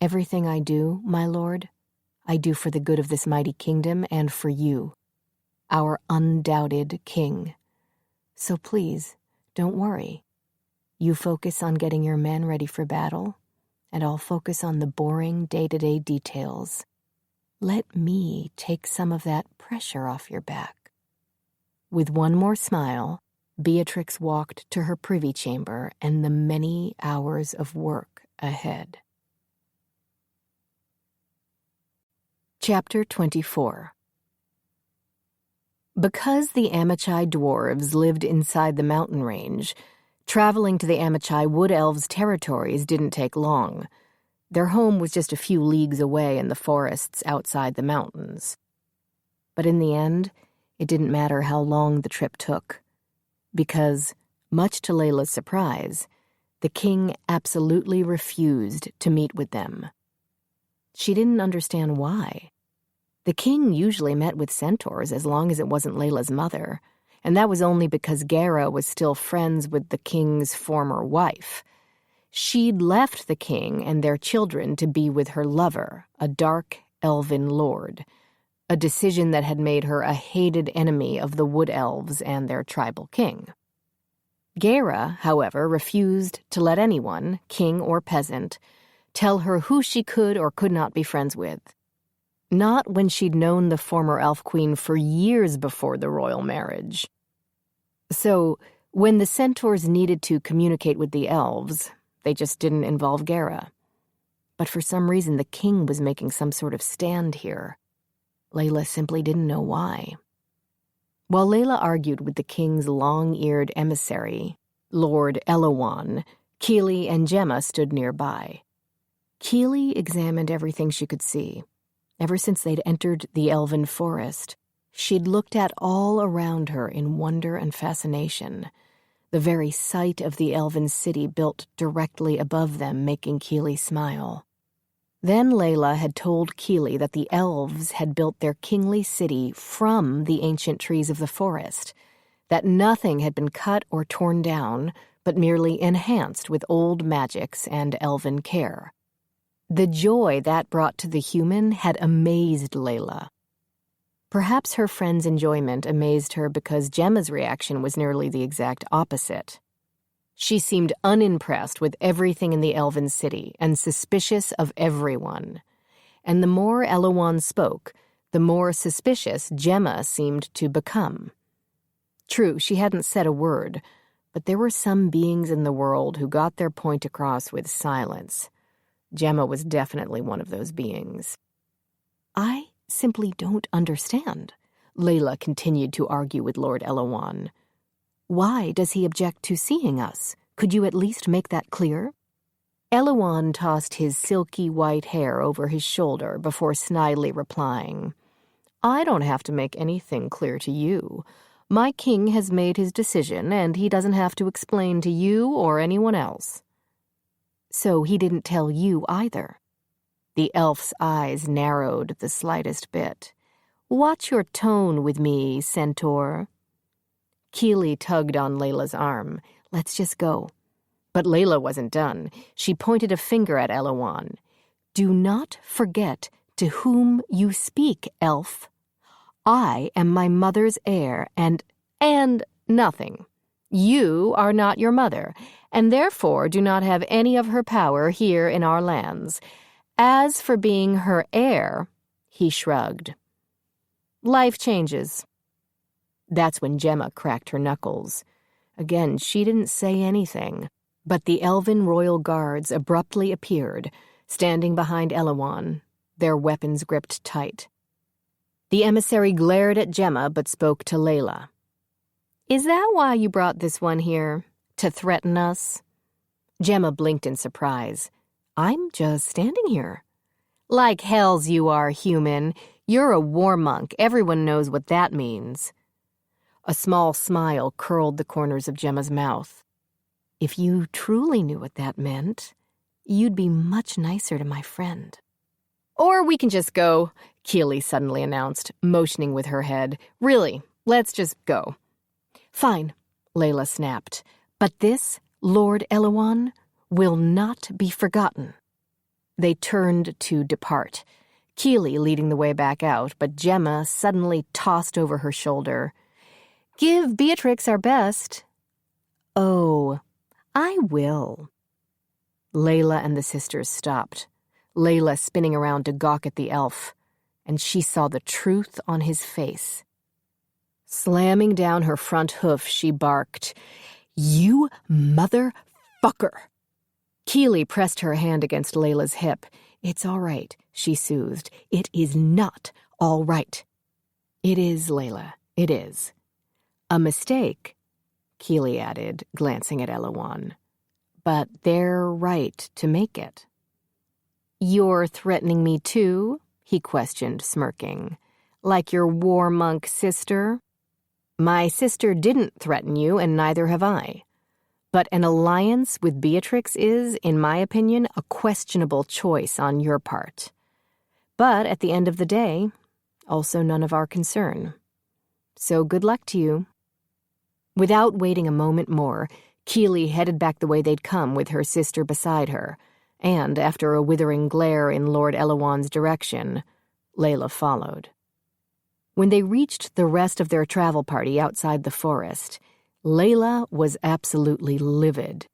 [SPEAKER 3] "Everything I do, my lord, I do for the good of this mighty kingdom and for you, our undoubted king. So please, don't worry. You focus on getting your men ready for battle, and I'll focus on the boring day-to-day details. Let me take some of that pressure off your back." With one more smile, Beatrix walked to her privy chamber and the many hours of work ahead. Chapter 24. Because the Amichai dwarves lived inside the mountain range, traveling to the Amichai wood elves' territories didn't take long. Their home was just a few leagues away in the forests outside the mountains. But in the end, it didn't matter how long the trip took, because
[SPEAKER 1] Much to Layla's surprise, the king absolutely refused to meet with them. She didn't understand why. The king usually met with centaurs as long as it wasn't Layla's mother, and that was only because Gera was still friends with the king's former wife. She'd left the king and their children to be with her lover, a dark elven lord, a decision that had made her a hated enemy of the wood elves and their tribal king. Gera, however, refused to let anyone, king or peasant, tell her who she could or could not be friends with. Not when she'd known the former elf queen for years before the royal marriage. So, when the centaurs needed to communicate with the elves, they just didn't involve Gera. But for some reason, the king was making some sort of stand here. Layla simply didn't know why. While Layla argued with the king's long-eared emissary, Lord Elowan, Keely and Gemma stood nearby. Keely examined everything she could see. Ever since they'd entered the elven forest, she'd looked at all around her in wonder and fascination, the very sight of the elven city built directly above them making Keely smile. Then Layla had told Keely that the elves had built their kingly city from the ancient trees of the forest, that nothing had been cut or torn down, but merely enhanced with old magics and elven care. The joy that brought to the human had amazed Layla. Perhaps her friend's enjoyment amazed her because Gemma's reaction was nearly the exact opposite. She seemed unimpressed with everything in the elven city and suspicious of everyone. And the more Elowan spoke, the more suspicious Gemma seemed to become. True, she hadn't said a word, but there were some beings in the world who got their point across with silence. Gemma was definitely one of those beings. I simply don't understand, Layla continued to argue with Lord Elowan. Why does he object to seeing us? Could you at least make that clear? Elowan tossed his silky white hair over his shoulder before snidely replying, I don't have to make anything clear to you. My king has made his decision, and he doesn't have to explain to you or anyone else. So he didn't tell you either. The elf's eyes narrowed the slightest bit. Watch your tone with me, centaur. Keely tugged on Layla's arm. Let's just go. But Layla wasn't done. She pointed a finger at Elowan. Do not forget to whom you speak, elf. I am my mother's heir, and nothing. You are not your mother, and therefore do not have any of her power here in our lands. As for being her heir, he shrugged. Life changes. That's when Gemma cracked her knuckles. Again, she didn't say anything, but the elven royal guards abruptly appeared, standing behind Elowan, their weapons gripped tight. The emissary glared at Gemma but spoke to Layla. Is that why you brought this one here? To threaten us? Gemma blinked in surprise. I'm just standing here. Like hells you are, human. You're a war monk. Everyone knows what that means. A small smile curled the corners of Gemma's mouth. If you truly knew what that meant, you'd be much nicer to my friend. Or we can just go, Keely suddenly announced, motioning with her head. Really, let's just go. Fine, Layla snapped. But this, Lord Elowan, will not be forgotten. They turned to depart, Keely leading the way back out, but Gemma suddenly tossed over her shoulder. Give Beatrix our best. Oh, I will. Layla and the sisters stopped, Layla spinning around to gawk at the elf, and she saw the truth on his face. Slamming down her front hoof, she barked, You motherfucker! Keely pressed her hand against Layla's hip. It's all right, she soothed. It is not all right. It is, Layla, it is. A mistake, Keely added, glancing at Elowan. But they're right to make it. You're threatening me too? He questioned, smirking. Like your war monk sister? My sister didn't threaten you, and neither have I. But an alliance with Beatrix is, in my opinion, a questionable choice on your part. But at the end of the day, also none of our concern. So good luck to you." Without waiting a moment more, Keely headed back the way they'd come with her sister beside her, and after a withering glare in Lord Elowan's direction, Layla followed. When they reached the rest of their travel party outside the forest, Layla was absolutely livid.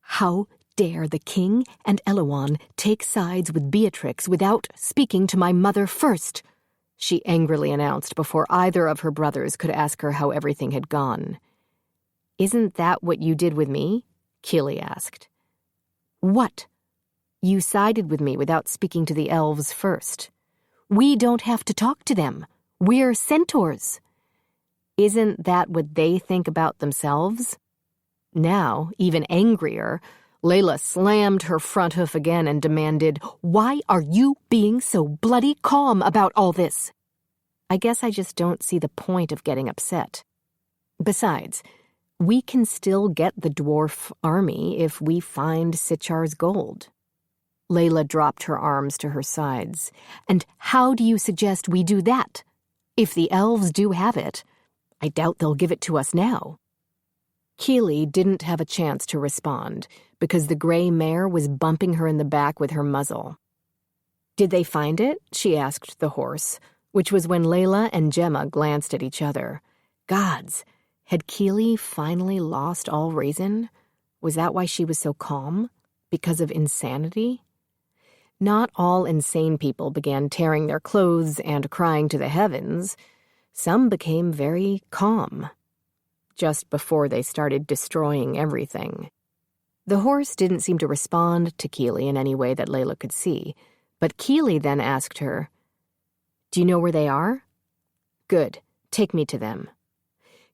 [SPEAKER 1] "How dare the king and Elowan take sides with Beatrix without speaking to my mother first?" she angrily announced before either of her brothers could ask her how everything had gone. "Isn't that what you did with me?" Keely asked. "What? You sided with me without speaking to the elves first. We don't have to talk to them. We're centaurs." "Isn't that what they think about themselves?" Now, even angrier, Layla slammed her front hoof again and demanded, "Why are you being so bloody calm about all this?" "I guess I just don't see the point of getting upset. Besides, we can still get the dwarf army if we find Sitchar's gold." Layla dropped her arms to her sides. "And how do you suggest we do that? If the elves do have it, I doubt they'll give it to us now." Keely didn't have a chance to respond because the gray mare was bumping her in the back with her muzzle. "Did they find it?" she asked the horse, which was when Layla and Gemma glanced at each other. Gods, had Keely finally lost all reason? Was that why she was so calm? Because of insanity? Not all insane people began tearing their clothes and crying to the heavens. Some became very calm, just before they started destroying everything. The horse didn't seem to respond to Keely in any way that Layla could see, but Keely then asked her, "Do you know where they are?" "Good, take me to them."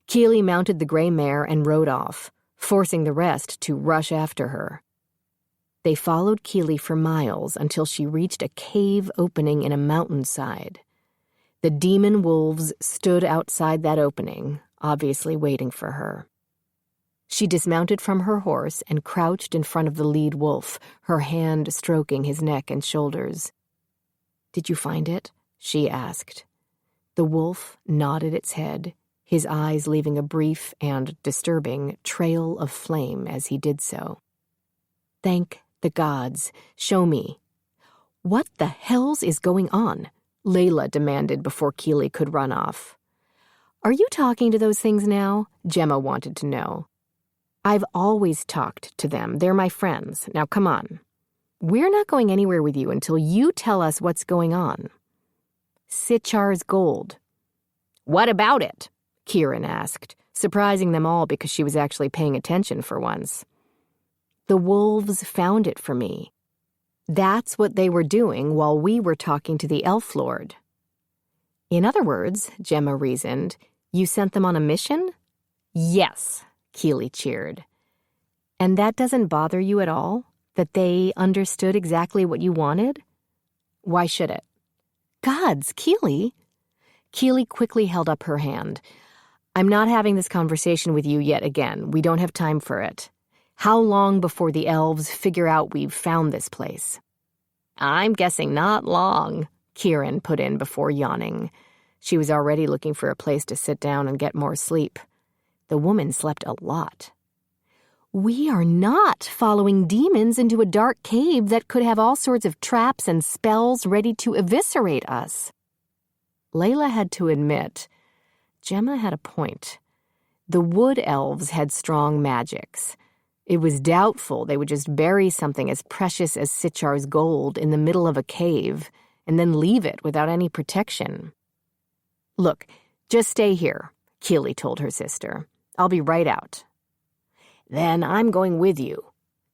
[SPEAKER 1] Keely mounted the gray mare and rode off, forcing the rest to rush after her. They followed Keely for miles until she reached a cave opening in a mountainside. The demon wolves stood outside that opening, obviously waiting for her. She dismounted from her horse and crouched in front of the lead wolf, her hand stroking his neck and shoulders. "Did you find it?" she asked. The wolf nodded its head, his eyes leaving a brief and disturbing trail of flame as he did so. "Thank the gods. Show me." "What the hells is going on?" Layla demanded before Keely could run off. "Are you talking to those things now?" Gemma wanted to know. "I've always talked to them. They're my friends. Now come on. We're not going anywhere with you until you tell us what's going on." "Sitchar's gold." "What about it?" Kieran asked, surprising them all because she was actually paying attention for once. "The wolves found it for me. That's what they were doing while we were talking to the Elf Lord." "In other words," Gemma reasoned, "you sent them on a mission?" "Yes," Keely cheered. "And that doesn't bother you at all? That they understood exactly what you wanted?" "Why should it?" "Gods, Keely!" Keely quickly held up her hand. "I'm not having this conversation with you yet again. We don't have time for it. How long before the elves figure out we've found this place?" "I'm guessing not long," Kieran put in before yawning. She was already looking for a place to sit down and get more sleep. The woman slept a lot. "We are not following demons into a dark cave that could have all sorts of traps and spells ready to eviscerate us." Layla had to admit, Gemma had a point. The wood elves had strong magics. It was doubtful they would just bury something as precious as Sitchar's gold in the middle of a cave and then leave it without any protection. "Look, just stay here," Keely told her sister. "I'll be right out." "Then I'm going with you,"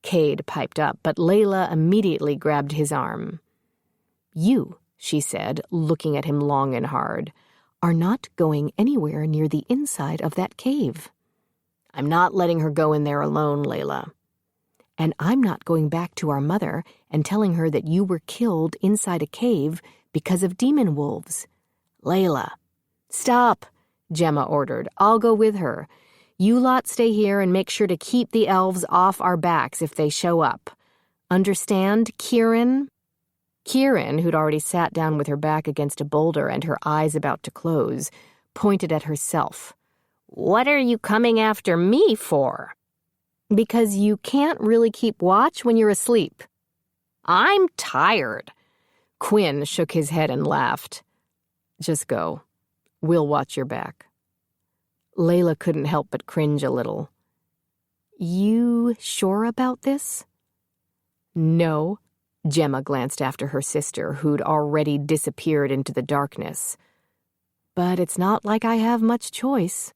[SPEAKER 1] Cade piped up, but Layla immediately grabbed his arm. "You," she said, looking at him long and hard, "are not going anywhere near the inside of that cave." "I'm not letting her go in there alone, Layla." "And I'm not going back to our mother and telling her that you were killed inside a cave because of demon wolves." "Layla." "Stop," Gemma ordered. "I'll go with her.
[SPEAKER 3] You lot stay here and make sure to keep the elves off our backs if they show up. Understand, Kieran?" Kieran, who'd already sat down with her back against a boulder and her eyes about to close, pointed at herself. "What are you coming after me for?" "Because you can't really keep watch when you're asleep." "I'm tired." Quinn shook his head and laughed. "Just go. We'll watch your back." Layla couldn't help but cringe a little. "You sure about this?" "No." Gemma glanced after her sister, who'd already disappeared into the darkness. "But it's not like I have much choice."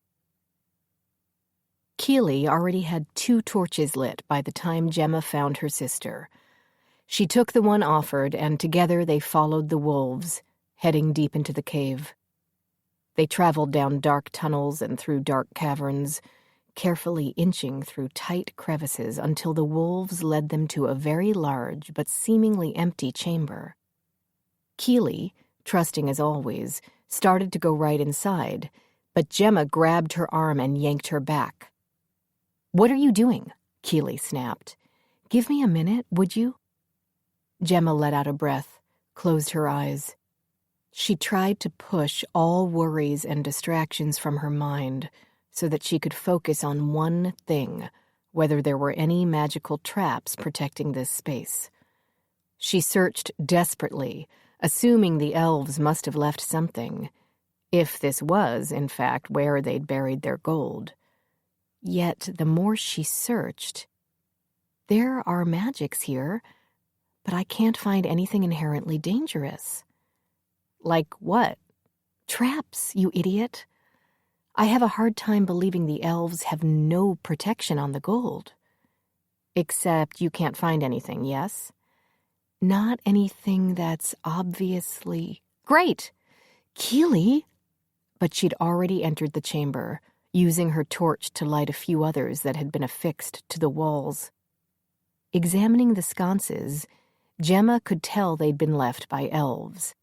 [SPEAKER 3] Keely already had 2 torches lit by the time Gemma found her sister. She took the one offered, and together they followed the wolves, heading deep into the cave. They traveled down dark tunnels and through dark caverns, carefully inching through tight crevices until the wolves led them to a very large but seemingly empty chamber. Keely, trusting as always, started to go right inside, but Gemma grabbed her arm and yanked her back. "What are you doing?" Keely snapped. "Give me a minute, would you?" Gemma let out a breath, closed her eyes. She tried to push all worries and distractions from her mind so that she could focus on one thing, whether there were any magical traps protecting this space. She searched desperately, assuming the elves must have left something, if this was, in fact, where they'd buried their gold. Yet the more she searched, there are magics here, but I can't find anything inherently dangerous. Like what? Traps, you idiot. I have a hard time believing the elves have no protection on the gold. Except you can't find anything, yes? Not anything that's obviously... Great! Keely! But she'd already entered the chamber, using her torch to light a few others that had been affixed to the walls. Examining the sconces, Gemma could tell they'd been left by elves.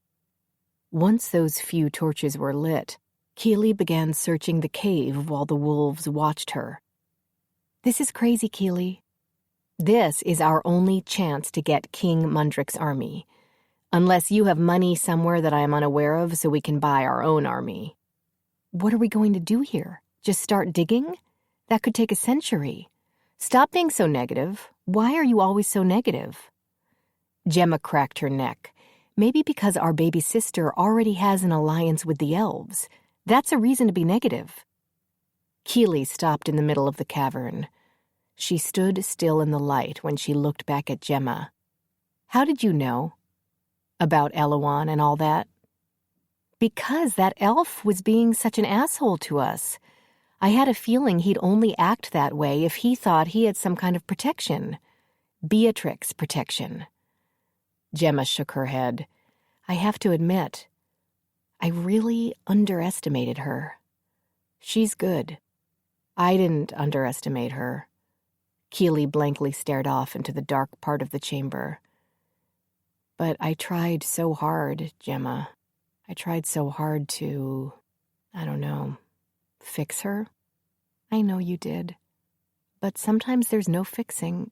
[SPEAKER 3] Once those few torches were lit, Keely began searching the cave while the wolves watched her. "This is crazy, Keely. This is our only chance to get King Mundrick's army. Unless you have money somewhere that I am unaware of so we can buy our own army." "What are we going to do here? Just start digging? That could take a century. Stop being so negative. Why are you always so negative?" Gemma cracked her neck. "Maybe because our baby sister already has an alliance with the elves. That's a reason to be negative." Keely stopped in the middle of the cavern. She stood still in the light when she looked back at Gemma. "How did you know? About Elowan and all that?" "Because that elf was being such an asshole to us. I had a feeling he'd only act that way if he thought he had some kind of protection. Beatrix protection." Gemma shook her head. "I have to admit, I really underestimated her. She's good. I didn't underestimate her." Keely blankly stared off into the dark part of the chamber. "But I tried so hard, Gemma. I tried so hard to, I don't know, fix her." "I know you did. But sometimes there's no fixing."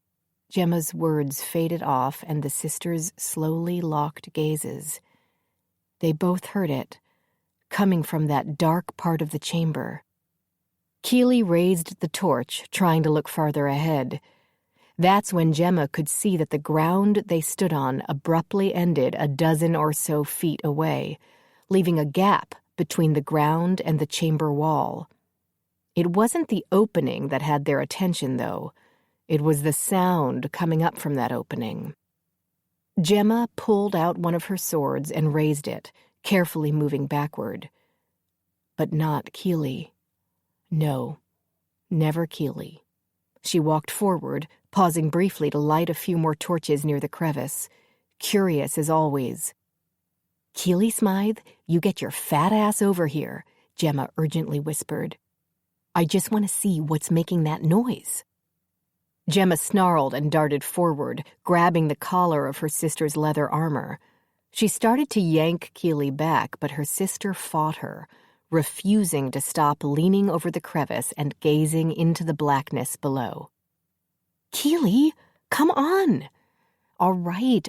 [SPEAKER 3] Gemma's words faded off, and the sisters slowly locked gazes. They both heard it, coming from that dark part of the chamber. Keely raised the torch, trying to look farther ahead. That's when Gemma could see that the ground they stood on abruptly ended a dozen or so feet away, leaving a gap between the ground and the chamber wall. It wasn't the opening that had their attention, though. It was the sound coming up from that opening. Gemma pulled out one of her swords and raised it, carefully moving backward. But not Keely. No, never Keely. She walked forward, pausing briefly to light a few more torches near the crevice, curious as always. "Keely Smythe, you get your fat ass over here," Gemma urgently whispered. "I just want to see what's making that noise." Gemma snarled and darted forward, grabbing the collar of her sister's leather armor. She started to yank Keely back, but her sister fought her,
[SPEAKER 1] refusing to stop leaning over the crevice and gazing into the blackness below. "Keely, come on!" All right.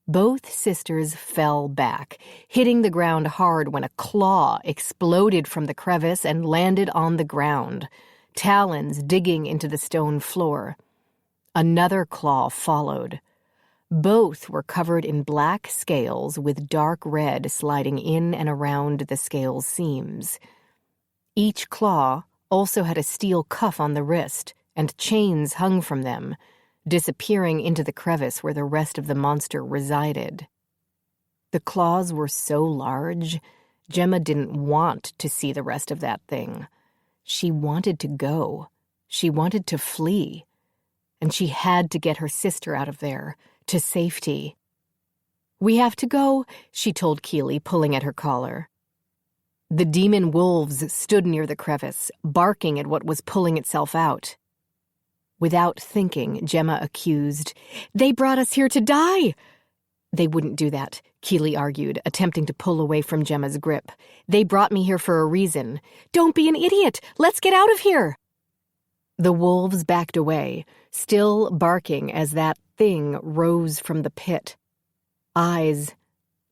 [SPEAKER 1] Both sisters fell back, hitting the ground hard when a claw exploded from the crevice and landed on the ground, talons digging into the stone floor. Another claw followed. Both were covered in black scales with dark red sliding in and around the scales' seams. Each claw also had a steel cuff on the wrist, and chains hung from them, disappearing into the crevice where the rest of the monster resided. The claws were so large, Gemma didn't want to see the rest of that thing. She wanted to go. She wanted to flee. And she had to get her sister out of there, to safety. "We have to go," she told Keely, pulling at her collar. The demon wolves stood near the crevice, barking at what was pulling itself out. Without thinking, Gemma accused, "They brought us here to die!" "They wouldn't do that," Keely argued, attempting to pull away from Gemma's grip. "They brought me here for a reason." "Don't be an idiot! Let's get out of here!" The wolves backed away, still barking as that thing rose from the pit.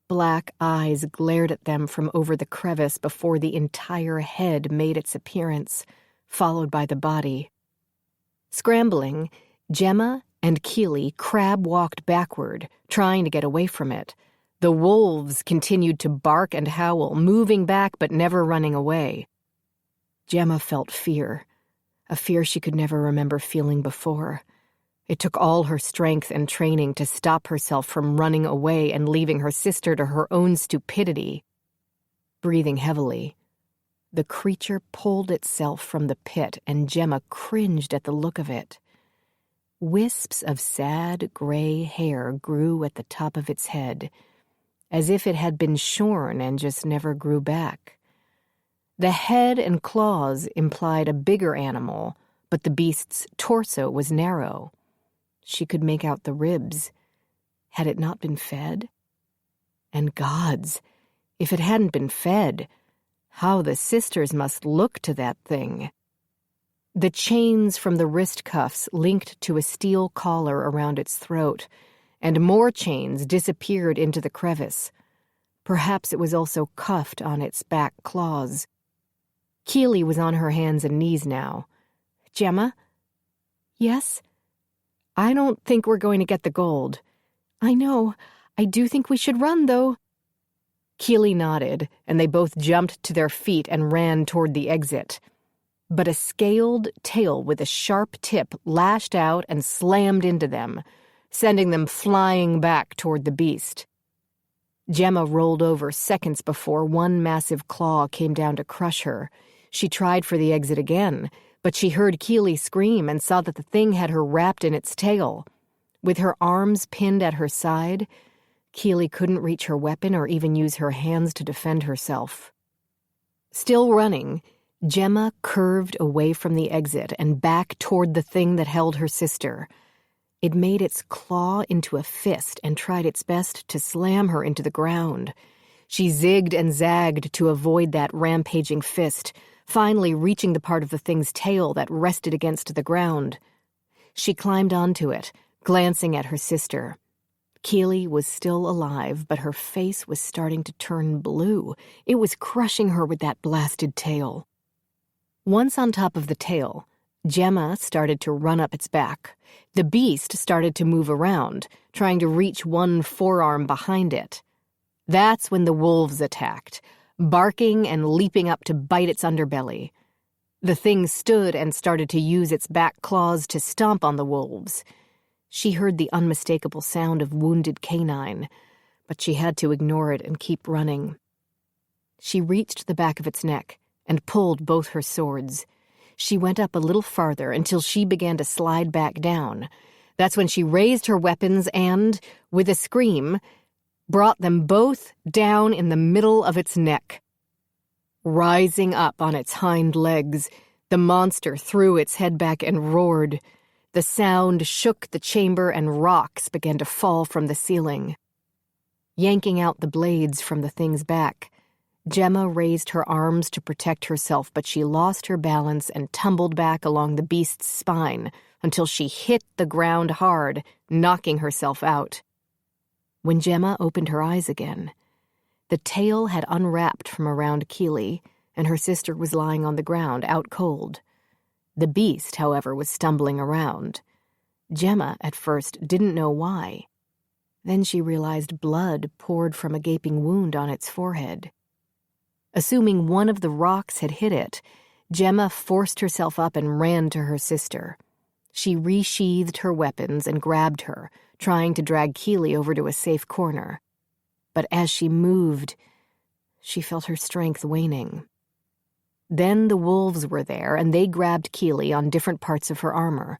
[SPEAKER 1] Black eyes glared at them from over the crevice before the entire head made its appearance, followed by the body. Scrambling, Gemma and Keely crab-walked backward, trying to get away from it. The wolves continued to bark and howl, moving back but never running away. Gemma felt fear, a fear she could never remember feeling before. It took all her strength and training to stop herself from running away and leaving her sister to her own stupidity. Breathing heavily, the creature pulled itself from the pit, and Gemma cringed at the look of it. Wisps of sad, gray hair grew at the top of its head, as if it had been shorn and just never grew back. The head and claws implied a bigger animal, but the beast's torso was narrow. She could make out the ribs. Had it not been fed? And gods, if it hadn't been fed, how the sisters must look to that thing. The chains from the wrist cuffs linked to a steel collar around its throat, and more chains disappeared into the crevice. Perhaps it was also cuffed on its back claws. Keely was on her hands and knees now. "Gemma?" "Yes?" "I don't think we're going to get the gold." "I know. I do think we should run, though." Keely nodded, and they both jumped to their feet and ran toward the exit. But a scaled tail with a sharp tip lashed out and slammed into them, sending them flying back toward the beast. Gemma rolled over seconds before one massive claw came down to crush her. She tried for the exit again, but she heard Keely scream and saw that the thing had her wrapped in its tail. With her arms pinned at her side, Keely couldn't reach her weapon or even use her hands to defend herself. Still running, Gemma curved away from the exit and back toward the thing that held her sister. It made its claw into a fist and tried its best to slam her into the ground. She zigged and zagged to avoid that rampaging fist, finally reaching the part of the thing's tail that rested against the ground. She climbed onto it, glancing at her sister. Keely was still alive, but her face was starting to turn blue. It was crushing her with that blasted tail. Once on top of the tail, Gemma started to run up its back. The beast started to move around, trying to reach one forearm behind it. That's when the wolves attacked, barking and leaping up to bite its underbelly. The thing stood and started to use its back claws to stomp on the wolves. She heard the unmistakable sound of wounded canine, but she had to ignore it and keep running. She reached the back of its neck and pulled both her swords. She went up a little farther until she began to slide back down. That's when she raised her weapons and, with a scream, brought them both down in the middle of its neck. Rising up on its hind legs, the monster threw its head back and roared. The sound shook the chamber and rocks began to fall from the ceiling. Yanking out the blades from the thing's back, Gemma raised her arms to protect herself, but she lost her balance and tumbled back along the beast's spine until she hit the ground hard, knocking herself out. When Gemma opened her eyes again, the tail had unwrapped from around Keely, and her sister was lying on the ground, out cold. The beast, however, was stumbling around. Gemma, at first, didn't know why. Then she realized blood poured from a gaping wound on its forehead. Assuming one of the rocks had hit it, Gemma forced herself up and ran to her sister. She resheathed her weapons and grabbed her, trying to drag Keely over to a safe corner. But as she moved, she felt her strength waning. Then the wolves were there, and they grabbed Keely on different parts of her armor.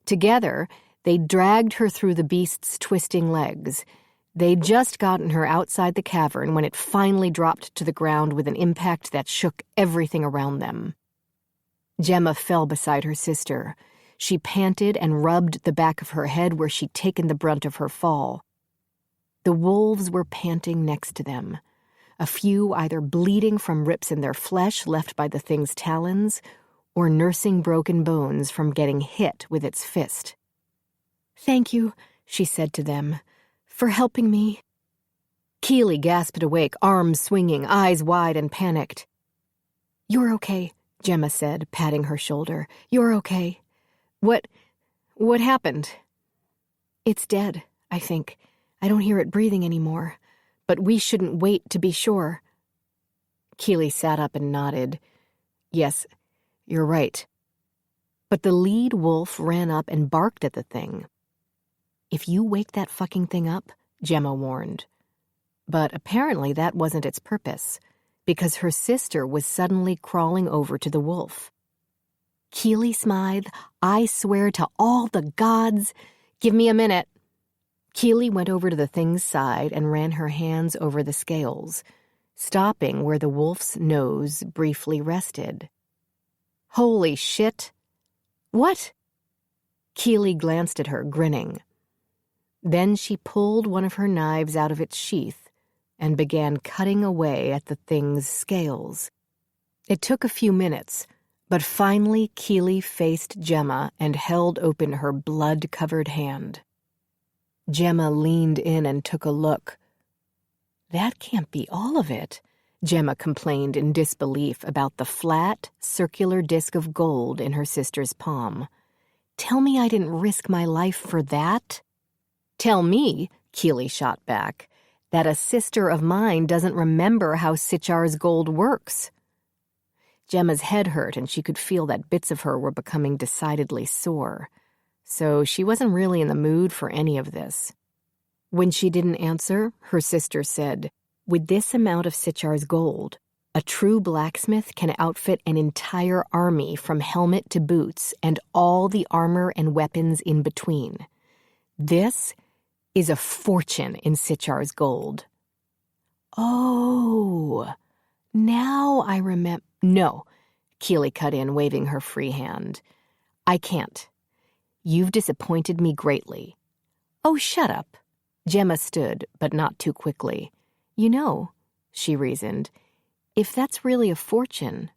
[SPEAKER 1] Together, they dragged her through the beast's twisting legs. They'd just gotten her outside the cavern when it finally dropped to the ground with an impact that shook everything around them. Gemma fell beside her sister. She panted and rubbed the back of her head where she'd taken the brunt of her fall. The wolves were panting next to them, a few either bleeding from rips in their flesh left by the thing's talons or nursing broken bones from getting hit with its fist. "Thank you," she said to them, "for helping me." Keely gasped awake, arms swinging, eyes wide and panicked. "You're okay," Gemma said, patting her shoulder. "You're okay." What happened?" "It's dead, I think. I don't hear it breathing anymore. But we shouldn't wait to be sure." Keely sat up and nodded. "Yes, you're right." But the lead wolf ran up and barked at the thing. "If you wake that fucking thing up," Gemma warned. But apparently that wasn't its purpose, because her sister was suddenly crawling over to the wolf. "Keely Smythe, I swear to all the gods, give me a minute." Keely went over to the thing's side and ran her hands over the scales, stopping where the wolf's nose briefly rested. "Holy shit! What?" Keely glanced at her, grinning. Then she pulled one of her knives out of its sheath and began cutting away at the thing's scales. It took a few minutes, but finally Keely faced Gemma and held open her blood-covered hand. Gemma leaned in and took a look. "That can't be all of it," Gemma complained in disbelief about the flat, circular disc of gold in her sister's palm. "Tell me I didn't risk my life for that?" "Tell me," Keely shot back, "that a sister of mine doesn't remember how Sitchar's gold works." Gemma's head hurt, and she could feel that bits of her were becoming decidedly sore. So she wasn't really in the mood for any of this. When she didn't answer, her sister said, "With this amount of Sitchar's gold, a true blacksmith can outfit an entire army from helmet to boots and all the armor and weapons in between. This is a fortune in Sitchar's gold." "Oh, now I remember—" "No," Keely cut in, waving her free hand. "I can't. You've disappointed me greatly." "Oh, shut up." Gemma stood, but not too quickly. "You know," she reasoned, "if that's really a fortune,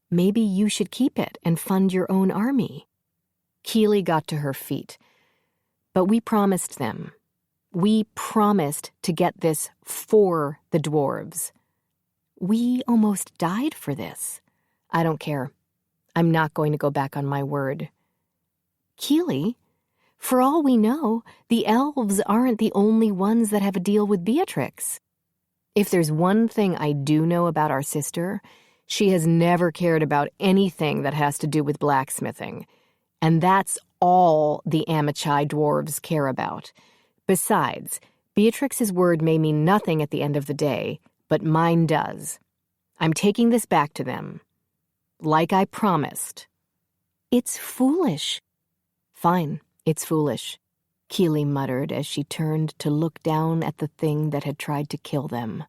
[SPEAKER 1] maybe you should keep it and fund your own army." Keely got to her feet. "But we promised them. We promised to get this for the dwarves. We almost died for this. I don't care. I'm not going to go back on my word." "Keely, for all we know, the elves aren't the only ones that have a deal with Beatrix. If there's one thing I do know about our sister, she has never cared about anything that has to do with blacksmithing. And that's all the Amichai dwarves care about. Besides, Beatrix's word may mean nothing at the end of the day, but mine does. I'm taking this back to them. Like I promised." "It's foolish." "Fine, it's foolish," Keely muttered as she turned to look down at the thing that had tried to kill them.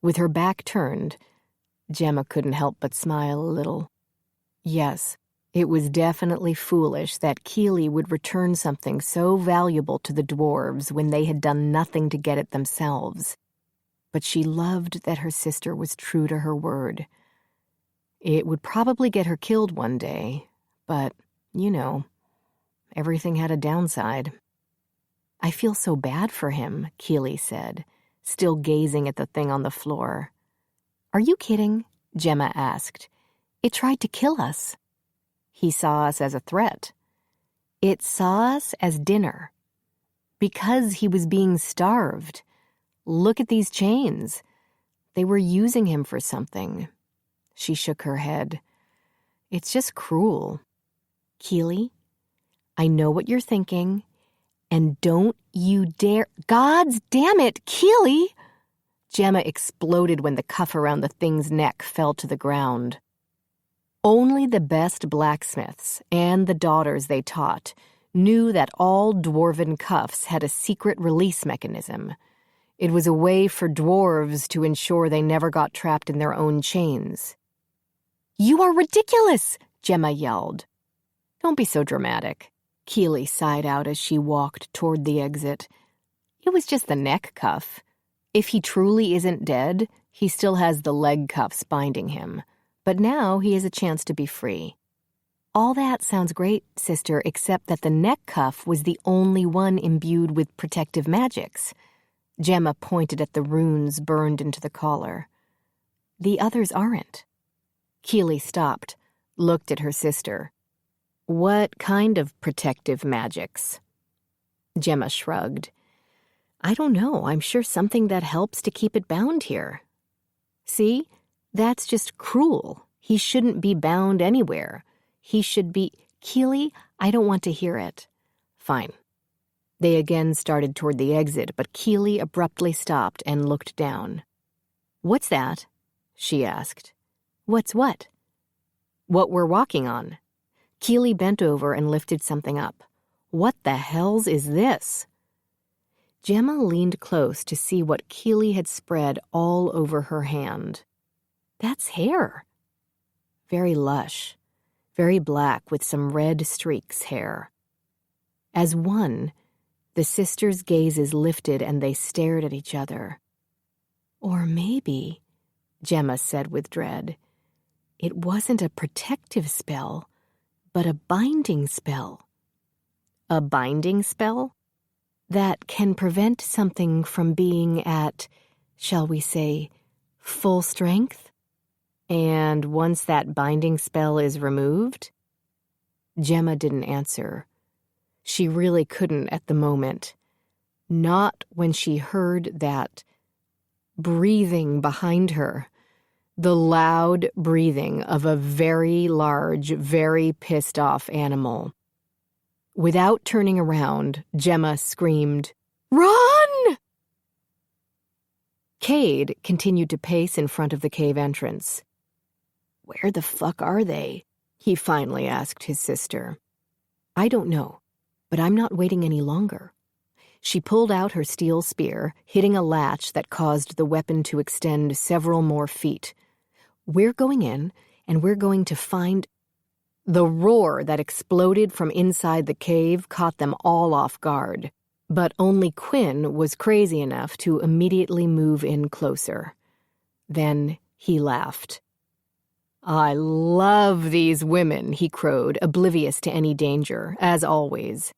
[SPEAKER 1] With her back turned, Gemma couldn't help but smile a little. Yes, it was definitely foolish that Keely would return something so valuable to the dwarves when they had done nothing to get it themselves. but she loved that her sister was true to her word. It would probably get her killed one day, but, everything had a downside. "I feel so bad for him," Keely said, still gazing at the thing on the floor. "Are you kidding?" Gemma asked. "It tried to kill us." "He saw us as a threat." "It saw us as dinner. Because he was being starved. Look at these chains. They were using him for something." She shook her head. "It's just cruel." "Keely, I know what you're thinking, and don't you dare—" "God's damn it, Keely!" Gemma exploded when the cuff around the thing's neck fell to the ground. Only the best blacksmiths and the daughters they taught knew that all dwarven cuffs had a secret release mechanism. It was a way for dwarves to ensure they never got trapped in their own chains. "You are ridiculous!" Gemma yelled. "Don't be so dramatic," Keely sighed out as she walked toward the exit. "It was just the neck cuff. If he truly isn't dead, he still has the leg cuffs binding him. But now he has a chance to be free." "All that sounds great, sister, except that the neck cuff was the only one imbued with protective magics." Gemma pointed at the runes burned into the collar. "The others aren't." Keely stopped, looked at her sister. "What kind of protective magics?" Gemma shrugged. "I don't know. I'm sure something that helps to keep it bound here." "See? That's just cruel. He shouldn't be bound anywhere. He should be—" "Keely, I don't want to hear it." "Fine." They again started toward the exit, but Keely abruptly stopped and looked down. "What's that?" she asked. "What's what?" "What we're walking on." Keely bent over and lifted something up. "What the hells is this?" Gemma leaned close to see what Keely had spread all over her hand. "That's hair." Very lush, very black with some red streaks hair. As one, the sisters' gazes lifted and they stared at each other. "Or maybe," Gemma said with dread, "it wasn't a protective spell, but a binding spell." "A binding spell?" "That can prevent something from being at, shall we say, full strength?" "And once that binding spell is removed?" Gemma didn't answer. She really couldn't at the moment. Not when she heard that breathing behind her. The loud breathing of a very large, very pissed-off animal. Without turning around, Gemma screamed, "Run!" Cade continued to pace in front of the cave entrance. "Where the fuck are they?" he finally asked his sister. "I don't know, but I'm not waiting any longer." She pulled out her steel spear, hitting a latch that caused the weapon to extend several more feet. "We're going in, and we're going to find—" The roar that exploded from inside the cave caught them all off guard, but only Quinn was crazy enough to immediately move in closer. Then he laughed. "I love these women," he crowed, oblivious to any danger, as always.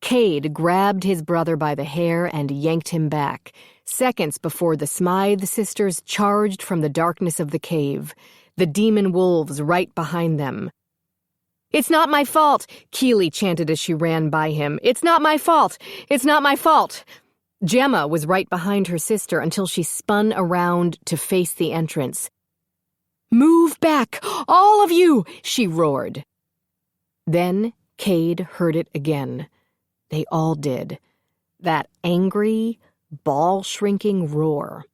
[SPEAKER 1] Cade grabbed his brother by the hair and yanked him back, seconds before the Smythe sisters charged from the darkness of the cave, the demon wolves right behind them. "It's not my fault," Keely chanted as she ran by him. "It's not my fault! It's not my fault!" Gemma was right behind her sister until she spun around to face the entrance. "Move back, all of you!" she roared. Then Cade heard it again. They all did. That angry, ball-shrinking roar.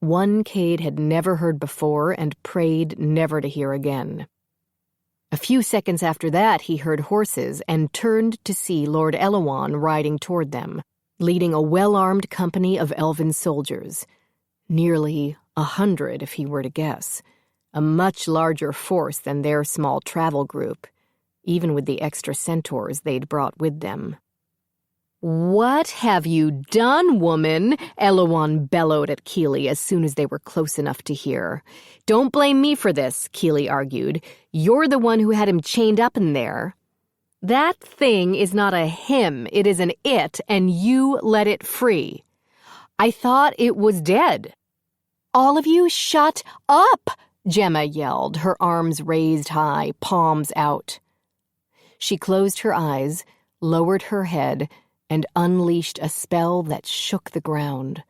[SPEAKER 1] One Cade had never heard before and prayed never to hear again. A few seconds after that, he heard horses and turned to see Lord Elowan riding toward them, leading a well-armed company of elven soldiers. Nearly 100, if he were to guess. A much larger force than their small travel group, even with the extra centaurs they'd brought with them. "What have you done, woman?" Elowan bellowed at Keely as soon as they were close enough to hear. "Don't blame me for this," Keely argued. "You're the one who had him chained up in there." "That thing is not a him, it is an it, and you let it free." "I thought it was dead." "All of you shut up!" Gemma yelled, her arms raised high, palms out. She closed her eyes, lowered her head, and unleashed a spell that shook the ground.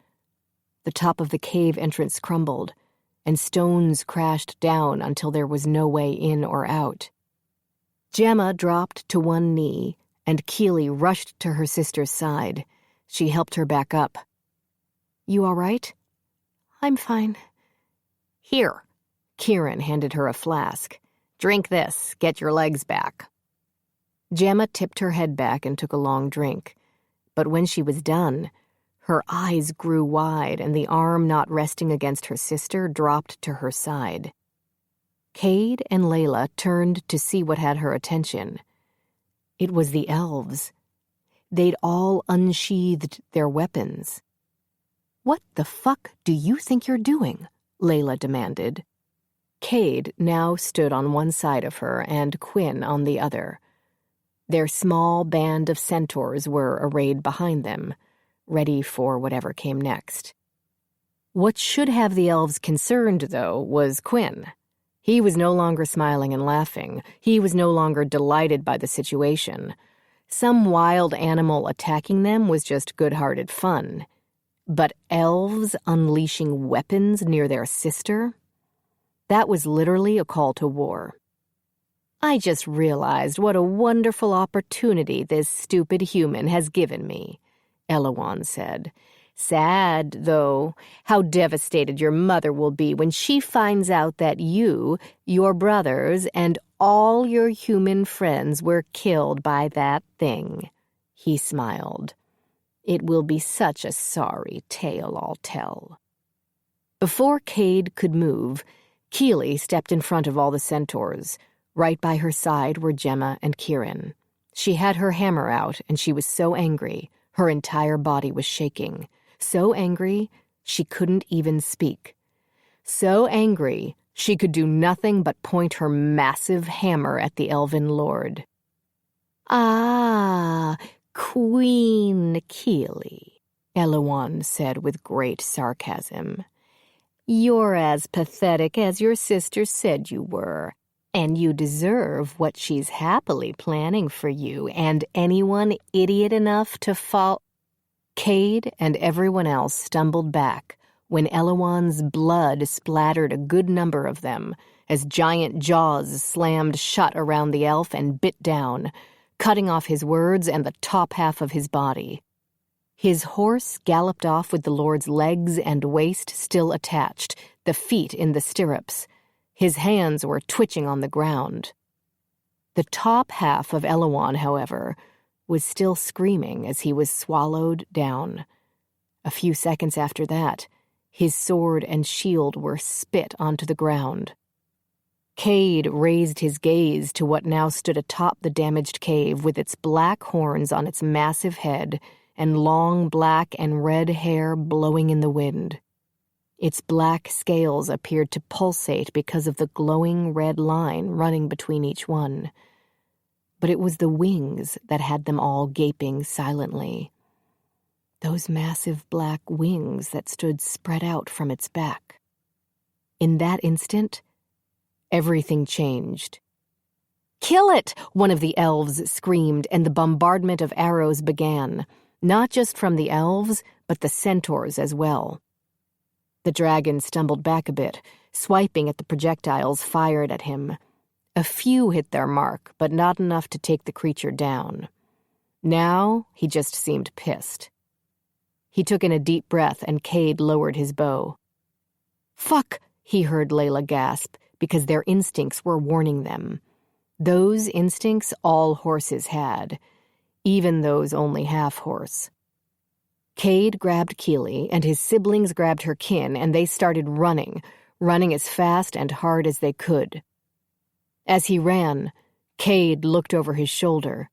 [SPEAKER 1] The top of the cave entrance crumbled, and stones crashed down until there was no way in or out. Gemma dropped to one knee, and Keely rushed to her sister's side. She helped her back up. "You all right?" "I'm fine." "Here." Kieran handed her a flask. "Drink this. Get your legs back." Gemma tipped her head back and took a long drink. But when she was done, her eyes grew wide and the arm not resting against her sister dropped to her side. Cade and Layla turned to see what had her attention. It was the elves. They'd all unsheathed their weapons. "What the fuck do you think you're doing?" Layla demanded. Cade now stood on one side of her and Quinn on the other. Their small band of centaurs were arrayed behind them, ready for whatever came next. What should have the elves concerned, though, was Quinn. He was no longer smiling and laughing. He was no longer delighted by the situation. Some wild animal attacking them was just good-hearted fun. But elves unleashing weapons near their sister? That was literally a call to war. "I just realized what a wonderful opportunity this stupid human has given me," Elowan said. "Sad, though, how devastated your mother will be when she finds out that you, your brothers, and all your human friends were killed by that thing." He smiled. "It will be such a sorry tale I'll tell." Before Cade could move, Keely stepped in front of all the centaurs. Right by her side were Gemma and Kieran. She had her hammer out, and she was so angry, her entire body was shaking. So angry, she couldn't even speak. So angry, she could do nothing but point her massive hammer at the elven lord. "Ah, Queen Keely," Elowan said with great sarcasm. "You're as pathetic as your sister said you were. And you deserve what she's happily planning for you and anyone idiot enough to fall—" Cade and everyone else stumbled back when Elowan's blood splattered a good number of them as giant jaws slammed shut around the elf and bit down, cutting off his words and the top half of his body. His horse galloped off with the lord's legs and waist still attached, the feet in the stirrups. His hands were twitching on the ground. The top half of Elowan, however, was still screaming as he was swallowed down. A few seconds after that, his sword and shield were spit onto the ground. Cade raised his gaze to what now stood atop the damaged cave with its black horns on its massive head and long black and red hair blowing in the wind. Its black scales appeared to pulsate because of the glowing red line running between each one. But it was the wings that had them all gaping silently. Those massive black wings that stood spread out from its back. In that instant, everything changed. "Kill it!" one of the elves screamed, and the bombardment of arrows began, not just from the elves, but the centaurs as well. The dragon stumbled back a bit, swiping at the projectiles fired at him. A few hit their mark, but not enough to take the creature down. Now, he just seemed pissed. He took in a deep breath, and Cade lowered his bow. "Fuck!" he heard Layla gasp, because their instincts were warning them. Those instincts all horses had, even those only half-horse. Cade grabbed Keely, and his siblings grabbed her kin, and they started running as fast and hard as they could. As he ran, Cade looked over his shoulder.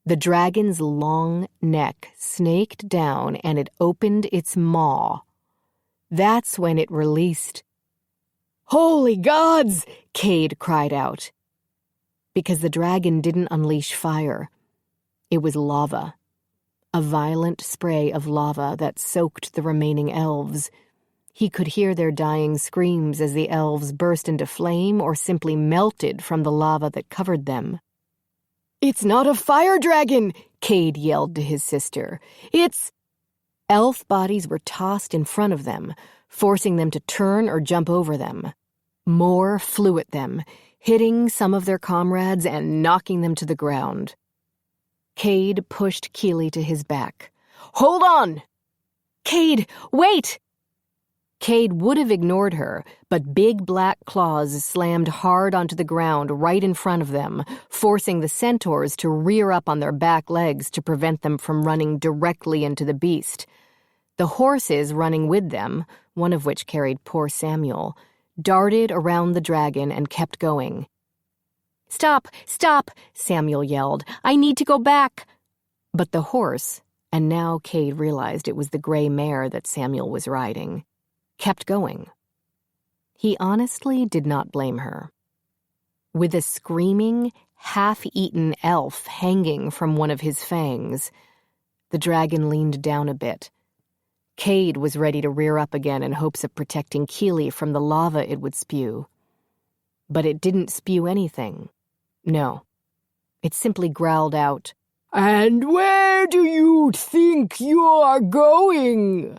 [SPEAKER 1] The dragon's long neck snaked down and it opened its maw. That's when it released. "Holy gods!" Cade cried out. Because the dragon didn't unleash fire. It was lava. A violent spray of lava that soaked the remaining elves. He could hear their dying screams as the elves burst into flame or simply melted from the lava that covered them. "It's not a fire dragon!" Cade yelled to his sister. "It's—" Elf bodies were tossed in front of them, forcing them to turn or jump over them. More flew at them, hitting some of their comrades and knocking them to the ground. Cade pushed Keely to his back. "Hold on!" "Cade, wait!" Cade would have ignored her, but big black claws slammed hard onto the ground right in front of them, forcing the centaurs to rear up on their back legs to prevent them from running directly into the beast. The horses running with them, one of which carried poor Samuel, darted around the dragon and kept going. "Stop! Stop!" Samuel yelled. "I need to go back!" But the horse, and now Cade realized it was the gray mare that Samuel was riding, kept going. He honestly did not blame her. With a screaming, half-eaten elf hanging from one of his fangs, the dragon leaned down a bit. Cade was ready to rear up again in hopes of protecting Keely from the lava it would spew. But it didn't spew anything. No. It simply growled out, "And where do you think you're going?"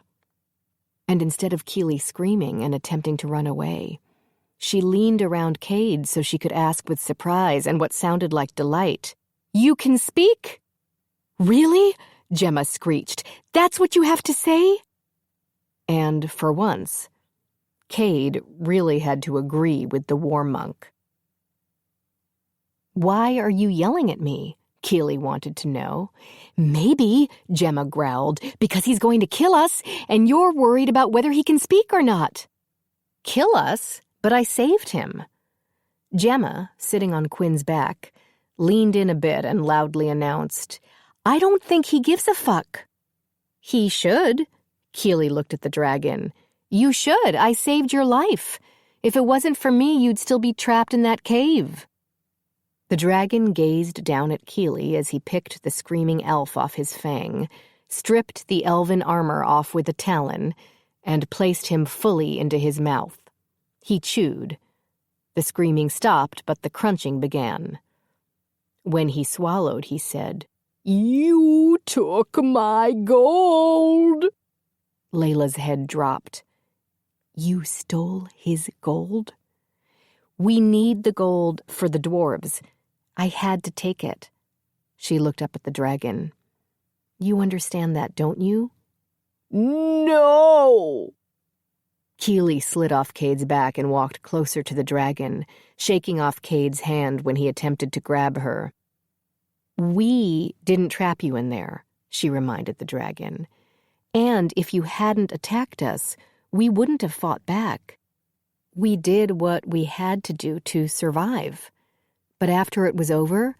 [SPEAKER 1] And instead of Keely screaming and attempting to run away, she leaned around Cade so she could ask with surprise and what sounded like delight, "You can speak?" "Really?" Gemma screeched. "That's what you have to say?" And for once, Cade really had to agree with the war monk. "Why are you yelling at me?" Keely wanted to know. "Maybe," Gemma growled, "because he's going to kill us, and you're worried about whether he can speak or not." "Kill us? But I saved him." Gemma, sitting on Quinn's back, leaned in a bit and loudly announced, "I don't think he gives a fuck." "He should." Keely looked at the dragon. "You should. I saved your life. If it wasn't for me, you'd still be trapped in that cave." The dragon gazed down at Keely as he picked the screaming elf off his fang, stripped the elven armor off with a talon, and placed him fully into his mouth. He chewed. The screaming stopped, but the crunching began. When he swallowed, he said, "You took my gold." Layla's head dropped. "You stole his gold?" "We need the gold for the dwarves. I had to take it." She looked up at the dragon. "You understand that, don't you?" "No!" Keely slid off Cade's back and walked closer to the dragon, shaking off Cade's hand when he attempted to grab her. "We didn't trap you in there," she reminded the dragon. "And if you hadn't attacked us, we wouldn't have fought back. We did what we had to do to survive. But after it was over,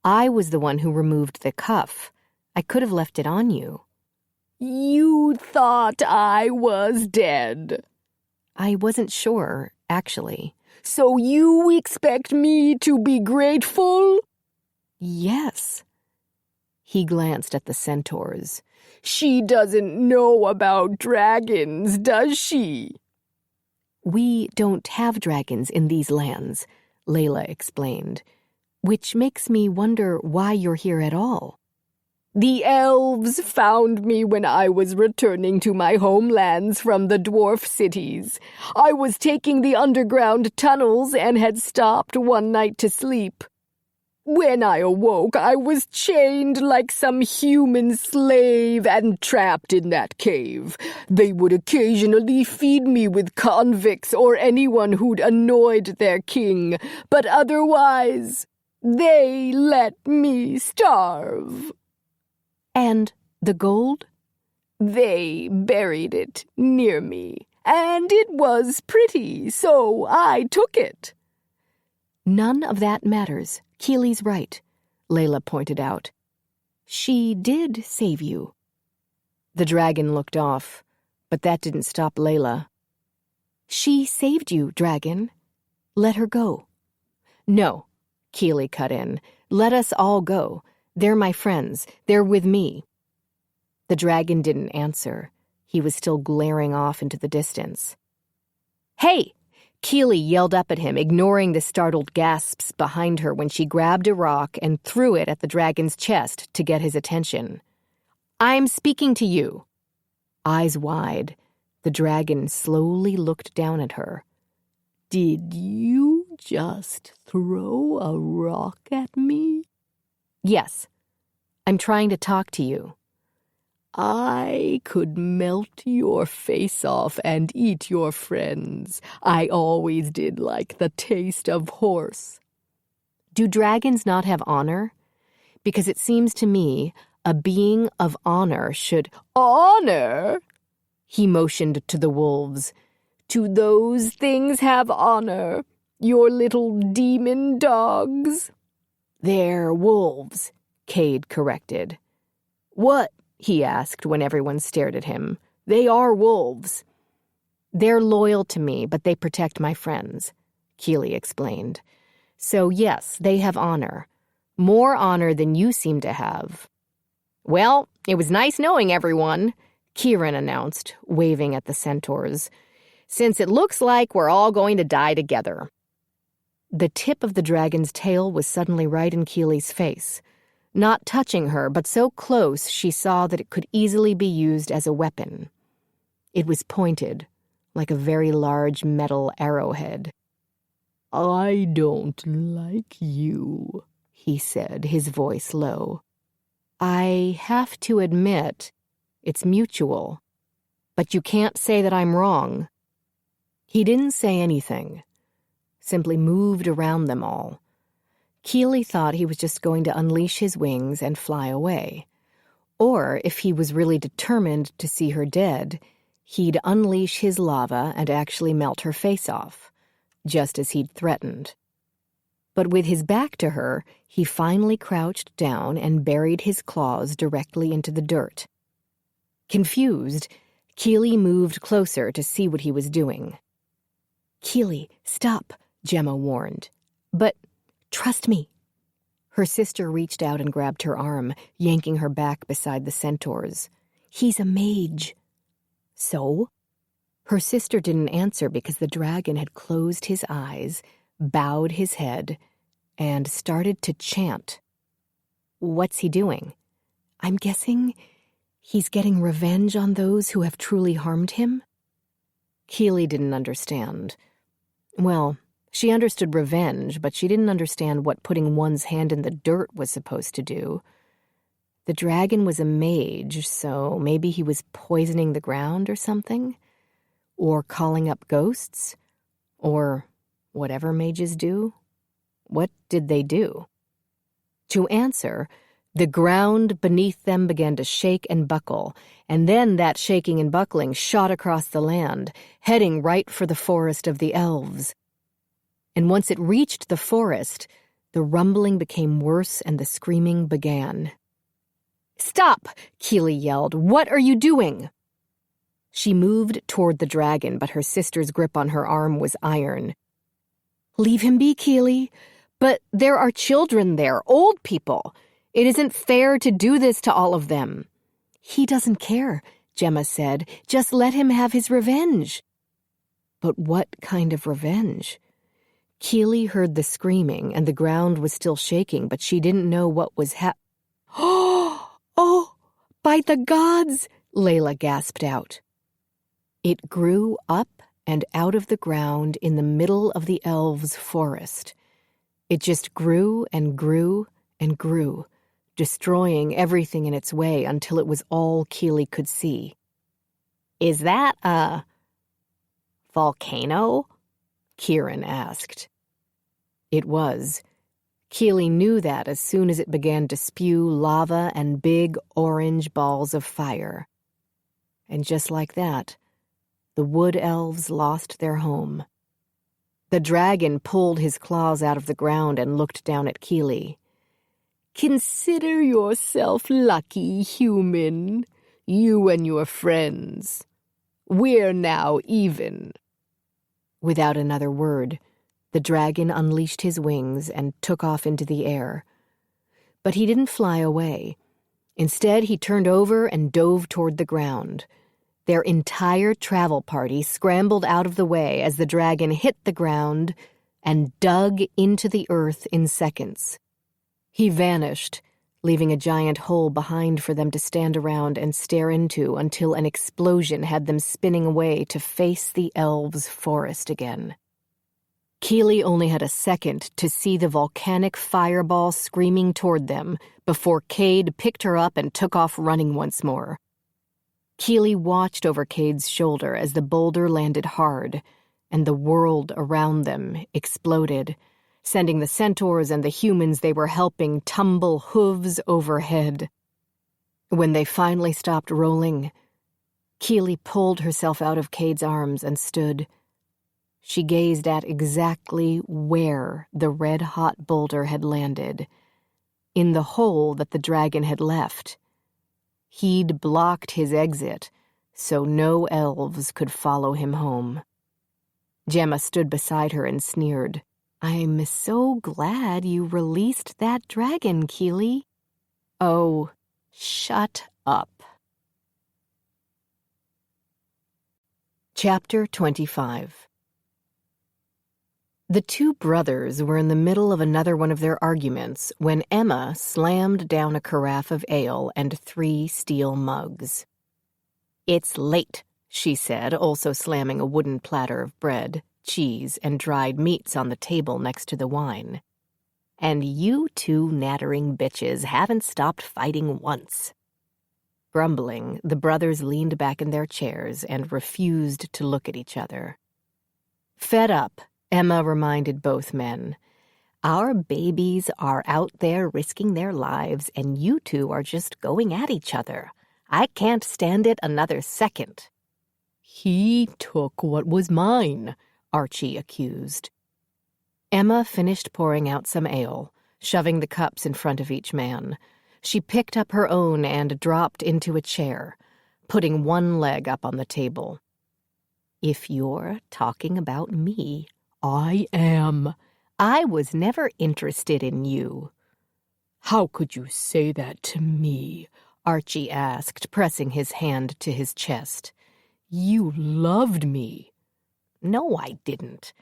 [SPEAKER 1] I was the one who removed the cuff. I could have left it on you." "You thought I was dead." "I wasn't sure, actually." "So you expect me to be grateful?" "Yes." He glanced at the centaurs. "She doesn't know about dragons, does she?" "We don't have dragons in these lands," Layla explained, "which makes me wonder why you're here at all." "The elves found me when I was returning to my homelands from the dwarf cities. I was taking the underground tunnels and had stopped one night to sleep. When I awoke, I was chained like some human slave and trapped in that cave. They would occasionally feed me with convicts or anyone who'd annoyed their king, but otherwise, they let me starve." "And the gold?" "They buried it near me, and it was pretty, so I took it." "None of that matters. Keely's right," Layla pointed out. She did save you. The dragon looked off, but that didn't stop Layla. She saved you, dragon. Let her go. No, Keely cut in. Let us all go. They're my friends. They're with me. The dragon didn't answer. He was still glaring off into the distance. Hey! Keely yelled up at him, ignoring the startled gasps behind her when she grabbed a rock and threw it at the dragon's chest to get his attention. I'm speaking to you. Eyes wide, the dragon slowly looked down at her. Did you just throw a rock at me? Yes. I'm trying to talk to you. I could melt your face off and eat your friends. I always did like the taste of horse. Do dragons not have honor? Because it seems to me a being of honor should— Honor? He motioned to the wolves. To those things have honor, your little demon dogs. They're wolves, Cade corrected. What? He asked when everyone stared at him. They are wolves. They're loyal to me, but they protect my friends, Keely explained. So yes, they have honor. More honor than you seem to have. Well, it was nice knowing everyone, Kieran announced, waving at the centaurs. Since it looks like we're all going to die together. The tip of the dragon's tail was suddenly right in Keely's face. Not touching her, but so close she saw that it could easily be used as a weapon. It was pointed, like a very large metal arrowhead. I don't like you, he said, his voice low. I have to admit, it's mutual. But you can't say that I'm wrong. He didn't say anything, simply moved around them all. Keely thought he was just going to unleash his wings and fly away. Or, if he was really determined to see her dead, he'd unleash his lava and actually melt her face off, just as he'd threatened. But with his back to her, he finally crouched down and buried his claws directly into the dirt. Confused, Keely moved closer to see what he was doing. Keely, stop, Gemma warned. But trust me. Her sister reached out and grabbed her arm, yanking her back beside the centaurs. He's a mage. So? Her sister didn't answer because the dragon had closed his eyes, bowed his head, and started to chant. What's he doing? I'm guessing he's getting revenge on those who have truly harmed him? Keely didn't understand. Well, she understood revenge, but she didn't understand what putting one's hand in the dirt was supposed to do. The dragon was a mage, so maybe he was poisoning the ground or something? Or calling up ghosts? Or whatever mages do? What did they do? To answer, the ground beneath them began to shake and buckle, and then that shaking and buckling shot across the land, heading right for the forest of the elves. And once it reached the forest, the rumbling became worse and the screaming began. Stop! Keely yelled. What are you doing? She moved toward the dragon, but her sister's grip on her arm was iron. Leave him be, Keely. But there are children there, old people. It isn't fair to do this to all of them. He doesn't care, Gemma said. Just let him have his revenge. But what kind of revenge? Keely heard the screaming, and the ground was still shaking, but she didn't know what was Oh, by the gods, Layla gasped out. It grew up and out of the ground in the middle of the elves' forest. It just grew and grew and grew, destroying everything in its way until it was all Keely could see. Is that a volcano? Kieran asked. It was. Keely knew that as soon as it began to spew lava and big orange balls of fire. And just like that, the wood elves lost their home. The dragon pulled his claws out of the ground and looked down at Keely.
[SPEAKER 3] Consider yourself lucky, human. You and your friends. We're now even."
[SPEAKER 1] Without another word, the dragon unleashed his wings and took off into the air. But he didn't fly away. Instead, he turned over and dove toward the ground. Their entire travel party scrambled out of the way as the dragon hit the ground and dug into the earth in seconds. He vanished, leaving a giant hole behind for them to stand around and stare into until an explosion had them spinning away to face the elves' forest again. Keely only had a second to see the volcanic fireball screaming toward them before Cade picked her up and took off running once more. Keely watched over Cade's shoulder as the boulder landed hard, and the world around them exploded, sending the centaurs and the humans they were helping tumble hooves overhead. When they finally stopped rolling, Keely pulled herself out of Cade's arms and stood. She gazed at exactly where the red-hot boulder had landed, in the hole that the dragon had left. He'd blocked his exit, so no elves could follow him home. Gemma stood beside her and sneered. "I'm so glad you released that dragon, Keely." "Oh, shut up." Chapter 25. The two brothers were in the middle of another one of their arguments when Emma slammed down a carafe of ale and 3 steel mugs. "It's late," she said, also slamming a wooden platter of bread, cheese, and dried meats on the table next to the wine. "And you two nattering bitches haven't stopped fighting once." Grumbling, the brothers leaned back in their chairs and refused to look at each other. Fed up, Emma reminded both men, "Our babies are out there risking their lives, and you two are just going at each other. I can't stand it another second." "He took what was mine," Archie accused. Emma finished pouring out some ale, shoving the cups in front of each man. She picked up her own and dropped into a chair, putting one leg up on the table. "If you're talking about me, I am. I was never interested in you." "How could you say that to me?" Archie asked, pressing his hand to his chest. "You loved me." "No, I didn't.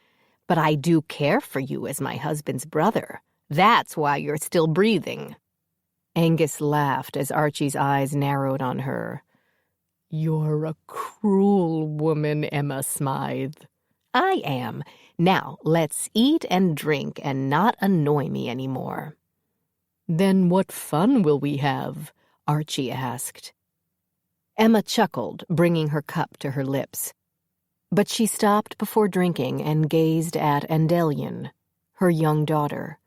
[SPEAKER 1] But I do care for you as my husband's brother. That's why you're still breathing." Angus laughed as Archie's eyes narrowed on her. "You're a cruel woman, Emma Smythe." "I am. Now, let's eat and drink and not annoy me anymore." "Then what fun will we have?" Archie asked. Emma chuckled, bringing her cup to her lips. But she stopped before drinking and gazed at Andelian, her young daughter.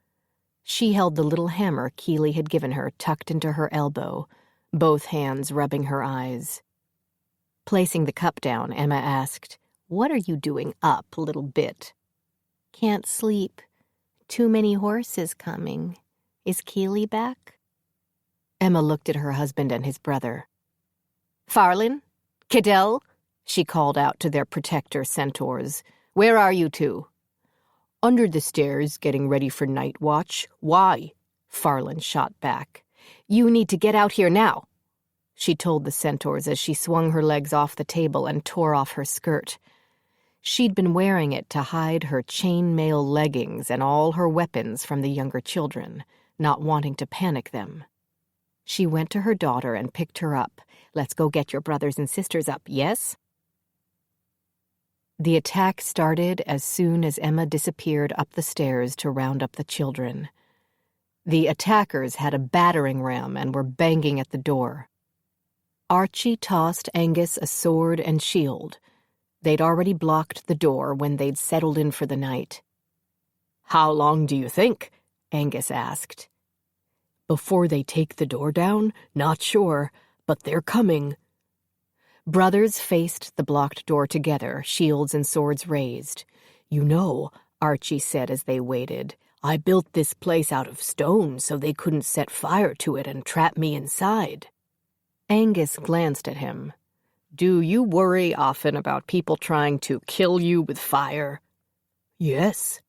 [SPEAKER 1] She held the little hammer Keely had given her tucked into her elbow, both hands rubbing her eyes. Placing the cup down, Emma asked, "What are you doing up, little bit?" "Can't sleep. Too many horses coming. Is Keely back?" Emma looked at her husband and his brother. "Farlin? Cadell?" she called out to their protector centaurs. "Where are you two?" "Under the stairs, getting ready for night watch. Why?" Farlin shot back. "You need to get out here now," she told the centaurs as she swung her legs off the table and tore off her skirt. She'd been wearing it to hide her chainmail leggings and all her weapons from the younger children, not wanting to panic them. She went to her daughter and picked her up. "Let's go get your brothers and sisters up, yes?" The attack started as soon as Emma disappeared up the stairs to round up the children. The attackers had a battering ram and were banging at the door. Archie tossed Angus a sword and shield. They'd already blocked the door when they'd settled in for the night. "How long do you think?" Angus asked. "Before they take the door down? Not sure, but they're coming." Brothers faced the blocked door together, shields and swords raised. "You know," Archie said as they waited,
[SPEAKER 3] I built this place out of stone so they couldn't set fire to it and trap me inside."
[SPEAKER 1] Angus glanced at him. "Do you worry often about people trying to kill you with fire?"
[SPEAKER 3] "Yes."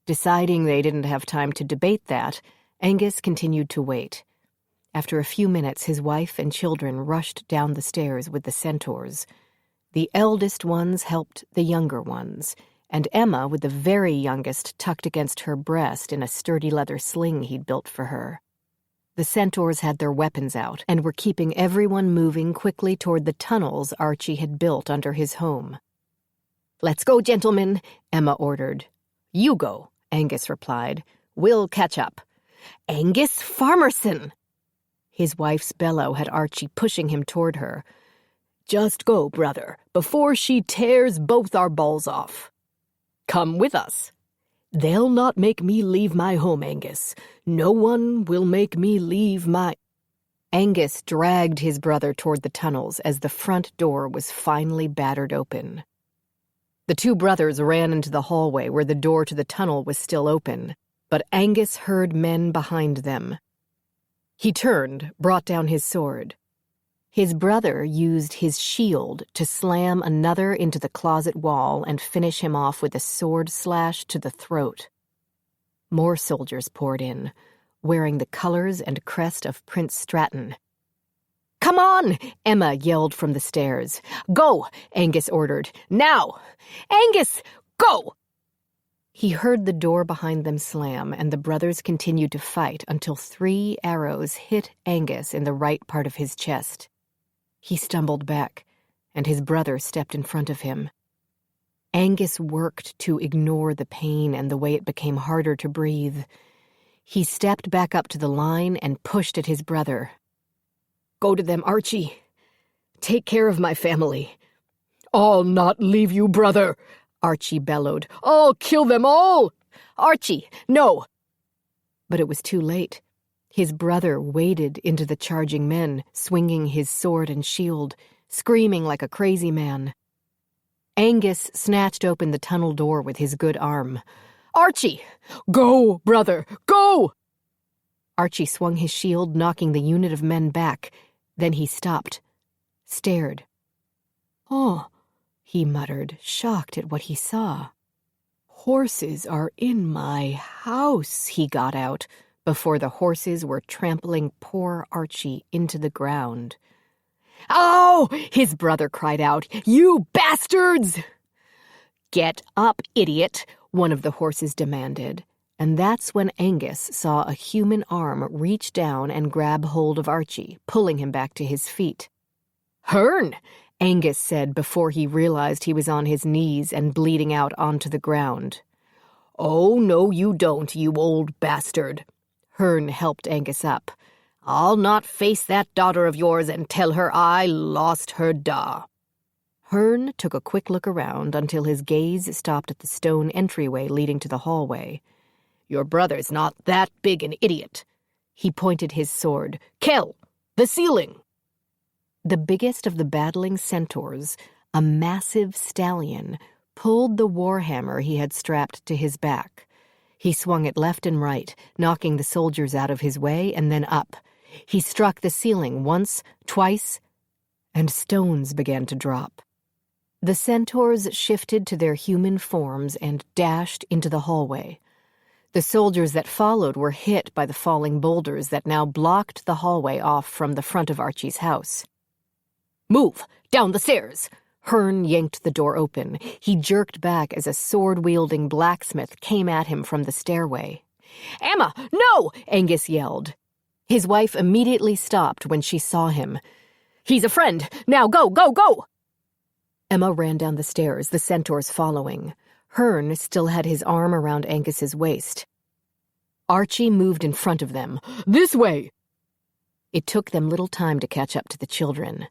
[SPEAKER 1] Deciding they didn't have time to debate that, Angus continued to wait. After a few minutes, his wife and children rushed down the stairs with the centaurs. The eldest ones helped the younger ones, and Emma, with the very youngest, tucked against her breast in a sturdy leather sling he'd built for her. The centaurs had their weapons out and were keeping everyone moving quickly toward the tunnels Archie had built under his home.
[SPEAKER 3] "Let's go, gentlemen," Emma ordered.
[SPEAKER 1] "You go," Angus replied. "We'll catch up."
[SPEAKER 3] "Angus Farmerson!"
[SPEAKER 1] His wife's bellow had Archie pushing him toward her.
[SPEAKER 3] "Just go, brother, before she tears both our balls off."
[SPEAKER 1] "Come with us."
[SPEAKER 3] "They'll not make me leave my home, Angus. No one will make me leave my—"
[SPEAKER 1] Angus dragged his brother toward the tunnels as the front door was finally battered open. The two brothers ran into the hallway where the door to the tunnel was still open, but Angus heard men behind them. He turned, brought down his sword. His brother used his shield to slam another into the closet wall and finish him off with a sword slash to the throat. More soldiers poured in, wearing the colors and crest of Prince Stratton.
[SPEAKER 3] "Come on!"
[SPEAKER 1] Emma yelled from the stairs.
[SPEAKER 3] "Go!" Angus ordered. "Now! Angus, go!"
[SPEAKER 1] He heard the door behind them slam, and the brothers continued to fight until 3 arrows hit Angus in the right part of his chest. He stumbled back, and his brother stepped in front of him. Angus worked to ignore the pain and the way it became harder to breathe. He stepped back up to the line and pushed at his brother.
[SPEAKER 3] "Go to them, Archie. Take care of my family."
[SPEAKER 4] "I'll not leave you, brother,"
[SPEAKER 3] Archie bellowed. "I'll kill them all!" "Archie, no!"
[SPEAKER 1] But it was too late. His brother waded into the charging men, swinging his sword and shield, screaming like a crazy man. Angus snatched open the tunnel door with his good arm.
[SPEAKER 3] "Archie!
[SPEAKER 4] "Go, brother, go!"
[SPEAKER 1] Archie swung his shield, knocking the unit of men back. Then he stopped, stared.
[SPEAKER 3] "Oh,"
[SPEAKER 1] he muttered, shocked at what he saw.
[SPEAKER 3] "Horses are in my house," he got out,
[SPEAKER 1] before the horses were trampling poor Archie into the ground.
[SPEAKER 3] "Oh!" his brother cried out. "You bastards!"
[SPEAKER 1] "Get up, idiot," one of the horses demanded. And that's when Angus saw a human arm reach down and grab hold of Archie, pulling him back to his feet.
[SPEAKER 3] "Hearn!"
[SPEAKER 1] Angus said before he realized he was on his knees and bleeding out onto the ground.
[SPEAKER 3] "Oh, no, you don't, you old bastard."
[SPEAKER 1] Hearn helped Angus up.
[SPEAKER 3] "I'll not face that daughter of yours and tell her I lost her da."
[SPEAKER 1] Hearn took a quick look around until his gaze stopped at the stone entryway leading to the hallway.
[SPEAKER 3] "Your brother's not that big an idiot."
[SPEAKER 1] He pointed his sword.
[SPEAKER 3] "Kel, the ceiling!"
[SPEAKER 1] The biggest of the battling centaurs, a massive stallion, pulled the warhammer he had strapped to his back. He swung it left and right, knocking the soldiers out of his way and then up. He struck the ceiling once, twice, and stones began to drop. The centaurs shifted to their human forms and dashed into the hallway. The soldiers that followed were hit by the falling boulders that now blocked the hallway off from the front of Archie's house.
[SPEAKER 3] "Move! Down the stairs!"
[SPEAKER 1] Hearn yanked the door open. He jerked back as a sword-wielding blacksmith came at him from the stairway.
[SPEAKER 3] "Emma, no!"
[SPEAKER 1] Angus yelled. His wife immediately stopped when she saw him.
[SPEAKER 3] "He's a friend! Now go, go, go!"
[SPEAKER 1] Emma ran down the stairs, the centaurs following. Hearn still had his arm around Angus's waist. Archie moved in front of them.
[SPEAKER 3] "This way!"
[SPEAKER 1] It took them little time to catch up to the children.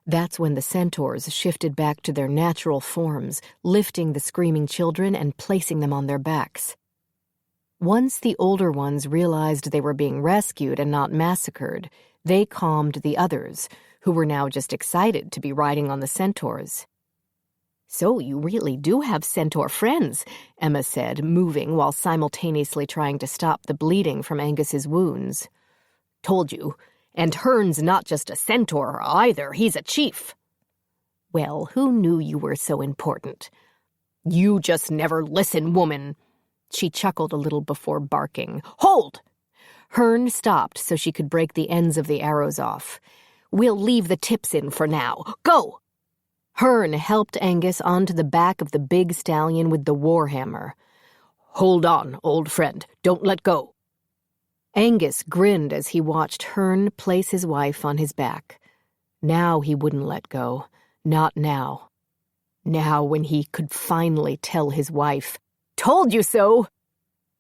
[SPEAKER 1] That's when the centaurs shifted back to their natural forms, lifting the screaming children and placing them on their backs. Once the older ones realized they were being rescued and not massacred, they calmed the others, who were now just excited to be riding on the centaurs. So you really do have centaur friends, Emma said, moving while simultaneously trying to stop the bleeding from Angus's wounds.
[SPEAKER 3] Told you. And Hearn's not just a centaur either, he's a chief.
[SPEAKER 1] Well, who knew you were so important?
[SPEAKER 3] You just never listen, woman.
[SPEAKER 1] She chuckled a little before barking.
[SPEAKER 3] Hold!
[SPEAKER 1] Hearn stopped so she could break the ends of the arrows off.
[SPEAKER 3] We'll leave the tips in for now. Go!
[SPEAKER 1] Hearn helped Angus onto the back of the big stallion with the warhammer.
[SPEAKER 3] Hold on, old friend. Don't let go.
[SPEAKER 1] Angus grinned as he watched Hearn place his wife on his back. Now he wouldn't let go. Not now. Now when he could finally tell his wife.
[SPEAKER 3] Told you so!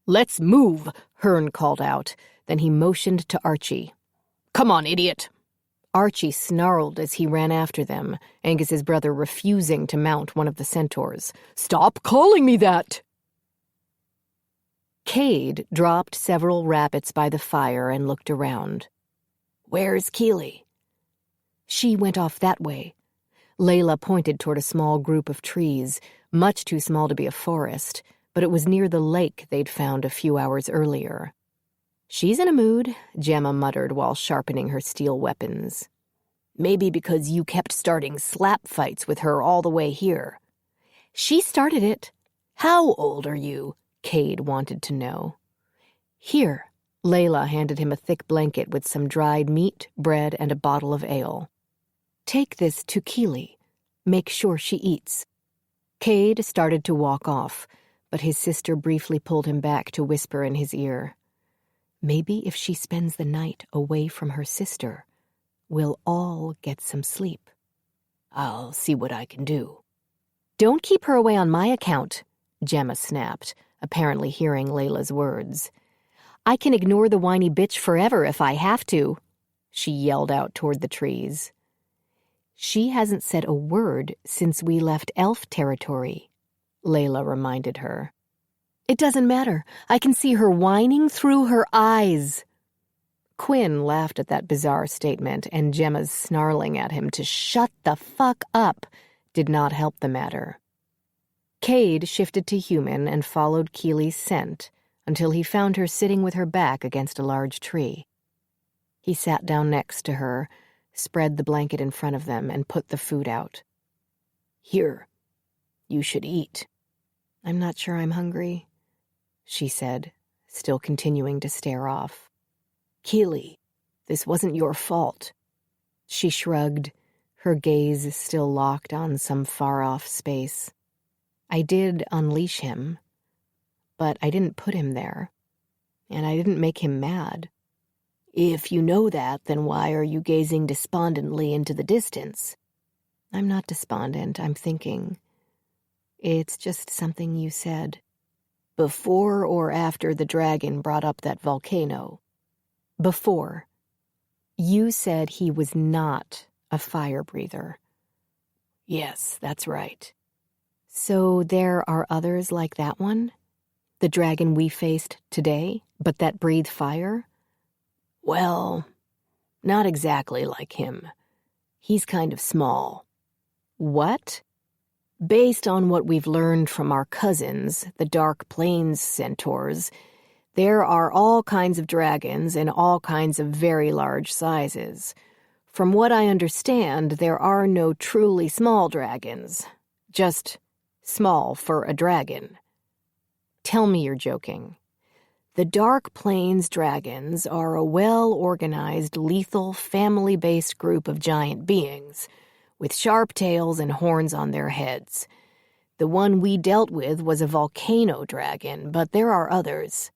[SPEAKER 1] Let's move, Hearn called out. Then he motioned to Archie.
[SPEAKER 3] Come on, idiot.
[SPEAKER 1] Archie snarled as he ran after them, Angus's brother refusing to mount one of the centaurs.
[SPEAKER 3] Stop calling me that!
[SPEAKER 1] Cade dropped several rabbits by the fire and looked around.
[SPEAKER 3] Where's Keely?
[SPEAKER 1] She went off that way. Layla pointed toward a small group of trees, much too small to be a forest, but it was near the lake they'd found a few hours earlier.
[SPEAKER 3] She's in a mood, Gemma muttered while sharpening her steel weapons. Maybe because you kept starting slap fights with her all the way here.
[SPEAKER 1] She started it.
[SPEAKER 3] How old are you?
[SPEAKER 1] Cade wanted to know. Here, Layla handed him a thick blanket with some dried meat, bread, and a bottle of ale. Take this to Keely. Make sure she eats. Cade started to walk off, but his sister briefly pulled him back to whisper in his ear. Maybe if she spends the night away from her sister, we'll all get some sleep.
[SPEAKER 3] I'll see what I can do.
[SPEAKER 1] Don't keep her away on my account, Gemma snapped, apparently hearing Layla's words. I can ignore the whiny bitch forever if I have to, she yelled out toward the trees. She hasn't said a word since we left elf territory, Layla reminded her. It doesn't matter. I can see her whining through her eyes. Quinn laughed at that bizarre statement, and Gemma's snarling at him to shut the fuck up did not help the matter. Cade shifted to human and followed Keely's scent until he found her sitting with her back against a large tree. He sat down next to her, spread the blanket in front of them, and put the food out.
[SPEAKER 3] Here, you should eat.
[SPEAKER 1] I'm not sure I'm hungry, she said, still continuing to stare off.
[SPEAKER 3] Keely, this wasn't your fault.
[SPEAKER 1] She shrugged, her gaze still locked on some far-off space. I did unleash him, but I didn't put him there, and I didn't make him mad.
[SPEAKER 3] If you know that, then why are you gazing despondently into the distance?
[SPEAKER 1] I'm not despondent, I'm thinking. It's just something you said.
[SPEAKER 3] Before or after the dragon brought up that volcano?
[SPEAKER 1] Before. You said he was not a fire breather.
[SPEAKER 3] Yes, that's right.
[SPEAKER 1] So there are others like that one? The dragon we faced today, but that breathe fire?
[SPEAKER 3] Well, not exactly like him. He's kind of small.
[SPEAKER 1] What?
[SPEAKER 3] Based on what we've learned from our cousins, the Dark Plains centaurs, there are all kinds of dragons in all kinds of very large sizes. From what I understand, there are no truly small dragons. Just small for a dragon.
[SPEAKER 1] Tell me you're joking.
[SPEAKER 3] The Dark Plains dragons are a well-organized, lethal, family-based group of giant beings, with sharp tails and horns on their heads. The one we dealt with was a volcano dragon, but there are others.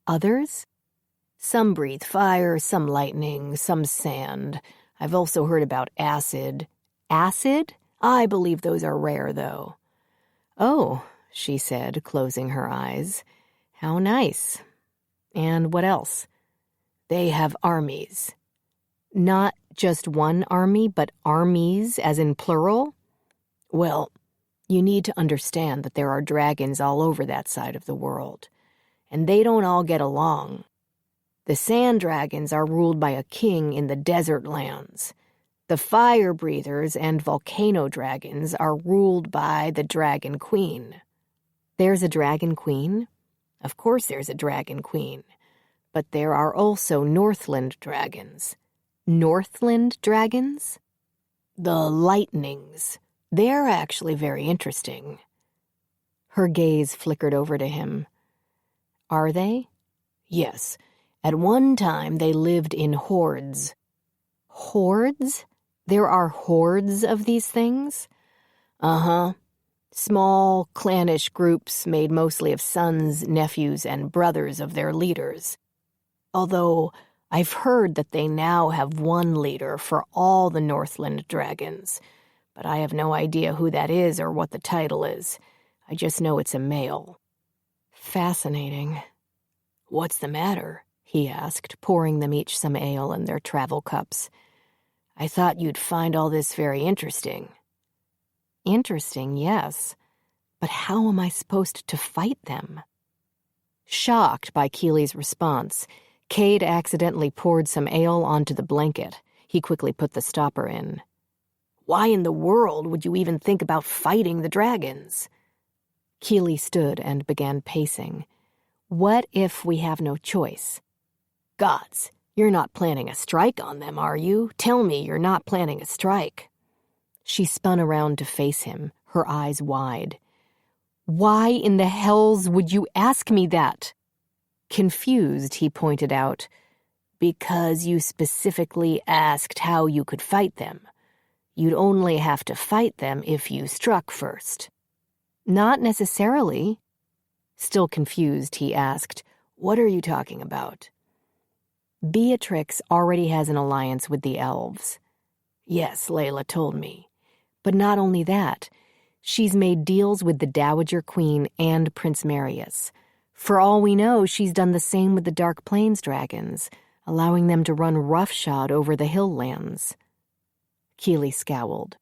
[SPEAKER 1] Others?
[SPEAKER 3] Some breathe fire, some lightning, some sand. I've also heard about acid.
[SPEAKER 1] Acid?
[SPEAKER 3] I believe those are rare, though.
[SPEAKER 1] Oh, she said, closing her eyes. How nice. And what else?
[SPEAKER 3] They have armies.
[SPEAKER 1] Not just one army, but armies, as in plural?
[SPEAKER 3] Well, you need to understand that there are dragons all over that side of the world, and they don't all get along. The sand dragons are ruled by a king in the desert lands. The fire breathers and volcano dragons are ruled by the Dragon Queen.
[SPEAKER 1] There's a Dragon Queen?
[SPEAKER 3] Of course there's a Dragon Queen, but there are also Northland dragons.
[SPEAKER 1] Northland dragons?
[SPEAKER 3] The lightnings. They're actually very interesting.
[SPEAKER 1] Her gaze flickered over to him. Are they?
[SPEAKER 3] Yes. At one time they lived in hordes.
[SPEAKER 1] Hordes? There are hordes of these things?
[SPEAKER 3] Uh-huh. Small, clannish groups made mostly of sons, nephews, and brothers of their leaders. Although I've heard that they now have one leader for all the Northland dragons, but I have no idea who that is or what the title is. I just know it's a male.
[SPEAKER 1] Fascinating.
[SPEAKER 3] What's the matter? He asked, pouring them each some ale in their travel cups. I thought you'd find all this very interesting.
[SPEAKER 1] Interesting, yes. But how am I supposed to fight them? Shocked by Keely's response, Cade accidentally poured some ale onto the blanket. He quickly put the stopper in.
[SPEAKER 3] Why in the world would you even think about fighting the dragons?
[SPEAKER 1] Keely stood and began pacing. What if we have no choice?
[SPEAKER 3] Gods, you're not planning a strike on them, are you? Tell me you're not planning a strike.
[SPEAKER 1] She spun around to face him, her eyes wide. Why in the hells would you ask me that? Confused, he pointed out.
[SPEAKER 3] Because you specifically asked how you could fight them. You'd only have to fight them if you struck first.
[SPEAKER 1] Not necessarily.
[SPEAKER 3] Still confused, he asked, What are you talking about?
[SPEAKER 1] Beatrix already has an alliance with the elves.
[SPEAKER 3] Yes, Layla told me.
[SPEAKER 1] But not only that, she's made deals with the Dowager Queen and Prince Marius. For all we know, she's done the same with the Dark Plains dragons, allowing them to run roughshod over the hill lands.
[SPEAKER 3] Keely scowled.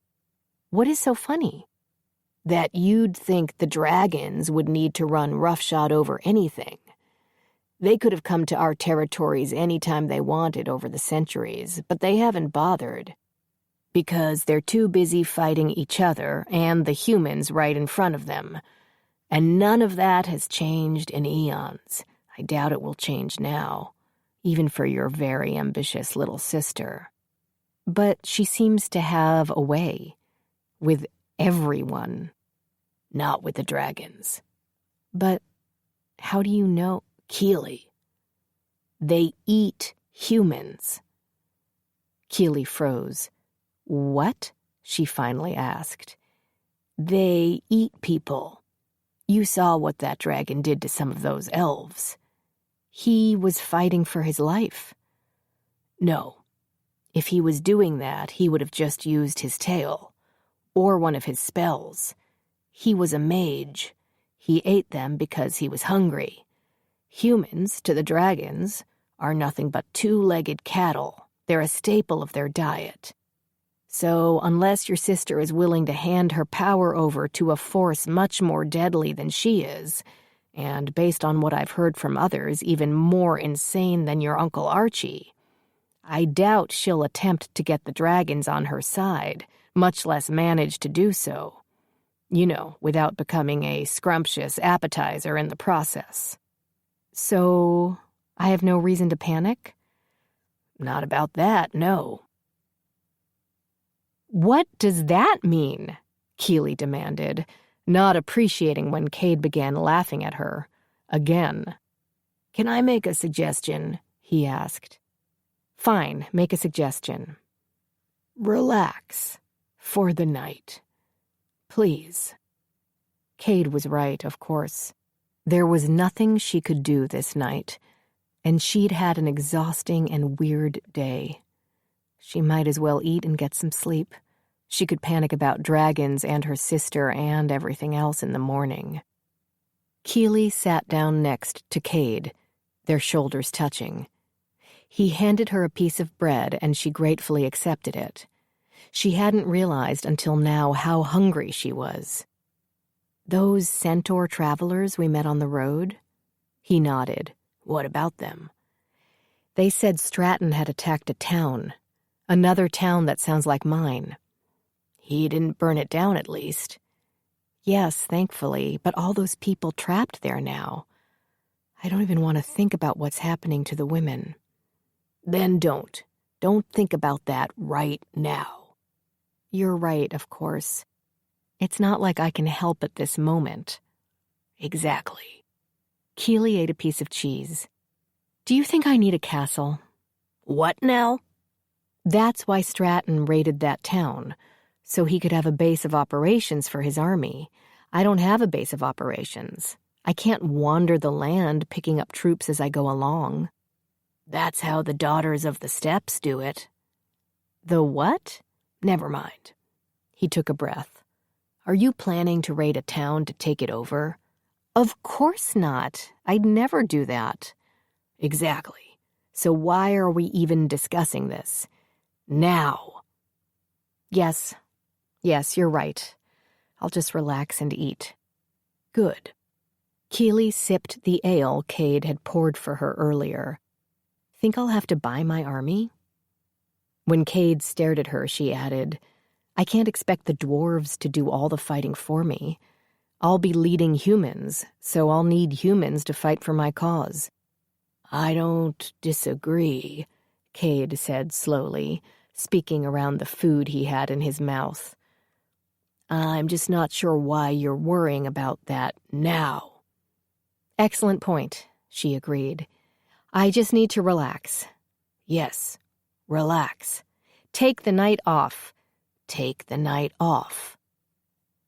[SPEAKER 1] What is so funny?
[SPEAKER 3] That you'd think the dragons would need to run roughshod over anything. They could have come to our territories any time they wanted over the centuries, but they haven't bothered. Because they're too busy fighting each other and the humans right in front of them. And none of that has changed in eons. I doubt it will change now, even for your very ambitious little sister.
[SPEAKER 1] But she seems to have a way. With everyone.
[SPEAKER 3] Not with the dragons.
[SPEAKER 1] But how do you know?
[SPEAKER 3] Keely. They eat humans.
[SPEAKER 1] Keely froze. What? She finally asked.
[SPEAKER 3] They eat people. You saw what that dragon did to some of those elves.
[SPEAKER 1] He was fighting for his life.
[SPEAKER 3] No. If he was doing that, he would have just used his tail. Or one of his spells. He was a mage. He ate them because he was hungry. Humans, to the dragons, are nothing but two-legged cattle. They're a staple of their diet. So, unless your sister is willing to hand her power over to a force much more deadly than she is, and based on what I've heard from others, even more insane than your Uncle Archie, I doubt she'll attempt to get the dragons on her side, much less manage to do so. You know, without becoming a scrumptious appetizer in the process.
[SPEAKER 1] So, I have no reason to panic?
[SPEAKER 3] Not about that, no.
[SPEAKER 1] What does that mean? Keely demanded, not appreciating when Cade began laughing at her. Again.
[SPEAKER 3] Can I make a suggestion? He asked.
[SPEAKER 1] Fine, make a suggestion.
[SPEAKER 3] Relax. For the night. Please.
[SPEAKER 1] Cade was right, of course. There was nothing she could do this night, and she'd had an exhausting and weird day. She might as well eat and get some sleep. She could panic about dragons and her sister and everything else in the morning. Keely sat down next to Cade, their shoulders touching. He handed her a piece of bread, and she gratefully accepted it. She hadn't realized until now how hungry she was. Those centaur travelers we met on the road? He nodded.
[SPEAKER 3] What about them?
[SPEAKER 1] They said Stratton had attacked a town. Another town that sounds like mine.
[SPEAKER 3] He didn't burn it down, at least.
[SPEAKER 1] Yes, thankfully, but all those people trapped there now. I don't even want to think about what's happening to the women.
[SPEAKER 3] Then don't. Don't think about that right now.
[SPEAKER 1] You're right, of course. It's not like I can help at this moment.
[SPEAKER 3] Exactly.
[SPEAKER 1] Keely ate a piece of cheese. Do you think I need a castle?
[SPEAKER 3] What now?
[SPEAKER 1] That's why Stratton raided that town, so he could have a base of operations for his army. I don't have a base of operations. I can't wander the land picking up troops as I go along.
[SPEAKER 3] That's how the Daughters of the Steppes do it.
[SPEAKER 1] The what?
[SPEAKER 3] Never mind.
[SPEAKER 1] He took a breath.
[SPEAKER 3] Are you planning to raid a town to take it over?
[SPEAKER 1] Of course not. I'd never do that.
[SPEAKER 3] Exactly. So why are we even discussing this? Now.
[SPEAKER 1] Yes, you're right. I'll just relax and eat.
[SPEAKER 3] Good.
[SPEAKER 1] Keely sipped the ale Cade had poured for her earlier. Think I'll have to buy my army? When Cade stared at her, she added, I can't expect the dwarves to do all the fighting for me. I'll be leading humans, so I'll need humans to fight for my cause.
[SPEAKER 3] I don't disagree,
[SPEAKER 1] Cade said slowly, speaking around the food he had in his mouth.
[SPEAKER 3] I'm just not sure why you're worrying about that now.
[SPEAKER 1] Excellent point, she agreed. I just need to relax.
[SPEAKER 3] Yes, relax.
[SPEAKER 1] Take the night off.
[SPEAKER 3] Take the night off.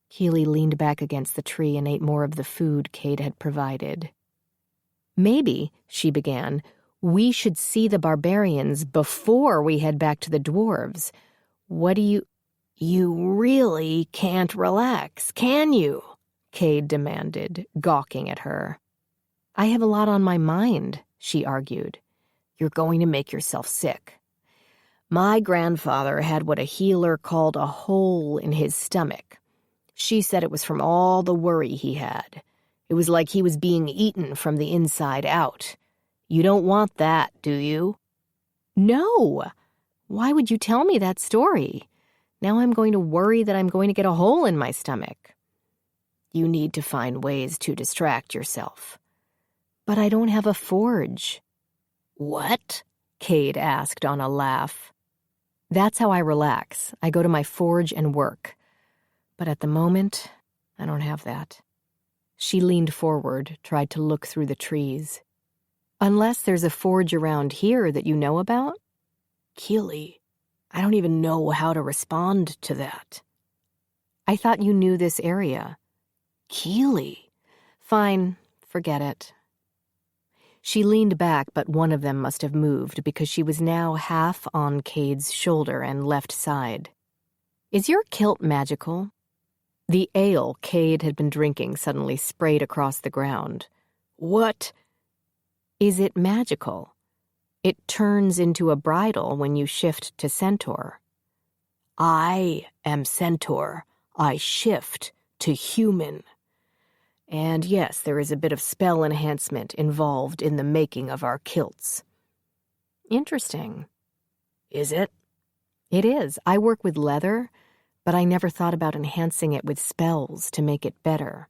[SPEAKER 1] Keely leaned back against the tree and ate more of the food Cade had provided. Maybe, she began, we should see the barbarians before we head back to the dwarves. What do you...
[SPEAKER 3] You really can't relax, can you?
[SPEAKER 1] Cade demanded, gawking at her. I have a lot on my mind, she argued.
[SPEAKER 3] You're going to make yourself sick. My grandfather had what a healer called a hole in his stomach. She said it was from all the worry he had. It was like he was being eaten from the inside out. You don't want that, do you?
[SPEAKER 1] No. Why would you tell me that story? Now I'm going to worry that I'm going to get a hole in my stomach.
[SPEAKER 3] You need to find ways to distract yourself.
[SPEAKER 1] But I don't have a forge.
[SPEAKER 3] What?
[SPEAKER 1] Cade asked on a laugh. That's how I relax. I go to my forge and work. But at the moment, I don't have that. She leaned forward, tried to look through the trees. Unless there's a forge around here that you know about?
[SPEAKER 3] Keely, I don't even know how to respond to that.
[SPEAKER 1] I thought you knew this area.
[SPEAKER 3] Keely.
[SPEAKER 1] Fine, forget it. She leaned back, but one of them must have moved because she was now half on Cade's shoulder and left side. Is your kilt magical? The ale Cade had been drinking suddenly sprayed across the ground.
[SPEAKER 3] What?
[SPEAKER 1] Is it magical? It turns into a bridle when you shift to centaur.
[SPEAKER 3] I am centaur. I shift to human. And yes, there is a bit of spell enhancement involved in the making of our kilts.
[SPEAKER 1] Interesting.
[SPEAKER 3] Is it?
[SPEAKER 1] It is. I work with leather, but I never thought about enhancing it with spells to make it better.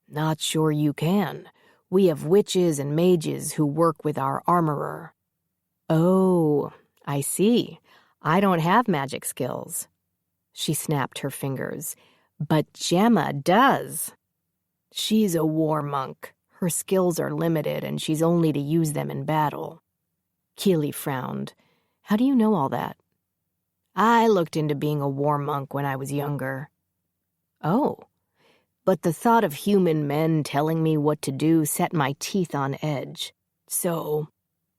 [SPEAKER 3] Not sure you can. We have witches and mages who work with our armorer.
[SPEAKER 1] Oh, I see. I don't have magic skills. She snapped her fingers. But Gemma does.
[SPEAKER 3] She's a war monk. Her skills are limited, and she's only to use them in battle.
[SPEAKER 1] Keely frowned. How do you know all that?
[SPEAKER 3] I looked into being a war monk when I was younger.
[SPEAKER 1] Oh.
[SPEAKER 3] But the thought of human men telling me what to do set my teeth on edge. So,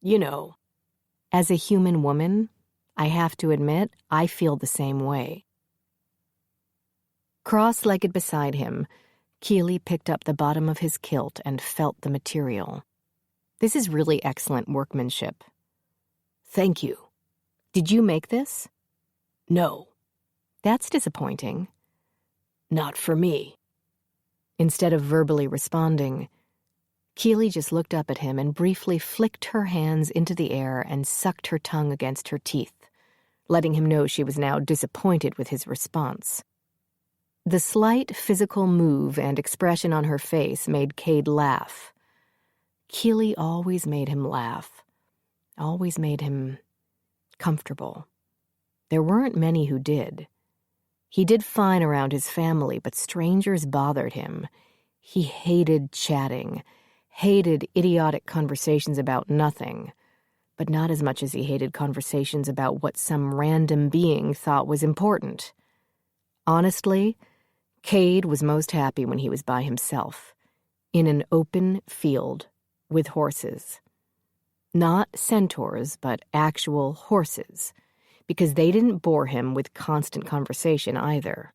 [SPEAKER 3] you know.
[SPEAKER 1] As a human woman, I have to admit, I feel the same way. Cross-legged beside him, Keely picked up the bottom of his kilt and felt the material. This is really excellent workmanship.
[SPEAKER 3] Thank you.
[SPEAKER 1] Did you make this?
[SPEAKER 3] No.
[SPEAKER 1] That's disappointing.
[SPEAKER 3] Not for me.
[SPEAKER 1] Instead of verbally responding, Keely just looked up at him and briefly flicked her hands into the air and sucked her tongue against her teeth, letting him know she was now disappointed with his response. The slight physical move and expression on her face made Cade laugh. Keeley always made him laugh, always made him comfortable. There weren't many who did. He did fine around his family, but strangers bothered him. He hated chatting, hated idiotic conversations about nothing, but not as much as he hated conversations about what some random being thought was important. Honestly, Cade was most happy when he was by himself, in an open field with horses. Not centaurs, but actual horses, because they didn't bore him with constant conversation either.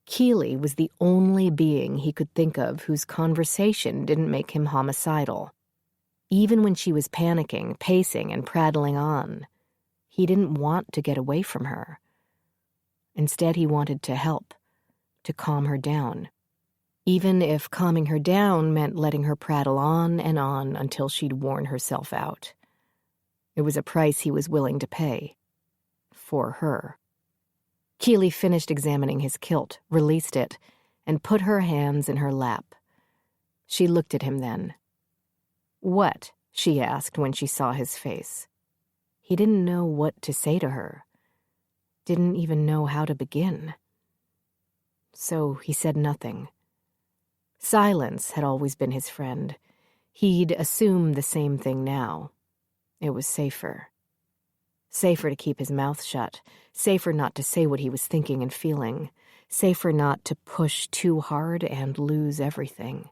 [SPEAKER 1] Keeley was the only being he could think of whose conversation didn't make him homicidal. Even when she was panicking, pacing, and prattling on, he didn't want to get away from her. Instead, he wanted to help, to calm her down, even if calming her down meant letting her prattle on and on until she'd worn herself out. It was a price he was willing to pay. For her. Keeley finished examining his kilt, released it, and put her hands in her lap. She looked at him then. "What?" she asked when she saw his face. He didn't know what to say to her. Didn't even know how to begin. So he said nothing. Silence had always been his friend. He'd assume the same thing now. It was safer. Safer to keep his mouth shut, safer not to say what he was thinking and feeling, safer not to push too hard and lose everything.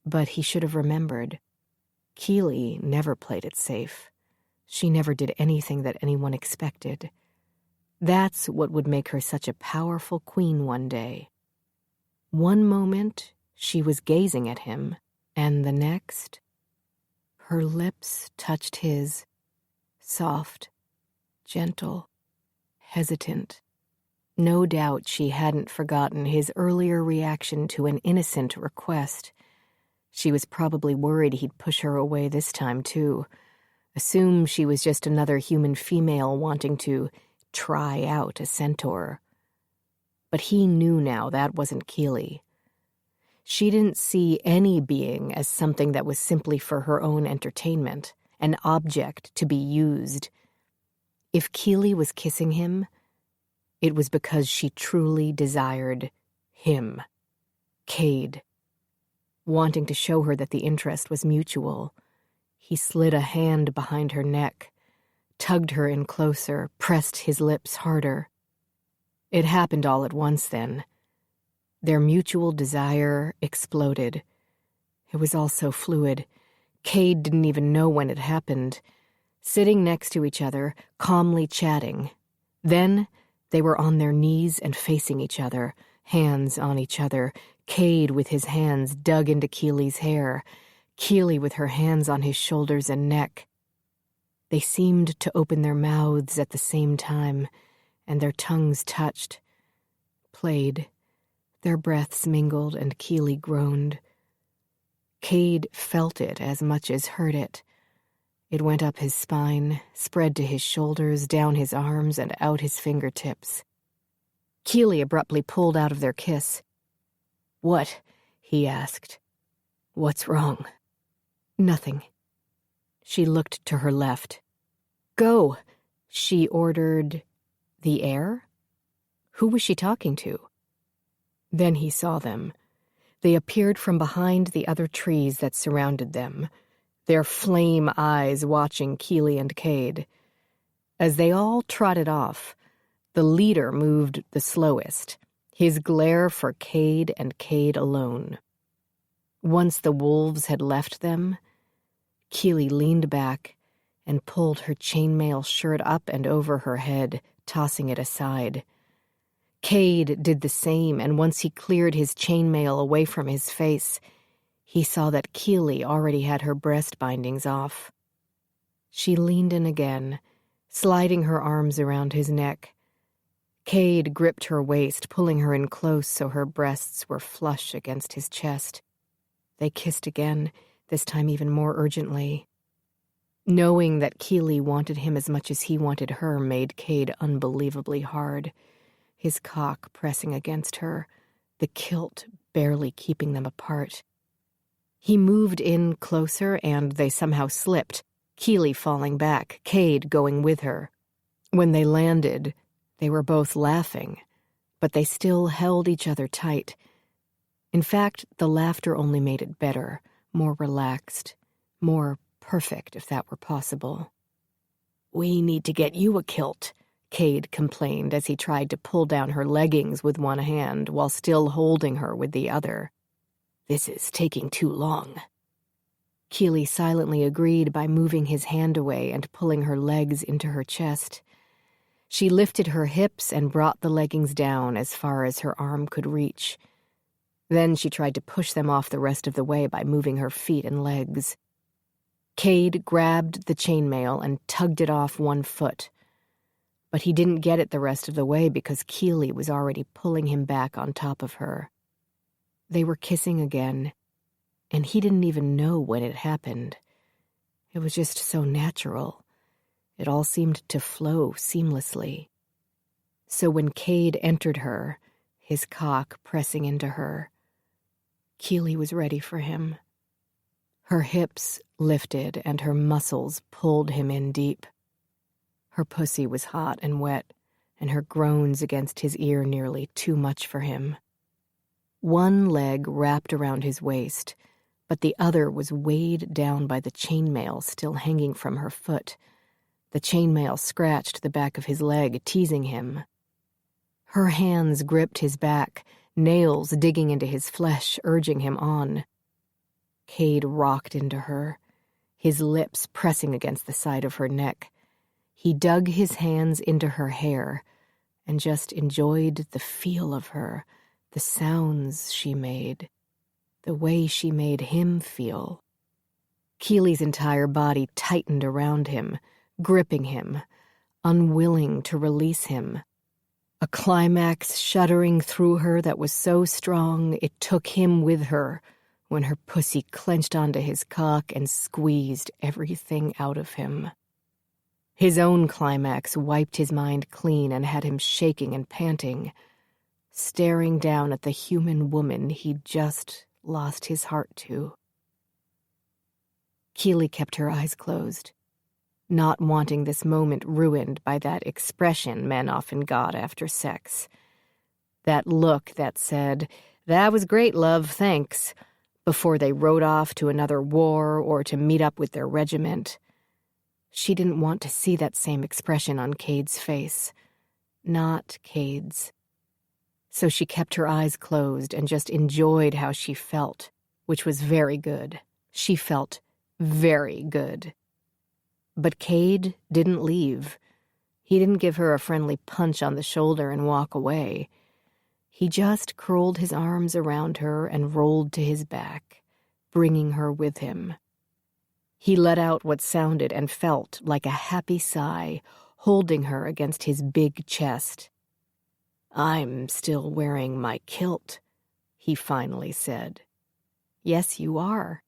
[SPEAKER 1] But he should have remembered. Keeley never played it safe. She never did anything that anyone expected. That's what would make her such a powerful queen one day. One moment, she was gazing at him, and the next, her lips touched his, soft, gentle, hesitant. No doubt she hadn't forgotten his earlier reaction to an innocent request. She was probably worried he'd push her away this time, too. Assume she was just another human female wanting to try out a centaur. But he knew now that wasn't Keeley. She didn't see any being as something that was simply for her own entertainment, an object to be used. If Keeley was kissing him, it was because she truly desired him, Cade. Wanting to show her that the interest was mutual, he slid a hand behind her neck, tugged her in closer, pressed his lips harder. It happened all at once then. Their mutual desire exploded. It was all so fluid. Cade didn't even know when it happened. Sitting next to each other, calmly chatting. Then they were on their knees and facing each other, hands on each other, Cade with his hands dug into Keeley's hair, Keeley with her hands on his shoulders and neck. They seemed to open their mouths at the same time, and their tongues touched, played. Their breaths mingled, and Keeley groaned. Cade felt it as much as heard it. It went up his spine, spread to his shoulders, down his arms, and out his fingertips. Keeley abruptly pulled out of their kiss. "What?" he asked. "What's wrong?" "Nothing." She looked to her left. "Go," she ordered. The air? Who was she talking to? Then he saw them. They appeared from behind the other trees that surrounded them, their flame eyes watching Keeley and Cade. As they all trotted off, the leader moved the slowest, his glare for Cade and Cade alone. Once the wolves had left them, Keeley leaned back and pulled her chainmail shirt up and over her head, tossing it aside. Cade did the same, and once he cleared his chainmail away from his face, he saw that Keeley already had her breast bindings off. She leaned in again, sliding her arms around his neck. Cade gripped her waist, pulling her in close so her breasts were flush against his chest. They kissed again, this time even more urgently. Knowing that Keeley wanted him as much as he wanted her made Cade unbelievably hard, his cock pressing against her, the kilt barely keeping them apart. He moved in closer and they somehow slipped, Keeley falling back, Cade going with her. When they landed, they were both laughing, but they still held each other tight. In fact, the laughter only made it better, more relaxed, more perfect if that were possible. "We need to get you a kilt," Cade complained as he tried to pull down her leggings with one hand while still holding her with the other. "This is taking too long." Keeley silently agreed by moving his hand away and pulling her legs into her chest. She lifted her hips and brought the leggings down as far as her arm could reach. Then she tried to push them off the rest of the way by moving her feet and legs. Cade grabbed the chainmail and tugged it off one foot. But he didn't get it the rest of the way because Keeley was already pulling him back on top of her. They were kissing again, and he didn't even know when it happened. It was just so natural. It all seemed to flow seamlessly. So when Cade entered her, his cock pressing into her, Keeley was ready for him. Her hips lifted and her muscles pulled him in deep. Her pussy was hot and wet, and her groans against his ear nearly too much for him. One leg wrapped around his waist, but the other was weighed down by the chainmail still hanging from her foot. The chainmail scratched the back of his leg, teasing him. Her hands gripped his back, nails digging into his flesh, urging him on. Cade rocked into her, his lips pressing against the side of her neck. He dug his hands into her hair and just enjoyed the feel of her, the sounds she made, the way she made him feel. Keeley's entire body tightened around him, gripping him, unwilling to release him. A climax shuddering through her that was so strong it took him with her when her pussy clenched onto his cock and squeezed everything out of him. His own climax wiped his mind clean and had him shaking and panting, staring down at the human woman he'd just lost his heart to. Keeley kept her eyes closed, not wanting this moment ruined by that expression men often got after sex. That look that said, "That was great, love, thanks," before they rode off to another war or to meet up with their regiment. She didn't want to see that same expression on Cade's face. Not Cade's. So she kept her eyes closed and just enjoyed how she felt, which was very good. She felt very good. But Cade didn't leave. He didn't give her a friendly punch on the shoulder and walk away. He just curled his arms around her and rolled to his back, bringing her with him. He let out what sounded and felt like a happy sigh, holding her against his big chest. "I'm still wearing my kilt," he finally said. "Yes, you are.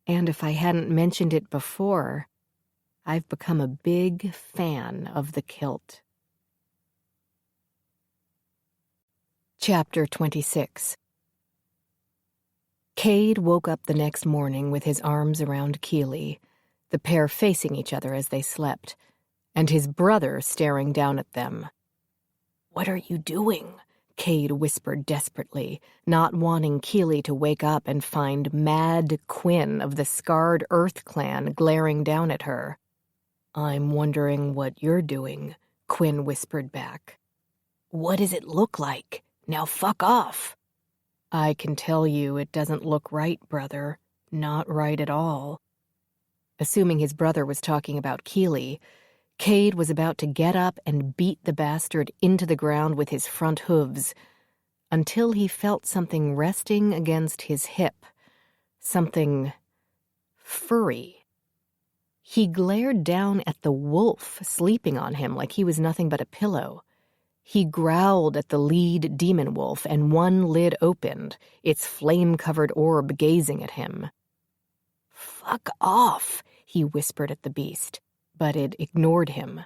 [SPEAKER 1] And if I hadn't mentioned it before, I've become a big fan of the kilt." Chapter 26. Cade woke up the next morning with his arms around Keeley, the pair facing each other as they slept, and his brother staring down at them. "What are you doing?" Cade whispered desperately, not wanting Keeley to wake up and find Mad Quinn of the Scarred Earth clan glaring down at her. "I'm wondering what you're doing," Quinn whispered back. "What does it look like? Now fuck off." "I can tell you it doesn't look right, brother. Not right at all." Assuming his brother was talking about Keeley, Cade was about to get up and beat the bastard into the ground with his front hooves, until he felt something resting against his hip, something furry. He glared down at the wolf sleeping on him like he was nothing but a pillow. He growled at the lead demon wolf, and one lid opened, its flame-covered orb gazing at him. "Fuck off," he whispered at the beast, but it ignored him.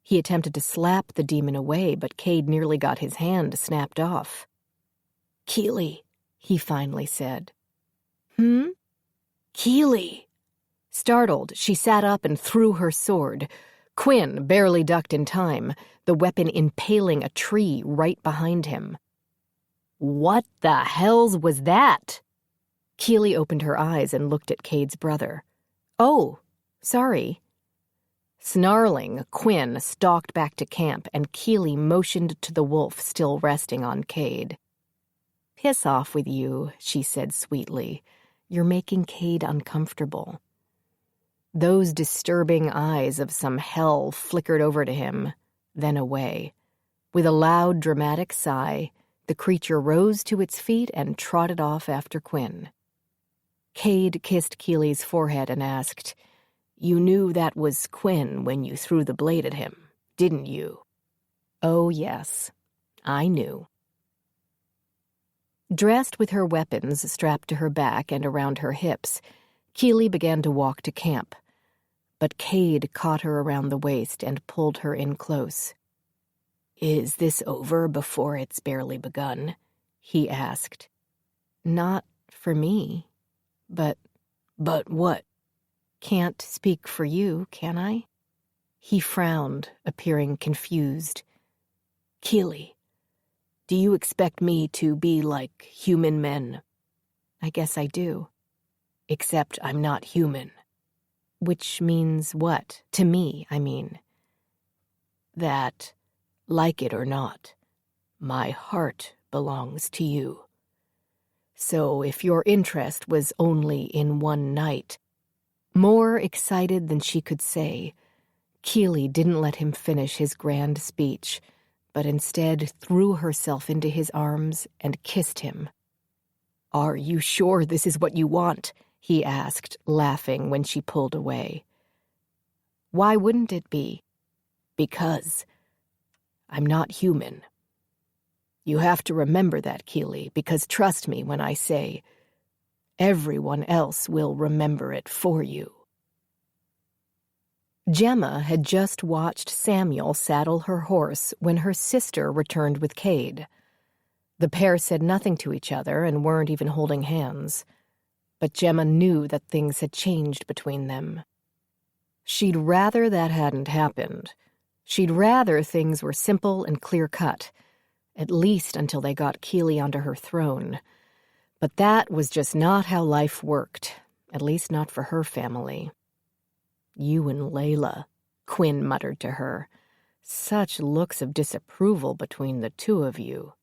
[SPEAKER 1] He attempted to slap the demon away, but Cade nearly got his hand snapped off. "Keely," he finally said. "Hmm? Keely." Startled, she sat up and threw her sword. Quinn barely ducked in time, the weapon impaling a tree right behind him. "What the hells was that?" Keely opened her eyes and looked at Cade's brother. "Oh, sorry." Snarling, Quinn stalked back to camp, and Keely motioned to the wolf still resting on Cade. "Piss off with you," she said sweetly. "You're making Cade uncomfortable." Those disturbing eyes of some hell flickered over to him, then away. With a loud, dramatic sigh, the creature rose to its feet and trotted off after Quinn. Cade kissed Keely's forehead and asked, "You knew that was Quinn when you threw the blade at him, didn't you?" "Oh, yes, I knew." Dressed with her weapons strapped to her back and around her hips, Keely began to walk to camp. But Cade caught her around the waist and pulled her in close. "Is this over before it's barely begun?" he asked. "Not for me. But what? Can't speak for you, can I?" He frowned, appearing confused. "Keely, do you expect me to be like human men?" "I guess I do." "Except I'm not human." "Which means what? To me, I mean." "That, like it or not, my heart belongs to you. So if your interest was only in one night—" More excited than she could say, Keely didn't let him finish his grand speech, but instead threw herself into his arms and kissed him. "Are you sure this is what you want?" he asked, laughing when she pulled away. "Why wouldn't it be?" "Because I'm not human. You have to remember that, Keely, because trust me when I say, everyone else will remember it for you." Gemma had just watched Samuel saddle her horse when her sister returned with Cade. The pair said nothing to each other and weren't even holding hands. But Gemma knew that things had changed between them. She'd rather that hadn't happened. She'd rather things were simple and clear-cut, at least until they got Keely onto her throne. But that was just not how life worked, at least not for her family. "You and Layla," Quinn muttered to her. "Such looks of disapproval between the two of you."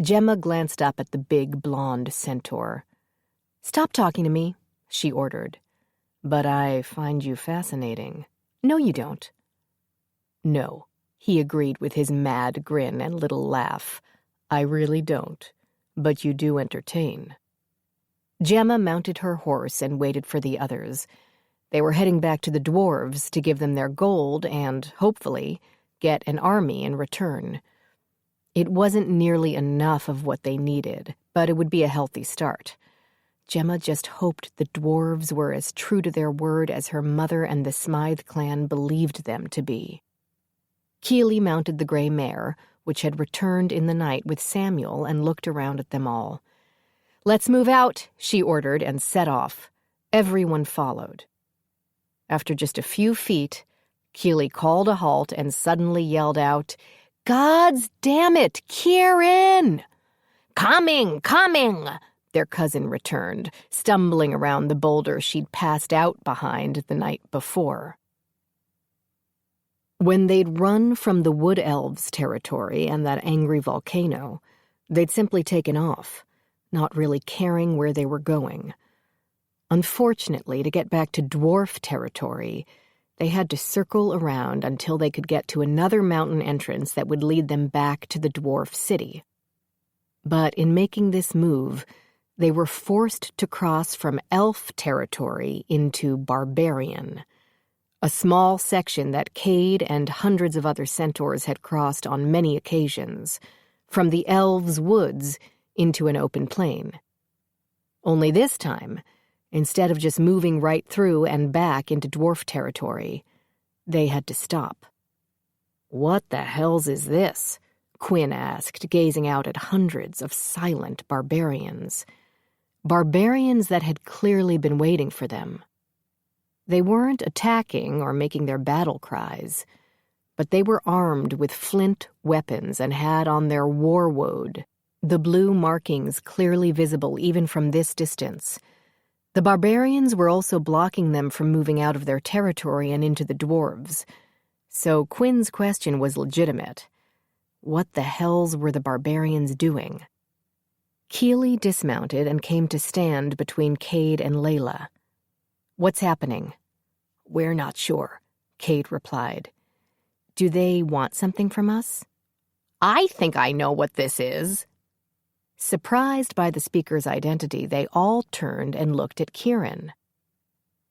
[SPEAKER 1] Gemma glanced up at the big blonde centaur. "Stop talking to me," she ordered. "But I find you fascinating." "No, you don't." "No," he agreed with his mad grin and little laugh. "I really don't. But you do entertain." Gemma mounted her horse and waited for the others. They were heading back to the dwarves to give them their gold and, hopefully, get an army in return. It wasn't nearly enough of what they needed, but it would be a healthy start. Gemma just hoped the dwarves were as true to their word as her mother and the Smythe clan believed them to be. Keely mounted the gray mare, which had returned in the night with Samuel, and looked around at them all. "Let's move out," she ordered, and set off. Everyone followed. After just a few feet, Keely called a halt and suddenly yelled out, "Gods damn it, Kieran!" "Coming, coming!" their cousin returned, stumbling around the boulder she'd passed out behind the night before. When they'd run from the Wood Elves' territory and that angry volcano, they'd simply taken off, not really caring where they were going. Unfortunately, to get back to dwarf territory, they had to circle around until they could get to another mountain entrance that would lead them back to the dwarf city. But in making this move, they were forced to cross from elf territory into barbarian, a small section that Cade and hundreds of other centaurs had crossed on many occasions, from the elves' woods into an open plain. Only this time, instead of just moving right through and back into dwarf territory. They had to stop. "What the hells is this?" Quinn asked, gazing out at hundreds of silent barbarians. Barbarians that had clearly been waiting for them. They weren't attacking or making their battle cries, but they were armed with flint weapons and had on their war woad, the blue markings clearly visible even from this distance. The barbarians were also blocking them from moving out of their territory and into the dwarves. So Quinn's question was legitimate. What the hells were the barbarians doing? Keely dismounted and came to stand between Cade and Layla. "What's happening?" "We're not sure," Cade replied. "Do they want something from us?" "I think I know what this is." Surprised by the speaker's identity, they all turned and looked at Kieran.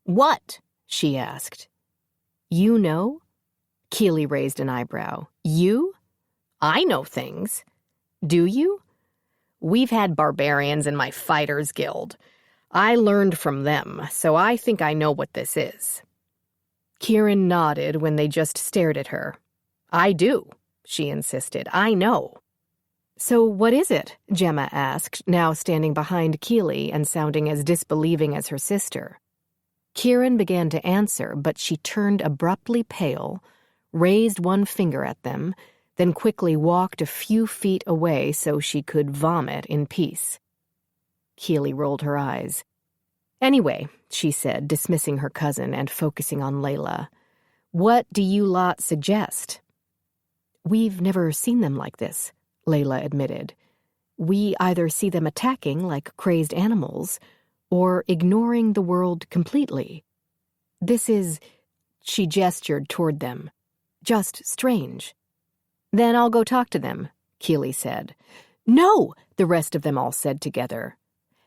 [SPEAKER 1] "What?" she asked. "You know?" Keely raised an eyebrow. "You?" "I know things." "Do you?" "We've had barbarians in my fighters' guild. I learned from them, so I think I know what this is." Kieran nodded when they just stared at her. "I do," she insisted. "I know." "So what is it?" Gemma asked, now standing behind Keely and sounding as disbelieving as her sister. Kieran began to answer, but she turned abruptly pale, raised one finger at them, then quickly walked a few feet away so she could vomit in peace. Keely rolled her eyes. "Anyway," she said, dismissing her cousin and focusing on Layla, "what do you lot suggest?" "We've never seen them like this," Layla admitted. "We either see them attacking like crazed animals or ignoring the world completely. This is," she gestured toward them, "just strange." "Then I'll go talk to them," Keely said. "No," the rest of them all said together.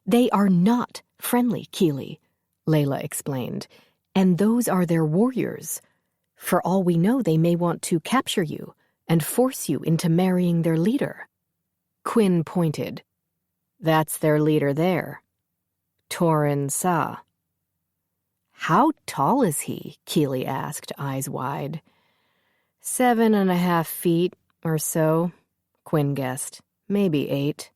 [SPEAKER 1] "They are not friendly, Keely," Layla explained, "and those are their warriors. For all we know, they may want to capture you and force you into marrying their leader." Quinn pointed. "That's their leader there. Torin Sa." "How tall is he?" Keely asked, eyes wide. 7.5 feet or so, Quinn guessed. Maybe 8.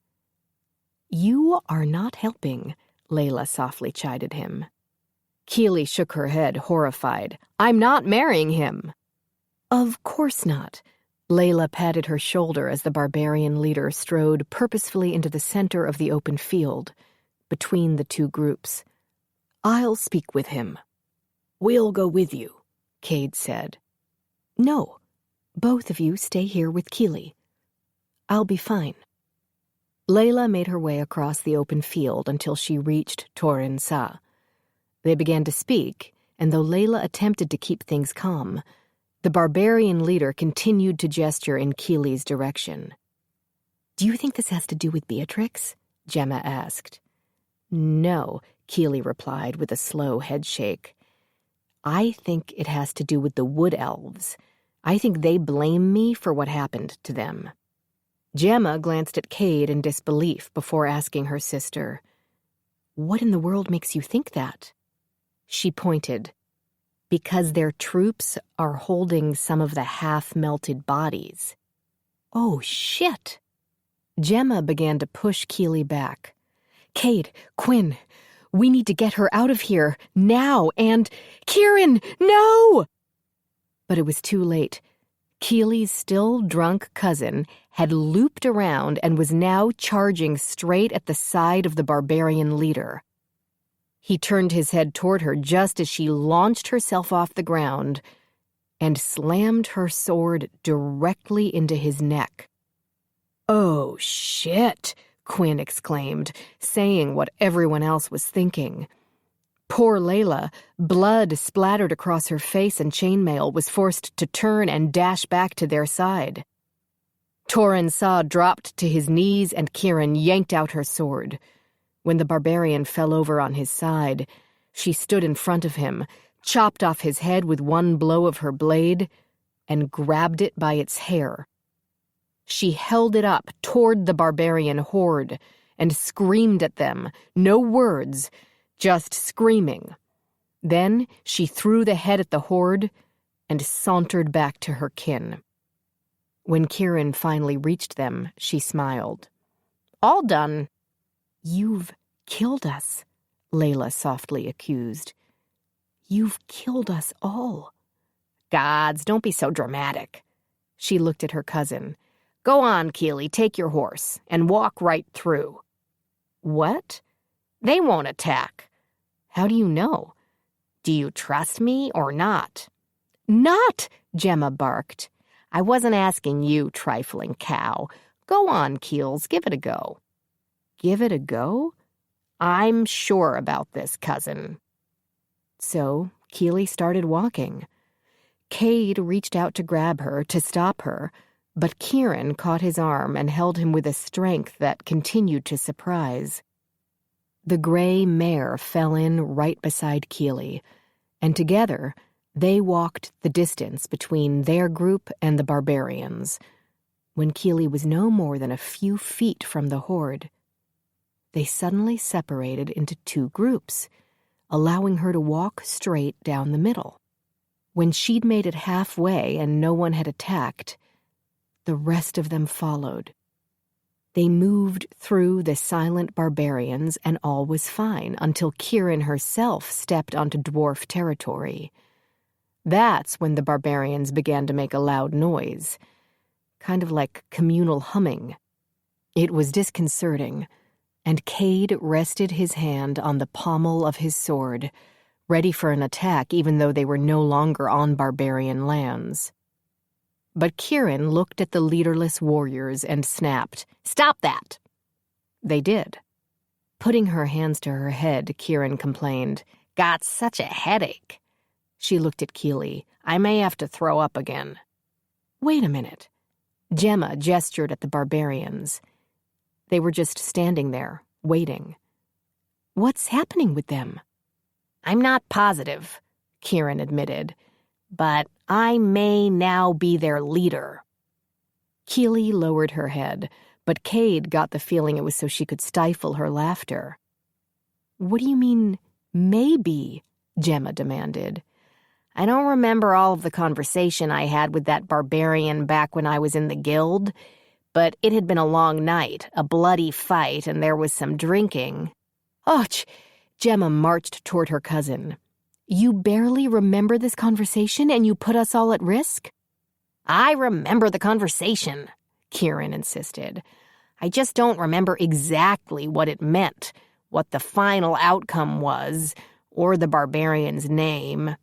[SPEAKER 1] "You are not helping," Layla softly chided him. Keely shook her head, horrified. "I'm not marrying him." "Of course not." Layla patted her shoulder as the barbarian leader strode purposefully into the center of the open field, between the two groups. "I'll speak with him." "We'll go with you," Cade said. "No, both of you stay here with Keely. I'll be fine." Layla made her way across the open field until she reached Torin Sa. They began to speak, and though Layla attempted to keep things calm, the barbarian leader continued to gesture in Keely's direction. "Do you think this has to do with Beatrix?" Gemma asked. "No," Keely replied with a slow headshake. "I think it has to do with the Wood Elves. I think they blame me for what happened to them." Gemma glanced at Cade in disbelief before asking her sister, "What in the world makes you think that?" She pointed. "Because their troops are holding some of the half-melted bodies." "Oh, shit!" Gemma began to push Keely back. "Cade, Quinn, we need to get her out of here, now, and— Kieran, no!" But it was too late. Keely's still drunk cousin had looped around and was now charging straight at the side of the barbarian leader. He turned his head toward her just as she launched herself off the ground and slammed her sword directly into his neck. "Oh, shit!" Quinn exclaimed, saying what everyone else was thinking. Poor Layla, blood splattered across her face and chainmail, was forced to turn and dash back to their side. Torin Sa dropped to his knees and Kieran yanked out her sword. When the barbarian fell over on his side, she stood in front of him, chopped off his head with one blow of her blade, and grabbed it by its hair. She held it up toward the barbarian horde and screamed at them, no words, just screaming. Then she threw the head at the horde and sauntered back to her kin. When Kieran finally reached them, she smiled.
[SPEAKER 3] All done.
[SPEAKER 1] You've killed us, Layla softly accused. You've killed us all.
[SPEAKER 3] Gods, don't be so dramatic. She looked at her cousin. Go on, Keely, take your horse, and walk right through.
[SPEAKER 1] What?
[SPEAKER 3] They won't attack.
[SPEAKER 1] How do you know?
[SPEAKER 3] Do you trust me or not?
[SPEAKER 1] Not, Gemma barked.
[SPEAKER 3] I wasn't asking you, trifling cow. Go on, Keels, give it a go.
[SPEAKER 1] Give it a go?
[SPEAKER 3] I'm sure about this, cousin.
[SPEAKER 1] So Keely started walking. Cade reached out to grab her, to stop her, but Kieran caught his arm and held him with a strength that continued to surprise. The gray mare fell in right beside Keely, and together they walked the distance between their group and the barbarians. When Keely was no more than a few feet from the horde, they suddenly separated into two groups, allowing her to walk straight down the middle. When she'd made it halfway and no one had attacked, the rest of them followed. They moved through the silent barbarians and all was fine until Kieran herself stepped onto dwarf territory. That's when the barbarians began to make a loud noise, kind of like communal humming. It was disconcerting, and Cade rested his hand on the pommel of his sword, ready for an attack even though they were no longer on barbarian lands. But Kieran looked at the leaderless warriors and snapped, "Stop that!" They did. Putting her hands to her head, Kieran complained, "Got such a headache." She looked at Keely. "I may have to throw up again." "Wait a minute." Gemma gestured at the barbarians. They were just standing there, waiting. "What's happening with them?"
[SPEAKER 3] "I'm not positive," Kieran admitted, "but I may now be their leader."
[SPEAKER 1] Keely lowered her head, but Cade got the feeling it was so she could stifle her laughter. "What do you mean, maybe?" Gemma demanded.
[SPEAKER 3] "I don't remember all of the conversation I had with that barbarian back when I was in the guild, but it had been a long night, a bloody fight, and there was some drinking."
[SPEAKER 1] "Och!" Gemma marched toward her cousin. "You barely remember this conversation and you put us all at risk?"
[SPEAKER 3] "I remember the conversation," Kieran insisted. "I just don't remember exactly what it meant, what the final outcome was, or the barbarian's name,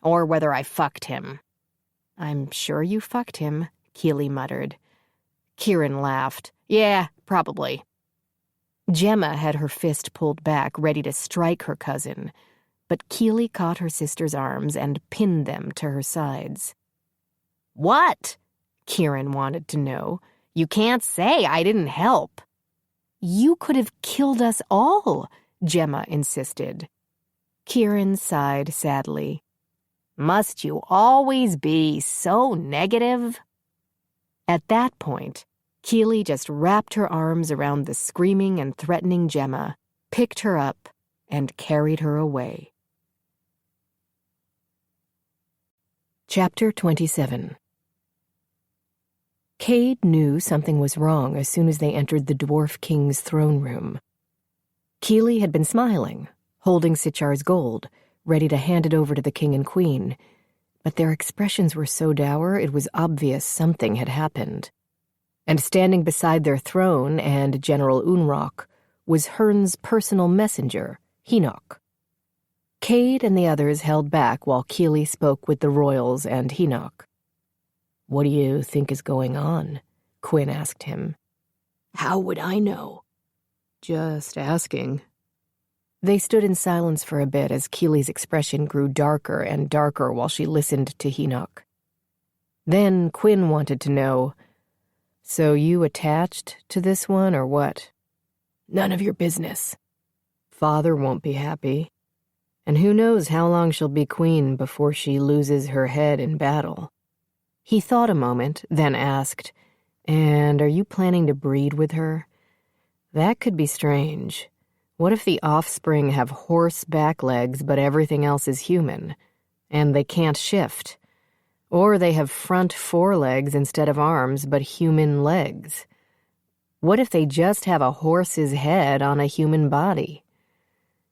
[SPEAKER 3] or whether I fucked him."
[SPEAKER 1] "I'm sure you fucked him," Keely muttered. Kieran laughed.
[SPEAKER 3] "Yeah, probably."
[SPEAKER 1] Gemma had her fist pulled back, ready to strike her cousin, but Keely caught her sister's arms and pinned them to her sides.
[SPEAKER 3] "What?"
[SPEAKER 1] Kieran wanted to know.
[SPEAKER 3] "You can't say I didn't help."
[SPEAKER 1] "You could have killed us all," Gemma insisted. Kieran sighed sadly.
[SPEAKER 3] "Must you always be so negative?"
[SPEAKER 1] At that point, Keely just wrapped her arms around the screaming and threatening Gemma, picked her up, and carried her away. Chapter 27. Cade knew something was wrong as soon as they entered the Dwarf King's throne room. Keely had been smiling, holding Sichar's gold, ready to hand it over to the king and queen, but their expressions were so dour it was obvious something had happened. And standing beside their throne and General Unrock was Hearn's personal messenger, Henoch. Cade and the others held back while Keely spoke with the royals and Henoch. "What do you think is going on?" Quinn asked him.
[SPEAKER 3] "How would I know?"
[SPEAKER 1] "Just asking." They stood in silence for a bit as Keely's expression grew darker and darker while she listened to Henoch. Then Quinn wanted to know, "So you attached to this one or what?"
[SPEAKER 3] "None of your business."
[SPEAKER 1] "Father won't be happy. And who knows how long she'll be queen before she loses her head in battle." He thought a moment, then asked, "And are you planning to breed with her? That could be strange. What if the offspring have horse back legs but everything else is human, and they can't shift? Or they have front forelegs instead of arms but human legs? What if they just have a horse's head on a human body?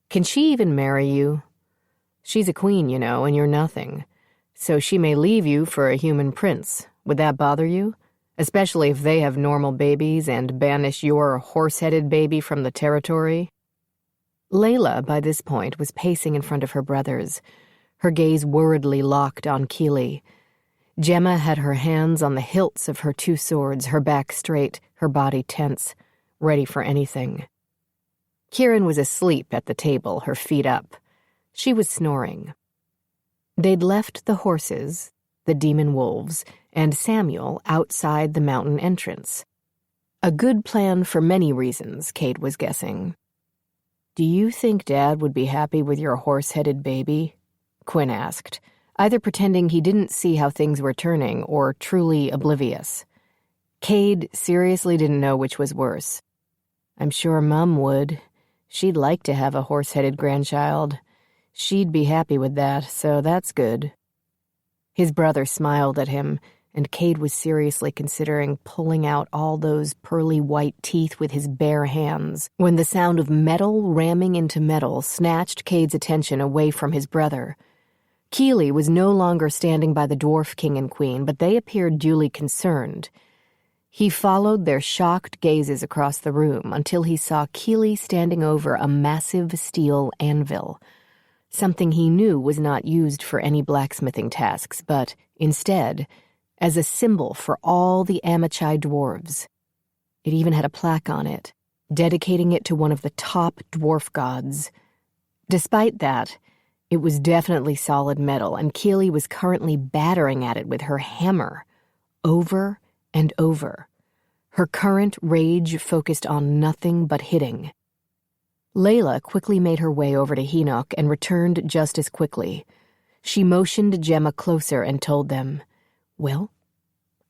[SPEAKER 1] Can she even marry you? She's a queen, you know, and you're nothing. So she may leave you for a human prince. Would that bother you? Especially if they have normal babies and banish your horse-headed baby from the territory? Layla, by this point, was pacing in front of her brothers, her gaze worriedly locked on Keeley. Gemma had her hands on the hilts of her two swords, her back straight, her body tense, ready for anything. Kieran was asleep at the table, her feet up. She was snoring. They'd left the horses, the demon wolves, and Samuel outside the mountain entrance. A good plan for many reasons, Kate was guessing. "Do you think Dad would be happy with your horse-headed baby?" Quinn asked, either pretending he didn't see how things were turning or truly oblivious. Cade seriously didn't know which was worse. "I'm sure Mum would. She'd like to have a horse-headed grandchild. She'd be happy with that, so that's good." His brother smiled at him, and Cade was seriously considering pulling out all those pearly white teeth with his bare hands when the sound of metal ramming into metal snatched Cade's attention away from his brother. Keeley was no longer standing by the dwarf king and queen, but they appeared duly concerned. He followed their shocked gazes across the room until he saw Keeley standing over a massive steel anvil, something he knew was not used for any blacksmithing tasks, but, instead, as a symbol for all the Amachai dwarves. It even had a plaque on it, dedicating it to one of the top dwarf gods. Despite that, it was definitely solid metal, and Keeley was currently battering at it with her hammer, over and over. Her current rage focused on nothing but hitting. Layla quickly made her way over to Henoch and returned just as quickly. She motioned Gemma closer and told them, "Well,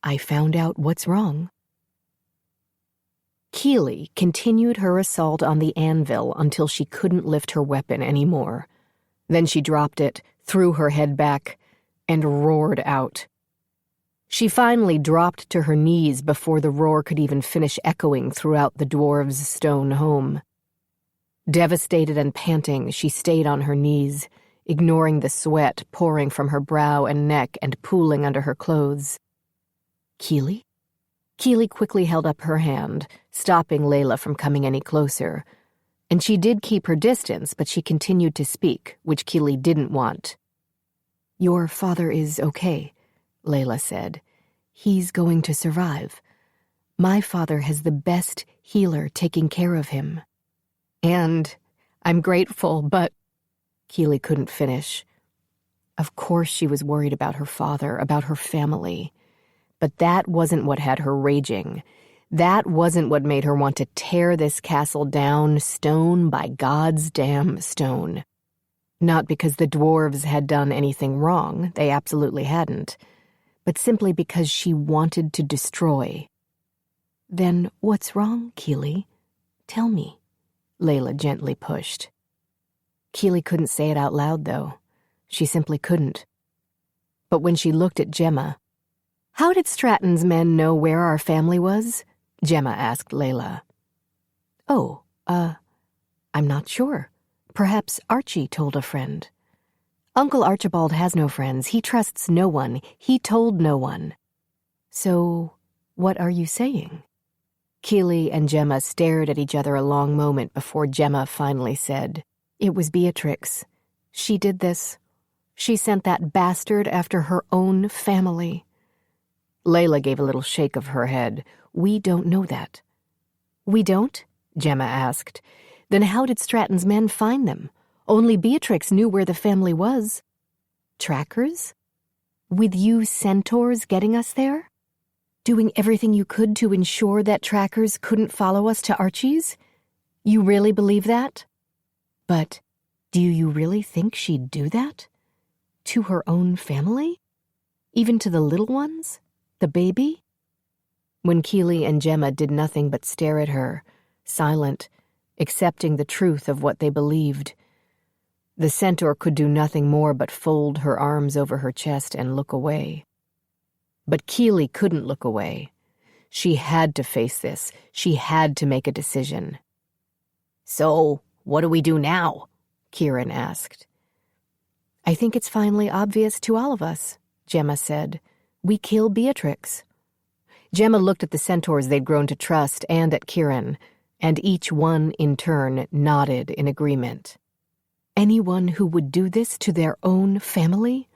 [SPEAKER 1] I found out what's wrong." Keeley continued her assault on the anvil until she couldn't lift her weapon anymore. Then she dropped it, threw her head back, and roared out. She finally dropped to her knees before the roar could even finish echoing throughout the dwarves' stone home. Devastated and panting, she stayed on her knees, ignoring the sweat pouring from her brow and neck and pooling under her clothes. "Keeley?" Keeley quickly held up her hand, stopping Layla from coming any closer. And she did keep her distance, but she continued to speak, which Keeley didn't want. "Your father is okay," Layla said. "He's going to survive. My father has the best healer taking care of him. And I'm grateful, but—" Keeley couldn't finish. Of course she was worried about her father, about her family. But that wasn't what had her raging. That wasn't what made her want to tear this castle down stone by God's damn stone. Not because the dwarves had done anything wrong, they absolutely hadn't, but simply because she wanted to destroy. "Then what's wrong, Keeley? Tell me," Layla gently pushed. Keeley couldn't say it out loud, though. She simply couldn't. But when she looked at Gemma, "How did Stratton's men know where our family was?" Gemma asked Layla. "Oh, I'm not sure. Perhaps Archie told a friend." "Uncle Archibald has no friends. He trusts no one. He told no one." "So, what are you saying?" Keeley and Gemma stared at each other a long moment before Gemma finally said, "It was Beatrix. She did this. She sent that bastard after her own family." Layla gave a little shake of her head. "We don't know that." "We don't?" Gemma asked. "Then how did Stratton's men find them? Only Beatrix knew where the family was." "Trackers? With you centaurs getting us there? Doing everything you could to ensure that trackers couldn't follow us to Archie's? You really believe that? But do you really think she'd do that? To her own family? Even to the little ones? The baby?" When Keeley and Gemma did nothing but stare at her, silent, accepting the truth of what they believed. The centaur could do nothing more but fold her arms over her chest and look away. But Keely couldn't look away. She had to face this. She had to make a decision.
[SPEAKER 3] "So, what do we do now?"
[SPEAKER 1] Kieran asked. "I think it's finally obvious to all of us," Gemma said. "We kill Beatrix." Gemma looked at the centaurs they'd grown to trust and at Kieran, and each one in turn nodded in agreement. Anyone who would do this to their own family?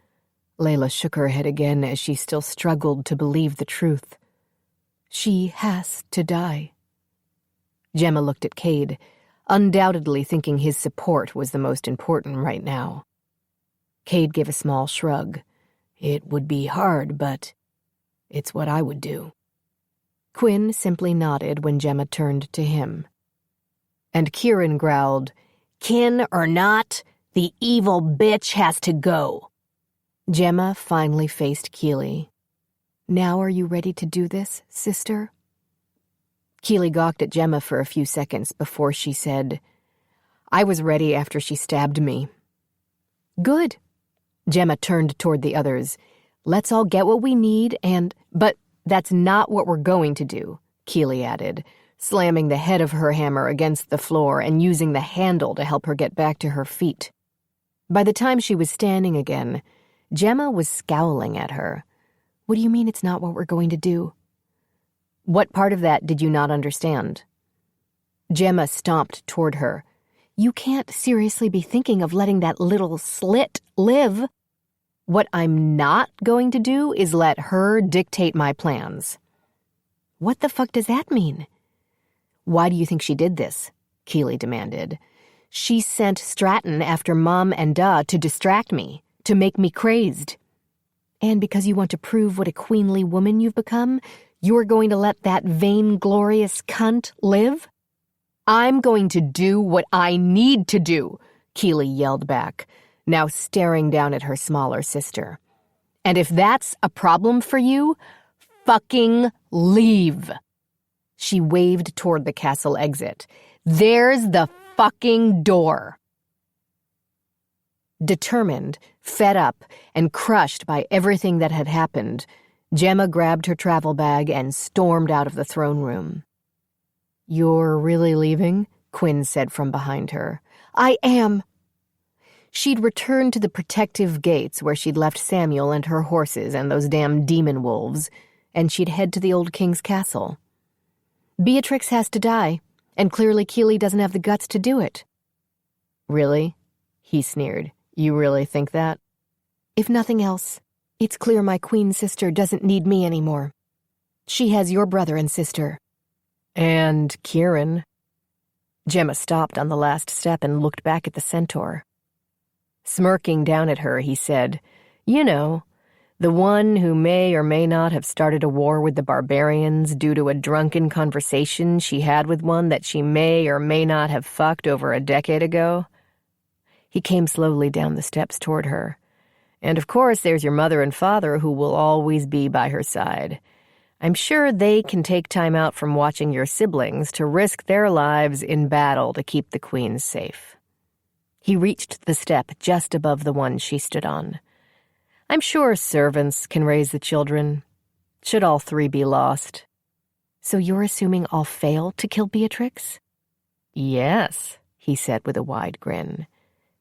[SPEAKER 1] Layla shook her head again as she still struggled to believe the truth. She has to die. Gemma looked at Cade, undoubtedly thinking his support was the most important right now. Cade gave a small shrug. "It would be hard, but it's what I would do." Quinn simply nodded when Gemma turned to him. And Kieran growled,
[SPEAKER 3] "Kin or not, the evil bitch has to go."
[SPEAKER 1] Gemma finally faced Keely. "Now are you ready to do this, sister?" Keely gawked at Gemma for a few seconds before she said, "I was ready after she stabbed me." "Good." Gemma turned toward the others. "Let's all get what we need but that's not what we're going to do," Keely added, slamming the head of her hammer against the floor and using the handle to help her get back to her feet. By the time she was standing again, Gemma was scowling at her. "What do you mean it's not what we're going to do?" "What part of that did you not understand?" Gemma stomped toward her. "You can't seriously be thinking of letting that little slit live." "What I'm not going to do is let her dictate my plans." "What the fuck does that mean?" "Why do you think she did this?" Keely demanded. "She sent Stratton after Mom and Da to distract me, to make me crazed. And because you want to prove what a queenly woman you've become, you're going to let that vainglorious cunt live?" "I'm going to do what I need to do," Keely yelled back, now staring down at her smaller sister. "And if that's a problem for you, fucking leave." She waved toward the castle exit. "There's the fucking door." Determined, fed up, and crushed by everything that had happened, Gemma grabbed her travel bag and stormed out of the throne room. "You're really leaving?" Quinn said from behind her. "I am." She'd returned to the protective gates where she'd left Samuel and her horses and those damn demon wolves, and she'd head to the old king's castle. Beatrix has to die, and clearly Keely doesn't have the guts to do it. "Really?" he sneered. "You really think that?" "If nothing else, it's clear my queen sister doesn't need me anymore. She has your brother and sister." "And Kieran." Gemma stopped on the last step and looked back at the centaur. Smirking down at her, he said, "You know, the one who may or may not have started a war with the barbarians due to a drunken conversation she had with one that she may or may not have fucked over a decade ago." He came slowly down the steps toward her. "And of course there's your mother and father who will always be by her side. I'm sure they can take time out from watching your siblings to risk their lives in battle to keep the queen safe." He reached the step just above the one she stood on. "I'm sure servants can raise the children. Should all three be lost." "So you're assuming I'll fail to kill Beatrix?" "Yes," he said with a wide grin.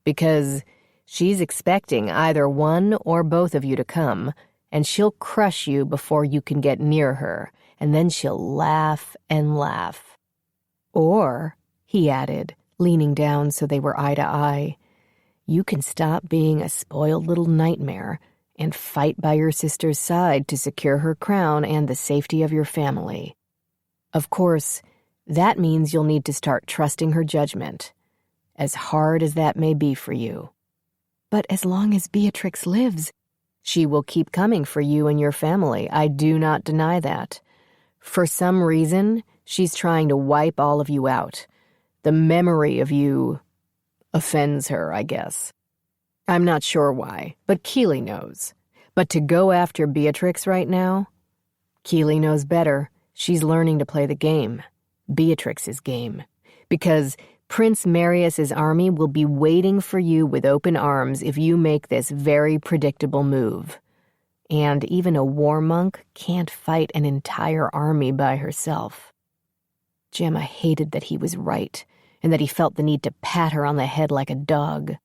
[SPEAKER 1] "Because she's expecting either one or both of you to come, and she'll crush you before you can get near her, and then she'll laugh and laugh. Or," he added, leaning down so they were eye to eye, "you can stop being a spoiled little nightmare and fight by your sister's side to secure her crown and the safety of your family. Of course, that means you'll need to start trusting her judgment, as hard as that may be for you. But as long as Beatrix lives, she will keep coming for you and your family. I do not deny that. For some reason, she's trying to wipe all of you out. The memory of you offends her, I guess. I'm not sure why, but Keely knows. But to go after Beatrix right now? Keely knows better. She's learning to play the game. Beatrix's game.
[SPEAKER 3] because Prince Marius's army will be waiting for you with open arms if you make this very predictable move. And even a war monk can't fight an entire army by herself. Gemma hated that he was right, and that he felt the need to pat her on the head like a dog.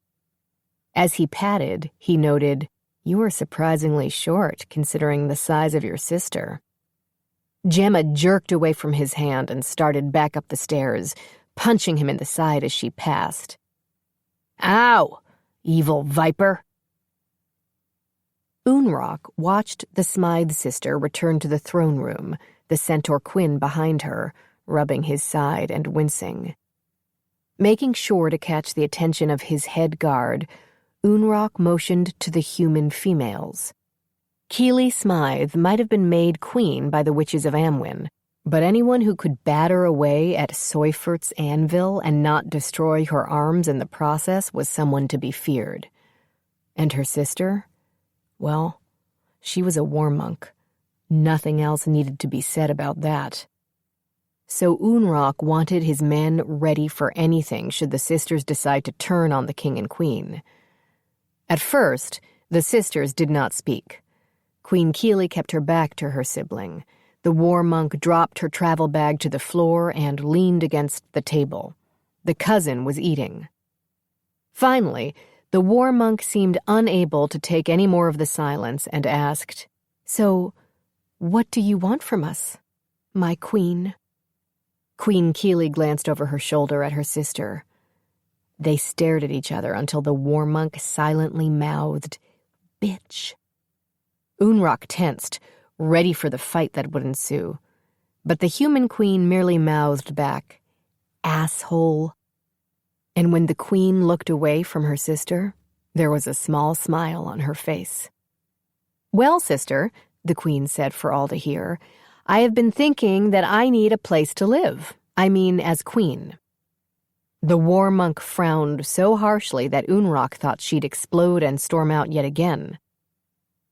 [SPEAKER 3] As he patted, he noted, "You are surprisingly short, considering the size of your sister." Gemma jerked away from his hand and started back up the stairs, punching him in the side as she passed. "Ow, evil viper!" Unrock watched the Smythe sister return to the throne room, the centaur Quinn behind her, rubbing his side and wincing. Making sure to catch the attention of his head guard, Unrock motioned to the human females. Keely Smythe might have been made queen by the witches of Amwyn, but anyone who could batter away at Soyfert's anvil and not destroy her arms in the process was someone to be feared. And her sister? Well, she was a war monk. Nothing else needed to be said about that. So Unrock wanted his men ready for anything should the sisters decide to turn on the king and queen. At first, the sisters did not speak. Queen Keely kept her back to her sibling. The war monk dropped her travel bag to the floor and leaned against the table. The cousin was eating. Finally, the war monk seemed unable to take any more of the silence and asked, "So, what do you want from us, my queen?" Queen Keely glanced over her shoulder at her sister. They stared at each other until the war monk silently mouthed, "Bitch." Unrock tensed, ready for the fight that would ensue. But the human queen merely mouthed back, "Asshole." And when the queen looked away from her sister, there was a small smile on her face. "Well, sister," the queen said for all to hear, "I have been thinking that I need a place to live. I mean, as queen." The war monk frowned so harshly that Unrock thought she'd explode and storm out yet again.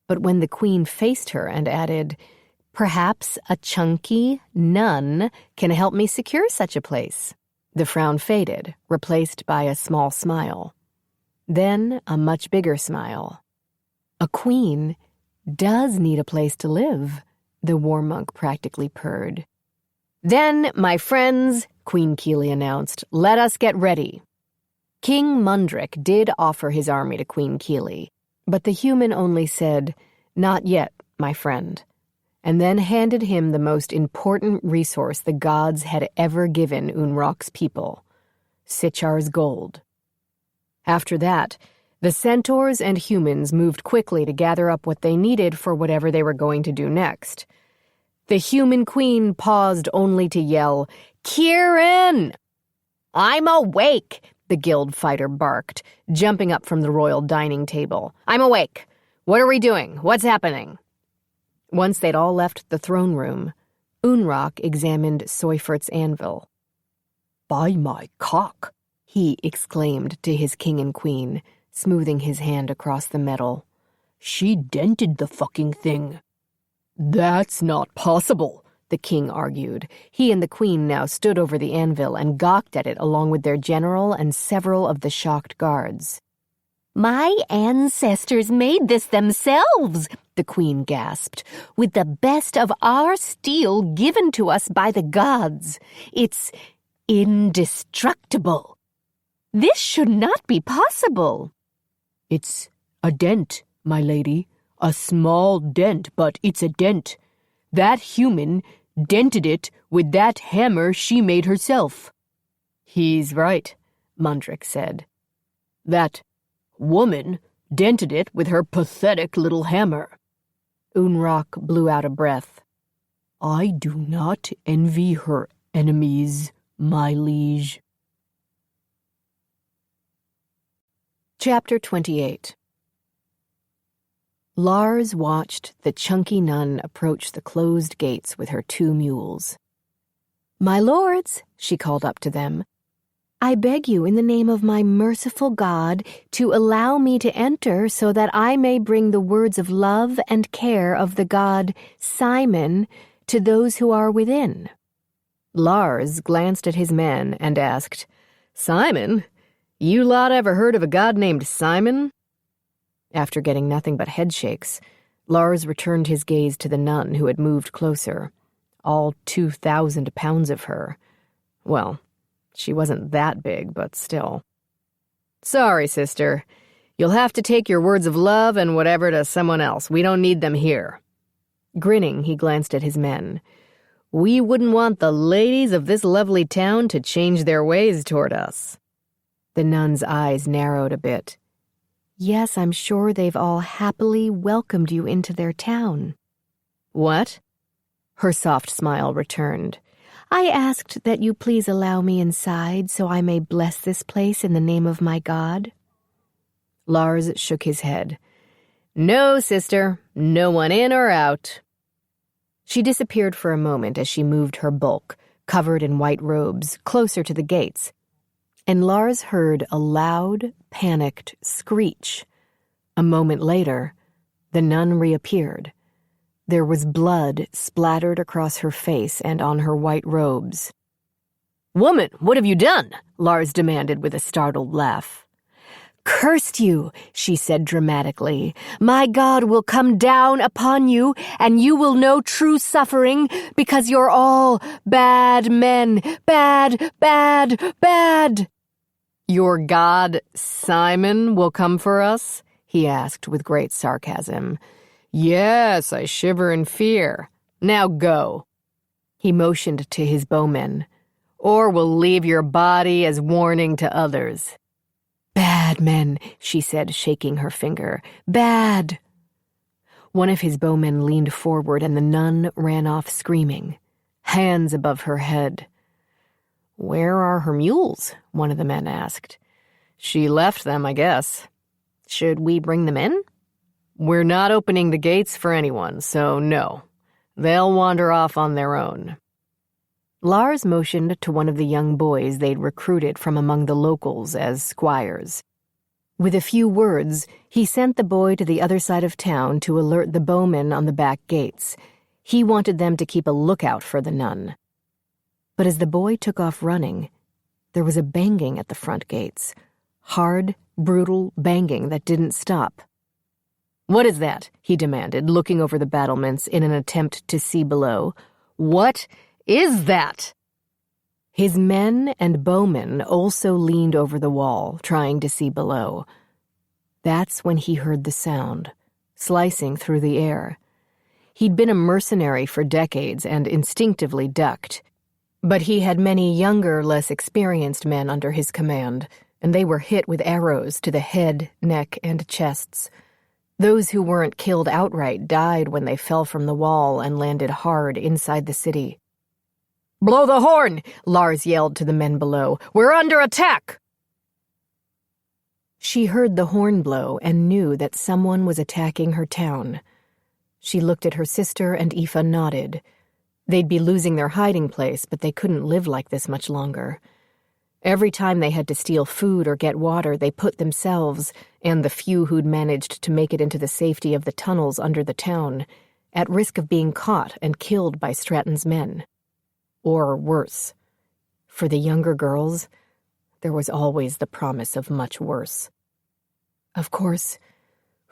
[SPEAKER 3] But when the queen faced her and added, "Perhaps a chunky nun can help me secure such a place," the frown faded, replaced by a small smile. Then a much bigger smile. "A queen does need a place to live," the war monk practically purred. "Then, my friends," Queen Keely announced, "let us get ready." King Mundrick did offer his army to Queen Keely, but the human only said, "Not yet, my friend," and then handed him the most important resource the gods had ever given Unrock's people, Sichar's gold. After that, the centaurs and humans moved quickly to gather up what they needed for whatever they were going to do next. The human queen paused only to yell, "Kieran!" "I'm awake," the guild fighter barked, jumping up from the royal dining table. "I'm awake. What are we doing? What's happening?" Once they'd all left the throne room, Unrock examined Soyfert's anvil. "By my cock," he exclaimed to his king and queen, smoothing his hand across the metal. "She dented the fucking thing." "That's not possible," the king argued. He and the queen now stood over the anvil and gawked at it along with their general and several of the shocked guards. "My ancestors made this themselves," the queen gasped, "with the best of our steel given to us by the gods. It's indestructible. This should not be possible." "It's a dent, my lady. A small dent, but it's a dent. That human dented it with that hammer she made herself." "He's right," Mundrick said. "That woman dented it with her pathetic little hammer." Unrock blew out a breath. "I do not envy her enemies, my liege." Chapter 28. Lars watched the chunky nun approach the closed gates with her 2 mules. "My lords," she called up to them, "I beg you in the name of my merciful God to allow me to enter so that I may bring the words of love and care of the god Simon to those who are within."
[SPEAKER 1] Lars glanced at his men and asked, "Simon? You lot ever heard of a god named Simon?" After getting nothing but headshakes, Lars returned his gaze to the nun who had moved closer, all 2,000 pounds of her. Well, she wasn't that big, but still. "Sorry, sister. You'll have to take your words of love and whatever to someone else. We don't need them here." Grinning, he glanced at his men. "We wouldn't want the ladies of this lovely town to change their ways toward us." The nun's eyes narrowed a bit. "Yes, I'm sure they've all happily welcomed you into their town." "What?" Her soft smile returned. "I asked that you please allow me inside so I may bless this place in the name of my God." Lars shook his head. "No, sister. No one in or out." She disappeared for a moment as she moved her bulk, covered in white robes, closer to the gates, and Lars heard a loud, panicked screech. A moment later, the nun reappeared. There was blood splattered across her face and on her white robes. "Woman, what have you done?" Lars demanded with a startled laugh. "Cursed you," she said dramatically. "My God will come down upon you, and you will know true suffering, because you're all bad men. Bad, bad, bad." "Your God, Simon, will come for us?" he asked with great sarcasm. "Yes, I shiver in fear. Now go." He motioned to his bowmen. "Or we'll leave your body as warning to others." "Bad men," she said, shaking her finger. "Bad." One of his bowmen leaned forward, and the nun ran off screaming, hands above her head. "Where are her mules?" one of the men asked. "She left them, I guess." "Should we bring them in?" "We're not opening the gates for anyone, so no. They'll wander off on their own." Lars motioned to one of the young boys they'd recruited from among the locals as squires. With a few words, he sent the boy to the other side of town to alert the bowmen on the back gates. He wanted them to keep a lookout for the nun. But as the boy took off running, there was a banging at the front gates. Hard, brutal banging that didn't stop. "What is that?" he demanded, looking over the battlements in an attempt to see below. "What is that?" His men and bowmen also leaned over the wall, trying to see below. That's when he heard the sound, slicing through the air. He'd been a mercenary for decades and instinctively ducked. But he had many younger, less experienced men under his command, and they were hit with arrows to the head, neck, and chests. Those who weren't killed outright died when they fell from the wall and landed hard inside the city. "Blow the horn!" Lars yelled to the men below. "We're under attack!" She heard the horn blow and knew that someone was attacking her town. She looked at her sister, and Aoife nodded. They'd be losing their hiding place, but they couldn't live like this much longer. Every time they had to steal food or get water, they put themselves, and the few who'd managed to make it into the safety of the tunnels under the town, at risk of being caught and killed by Stratton's men. Or worse. For the younger girls, there was always the promise of much worse. Of course,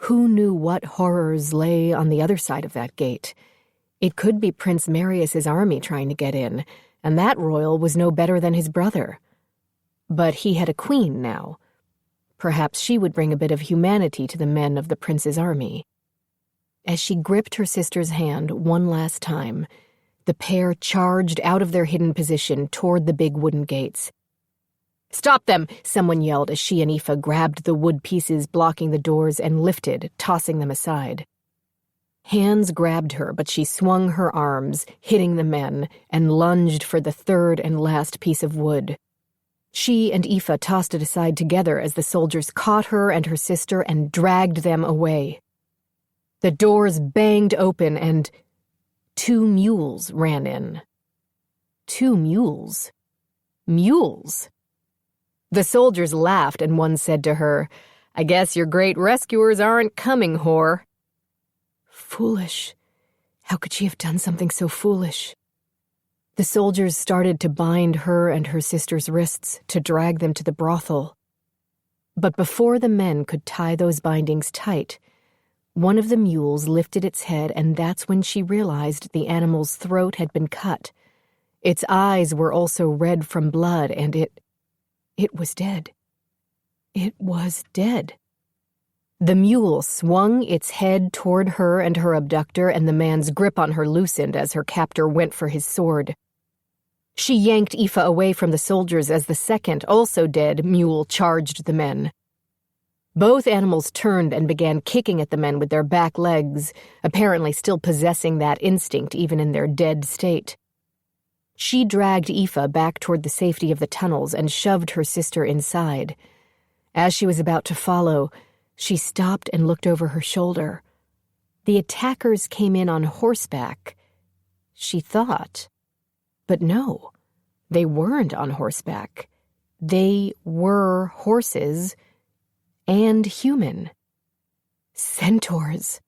[SPEAKER 1] who knew what horrors lay on the other side of that gate? It could be Prince Marius's army trying to get in, and that royal was no better than his brother. But he had a queen now. Perhaps she would bring a bit of humanity to the men of the prince's army. As she gripped her sister's hand one last time, the pair charged out of their hidden position toward the big wooden gates. "Stop them!" someone yelled as she and Aoife grabbed the wood pieces blocking the doors and lifted, tossing them aside. Hands grabbed her, but she swung her arms, hitting the men, and lunged for the third and last piece of wood. She and Aoife tossed it aside together as the soldiers caught her and her sister and dragged them away. The doors banged open and 2 mules ran in. 2 mules? Mules? The soldiers laughed, and one said to her, "I guess your great rescuers aren't coming, whore." Foolish. How could she have done something so foolish? The soldiers started to bind her and her sister's wrists to drag them to the brothel. But before the men could tie those bindings tight, one of the mules lifted its head, and that's when she realized the animal's throat had been cut. Its eyes were also red from blood, and it was dead. It was dead. The mule swung its head toward her and her abductor, and the man's grip on her loosened as her captor went for his sword. She yanked Aoife away from the soldiers as the second, also dead, mule charged the men. Both animals turned and began kicking at the men with their back legs, apparently still possessing that instinct even in their dead state. She dragged Aoife back toward the safety of the tunnels and shoved her sister inside. As she was about to follow, she stopped and looked over her shoulder. The attackers came in on horseback, she thought. But no, they weren't on horseback. They were horses and human. Centaurs.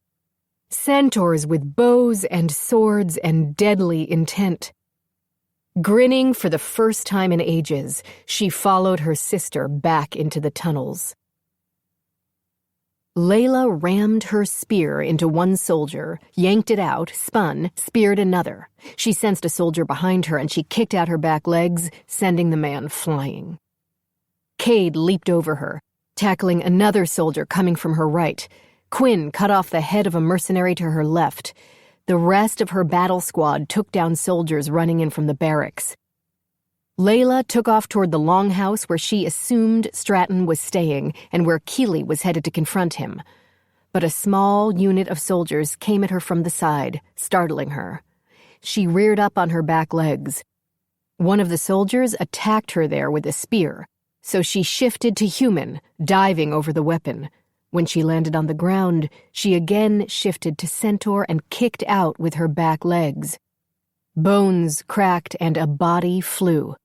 [SPEAKER 1] Centaurs with bows and swords and deadly intent. Grinning for the first time in ages, she followed her sister back into the tunnels. Layla rammed her spear into one soldier, yanked it out, spun, speared another. She sensed a soldier behind her, and she kicked out her back legs, sending the man flying. Cade leaped over her, tackling another soldier coming from her right. Quinn cut off the head of a mercenary to her left. The rest of her battle squad took down soldiers running in from the barracks. Layla took off toward the longhouse where she assumed Stratton was staying and where Keeley was headed to confront him. But a small unit of soldiers came at her from the side, startling her. She reared up on her back legs. One of the soldiers attacked her there with a spear, so she shifted to human, diving over the weapon. When she landed on the ground, she again shifted to centaur and kicked out with her back legs. Bones cracked and a body flew.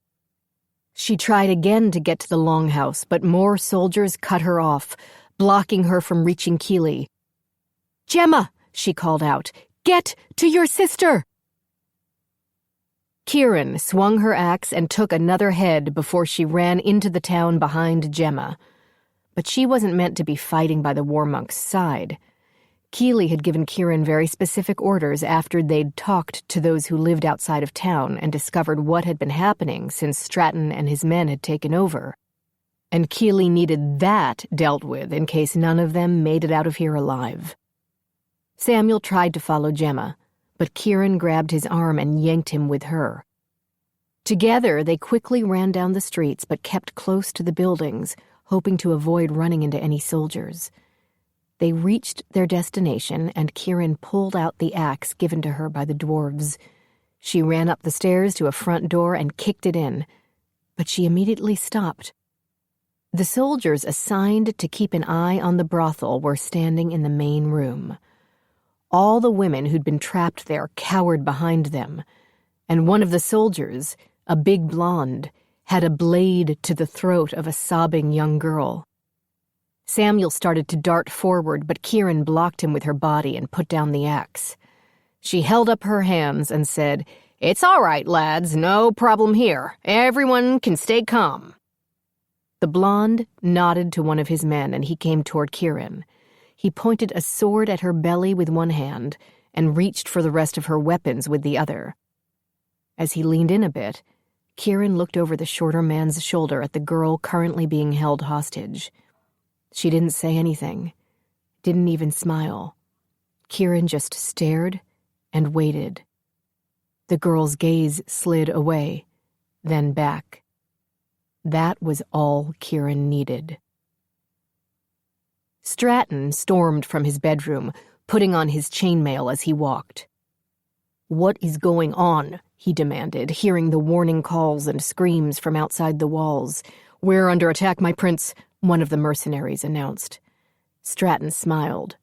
[SPEAKER 1] She tried again to get to the longhouse, but more soldiers cut her off, blocking her from reaching Keeley. "Gemma," she called out, "get to your sister!" Kieran swung her axe and took another head before she ran into the town behind Gemma. But she wasn't meant to be fighting by the war monk's side. Keeley had given Kieran very specific orders after they'd talked to those who lived outside of town and discovered what had been happening since Stratton and his men had taken over. And Keeley needed that dealt with in case none of them made it out of here alive. Samuel tried to follow Gemma, but Kieran grabbed his arm and yanked him with her. Together, they quickly ran down the streets but kept close to the buildings, hoping to avoid running into any soldiers. They reached their destination, and Kieran pulled out the axe given to her by the dwarves. She ran up the stairs to a front door and kicked it in, but she immediately stopped. The soldiers assigned to keep an eye on the brothel were standing in the main room. All the women who'd been trapped there cowered behind them, and one of the soldiers, a big blonde, had a blade to the throat of a sobbing young girl. Samuel started to dart forward, but Kieran blocked him with her body and put down the axe. She held up her hands and said, "It's all right, lads, no problem here. Everyone can stay calm." The blonde nodded to one of his men, and he came toward Kieran. He pointed a sword at her belly with one hand and reached for the rest of her weapons with the other. As he leaned in a bit, Kieran looked over the shorter man's shoulder at the girl currently being held hostage. She didn't say anything, didn't even smile. Kieran just stared and waited. The girl's gaze slid away, then back. That was all Kieran needed. Stratton stormed from his bedroom, putting on his chainmail as he walked. "What is going on?" he demanded, hearing the warning calls and screams from outside the walls. "We're under attack, my prince," one of the mercenaries announced. Stratton smiled.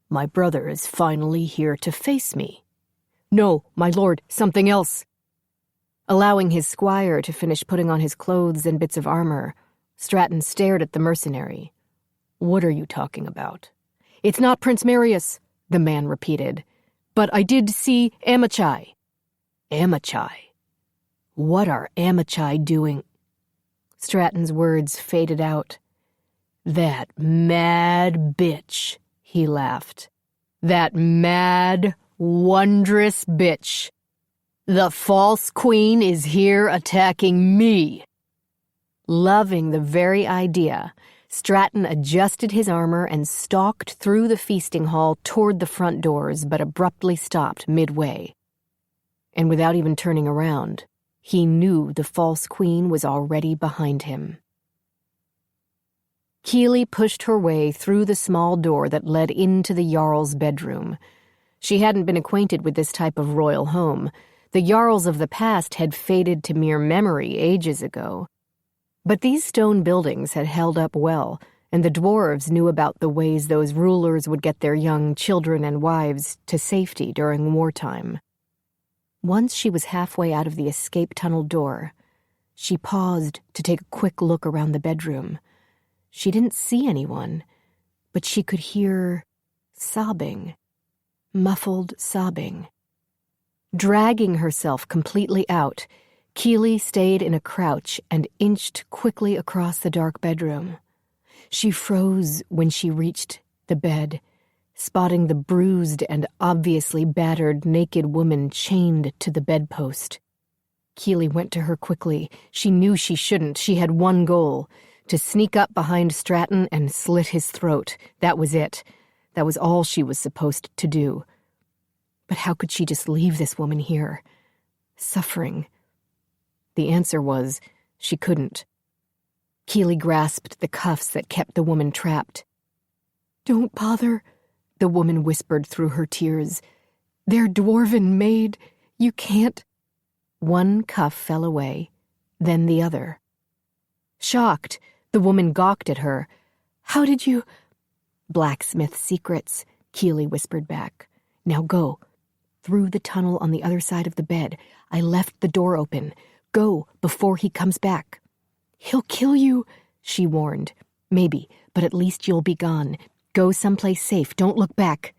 [SPEAKER 1] "My brother is finally here to face me." "No, my lord, something else." Allowing his squire to finish putting on his clothes and bits of armor, Stratton stared at the mercenary. "What are you talking about?" "It's not Prince Marius," the man repeated. "But I did see Amachai." "Amachai?
[SPEAKER 3] What are Amachai doing?" Stratton's words faded out. "That mad bitch," he laughed. "That mad, wondrous bitch. The false queen is here attacking me." Loving the very idea, Stratton adjusted his armor and stalked through the feasting hall toward the front doors, but abruptly stopped midway. And without even turning around, he knew the false queen was already behind him. Keely pushed her way through the small door that led into the Jarl's bedroom. She hadn't been acquainted with this type of royal home. The Jarls of the past had faded to mere memory ages ago. But these stone buildings had held up well, and the dwarves knew about the ways those rulers would get their young children and wives to safety during wartime. Once she was halfway out of the escape tunnel door, she paused to take a quick look around the bedroom. She didn't see anyone, but she could hear sobbing, muffled sobbing. Dragging herself completely out, Keely stayed in a crouch and inched quickly across the dark bedroom. She froze when she reached the bed, spotting the bruised and obviously battered naked woman chained to the bedpost. Keely went to her quickly. She knew she shouldn't. She had one goal: to sneak up behind Stratton and slit his throat. That was it. That was all she was supposed to do. But how could she just leave this woman here, suffering? The answer was, she couldn't. Keely grasped the cuffs that kept the woman trapped. "Don't bother," the woman whispered through her tears. "They're dwarven made. You can't." One cuff fell away, then the other. Shocked, the woman gawked at her. "How did you—" "Blacksmith secrets," Keely whispered back. "Now go. Through the tunnel on the other side of the bed. I left the door open. Go before he comes back." "He'll kill you," she warned. "Maybe, but at least you'll be gone. Go someplace safe. Don't look back."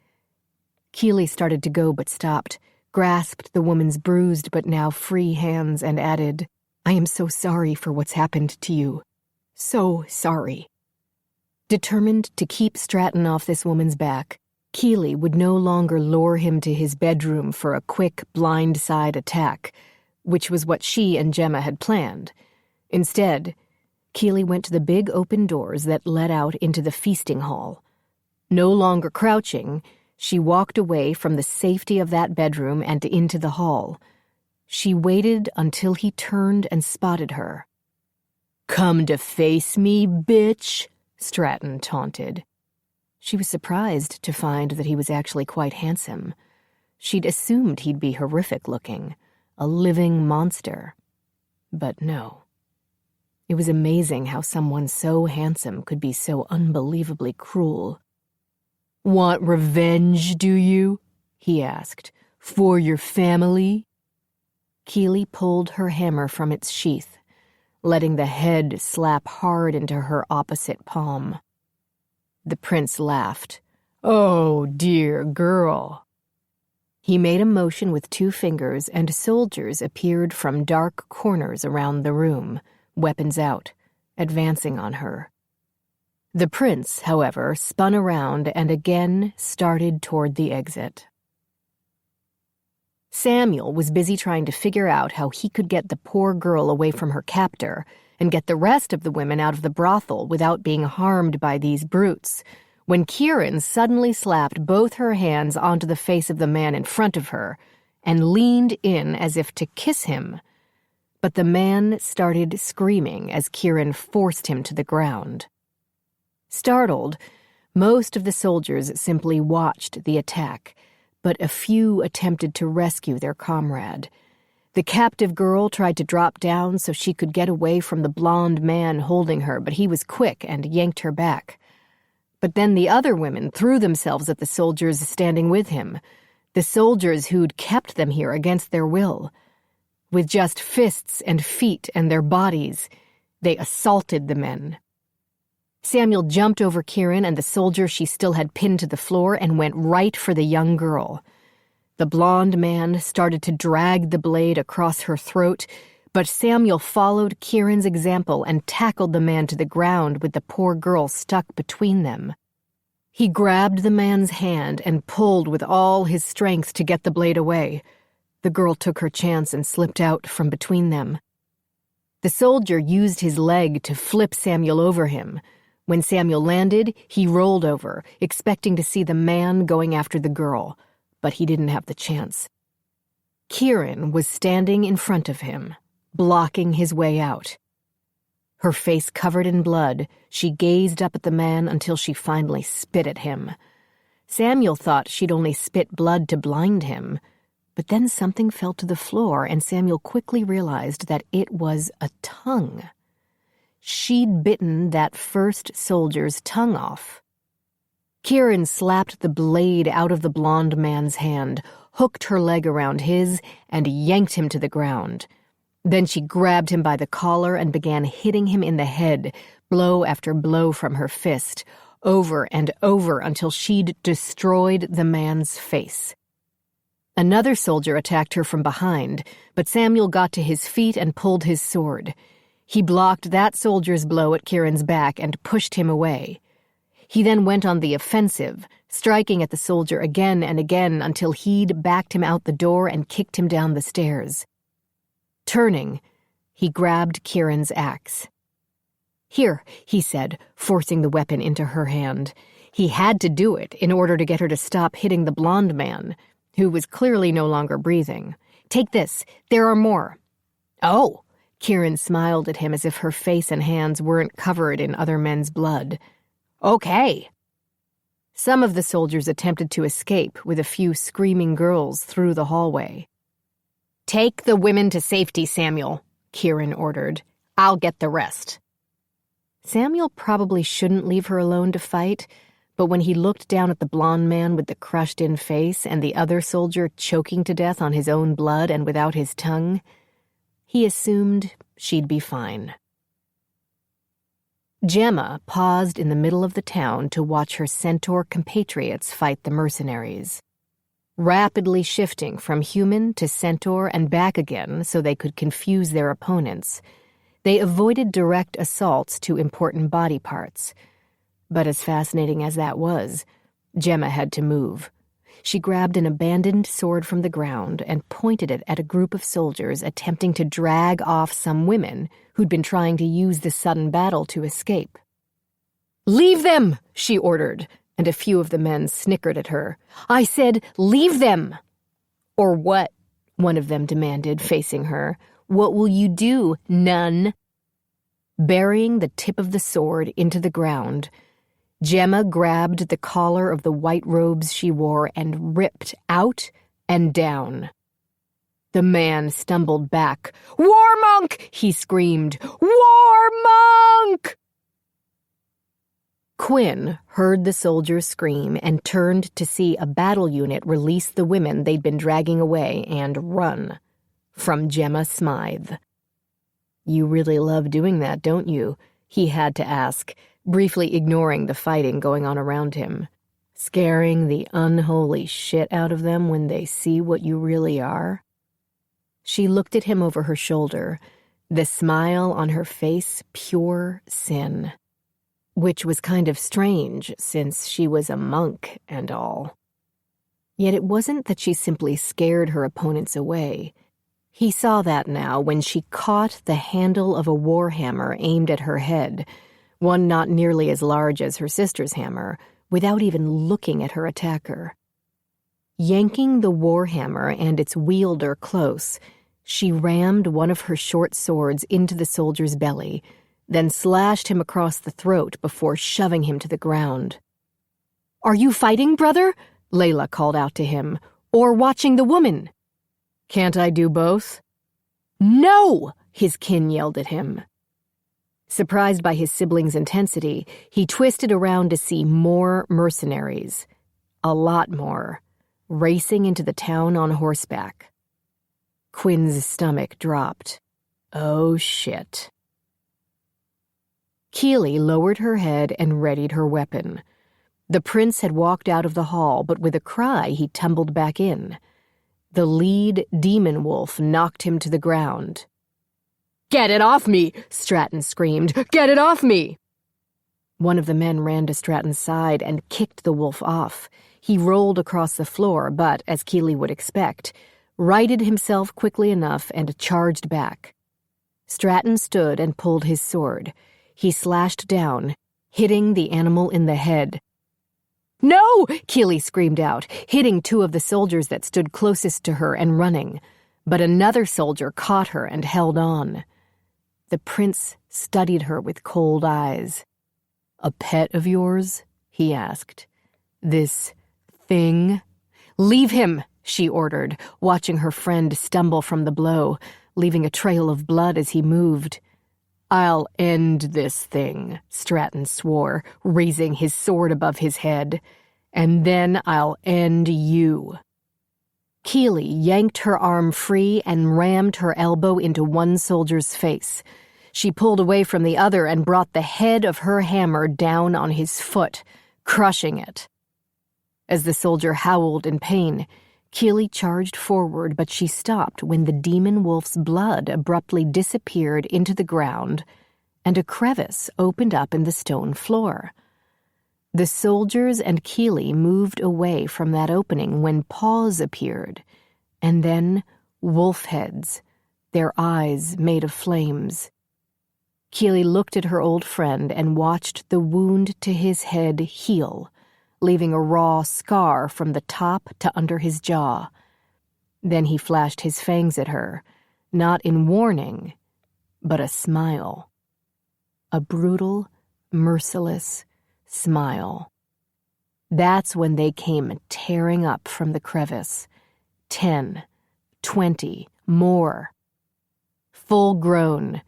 [SPEAKER 3] Keely started to go but stopped, grasped the woman's bruised but now free hands and added, "I am so sorry for what's happened to you. So sorry." Determined to keep Stratton off this woman's back, Keely would no longer lure him to his bedroom for a quick blindside attack, which was what she and Gemma had planned. Instead, Keely went to the big open doors that led out into the feasting hall. No longer crouching, she walked away from the safety of that bedroom and into the hall. She waited until he turned and spotted her. "Come to face me, bitch," Stratton taunted. She was surprised to find that he was actually quite handsome. She'd assumed he'd be horrific-looking, a living monster. But no. It was amazing how someone so handsome could be so unbelievably cruel. "Want revenge, do you?" he asked. "For your family?" Keely pulled her hammer from its sheath, letting the head slap hard into her opposite palm. The prince laughed. "Oh, dear girl." He made a motion with 2 fingers, and soldiers appeared from dark corners around the room, weapons out, advancing on her. The prince, however, spun around and again started toward the exit. Samuel was busy trying to figure out how he could get the poor girl away from her captor and get the rest of the women out of the brothel without being harmed by these brutes, when Kieran suddenly slapped both her hands onto the face of the man in front of her and leaned in as if to kiss him. But the man started screaming as Kieran forced him to the ground. Startled, most of the soldiers simply watched the attack, but a few attempted to rescue their comrade. The captive girl tried to drop down so she could get away from the blonde man holding her, but he was quick and yanked her back. But then the other women threw themselves at the soldiers standing with him, the soldiers who'd kept them here against their will. With just fists and feet and their bodies, they assaulted the men. Samuel jumped over Kieran and the soldier she still had pinned to the floor and went right for the young girl. The blonde man started to drag the blade across her throat,
[SPEAKER 1] but Samuel followed Kieran's example and tackled the man to the ground with the poor girl stuck between them. He grabbed the man's hand and pulled with all his strength to get the blade away. The girl took her chance and slipped out from between them. The soldier used his leg to flip Samuel over him. When Samuel landed, he rolled over, expecting to see the man going after the girl, but he didn't have the chance. Kieran was standing in front of him, blocking his way out. Her face covered in blood, she gazed up at the man until she finally spit at him. Samuel thought she'd only spit blood to blind him, but then something fell to the floor and Samuel quickly realized that it was a tongue. She'd bitten that first soldier's tongue off. Kieran slapped the blade out of the blonde man's hand, hooked her leg around his, and yanked him to the ground. Then she grabbed him by the collar and began hitting him in the head, blow after blow from her fist, over and over until she'd destroyed the man's face. Another soldier attacked her from behind, but Samuel got to his feet and pulled his sword. He blocked that soldier's blow at Kieran's back and pushed him away. He then went on the offensive, striking at the soldier again and again until he'd backed him out the door and kicked him down the stairs. Turning, he grabbed Kieran's axe. "Here," he said, forcing the weapon into her hand. He had to do it in order to get her to stop hitting the blonde man, who was clearly no longer breathing. "Take this. There are more." "Oh!" Kieran smiled at him as if her face and hands weren't covered in other men's blood. "Okay." Some of the soldiers attempted to escape with a few screaming girls through the hallway. "Take the women to safety, Samuel," Kieran ordered. "I'll get the rest." Samuel probably shouldn't leave her alone to fight, but when he looked down at the blonde man with the crushed-in face and the other soldier choking to death on his own blood and without his tongue, he assumed she'd be fine. Gemma paused in the middle of the town to watch her centaur compatriots fight the mercenaries. Rapidly shifting from human to centaur and back again so they could confuse their opponents, they avoided direct assaults to important body parts. But as fascinating as that was, Gemma had to move. She grabbed an abandoned sword from the ground and pointed it at a group of soldiers attempting to drag off some women who'd been trying to use the sudden battle to escape. "Leave them!" she ordered, and a few of the men snickered at her. "I said, leave them!" "Or what?" one of them demanded, facing her. "What will you do, nun?" Burying the tip of the sword into the ground, Gemma grabbed the collar of the white robes she wore and ripped out and down. The man stumbled back. "War monk!" he screamed. "War monk!" Quinn heard the soldiers scream and turned to see a battle unit release the women they'd been dragging away and run. From Gemma Smythe. "You really love doing that, don't you?" he had to ask, briefly ignoring the fighting going on around him. "Scaring the unholy shit out of them when they see what you really are?" She looked at him over her shoulder, the smile on her face pure sin. Which was kind of strange, since she was a monk and all. Yet it wasn't that she simply scared her opponents away. He saw that now when she caught the handle of a warhammer aimed at her head, one not nearly as large as her sister's hammer, without even looking at her attacker. Yanking the warhammer and its wielder close, she rammed one of her short swords into the soldier's belly, then slashed him across the throat before shoving him to the ground. "Are you fighting, brother?" Layla called out to him. "Or watching the woman?" "Can't I do both?" "No!" his kin yelled at him. Surprised by his sibling's intensity, he twisted around to see more mercenaries. A lot more. Racing into the town on horseback. Quinn's stomach dropped. Oh, shit. Keely lowered her head and readied her weapon. The prince had walked out of the hall, but with a cry he tumbled back in. The lead demon wolf knocked him to the ground.
[SPEAKER 3] "Get it off me!" Stratton screamed. "Get it off me!" One of the men ran to Stratton's side and kicked the wolf off. He rolled across the floor, but, as Keeley would expect, righted himself quickly enough and charged back. Stratton stood and pulled his sword. He slashed down, hitting the animal in the head. "No!" Keeley screamed out, hitting two of the soldiers that stood closest to her and running. But another soldier caught her and held on. The prince studied her with cold eyes. "A pet of yours?" he asked. "This thing?" "Leave him," she ordered, watching her friend stumble from the blow, leaving a trail of blood as he moved. "I'll end this thing," Stratton swore, raising his sword above his head. "And then I'll end you." Keeley yanked her arm free and rammed her elbow into one soldier's face. She pulled away from the other and brought the head of her hammer down on his foot, crushing it. As the soldier howled in pain, Keeley charged forward, but she stopped when the demon wolf's blood abruptly disappeared into the ground and a crevice opened up in the stone floor. The soldiers and Keeley moved away from that opening when paws appeared, and then wolf heads, their eyes made of flames. Keeley looked at her old friend and watched the wound to his head heal, leaving a raw scar from the top to under his jaw. Then he flashed his fangs at her, not in warning, but a smile. A brutal, merciless smile. That's when they came tearing up from the crevice. 10, 20, more. Full grown,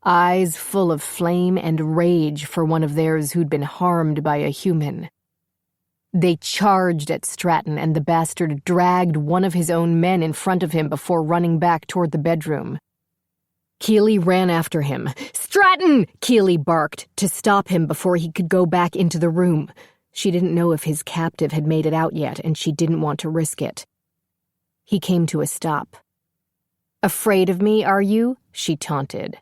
[SPEAKER 3] eyes full of flame and rage for one of theirs who'd been harmed by a human. They charged at Stratton, and the bastard dragged one of his own men in front of him before running back toward the bedroom. Keeley ran after him. "Stratton!" Keeley barked to stop him before he could go back into the room. She didn't know if his captive had made it out yet, and she didn't want to risk it. He came to a stop. "Afraid of me, are you?" she taunted.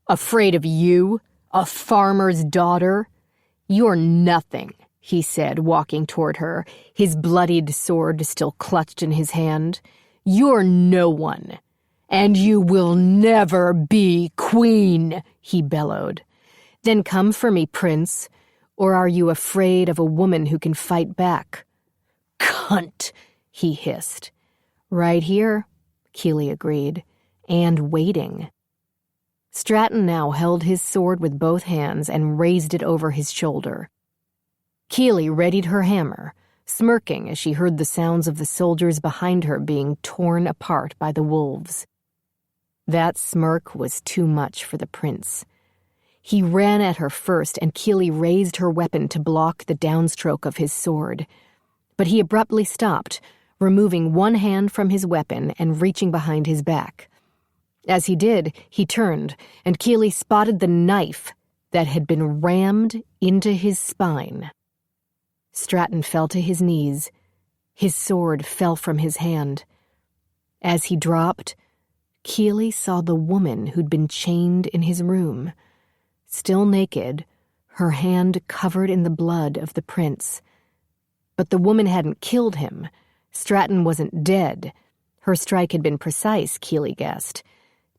[SPEAKER 3] "Afraid of you? A farmer's daughter? You're nothing," he said, walking toward her, his bloodied sword still clutched in his hand. "You're no one. And you will never be queen," he bellowed. "Then come for me, prince. Or are you afraid of a woman who can fight back?" "Cunt," he hissed. "Right here," Keeley agreed, "and waiting." Stratton now held his sword with both hands and raised it over his shoulder. Keeley readied her hammer, smirking as she heard the sounds of the soldiers behind her being torn apart by the wolves. That smirk was too much for the prince. He ran at her first, and Keeley raised her weapon to block the downstroke of his sword. But he abruptly stopped, removing one hand from his weapon and reaching behind his back. As he did, he turned, and Keeley spotted the knife that had been rammed into his spine. Stratton fell to his knees. His sword fell from his hand. As he dropped, Keeley saw the woman who'd been chained in his room. Still naked, her hand covered in the blood of the prince. But the woman hadn't killed him. Stratton wasn't dead. Her strike had been precise, Keeley guessed,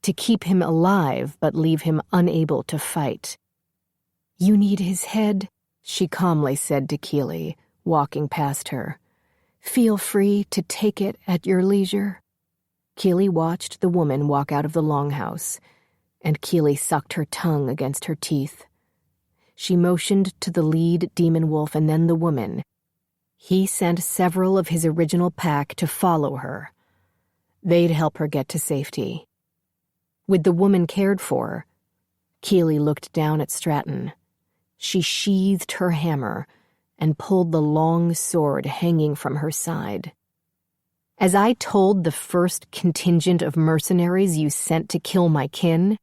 [SPEAKER 3] to keep him alive but leave him unable to fight. "You need his head," she calmly said to Keeley, walking past her. "Feel free to take it at your leisure." Keeley watched the woman walk out of the longhouse, and Keeley sucked her tongue against her teeth. She motioned to the lead demon wolf and then the woman. He sent several of his original pack to follow her. They'd help her get to safety. With the woman cared for, Keeley looked down at Stratton. She sheathed her hammer and pulled the long sword hanging from her side. "As I told the first contingent of mercenaries you sent to kill my kin,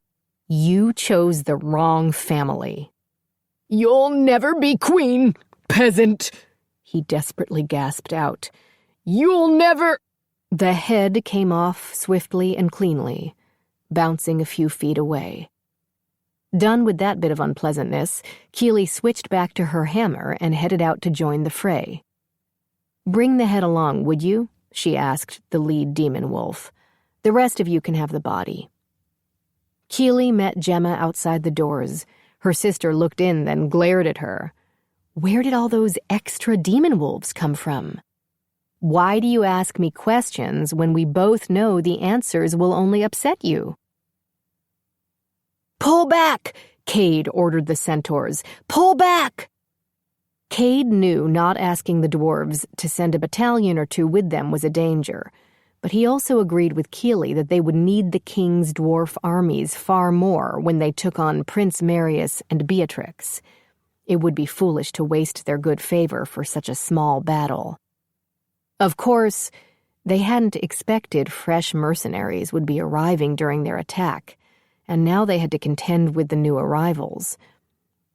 [SPEAKER 3] you chose the wrong family." "You'll never be queen, peasant," he desperately gasped out. "You'll never—" The head came off swiftly and cleanly,
[SPEAKER 1] bouncing a few feet away. Done with that bit of unpleasantness, Keely switched back to her hammer and headed out to join the fray. "Bring the head along, would you?" she asked the lead demon wolf. "The rest of you can have the body." Keely met Gemma outside the doors. Her sister looked in, then glared at her. "Where did all those extra demon wolves come from? Why do you ask me questions when we both know the answers will only upset you?" "Pull back!" Cade ordered the centaurs. "Pull back!" Cade knew not asking the dwarves to send a battalion or two with them was a danger, but he also agreed with Keely that they would need the king's dwarf armies far more when they took on Prince Marius and Beatrix. It would be foolish to waste their good favor for such a small battle. Of course, they hadn't expected fresh mercenaries would be arriving during their attack, and now they had to contend with the new arrivals.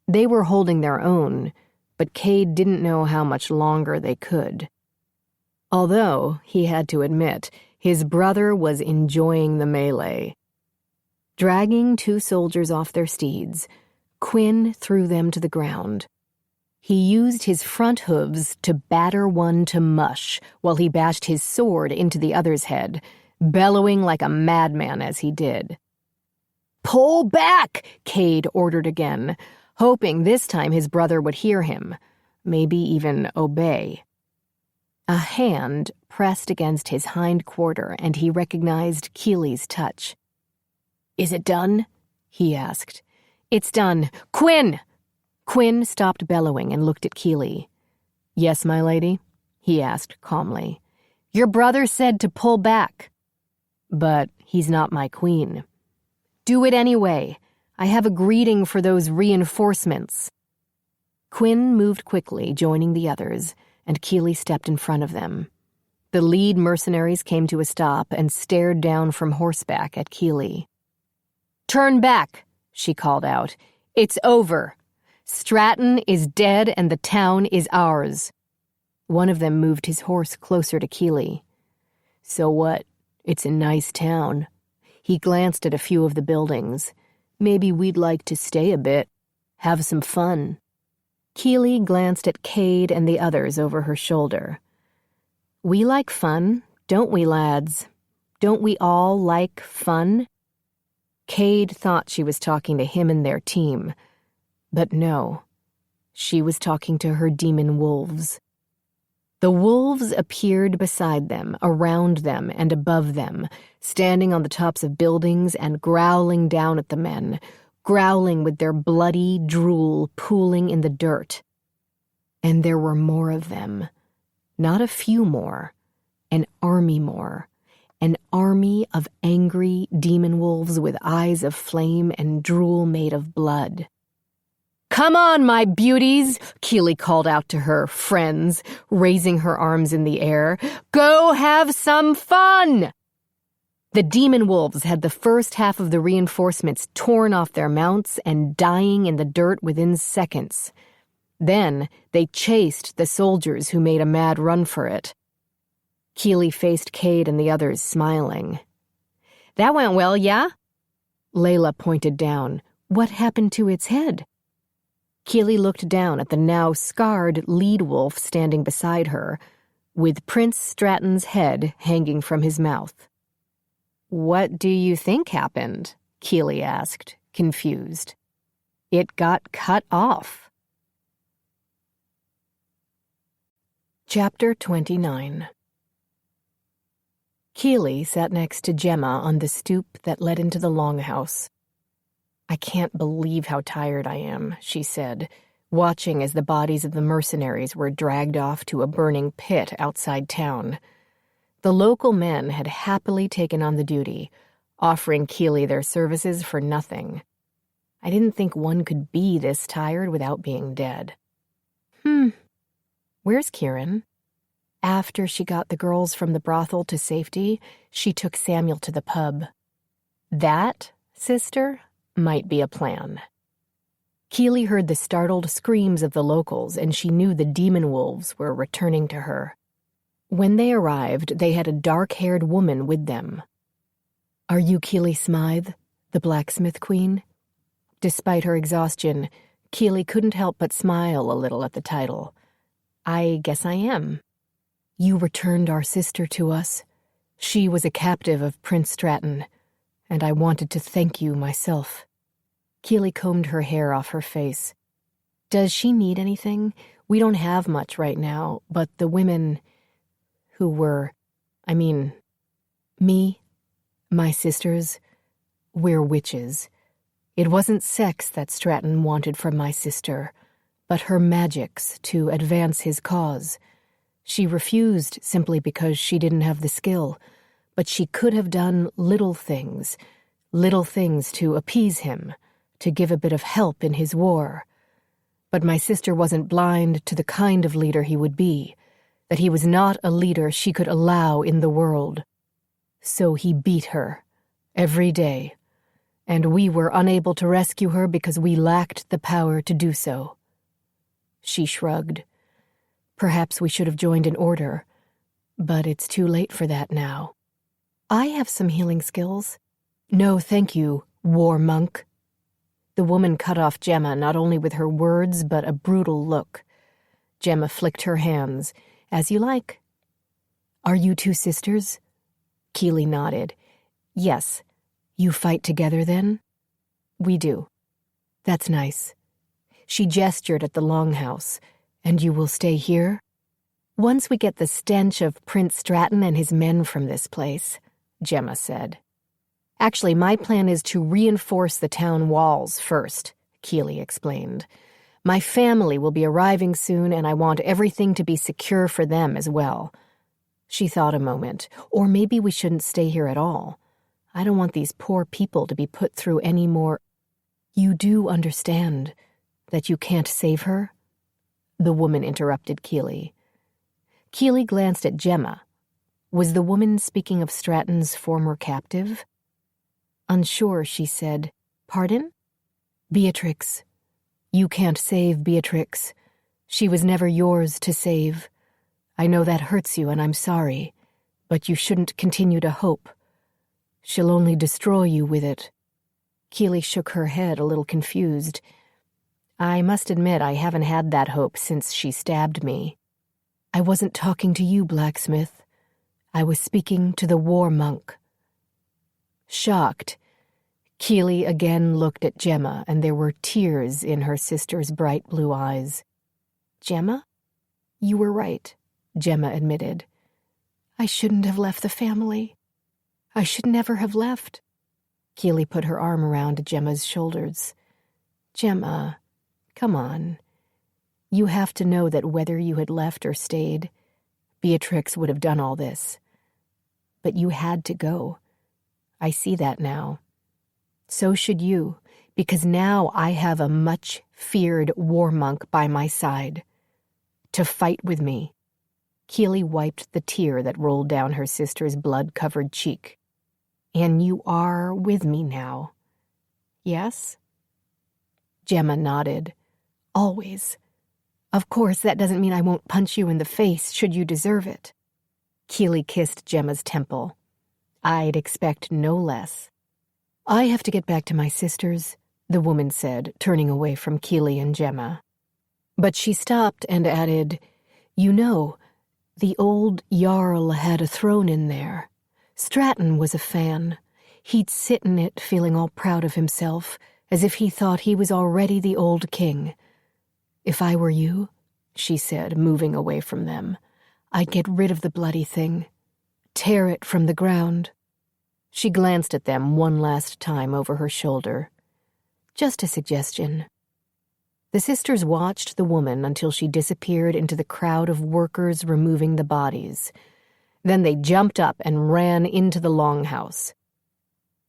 [SPEAKER 1] They were holding their own, but Cade didn't know how much longer they could. Although, he had to admit, his brother was enjoying the melee. Dragging two soldiers off their steeds, Quinn threw them to the ground. He used his front hooves to batter one to mush while he bashed his sword into the other's head, bellowing like a madman as he did. "Pull back!" Cade ordered again, hoping this time his brother would hear him, maybe even obey. A hand pressed against his hind quarter, and he recognized Keely's touch. "Is it done?" he asked. "It's done. Quinn!" Quinn stopped bellowing and looked at Keely. "Yes, my lady?" he asked calmly. "Your brother said to pull back." "But he's not my queen." "Do it anyway. I have a greeting for those reinforcements." Quinn moved quickly, joining the others, and Keely stepped in front of them. The lead mercenaries came to a stop and stared down from horseback at Keely. "Turn back," she called out. "It's over. Stratton is dead and the town is ours." One of them moved his horse closer to Keely. "So what? It's a nice town." He glanced at a few of the buildings. "Maybe we'd like to stay a bit, have some fun." Keely glanced at Cade and the others over her shoulder. "We like fun, don't we, lads? Don't we all like fun?" Cade thought she was talking to him and their team. But no, she was talking to her demon wolves. The wolves appeared beside them, around them, and above them, standing on the tops of buildings and growling down at the men, growling with their bloody drool pooling in the dirt. And there were more of them. Not a few more. An army more. An army of angry demon wolves with eyes of flame and drool made of blood. "Come on, my beauties," Keely called out to her friends, raising her arms in the air. "Go have some fun!" The demon wolves had the first half of the reinforcements torn off their mounts and dying in the dirt within seconds. Then they chased the soldiers who made a mad run for it. Keely faced Cade and the others, smiling. "That went well, yeah?" Layla pointed down. "What happened to its head?" Keely looked down at the now scarred lead wolf standing beside her, with Prince Stratton's head hanging from his mouth. "What do you think happened?" Keely asked, confused. "It got cut off." Chapter 29. Keely sat next to Gemma on the stoop that led into the longhouse. "I can't believe how tired I am," she said, watching as the bodies of the mercenaries were dragged off to a burning pit outside town. The local men had happily taken on the duty, offering Keely their services for nothing. I didn't think one could be this tired without being dead. Where's Kieran? After she got the girls from the brothel to safety, she took Samuel to the pub. That, sister, might be a plan. Keely heard the startled screams of the locals, and she knew the demon wolves were returning to her. When they arrived, they had a dark-haired woman with them. Are you Keely Smythe, the Blacksmith Queen? Despite her exhaustion, Keely couldn't help but smile a little at the title. I guess I am. You returned our sister to us. She was a captive of Prince Stratton, and I wanted to thank you myself. Keely combed her hair off her face. Does she need anything? We don't have much right now, but the women who were, me, my sisters, we're witches. It wasn't sex that Stratton wanted from my sister, but her magics to advance his cause. She refused simply because she didn't have the skill, but she could have done little things to appease him, to give a bit of help in his war. But my sister wasn't blind to the kind of leader he would be, that he was not a leader she could allow in the world. So he beat her, every day, and we were unable to rescue her because we lacked the power to do so. She shrugged. Perhaps we should have joined an order, but it's too late for that now. I have some healing skills. No, thank you, war monk. The woman cut off Gemma not only with her words, but a brutal look. Gemma flicked her hands. As you like. Are you two sisters? Keely nodded. Yes. You fight together, then? We do. That's nice. She gestured at the longhouse. And you will stay here? Once we get the stench of Prince Stratton and his men from this place, Gemma said. Actually, my plan is to reinforce the town walls first, Keely explained. My family will be arriving soon, and I want everything to be secure for them as well. She thought a moment. Or maybe we shouldn't stay here at all. I don't want these poor people to be put through any more. You do understand that you can't save her? The woman interrupted Keely. Keely glanced at Gemma. Was the woman speaking of Stratton's former captive? Unsure, she said. Pardon? Beatrix. You can't save Beatrix. She was never yours to save. I know that hurts you, and I'm sorry, but you shouldn't continue to hope. She'll only destroy you with it. Keely shook her head, a little confused. I must admit I haven't had that hope since she stabbed me. I wasn't talking to you, Blacksmith. I was speaking to the war monk. Shocked, Keely again looked at Gemma, and there were tears in her sister's bright blue eyes. Gemma? You were right, Gemma admitted. I shouldn't have left the family. I should never have left. Keely put her arm around Gemma's shoulders. Gemma, come on. You have to know that whether you had left or stayed, Beatrix would have done all this. But you had to go. I see that now. So should you, because now I have a much-feared war monk by my side. To fight with me. Keely wiped the tear that rolled down her sister's blood-covered cheek. And you are with me now. Yes? Gemma nodded. Always. Of course, that doesn't mean I won't punch you in the face should you deserve it. Keely kissed Gemma's temple. I'd expect no less. I have to get back to my sisters, the woman said, turning away from Keely and Gemma. But she stopped and added, You know, the old Jarl had a throne in there. Stratton was a fan. He'd sit in it feeling all proud of himself, as if he thought he was already the old king. If I were you, she said, moving away from them, I'd get rid of the bloody thing. Tear it from the ground. She glanced at them one last time over her shoulder. Just a suggestion. The sisters watched the woman until she disappeared into the crowd of workers removing the bodies. Then they jumped up and ran into the longhouse.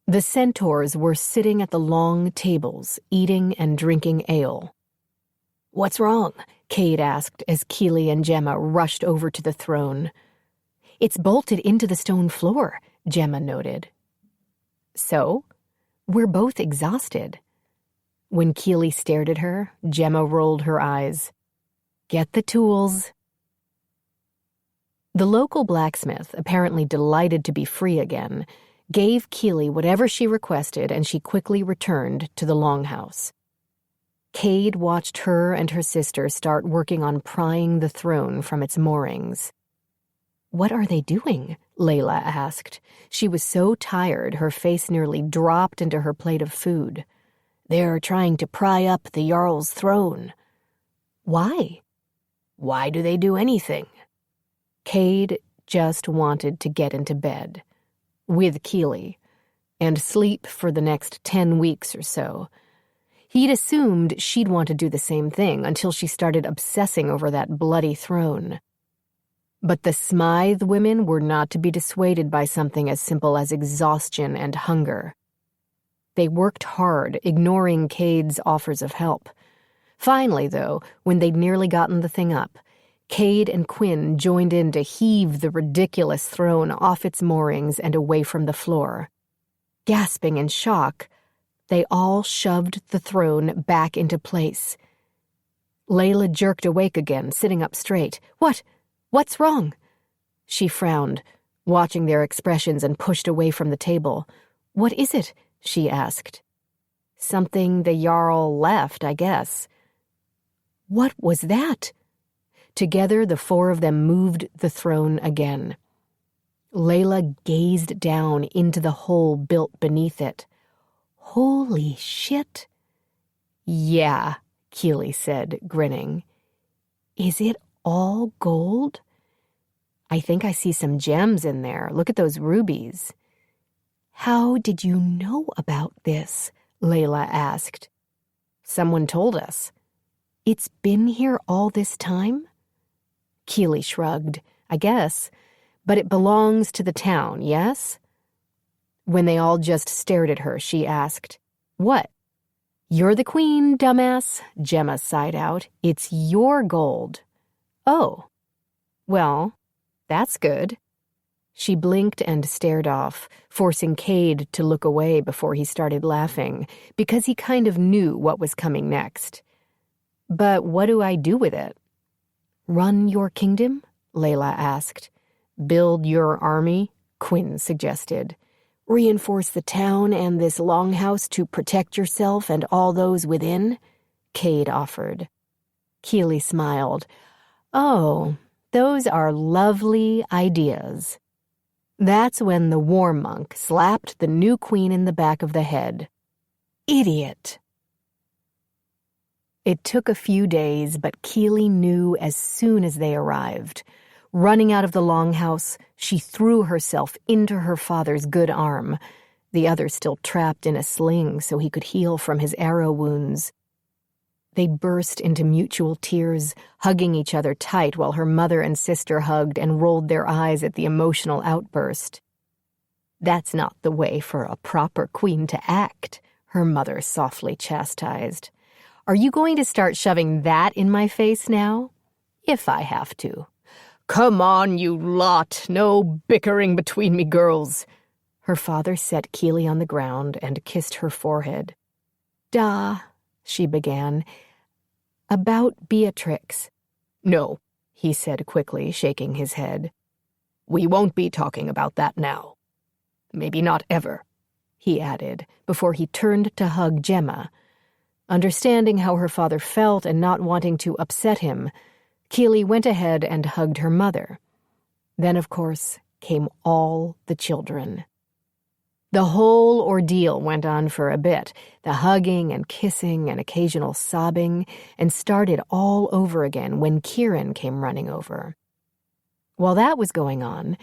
[SPEAKER 1] The centaurs were sitting at the long tables, eating and drinking ale. What's wrong? Cade asked as Keely and Gemma rushed over to the throne. It's bolted into the stone floor, Gemma noted. So? We're both exhausted. When Keely stared at her, Gemma rolled her eyes. Get the tools. The local blacksmith, apparently delighted to be free again, gave Keely whatever she requested, and she quickly returned to the longhouse. Cade watched her and her sister start working on prying the throne from its moorings. "What are they doing?" Layla asked. She was so tired her face nearly dropped into her plate of food. "They're trying to pry up the Jarl's throne." "Why?" "Why do they do anything?" Cade just wanted to get into bed with Keely and sleep for the next 10 weeks or so. He'd assumed she'd want to do the same thing until she started obsessing over that bloody throne. But the Smythe women were not to be dissuaded by something as simple as exhaustion and hunger. They worked hard, ignoring Cade's offers of help. Finally, though, when they'd nearly gotten the thing up, Cade and Quinn joined in to heave the ridiculous throne off its moorings and away from the floor. Gasping in shock, they all shoved the throne back into place. Layla jerked awake again, sitting up straight. What's wrong?" She frowned, watching their expressions, and pushed away from the table. "What is it?" she asked. "Something the Jarl left, I guess." "What was that?" Together, the four of them moved the throne again. Layla gazed down into the hole built beneath it. "Holy shit." "Yeah," Keely said, grinning. "Is it all gold? I think I see some gems in there. Look at those rubies." "How did you know about this?" Layla asked. "Someone told us." "It's been here all this time?" Keely shrugged. "I guess. But it belongs to the town, yes?" When they all just stared at her, she asked, "What?" "You're the queen, dumbass," Gemma sighed out. "It's your gold." "Oh. Well, that's good." She blinked and stared off, forcing Cade to look away before he started laughing, because he kind of knew what was coming next. "But what do I do with it?" "Run your kingdom?" Layla asked. "Build your army?" Quinn suggested. "Reinforce the town and this longhouse to protect yourself and all those within?" Cade offered. Keely smiled. "Oh, those are lovely ideas." That's when the war monk slapped the new queen in the back of the head. "Idiot." It took a few days, but Keely knew as soon as they arrived. Running out of the longhouse, she threw herself into her father's good arm, the other still trapped in a sling so he could heal from his arrow wounds. They burst into mutual tears, hugging each other tight while her mother and sister hugged and rolled their eyes at the emotional outburst. "That's not the way for a proper queen to act," her mother softly chastised. "Are you going to start shoving that in my face now?" "If I have to." "Come on, you lot. No bickering between me girls." Her father set Keely on the ground and kissed her forehead. "Da," she began. "About Beatrix." "No," he said quickly, shaking his head. "We won't be talking about that now. Maybe not ever," he added, before he turned to hug Gemma. Understanding how her father felt and not wanting to upset him, Keely went ahead and hugged her mother. Then, of course, came all the children. The whole ordeal went on for a bit, the hugging and kissing and occasional sobbing, and started all over again when Kieran came running over. While that was going on,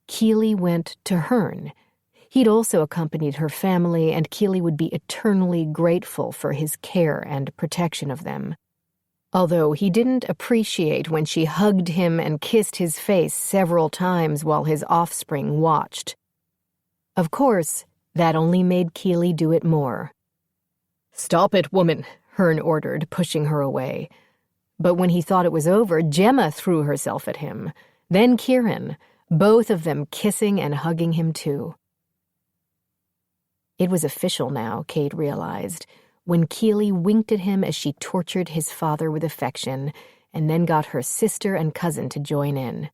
[SPEAKER 1] Keely went to Herne. He'd also accompanied her family, and Keely would be eternally grateful for his care and protection of them. Although he didn't appreciate when she hugged him and kissed his face several times while his offspring watched. Of course, that only made Keely do it more. "Stop it, woman," Herne ordered, pushing her away. But when he thought it was over, Gemma threw herself at him. Then Kieran, both of them kissing and hugging him too. It was official now, Cade realized, when Keely winked at him as she tortured his father with affection and then got her sister and cousin to join in.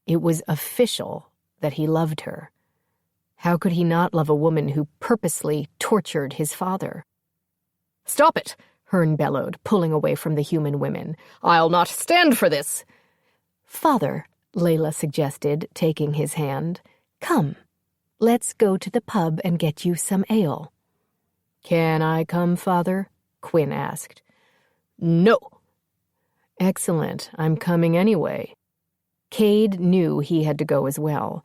[SPEAKER 1] It was official that he loved her. How could he not love a woman who purposely tortured his father?
[SPEAKER 3] "Stop it!"
[SPEAKER 1] Hearn bellowed, pulling away from the human women.
[SPEAKER 3] "I'll not stand for this!"
[SPEAKER 1] "Father," Layla suggested, taking his hand, "come. Let's go to the pub and get you some ale."
[SPEAKER 3] "Can I come, Father?" Quinn asked.
[SPEAKER 1] "No." "Excellent. I'm coming anyway." Cade knew he had to go as well,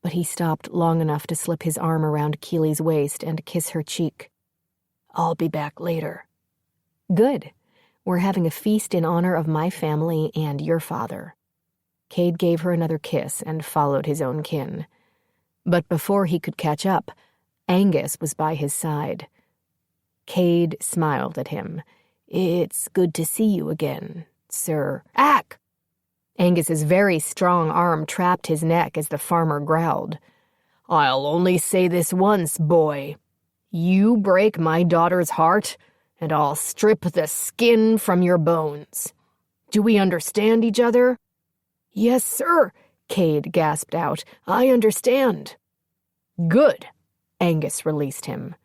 [SPEAKER 1] but he stopped long enough to slip his arm around Keely's waist and kiss her cheek.
[SPEAKER 3] "I'll be back later."
[SPEAKER 1] "Good. We're having a feast in honor of my family and your father." Cade gave her another kiss and followed his own kin. But before he could catch up, Angus was by his side. Cade smiled at him. "It's good to see you again, sir."
[SPEAKER 3] "Ack!"
[SPEAKER 1] Angus's very strong arm trapped his neck as the farmer growled.
[SPEAKER 3] "I'll only say this once, boy. You break my daughter's heart, and I'll strip the skin from your bones. Do we understand each other?"
[SPEAKER 1] "Yes, sir," Cade gasped out. "I understand."
[SPEAKER 3] "Good,"
[SPEAKER 1] Angus released him.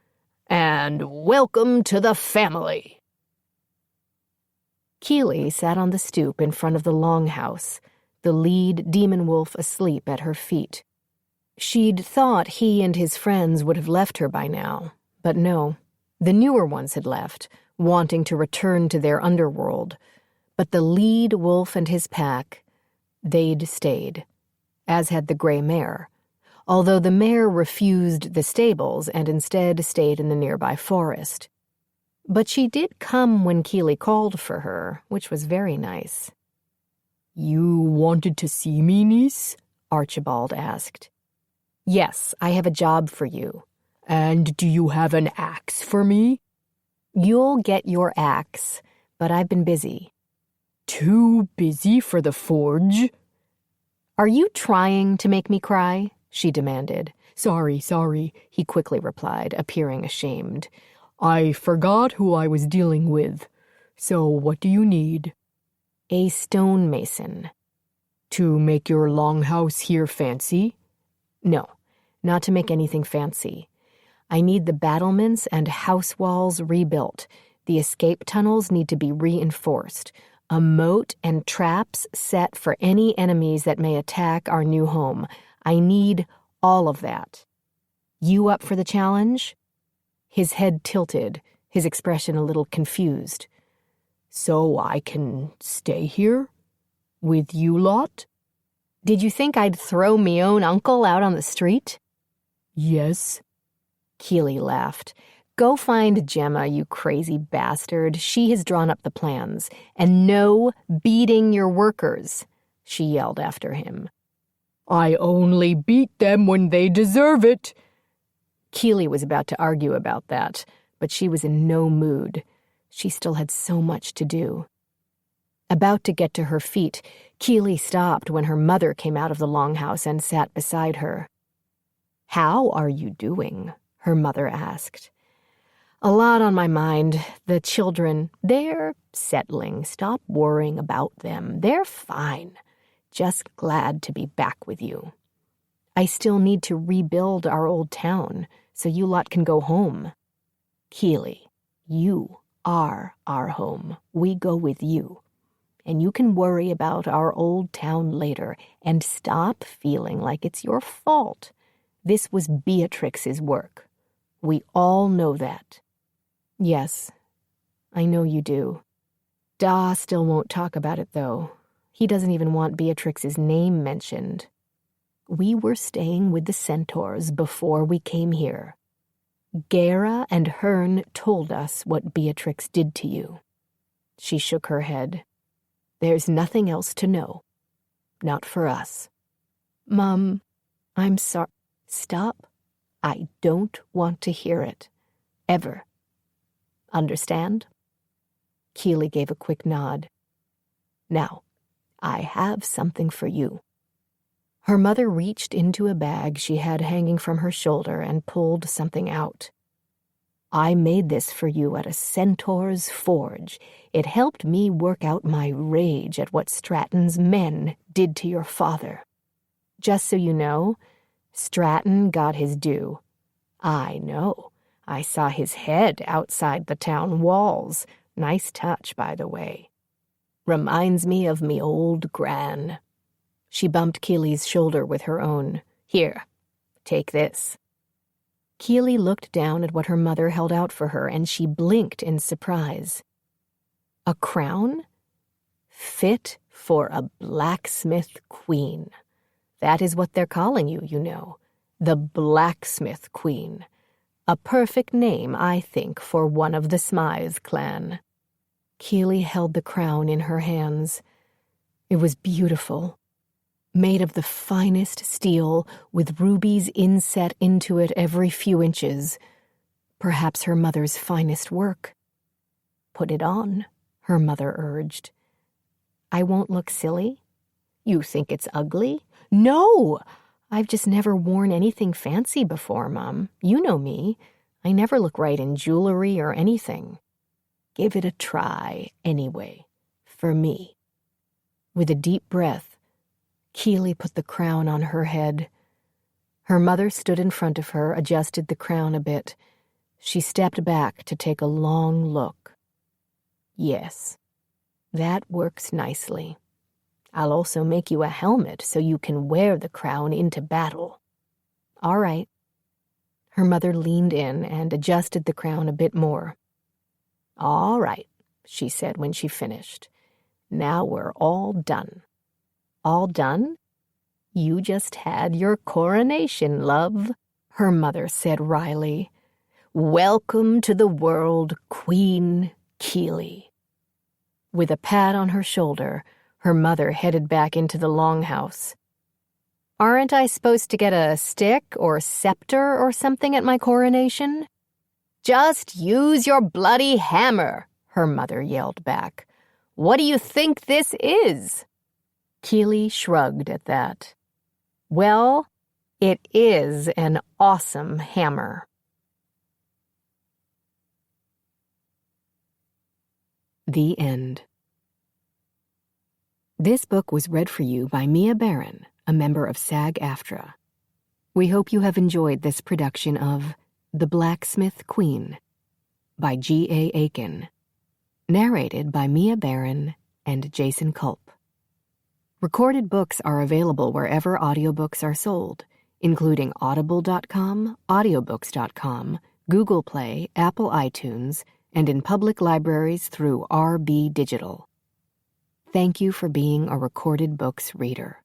[SPEAKER 3] "And welcome to the family."
[SPEAKER 1] Keely sat on the stoop in front of the longhouse, the lead demon wolf asleep at her feet. She'd thought he and his friends would have left her by now, but no. The newer ones had left, wanting to return to their underworld. But the lead wolf and his pack, they'd stayed, as had the gray mare, although the mare refused the stables and instead stayed in the nearby forest. But she did come when Keely called for her, which was very nice.
[SPEAKER 3] "You wanted to see me, niece?" Archibald asked.
[SPEAKER 1] "Yes, I have a job for you."
[SPEAKER 3] "And do you have an axe for me?"
[SPEAKER 1] "You'll get your axe, but I've been busy."
[SPEAKER 3] "Too busy for the forge?"
[SPEAKER 1] "Are you trying to make me cry?" she demanded.
[SPEAKER 3] Sorry, he quickly replied, appearing ashamed. "I forgot who I was dealing with. So what do you need?"
[SPEAKER 1] "A stonemason."
[SPEAKER 3] "To make your longhouse here fancy?"
[SPEAKER 1] "No, not to make anything fancy. I need the battlements and house walls rebuilt. The escape tunnels need to be reinforced. A moat and traps set for any enemies that may attack our new home. I need all of that. You up for the challenge?" His head tilted, his expression a little confused.
[SPEAKER 3] "So I can stay here? With you lot?"
[SPEAKER 1] "Did you think I'd throw me own uncle out on the street?"
[SPEAKER 3] "Yes."
[SPEAKER 1] Keely laughed. "Go find Gemma, you crazy bastard. She has drawn up the plans. And no beating your workers," she yelled after him.
[SPEAKER 3] "I only beat them when they deserve it."
[SPEAKER 1] Keely was about to argue about that, but she was in no mood. She still had so much to do. About to get to her feet, Keely stopped when her mother came out of the longhouse and sat beside her. "How are you doing?" her mother asked. "A lot on my mind. The children, they're settling. Stop worrying about them. They're fine. Just glad to be back with you. I still need to rebuild our old town, so you lot can go home. Keely, you are our home. We go with you. And you can worry about our old town later, and stop feeling like it's your fault. This was Beatrix's work. We all know that." "Yes, I know you do." Da still won't talk about it, though. He doesn't even want Beatrix's name mentioned. "We were staying with the centaurs before we came here. Gera and Hearn told us what Beatrix did to you." She shook her head. "There's nothing else to know. Not for us." "Mom, I'm sorry." "Stop. I don't want to hear it. Ever. Understand?" Keely gave a quick nod. "Now, I have something for you." Her mother reached into a bag she had hanging from her shoulder and pulled something out. "I made this for you at a centaur's forge. It helped me work out my rage at what Stratton's men did to your father. Just so you know,
[SPEAKER 3] Stratton got his due. I know. I saw his head outside the town walls. Nice touch, by the way. Reminds me of me old gran. She bumped Keely's shoulder with her own. Here, take this. Keely looked down at what her mother held out for her, and she blinked in surprise. A crown? Fit for a blacksmith queen. That is what they're calling you, you know. The Blacksmith Queen. A perfect name, I think, for one of the Smythe clan. Keely held the crown in her hands. It was beautiful. Made of the finest steel, with rubies inset into it every few inches. Perhaps her mother's finest work. Put it on, her mother urged. I won't look silly? You think it's ugly? No! I've just never worn anything fancy before, Mom. You know me. I never look right in jewelry or anything. Give it a try, anyway. For me. With a deep breath, Keely put the crown on her head. Her mother stood in front of her, adjusted the crown a bit. She stepped back to take a long look. Yes, that works nicely. I'll also make you a helmet so you can wear the crown into battle. All right. Her mother leaned in and adjusted the crown a bit more. All right, she said when she finished. Now we're all done. All done? You just had your coronation, love, her mother said wryly. Welcome to the world, Queen Keely. With a pat on her shoulder, her mother headed back into the longhouse. Aren't I supposed to get a stick or scepter or something at my coronation? Just use your bloody hammer, her mother yelled back. What do you think this is? Keely shrugged at that. Well, it is an awesome hammer.
[SPEAKER 1] The end. This book was read for you by Mia Barron, a member of SAG-AFTRA. We hope you have enjoyed this production of The Blacksmith Queen by G.A. Aiken, narrated by Mia Barron and Jason Culp. Recorded books are available wherever audiobooks are sold, including audible.com, audiobooks.com, Google Play, Apple iTunes, and in public libraries through RB Digital. Thank you for being a Recorded Books reader.